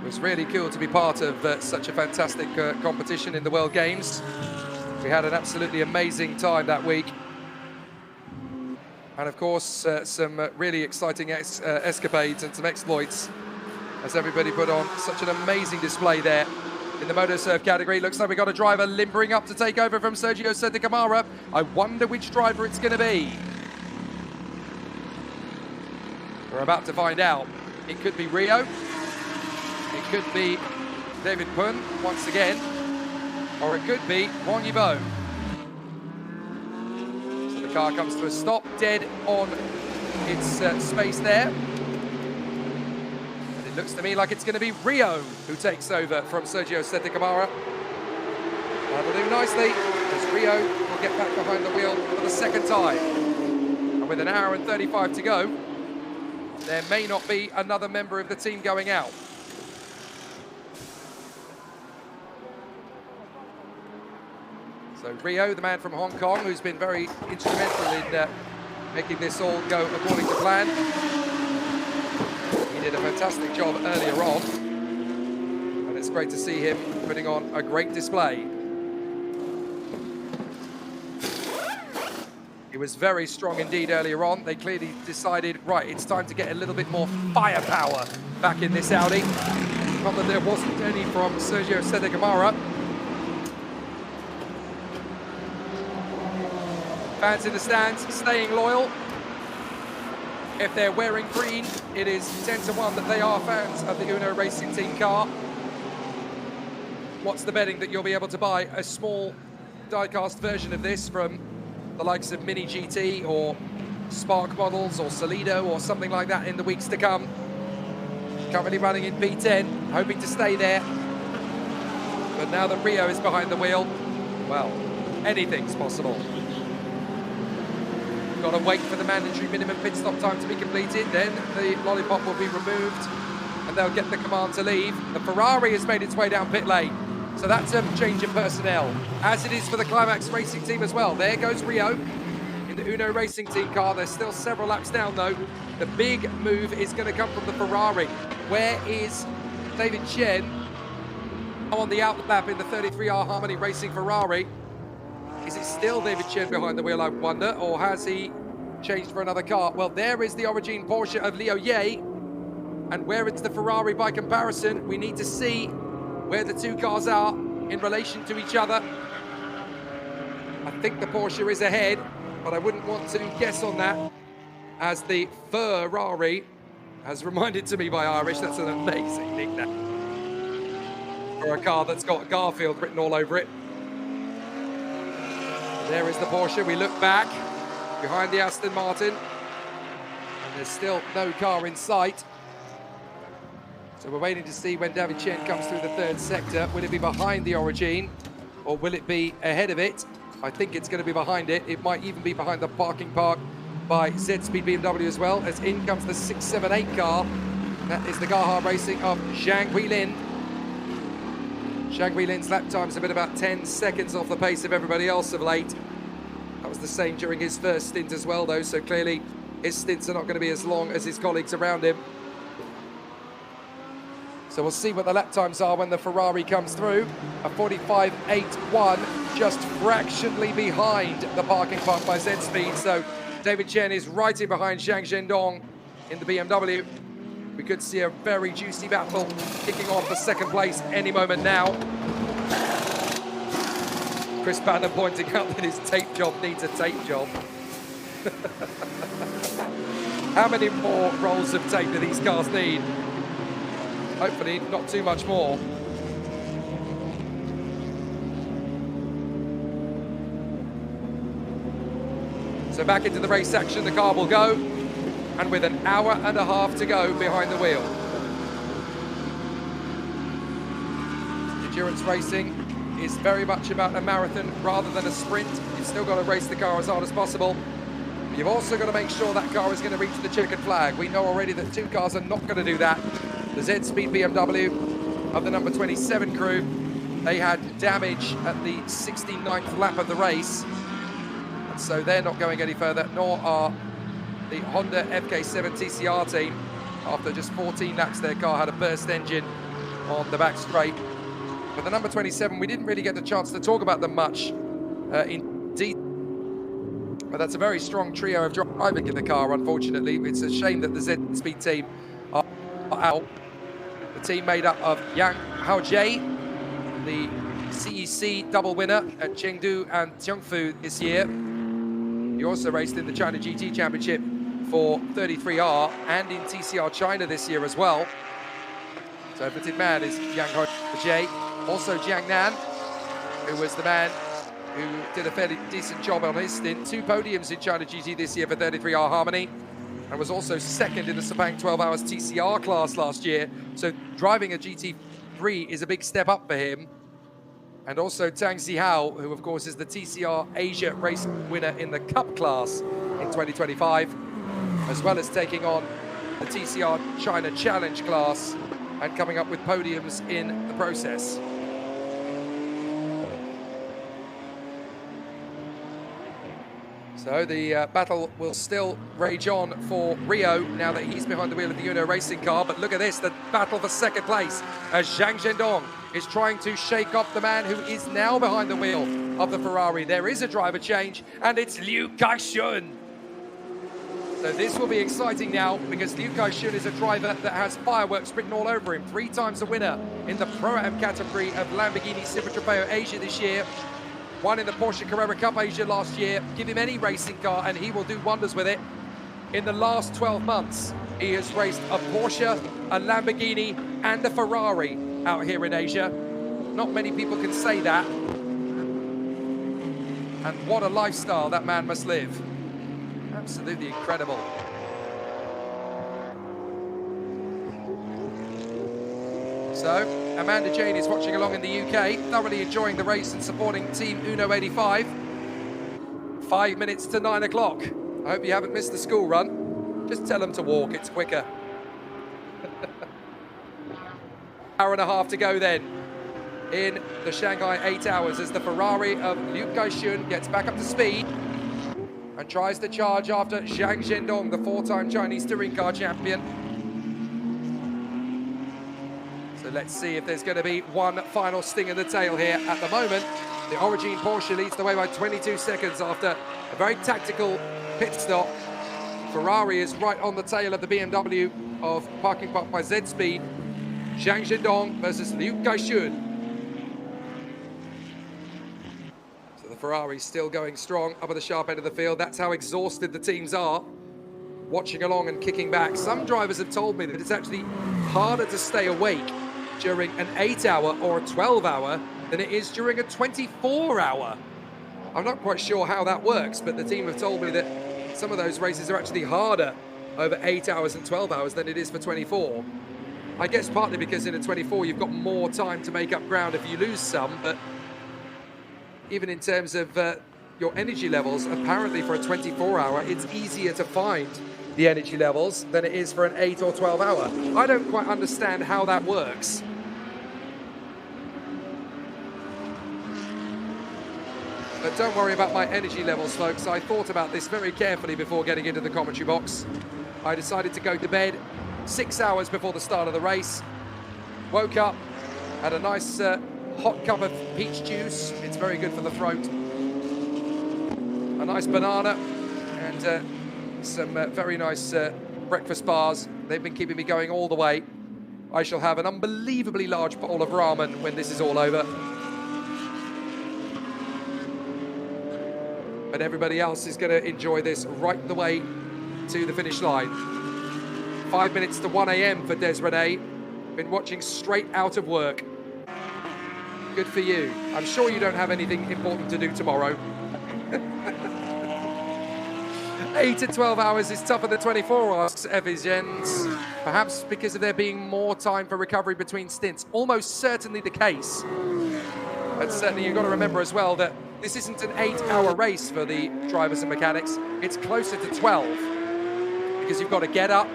Speaker 10: It was really cool to be part of such a fantastic competition in the World Games. We had an absolutely amazing time that week. And of course, some really exciting escapades and some exploits as everybody put on such an amazing display there in the moto surf category. Looks like we got a driver limbering up to take over from Sergio Setikamara. I wonder which driver it's going to be. We're about to find out. It could be Rio. It could be David Pun once again. Or it could be Wang Yibo. car comes to a stop, dead on its space there. And it looks to me like it's going to be Rio who takes over from Sergio Sette-Câmara. That'll do nicely, as Rio will get back behind the wheel for the second time. And with an hour and 35 to go, there may not be another member of the team going out. So Rio, the man from Hong Kong, who's been very instrumental in making this all go according to plan. He did a fantastic job earlier on, and it's great to see him putting on a great display. He was very strong indeed earlier on. They clearly decided, right, it's time to get a little bit more firepower back in this Audi. Not that there wasn't any from Sergio Sette-Câmara. Fans in the stands staying loyal. If they're wearing green, it is 10-1 that they are fans of the Uno Racing Team car. What's the betting that you'll be able to buy a small die-cast version of this from the likes of Mini GT or Spark models or Solido or something like that in the weeks to come? Currently running in P10, hoping to stay there. But now that Rio is behind the wheel, well, anything's possible. Got to wait for the mandatory minimum pit stop time to be completed, then the lollipop will be removed and they'll get the command to leave. The Ferrari has made its way down pit lane, so that's a change in personnel, as it is for the Climax Racing Team as well. There goes Rio in the Uno Racing Team car. There's still several laps down though. The big move is going to come from the Ferrari. Where is David Chen on the out lap in the 33R Harmony Racing Ferrari? Is it still David Chen behind the wheel, I wonder, or has he changed for another car? Well, there is the Origin Porsche of Leo Ye, and where is the Ferrari by comparison? We need to see where the two cars are in relation to each other. I think the Porsche is ahead, but I wouldn't want to guess on that, as the Ferrari has reminded to me by Irish. That's an amazing nickname for a car that's got Garfield written all over it. There is the Porsche. We look back behind the Aston Martin. There's still no car in sight. So we're waiting to see when David Chen comes through the third sector. Will it be behind the Origin or will it be ahead of it? I think it's going to be behind it. It might even be behind the parking park by Z-Speed BMW as well, as in comes the 678 car. That is the Gaha Racing of Zhang Huilin. Zhang Huilin's lap times have been about 10 seconds off the pace of everybody else of late. That was the same during his first stint as well, though, so clearly his stints are not going to be as long as his colleagues around him. So we'll see what the lap times are when the Ferrari comes through. A 45.81, just fractionally behind the parking park by Z-Speed. So David Chen is right in behind Zhang Zhendong in the BMW. We could see a very juicy battle kicking off for second place any moment now. Chris Banner pointing out that his tape job needs a tape job. How many more rolls of tape do these cars need? Hopefully not too much more. So back into the race action the car will go, and with an hour and a half to go behind the wheel. Endurance racing is very much about a marathon rather than a sprint. You've still got to race the car as hard as possible. But you've also got to make sure that car is going to reach the checkered flag. We know already that two cars are not going to do that. The Z-Speed BMW of the number 27 crew, they had damage at the 69th lap of the race. And so they're not going any further, nor are the Honda FK7 TCR team. After just 14 laps, their car had a burst engine on the back straight. But the number 27, we didn't really get the chance to talk about them much in detail. But that's a very strong trio of driving in the car, unfortunately. It's a shame that the Z-Speed team are out. The team made up of Yang Haojie, the CEC double winner at Chengdu and Jiangsu this year. He also raced in the China GT Championship for 33R and in TCR China this year as well. So fitted man is Yang Haojie. Also Jiang Nan, who was the man who did a fairly decent job on his stint. 2 podiums in China GT this year for 33R Harmony, and was also second in the Sepang 12 Hours TCR class last year. So driving a GT3 is a big step up for him. And also Tang Zihao, who of course is the TCR Asia race winner in the Cup class in 2025, as well as taking on the TCR China Challenge class and coming up with podiums in the process. So the battle will still rage on for Rio now that he's behind the wheel of the Uno racing car. But look at this, the battle for second place as Zhang Zhendong is trying to shake off the man who is now behind the wheel of the Ferrari. There is a driver change, and it's Liu Kaixun. So this will be exciting now, because Liu Kaixun is a driver that has fireworks written all over him. 3 times a winner in the Pro-Am category of Lamborghini Super Trofeo Asia this year. 1 in the Porsche Carrera Cup Asia last year. Give him any racing car and he will do wonders with it. In the last 12 months, he has raced a Porsche, a Lamborghini, and a Ferrari out here in Asia. Not many people can say that. And what a lifestyle that man must live. Absolutely incredible. So, Amanda Jane is watching along in the UK, thoroughly enjoying the race and supporting Team Uno 85. 5 minutes to 9 o'clock. I hope you haven't missed the school run. Just tell them to walk, it's quicker. Hour and a half to go then in the Shanghai 8 hours as the Ferrari of Liu Kaixun gets back up to speed and tries to charge after Zhang Zhendong, the 4-time Chinese touring car champion. So let's see if there's going to be one final sting in the tail here. At the moment, the Origin Porsche leads the way by 22 seconds after a very tactical pit stop. Ferrari is right on the tail of the BMW of Parking Park by Z-Speed. Zhang Zhendong versus Liu Kaixun. So the Ferrari's still going strong up at the sharp end of the field. That's how exhausted the teams are, watching along and kicking back. Some drivers have told me that it's actually harder to stay awake during an 8-hour or a 12-hour than it is during a 24-hour. I'm not quite sure how that works, but the team have told me that some of those races are actually harder over 8 hours and 12 hours than it is for 24. I guess partly because in a 24 you've got more time to make up ground if you lose some, but even in terms of your energy levels, apparently for a 24-hour it's easier to find the energy levels than it is for an 8 or 12 hour. I don't quite understand how that works. But don't worry about my energy levels, folks. I thought about this very carefully before getting into the commentary box. I decided to go to bed 6 hours before the start of the race. Woke up, had a nice hot cup of peach juice. It's very good for the throat. A nice banana and some very nice breakfast bars. They've been keeping me going all the way. I shall have an unbelievably large bowl of ramen when this is all over. But everybody else is going to enjoy this right the way to the finish line. 5 minutes to 1 a.m. for Des Renee. Been watching straight out of work. Good for you. I'm sure you don't have anything important to do tomorrow. 8 to 12 hours is tougher than 24, asks Evigens. Perhaps because of there being more time for recovery between stints. Almost certainly the case. But certainly you've got to remember as well that this isn't an 8-hour race for the drivers and mechanics. It's closer to 12. Because you've got to get up,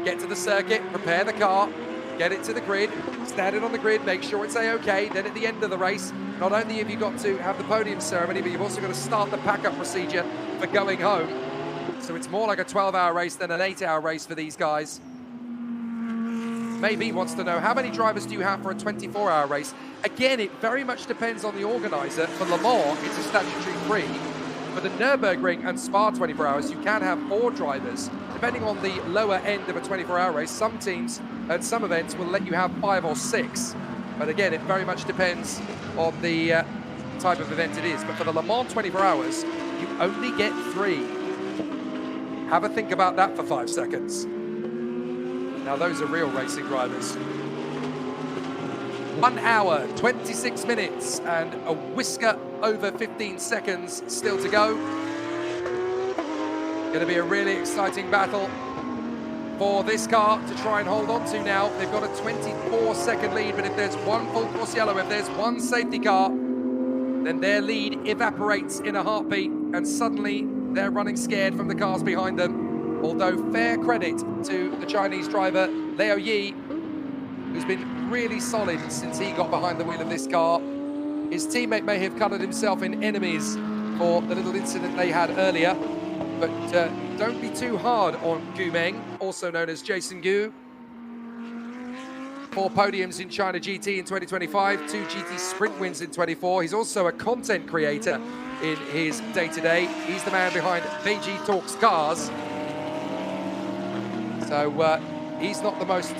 Speaker 10: get to the circuit, prepare the car, get it to the grid, stand it on the grid, make sure it's A-OK. Then at the end of the race, not only have you got to have the podium ceremony, but you've also got to start the pack-up procedure for going home. So it's more like a 12-hour race than an 8-hour race for these guys. Maybe wants to know, how many drivers do you have for a 24-hour race? Again, it very much depends on the organizer. For Le Mans, it's a statutory 3. For the Nürburgring and Spa 24 hours, you can have 4 drivers. Depending on the lower end of a 24-hour race, some teams at some events will let you have 5 or 6. But again, it very much depends on the type of event it is. But for the Le Mans 24 hours, you only get 3. Have a think about that for 5 seconds. Now those are real racing drivers. 1 hour, 26 minutes, and a whisker over 15 seconds still to go. Going to be a really exciting battle for this car to try and hold on to now. They've got a 24-second lead, but if there's one full course yellow, if there's one safety car, then their lead evaporates in a heartbeat, and suddenly they're running scared from the cars behind them. Although fair credit to the Chinese driver, Liu Yi, who's been really solid since he got behind the wheel of this car. His teammate may have coloured himself in enemies for the little incident they had earlier, but don't be too hard on Gu Meng, also known as Jason Gu. 4 podiums in China GT in 2025, 2 GT Sprint wins in 24. He's also a content creator in his day-to-day. He's the man behind Beiji Talks Cars. So he's not the most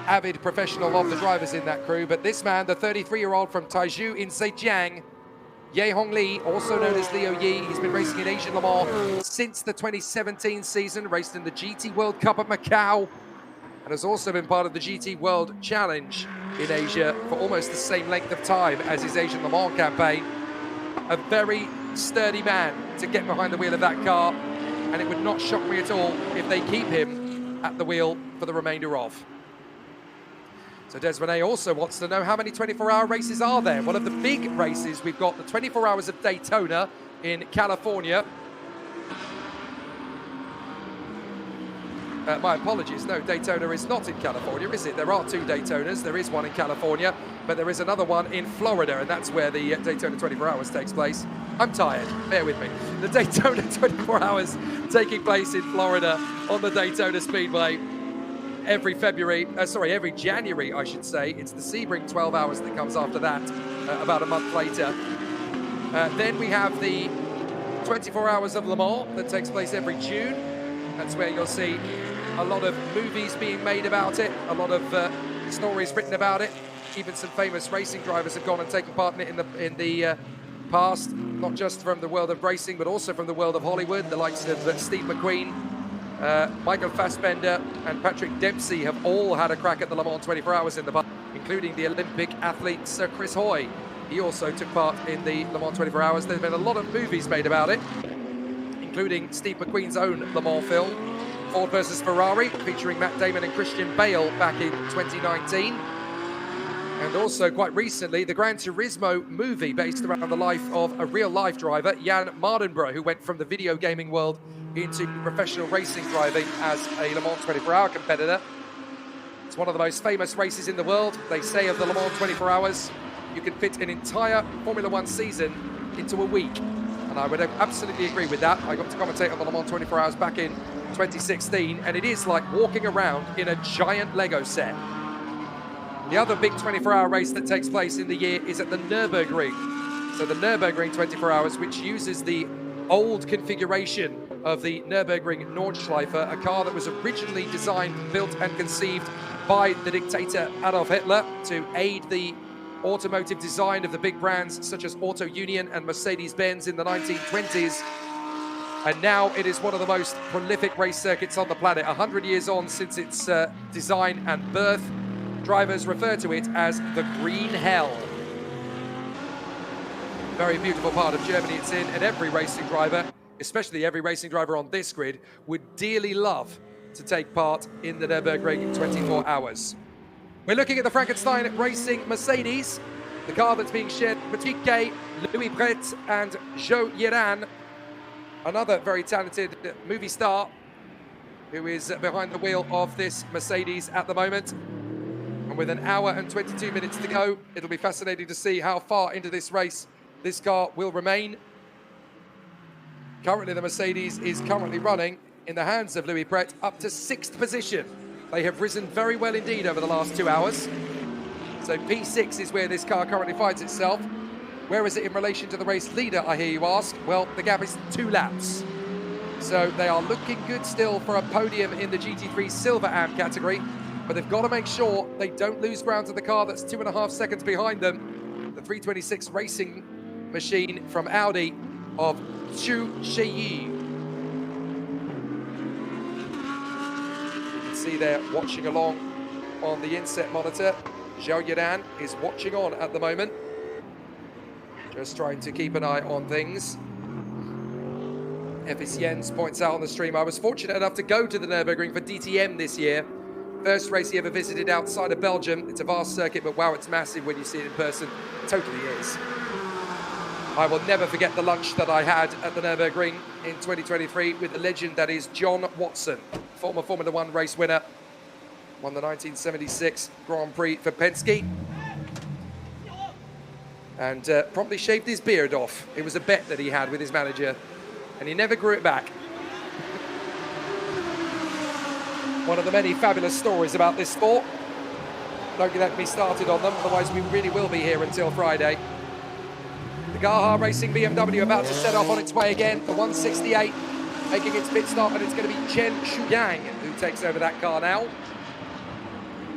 Speaker 10: avid professional of the drivers in that crew, but this man, the 33-year-old from Taizhou in Zhejiang, Ye Hongli, also known as Liu Yi, he's been racing in Asian Le Mans since the 2017 season, raced in the GT World Cup at Macau, and has also been part of the GT World Challenge in Asia for almost the same length of time as his Asian Le Mans campaign. A very sturdy man to get behind the wheel of that car, and it would not shock me at all if they keep him at the wheel for the remainder of. So Desmond also wants to know how many 24-hour races are there. One of the big races, we've got the 24 Hours of Daytona in California. My apologies, no, Daytona is not in California, is it? There are 2 Daytonas. There is one in California, but there is another one in Florida, and that's where the Daytona 24 Hours takes place. I'm tired, bear with me. The Daytona 24 Hours taking place in Florida on the Daytona Speedway every January, I should say. It's the Sebring 12 Hours that comes after that, about a month later. Then we have the 24 Hours of Le Mans that takes place every June. That's where you'll see a lot of movies being made about it, a lot of stories written about it. Even some famous racing drivers have gone and taken part in it in the past, not just from the world of racing, but also from the world of Hollywood. The likes of Steve McQueen, Michael Fassbender and Patrick Dempsey have all had a crack at the Le Mans 24 Hours in the past, including the Olympic athlete Sir Chris Hoy. He also took part in the Le Mans 24 Hours. There's been a lot of movies made about it, including Steve McQueen's own Le Mans film, Ford versus Ferrari, featuring Matt Damon and Christian Bale back in 2019. And also, quite recently, the Gran Turismo movie based around the life of a real-life driver, Jan Mardenborough, who went from the video gaming world into professional racing driving as a Le Mans 24-hour competitor. It's one of the most famous races in the world. They say of the Le Mans 24 Hours, you can fit an entire Formula One season into a week. And I would absolutely agree with that. I got to commentate on the Le Mans 24 Hours back in 2016, and it is like walking around in a giant Lego set. The other big 24-hour race that takes place in the year is at the Nürburgring. So the Nürburgring 24 Hours, which uses the old configuration of the Nürburgring Nordschleife, a car that was originally designed, built and conceived by the dictator Adolf Hitler to aid the automotive design of the big brands such as Auto Union and Mercedes-Benz in the 1920s. And now it is one of the most prolific race circuits on the planet. 100 years on since its design and birth, drivers refer to it as the Green Hell. Very beautiful part of Germany it's in, and every racing driver, especially every racing driver on this grid, would dearly love to take part in the Nürburgring 24 Hours. We're looking at the Frankenstein Racing Mercedes, the car that's being shared between Piquet, Louis Pret and Zhou Yiran, another very talented movie star who is behind the wheel of this Mercedes at the moment. And with an hour and 22 minutes to go, it'll be fascinating to see how far into this race this car will remain. Currently, the Mercedes is currently running in the hands of Louis Pret up to 6th position. They have risen very well indeed over the last 2 hours. So P6 is where this car currently finds itself. Where is it in relation to the race leader, I hear you ask? Well, the gap is 2 laps. So they are looking good still for a podium in the GT3 Silver Am category, but they've got to make sure they don't lose ground to the car that's 2.5 seconds behind them. The 326 Racing Machine from Audi of Zhu Sheyi. You can see they're watching along on the inset monitor. Zhou Yiran is watching on at the moment. Just trying to keep an eye on things. Efis Jens points out on the stream, I was fortunate enough to go to the Nürburgring for DTM this year. First race he ever visited outside of Belgium. It's a vast circuit, but wow, it's massive when you see it in person. It totally is. I will never forget the lunch that I had at the Nürburgring in 2023 with the legend that is John Watson, former Formula One race winner. Won the 1976 Grand Prix for Penske. And promptly shaved his beard off. It was a bet that he had with his manager, and he never grew it back. One of the many fabulous stories about this sport. Don't get me started on them, otherwise we really will be here until Friday. The Gaha Racing BMW about to set off on its way again. The 168 making its pit stop, and it's going to be Chen Shugang who takes over that car now.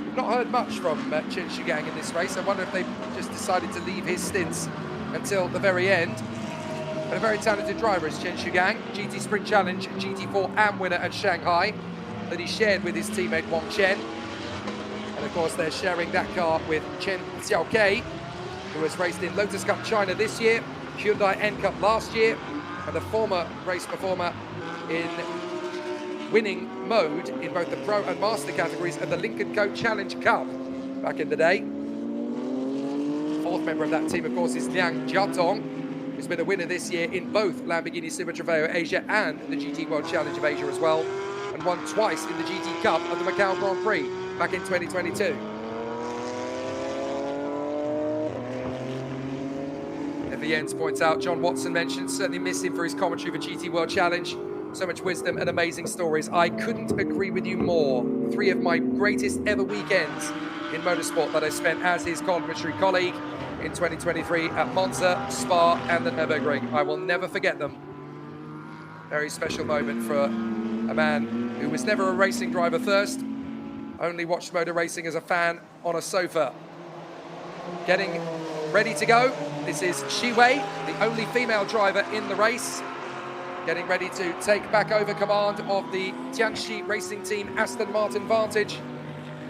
Speaker 10: We've not heard much from Chen Shugang in this race. I wonder if they just decided to leave his stints until the very end. But a very talented driver is Chen Shugang, GT Sprint Challenge, GT4 AM winner at Shanghai, that he shared with his teammate Wang Chen. And of course they're sharing that car with Chen Xiaokei, who has raced in Lotus Cup China this year, Hyundai N Cup last year, and a former race performer in winning mode in both the Pro and Master categories at the Lincoln Co Challenge Cup back in the day. Fourth member of that team, of course, is Liang Jiatong, who's been a winner this year in both Lamborghini Super Trofeo Asia and the GT World Challenge of Asia as well, and won twice in the GT Cup at the Macau Grand Prix back in 2022. Jens points out, John Watson mentioned, certainly miss him for his commentary for GT World Challenge. So much wisdom and amazing stories. I couldn't agree with you more. 3 of my greatest ever weekends in motorsport that I spent as his commentary colleague in 2023 at Monza, Spa and the Nürburgring. I will never forget them. Very special moment for a man who was never a racing driver first, only watched motor racing as a fan on a sofa. Getting ready to go. This is Shi Wei, the only female driver in the race, getting ready to take back over command of the Jiangxi Racing Team Aston Martin Vantage.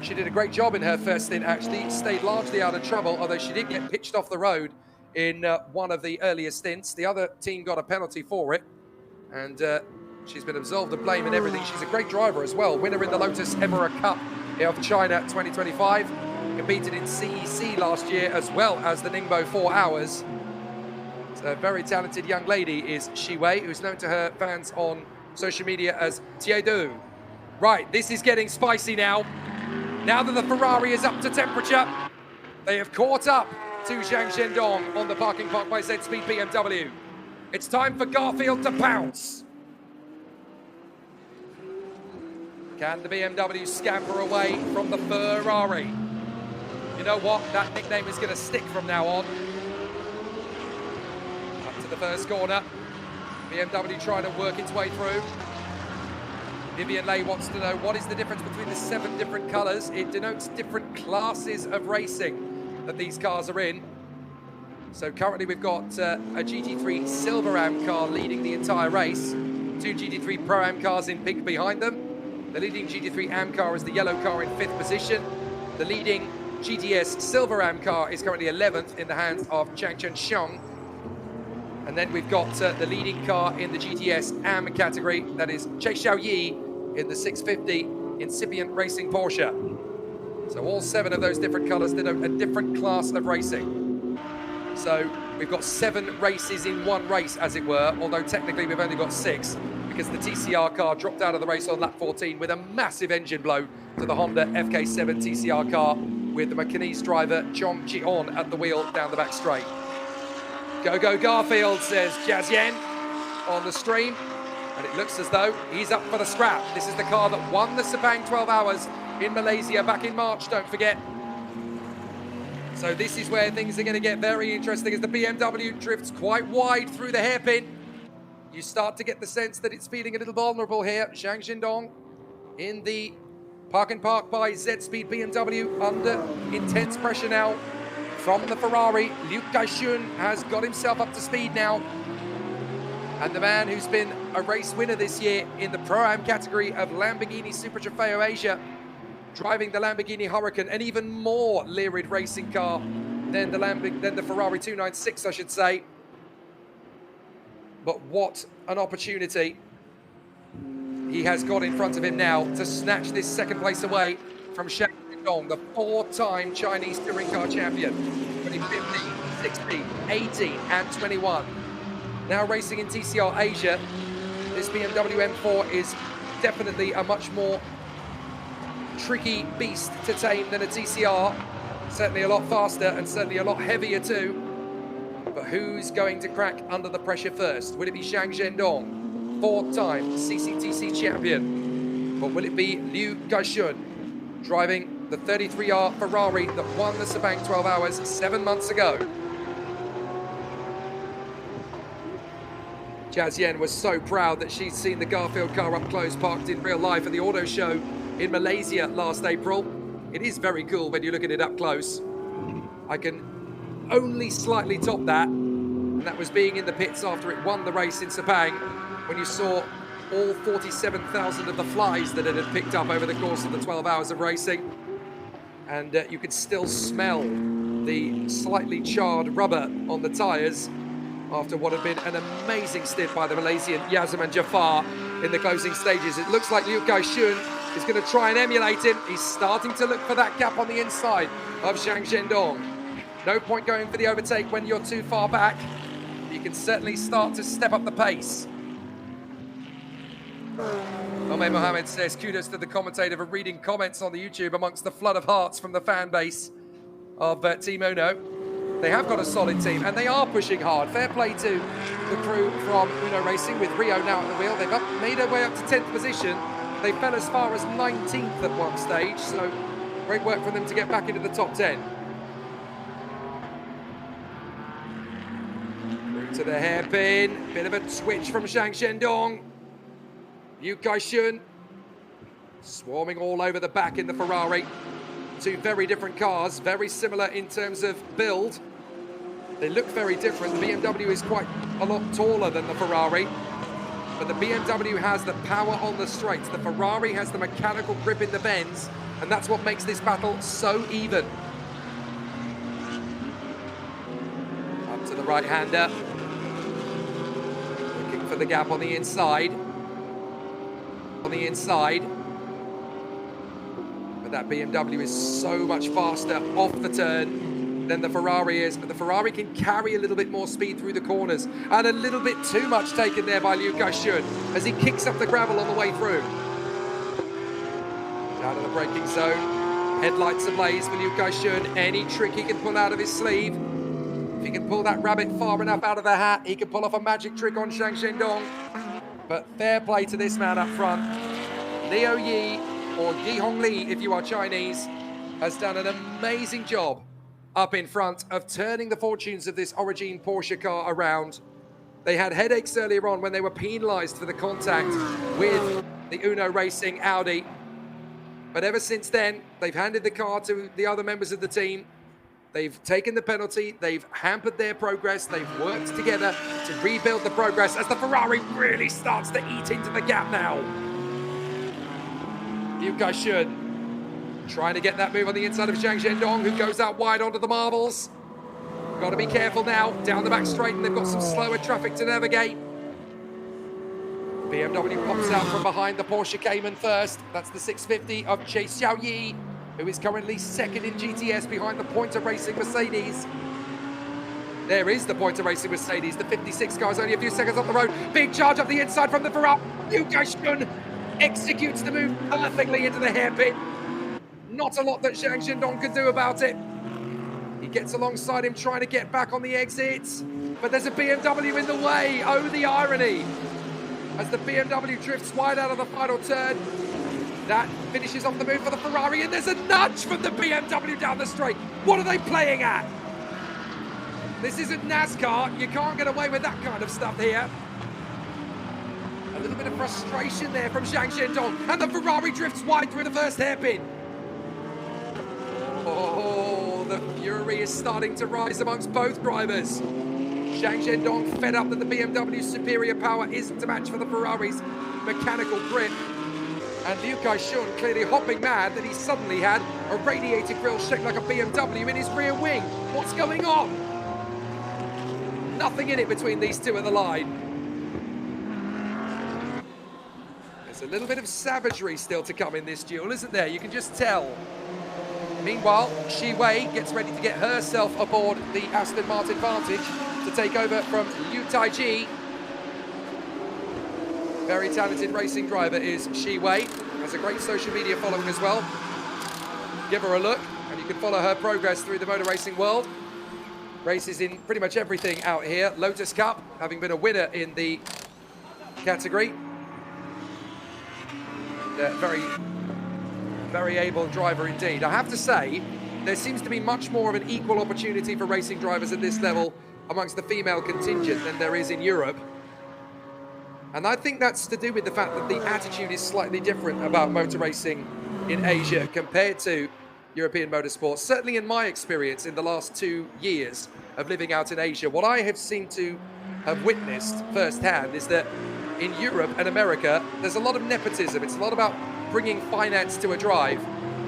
Speaker 10: She did a great job in her first stint, actually, stayed largely out of trouble, although she did get pitched off the road in one of the earlier stints. The other team got a penalty for it, and she's been absolved of blame and everything. She's a great driver as well, winner in the Lotus Emira Cup of China 2025. Competed in CEC last year as well as the Ningbo 4 Hours. So a very talented young lady is Shi Wei, who's known to her fans on social media as Tiedu. Right, this is getting spicy now. Now that the Ferrari is up to temperature, they have caught up to Zhang Zhendong on the parking park by Z-Speed BMW. It's time for Garfield to pounce. Can the BMW scamper away from the Ferrari? You know what? That nickname is going to stick from now on. Up to the first corner. BMW trying to work its way through. Vivian Leigh wants to know, what is the difference between the 7 different colours? It denotes different classes of racing that these cars are in. So currently we've got a GT3 Silver Am car leading the entire race. 2 GT3 Pro Am cars in pink behind them. The leading GT3 Am car is the yellow car in 5th position. The leading GTS Silver Am car is currently 11th in the hands of Chang Chen Xiong. And then we've got the leading car in the GTS Am category, that is Che Xiaoyi in the 650 incipient racing Porsche. So all 7 of those different colours denote a different class of racing. So we've got 7 races in one race, as it were, although technically we've only got 6 because the TCR car dropped out of the race on lap 14 with a massive engine blow to the Honda FK7 TCR car, with the Macanese driver Chong Chi-on at the wheel down the back straight. Go, go, Garfield, says Jazien on the stream. And it looks as though he's up for the scrap. This is the car that won the Sepang 12 Hours in Malaysia back in March, don't forget. So this is where things are going to get very interesting as the BMW drifts quite wide through the hairpin. You start to get the sense that it's feeling a little vulnerable here. Zhang Zhendong in the Park and Park by Z-Speed BMW under intense pressure now from the Ferrari. Liu Kaixun has got himself up to speed now. And the man who's been a race winner this year in the Pro-Am category of Lamborghini Super Trofeo Asia, driving the Lamborghini Huracan, an even more Lyrid racing car then the Ferrari 296, I should say. But what an opportunity he has got in front of him now to snatch this second place away from Shanghai, the four-time Chinese touring car champion. 2015, 16, 18 and 21. Now racing in TCR Asia, this BMW M4 is definitely a much more tricky beast to tame than a TCR. Certainly a lot faster and certainly a lot heavier too. But who's going to crack under the pressure first? Will it be Zhang Zhendong, four-time CCTC champion? Or will it be Liu Gaixun, driving the 33R Ferrari that won the Sepang 12 Hours 7 months ago? Jazz Yen was so proud that she'd seen the Garfield car up close, parked in real life at the auto show in Malaysia last April. It is very cool when you look at it up close. I can only slightly top that, and that was being in the pits after it won the race in Sepang, when you saw all 47,000 of the flies that it had picked up over the course of the 12 hours of racing. And you could still smell the slightly charred rubber on the tyres after what had been an amazing stint by the Malaysian Yazaman Jafar in the closing stages. It looks like Liu Gaixun is going to try and emulate him. He's starting to look for that gap on the inside of Zhang Zhendong. No point going for the overtake when you're too far back. You can certainly start to step up the pace. Omar Mohammed says, kudos to the commentator for reading comments on the YouTube amongst the flood of hearts from the fan base of Team Uno. They have got a solid team and they are pushing hard. Fair play to the crew from Uno Racing with Rio now at the wheel. They've made their way up to 10th position. They fell as far as 19th at one stage, so great work for them to get back into the top 10. Through to the hairpin, bit of a twitch from Zhang Zhendong. Liu Gaixun swarming all over the back in the Ferrari. Two very different cars, very similar in terms of build. They look very different. The BMW is quite a lot taller than the Ferrari, but the BMW has the power on the straights. The Ferrari has the mechanical grip in the bends, and that's what makes this battle so even. Up to the right-hander. Looking for the gap on the inside. On the inside. But that BMW is so much faster off the turn than the Ferrari is, but the Ferrari can carry a little bit more speed through the corners, and a little bit too much taken there by Liu Gaixun as he kicks up the gravel on the way through. Out of the braking zone, headlights ablaze for Liu Gaixun. Any trick he can pull out of his sleeve. If he can pull that rabbit far enough out of the hat, he can pull off a magic trick on Zhang Zhendong. But fair play to this man up front. Liu Yi, or Yi Hongli if you are Chinese, has done an amazing job up in front of turning the fortunes of this Origin Porsche car around. They had headaches earlier on when they were penalised for the contact with the Uno Racing Audi. But ever since then, they've handed the car to the other members of the team. They've taken the penalty, they've hampered their progress, they've worked together to rebuild the progress as the Ferrari really starts to eat into the gap now. Liu Gaixun trying to get that move on the inside of Zhang Zhendong, who goes out wide onto the marbles. Got to be careful now, down the back straight, and they've got some slower traffic to navigate. BMW pops out from behind the Porsche Cayman first. That's the 650 of Che Xiaoyi, who is currently second in GTS behind the Pointer Racing Mercedes. There is the Pointer Racing Mercedes. The 56 car is only a few seconds off the road. Big charge up the inside from the Ferrari. Liu Gaixun executes the move perfectly into the hairpin. Not a lot that Zhang Zhendong can do about it. He gets alongside him trying to get back on the exits, but there's a BMW in the way. Oh, the irony. As the BMW drifts wide out of the final turn, that finishes off the move for the Ferrari, and there's a nudge from the BMW down the straight. What are they playing at? This isn't NASCAR. You can't get away with that kind of stuff here. A little bit of frustration there from Zhang Zhendong, and the Ferrari drifts wide through the first hairpin. Oh, the fury is starting to rise amongst both drivers. Zhang Zhendong fed up that the BMW's superior power isn't a match for the Ferrari's mechanical grip. And Liu Kai-shun clearly hopping mad that he suddenly had a radiator grille shaped like a BMW in his rear wing. What's going on? Nothing in it between these two at the line. There's a little bit of savagery still to come in this duel, isn't there? You can just tell. Meanwhile, Shi Wei gets ready to get herself aboard the Aston Martin Vantage to take over from Liu Taiji. Very talented racing driver is Shi Wei. Has a great social media following as well. Give her a look and you can follow her progress through the motor racing world. Races in pretty much everything out here. Lotus Cup, having been a winner in the category. Very able driver indeed. I have to say, there seems to be much more of an equal opportunity for racing drivers at this level amongst the female contingent than there is in Europe. And I think that's to do with the fact that the attitude is slightly different about motor racing in Asia compared to European motorsports. Certainly in my experience in the last 2 years of living out in Asia, what I have seemed to have witnessed firsthand is that in Europe and America, there's a lot of nepotism. It's a lot about bringing finance to a drive.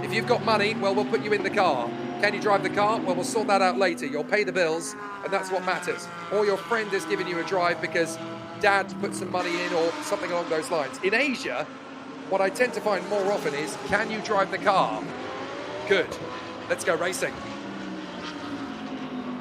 Speaker 10: If you've got money, well, we'll put you in the car. Can you drive the car? Well, we'll sort that out later. You'll pay the bills, and that's what matters. Or your friend has given you a drive because dad put some money in or something along those lines. In Asia, what I tend to find more often is, can you drive the car? Good, let's go racing.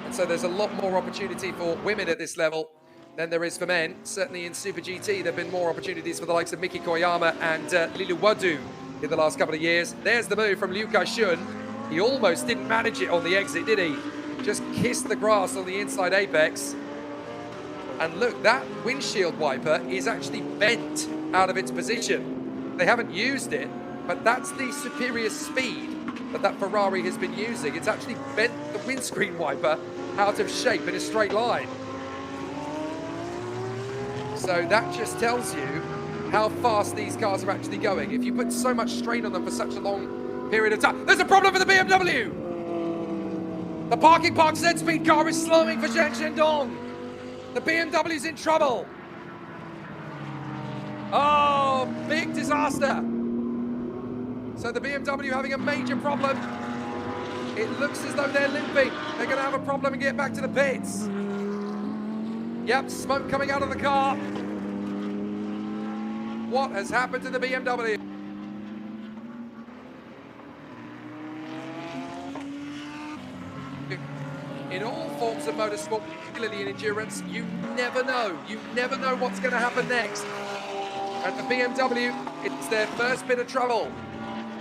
Speaker 10: And so there's a lot more opportunity for women at this level than there is for men. Certainly in Super GT, there have been more opportunities for the likes of Miki Koyama and Lilu Wadu in the last couple of years. There's the move from Liu Kai-shun. He almost didn't manage it on the exit, did he? Just kissed the grass on the inside apex. And look, that windshield wiper is actually bent out of its position. They haven't used it, but that's the superior speed that Ferrari has been using. It's actually bent the windscreen wiper out of shape in a straight line. So that just tells you how fast these cars are actually going. If you put so much strain on them for such a long period of time. There's a problem for the BMW! The parking park Z-Speed car is slowing for Zhang Shendong. The BMW's in trouble. Oh, big disaster. So the BMW having a major problem. It looks as though they're limping. They're going to have a problem and get back to the pits. Yep, smoke coming out of the car. What has happened to the BMW? In all forms of motorsport, particularly in endurance, you never know. You never know what's going to happen next. And the BMW, it's their first bit of trouble.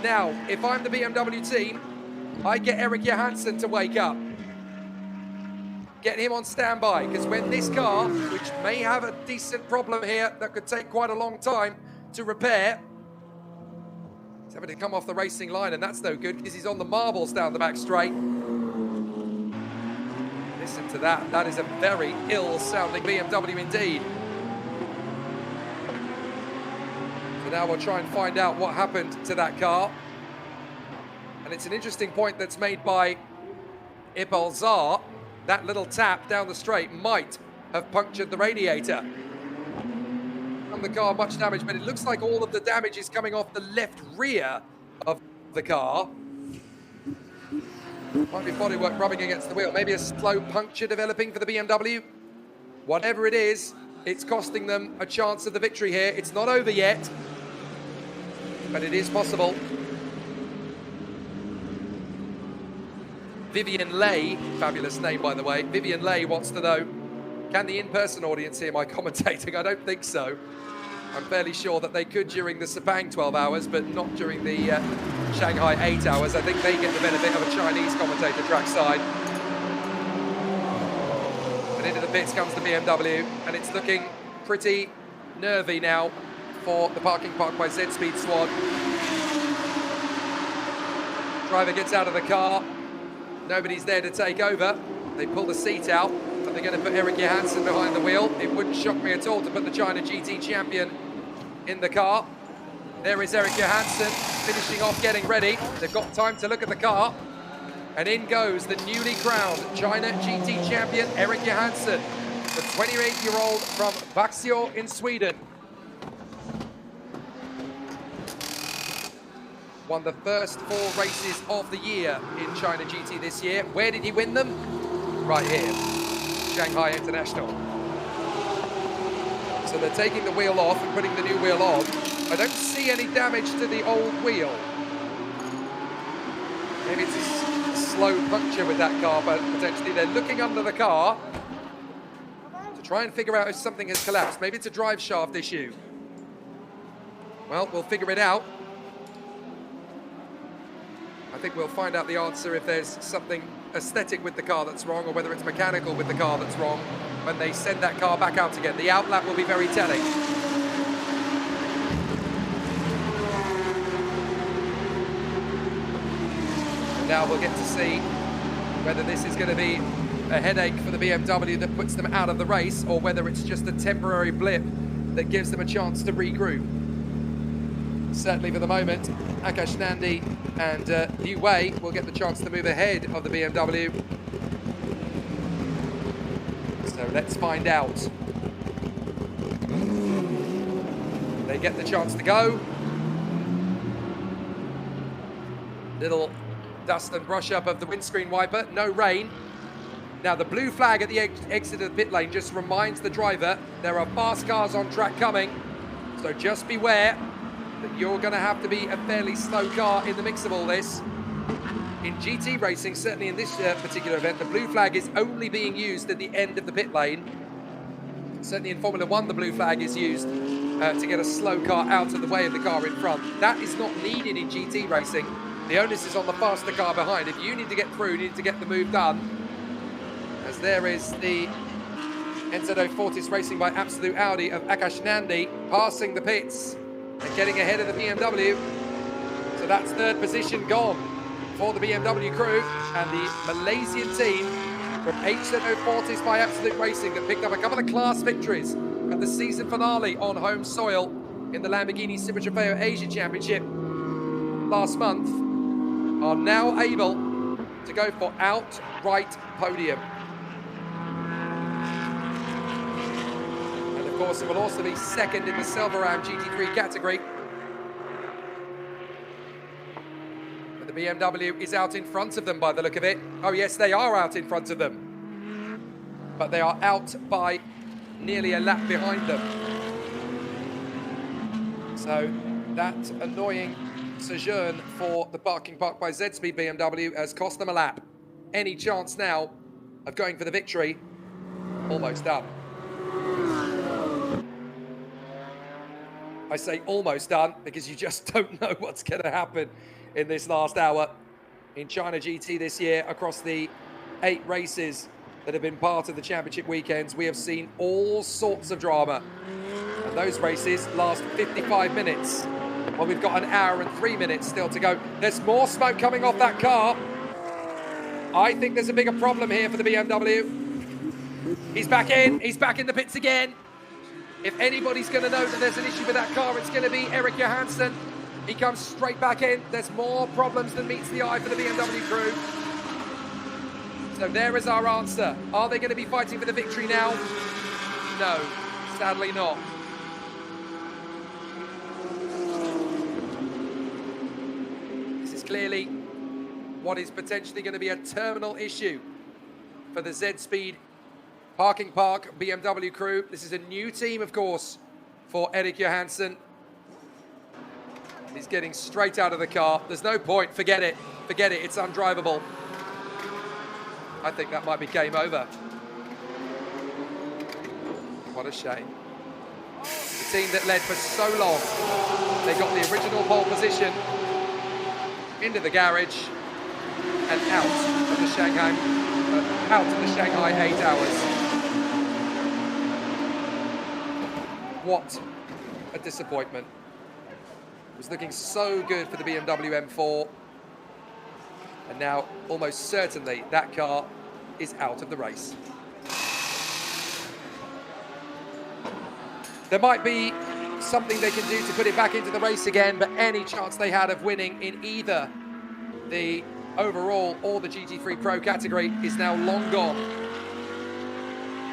Speaker 10: Now, if I'm the BMW team, I get Eric Johansson to wake up. Get him on standby, because when this car, which may have a decent problem here that could take quite a long time to repair, he's having to come off the racing line, and that's no good because he's on the marbles down the back straight. Listen to that. That is a very ill-sounding BMW indeed. So now we'll try and find out what happened to that car. And it's an interesting point that's made by Ibalzar. That little tap down the straight might have punctured the radiator. From the car, much damage, but it looks like all of the damage is coming off the left rear of the car. Might be bodywork rubbing against the wheel. Maybe a slow puncture developing for the BMW. Whatever it is, it's costing them a chance of the victory here. It's not over yet, but it is possible. Vivian Lay, fabulous name by the way. Vivian Lay wants to know, can the in-person audience hear my commentating? I don't think so. I'm fairly sure that they could during the Sepang 12 hours, but not during the Shanghai 8 hours. I think they get the benefit of a Chinese commentator trackside. And into the pits comes the BMW, and it's looking pretty nervy now for the parking park by Z-Speed squad. Driver gets out of the car. Nobody's there to take over. They pull the seat out, and they're going to put Eric Johansson behind the wheel. It wouldn't shock me at all to put the China GT champion in the car. There is Eric Johansson finishing off, getting ready. They've got time to look at the car. And in goes the newly crowned China GT champion, Eric Johansson, the 28-year-old from Vaxio in Sweden. won the first 4 races of the year in China GT this year. Where did he win them? Right here, Shanghai International. So they're taking the wheel off and putting the new wheel on. I don't see any damage to the old wheel. Maybe it's a slow puncture with that car, but potentially they're looking under the car to try and figure out if something has collapsed. Maybe it's a drive shaft issue. Well, we'll figure it out. I think we'll find out the answer if there's something aesthetic with the car that's wrong or whether it's mechanical with the car that's wrong when they send that car back out again. The outlap will be very telling. And now we'll get to see whether this is going to be a headache for the BMW that puts them out of the race or whether it's just a temporary blip that gives them a chance to regroup. Certainly for the moment, Akash Nandi and Liu Wei will get the chance to move ahead of the BMW. So let's find out. They get the chance to go. Little dust and brush up of the windscreen wiper, no rain. Now the blue flag at the exit of the pit lane just reminds the driver there are fast cars on track coming, so just beware that you're going to have to be a fairly slow car in the mix of all this. In GT racing, certainly in this particular event, the blue flag is only being used at the end of the pit lane. Certainly in Formula 1, the blue flag is used to get a slow car out of the way of the car in front. That is not needed in GT racing. The onus is on the faster car behind. If you need to get through, you need to get the move done. As there is the Enzo Fortis Racing by Absolute Audi of Akash Nandi passing the pits and getting ahead of the BMW. So that's third position gone for the BMW crew and the Malaysian team from HZO Fortis by Absolute Racing that picked up a couple of class victories at the season finale on home soil in the Lamborghini Super Trofeo Asia Championship last month are now able to go for outright podium. Of course, it will also be second in the Silverram GT3 category. But the BMW is out in front of them by the look of it. Oh yes, they are out in front of them. But they are out by nearly a lap behind them. So that annoying sojourn for the parking park by Z-Speed BMW has cost them a lap. Any chance now of going for the victory? Almost done. I say almost done because you just don't know what's going to happen in this last hour. In China GT this year, across the 8 races that have been part of the championship weekends, we have seen all sorts of drama. And those races last 55 minutes. Well, we've got an hour and 3 minutes still to go. There's more smoke coming off that car. I think there's a bigger problem here for the BMW. He's back in the pits again. If anybody's going to know that there's an issue with that car, it's going to be Eric Johansson. He comes straight back in. There's more problems than meets the eye for the BMW crew. So there is our answer. Are they going to be fighting for the victory now? No, sadly not. This is clearly what is potentially going to be a terminal issue for the Z-Speed Parking Park BMW crew. This is a new team, of course, for Eric Johansson. He's getting straight out of the car. There's no point. Forget it. Forget it. It's undrivable. I think that might be game over. What a shame. The team that led for so long. They got the original pole position into the garage and out of the Shanghai 8 hours. What a disappointment. It was looking so good for the BMW M4. And now, almost certainly, that car is out of the race. There might be something they can do to put it back into the race again, but any chance they had of winning in either the overall or the GT3 Pro category is now long gone.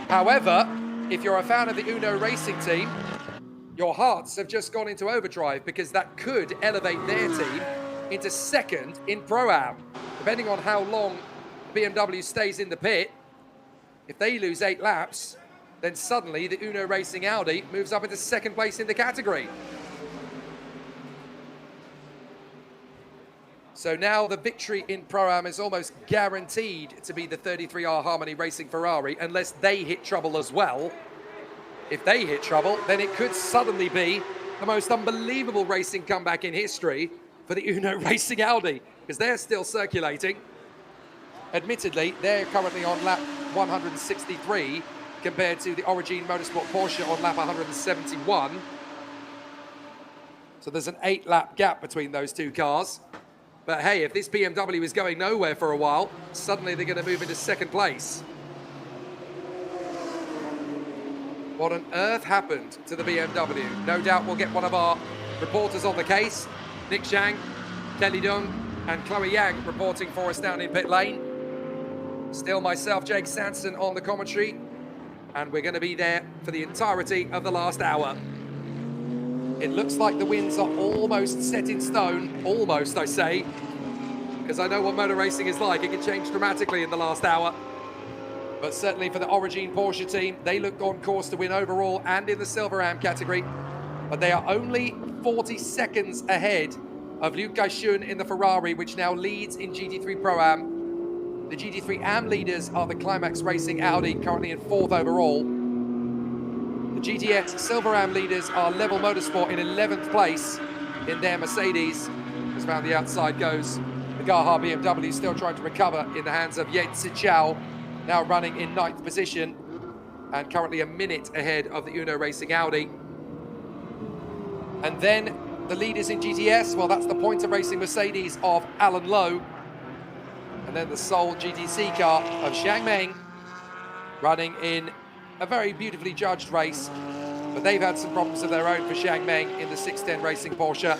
Speaker 10: However, if you're a fan of the Uno Racing team, your hearts have just gone into overdrive because that could elevate their team into second in Pro-Am. Depending on how long BMW stays in the pit, if they lose 8 laps, then suddenly the Uno Racing Audi moves up into second place in the category. So now the victory in Pro-Am is almost guaranteed to be the 33R Harmony Racing Ferrari, unless they hit trouble as well. If they hit trouble, then it could suddenly be the most unbelievable racing comeback in history for the Uno Racing Audi, because they're still circulating. Admittedly, they're currently on lap 163 compared to the Origin Motorsport Porsche on lap 171. So there's an 8-lap gap between those two cars. But hey, if this BMW is going nowhere for a while, suddenly they're going to move into second place. What on earth happened to the BMW? No doubt we'll get one of our reporters on the case. Nick Zhang, Kelly Dung, and Chloe Yang reporting for us down in pit lane. Still myself, Jake Sanson, on the commentary. And we're going to be there for the entirety of the last hour. It looks like the wins are almost set in stone. Almost, I say. Because I know what motor racing is like. It can change dramatically in the last hour. But certainly for the Origin Porsche team, they look on course to win overall and in the Silver Am category. But they are only 40 seconds ahead of Liu Kai-shun in the Ferrari, which now leads in GT3 Pro-Am. The GT3 Am leaders are the Climax Racing Audi, currently in 4th overall. The GTX Silver Am leaders are Level Motorsport in 11th place in their Mercedes. As round the outside goes, the Gaha BMW still trying to recover in the hands of Ye Zichao, now running in 9th position and currently a minute ahead of the Uno Racing Audi. And then the leaders in GTS, well, that's the Pointer Racing Mercedes of Alan Lowe. And then the sole GTC car of Zhang Meng, running in a very beautifully judged race. But they've had some problems of their own for Zhang Meng in the 610 Racing Porsche.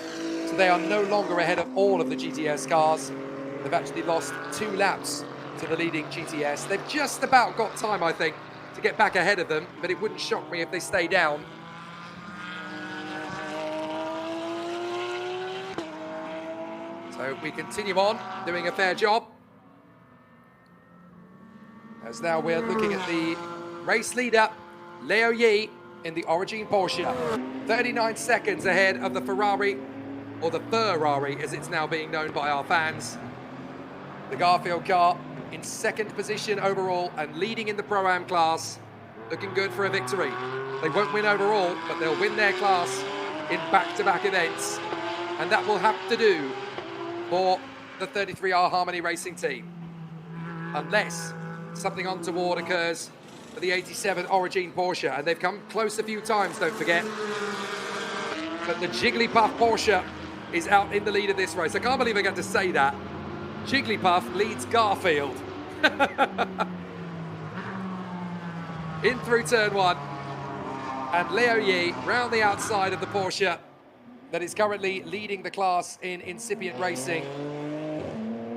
Speaker 10: So they are no longer ahead of all of the GTS cars. They've actually lost 2 laps to the leading GTS. They've just about got time, I think, to get back ahead of them, but it wouldn't shock me if they stay down. So we continue on, doing a fair job. As now we're looking at the race leader, Leo Yi, in the Origin Porsche. 39 seconds ahead of the Ferrari, or the Ferrari as it's now being known by our fans. The Garfield car in 2nd position overall and leading in the Pro-Am class. Looking good for a victory. They won't win overall, but they'll win their class in back-to-back events. And that will have to do for the 33R Harmony Racing team. Unless something untoward occurs for the 87 Origin Porsche. And they've come close a few times, don't forget. But the Jigglypuff Porsche is out in the lead of this race. I can't believe I got to say that. Jigglypuff leads Garfield. In through turn 1. And Leo Yi round the outside of the Porsche that is currently leading the class in incipient racing.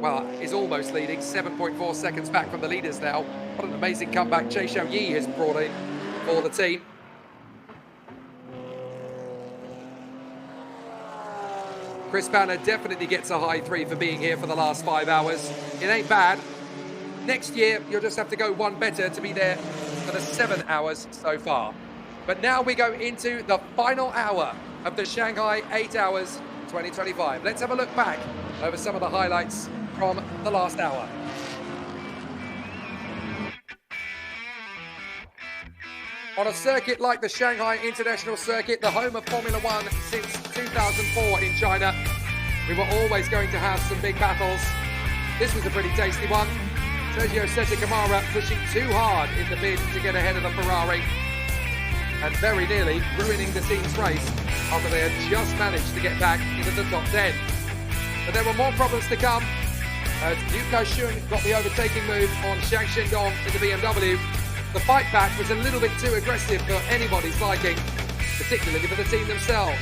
Speaker 10: Well, is almost leading, 7.4 seconds back from the leaders now. What an amazing comeback Chai Xiao Yi has brought in for the team. Chris Banner definitely gets a high 3 for being here for the last 5 hours. It ain't bad. Next year, you'll just have to go one better to be there for the 7 hours so far. But now we go into the final hour of the Shanghai 8 Hours 2025. Let's have a look back over some of the highlights from the last hour. On a circuit like the Shanghai International Circuit, the home of Formula One since 2004 in China, we were always going to have some big battles. This was a pretty tasty one. Sergio Sette Camara pushing too hard in the bid to get ahead of the Ferrari and very nearly ruining the team's race after they had just managed to get back into the top 10. But there were more problems to come as Liu Kai-shun got the overtaking move on Zhang Shengdong in the BMW. The fight back was a little bit too aggressive for anybody's liking, particularly for the team themselves.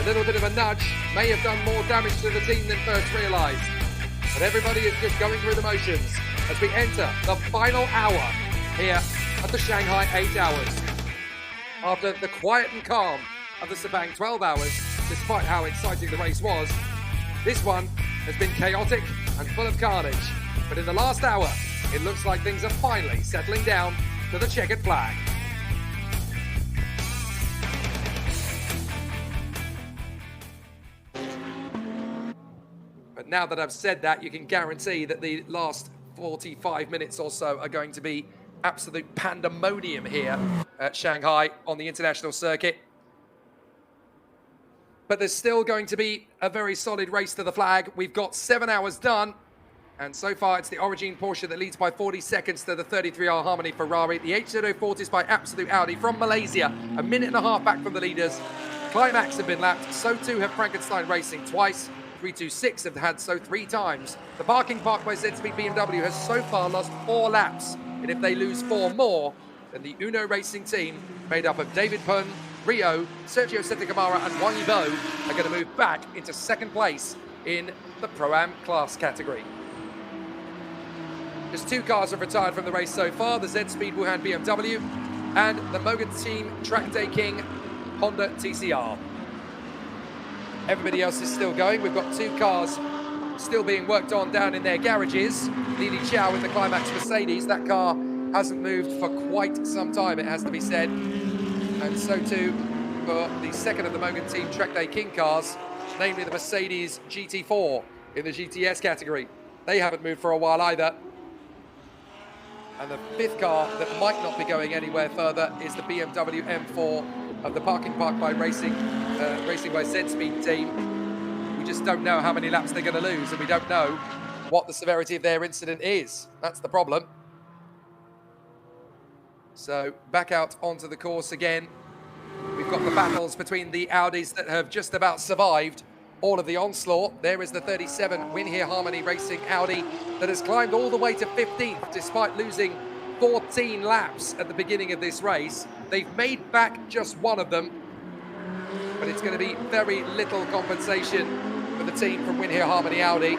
Speaker 10: A little bit of a nudge may have done more damage to the team than first realised. But everybody is just going through the motions as we enter the final hour here at the Shanghai 8 Hours. After the quiet and calm of the Sepang 12 Hours, despite how exciting the race was, This one has been chaotic and full of carnage, but in the last hour, it looks like things are finally settling down to the checkered flag. But now that I've said that, you can guarantee that the last 45 minutes or so are going to be absolute pandemonium here at Shanghai on the international circuit. But there's still going to be a very solid race to the flag. We've got 7 hours done. And so far, it's the Origin Porsche that leads by 40 seconds to the 33R Harmony Ferrari. The HZ040s by Absolute Audi from Malaysia, a minute and a half back from the leaders. Climax have been lapped. So too have Frankenstein Racing twice. 326 have had so 3 times. The Parking Park by ZSpeed BMW has so far lost 4 laps. And if they lose 4 more, then the Uno Racing team, made up of David Pun, Rio, Sergio Santacamara and Wang Yibo, are going to move back into second place in the Pro-Am class category. Just 2 cars have retired from the race so far, the Z-Speed Wuhan BMW and the Mogan Team Track Day King Honda TCR. Everybody else is still going. We've got 2 cars still being worked on down in their garages. Lili Chow with the Climax Mercedes. That car hasn't moved for quite some time, it has to be said. And so too for the second of the Mogan Team Track Day King cars, namely the Mercedes GT4 in the GTS category. They haven't moved for a while either. And the 5th car that might not be going anywhere further is the BMW M4 of the Parking Park by Racing by Z-Speed team. We just don't know how many laps they're going to lose, and we don't know what the severity of their incident is. That's the problem. So back out onto the course again. We've got the battles between the Audis that have just about survived all of the onslaught. There is the 37 Win Here Harmony Racing Audi that has climbed all the way to 15th despite losing 14 laps at the beginning of this race. They've made back just one of them, but it's going to be very little compensation for the team from Win Here Harmony Audi.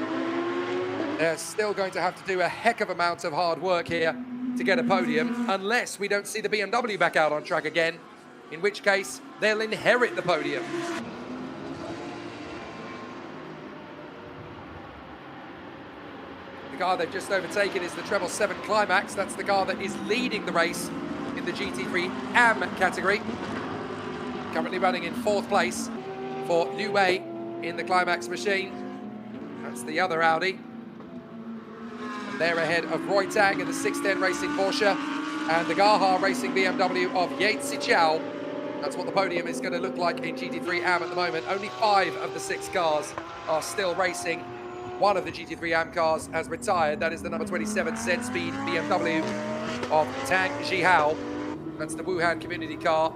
Speaker 10: They're still going to have to do a heck of amount of hard work here to get a podium, unless we don't see the BMW back out on track again, in which case they'll inherit the podium. The car they've just overtaken is the Treble 7 Climax. That's the car that is leading the race in the GT3 AM category. Currently running in 4th place for Liu Wei in the Climax machine. That's the other Audi. And they're ahead of Roy Tang in the 610 Racing Porsche and the Gaha Racing BMW of Yates Sichao. That's what the podium is going to look like in GT3 AM at the moment. Only 5 of the 6 cars are still racing. One of the GT3 AM cars has retired. That is the number 27 Z-Speed BMW of Tang Jihao. That's the Wuhan community car.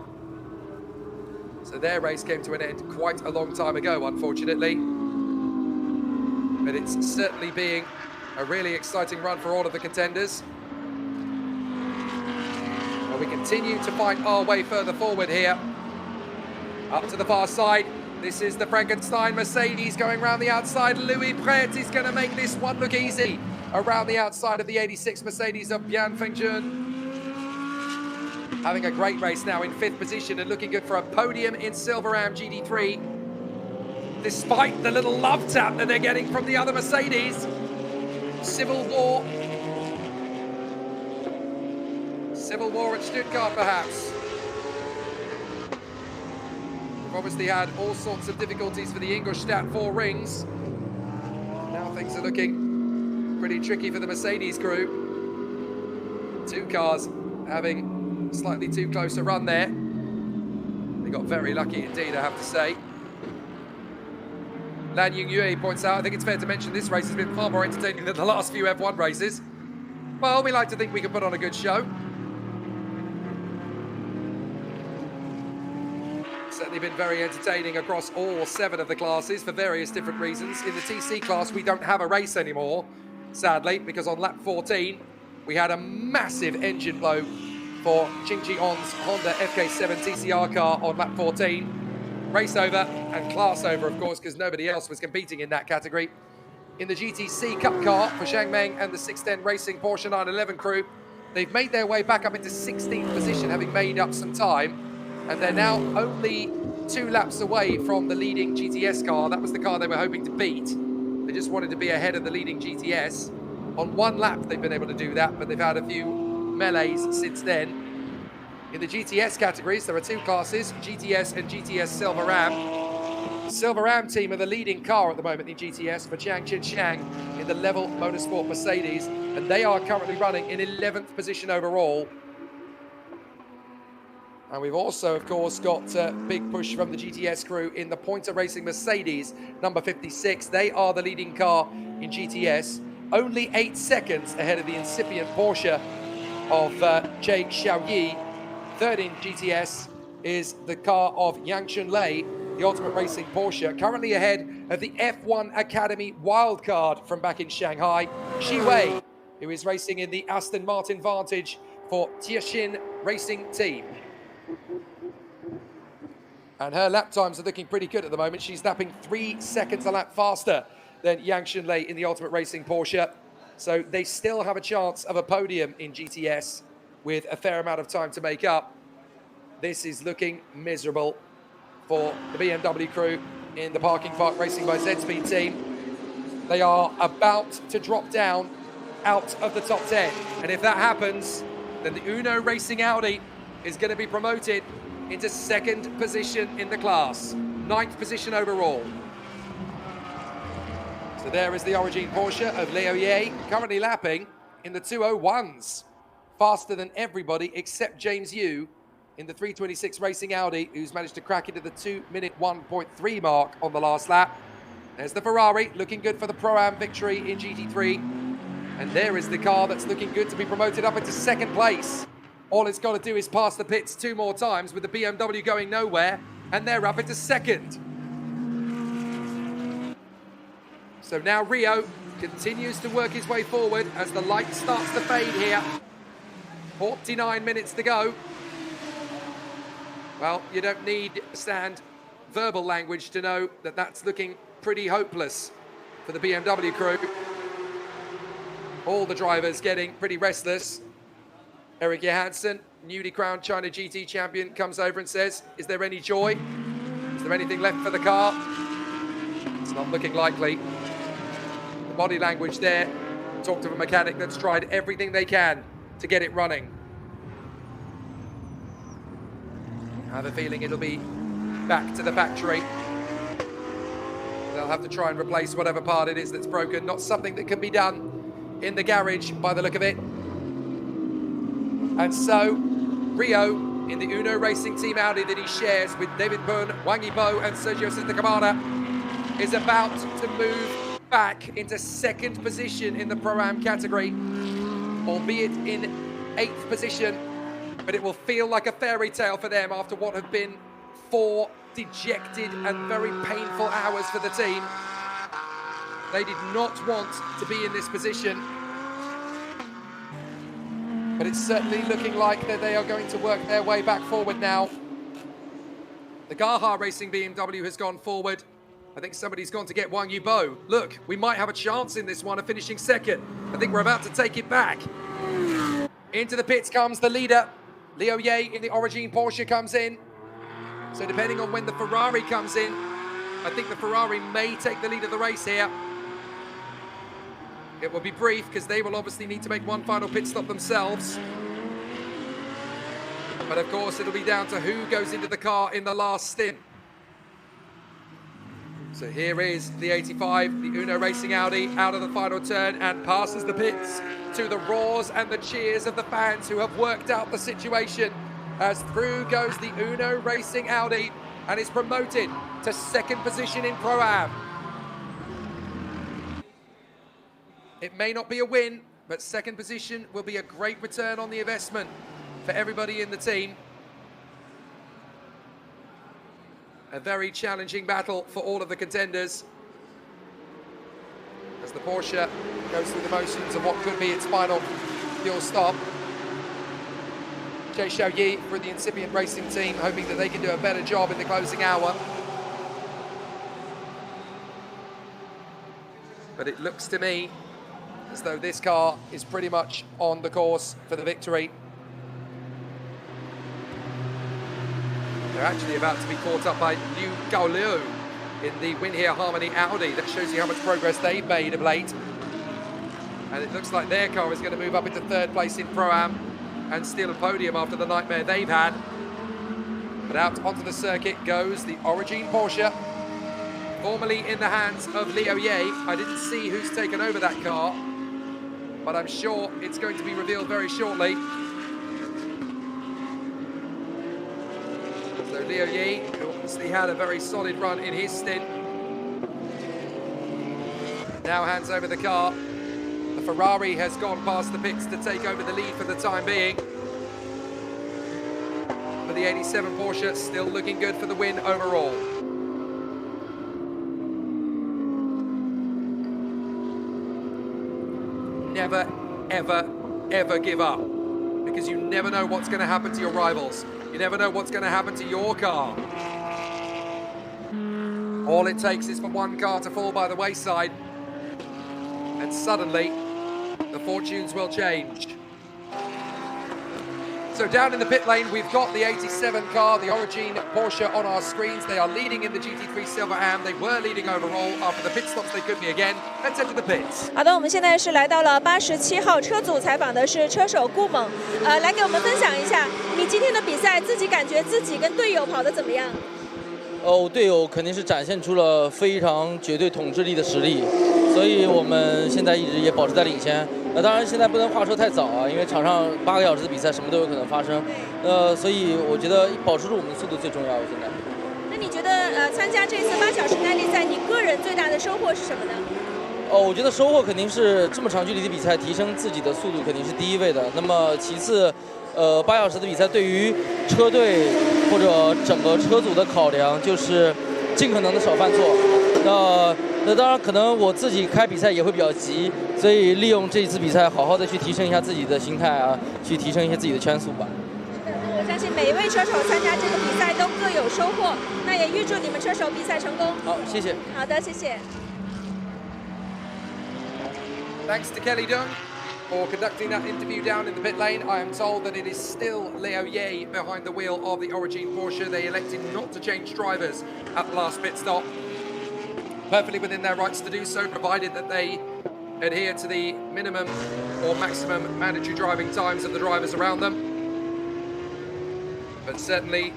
Speaker 10: So their race came to an end quite a long time ago, unfortunately. But it's certainly being a really exciting run for all of the contenders. Well, we continue to find our way further forward here. Up to the far side. This is the Frankenstein Mercedes going around the outside. Louis Pret is going to make this one look easy. Around the outside of the 86 Mercedes of Bian Fengjun. Having a great race now in 5th position and looking good for a podium in Silver Am GT3. Despite the little love tap that they're getting from the other Mercedes. Civil war. Civil war at Stuttgart, perhaps. We've obviously had all sorts of difficulties for the Ingolstadt 4 rings. Now things are looking pretty tricky for the Mercedes crew. 2 cars having slightly too close a run there. They got very lucky indeed, I have to say. Lan Yungyue points out, I think it's fair to mention this race has been far more entertaining than the last few F1 races. Well, we like to think we can put on a good show. Certainly been very entertaining across all 7 of the classes for various different reasons. In the TC class, we don't have a race anymore, sadly, because on lap 14, we had a massive engine blow for Ching Chi On's Honda FK7 TCR car on lap 14. Race over and class over, of course, because nobody else was competing in that category. In the GTC Cup car for Zhang Meng and the 610 Racing Porsche 911 crew, they've made their way back up into 16th position, having made up some time. And they're now only 2 laps away from the leading GTS car. That was the car they were hoping to beat. They just wanted to be ahead of the leading GTS. On 1 lap, they've been able to do that, but they've had a few melees since then. In the GTS categories, there are 2 classes, GTS and GTS Silver Ram. The Silver Ram team are the leading car at the moment in GTS for Jiang Qinshang in the Level Motorsport Mercedes, and they are currently running in 11th position overall. And we've also, of course, got a big push from the GTS crew in the Pointer Racing Mercedes, number 56. They are the leading car in GTS, only 8 seconds ahead of the incipient Porsche of Jay Xiaoyi. Third in GTS is the car of Yang Chunlei, the Ultimate Racing Porsche, currently ahead of the F1 Academy wildcard from back in Shanghai, Shi Wei, who is racing in the Aston Martin Vantage for Tianjin Racing Team. And her lap times are looking pretty good at the moment. She's lapping 3 seconds a lap faster than Yang Chunlei in the Ultimate Racing Porsche. So they still have a chance of a podium in GTS with a fair amount of time to make up. This is looking miserable for the BMW crew in the Parking Park Racing by Z-Speed team. They are about to drop down out of the top 10. And if that happens, then the Uno Racing Audi is going to be promoted into 2nd position in the class, 9th position overall. So there is the Origin Porsche of Leo Ye, currently lapping in the 201s, faster than everybody except James Yu in the 326 Racing Audi, who's managed to crack into the 2-minute 1.3 mark on the last lap. There's the Ferrari, looking good for the Pro-Am victory in GT3. And there is the car that's looking good to be promoted up into 2nd place. All it's got to do is pass the pits 2 more times with the BMW going nowhere, and they're up into 2nd. So now Rio continues to work his way forward as the light starts to fade here. 49 minutes to go. Well, you don't need stand verbal language to know that that's looking pretty hopeless for the BMW crew. All the drivers getting pretty restless. Eric Johansson, newly crowned China GT champion, comes over and says, is there any joy? Is there anything left for the car? It's not looking likely. The body language there, talk to a mechanic that's tried everything they can to get it running. I have a feeling it'll be back to the factory. They'll have to try and replace whatever part it is that's broken. Not something that can be done in the garage by the look of it. And so, Rio, in the Uno Racing Team Audi that he shares with David Bourne, Wang Yibo and Sergio Santacamara, is about to move back into 2nd position in the Pro-Am category, albeit in 8th position, but it will feel like a fairy tale for them after what have been 4 dejected and very painful hours for the team. They did not want to be in this position, but it's certainly looking like that they are going to work their way back forward now. The Gaha Racing BMW has gone forward. I think somebody's gone to get Wang Yibo. Look, we might have a chance in this one of finishing 2nd. I think we're about to take it back. Into the pits comes the leader. Leo Ye in the Origin Porsche comes in. So depending on when the Ferrari comes in, I think the Ferrari may take the lead of the race here. It will be brief because they will obviously need to make one final pit stop themselves. But of course, it'll be down to who goes into the car in the last stint. So here is the 85, the Uno Racing Audi, out of the final turn and passes the pits to the roars and the cheers of the fans who have worked out the situation. As through goes the Uno Racing Audi and is promoted to 2nd position in Pro-Am. It may not be a win, but 2nd position will be a great return on the investment for everybody in the team. A very challenging battle for all of the contenders as the Porsche goes through the motions of what could be its final fuel stop. Jay Xiaoyi for the incipient racing team, hoping that they can do a better job in the closing hour. But it looks to me as though this car is pretty much on the course for the victory. They're actually about to be caught up by Liu Gaoliu in the Win Here Harmony Audi. That shows you how much progress they've made of late. And it looks like their car is going to move up into third place in Pro-Am and steal a podium after the nightmare they've had. But out onto the circuit goes the Origin Porsche, formerly in the hands of Liu Ye. I didn't see who's taken over that car, but I'm sure it's going to be revealed very shortly. So Liu Ye, who obviously had a very solid run in his stint, now hands over the car. The Ferrari has gone past the pits to take over the lead for the time being. But the 87 Porsche still looking good for the win overall. Never, ever, ever give up, because you never know what's going to happen to your rivals. You never know what's going to happen to your car. All it takes is for one car to fall by the wayside, and suddenly the fortunes will change. So down in the pit lane, we've got the 87 car, the Origin Porsche on our screens. They are leading in the GT3 Silver Am. They were leading overall. After the pit stops, they could be again. Let's head to the pits.
Speaker 12: 好的，我们现在是来到了87号车组，采访的是车手顾猛，来给我们分享一下你今天的比赛，自己感觉自己跟队友跑得怎么样？
Speaker 2: 我队友肯定是展现出了非常绝对统治力的实力，所以我们现在一直也保持在领先。当然现在不能画车太早啊，因为场上8个小时的比赛，什么都有可能发生。所以我觉得保持住我们的速度最重要。现在。
Speaker 12: 那你觉得参加这次8小时耐力赛，你个人最大的收获是什么呢？
Speaker 2: 我觉得收获肯定是这么长距离的比赛，提升自己的速度肯定是第一位的。那么其次，8小时的比赛对于车队或者整个车组的考量就是尽可能的少犯错。那当然可能我自己开比赛也会比较急，所以利用这一次比赛好好的去提升一下自己的心态啊，去提升一下自己的圈速吧。
Speaker 12: 是的，我相信每一位车手参加这个比赛都各有收获，那也预祝你们车手比赛成功。
Speaker 2: 好，谢谢。
Speaker 12: 好的，谢谢。
Speaker 10: Thanks to Kelly Dung for conducting that interview down in the pit lane. I am told that it is still Liu Ye behind the wheel of the Origin Porsche. They elected not to change drivers at the last pit stop. Perfectly within their rights to do so, provided that they adhere to the minimum or maximum mandatory driving times of the drivers around them. But certainly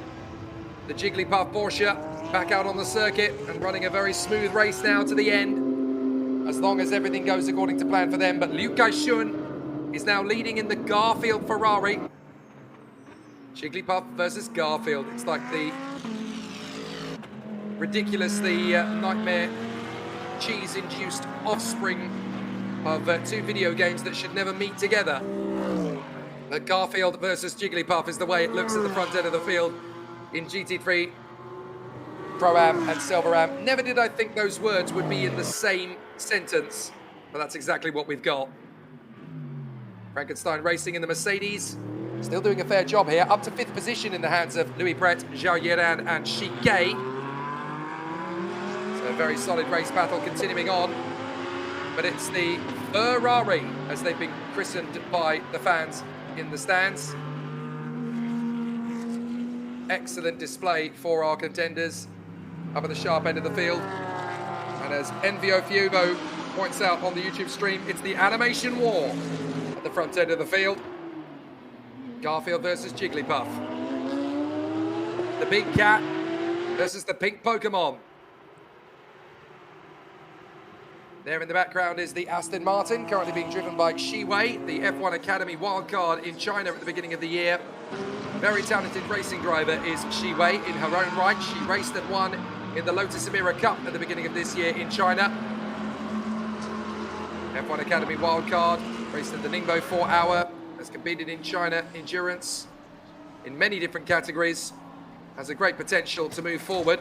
Speaker 10: the Jigglypuff Porsche back out on the circuit and running a very smooth race now to the end, as long as everything goes according to plan for them. But Liu Kaixun is now leading in the Garfield Ferrari. Jigglypuff versus Garfield. It's like the ridiculously nightmare cheese-induced offspring of two video games that should never meet together. But Garfield versus Jigglypuff is the way it looks at the front end of the field in GT3 Pro-Am and Silver Am. Never did I think those words would be in the same sentence, but that's exactly what we've got. Frankenstein Racing in the Mercedes, still doing a fair job here, up to 5th position in the hands of Louis Pret, Zhao Yiran and Shikai. So a very solid race battle continuing on, but it's the Ferrari, as they've been christened by the fans in the stands. Excellent display for our contenders up at the sharp end of the field. And as Envio Fiubo points out on the YouTube stream, it's the animation war at the front end of the field. Garfield versus Jigglypuff. The big cat versus the pink Pokemon. There in the background is the Aston Martin, currently being driven by Shi Wei, the F1 Academy wildcard in China at the beginning of the year. Very talented racing driver is Shi Wei in her own right. She raced and won in the Lotus Emira Cup at the beginning of this year in China. F1 Academy wildcard, raced in the Ningbo 4 Hour, has competed in China endurance in many different categories, has a great potential to move forward.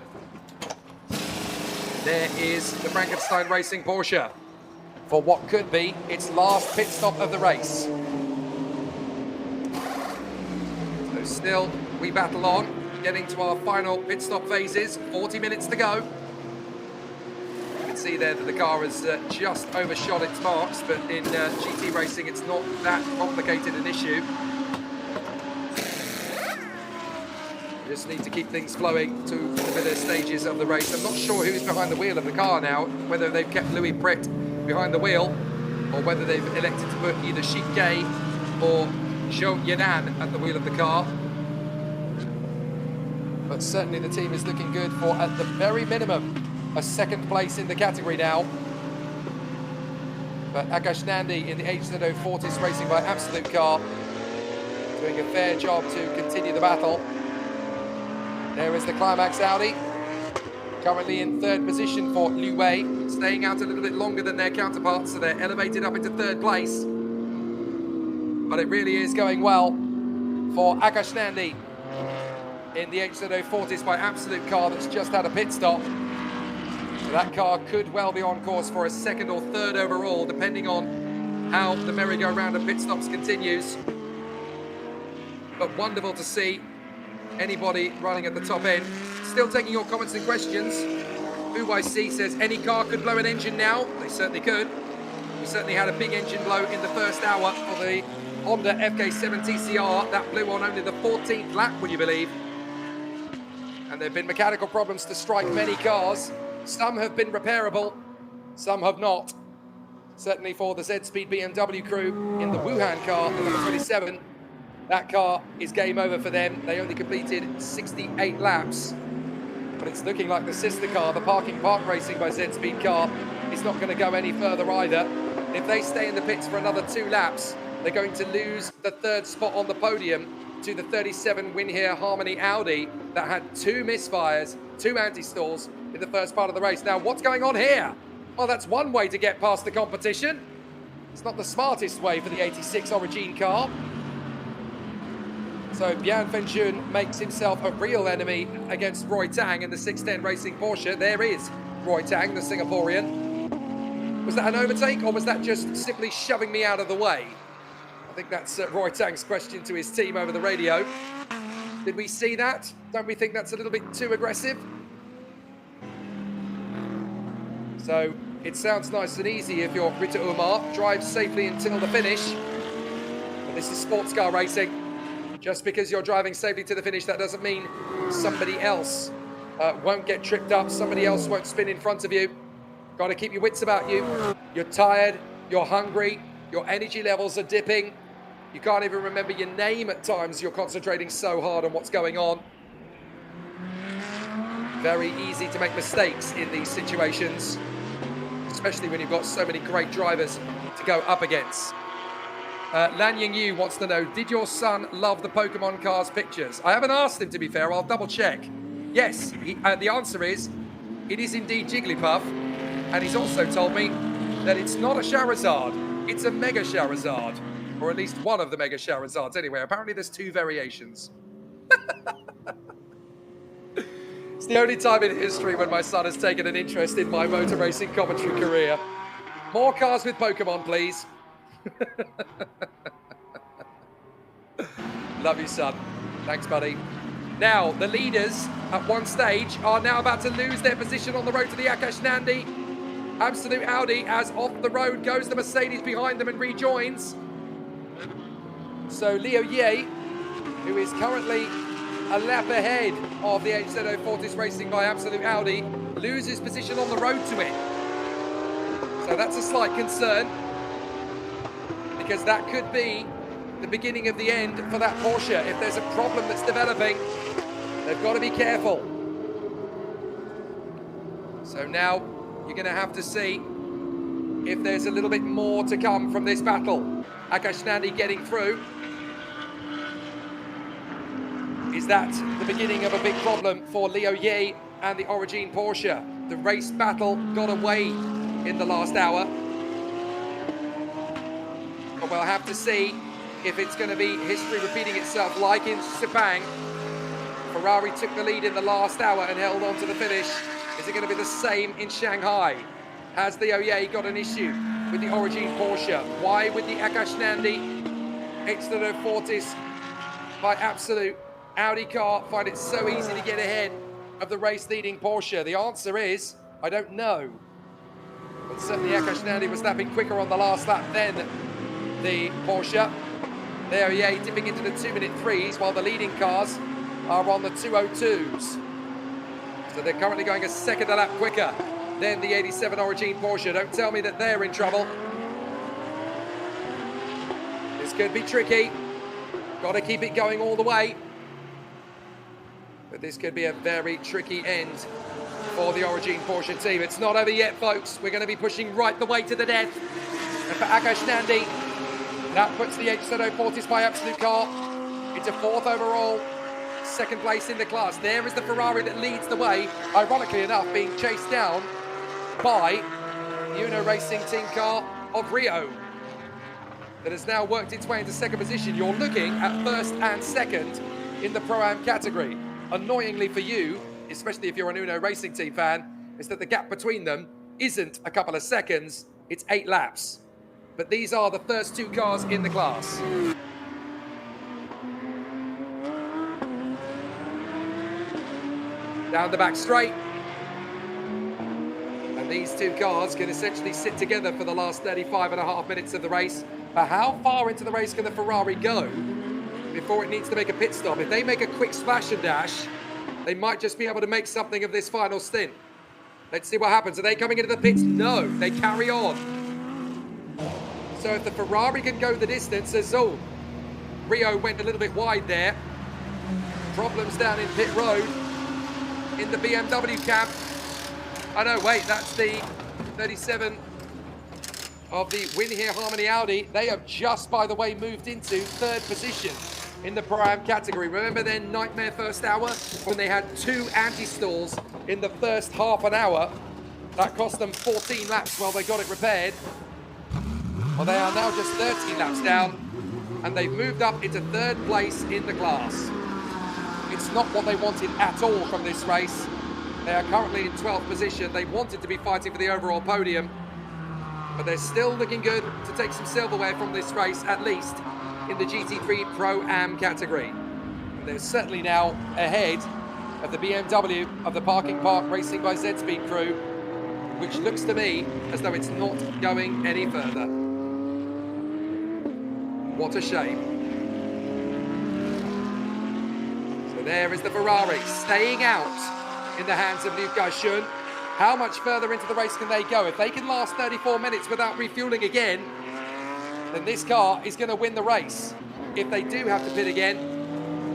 Speaker 10: There is the Frankenstein Racing Porsche for what could be its last pit stop of the race. So still, we battle on, getting to our final pit stop phases, 40 minutes to go. You can see there that the car has just overshot its marks, but in GT racing, it's not that complicated an issue. just need to keep things flowing to the middle stages of the race. I'm not sure who's behind the wheel of the car now, whether they've kept Louis Pret behind the wheel or whether they've elected to put either Shige or Zhou Yanan at the wheel of the car. But certainly the team is looking good for, at the very minimum, a second place in the category now. But Akash Nandi in the HZO Fortis racing by Absolute Car doing a fair job to continue the battle. There is the Climax Audi, currently in third position for Liu Wei, staying out a little bit longer than their counterparts, so they're elevated up into third place. But it really is going well for Akash Nandi in the HZO Fortis by Absolute Car that's just had a pit stop. So that car could well be on course for a second or third overall, depending on how the merry-go-round of pit stops continues. But wonderful to see anybody running at the top end. Still taking your comments and questions. UYC says any car could blow an engine now. They certainly could. We certainly had a big engine blow in the first hour for the Honda FK7 TCR. That blew on only the 14th lap, would you believe? And there have been mechanical problems to strike many cars. Some have been repairable, some have not. Certainly for the Z-Speed BMW crew in the Wuhan car, the number 27, that car is game over for them. They only completed 68 laps. But it's looking like the sister car, the Parking Park Racing by Z-Speed car, is not going to go any further either. If they stay in the pits for another 2 laps, they're going to lose the third spot on the podium to the 37 Win Here Harmony Audi that had 2 misfires, 2 anti-stalls in the first part of the race. Now, what's going on here? Well, that's one way to get past the competition. It's not the smartest way for the 86 Origin car. So Bian Fenjun makes himself a real enemy against Roy Tang in the 610 Racing Porsche. There is Roy Tang, the Singaporean. Was that an overtake, or was that just simply shoving me out of the way? I think that's Roy Tang's question to his team over the radio. Did we see that? Don't we think that's a little bit too aggressive? So it sounds nice and easy if you're Rita Umar. Drive safely until the finish. But this is sports car racing. Just because you're driving safely to the finish, that doesn't mean somebody else won't get tripped up, somebody else won't spin in front of you. Got to keep your wits about you. You're tired, you're hungry, your energy levels are dipping. You can't even remember your name at times. You're concentrating so hard on what's going on. Very easy to make mistakes in these situations, especially when you've got so many great drivers to go up against. Lan Yingyu wants to know, did your son love the Pokemon cars pictures? I haven't asked him, to be fair. I'll double check. Yes, the answer is, it is indeed Jigglypuff. And he's also told me that it's not a Charizard, it's a Mega Charizard. Or at least one of the Mega Charizards. Anyway, apparently there's 2 variations. It's the only time in history when my son has taken an interest in my motor racing commentary career. More cars with Pokemon, please. Love you, son. Thanks, buddy. Now, the leaders at one stage are now about to lose their position on the road to the Akash Nandi. Absolute Audi, as off the road goes the Mercedes behind them and rejoins. So Liu Ye, who is currently a lap ahead of the HZO Fortis Racing by Absolute Audi, loses position on the road to it. So that's a slight concern, because that could be the beginning of the end for that Porsche. If there's a problem that's developing, they've got to be careful. So now you're going to have to see if there's a little bit more to come from this battle. Akash Nandi getting through. Is that the beginning of a big problem for Liu Ye and the Origin Porsche? The race battle got away in the last hour. But we'll have to see if it's going to be history repeating itself like in Sepang. Ferrari took the lead in the last hour and held on to the finish. Is it going to be the same in Shanghai? Has the Oye got an issue with the Origin Porsche? Why with the Akash Nandi HZO Fortis by Absolute Audi car find it so easy to get ahead of the race leading Porsche? The answer is, I don't know. But certainly Akash Nandi was snapping quicker on the last lap than the Porsche. The Oye dipping into the 2-minute threes, while the leading cars are on the 202s. So they're currently going a second a lap quicker than the 87 Origin Porsche. Don't tell me that they're in trouble. This could be tricky. Got to keep it going all the way. But this could be a very tricky end for the Origin Porsche team. It's not over yet, folks. We're going to be pushing right the way to the death. And for Akash Nandi, that puts the HZO Fortis by Absolute Car into 4th overall, 2nd place in the class. There is the Ferrari that leads the way, ironically enough, being chased down by the Uno Racing team car of Rio that has now worked its way into 2nd position. You're looking at 1st and 2nd in the Pro-Am category. Annoyingly for you, especially if you're an Uno Racing team fan, is that the gap between them isn't a couple of seconds, it's 8 laps. But these are the first 2 cars in the class. Down the back straight. And these 2 cars can essentially sit together for the last 35.5 minutes of the race. But how far into the race can the Ferrari go before it needs to make a pit stop? If they make a quick splash and dash, they might just be able to make something of this final stint. Let's see what happens. Are they coming into the pits? No, they carry on. So if the Ferrari can go the distance, as Rio went a little bit wide there. Problems down in pit road in the BMW camp. Oh no, wait, that's the 37 of the Win Here Harmony Audi. They have just, by the way, moved into 3rd position in the Pro-Am category. Remember their nightmare first hour when they had 2 anti-stalls in the first half an hour? That cost them 14 laps while they got it repaired. Well, they are now just 13 laps down, and they've moved up into 3rd place in the class. It's not what they wanted at all from this race. They are currently in 12th position. They wanted to be fighting for the overall podium, but they're still looking good to take some silverware from this race, at least in the GT3 Pro-Am category. And they're certainly now ahead of the BMW of the Parking Park Racing by Z-Speed crew, which looks to me as though it's not going any further. What a shame. So there is the Ferrari staying out in the hands of Liu Gaixun. How much further into the race can they go? If they can last 34 minutes without refueling again, then this car is going to win the race. If they do have to pit again,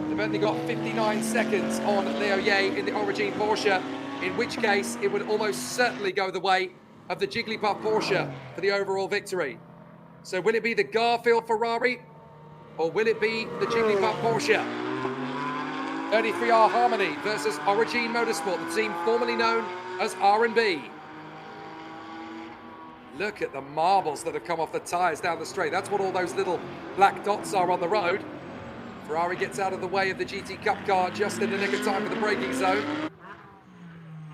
Speaker 10: they've only got 59 seconds on Leo Ye in the Origin Porsche, in which case it would almost certainly go the way of the Jigglypuff Porsche for the overall victory. So will it be the Garfield Ferrari, or will it be the Jigglypuff Porsche? 33R Harmony versus Origin Motorsport, the team formerly known as R&B. Look at the marbles that have come off the tyres down the straight. That's what all those little black dots are on the road. Ferrari gets out of the way of the GT Cup car just in the nick of time for the braking zone.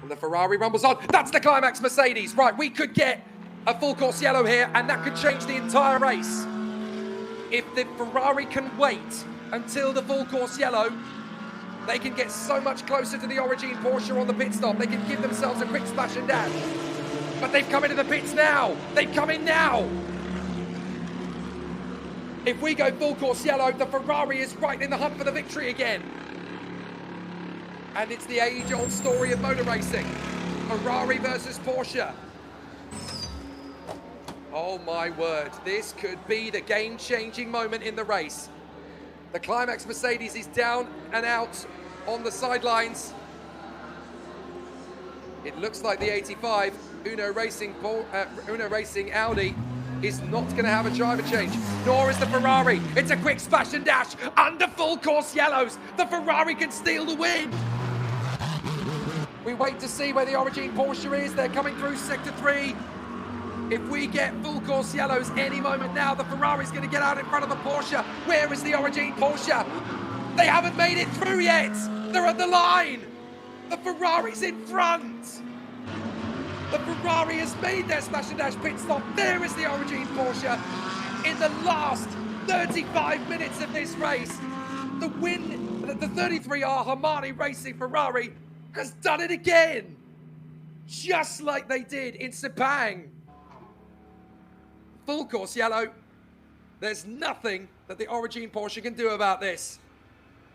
Speaker 10: And the Ferrari rumbles on. That's the Climax Mercedes. Right, we could get a full course yellow here, and that could change the entire race. If the Ferrari can wait until the full course yellow, they can get so much closer to the Origin Porsche on the pit stop. They can give themselves a quick splash and dash. But they've come into the pits now. They've come in now. If we go full course yellow, the Ferrari is right in the hunt for the victory again. And it's the age-old story of motor racing. Ferrari versus Porsche. Oh my word, this could be the game-changing moment in the race. The Climax Mercedes is down and out on the sidelines. It looks like the 85 Uno Racing Audi is not going to have a driver change, nor is the Ferrari. It's a quick splash and dash under full course yellows. The Ferrari can steal the win. We wait to see where the Origin Porsche is. They're coming through Sector 3. If we get full course yellows any moment now, the Ferrari's going to get out in front of the Porsche. Where is the Origin Porsche? They haven't made it through yet. They're at the line. The Ferrari's in front. The Ferrari has made their splash and dash pit stop. There is the Origin Porsche in the last 35 minutes of this race. The 33R Harmony Racing Ferrari has done it again. Just like they did in Sepang. Full course yellow. There's nothing that the Origin Porsche can do about this.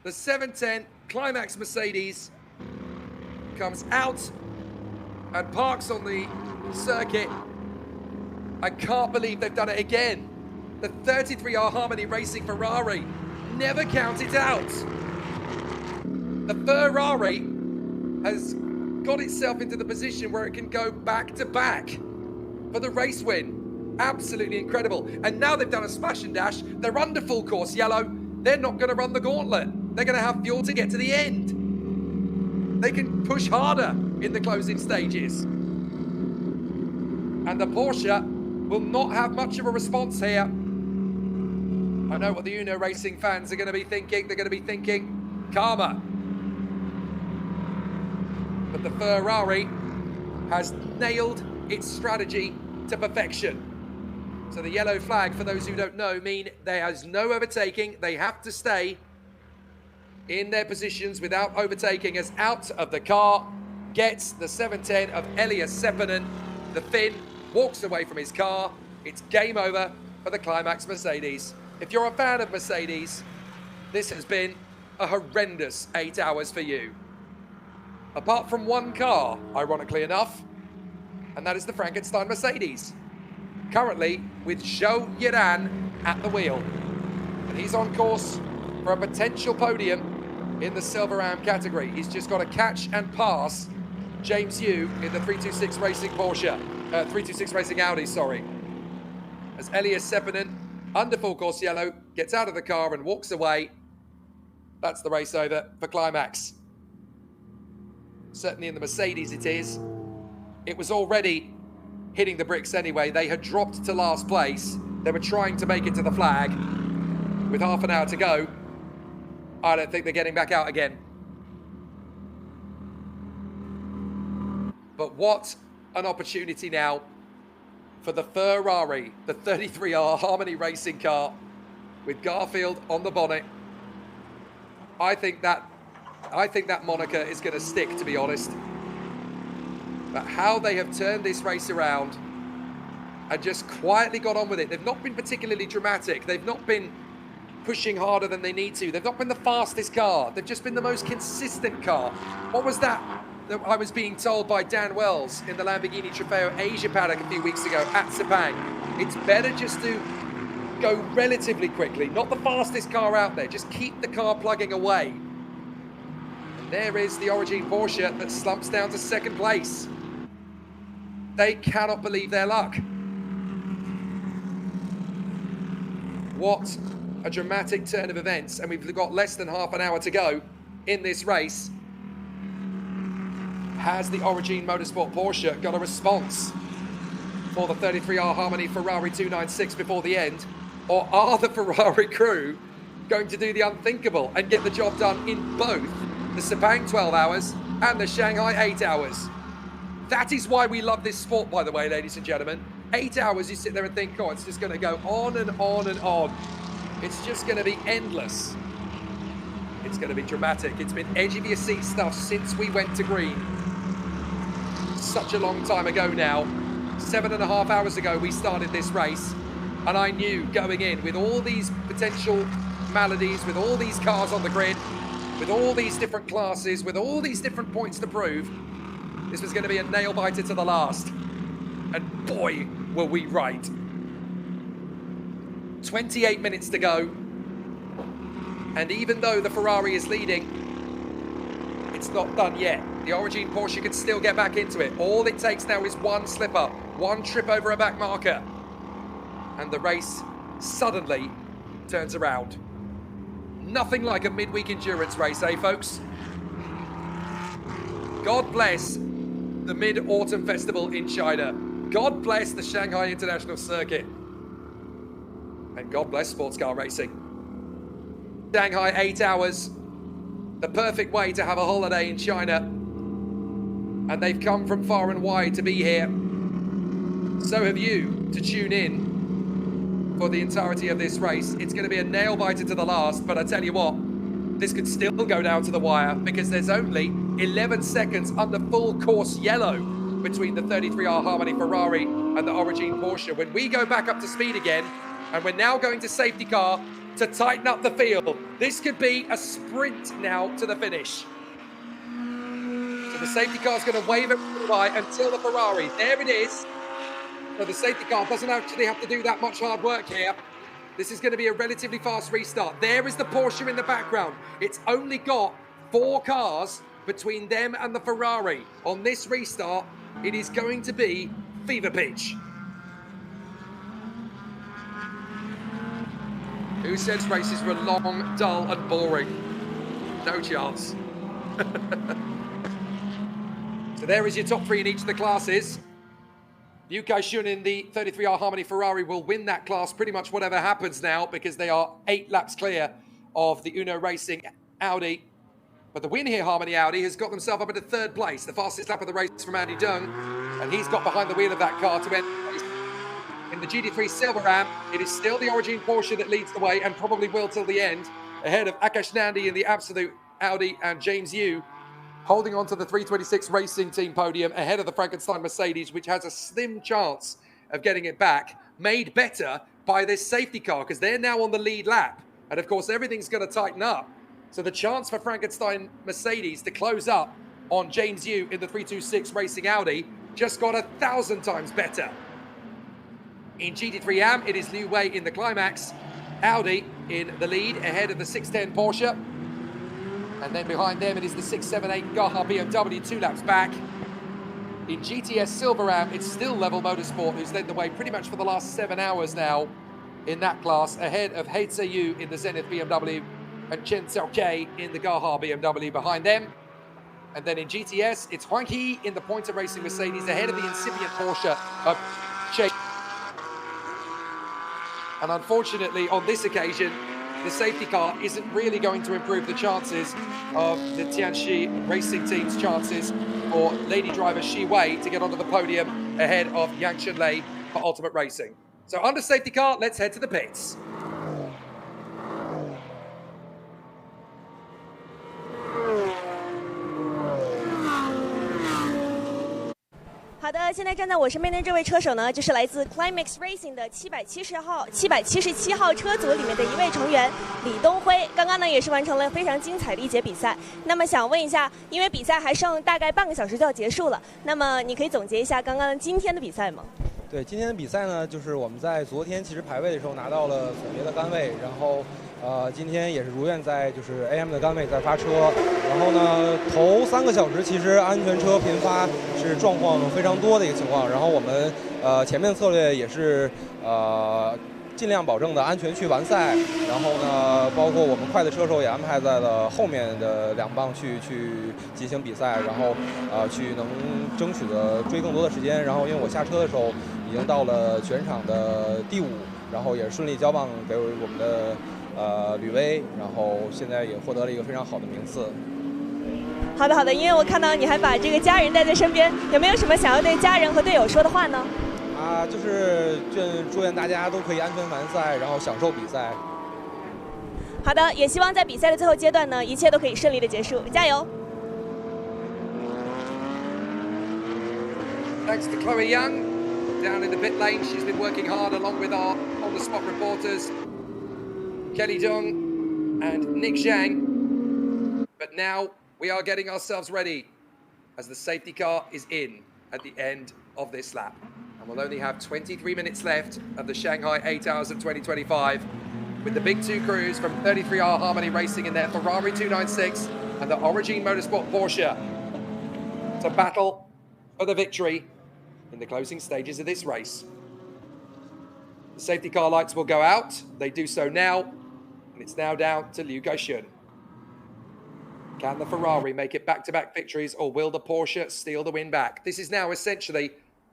Speaker 10: The 710 Climax Mercedes comes out and parks on the circuit. I can't believe they've done it again. The 33R Harmony Racing Ferrari never counted out. The Ferrari has got itself into the position where it can go back to back for the race win. Absolutely incredible. And now they've done a smash and dash. They're under full course yellow. They're not going to run the gauntlet. They're going to have fuel to get to the end. They can push harder in the closing stages. And the Porsche will not have much of a response here. I know what the Uno Racing fans are going to be thinking. They're going to be thinking, karma. But the Ferrari has nailed its strategy to perfection. So the yellow flag, for those who don't know, mean there is no overtaking. They have to stay in their positions without overtaking, as out of the car gets the 710 of Elias Seppänen. The Finn walks away from his car. It's game over for the Climax Mercedes. If you're a fan of Mercedes, this has been a horrendous 8 hours for you. Apart from one car, ironically enough, and that is the Frankenstein Mercedes. Currently with Zhou Yiran at the wheel. And he's on course for a potential podium in the Silver Ram category. He's just got to catch and pass James Yu in the 326 Racing Porsche. 326 Racing Audi, sorry. As Elias Seppänen, under full course yellow, gets out of the car and walks away. That's the race over for Climax. Certainly in the Mercedes it is. It was already hitting the bricks anyway. They had dropped to last place. They were trying to make it to the flag. With half an hour to go, I don't think they're getting back out again. But what an opportunity now for the Ferrari, the 33R Harmony racing car with Garfield on the bonnet. I think that moniker is going to stick, to be honest. But how they have turned this race around and just quietly got on with it. They've not been particularly dramatic. They've not been pushing harder than they need to. They've not been the fastest car. They've just been the most consistent car. What was that I was being told by Dan Wells in the Lamborghini Trofeo Asia paddock a few weeks ago at Sepang? It's better just to go relatively quickly, not the fastest car out there. Just keep the car plugging away. And there is the Origin Porsche that slumps down to second place. They cannot believe their luck. What a dramatic turn of events, and we've got less than half an hour to go in this race. Has the Origin Motorsport Porsche got a response for the 33R Harmony Ferrari 296 before the end? Or are the Ferrari crew going to do the unthinkable and get the job done in both the Sepang 12 hours and the Shanghai 8 hours? That is why we love this sport, by the way, ladies and gentlemen. 8 hours, you sit there and think, oh, it's just going to go on and on and on. It's just going to be endless. It's going to be dramatic. It's been edge of your seat stuff since we went to green. Such a long time ago now. 7.5 hours ago, we started this race. And I knew going in with all these potential maladies, with all these cars on the grid, with all these different classes, with all these different points to prove, this was going to be a nail-biter to the last. And boy, were we right. 28 minutes to go. And even though the Ferrari is leading, it's not done yet. The Origin Porsche can still get back into it. All it takes now is one slip-up, one trip over a back marker. And the race suddenly turns around. Nothing like a midweek endurance race, eh, folks? God bless the Mid-Autumn Festival in China. God bless the Shanghai International Circuit. And God bless sports car racing. Shanghai 8 hours, the perfect way to have a holiday in China. And they've come from far and wide to be here. So have you to tune in for the entirety of this race. It's going to be a nail-biter to the last, but I tell you what, this could still go down to the wire because there's only 11 seconds under full course yellow between the 33R Harmony Ferrari and the Origin Porsche. When we go back up to speed again, and we're now going to safety car to tighten up the field. This could be a sprint now to the finish. So the safety car is going to wave it by until the Ferrari. There it is. So the safety car doesn't actually have to do that much hard work here. This is going to be a relatively fast restart. There is the Porsche in the background. It's only got 4 cars between them and the Ferrari. On this restart, it is going to be fever pitch. Who says races were long, dull, and boring? No chance. So there is your top 3 in each of the classes. Liu Kai-shun in the 33R Harmony Ferrari will win that class pretty much whatever happens now, because they are 8 laps clear of the Uno Racing Audi. But the win here, Harmony Audi, has got themselves up into 3rd place, the fastest lap of the race from Andy Dung, and he's got behind the wheel of that car to end the race. In the GT3 Silver Ram, it is still the Origin Porsche that leads the way, and probably will till the end, ahead of Akash Nandi in the Absolute Audi and James Yu, holding on to the 326 Racing Team podium ahead of the Frankenstein Mercedes, which has a slim chance of getting it back, made better by this safety car, because they're now on the lead lap. And of course, everything's going to tighten up. So the chance for Frankenstein Mercedes to close up on James Yu in the 326 Racing Audi just got 1,000 times better. In GT3 AM, it is Liu Wei in the climax, Audi in the lead ahead of the 610 Porsche. And then behind them, it is the 678 Gaha BMW 2 laps back. In GTS Silver Ram, it's still Level Motorsport, who's led the way pretty much for the last 7 hours now in that class, ahead of Heitze Yu in the Zenith BMW and Chen Xiaokei in the Gaha BMW behind them. And then in GTS, it's Huang He in the Pointer Racing Mercedes ahead of the incipient Porsche of Che. And unfortunately, on this occasion, the safety car isn't really going to improve the chances of the Tianxi Racing Team's chances for lady driver Shi Wei to get onto the podium ahead of Yang Chunlei for Ultimate Racing. So under safety car, let's head to the pits.
Speaker 12: 好的，现在站在我身边的这位车手呢，就是来自 Climax Racing 的777号车组里面的一位成员李东辉。刚刚呢也是完成了非常精彩的一节比赛。那么想问一下，因为比赛还剩大概半个小时就要结束了，那么你可以总结一下刚刚今天的比赛吗？
Speaker 3: 对，今天的比赛呢，就是我们在昨天其实排位的时候拿到了总结的杆位，然后今天也是如愿在就是 AM 的杆位在发车，然后呢头3个小时其实安全车频发是状况非常多的一个情况，然后我们前面策略也是尽量保证的安全去完赛，然后呢包括我们快的车手也安排在了后面的2棒去进行比赛，然后去能争取的追更多的时间，然后因为我下车的时候已经到了全场的第5，然后也顺利交棒给我们的吕薇，然后现在也获得了一个非常好的名次。
Speaker 12: 好的好的，因为我看到你还把这个家人带在身边，有没有什么想要对家人和队友说的话呢？
Speaker 3: 就是祝愿大家都可以安全完赛，然后享受比赛。
Speaker 12: 好的，也希望在比赛的最后阶段呢，一切都可以顺利的结束，加油！
Speaker 10: Thanks to Chloe Young down in the pit lane. She's been working hard along with our on-the-spot reporters, Kelly Dong and Nick Zhang. But now we are getting ourselves ready as the safety car is in at the end of this lap. And we'll only have 23 minutes left of the Shanghai 8 Hours of 2025 with the big 2 crews from 33R Harmony Racing in their Ferrari 296 and the Origin Motorsport Porsche to battle for the victory in the closing stages of this race. The safety car lights will go out. They do so now, and it's now down to Liu Kai-shun. Can the Ferrari make it back-to-back victories, or will the Porsche steal the win back? This is now essentially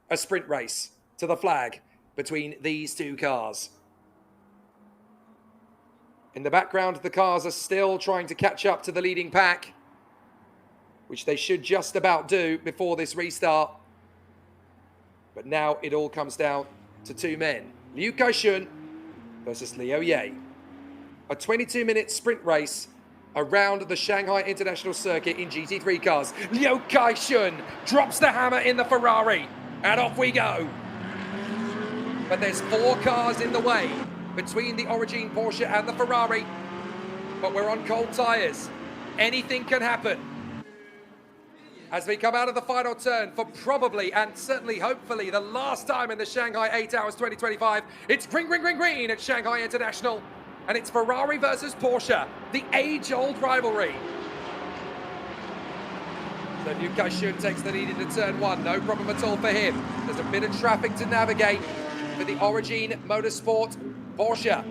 Speaker 10: a sprint race to the flag between these 2 cars. In the background, the cars are still trying to catch up to the leading pack, which they should just about do before this restart. But now it all comes down to 2 men. Liu Kai-shun versus Liu Ye. A 22-minute sprint race around the Shanghai International Circuit in GT3 cars. Liu Kai-shun drops the hammer in the Ferrari, and off we go. But there's 4 cars in the way. between the Origin Porsche and the Ferrari, but we're on cold tyres. Anything can happen. As we come out of the final turn for probably and certainly hopefully the last time in the Shanghai 8 Hours 2025, it's green, green, green, green at Shanghai International, and it's Ferrari versus Porsche, the age-old rivalry. So Liu Kaixun takes the lead into turn 1, no problem at all for him. There's a bit of traffic to navigate for the Origin Motorsport Porsche,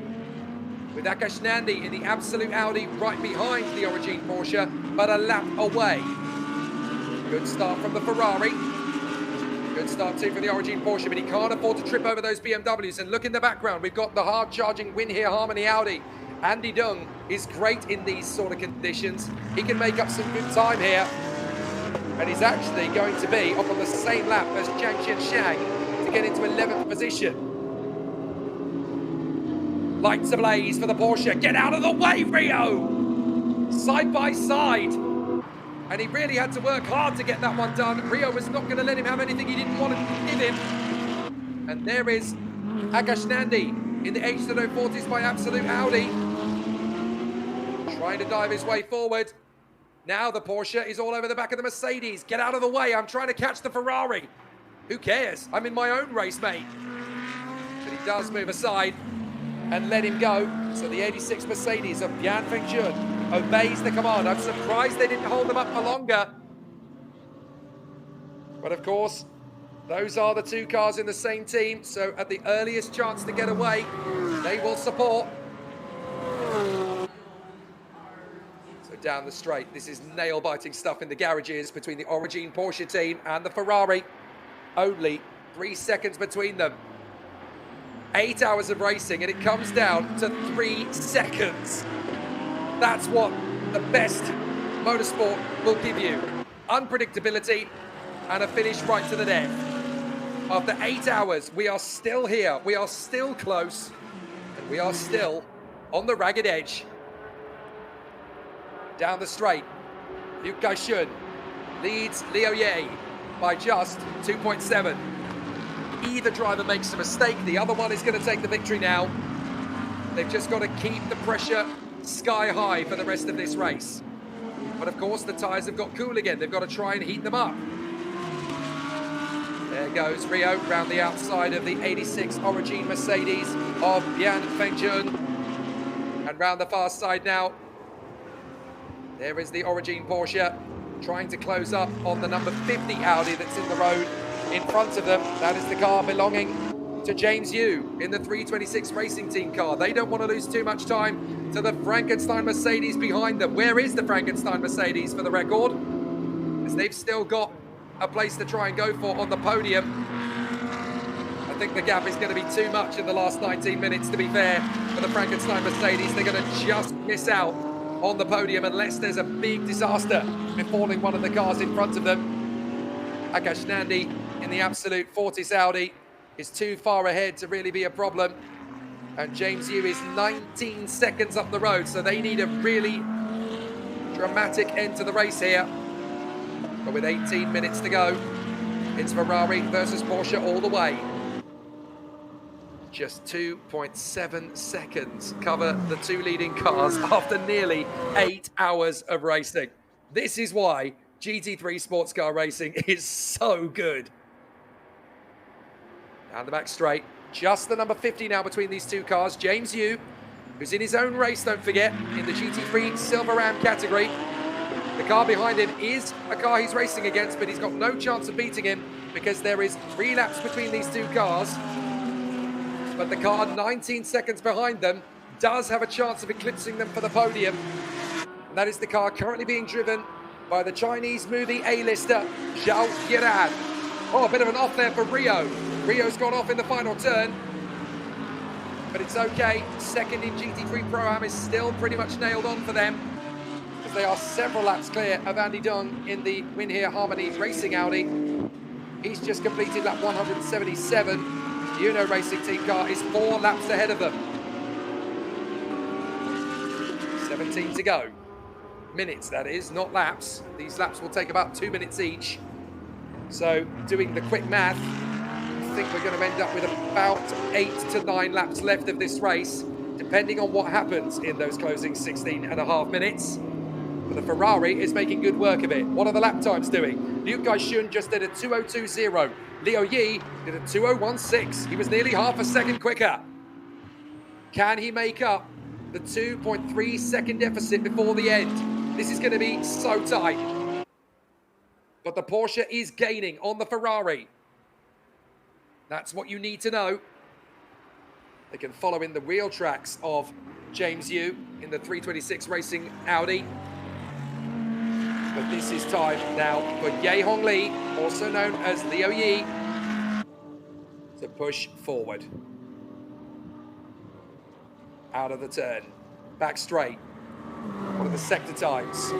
Speaker 10: with Akash Nandi in the absolute Audi right behind the Origin Porsche, but a lap away. Good start from the Ferrari. Good start too for the Origin Porsche, but he can't afford to trip over those BMWs. And look in the background, we've got the hard-charging Win Here Harmony Audi. Andy Dung is great in these sort of conditions. He can make up some good time here. And he's actually going to be up on the same lap as Zhang Qianshang to get into 11th position. Lights ablaze for the Porsche. Get out of the way, Rio! Side by side. And he really had to work hard to get that one done. Rio was not going to let him have anything he didn't want to give him. And there is Akash Nandi in the H40s by Absolute Audi. Trying to dive his way forward. Now the Porsche is all over the back of the Mercedes. Get out of the way. I'm trying to catch the Ferrari. Who cares? I'm in my own race, mate. But he does move aside and let him go. So the 86 Mercedes of Bian Fengjun obeys the command. I'm surprised they didn't hold them up for longer. But of course, those are the two cars in the same team. So at the earliest chance to get away, they will support. So down the straight, this is nail-biting stuff in the garages between the Origin Porsche team and the Ferrari. Only 3 seconds between them. 8 hours of racing, and it comes down to 3 seconds. That's what the best motorsport will give you. Unpredictability and a finish right to the death. After 8 hours, we are still here. We are still close. And we are still on the ragged edge. Down the straight, Liu Kaixun leads Liu Ye by just 2.7. Either driver makes a mistake, the other one is going to take the victory now. They've just got to keep the pressure sky high for the rest of this race. But of course, the tyres have got cool again. They've got to try and heat them up. There goes Rio round the outside of the 86 Origin Mercedes of Bian Fengjun. And round the far side now, there is the Origin Porsche trying to close up on the number 50 Audi that's in the road in front of them. That is the car belonging to James Yu in the 326 Racing Team car. They don't want to lose too much time to the Frankenstein Mercedes behind them. Where is the Frankenstein Mercedes for the record? Because they've still got a place to try and go for on the podium. I think the gap is going to be too much in the last 19 minutes, to be fair, for the Frankenstein Mercedes. They're going to just miss out on the podium unless there's a big disaster befalling one of the cars in front of them. Akash Nandi in the absolute 40s Audi is too far ahead to really be a problem. And James Yu is 19 seconds up the road, so they need a really dramatic end to the race here. But with 18 minutes to go, it's Ferrari versus Porsche all the way. Just 2.7 seconds cover the two leading cars after nearly 8 hours of racing. This is why GT3 sports car racing is so good. Down the back straight, just the number 50 now between these two cars. James Yu, who's in his own race, don't forget, in the GT3 Silver Ram category. The car behind him is a car he's racing against, but he's got no chance of beating him because there is 3 laps between these two cars. But the car 19 seconds behind them does have a chance of eclipsing them for the podium. And that is the car currently being driven by the Chinese movie A-lister, Zhao Yiran. Oh, a bit of an off there for Rio. Rio's gone off in the final turn. But it's okay. Second in GT3 Pro-Am is still pretty much nailed on for them, because they are several laps clear of Andy Dung in the Win Here Harmony Racing Audi. He's just completed lap 177. The Uno Racing Team car is 4 laps ahead of them. 17 to go. Minutes, that is, not laps. These laps will take about 2 minutes each. So, doing the quick math, think we're going to end up with about 8 to 9 laps left of this race, depending on what happens in those closing 16 and a half minutes. But the Ferrari is making good work of it. What are the lap times doing? Liu Kaixun just did a 2:02.0. Liu Yi did a 2:01.6. He was nearly half a second quicker. Can he make up the 2.3 second deficit before the end? This is going to be so tight. But the Porsche is gaining on the Ferrari. That's what you need to know. They can follow in the wheel tracks of James Yu in the 326 Racing Audi. But this is time now for Ye Hongli, also known as Liu Yi, to push forward. Out of the turn, back straight. What are the sector times?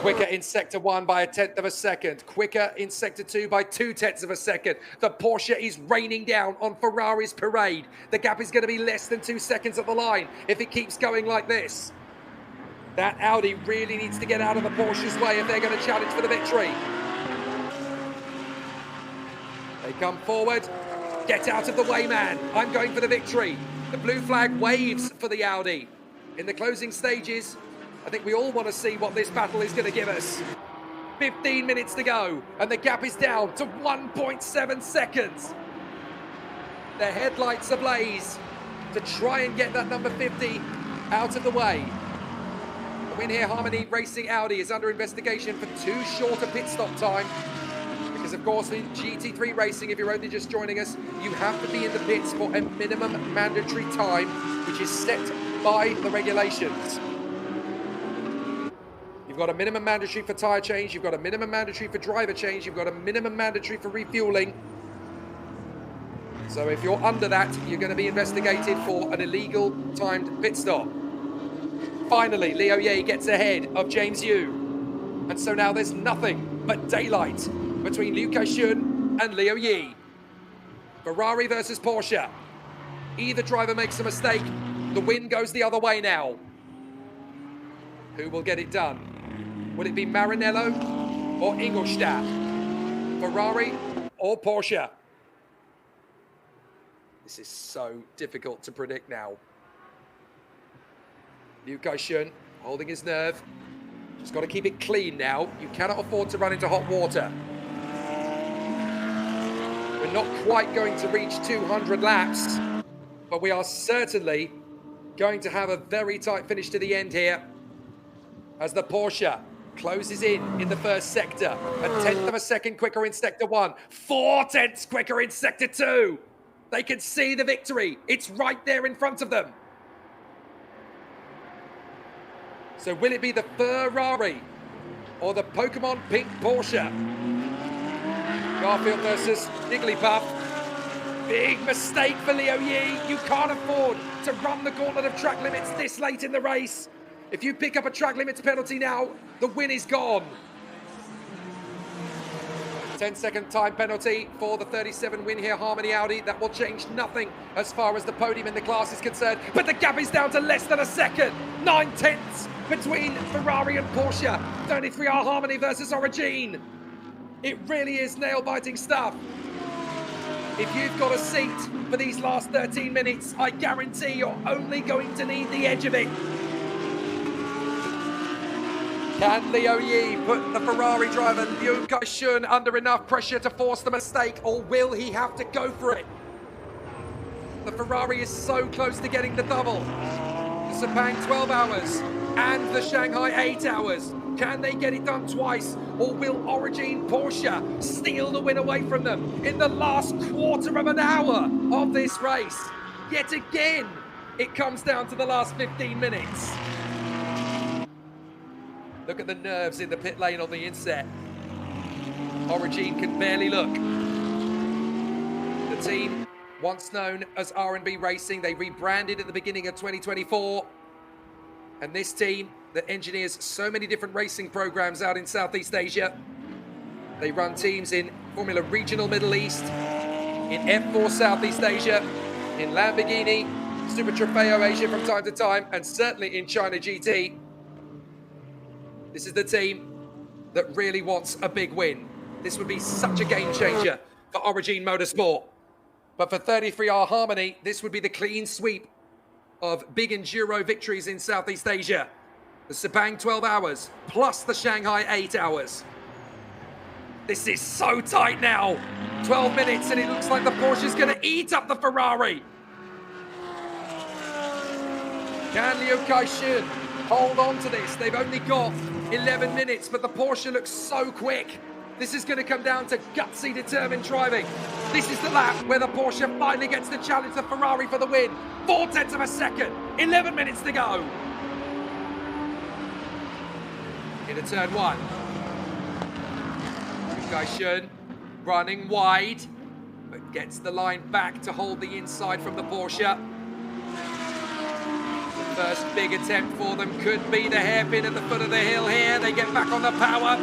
Speaker 10: Quicker in sector 1 by 1/10 of a second. Quicker in sector 2 by 2/10 of a second. The Porsche is raining down on Ferrari's parade. The gap is going to be less than 2 seconds at the line if it keeps going like this. That Audi really needs to get out of the Porsche's way if they're going to challenge for the victory. They come forward. Get out of the way, man. I'm going for the victory. The blue flag waves for the Audi. In the closing stages, I think we all want to see what this battle is going to give us. 15 minutes to go, and the gap is down to 1.7 seconds. The headlights ablaze to try and get that number 50 out of the way. The Win Here Harmony Racing Audi is under investigation for too short a pit stop time. Because, of course, in GT3 racing, if you're only just joining us, you have to be in the pits for a minimum mandatory time, which is set by the regulations. You've got a minimum mandatory for tyre change, you've got a minimum mandatory for driver change, you've got a minimum mandatory for refueling. So if you're under that, you're going to be investigated for an illegal timed pit stop. Finally, Liu Yi gets ahead of James Yu. And so now there's nothing but daylight between Liu Kaixun and Liu Yi. Ferrari versus Porsche. Either driver makes a mistake, the win goes the other way now. Who will get it done? Will it be Maranello or Ingolstadt? Ferrari or Porsche? This is so difficult to predict now. Liu Kaixun holding his nerve. Just got to keep it clean now. You cannot afford to run into hot water. We're not quite going to reach 200 laps, but we are certainly going to have a very tight finish to the end here as the Porsche closes in the first sector. 1/10 of a second quicker in sector 1. 4/10 quicker in sector 2. They can see the victory. It's right there in front of them. So will it be the Ferrari or the Pokemon Pink Porsche? Garfield versus Jigglypuff. Big mistake for Liu Yi. You can't afford to run the gauntlet of track limits this late in the race. If you pick up a track limits penalty now, the win is gone. 10-second time penalty for the 37 Win Here Harmony Audi. That will change nothing as far as the podium in the class is concerned. But the gap is down to less than a second. 9/10 between Ferrari and Porsche. 33R Harmony versus Origin. It really is nail-biting stuff. If you've got a seat for these last 13 minutes, I guarantee you're only going to need the edge of it. Can Liu Yi put the Ferrari driver Liu Kaixun under enough pressure to force the mistake, or will he have to go for it? The Ferrari is so close to getting the double. The Sepang 12 hours and the Shanghai 8 hours. Can they get it done twice, or will Origin Porsche steal the win away from them in the last quarter of an hour of this race? Yet again, it comes down to the last 15 minutes. Look at the nerves in the pit lane on the inset. Origin can barely look. The team, once known as R&B Racing, they rebranded at the beginning of 2024. And this team that engineers so many different racing programs out in Southeast Asia. They run teams in Formula Regional Middle East, in F4 Southeast Asia, in Lamborghini, Super Trofeo Asia from time to time, and certainly in China GT. This is the team that really wants a big win. This would be such a game changer for Origin Motorsport. But for 33R Harmony, this would be the clean sweep of big enduro victories in Southeast Asia. The Sepang 12 hours, plus the Shanghai 8 hours. This is so tight now. 12 minutes, and it looks like the Porsche's going to eat up the Ferrari. Can Liu Kaixun hold on to this? They've only got 11 minutes, but the Porsche looks so quick. This is going to come down to gutsy, determined driving. This is the lap where the Porsche finally gets to challenge the Ferrari for the win. 0.4 of a second, 11 minutes to go. Into turn one. Liu Kaixun running wide, but gets the line back to hold the inside from the Porsche. The first big attempt for them could be the hairpin at the foot of the hill here. They get back on the power.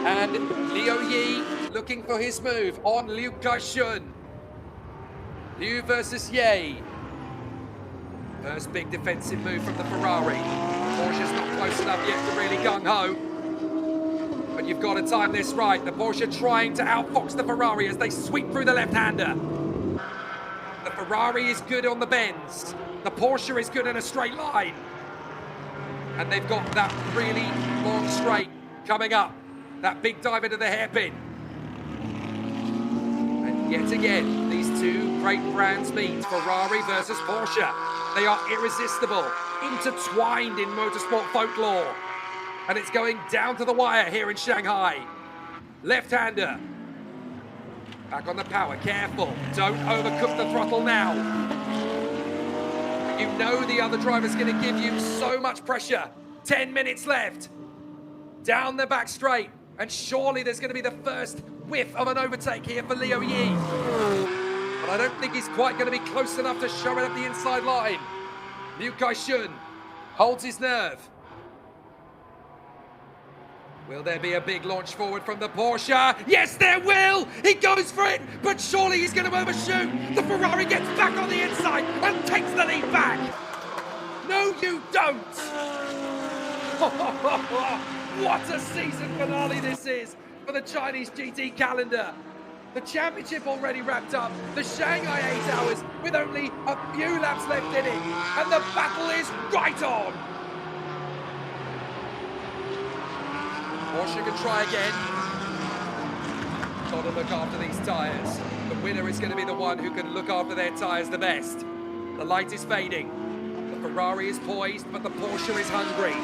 Speaker 10: And Liu Yi looking for his move on Liu Kaixun. Liu versus Ye. First big defensive move from the Ferrari. Porsche's not close enough yet to really gung-ho. But you've got to time this right. The Porsche trying to outfox the Ferrari as they sweep through the left-hander. The Ferrari is good on the bends. The Porsche is good in a straight line. And they've got that really long straight coming up. That big dive into the hairpin. And yet again, these two great brands meet. Ferrari versus Porsche. They are irresistible, intertwined in motorsport folklore. And it's going down to the wire here in Shanghai. Left-hander. Back on the power, careful. Don't overcook the throttle now. You know the other driver's going to give you so much pressure. 10 minutes left. Down the back straight. And surely there's going to be the first whiff of an overtake here for Liu Yi. But I don't think he's quite going to be close enough to show it up the inside line. Liu Kaixun holds his nerve. Will there be a big launch forward from the Porsche? Yes, there will! He goes for it, but surely he's going to overshoot. The Ferrari gets back on the inside and takes the lead back. No, you don't! What a season finale this is for the Chinese GT calendar. The championship already wrapped up, the Shanghai 8 hours with only a few laps left in it, and the battle is right on. Porsche can try again. Got to look after these tyres. The winner is going to be the one who can look after their tyres the best. The light is fading. The Ferrari is poised, but the Porsche is hungry.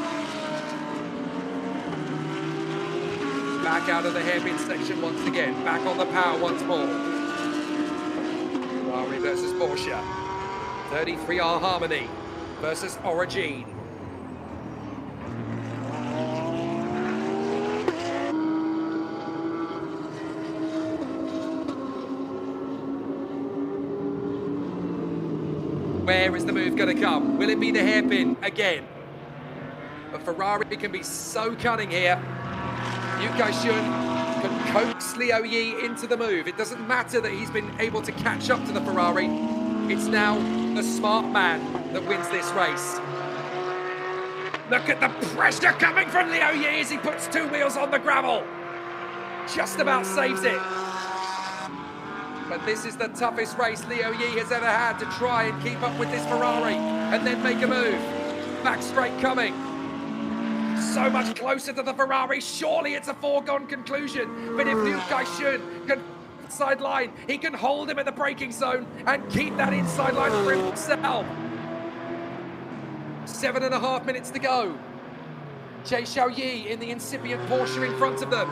Speaker 10: Back out of the hairpin section once again. Back on the power once more. Ferrari versus Porsche. 33R Harmony versus Origin. Where is the move going to come? Will it be the hairpin again? But Ferrari can be so cunning here. Liu Kaixun can coax Liu Yi into the move. It doesn't matter that he's been able to catch up to the Ferrari. It's now the smart man that wins this race. Look at the pressure coming from Liu Yi as he puts two wheels on the gravel. Just about saves it. But this is the toughest race Liu Yi has ever had to try and keep up with this Ferrari and then make a move. Back straight coming. So much closer to the Ferrari, surely it's a foregone conclusion. But if Liu Kaixun can sideline, he can hold him at the braking zone and keep that inside line for himself. 7.5 minutes to go. Jie Xiaoyi in the incipient Porsche in front of them.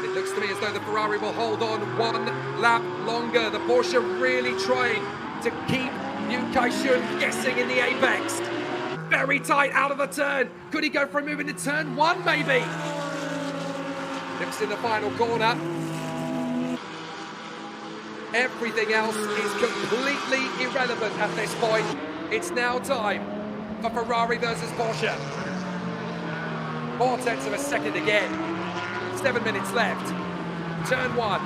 Speaker 10: It looks to me as though the Ferrari will hold on one lap longer. The Porsche really trying to keep Liu Kaixun guessing in the apex. Very tight out of the turn. Could he go for a move into turn one, maybe? Nips in the final corner. Everything else is completely irrelevant at this point. It's now time for Ferrari versus Porsche. 0.4 of a second again. 7 minutes left. Turn one.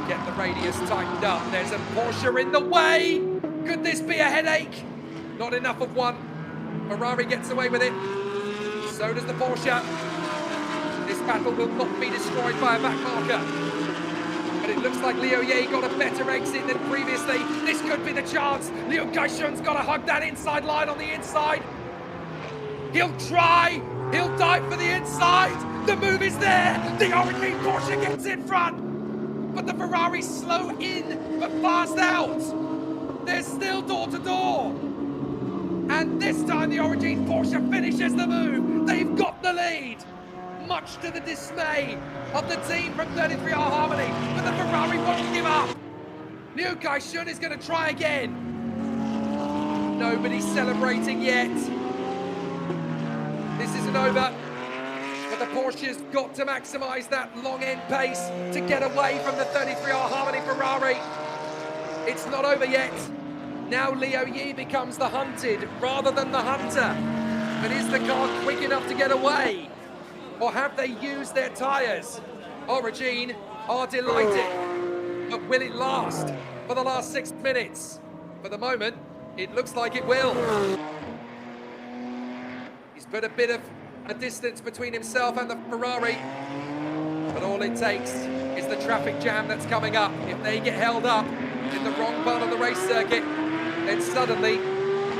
Speaker 10: Get the radius tightened up. There's a Porsche in the way. Could this be a headache? Not enough of one. Ferrari gets away with it. So does the Porsche. This battle will not be destroyed by a back marker. But it looks like Liu Yi got a better exit than previously. This could be the chance. Liu Gaishun's got to hug that inside line on the inside. He'll try. He'll dive for the inside. The move is there. The Origin Porsche gets in front. But the Ferrari slow in, but fast out. They're still door to door. And this time the Origin Porsche finishes the move. They've got the lead. Much to the dismay of the team from 33R Harmony. But the Ferrari won't give up. Liu Gaishun is going to try again. Nobody's celebrating yet. This isn't over. But the Porsche's got to maximise that long end pace to get away from the 33R Harmony Ferrari. It's not over yet. Now Liu Yi becomes the hunted rather than the hunter. But is the car quick enough to get away? Or have they used their tyres? Origin are delighted. But will it last for the last 6 minutes? For the moment, it looks like it will. He's put a bit of a distance between himself and the Ferrari. But all it takes is the traffic jam that's coming up. If they get held up in the wrong part of the race circuit, then suddenly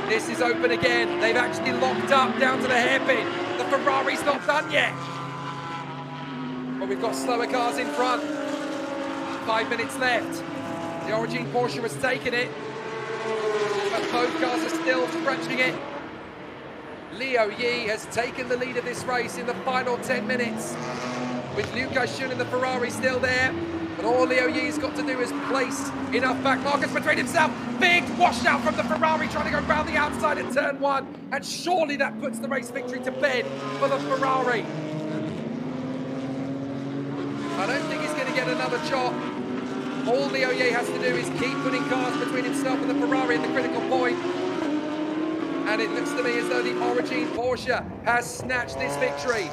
Speaker 10: this is open again. They've actually locked up down to the hairpin. The Ferrari's not done yet. But we've got slower cars in front. 5 minutes left. The Origin Porsche has taken it. But both cars are still stretching it. Liu Yi has taken the lead of this race in the final 10 minutes. With Liu Gaishun and the Ferrari still there. But all Liu Yi's got to do is place enough back markers between himself. Big washout from the Ferrari trying to go round the outside at turn 1. And surely that puts the race victory to bed for the Ferrari. I don't think he's going to get another chop. All Liu Yi has to do is keep putting cars between himself and the Ferrari at the critical point. And it looks to me as though the Origin Porsche has snatched this victory.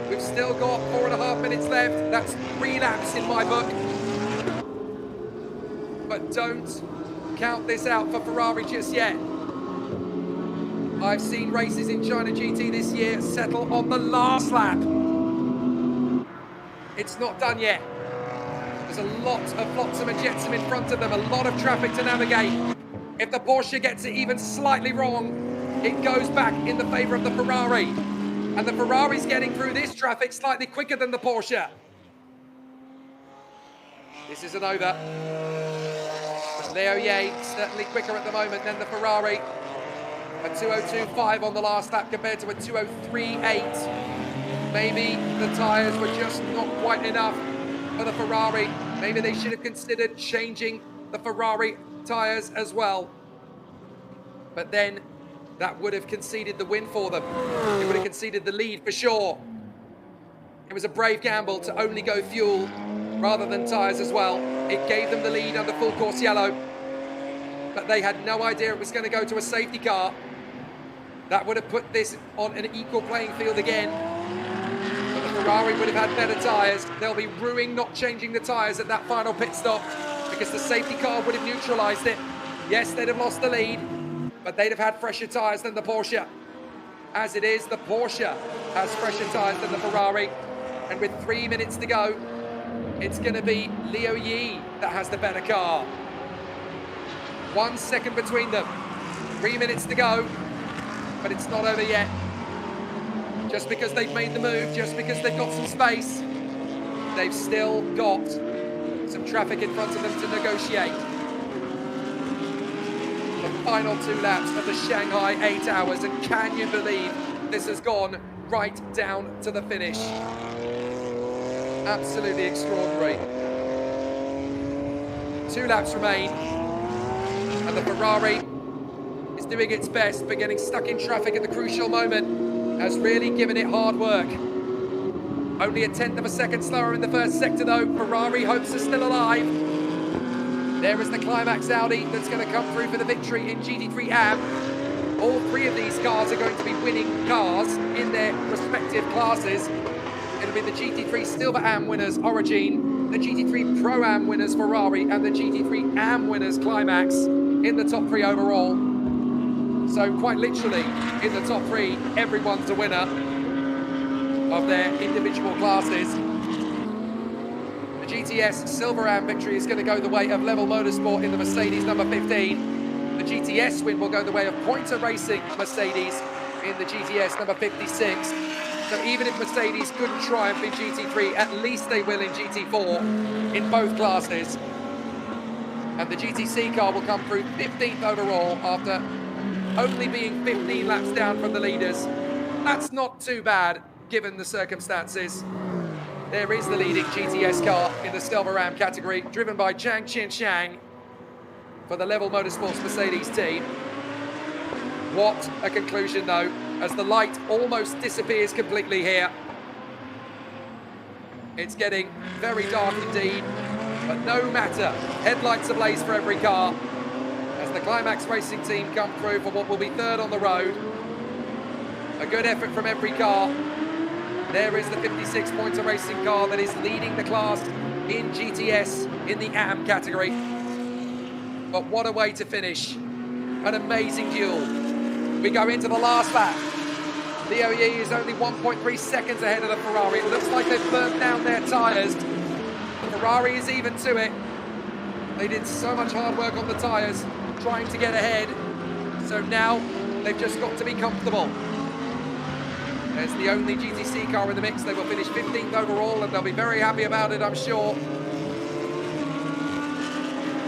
Speaker 10: We've still got 4.5 minutes left. That's 3 laps in my book. But don't count this out for Ferrari just yet. I've seen races in China GT this year settle on the last lap. It's not done yet. There's a lot of flotsam and jetsam in front of them, a lot of traffic to navigate. If the Porsche gets it even slightly wrong, it goes back in the favour of the Ferrari. And the Ferrari's getting through this traffic slightly quicker than the Porsche. This isn't over. But Liu Yi certainly quicker at the moment than the Ferrari. A 2:02.5 on the last lap compared to a 2:03.8. Maybe the tyres were just not quite enough for the Ferrari. Maybe they should have considered changing the Ferrari tyres as well. But then that would have conceded the win for them. It would have conceded the lead for sure. It was a brave gamble to only go fuel rather than tyres as well. It gave them the lead under full course yellow. But they had no idea it was going to go to a safety car. That would have put this on an equal playing field again. But the Ferrari would have had better tyres. They'll be ruining not changing the tyres at that final pit stop because the safety car would have neutralised it. Yes, they'd have lost the lead, but they'd have had fresher tyres than the Porsche. As it is, the Porsche has fresher tyres than the Ferrari. And with 3 minutes to go, it's going to be Liu Yi that has the better car. 1 second between them. 3 minutes to go, but it's not over yet. Just because they've made the move, just because they've got some space, they've still got some traffic in front of them to negotiate. The final 2 laps of the Shanghai 8 hours, and can you believe this has gone right down to the finish? Absolutely extraordinary. 2 laps remain, and the Ferrari is doing its best, but getting stuck in traffic at the crucial moment has really given it hard work. Only 1/10 of a second slower in the first sector though. Ferrari hopes are still alive. There is the Climax Audi that's going to come through for the victory in GT3 AM. All 3 of these cars are going to be winning cars in their respective classes. It'll be the GT3 Silver AM winners Origin, the GT3 Pro Am winners Ferrari, and the GT3 AM winners Climax in the top 3 overall. So quite literally, in the top 3, everyone's a winner of their individual classes. The GTS Silver Am victory is going to go the way of Level Motorsport in the Mercedes number 15. The GTS win will go the way of Pointer Racing Mercedes in the GTS number 56. So even if Mercedes couldn't triumph in GT3, at least they will in GT4 in both classes. And the GTC car will come through 15th overall after only being 15 laps down from the leaders. That's not too bad given the circumstances. There is the leading GTS car in the Silver Ram category, driven by Zhang Qianshang for the Level Motorsports Mercedes team. What a conclusion though, as the light almost disappears completely here. It's getting very dark indeed, but no matter, headlights ablaze for every car as the Climax Racing team come through for what will be third on the road. A good effort from every car. There is the 56 Pointer Racing car that is leading the class in GTS in the AM category. But what a way to finish. An amazing duel. We go into the last lap. Leo Yi is only 1.3 seconds ahead of the Ferrari. It looks like they've burnt down their tyres. The Ferrari is even to it. They did so much hard work on the tyres, trying to get ahead. So now they've just got to be comfortable. As the only GTC car in the mix, they will finish 15th overall, and they'll be very happy about it, I'm sure.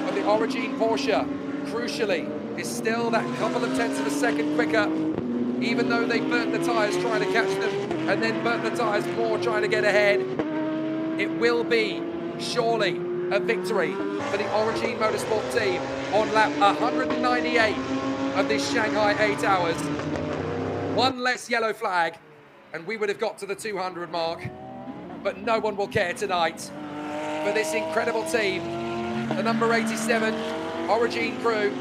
Speaker 10: But the Origin Porsche, crucially, is still that couple of tenths of a second quicker, even though they burnt the tyres trying to catch them, and then burnt the tyres more trying to get ahead. It will be, surely, a victory for the Origin Motorsport team on lap 198 of this Shanghai 8 hours. One less yellow flag, and we would have got to the 200 mark. But no one will care tonight for this incredible team. The number 87 Origin crew,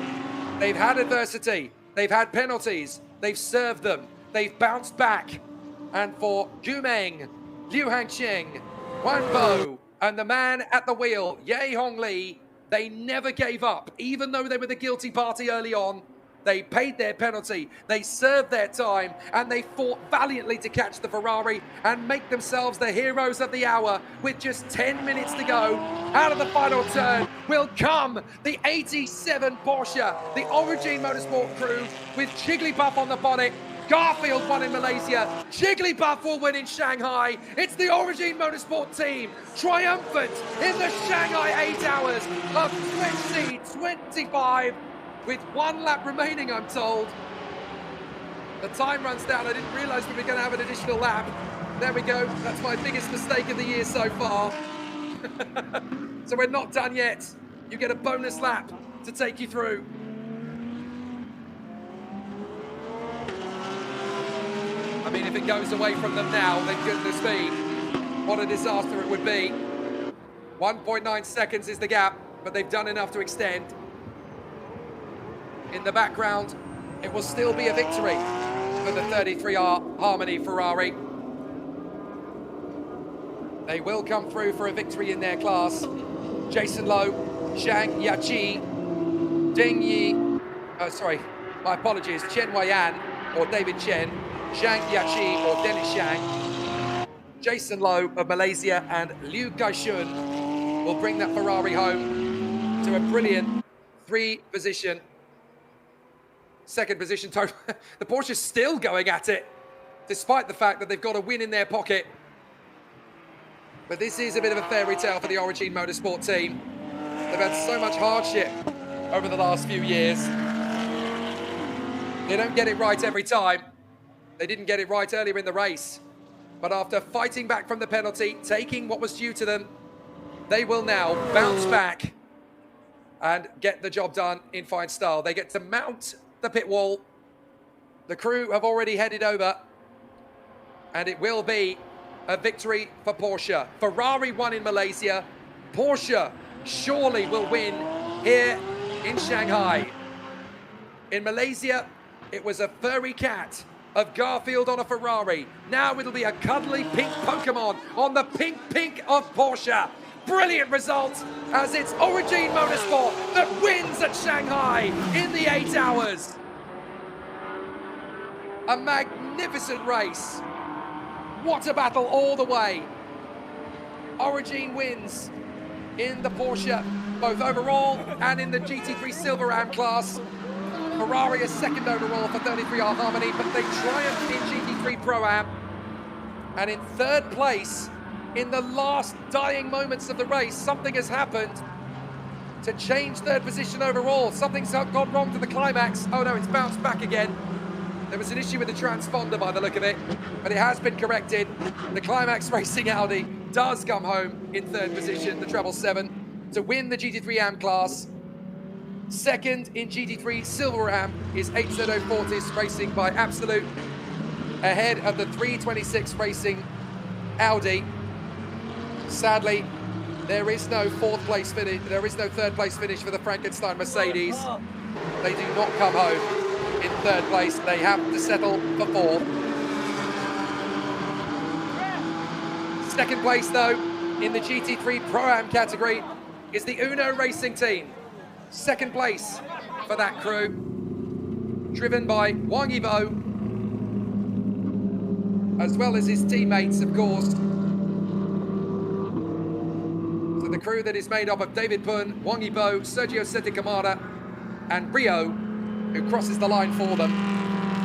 Speaker 10: they've had adversity, they've had penalties, they've served them, they've bounced back. And for Zhu Meng, Liu Hangqing, Huan Bo, and the man at the wheel, Ye Hongli, they never gave up, even though they were the guilty party early on. They paid their penalty, they served their time, and they fought valiantly to catch the Ferrari and make themselves the heroes of the hour. With just 10 minutes to go, out of the final turn will come the 87 Porsche, the Origin Motorsport crew, with Jigglypuff on the bonnet. Garfield won in Malaysia, Jigglypuff will win in Shanghai. It's the Origin Motorsport team, triumphant in the Shanghai 8 hours of 2025. With one lap remaining, I'm told. The time runs down. I didn't realise we were going to have an additional lap. There we go. That's my biggest mistake of the year so far. So we're not done yet. You get a bonus lap to take you through. I mean, if it goes away from them now, then goodness me, what a disaster it would be. 1.9 seconds is the gap, but they've done enough to extend. In the background, it will still be a victory for the 33R Harmony Ferrari. They will come through for a victory in their class. Jason Lowe, Zhang Yaqi, Ding Yi, my apologies, Chen Weiyan or David Chen, Zhang Yaqi or Dennis Shang, Jason Lowe of Malaysia and Liu Gaixun will bring that Ferrari home to a brilliant second position total. The Porsche's still going at it, despite the fact that they've got a win in their pocket. But this is a bit of a fairy tale for the Origin Motorsport team. They've had so much hardship over the last few years. They don't get it right every time. They didn't get it right earlier in the race. But after fighting back from the penalty, taking what was due to them, they will now bounce back and get the job done in fine style. They get to mount the pit wall. The crew have already headed over, and it will be a victory for Porsche. Ferrari won in Malaysia. Porsche surely will win here in Shanghai. In Malaysia, it was a furry cat of Garfield on a Ferrari. Now it'll be a cuddly pink Pokemon on the pink of Porsche. Brilliant result, as it's Origin Motorsport that wins at Shanghai in the 8 hours. A magnificent race. What a battle all the way. Origin wins in the Porsche, both overall and in the GT3 Silver Ram class. Ferrari is second overall for 33R Harmony, but they triumphed in GT3 Pro-Am. And in third place, in the last dying moments of the race, something has happened to change third position overall. Something's gone wrong to the climax. Oh no, it's bounced back again. There was an issue with the transponder by the look of it, but it has been corrected. The Climax Racing Audi does come home in third position, the treble 7, to win the GT3 AM class. Second in GT3 Silver Ram is HZO Fortis Racing by Absolute, ahead of the 326 Racing Audi. Sadly, there is no fourth place finish. There is no third place finish for the Frankenstein Mercedes. They do not come home in third place. They have to settle for fourth. Second place, though, in the GT3 Pro-Am category is the Uno Racing team. Second place for that crew, driven by Wang Yibo, as well as his teammates, of course. So the crew that is made up of David Pun, Wang Yibo, Sergio Sette Camara, and Rio, who crosses the line for them,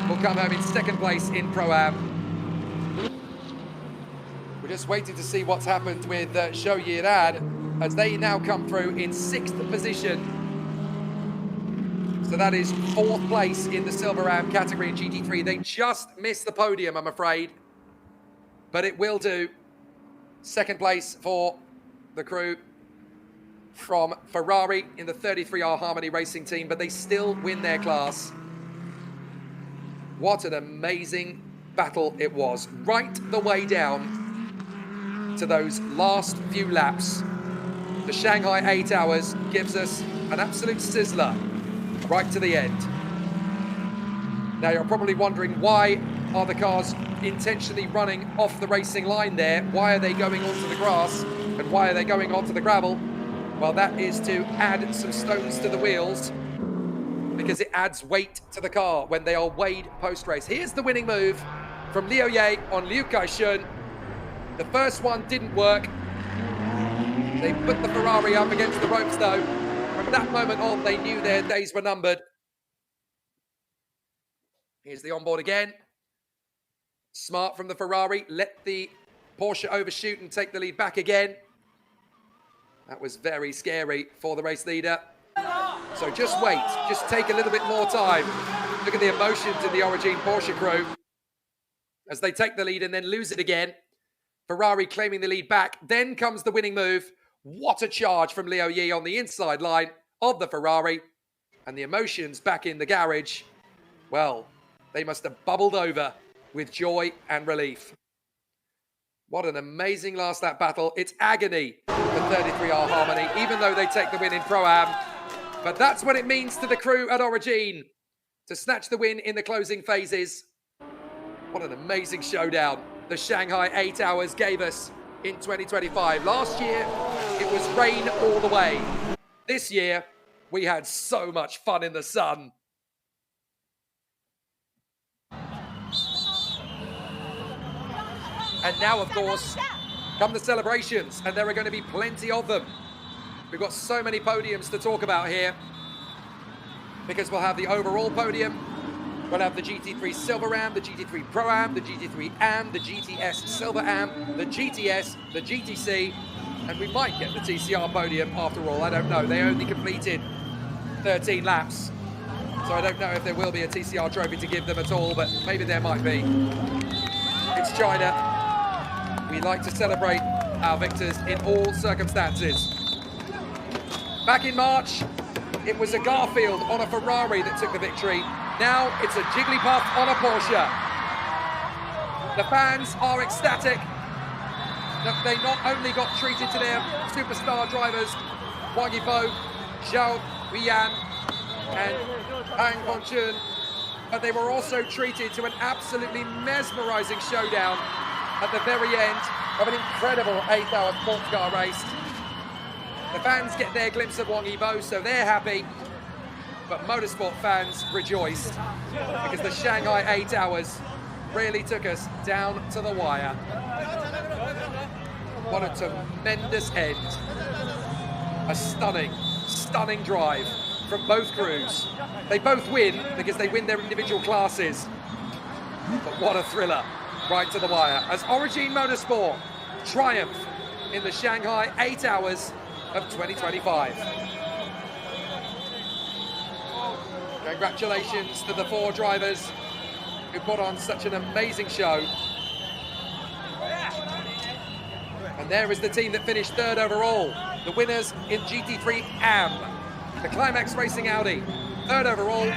Speaker 10: will come home in second place in Pro-Am. We're just waiting to see what's happened with Zhou Yirad, as they now come through in sixth position. So that is fourth place in the Silver Ram category in GT3. They just missed the podium, I'm afraid, but it will do. Second place for the crew from Ferrari in the 33R Harmony Racing team, but they still win their class. What an amazing battle it was, right the way down to those last few laps. The Shanghai 8 hours gives us an absolute sizzler right to the end. Now you're probably wondering, why are the cars intentionally running off the racing line there? Why are they going onto the grass and why are they going onto the gravel? Well, that is to add some stones to the wheels, because it adds weight to the car when they are weighed post-race. Here's the winning move from Liu Ye on Liu Kaishun. The first one didn't work. They put the Ferrari up against the ropes, though. From that moment on, they knew their days were numbered. Here's the onboard again. Smart from the Ferrari. Let the Porsche overshoot and take the lead back again. That was very scary for the race leader. So just wait. Just take a little bit more time. Look at the emotions in the Origin Porsche crew as they take the lead and then lose it again. Ferrari claiming the lead back. Then comes the winning move. What a charge from Liu Ye on the inside line of the Ferrari. And the emotions back in the garage, well, they must have bubbled over with joy and relief. What an amazing last lap battle. It's agony for 33R Harmony, even though they take the win in Pro-Am. But that's what it means to the crew at Origin to snatch the win in the closing phases. What an amazing showdown the Shanghai 8 hours gave us in 2025. Last year, it was rain all the way. This year, we had so much fun in the sun. And now, of course, come the celebrations, and there are going to be plenty of them. We've got so many podiums to talk about here, because we'll have the overall podium, we'll have the GT3 Silver Ram, the GT3 Pro Am, the GT3 Am, the GTS Silver Am, the GTS, the GTC, and we might get the TCR podium after all. I don't know. They only completed 13 laps, so I don't know if there will be a TCR trophy to give them at all, but maybe there might be. It's China. We like to celebrate our victors in all circumstances. Back in March, it was a Garfield on a Ferrari that took the victory. Now it's a Jigglypuff on a Porsche. The fans are ecstatic that they not only got treated to their superstar drivers, Wang Yibo, Zhou Yiyan, and Pang Hongchun, but they were also treated to an absolutely mesmerizing showdown at the very end of an incredible 8-hour sports car race. The fans get their glimpse of Wang Yibo, so they're happy. But motorsport fans rejoiced because the Shanghai 8 hours really took us down to the wire. What a tremendous end A stunning drive from both crews. They both win because they win their individual classes. But what a thriller, right to the wire, as Origin Motorsport triumph in the Shanghai 8 Hours of 2025. Congratulations to the 4 drivers who put on such an amazing show. And there is the team that finished 3rd overall, the winners in GT3 AM. The Climax Racing Audi, 3rd overall,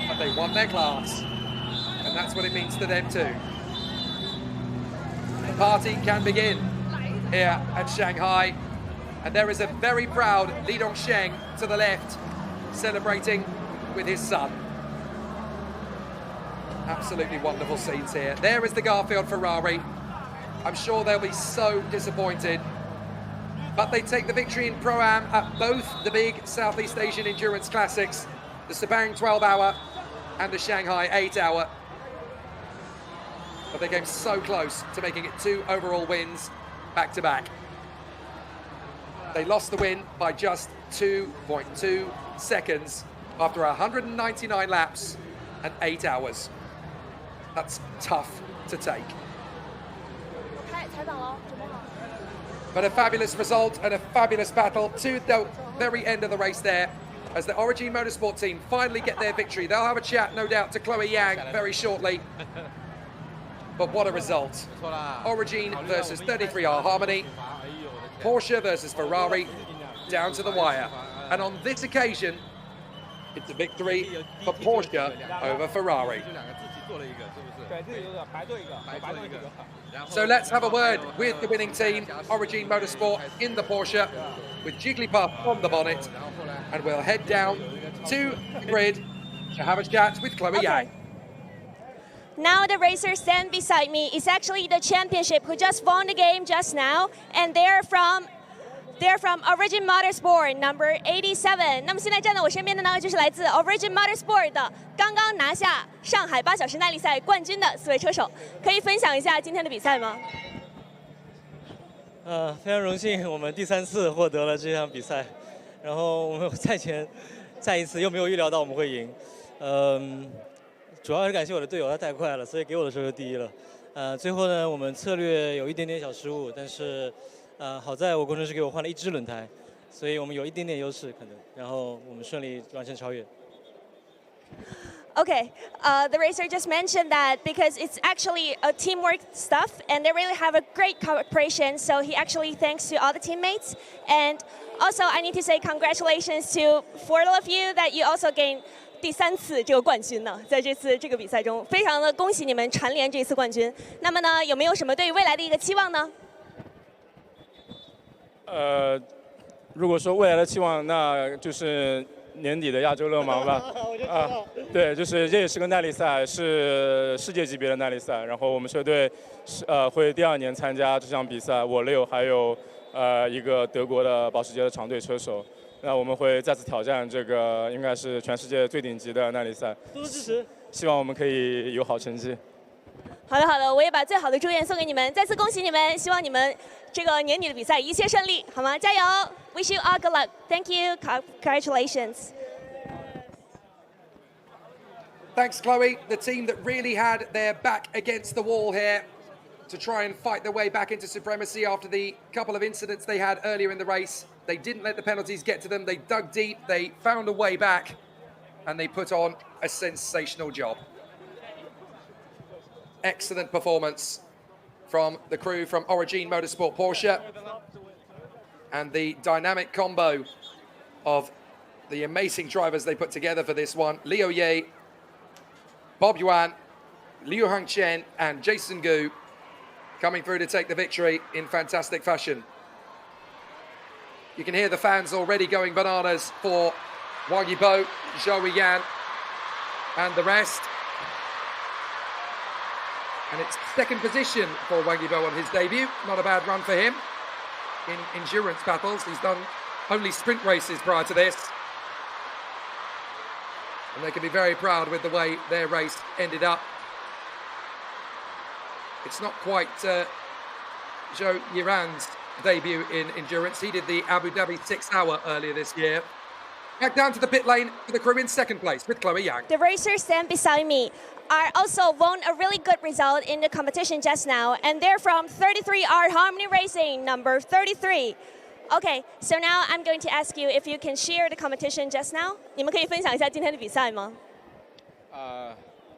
Speaker 10: but they won their class. And that's what it means to them too. The party can begin here at Shanghai. And there is a very proud Li Dongsheng to the left, celebrating with his son. Absolutely wonderful scenes here. There is the Garfield Ferrari. I'm sure they'll be so disappointed. But they take the victory in Pro-Am at both the big Southeast Asian Endurance Classics, the Sepang 12 Hour and the Shanghai 8 Hour. But they came so close to making it 2 overall wins back to back. They lost the win by just 2.2 seconds after 199 laps and 8 hours. That's tough to take. But a fabulous result and a fabulous battle to the very end of the race there, as the Origin Motorsport team finally get their victory. They'll have a chat, no doubt, to Chloe Yang very shortly. But what a result. Origin versus 33R Harmony, Porsche versus Ferrari, down to the wire. And on this occasion, it's a victory for Porsche over Ferrari. So let's have a word with the winning team, Origin Motorsport in the Porsche, with Jigglypuff on the bonnet, and we'll head down to the grid to have a chat with Chloe Yang.
Speaker 12: Now the racer stand beside me is actually the championship who just won the game just now, and they're from Origin Motorsport number 87。那么现在站在我身边的呢，就是来自 Origin Motorsport 的刚刚拿下上海8小时耐力赛冠军的4位车手，可以分享一下今天的比赛吗？
Speaker 13: 非常荣幸，我们第3次获得了这场比赛，然后我们赛前再一次又没有预料到我们会赢，主要还是感谢我的队友，他太快了，所以给我的时候就第一了。最后呢，我们策略有一点点小失误，但是好在我工程师给我换了1支轮胎，所以我们有一点点优势可能，然后我们顺利完成超越。
Speaker 12: Okay, the racer just mentioned that because it's actually a teamwork stuff and they really have a great cooperation, so he actually thanks to all the teammates. And also I need to say congratulations to for all of you that you also gained 第3次这个冠军呢，在这次这个比赛中，非常的恭喜你们蝉联这次冠军。那么呢，有没有什么对于未来的一个期望呢？
Speaker 8: 如果说未来的期望，那就是年底的亚洲勒芒吧。对，就是这也是个耐力赛，是世界级别的耐力赛。然后我们车队会第2年参加这场比赛，我6还有一个德国的保时捷的长队车手。那我们会再次挑战这个应该是全世界最顶级的耐力赛。多多支持，希望我们可以有好成绩。
Speaker 12: 好的，好的，我也把最好的祝愿送给你们，再次恭喜你们，希望你们这个年底的比赛一切顺利，好吗？加油 ！Wish you all good luck. Thank you. Congratulations.
Speaker 10: Thanks, Chloe. The team that really had their back against the wall here to try and fight their way back into supremacy after the couple of incidents they had earlier in the race. They didn't let the penalties get to them. They dug deep. They found a way back, and they put on a sensational job. Excellent performance from the crew from Origin Motorsport Porsche, and the dynamic combo of the amazing drivers they put together for this one. Liu Ye, Bob Yuan, Liu Hangchen, and Jason Gu coming through to take the victory in fantastic fashion. You can hear the fans already going bananas for Wang Yibo, Zhou Yan, and the rest. And it's 2nd position for Wang Yibo on his debut. Not a bad run for him in endurance battles. He's done only sprint races prior to this. And they can be very proud with the way their race ended up. It's not quite Zhou Yiran's debut in endurance. He did the Abu Dhabi 6 hour earlier this year. Back down to the pit lane for the crew in second place with Chloe Yang.
Speaker 12: The racers stand beside me are also won a really good result in the competition just now, and they're from 33R Harmony Racing, number 33. Okay, so now I'm going to ask you if you can share the competition just now. 你们可以分享一下今天的比赛吗？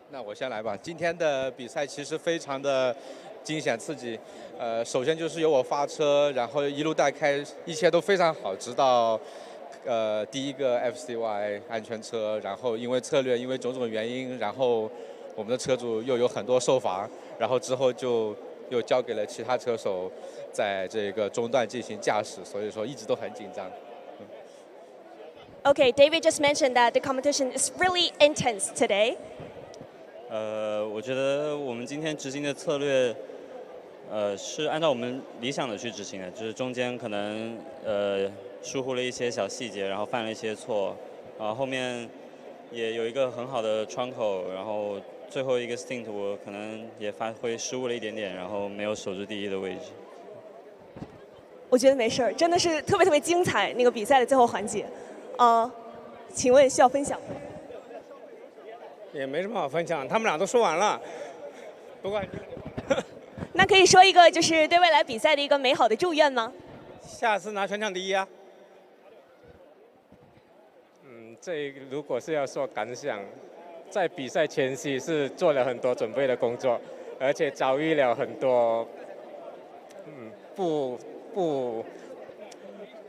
Speaker 14: 那我先来吧。今天的比赛其实非常的惊险刺激。首先就是由我发车，然后一路带开，一切都非常好，直到第一个 FCY 安全车，然后因为策略，因为种种原因，然后我们的车主又有很多受罚，然后之后就又交给了其他车手在这个中段进行驾驶，所以说一直都很紧张。
Speaker 12: Okay, David just mentioned that the competition is really intense today.
Speaker 15: 我觉得我们今天执行的策略，是按照我们理想的去执行的，就是中间可能疏忽了一些小细节，然后犯了一些错，然后后面也有一个很好的窗口，然后最后一个 stint 我可能也发挥失误了一点点，然后没有守住第一的位置。
Speaker 12: 我觉得没事儿，真的是特别特别精彩那个比赛的最后环节。请问需要分享？
Speaker 23: 也没什么好分享，他们俩都说完了。不过，
Speaker 12: 那可以说一个就是对未来比赛的一个美好的祝愿吗？
Speaker 23: 下次拿全场第一啊！这如果是要说感想，在比赛前夕是做了很多准备的工作，而且遭遇了很多，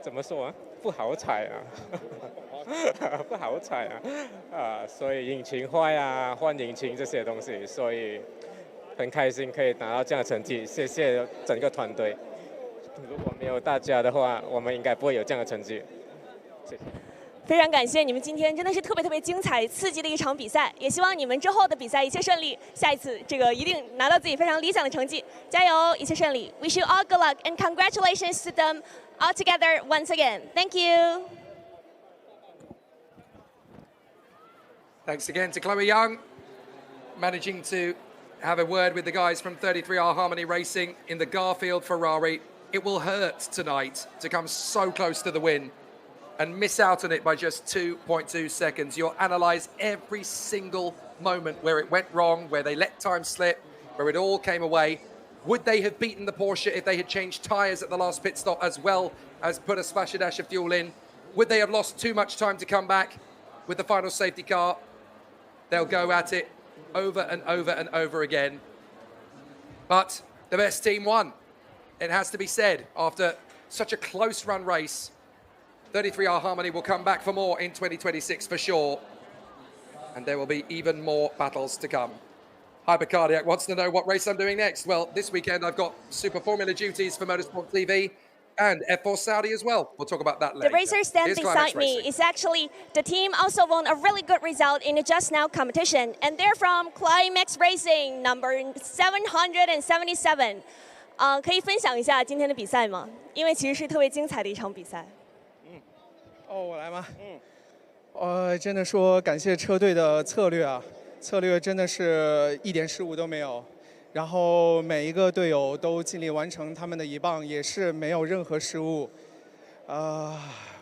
Speaker 23: 怎么说啊？不好彩啊，不好彩啊！所以引擎坏啊，换引擎这些东西，所以很开心可以拿到这样的成绩，谢谢整个团队。如果没有大家的话，我们应该不会有这样的成绩。谢谢。
Speaker 12: 非常感谢你们今天真的是特别特别精彩、刺激的一场比赛，也希望你们之后的比赛一切顺利，下一次这个一定拿到自己非常理想的成绩，加油，一切顺利。Wish you all good luck and congratulations to them all together once again. Thank you.
Speaker 10: Thanks again to Chloe Young, managing to have a word with the guys from 33R Harmony Racing in the Garfield Ferrari. It will hurt tonight to come so close to the win and miss out on it by just 2.2 seconds. You'll analyse every single moment where it went wrong, where they let time slip, where it all came away. Would they have beaten the Porsche if they had changed tyres at the last pit stop as well as put a splash a dash of fuel in? Would they have lost too much time to come back with the final safety car? They'll go at it over and over and over again. But the best team won. It has to be said, after such a close run race, 33R Harmony will come back for more in 2026 for sure. And there will be even more battles to come. Hypercardiac wants to know what race I'm doing next. Well, this weekend I've got Super Formula duties for Motorsport TV and F4 Saudi as well. We'll talk about that later.
Speaker 12: The racers stand beside me is actually the team also won a really good result in the Just Now competition, and they're from Climax Racing, number 777. 可以分享一下今天的比赛吗？因为其实是特别精彩的一场比赛。
Speaker 24: 我来吗？真的说感谢车队的策略啊，策略真的是一点失误都没有，然后每一个队友都尽力完成他们的一棒，也是没有任何失误。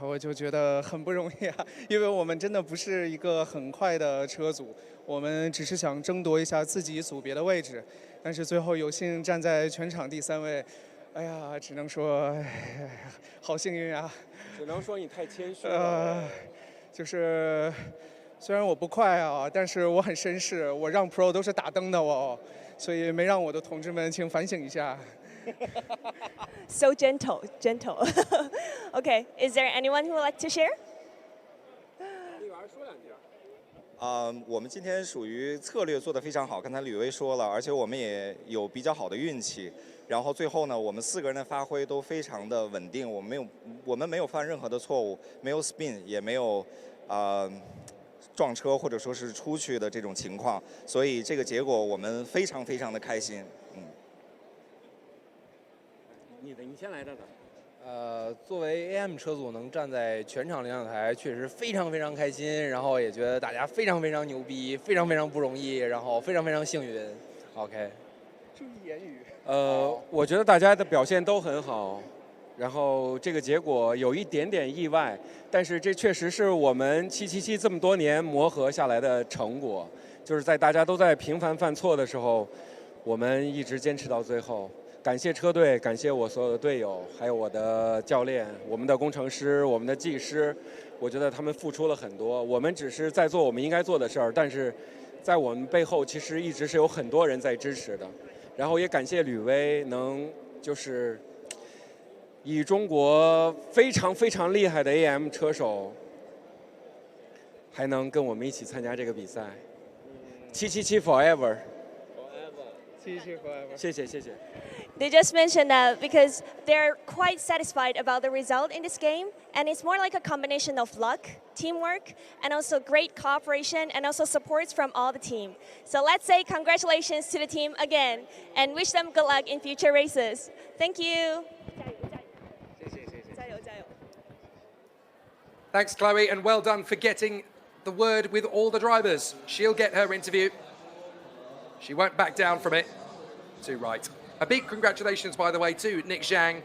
Speaker 24: 我就觉得很不容易啊，因为我们真的不是一个很快的车组，我们只是想争夺一下自己组别的位置，但是最后有幸站在全场第3位，哎呀，只能说，好幸运啊！
Speaker 23: 只能说你太谦虚了。
Speaker 24: 就是虽然我不快啊，但是我很绅士，我让 Pro 都是打灯的哦，所以没让我的同志们请反省一下。
Speaker 12: So gentle. Okay, is there anyone who would like to share?
Speaker 25: 我们今天属于策略做得非常好，刚才吕薇说了，而且我们也有比较好的运气。然后最后呢，我们4个人的发挥都非常的稳定，我们没有犯任何的错误，没有 spin， 也没有撞车或者说是出去的这种情况，所以这个结果我们非常非常的开心。
Speaker 23: 你先来的。
Speaker 26: 作为 AM 车组能站在全场领奖台，确实非常非常开心，然后也觉得大家非常非常牛逼，非常非常不容易，然后非常非常幸运。OK。
Speaker 24: 注意言语。
Speaker 23: 我觉得大家的表现都很好，
Speaker 21: 然后这个结果有一点点意外，但是这确实是我们777这么多年磨合下来的成果，就是在大家都在频繁犯错的时候，我们一直坚持到最后。感谢车队，感谢我所有的队友，还有我的教练、我们的工程师、我们的技师，我觉得他们付出了很多。我们只是在做我们应该做的事儿，但是在我们背后其实一直是有很多人在支持的。然后也感谢吕薇能就是以中国非常非常厉害的 AM 车手，还能跟我们一起参加这个比赛。777 forever。谢谢谢谢。
Speaker 12: They just mentioned that because they're quite satisfied about the result in this game, and it's more like a combination of luck, teamwork, and also great cooperation and also supports from all the team. So let's say congratulations to the team again and wish them good luck in future races. Thank you.
Speaker 10: Thanks, Chloe, and well done for getting the word with all the drivers. She'll get her interview. She won't back down from it. Too right. A big congratulations, by the way, to Nick Zhang,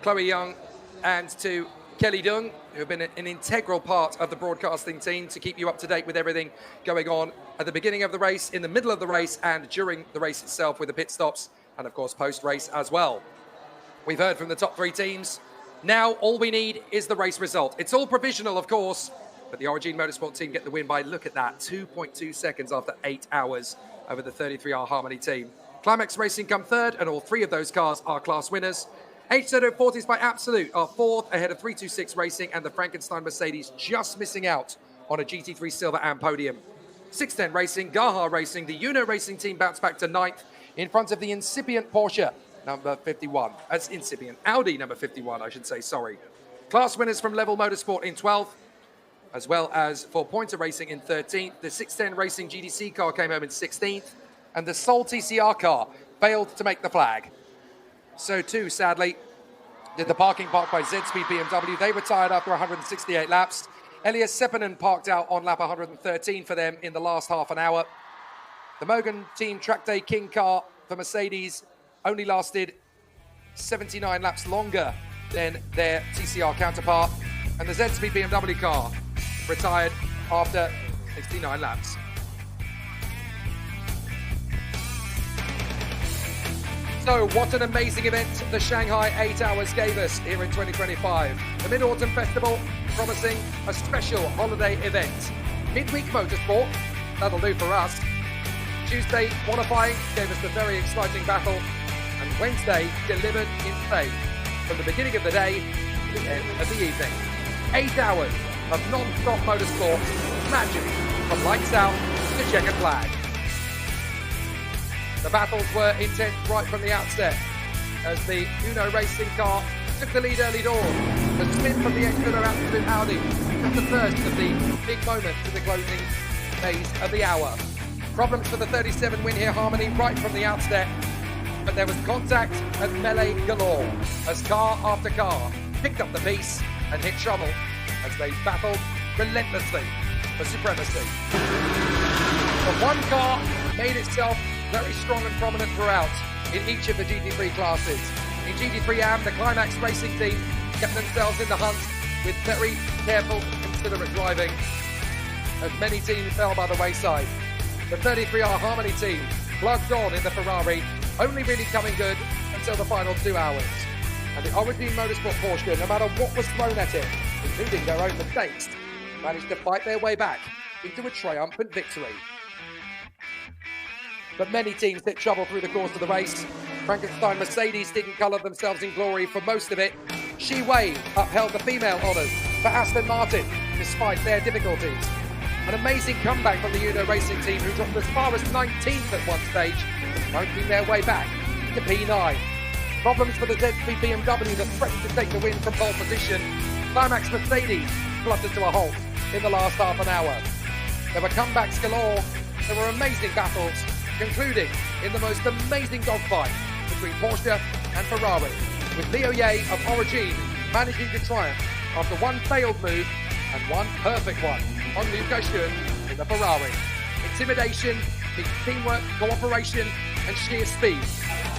Speaker 10: Chloe Young, and to Kelly Dung, who have been an integral part of the broadcasting team to keep you up to date with everything going on at the beginning of the race, in the middle of the race, and during the race itself with the pit stops, and of course post-race as well. We've heard from the top three teams. Now all we need is the race result. It's all provisional, of course, but the Origin Motorsport team get the win by, look at that, 2.2 seconds after 8 hours over the 33R Harmony team. Climax Racing come third, and all three of those cars are class winners. HZ40s by Absolute are fourth, ahead of 326 Racing and the Frankenstein Mercedes, just missing out on a GT3 Silver AM podium. 610 Racing, Gaha Racing, the Uno Racing team bounced back to ninth in front of the incipient Porsche, number 51. That's incipient. Audi, number 51, I should say, sorry. Class winners from Level Motorsport in 12th, as well as for Pointer Racing in 13th. The 610 Racing GDC car came home in 16th, and the Sol TCR car failed to make the flag. So too, sadly, did the parking park by Z-Speed BMW. They retired after 168 laps. Elias Seppänen parked out on lap 113 for them in the last half an hour. The Mogan Team Track Day King car for Mercedes only lasted 79 laps longer than their TCR counterpart. And the Z-Speed BMW car retired after 69 laps. So what an amazing event the Shanghai 8 Hours gave us here in 2025. The Mid-Autumn Festival promising a special holiday event. Midweek Motorsport, that'll do for us. Tuesday qualifying gave us the very exciting battle, and Wednesday delivered in spades from the beginning of the day to the end of the evening. 8 hours of non-stop motorsport, magic from lights out to checkered flag. The battles were intense right from the outset as the Uno Racing car took the lead early doors. The spin from the X-Uno Absolute Audi was the first of the big moments in the closing phase of the hour. Problems for the 37 win here Harmony right from the outset, but there was contact and melee galore as car after car picked up the piece and hit trouble as they battled relentlessly for supremacy. The one car made itself very strong and prominent throughout in each of the GT3 classes. In GT3 AM, the Climax Racing team kept themselves in the hunt with very careful, considerate driving, as many teams fell by the wayside. The 33R Harmony team plugged on in the Ferrari, only really coming good until the final 2 hours. And the Origin Motorsport Porsche, no matter what was thrown at it, including their own mistakes, managed to fight their way back into a triumphant victory. But many teams hit trouble through the course of the race. Frankenstein Mercedes didn't colour themselves in glory for most of it. Shi Wei upheld the female honours for Aston Martin, despite their difficulties. An amazing comeback from the Uno Racing team, who dropped as far as 19th at one stage, working their way back to P9. Problems for the Z-Speed BMW that threatened to take the win from pole position. Climax Mercedes fluttered to a halt in the last half an hour. There were comebacks galore. There were amazing battles, concluding in the most amazing dogfight between Porsche and Ferrari, with Leo Ye of Origin managing to triumph after one failed move and one perfect one on Luca Schön in the Ferrari. Intimidation, big teamwork, cooperation and sheer speed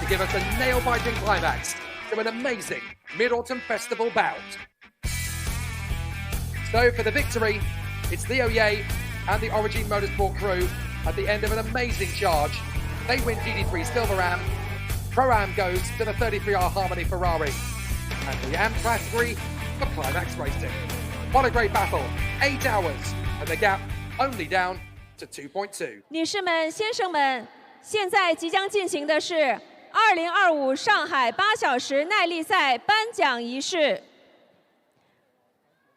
Speaker 10: to give us a nail-biting climax to an amazing Mid-Autumn Festival bout. So for the victory, it's Leo Ye and the Origin Motorsport crew at the end of an amazing charge. They win GT3 Silver Am. Pro-Am goes to the 33R Harmony Ferrari. And the Am category for Climax Racing. What a great battle. 8 hours, and the gap only down to 2.2.
Speaker 4: 女士们、先生们，现在即将进行的是2025上海8小时耐力赛颁奖仪式。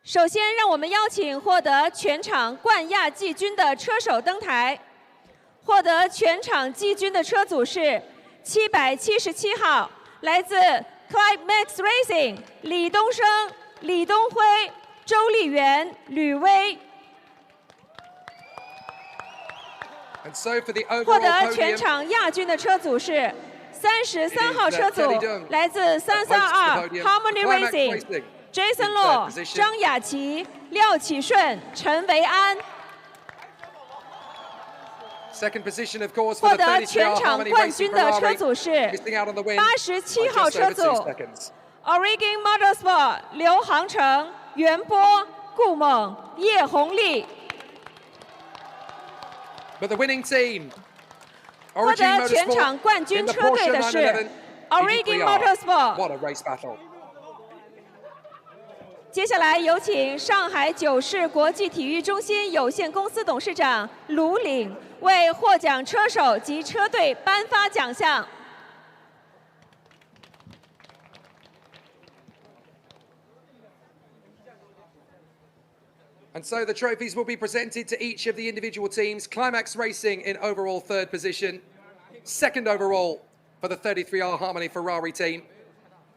Speaker 4: 首先，让我们邀请获得全场冠亚季军的车手登台。获得全场季军的车组是777号，来自 Climax Racing 李东升、李东辉、周丽媛、吕薇。
Speaker 10: And so for the overall
Speaker 4: 获得
Speaker 10: podium,
Speaker 4: 全场亚军的车组是33号车组，来自332 Harmony Racing Jason Law、张雅琪、廖启顺、陈维安。
Speaker 10: Second position, of course,
Speaker 4: 获
Speaker 10: for the
Speaker 4: 得
Speaker 10: 33R
Speaker 4: 全场
Speaker 10: Harmony
Speaker 4: 冠
Speaker 10: Racing
Speaker 4: 军的车
Speaker 10: Ferrari,
Speaker 4: 组是
Speaker 10: missing out on the win
Speaker 4: 87
Speaker 10: by
Speaker 4: 号
Speaker 10: just
Speaker 4: 车
Speaker 10: over 2
Speaker 4: 组
Speaker 10: seconds.
Speaker 4: Origin Motorsport 刘航程、袁波、顾猛、叶红丽。
Speaker 10: But the winning team,
Speaker 4: 获
Speaker 10: Origin
Speaker 4: 得全场
Speaker 10: Motorsport
Speaker 4: 冠
Speaker 10: in
Speaker 4: 军
Speaker 10: the
Speaker 4: 车队
Speaker 10: Porsche
Speaker 4: 的是
Speaker 10: 911
Speaker 4: Origin
Speaker 10: GT3R.
Speaker 4: Motorsport。
Speaker 10: What a race battle.
Speaker 4: 接下来有请上海九世国际体育中心有限公司董事长卢岭为获奖车手及车队颁发奖项。
Speaker 10: And so the trophies will be presented to each of the individual teams. Climax Racing in overall third position. Second overall for the 33R Harmony Ferrari team.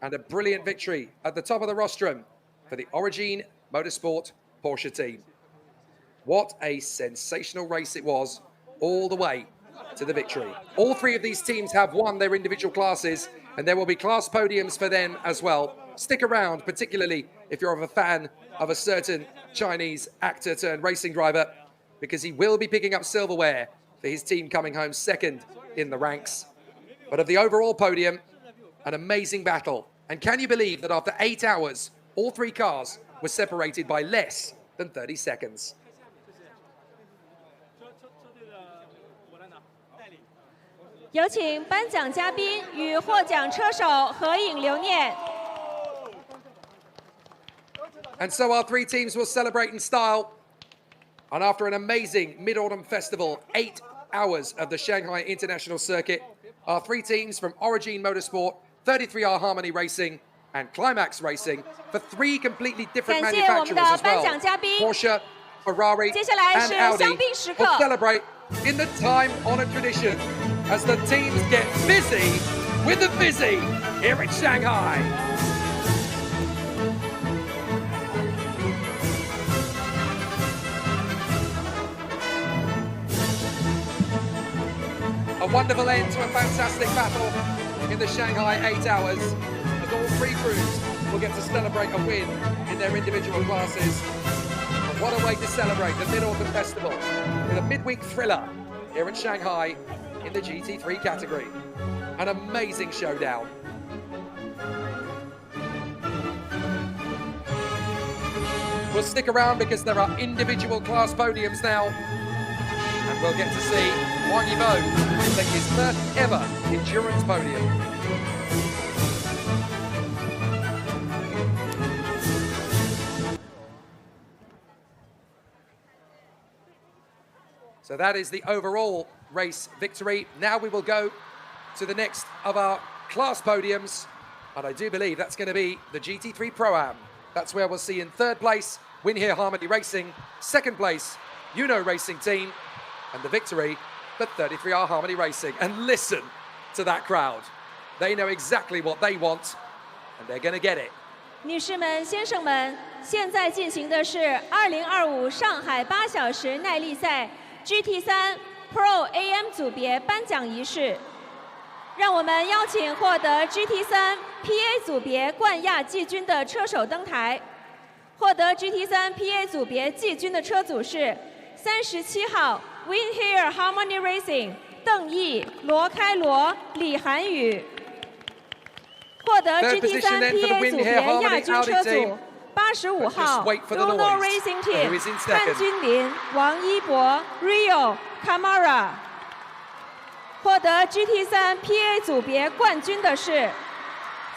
Speaker 10: And a brilliant victory at the top of the rostrum for the Origin Motorsport Porsche team. What a sensational race it was all the way to the victory. All three of these teams have won their individual classes, and there will be class podiums for them as well. Stick around, particularly if you're a fan of a certain Chinese actor turned racing driver, because he will be picking up silverware for his team coming home second in the ranks. But of the overall podium, an amazing battle. And can you believe that after 8 hours, all three cars were separated by less than 30 seconds?
Speaker 4: 有请颁奖嘉宾与获奖车手合影留念。
Speaker 10: And so our three teams will celebrate in style. And after an amazing Mid-Autumn Festival, 8 hours of the Shanghai International Circuit, our three teams from Origin Motorsport, 33R Harmony Racing, and Climax Racing for three completely different
Speaker 4: 感谢我们
Speaker 10: manufacturers
Speaker 4: 的
Speaker 10: as
Speaker 4: 颁
Speaker 10: well.
Speaker 4: 奖嘉宾。
Speaker 10: Porsche, Ferrari,
Speaker 4: 接下来
Speaker 10: and
Speaker 4: 是
Speaker 10: Audi
Speaker 4: 香槟时刻。
Speaker 10: will celebrate in the time-honored tradition as the teams get busy with the busy here in Shanghai. A wonderful end to a fantastic battle in the Shanghai 8 hours, as all three crews will get to celebrate a win in their individual classes. And what a way to celebrate the Mid-Autumn Festival with a midweek thriller here in Shanghai in the GT3 category. An amazing showdown. We'll stick around because there are individual class podiums now. And we'll get to see Wang Yibo take his first ever endurance podium. So that is the overall race victory. Now we will go to the next of our class podiums. And I do believe that's going to be the GT3 Pro-Am. That's where we'll see in third place, Win Here Harmony Racing. Second place, Uno Racing Team. And the victory for 33R Harmony Racing. And listen to that crowd. They know exactly what they want, and they're going to get it.
Speaker 4: 女士们、先生们，现在进行的是2025上海8小时耐力赛 GT3 Pro AM 组别颁奖仪式。让我们邀请获得 GT3 PA 组别冠亚季军的车手登台。获得 GT3 PA 组别季军的车组是37号 Win Here Harmony Racing 邓毅、罗开罗、李涵宇。获得 GT3 PA 组别亚军车组85号 Luno Racing Team 潘君林、王一博 Rio Camara。获得 GT3 PA 组别冠军的是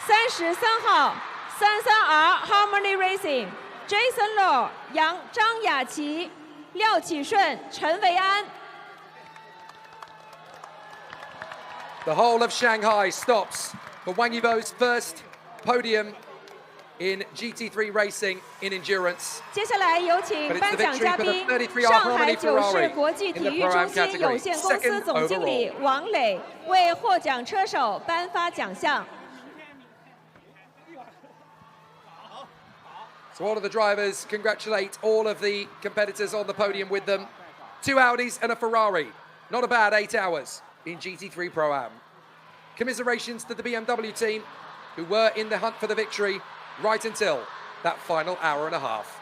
Speaker 4: 33号33R Harmony Racing Jason Law 张雅琪、廖启顺、陈维安。
Speaker 10: The whole of Shanghai stops for Wang Yibo's first podium in GT3 racing in endurance.
Speaker 4: 接下来有请颁奖嘉宾，上海九世国际体育中心有限公司总经理王磊为获奖车手颁发奖项。
Speaker 10: So all of the drivers congratulate all of the competitors on the podium with them. 2 Audis and a Ferrari. Not a bad 8 hours in GT3 Pro-Am. Commiserations to the BMW team, who were in the hunt for the victory right until that final hour and a half.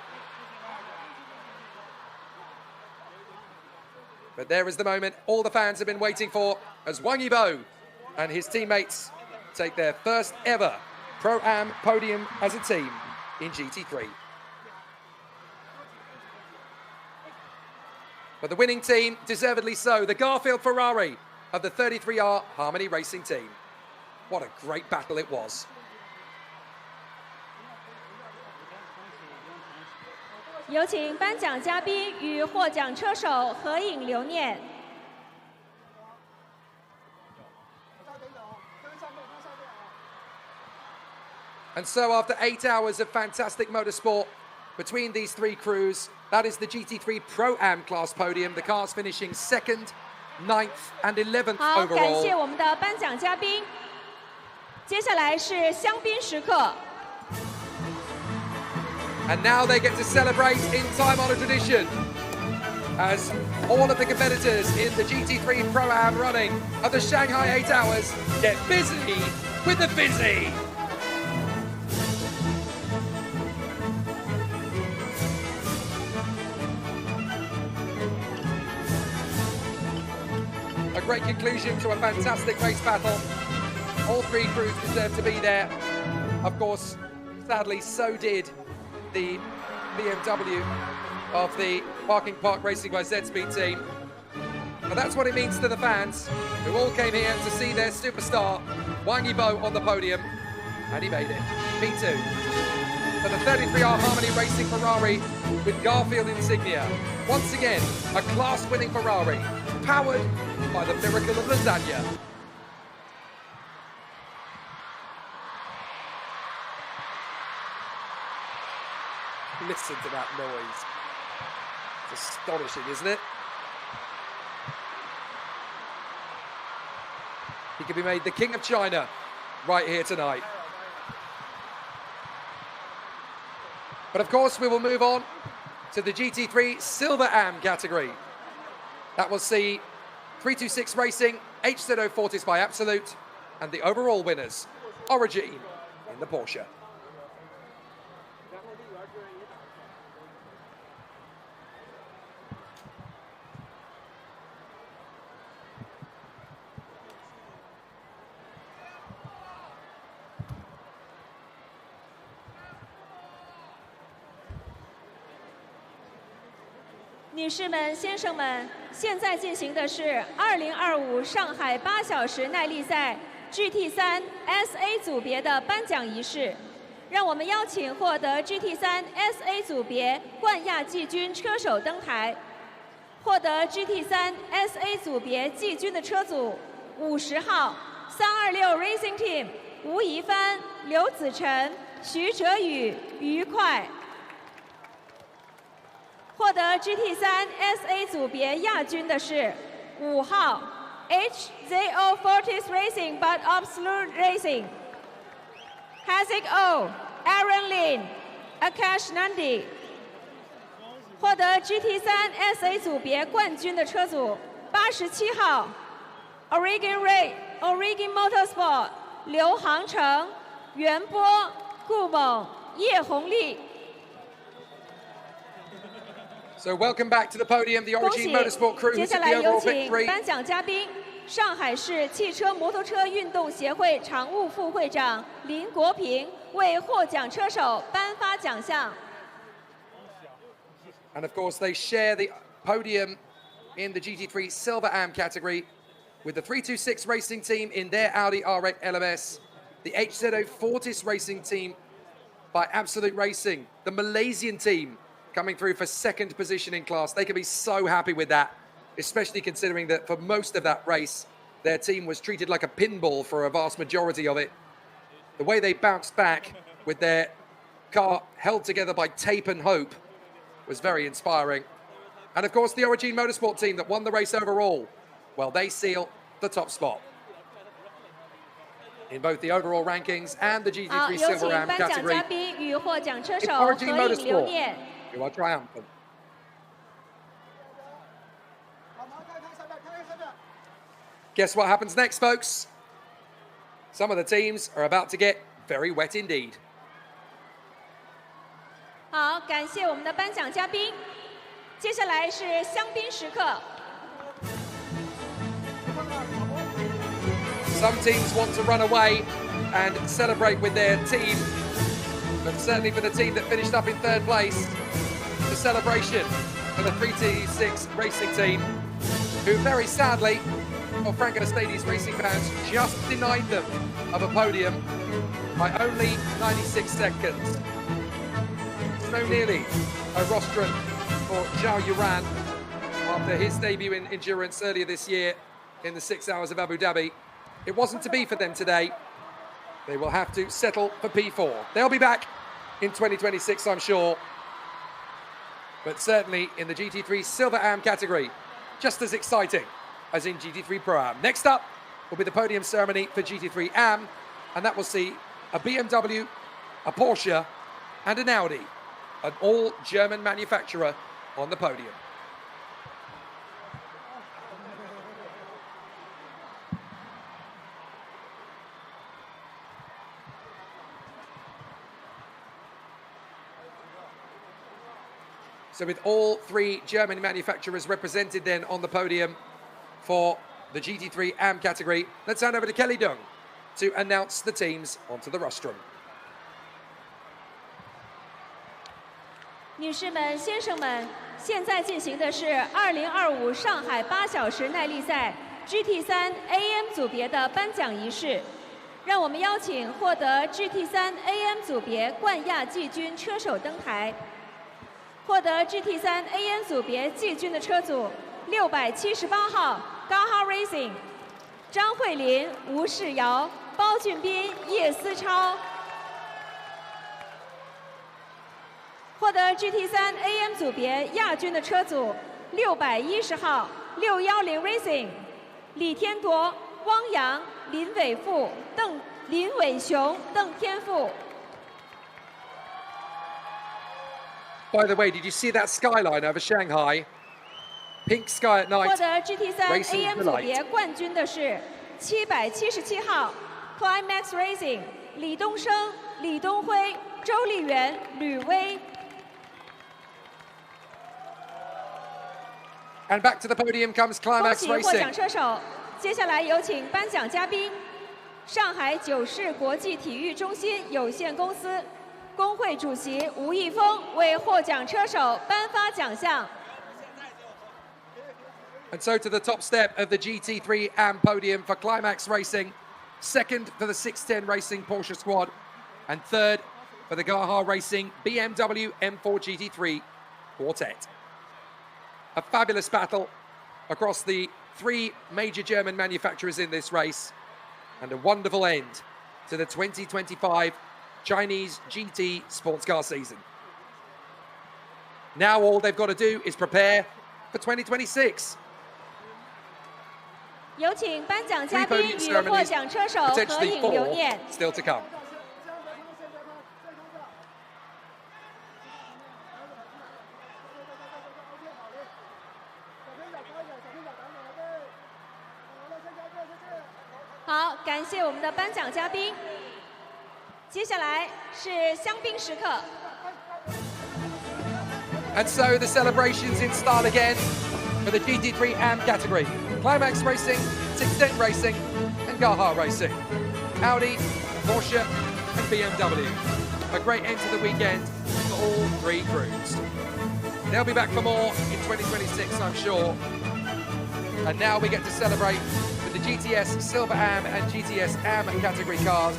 Speaker 10: But there is the moment all the fans have been waiting for as Wang Yibo and his teammates take their first ever Pro-Am podium as a team in GT3. But the winning team, deservedly so, the Garfield Ferrari of the 33R Harmony Racing team. What a great battle it was.
Speaker 4: 有请颁奖嘉宾与获奖车手合影留念。
Speaker 10: And so after 8 hours of fantastic motorsport between these 3 crews, that is the GT3 Pro-Am class podium, the cars finishing 2nd, 9th and 11th
Speaker 4: 好，
Speaker 10: overall.
Speaker 4: 感谢我们的颁奖嘉宾。接下来是香槟时刻。
Speaker 10: And now they get to celebrate in time-honored tradition as all of the competitors in the GT3 Pro-Am running of the Shanghai 8 Hours get busy with the fizzy. A great conclusion to a fantastic race battle. All 3 crews deserve to be there. Of course, sadly, so did the BMW of the Parking Park Racing by Z-Speed team. But that's what it means to the fans who all came here to see their superstar, Wang Yibo, on the podium. And he made it. P2. For the 33R Harmony Racing Ferrari with Garfield insignia. Once again, a class-winning Ferrari, powered by the miracle of lasagna. Listen to that noise. It's astonishing, isn't it? He could be made the King of China right here tonight. But of course, we will move on to the GT3 Silver Am category. That will see 326 Racing, HZO Fortis by Absolute, and the overall winners, Origin in the Porsche.
Speaker 4: "女士们、先生们，现在进行的是2025上海8小时耐力赛 GT3 SA 组别的颁奖仪式。让我们邀请获得 GT3 SA 组别冠亚季军车手登台。获得 GT3 SA 组别季军的车组50号326 Racing Team 吴怡帆、刘子晨、徐哲宇、愉快。获得 GT3 SA 组别亚军的是5号 HZO Fortis Racing but Absolute Racing Haziq O Aaron Lin Akash Nandi。获得 GT3 SA 组别冠军的车组87号 Origin Motorsport 刘航程、袁波、顾猛、叶红丽。
Speaker 10: So welcome back to the podium, the Origin Motorsport crew who took the overall victory.
Speaker 4: 颁奖嘉宾上海市汽车摩托车运动协会常务副会长林国平为获奖车手颁发奖项。
Speaker 10: And of course, they share the podium in the GT3 Silver AM category with the 326 Racing Team in their Audi R8 LMS, the HZO Fortis Racing Team by Absolute Racing, the Malaysian team coming through for second position in class. They can be so happy with that, especially considering that for most of that race, their team was treated like a pinball for a vast majority of it. The way they bounced back with their car held together by tape and hope was very inspiring. And of course, the Origin Motorsport team that won the race overall, well, they seal the top spot in both the overall rankings and the GT3 Silver AM category. It's Origin Motorsport who are triumphant. Guess what happens next, folks? Some of the teams are about to get very wet indeed.
Speaker 4: 好，感谢我们的颁奖嘉宾。接下来是香槟时刻。
Speaker 10: Some teams want to run away and celebrate with their team, but certainly for the team that finished up in third place, the celebration for the 326 Racing Team, who very sadly, well, Frank Anastasiades racing fans just denied them of a podium by only 96 seconds. So nearly a rostrum for Zhao Yuran after his debut in endurance earlier this year in the 6 hours of Abu Dhabi. It wasn't to be for them today. They will have to settle for P4. They'll be back in 2026, I'm sure. But certainly in the GT3 Silver AM category, just as exciting as in GT3 Pro Am. Next up will be the podium ceremony for GT3 AM, and that will see a BMW, a Porsche, and an Audi, an all-German manufacturer on the podium. So with all three German manufacturers represented then on the podium for the GT3 AM category, let's hand over to Kelly Dung to announce the teams onto the rostrum.
Speaker 4: 女士们、先生们，现在进行的是2025上海8小时耐力赛 GT3 AM 组别的颁奖仪式。让我们邀请获得 GT3 AM 组别冠亚季军车手登台。获得 GT3 AM 组别季军的车组678号高哈 Racing， 张慧琳、吴世瑶、包俊斌、叶思超。获得 GT3 AM 组别亚军的车组610号610 Racing， 李天铎、汪洋、林伟富、林伟雄、邓天富。
Speaker 10: By the way, did you see that skyline over Shanghai? Pink sky at night.
Speaker 4: 获得 GT3 AM 组别冠军的是777号 Climax Racing， 李东升、李东辉、周丽媛、吕薇。
Speaker 10: And back to the podium comes Climax Racing.
Speaker 4: 恭喜获奖车手，接下来有请颁奖嘉宾，上海九世国际体育中心有限公司工会主席吴毅峰为获奖车手颁发奖项。
Speaker 10: And so to the top step of the GT3 AM podium for Climax Racing, second for the 610 Racing Porsche squad, and third for the Gaha Racing BMW M4 GT3 quartet. A fabulous battle across the three major German manufacturers in this race, and a wonderful end to the 2025 Chinese GT sports car season. Now all they've got to do is prepare for 2026.
Speaker 4: 有请颁奖嘉宾与获奖车手合影留念。
Speaker 10: Still to come.
Speaker 4: 好，感谢我们的颁奖嘉宾。接下来是香槟时刻。
Speaker 10: And so the celebrations in style again for the GT3 AM category. Climax Racing Atlantic Zen Racing and Gaha Racing. Audi, Porsche and BMW. A great end to the weekend for all three crews. They'll be back for more in 2026, I'm sure. And now we get to celebrate with the GTS Silver AM and GTS AM category cars.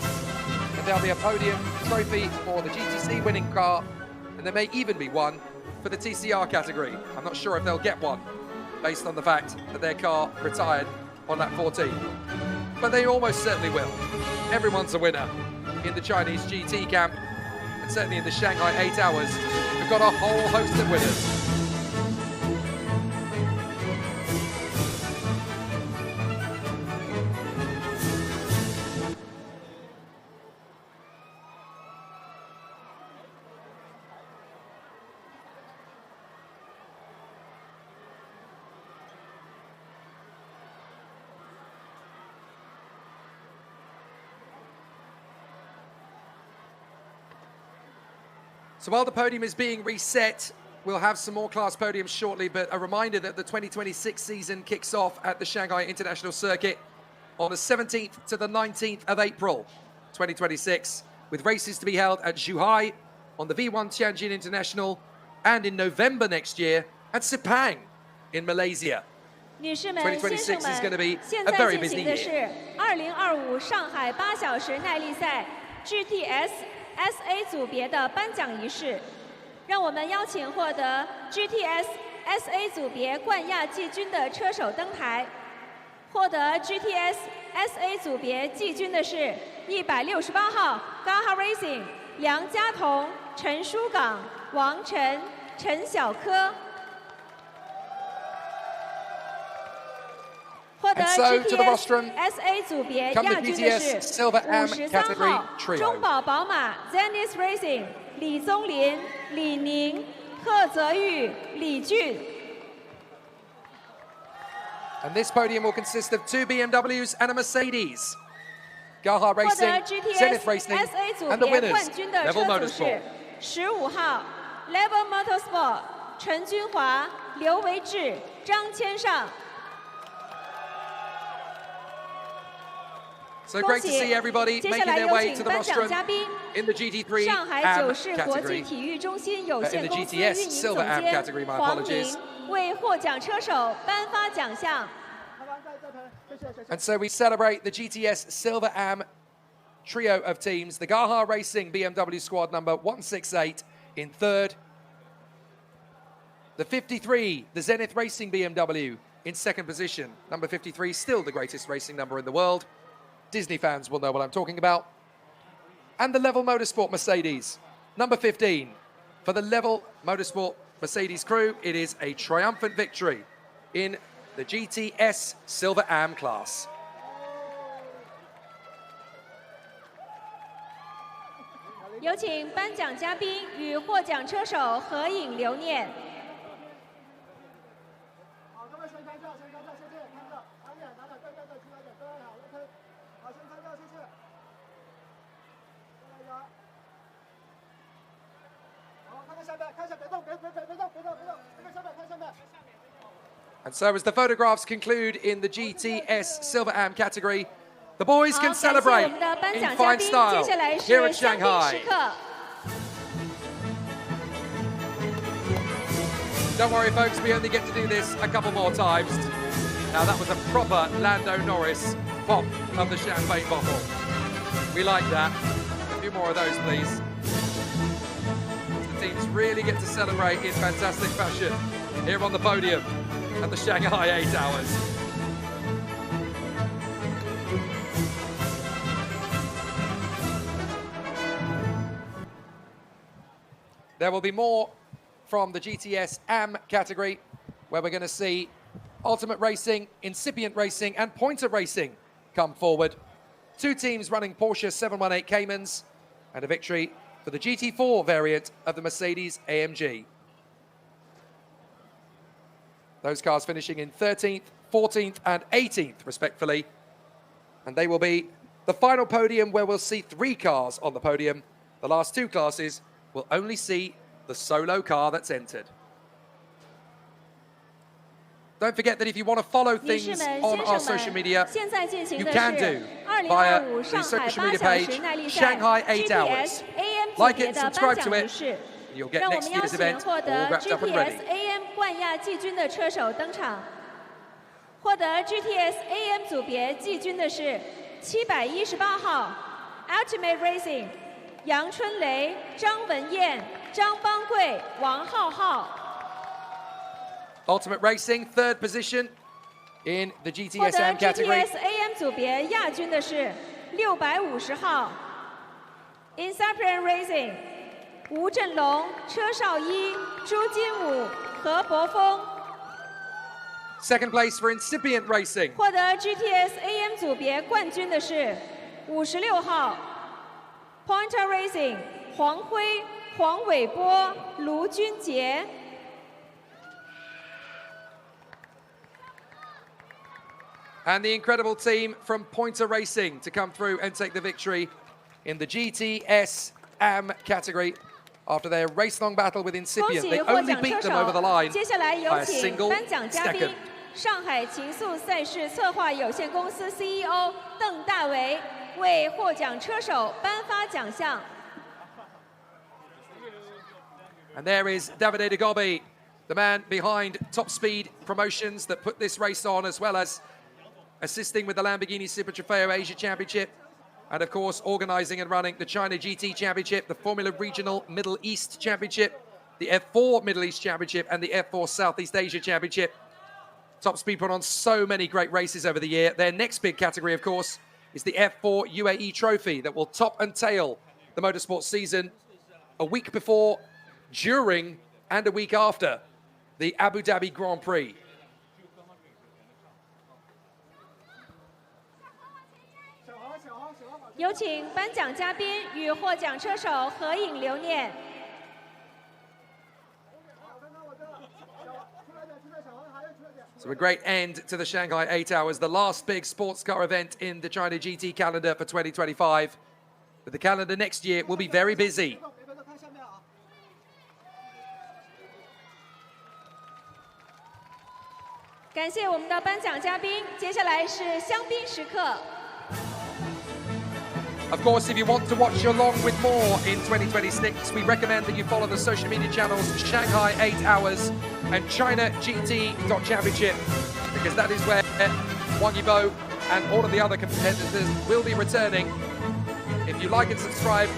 Speaker 10: And there'll be a podium trophy for the GTC winning car, and there may even be one for the TCR category. I'm not sure if they'll get one, based on the fact that their car retired on lap 14. But they almost certainly will. Everyone's a winner in the Chinese GT camp, and certainly in the Shanghai 8 hours, we've got a whole host of winners. So while the podium is being reset, we'll have some more class podiums shortly, but a reminder that the 2026 season kicks off at the Shanghai International Circuit on the 17th to the 19th of April 2026, with races to be held at Zhuhai on the V1 Tianjin International, and in November next year at Sepang in Malaysia.
Speaker 4: 女士们、先
Speaker 10: 2026 is
Speaker 4: 生
Speaker 10: going to
Speaker 4: 们，
Speaker 10: be
Speaker 4: 现
Speaker 10: a
Speaker 4: 在
Speaker 10: very
Speaker 4: 进
Speaker 10: busy
Speaker 4: 行的
Speaker 10: year.
Speaker 4: 是2025上海8小时耐力赛 GTS SA 组别的颁奖仪式。让我们邀请获得 GTS SA 组别冠亚季军的车手登台。获得 GTS SA 组别季军的是168号 Gaha Racing 梁家彤、陈书岗、王晨、陈小科。 获得 GTS SA 组别亚军的是53号中保宝马 Zenith Racing 李宗林、李宁、贺泽玉、李俊。
Speaker 10: And this podium will consist of 2 BMWs and a Mercedes. Gaha Racing, Zenith Racing, and the winners, Level Motorsport.
Speaker 4: 15号 Level Motorsport 陈君华、刘维志、张千尚。
Speaker 10: So great to see everybody making their way to the rostrum in the GT3 AM category. In the GTS Silver AM category, my apologies. And so we celebrate the GTS Silver AM trio of teams. The Gaha Racing BMW squad number 168 in third. The 53, the Zenith Racing BMW in second position. Number 53, still the greatest racing number in the world. Disney fans will know what I'm talking about. And the Level Motorsport Mercedes, number 15. For the Level Motorsport Mercedes crew, it is a triumphant victory in the GTS Silver AM class.
Speaker 4: "有请颁奖嘉宾与获奖车手合影留念。
Speaker 10: And so as the photographs conclude in the GTS Silver AM category, the boys can celebrate in fine style here at Shanghai. Don't worry folks, we only get to do this a couple more times. Now that was a proper Lando Norris pop of the champagne bottle. We like that. A few more of those, please. The teams really get to celebrate in fantastic fashion here on the podium at the Shanghai 8 hours. There will be more from the GTS AM category, where we're going to see Ultimate Racing, Incipient Racing, and Pointer Racing come forward. 2 teams running Porsche 718 Caymans, and a victory for the GT4 variant of the Mercedes AMG. Those cars finishing in 13th, 14th, and 18th, respectively. And they will be the final podium where we'll see 3 cars on the podium. The last 2 classes will only see the solo car that's entered. Don't forget that if you want to follow things on our social media, you can do via the social media page, Shanghai 8 Hours. Like it, subscribe to it, and you'll get next year's event all wrapped up and ready.
Speaker 4: AM 冠亚季军的车手登场，获得 GTS AM 组别季军的是718号 Ultimate Racing 杨春雷、张文燕、张邦贵、王浩浩。
Speaker 10: Ultimate Racing, third position in the
Speaker 4: 获得
Speaker 10: GTSM category.
Speaker 4: GTS AM 组别亚军的是650号 Inspiring Racing 吴振龙、车少一、朱金武、何博峰。
Speaker 10: Second place for Incipient Racing.
Speaker 4: 获得 GTS AM 组别冠军的是56号 Pointer Racing 黄辉、黄伟波、卢军杰。
Speaker 10: And the incredible team from Pointer Racing to come through and take the victory in the GTS-AM category after their race-long battle with Incipient. They only beat them over the line
Speaker 4: 接下来有
Speaker 10: by a
Speaker 4: 请
Speaker 10: single
Speaker 4: 颁奖嘉宾
Speaker 10: second.
Speaker 4: 上海竞速赛事策划有限公司 CEO 邓大为为获奖车手颁发奖项。
Speaker 10: And there is Davide De Gobbi, the man behind Top Speed Promotions that put this race on, as well as assisting with the Lamborghini Super Trofeo Asia Championship, and of course organising and running the China GT Championship, the Formula Regional Middle East Championship, the F4 Middle East Championship, and the F4 Southeast Asia Championship. Top Speed put on so many great races over the year. Their next big category, of course, is the F4 UAE Trophy that will top and tail the motorsport season a week before, during, and a week after the Abu Dhabi Grand Prix.
Speaker 4: 有请颁奖嘉宾与获奖车手合影留念。
Speaker 10: So a great end to the Shanghai 8 Hours, the last big sports car event in the China GT calendar for 2025. But the calendar next year will be very busy.
Speaker 4: 感谢我们的颁奖嘉宾，接下来是香槟时刻。
Speaker 10: Of course, if you want to watch along with more in 2026, we recommend that you follow the social media channels Shanghai 8 Hours and China GT.Championship, because that is where Wang Yibo and all of the other competitors will be returning. If you like and subscribe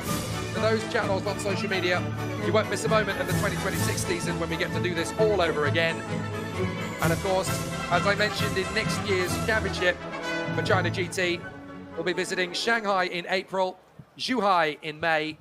Speaker 10: to those channels on social media, you won't miss a moment of the 2026 season when we get to do this all over again. And of course, as I mentioned in next year's championship for China GT, we'll be visiting Shanghai in April, Zhuhai in May,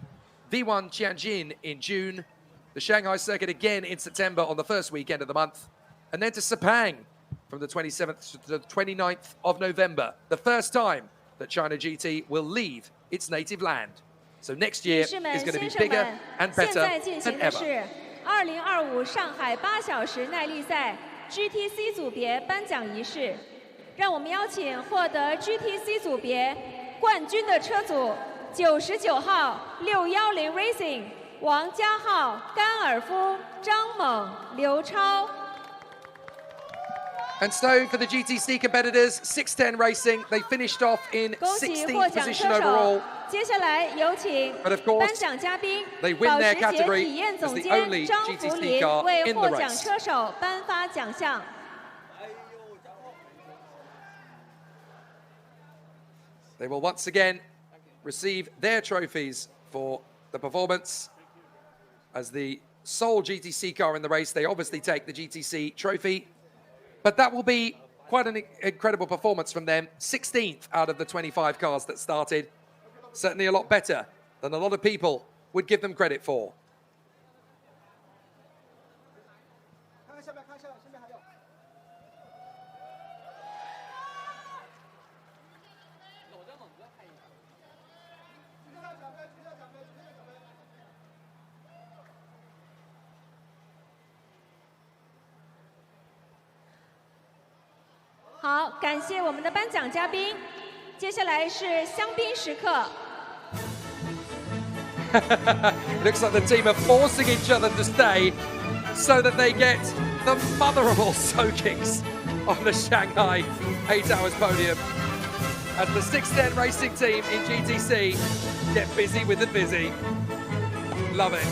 Speaker 10: V1 Tianjin in June, the Shanghai circuit again in September on the first weekend of the month, and then to Sepang from the 27th to the 29th of November, the first time that China GT will leave its native land. So next year is going to be bigger and better than ever.
Speaker 4: 2025上海8小时耐力赛 GTC 组别颁奖仪式。 让我们邀请获得 GTC 组别冠军的车组99号610 Racing 王嘉浩、甘尔夫、张猛、刘超。
Speaker 10: And so for the GTC competitors, 610 Racing, they finished off in 16th position overall.
Speaker 4: 接下来有请颁奖嘉宾保时捷体验总监张福林为获奖车手颁发奖项。
Speaker 10: They will once again receive their trophies for the performance. As the sole GTC car in the race, they obviously take the GTC trophy. But that will be quite an incredible performance from them. 16th out of the 25 cars that started. Certainly a lot better than a lot of people would give them credit for.
Speaker 4: "好，感谢我们的颁奖嘉宾。接下来是香槟时刻。
Speaker 10: Looks like the team are forcing each other to stay so that they get the mother of all soakings on the Shanghai 8 Hours podium as the 610 racing team in GTC get busy with the busy. Love it.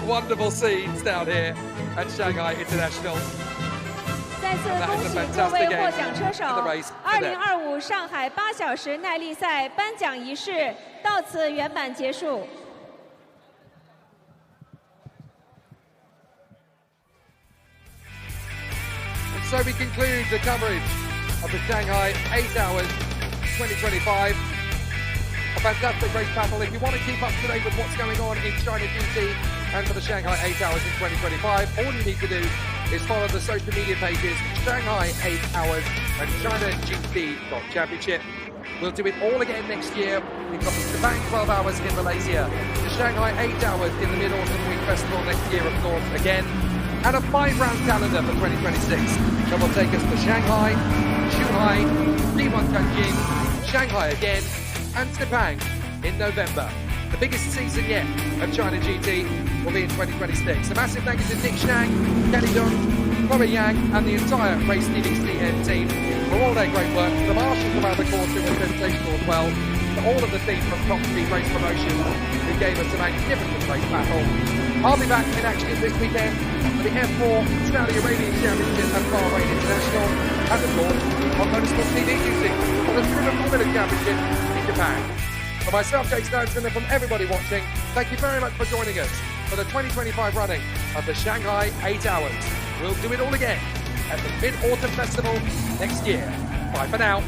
Speaker 10: Wonderful scenes down here at Shanghai International.
Speaker 4: 再次恭喜各位获奖车手！2025上海8小时耐力赛颁奖仪式到此圆满结束。
Speaker 10: So we conclude the coverage of the Shanghai 8 Hours 2025. A fantastic race battle. If you want to keep up to date with what's going on in China GT and for the Shanghai 8 Hours in 2025, all you need to do is follow the social media pages Shanghai 8 Hours and China GT.Championship. We'll do it all again next year. We've got the Sepang 12 Hours in Malaysia, the Shanghai 8 Hours in the Mid-Autumn Week Festival next year, of course, again. And a 5-round calendar for 2026 that will take us to Shanghai, Zhuhai, Liwan Tianjin, Shanghai again, and Sepang in November. The biggest season yet of China GT will be in 2026. A massive thank you to Nick Shang, Kenny Dung, Chloe Yang, and the entire Race TVCN team for all their great work. The marshals around the course doing the presentation as well. To all of the team from Top Speed Race Promotions who gave us a magnificent race battle. I'll be back in action this weekend for the F4 Saudi Arabian Championship and Bahrain International, and of course on Motorsport TV Music for the Driven Formula Championship in Japan. For myself, Jake Stanton, and from everybody watching, thank you very much for joining us for the 2025 running of the Shanghai 8 Hours. We'll do it all again at the Mid-Autumn Festival next year. Bye for now.